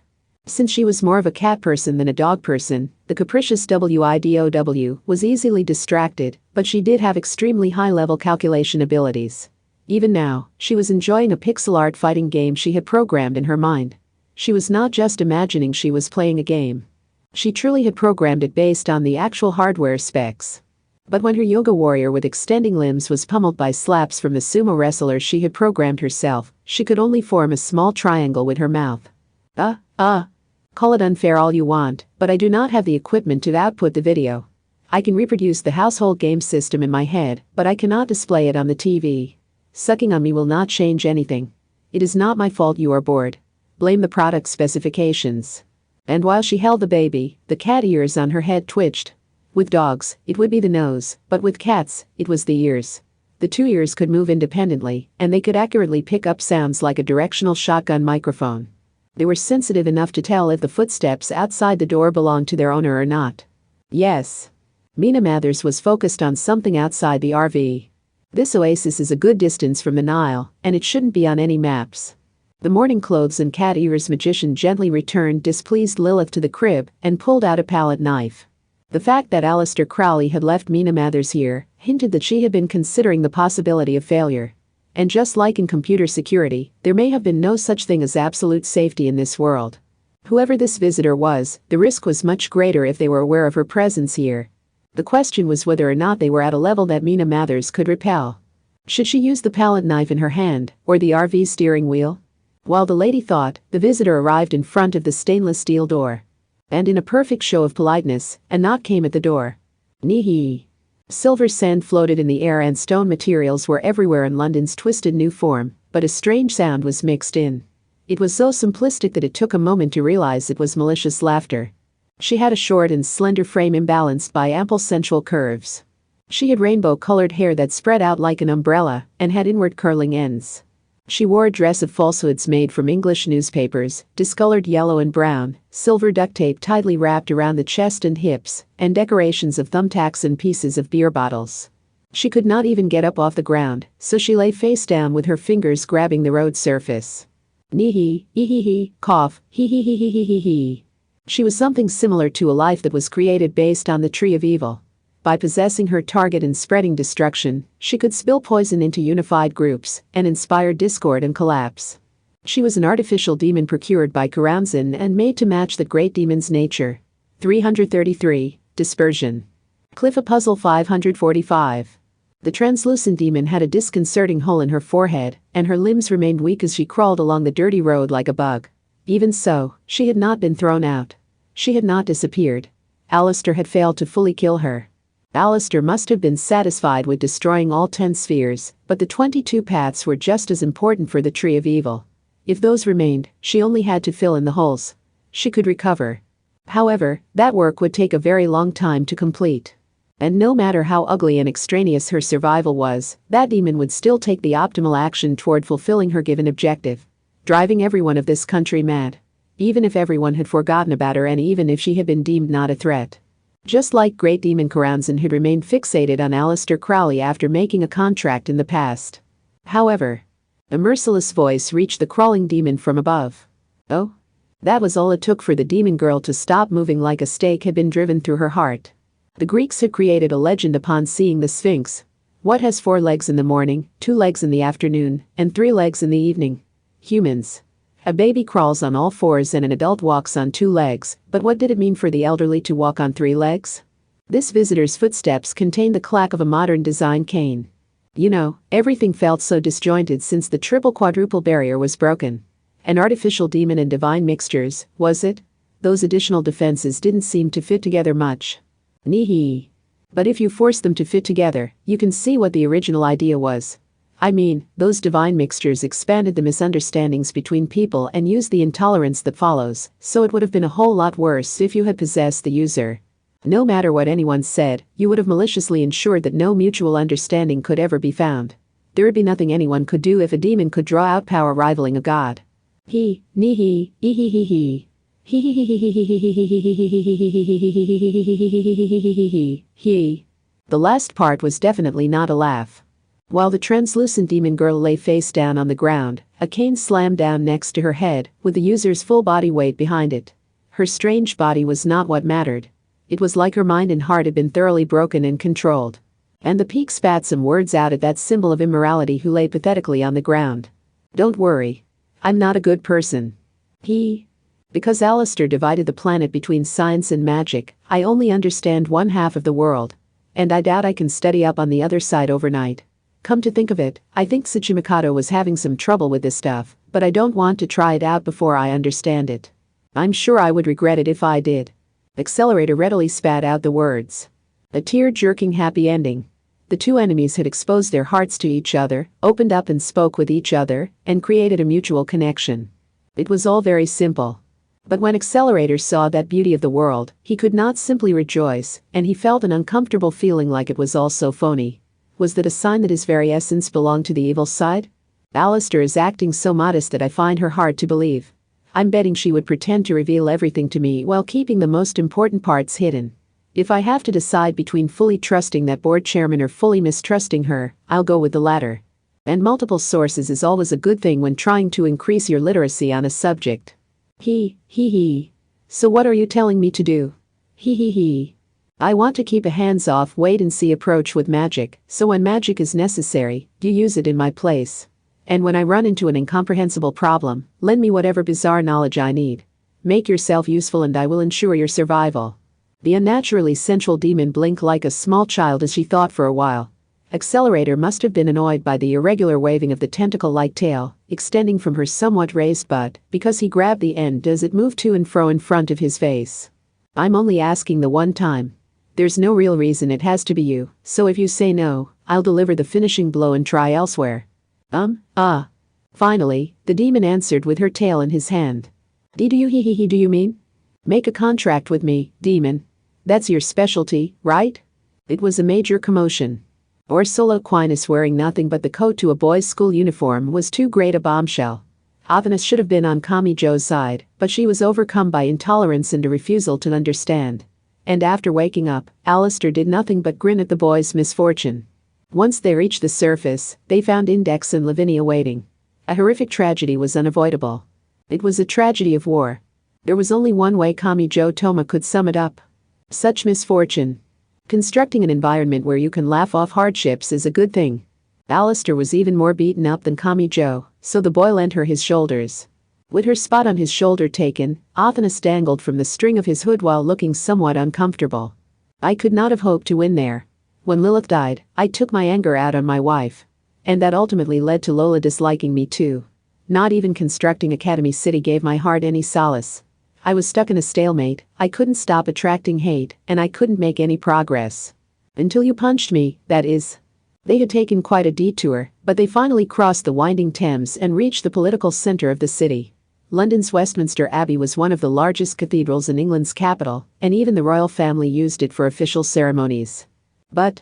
Since she was more of a cat person than a dog person, the capricious WIDOW was easily distracted, but she did have extremely high-level calculation abilities. Even now, she was enjoying a pixel art fighting game she had programmed in her mind. She was not just imagining she was playing a game. She truly had programmed it based on the actual hardware specs. But when her yoga warrior with extending limbs was pummeled by slaps from the sumo wrestler she had programmed herself, she could only form a small triangle with her mouth. Call it unfair all you want, but I do not have the equipment to output the video. I can reproduce the household game system in my head, but I cannot display it on the TV. Sucking on me will not change anything. It is not my fault you are bored. Blame the product specifications. And while she held the baby, the cat ears on her head twitched. With dogs, it would be the nose, but with cats, it was the ears. The two ears could move independently, and they could accurately pick up sounds like a directional shotgun microphone. They were sensitive enough to tell if the footsteps outside the door belonged to their owner or not. Yes. Mina Mathers was focused on something outside the RV. This oasis is a good distance from the Nile, and it shouldn't be on any maps. The morning clothes and cat ears magician gently returned displeased Lilith to the crib and pulled out a palette knife. The fact that Alistair Crowley had left Mina Mathers here hinted that she had been considering the possibility of failure. And just like in computer security, there may have been no such thing as absolute safety in this world. Whoever this visitor was, the risk was much greater if they were aware of her presence here. The question was whether or not they were at a level that Mina Mathers could repel. Should she use the palette knife in her hand, or the RV steering wheel? While the lady thought, the visitor arrived in front of the stainless steel door. And in a perfect show of politeness, a knock came at the door. Nee. Silver sand floated in the air and stone materials were everywhere in London's twisted new form, but a strange sound was mixed in. It was so simplistic that it took a moment to realize it was malicious laughter. She had a short and slender frame imbalanced by ample sensual curves. She had rainbow-colored hair that spread out like an umbrella and had inward curling ends. She wore a dress of falsehoods made from English newspapers, discolored yellow and brown, silver duct tape tightly wrapped around the chest and hips, and decorations of thumbtacks and pieces of beer bottles. She could not even get up off the ground, so she lay face down with her fingers grabbing the road surface. Nee-hee, cough, hee. She was something similar to a life that was created based on the tree of evil. By possessing her target and spreading destruction, she could spill poison into unified groups and inspire discord and collapse. She was an artificial demon procured by Kuranzan and made to match the great demon's nature. 333, Dispersion. Cliff a puzzle 545. The translucent demon had a disconcerting hole in her forehead, and her limbs remained weak as she crawled along the dirty road like a bug. Even so, she had not been thrown out. She had not disappeared. Alistair had failed to fully kill her. Alistair must have been satisfied with destroying all 10 spheres, but the 22 paths were just as important for the Tree of Evil. If those remained, she only had to fill in the holes. She could recover. However, that work would take a very long time to complete. And no matter how ugly and extraneous her survival was, that demon would still take the optimal action toward fulfilling her given objective. Driving everyone of this country mad. Even if everyone had forgotten about her and even if she had been deemed not a threat. Just like Great Demon Karanzan had remained fixated on Aleister Crowley after making a contract in the past. However, a merciless voice reached the crawling demon from above. Oh? That was all it took for the demon girl to stop moving like a stake had been driven through her heart. The Greeks had created a legend upon seeing the Sphinx. What has 4 legs in the morning, 2 legs in the afternoon, and 3 legs in the evening? Humans. A baby crawls on all 4s and an adult walks on 2 legs, but what did it mean for the elderly to walk on 3 legs? This visitor's footsteps contained the clack of a modern design cane. You know, everything felt so disjointed since the triple-quadruple barrier was broken. An artificial demon and divine mixtures, was it? Those additional defenses didn't seem to fit together much. Neehee. But if you force them to fit together, you can see what the original idea was. I mean, those divine mixtures expanded the misunderstandings between people and used the intolerance that follows, so it would have been a whole lot worse if you had possessed the user. No matter what anyone said, you would have maliciously ensured that no mutual understanding could ever be found. There would be nothing anyone could do if a demon could draw out power rivaling a god. He, neehee, ee-hee-hee-hee. He. The last part was definitely not a laugh. While the translucent demon girl lay face down on the ground, a cane slammed down next to her head, with the user's full body weight behind it. Her strange body was not what mattered. It was like her mind and heart had been thoroughly broken and controlled. And the peak spat some words out at that symbol of immorality who lay pathetically on the ground. Don't worry. I'm not a good person. Because Alistair divided the planet between science and magic, I only understand one half of the world. And I doubt I can study up on the other side overnight. Come to think of it, I think Tsuchimikado was having some trouble with this stuff, but I don't want to try it out before I understand it. I'm sure I would regret it if I did. Accelerator readily spat out the words. A tear-jerking happy ending. The two enemies had exposed their hearts to each other, opened up and spoke with each other, and created a mutual connection. It was all very simple. But when Accelerator saw that beauty of the world, he could not simply rejoice, and he felt an uncomfortable feeling like it was all so phony. Was that a sign that his very essence belonged to the evil side? Alistair is acting so modest that I find her hard to believe. I'm betting she would pretend to reveal everything to me while keeping the most important parts hidden. If I have to decide between fully trusting that board chairman or fully mistrusting her, I'll go with the latter. And multiple sources is always a good thing when trying to increase your literacy on a subject. So what are you telling me to do? I want to keep a hands-off wait-and-see approach with magic, so when magic is necessary, you use it in my place. And when I run into an incomprehensible problem, lend me whatever bizarre knowledge I need. Make yourself useful and I will ensure your survival. The unnaturally sensual demon blinked like a small child as she thought for a while. Accelerator must have been annoyed by the irregular waving of the tentacle-like tail, extending from her somewhat raised butt, because he grabbed the end as it moved to and fro in front of his face. I'm only asking the one time. There's no real reason it has to be you, so if you say no, I'll deliver the finishing blow and try elsewhere. Finally, the demon answered with her tail in his hand. Do you mean? Make a contract with me, demon. That's your specialty, right? It was a major commotion. Ursula Aquinas wearing nothing but the coat to a boys' school uniform was too great a bombshell. Athanas should have been on Kami-jo's side, but she was overcome by intolerance and a refusal to understand. And after waking up, Alistair did nothing but grin at the boy's misfortune. Once they reached the surface, they found Index and Lavinia waiting. A horrific tragedy was unavoidable. It was a tragedy of war. There was only one way Kami-jo Toma could sum it up. Such misfortune. Constructing an environment where you can laugh off hardships is a good thing. Alistair was even more beaten up than Kami-jo, so the boy lent her his shoulders. With her spot on his shoulder taken, Athanas dangled from the string of his hood while looking somewhat uncomfortable. I could not have hoped to win there. When Lilith died, I took my anger out on my wife. And that ultimately led to Lola disliking me too. Not even constructing Academy City gave my heart any solace. I was stuck in a stalemate, I couldn't stop attracting hate, and I couldn't make any progress. Until you punched me, that is. They had taken quite a detour, but they finally crossed the winding Thames and reached the political center of the city. London's Westminster Abbey was one of the largest cathedrals in England's capital, and even the royal family used it for official ceremonies. But,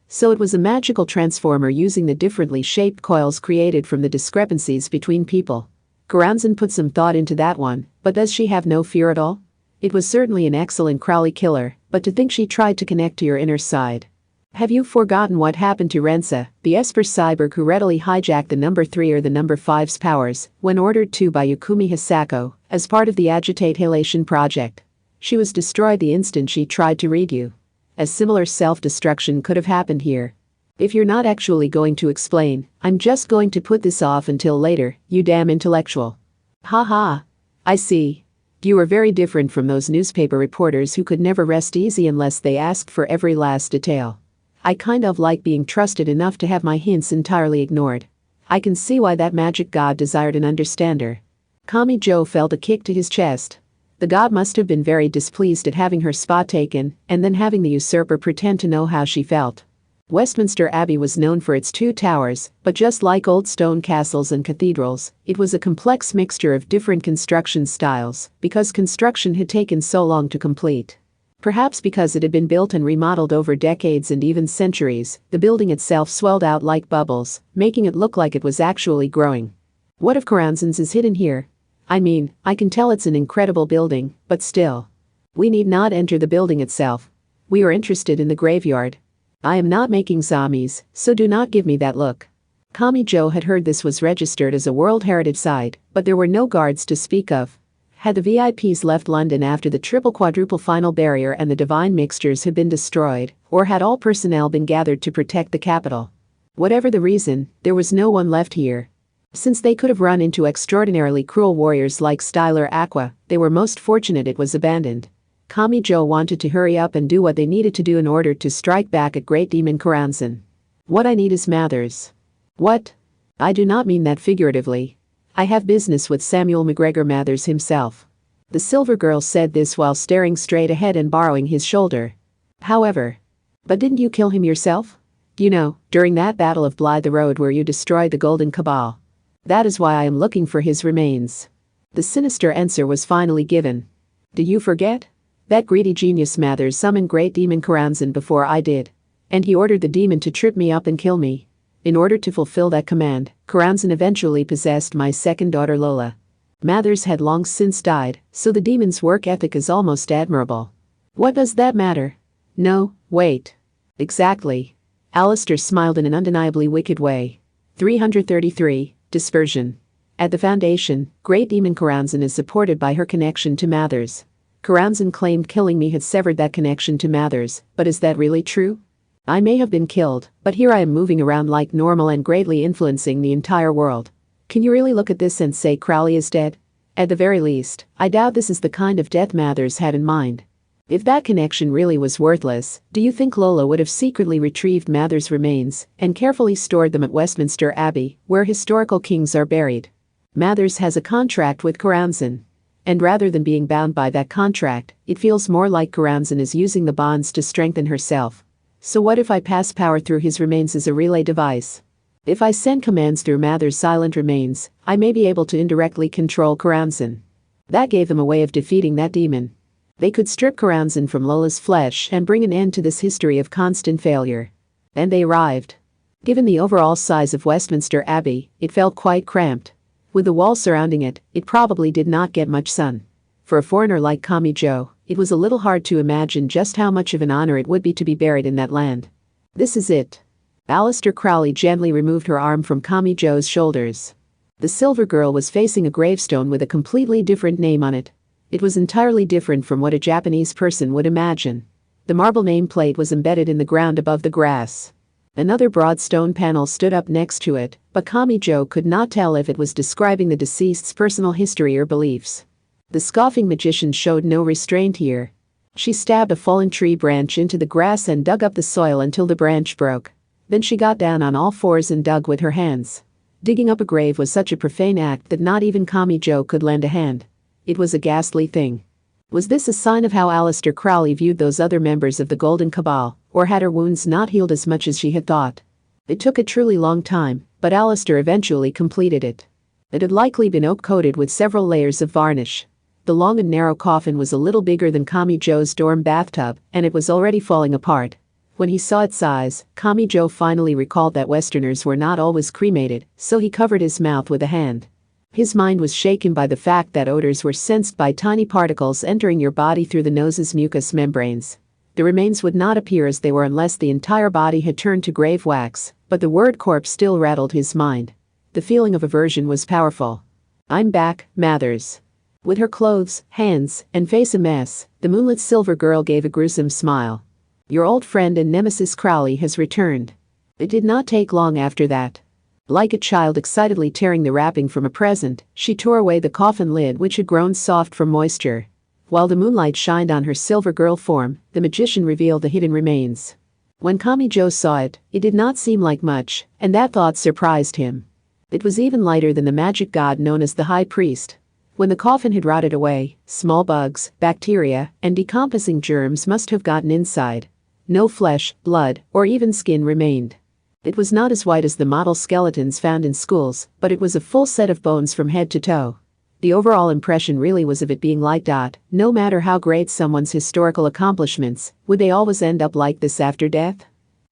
so it was a magical transformer using the differently shaped coils created from the discrepancies between people. Karanzan put some thought into that one, but does she have no fear at all? It was certainly an excellent Crowley killer, but to think she tried to connect to your inner side. Have you forgotten what happened to Rensa, the Esper cyborg who readily hijacked the number 3 or the number 5's powers when ordered to by Yukumi Hisako as part of the Agitate Halation project? She was destroyed the instant she tried to read you. A similar self-destruction could have happened here. If you're not actually going to explain, I'm just going to put this off until later, you damn intellectual. Haha. I see. You were very different from those newspaper reporters who could never rest easy unless they asked for every last detail. I kind of like being trusted enough to have my hints entirely ignored. I can see why that magic god desired an understander. Kami Joe felt a kick to his chest. The god must have been very displeased at having her spot taken and then having the usurper pretend to know how she felt. Westminster Abbey was known for its 2 towers, but just like old stone castles and cathedrals, it was a complex mixture of different construction styles because construction had taken so long to complete. Perhaps because it had been built and remodeled over decades and even centuries, the building itself swelled out like bubbles, making it look like it was actually growing. What of Karanzan's is hidden here? I mean, I can tell it's an incredible building, but still. We need not enter the building itself. We are interested in the graveyard. I am not making zombies, so do not give me that look. Kami Joe had heard this was registered as a World Heritage Site, but there were no guards to speak of. Had the VIPs left London after the triple-quadruple final barrier and the divine mixtures had been destroyed, or had all personnel been gathered to protect the capital? Whatever the reason, there was no one left here. Since they could have run into extraordinarily cruel warriors like Styler Aqua, they were most fortunate it was abandoned. Kami Joe wanted to hurry up and do what they needed to do in order to strike back at Great Demon Karanzan. What I need is Mathers. What? I do not mean that figuratively. I have business with Samuel McGregor Mathers himself. The silver girl said this while staring straight ahead and borrowing his shoulder. However. But didn't you kill him yourself? You know, during that battle of Blythe the Road where you destroyed the Golden Cabal. That is why I am looking for his remains. The sinister answer was finally given. Do you forget? That greedy genius Mathers summoned Great Demon Karanzan before I did. And he ordered the demon to trip me up and kill me. In order to fulfill that command, Karanzan eventually possessed my second daughter Lola. Mathers had long since died, so the demon's work ethic is almost admirable. What does that matter? No, wait. Exactly. Alistair smiled in an undeniably wicked way. 333, Dispersion. At the Foundation, Great Demon Karanzan is supported by her connection to Mathers. Karanzan claimed killing me had severed that connection to Mathers, but is that really true? I may have been killed, but here I am moving around like normal and greatly influencing the entire world. Can you really look at this and say Crowley is dead? At the very least, I doubt this is the kind of death Mathers had in mind. If that connection really was worthless, do you think Lola would have secretly retrieved Mathers' remains and carefully stored them at Westminster Abbey, where historical kings are buried? Mathers has a contract with Karanzan. And rather than being bound by that contract, it feels more like Karanzan is using the bonds to strengthen herself. So what if I pass power through his remains as a relay device? If I send commands through Mathers' silent remains, I may be able to indirectly control Karanzan. That gave them a way of defeating that demon. They could strip Karanzan from Lola's flesh and bring an end to this history of constant failure. And they arrived. Given the overall size of Westminster Abbey, it felt quite cramped. With the walls surrounding it, it probably did not get much sun. For a foreigner like Kami Joe, it was a little hard to imagine just how much of an honor it would be to be buried in that land. This is it. Alistair Crowley gently removed her arm from Kami Joe's shoulders. The silver girl was facing a gravestone with a completely different name on it. It was entirely different from what a Japanese person would imagine. The marble nameplate was embedded in the ground above the grass. Another broad stone panel stood up next to it, but Kami Joe could not tell if it was describing the deceased's personal history or beliefs. The scoffing magician showed no restraint here. She stabbed a fallen tree branch into the grass and dug up the soil until the branch broke. Then she got down on all fours and dug with her hands. Digging up a grave was such a profane act that not even Kami-jo could lend a hand. It was a ghastly thing. Was this a sign of how Aleister Crowley viewed those other members of the Golden Cabal, or had her wounds not healed as much as she had thought? It took a truly long time, but Aleister eventually completed it. It had likely been oak-coated with several layers of varnish. The long and narrow coffin was a little bigger than Kami-jo's dorm bathtub, and it was already falling apart. When he saw its size, Kami-jo finally recalled that Westerners were not always cremated, so he covered his mouth with a hand. His mind was shaken by the fact that odors were sensed by tiny particles entering your body through the nose's mucous membranes. The remains would not appear as they were unless the entire body had turned to grave wax, but the word corpse still rattled his mind. The feeling of aversion was powerful. "I'm back, Mathers." With her clothes, hands, and face a mess, the moonlit silver girl gave a gruesome smile. "Your old friend and nemesis Crowley has returned." It did not take long after that. Like a child excitedly tearing the wrapping from a present, she tore away the coffin lid which had grown soft from moisture. While the moonlight shined on her silver girl form, the magician revealed the hidden remains. When Kami-jo saw it, it did not seem like much, and that thought surprised him. It was even lighter than the magic god known as the High Priest. When the coffin had rotted away, small bugs, bacteria, and decomposing germs must have gotten inside. No flesh, blood, or even skin remained. It was not as white as the model skeletons found in schools, but it was a full set of bones from head to toe. The overall impression really was of it being like. No matter how great someone's historical accomplishments, would they always end up like this after death?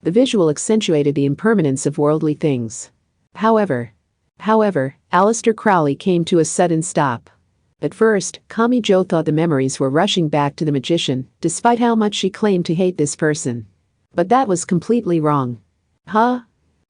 The visual accentuated the impermanence of worldly things. However, Aleister Crowley came to a sudden stop. At first, Kami-jo thought the memories were rushing back to the magician, despite how much she claimed to hate this person. But that was completely wrong. "Huh?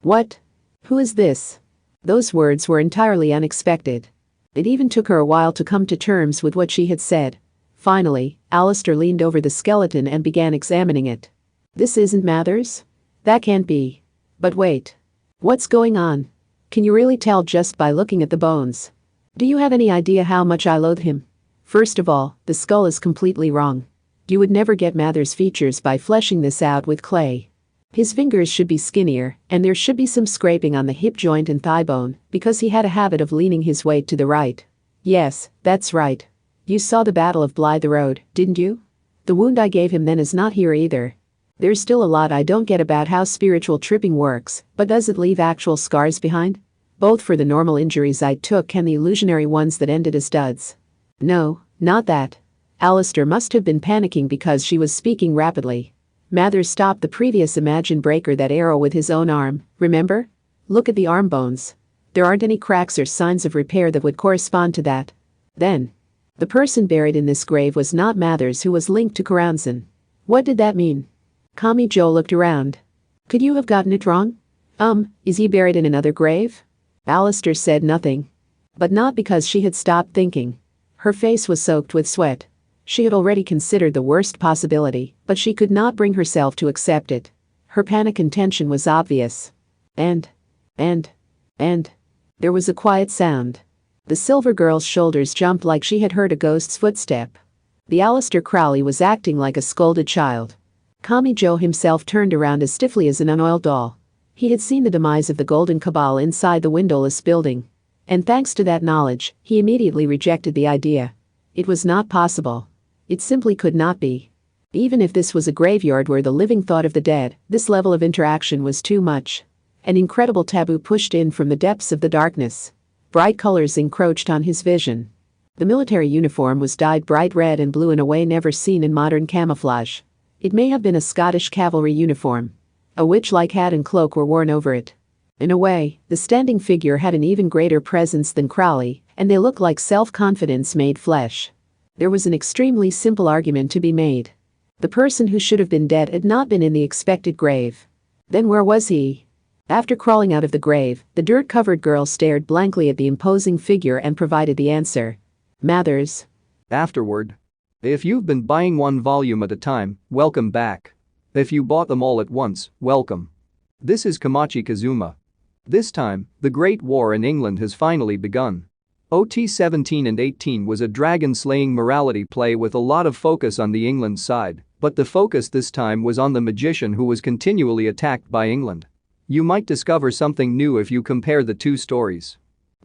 What? Who is this?" Those words were entirely unexpected. It even took her a while to come to terms with what she had said. Finally, Aleister leaned over the skeleton and began examining it. "This isn't Mathers? That can't be. But wait. What's going on? Can you really tell just by looking at the bones? Do you have any idea how much I loathe him? First of all, the skull is completely wrong. You would never get Mathers' features by fleshing this out with clay. His fingers should be skinnier, and there should be some scraping on the hip joint and thigh bone, because he had a habit of leaning his weight to the right. Yes, that's right. You saw the Battle of Blythe Road, didn't you? The wound I gave him then is not here either. There's still a lot I don't get about how spiritual tripping works, but does it leave actual scars behind? Both for the normal injuries I took and the illusionary ones that ended as duds." "No, not that." Aleister must have been panicking because she was speaking rapidly. Mathers stopped the previous Imagine Breaker that arrow with his own arm, remember? Look at the arm bones. There aren't any cracks or signs of repair that would correspond to that. Then, the person buried in this grave was not Mathers, who was linked to Karanzan. What did that mean? Kami-jo looked around. "Could you have gotten it wrong? Is he buried in another grave?" Aleister said nothing. But not because she had stopped thinking. Her face was soaked with sweat. She had already considered the worst possibility, but she could not bring herself to accept it. Her panic and tension was obvious. And there was a quiet sound. The silver girl's shoulders jumped like she had heard a ghost's footstep. The Aleister Crowley was acting like a scolded child. Kami-jo himself turned around as stiffly as an unoiled doll. He had seen the demise of the Golden Cabal inside the windowless building. And thanks to that knowledge, he immediately rejected the idea. It was not possible. It simply could not be. Even if this was a graveyard where the living thought of the dead, this level of interaction was too much. An incredible taboo pushed in from the depths of the darkness. Bright colors encroached on his vision. The military uniform was dyed bright red and blue in a way never seen in modern camouflage. It may have been a Scottish cavalry uniform. A witch-like hat and cloak were worn over it. In a way, the standing figure had an even greater presence than Crowley, and they looked like self-confidence made flesh. There was an extremely simple argument to be made. The person who should have been dead had not been in the expected grave. Then where was he? After crawling out of the grave, the dirt-covered girl stared blankly at the imposing figure and provided the answer. "Mathers." Afterward. If you've been buying one volume at a time, welcome back. If you bought them all at once, welcome. This is Komachi Kazuma. This time, the Great War in England has finally begun. OT 17 and 18 was a dragon-slaying morality play with a lot of focus on the England side, but the focus this time was on the magician who was continually attacked by England. You might discover something new if you compare the two stories.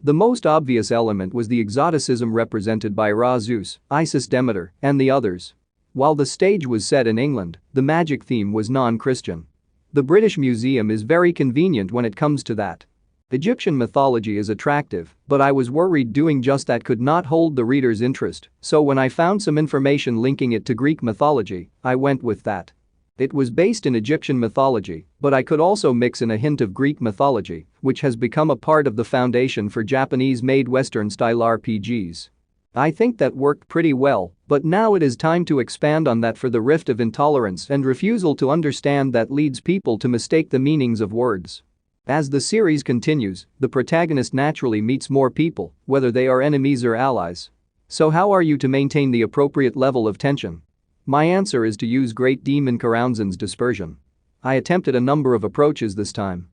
The most obvious element was the exoticism represented by Ra Zeus, Isis Demeter, and the others. While the stage was set in England, the magic theme was non-Christian. The British Museum is very convenient when it comes to that. Egyptian mythology is attractive, but I was worried doing just that could not hold the reader's interest, so when I found some information linking it to Greek mythology, I went with that. It was based in Egyptian mythology, but I could also mix in a hint of Greek mythology, which has become a part of the foundation for Japanese-made Western-style RPGs. I think that worked pretty well, but now it is time to expand on that for the rift of intolerance and refusal to understand that leads people to mistake the meanings of words. As the series continues, the protagonist naturally meets more people, whether they are enemies or allies. So how are you to maintain the appropriate level of tension? My answer is to use Great Demon Karaunzan's dispersion. I attempted a number of approaches this time.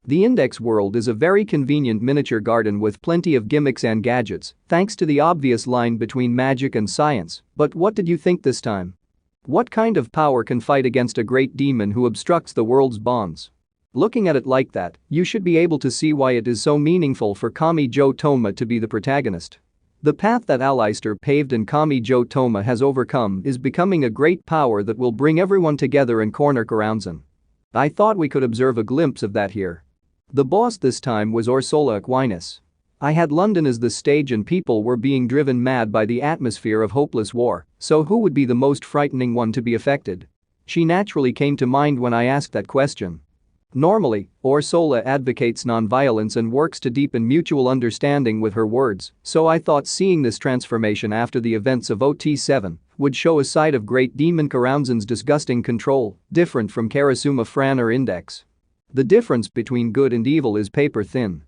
The Index world is a very convenient miniature garden with plenty of gimmicks and gadgets, thanks to the obvious line between magic and science, but what did you think this time? What kind of power can fight against a great demon who obstructs the world's bonds? Looking at it like that, you should be able to see why it is so meaningful for Kami-jo Toma to be the protagonist. The path that Aleister paved and Kami-jo Toma has overcome is becoming a great power that will bring everyone together and corner Karaunzan. I thought we could observe a glimpse of that here. The boss this time was Ursula Aquinas. I had London as the stage and people were being driven mad by the atmosphere of hopeless war, so who would be the most frightening one to be affected? She naturally came to mind when I asked that question. Normally, Ursula advocates nonviolence and works to deepen mutual understanding with her words, so I thought seeing this transformation after the events of OT7 would show a side of Great Demon Karaunzan's disgusting control, different from Karasuma Fran or Index. The difference between good and evil is paper thin.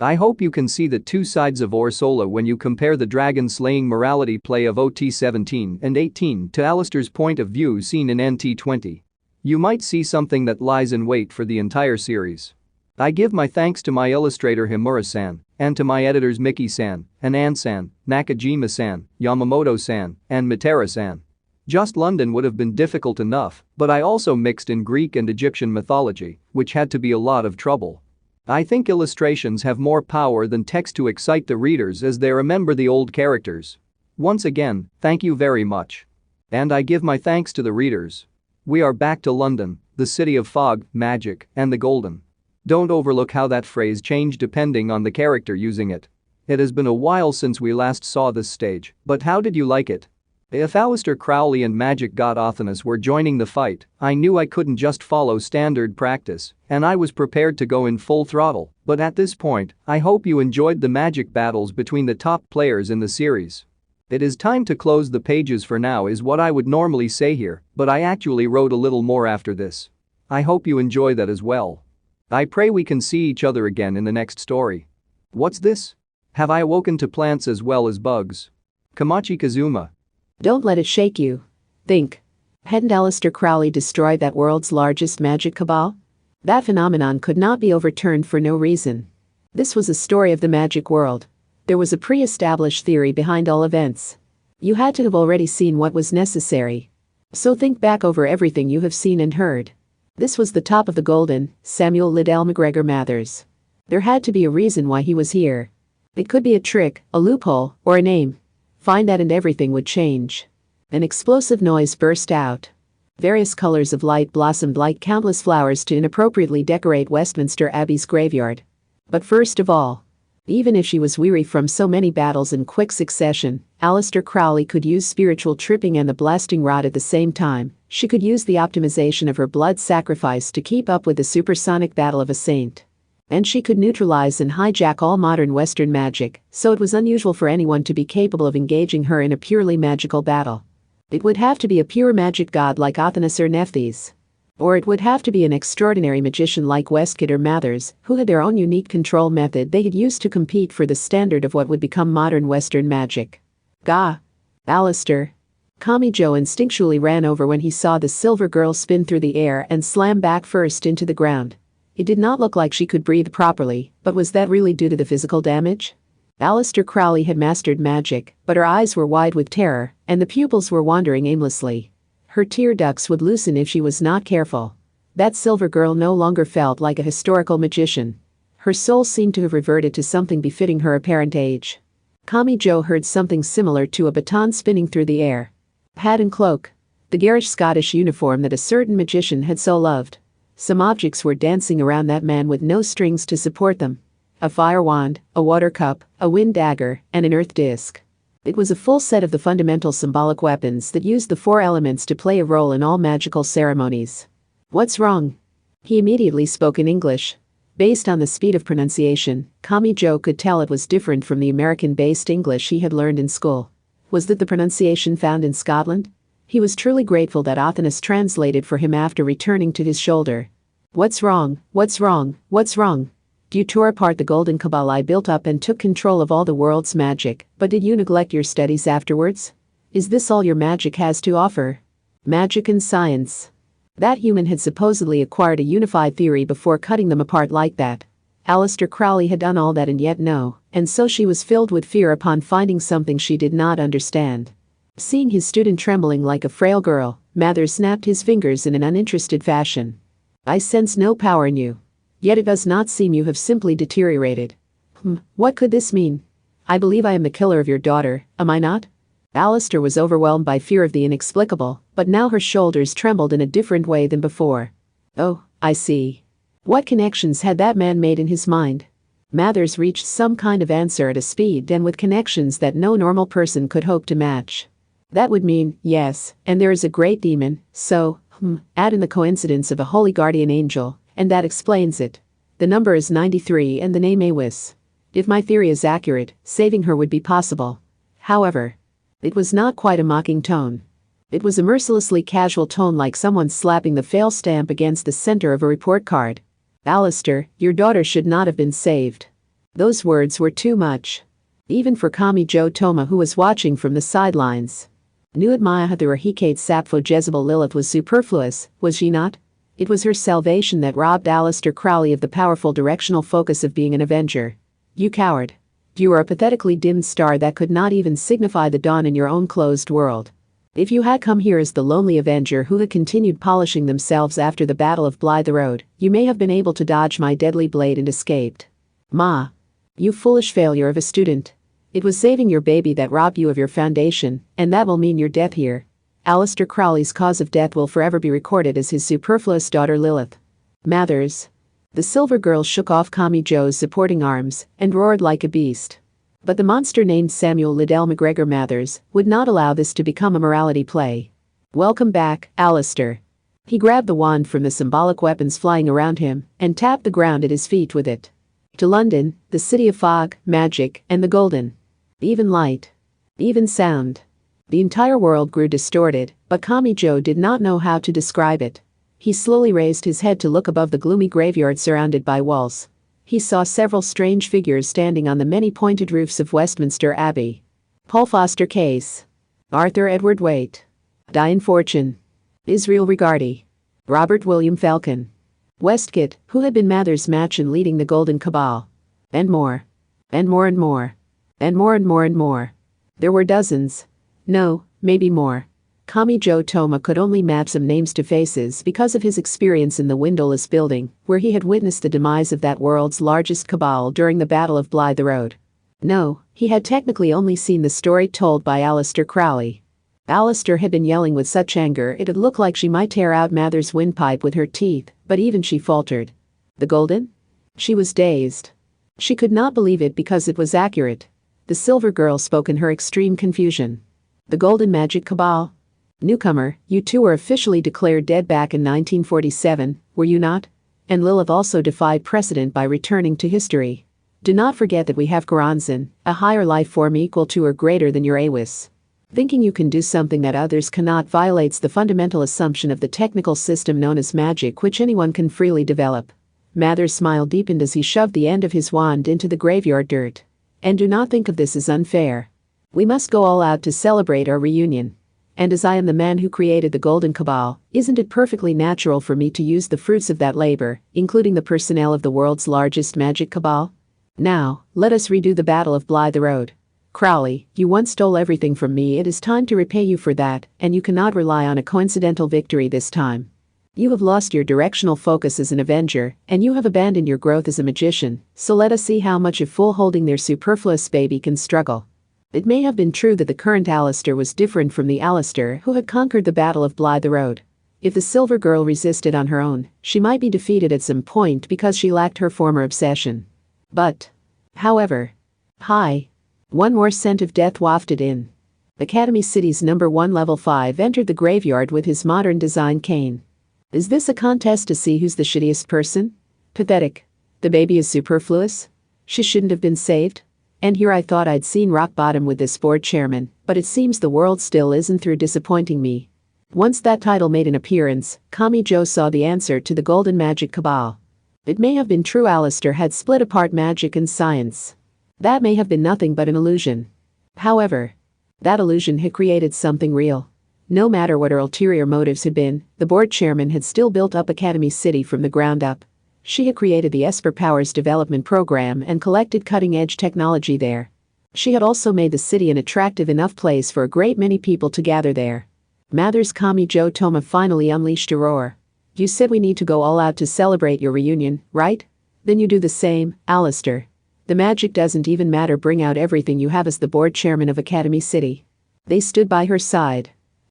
I hope you can see the two sides of Ursula when you compare the dragon-slaying morality play of OT17 and 18 to Alistair's point of view seen in NT20. You might see something that lies in wait for the entire series. I give my thanks to my illustrator Himura-san, and to my editors Miki-san, Anan-san, Nakajima-san, Yamamoto-san, and Mitera-san. Just London would have been difficult enough, but I also mixed in Greek and Egyptian mythology, which had to be a lot of trouble. I think illustrations have more power than text to excite the readers as they remember the old characters. Once again, thank you very much. And I give my thanks to the readers. We are back to London, the city of fog, magic, and the golden. Don't overlook how that phrase changed depending on the character using it. It has been a while since we last saw this stage, but how did you like it? If Aleister Crowley and magic god Othinus were joining the fight, I knew I couldn't just follow standard practice, and I was prepared to go in full throttle, but at this point, I hope you enjoyed the magic battles between the top players in the series. It is time to close the pages for now is what I would normally say here, but I actually wrote a little more after this. I hope you enjoy that as well. I pray we can see each other again in the next story. What's this? Have I awoken to plants as well as bugs? Kamachi Kazuma. Don't let it shake you. Think. Hadn't Aleister Crowley destroyed that world's largest magic cabal? That phenomenon could not be overturned for no reason. This was a story of the magic world. There was a pre-established theory behind all events. You had to have already seen what was necessary. So think back over everything you have seen and heard. This was the top of the golden, Samuel Liddell McGregor Mathers. There had to be a reason why he was here. It could be a trick, a loophole, or a name. Find that and everything would change. An explosive noise burst out. Various colors of light blossomed like countless flowers to inappropriately decorate Westminster Abbey's graveyard. But first of all, even if she was weary from so many battles in quick succession, Aleister Crowley could use spiritual tripping and the blasting rod at the same time. She could use the optimization of her blood sacrifice to keep up with the supersonic battle of a saint. And she could neutralize and hijack all modern Western magic, so it was unusual for anyone to be capable of engaging her in a purely magical battle. It would have to be a pure magic god like Othinus or Nephthys. Or it would have to be an extraordinary magician like Westcott or Mathers, who had their own unique control method they had used to compete for the standard of what would become modern Western magic. Gah! Aleister. Kami-jo instinctually ran over when he saw the silver girl spin through the air and slam back first into the ground. It did not look like she could breathe properly, but was that really due to the physical damage? Aleister Crowley had mastered magic, but her eyes were wide with terror, and the pupils were wandering aimlessly. Her tear ducts would loosen if she was not careful. That silver girl no longer felt like a historical magician. Her soul seemed to have reverted to something befitting her apparent age. Kami-jo heard something similar to a baton spinning through the air. Hat and cloak. The garish Scottish uniform that a certain magician had so loved. Some objects were dancing around that man with no strings to support them. A fire wand, a water cup, a wind dagger, and an earth disc. It was a full set of the fundamental symbolic weapons that used the four elements to play a role in all magical ceremonies. What's wrong? He immediately spoke in English. Based on the speed of pronunciation, Kami-jo could tell it was different from the American-based English he had learned in school. Was that the pronunciation found in Scotland? He was truly grateful that Athanas translated for him after returning to his shoulder. What's wrong? What's wrong? What's wrong? You tore apart the golden cabal I built up and took control of all the world's magic, but did you neglect your studies afterwards? Is this all your magic has to offer? Magic and science. That human had supposedly acquired a unified theory before cutting them apart like that. Aleister Crowley had done all that and yet no, and so she was filled with fear upon finding something she did not understand. Seeing his student trembling like a frail girl, Mathers snapped his fingers in an uninterested fashion. I sense no power in you. Yet it does not seem you have simply deteriorated. What could this mean? I believe I am the killer of your daughter, am I not? Aleister was overwhelmed by fear of the inexplicable, but now her shoulders trembled in a different way than before. Oh, I see. What connections had that man made in his mind? Mathers reached some kind of answer at a speed and with connections that no normal person could hope to match. That would mean, yes, and there is a great demon, so, add in the coincidence of a holy guardian angel, and that explains it. The number is 93 and the name Awis. If my theory is accurate, saving her would be possible. However, it was not quite a mocking tone. It was a mercilessly casual tone like someone slapping the fail stamp against the center of a report card. Aleister, your daughter should not have been saved. Those words were too much. Even for Kami-jo Toma who was watching from the sidelines. Nuad Maya the Rahikate Sappho Jezebel Lilith was superfluous, was she not? It was her salvation that robbed Aleister Crowley of the powerful directional focus of being an avenger. You coward. You were a pathetically dimmed star that could not even signify the dawn in your own closed world. If you had come here as the lonely avenger who had continued polishing themselves after the Battle of Blythe Road, you may have been able to dodge my deadly blade and escaped. Ma. You foolish failure of a student. It was saving your baby that robbed you of your foundation, and that will mean your death here. Aleister Crowley's cause of death will forever be recorded as his superfluous daughter Lilith. Mathers. The silver girl shook off Kami-jo's supporting arms and roared like a beast. But the monster named Samuel Liddell McGregor Mathers would not allow this to become a morality play. Welcome back, Aleister. He grabbed the wand from the symbolic weapons flying around him and tapped the ground at his feet with it. To London, the city of fog, magic, and the golden. Even light. Even sound. The entire world grew distorted, but Kami-jo did not know how to describe it. He slowly raised his head to look above the gloomy graveyard surrounded by walls. He saw several strange figures standing on the many pointed roofs of Westminster Abbey. Paul Foster Case. Arthur Edward Waite. Diane Fortune. Israel Rigardi. Robert William Falcon. Westcott, who had been Mathers' match in leading the Golden Cabal. And more. And more and more. And more and more and more. There were dozens. No, maybe more. Kami-jo Toma could only map some names to faces because of his experience in the windowless building, where he had witnessed the demise of that world's largest cabal during the Battle of Blythe Road. No, he had technically only seen the story told by Aleister Crowley. Aleister had been yelling with such anger it had looked like she might tear out Mathers' windpipe with her teeth, but even she faltered. The golden? She was dazed. She could not believe it because it was accurate. The silver girl spoke in her extreme confusion. The Golden Magic Cabal? Newcomer, you two were officially declared dead back in 1947, were you not? And Lilith also defied precedent by returning to history. Do not forget that we have Karanzan, a higher life form equal to or greater than your Awis. Thinking you can do something that others cannot violates the fundamental assumption of the technical system known as magic which anyone can freely develop. Mathers' smile deepened as he shoved the end of his wand into the graveyard dirt. And do not think of this as unfair. We must go all out to celebrate our reunion. And as I am the man who created the Golden Cabal, isn't it perfectly natural for me to use the fruits of that labor, including the personnel of the world's largest magic cabal? Now, let us redo the Battle of Blythe Road. Crowley, you once stole everything from me. It is time to repay you for that, and you cannot rely on a coincidental victory this time. You have lost your directional focus as an Avenger, and you have abandoned your growth as a magician, so let us see how much a fool holding their superfluous baby can struggle. It may have been true that the current Alistair was different from the Alistair who had conquered the Battle of Blythe Road. If the Silver Girl resisted on her own, she might be defeated at some point because she lacked her former obsession. But, however, hi. One more scent of death wafted in. Academy City's #1 Level 5 entered the graveyard with his modern design cane. Is this a contest to see who's the shittiest person? Pathetic. The baby is superfluous? She shouldn't have been saved? And here I thought I'd seen rock bottom with this board chairman, but it seems the world still isn't through disappointing me. Once that title made an appearance, Kami-jo saw the answer to the Golden Magic Cabal. It may have been true Alistair had split apart magic and science. That may have been nothing but an illusion. However, that illusion had created something real. No matter what her ulterior motives had been, the board chairman had still built up Academy City from the ground up. She had created the Esper Powers Development Program and collected cutting-edge technology there. She had also made the city an attractive enough place for a great many people to gather there. Mather's Kami-jo Toma finally unleashed a roar. You said we need to go all out to celebrate your reunion, right? Then you do the same, Alistair. The magic doesn't even matter, bring out everything you have as the board chairman of Academy City. They stood by her side.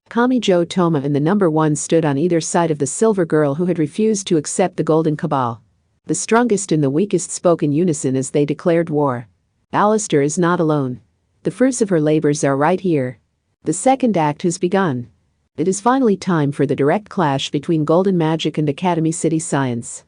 Kami-jo Toma and the #1 stood on either side of the Silver Girl who had refused to accept the Golden Cabal. The strongest and the weakest spoke in unison as they declared war. Alistair is not alone. The fruits of her labors are right here. The second act has begun. It is finally time for the direct clash between Golden Magic and Academy City Science.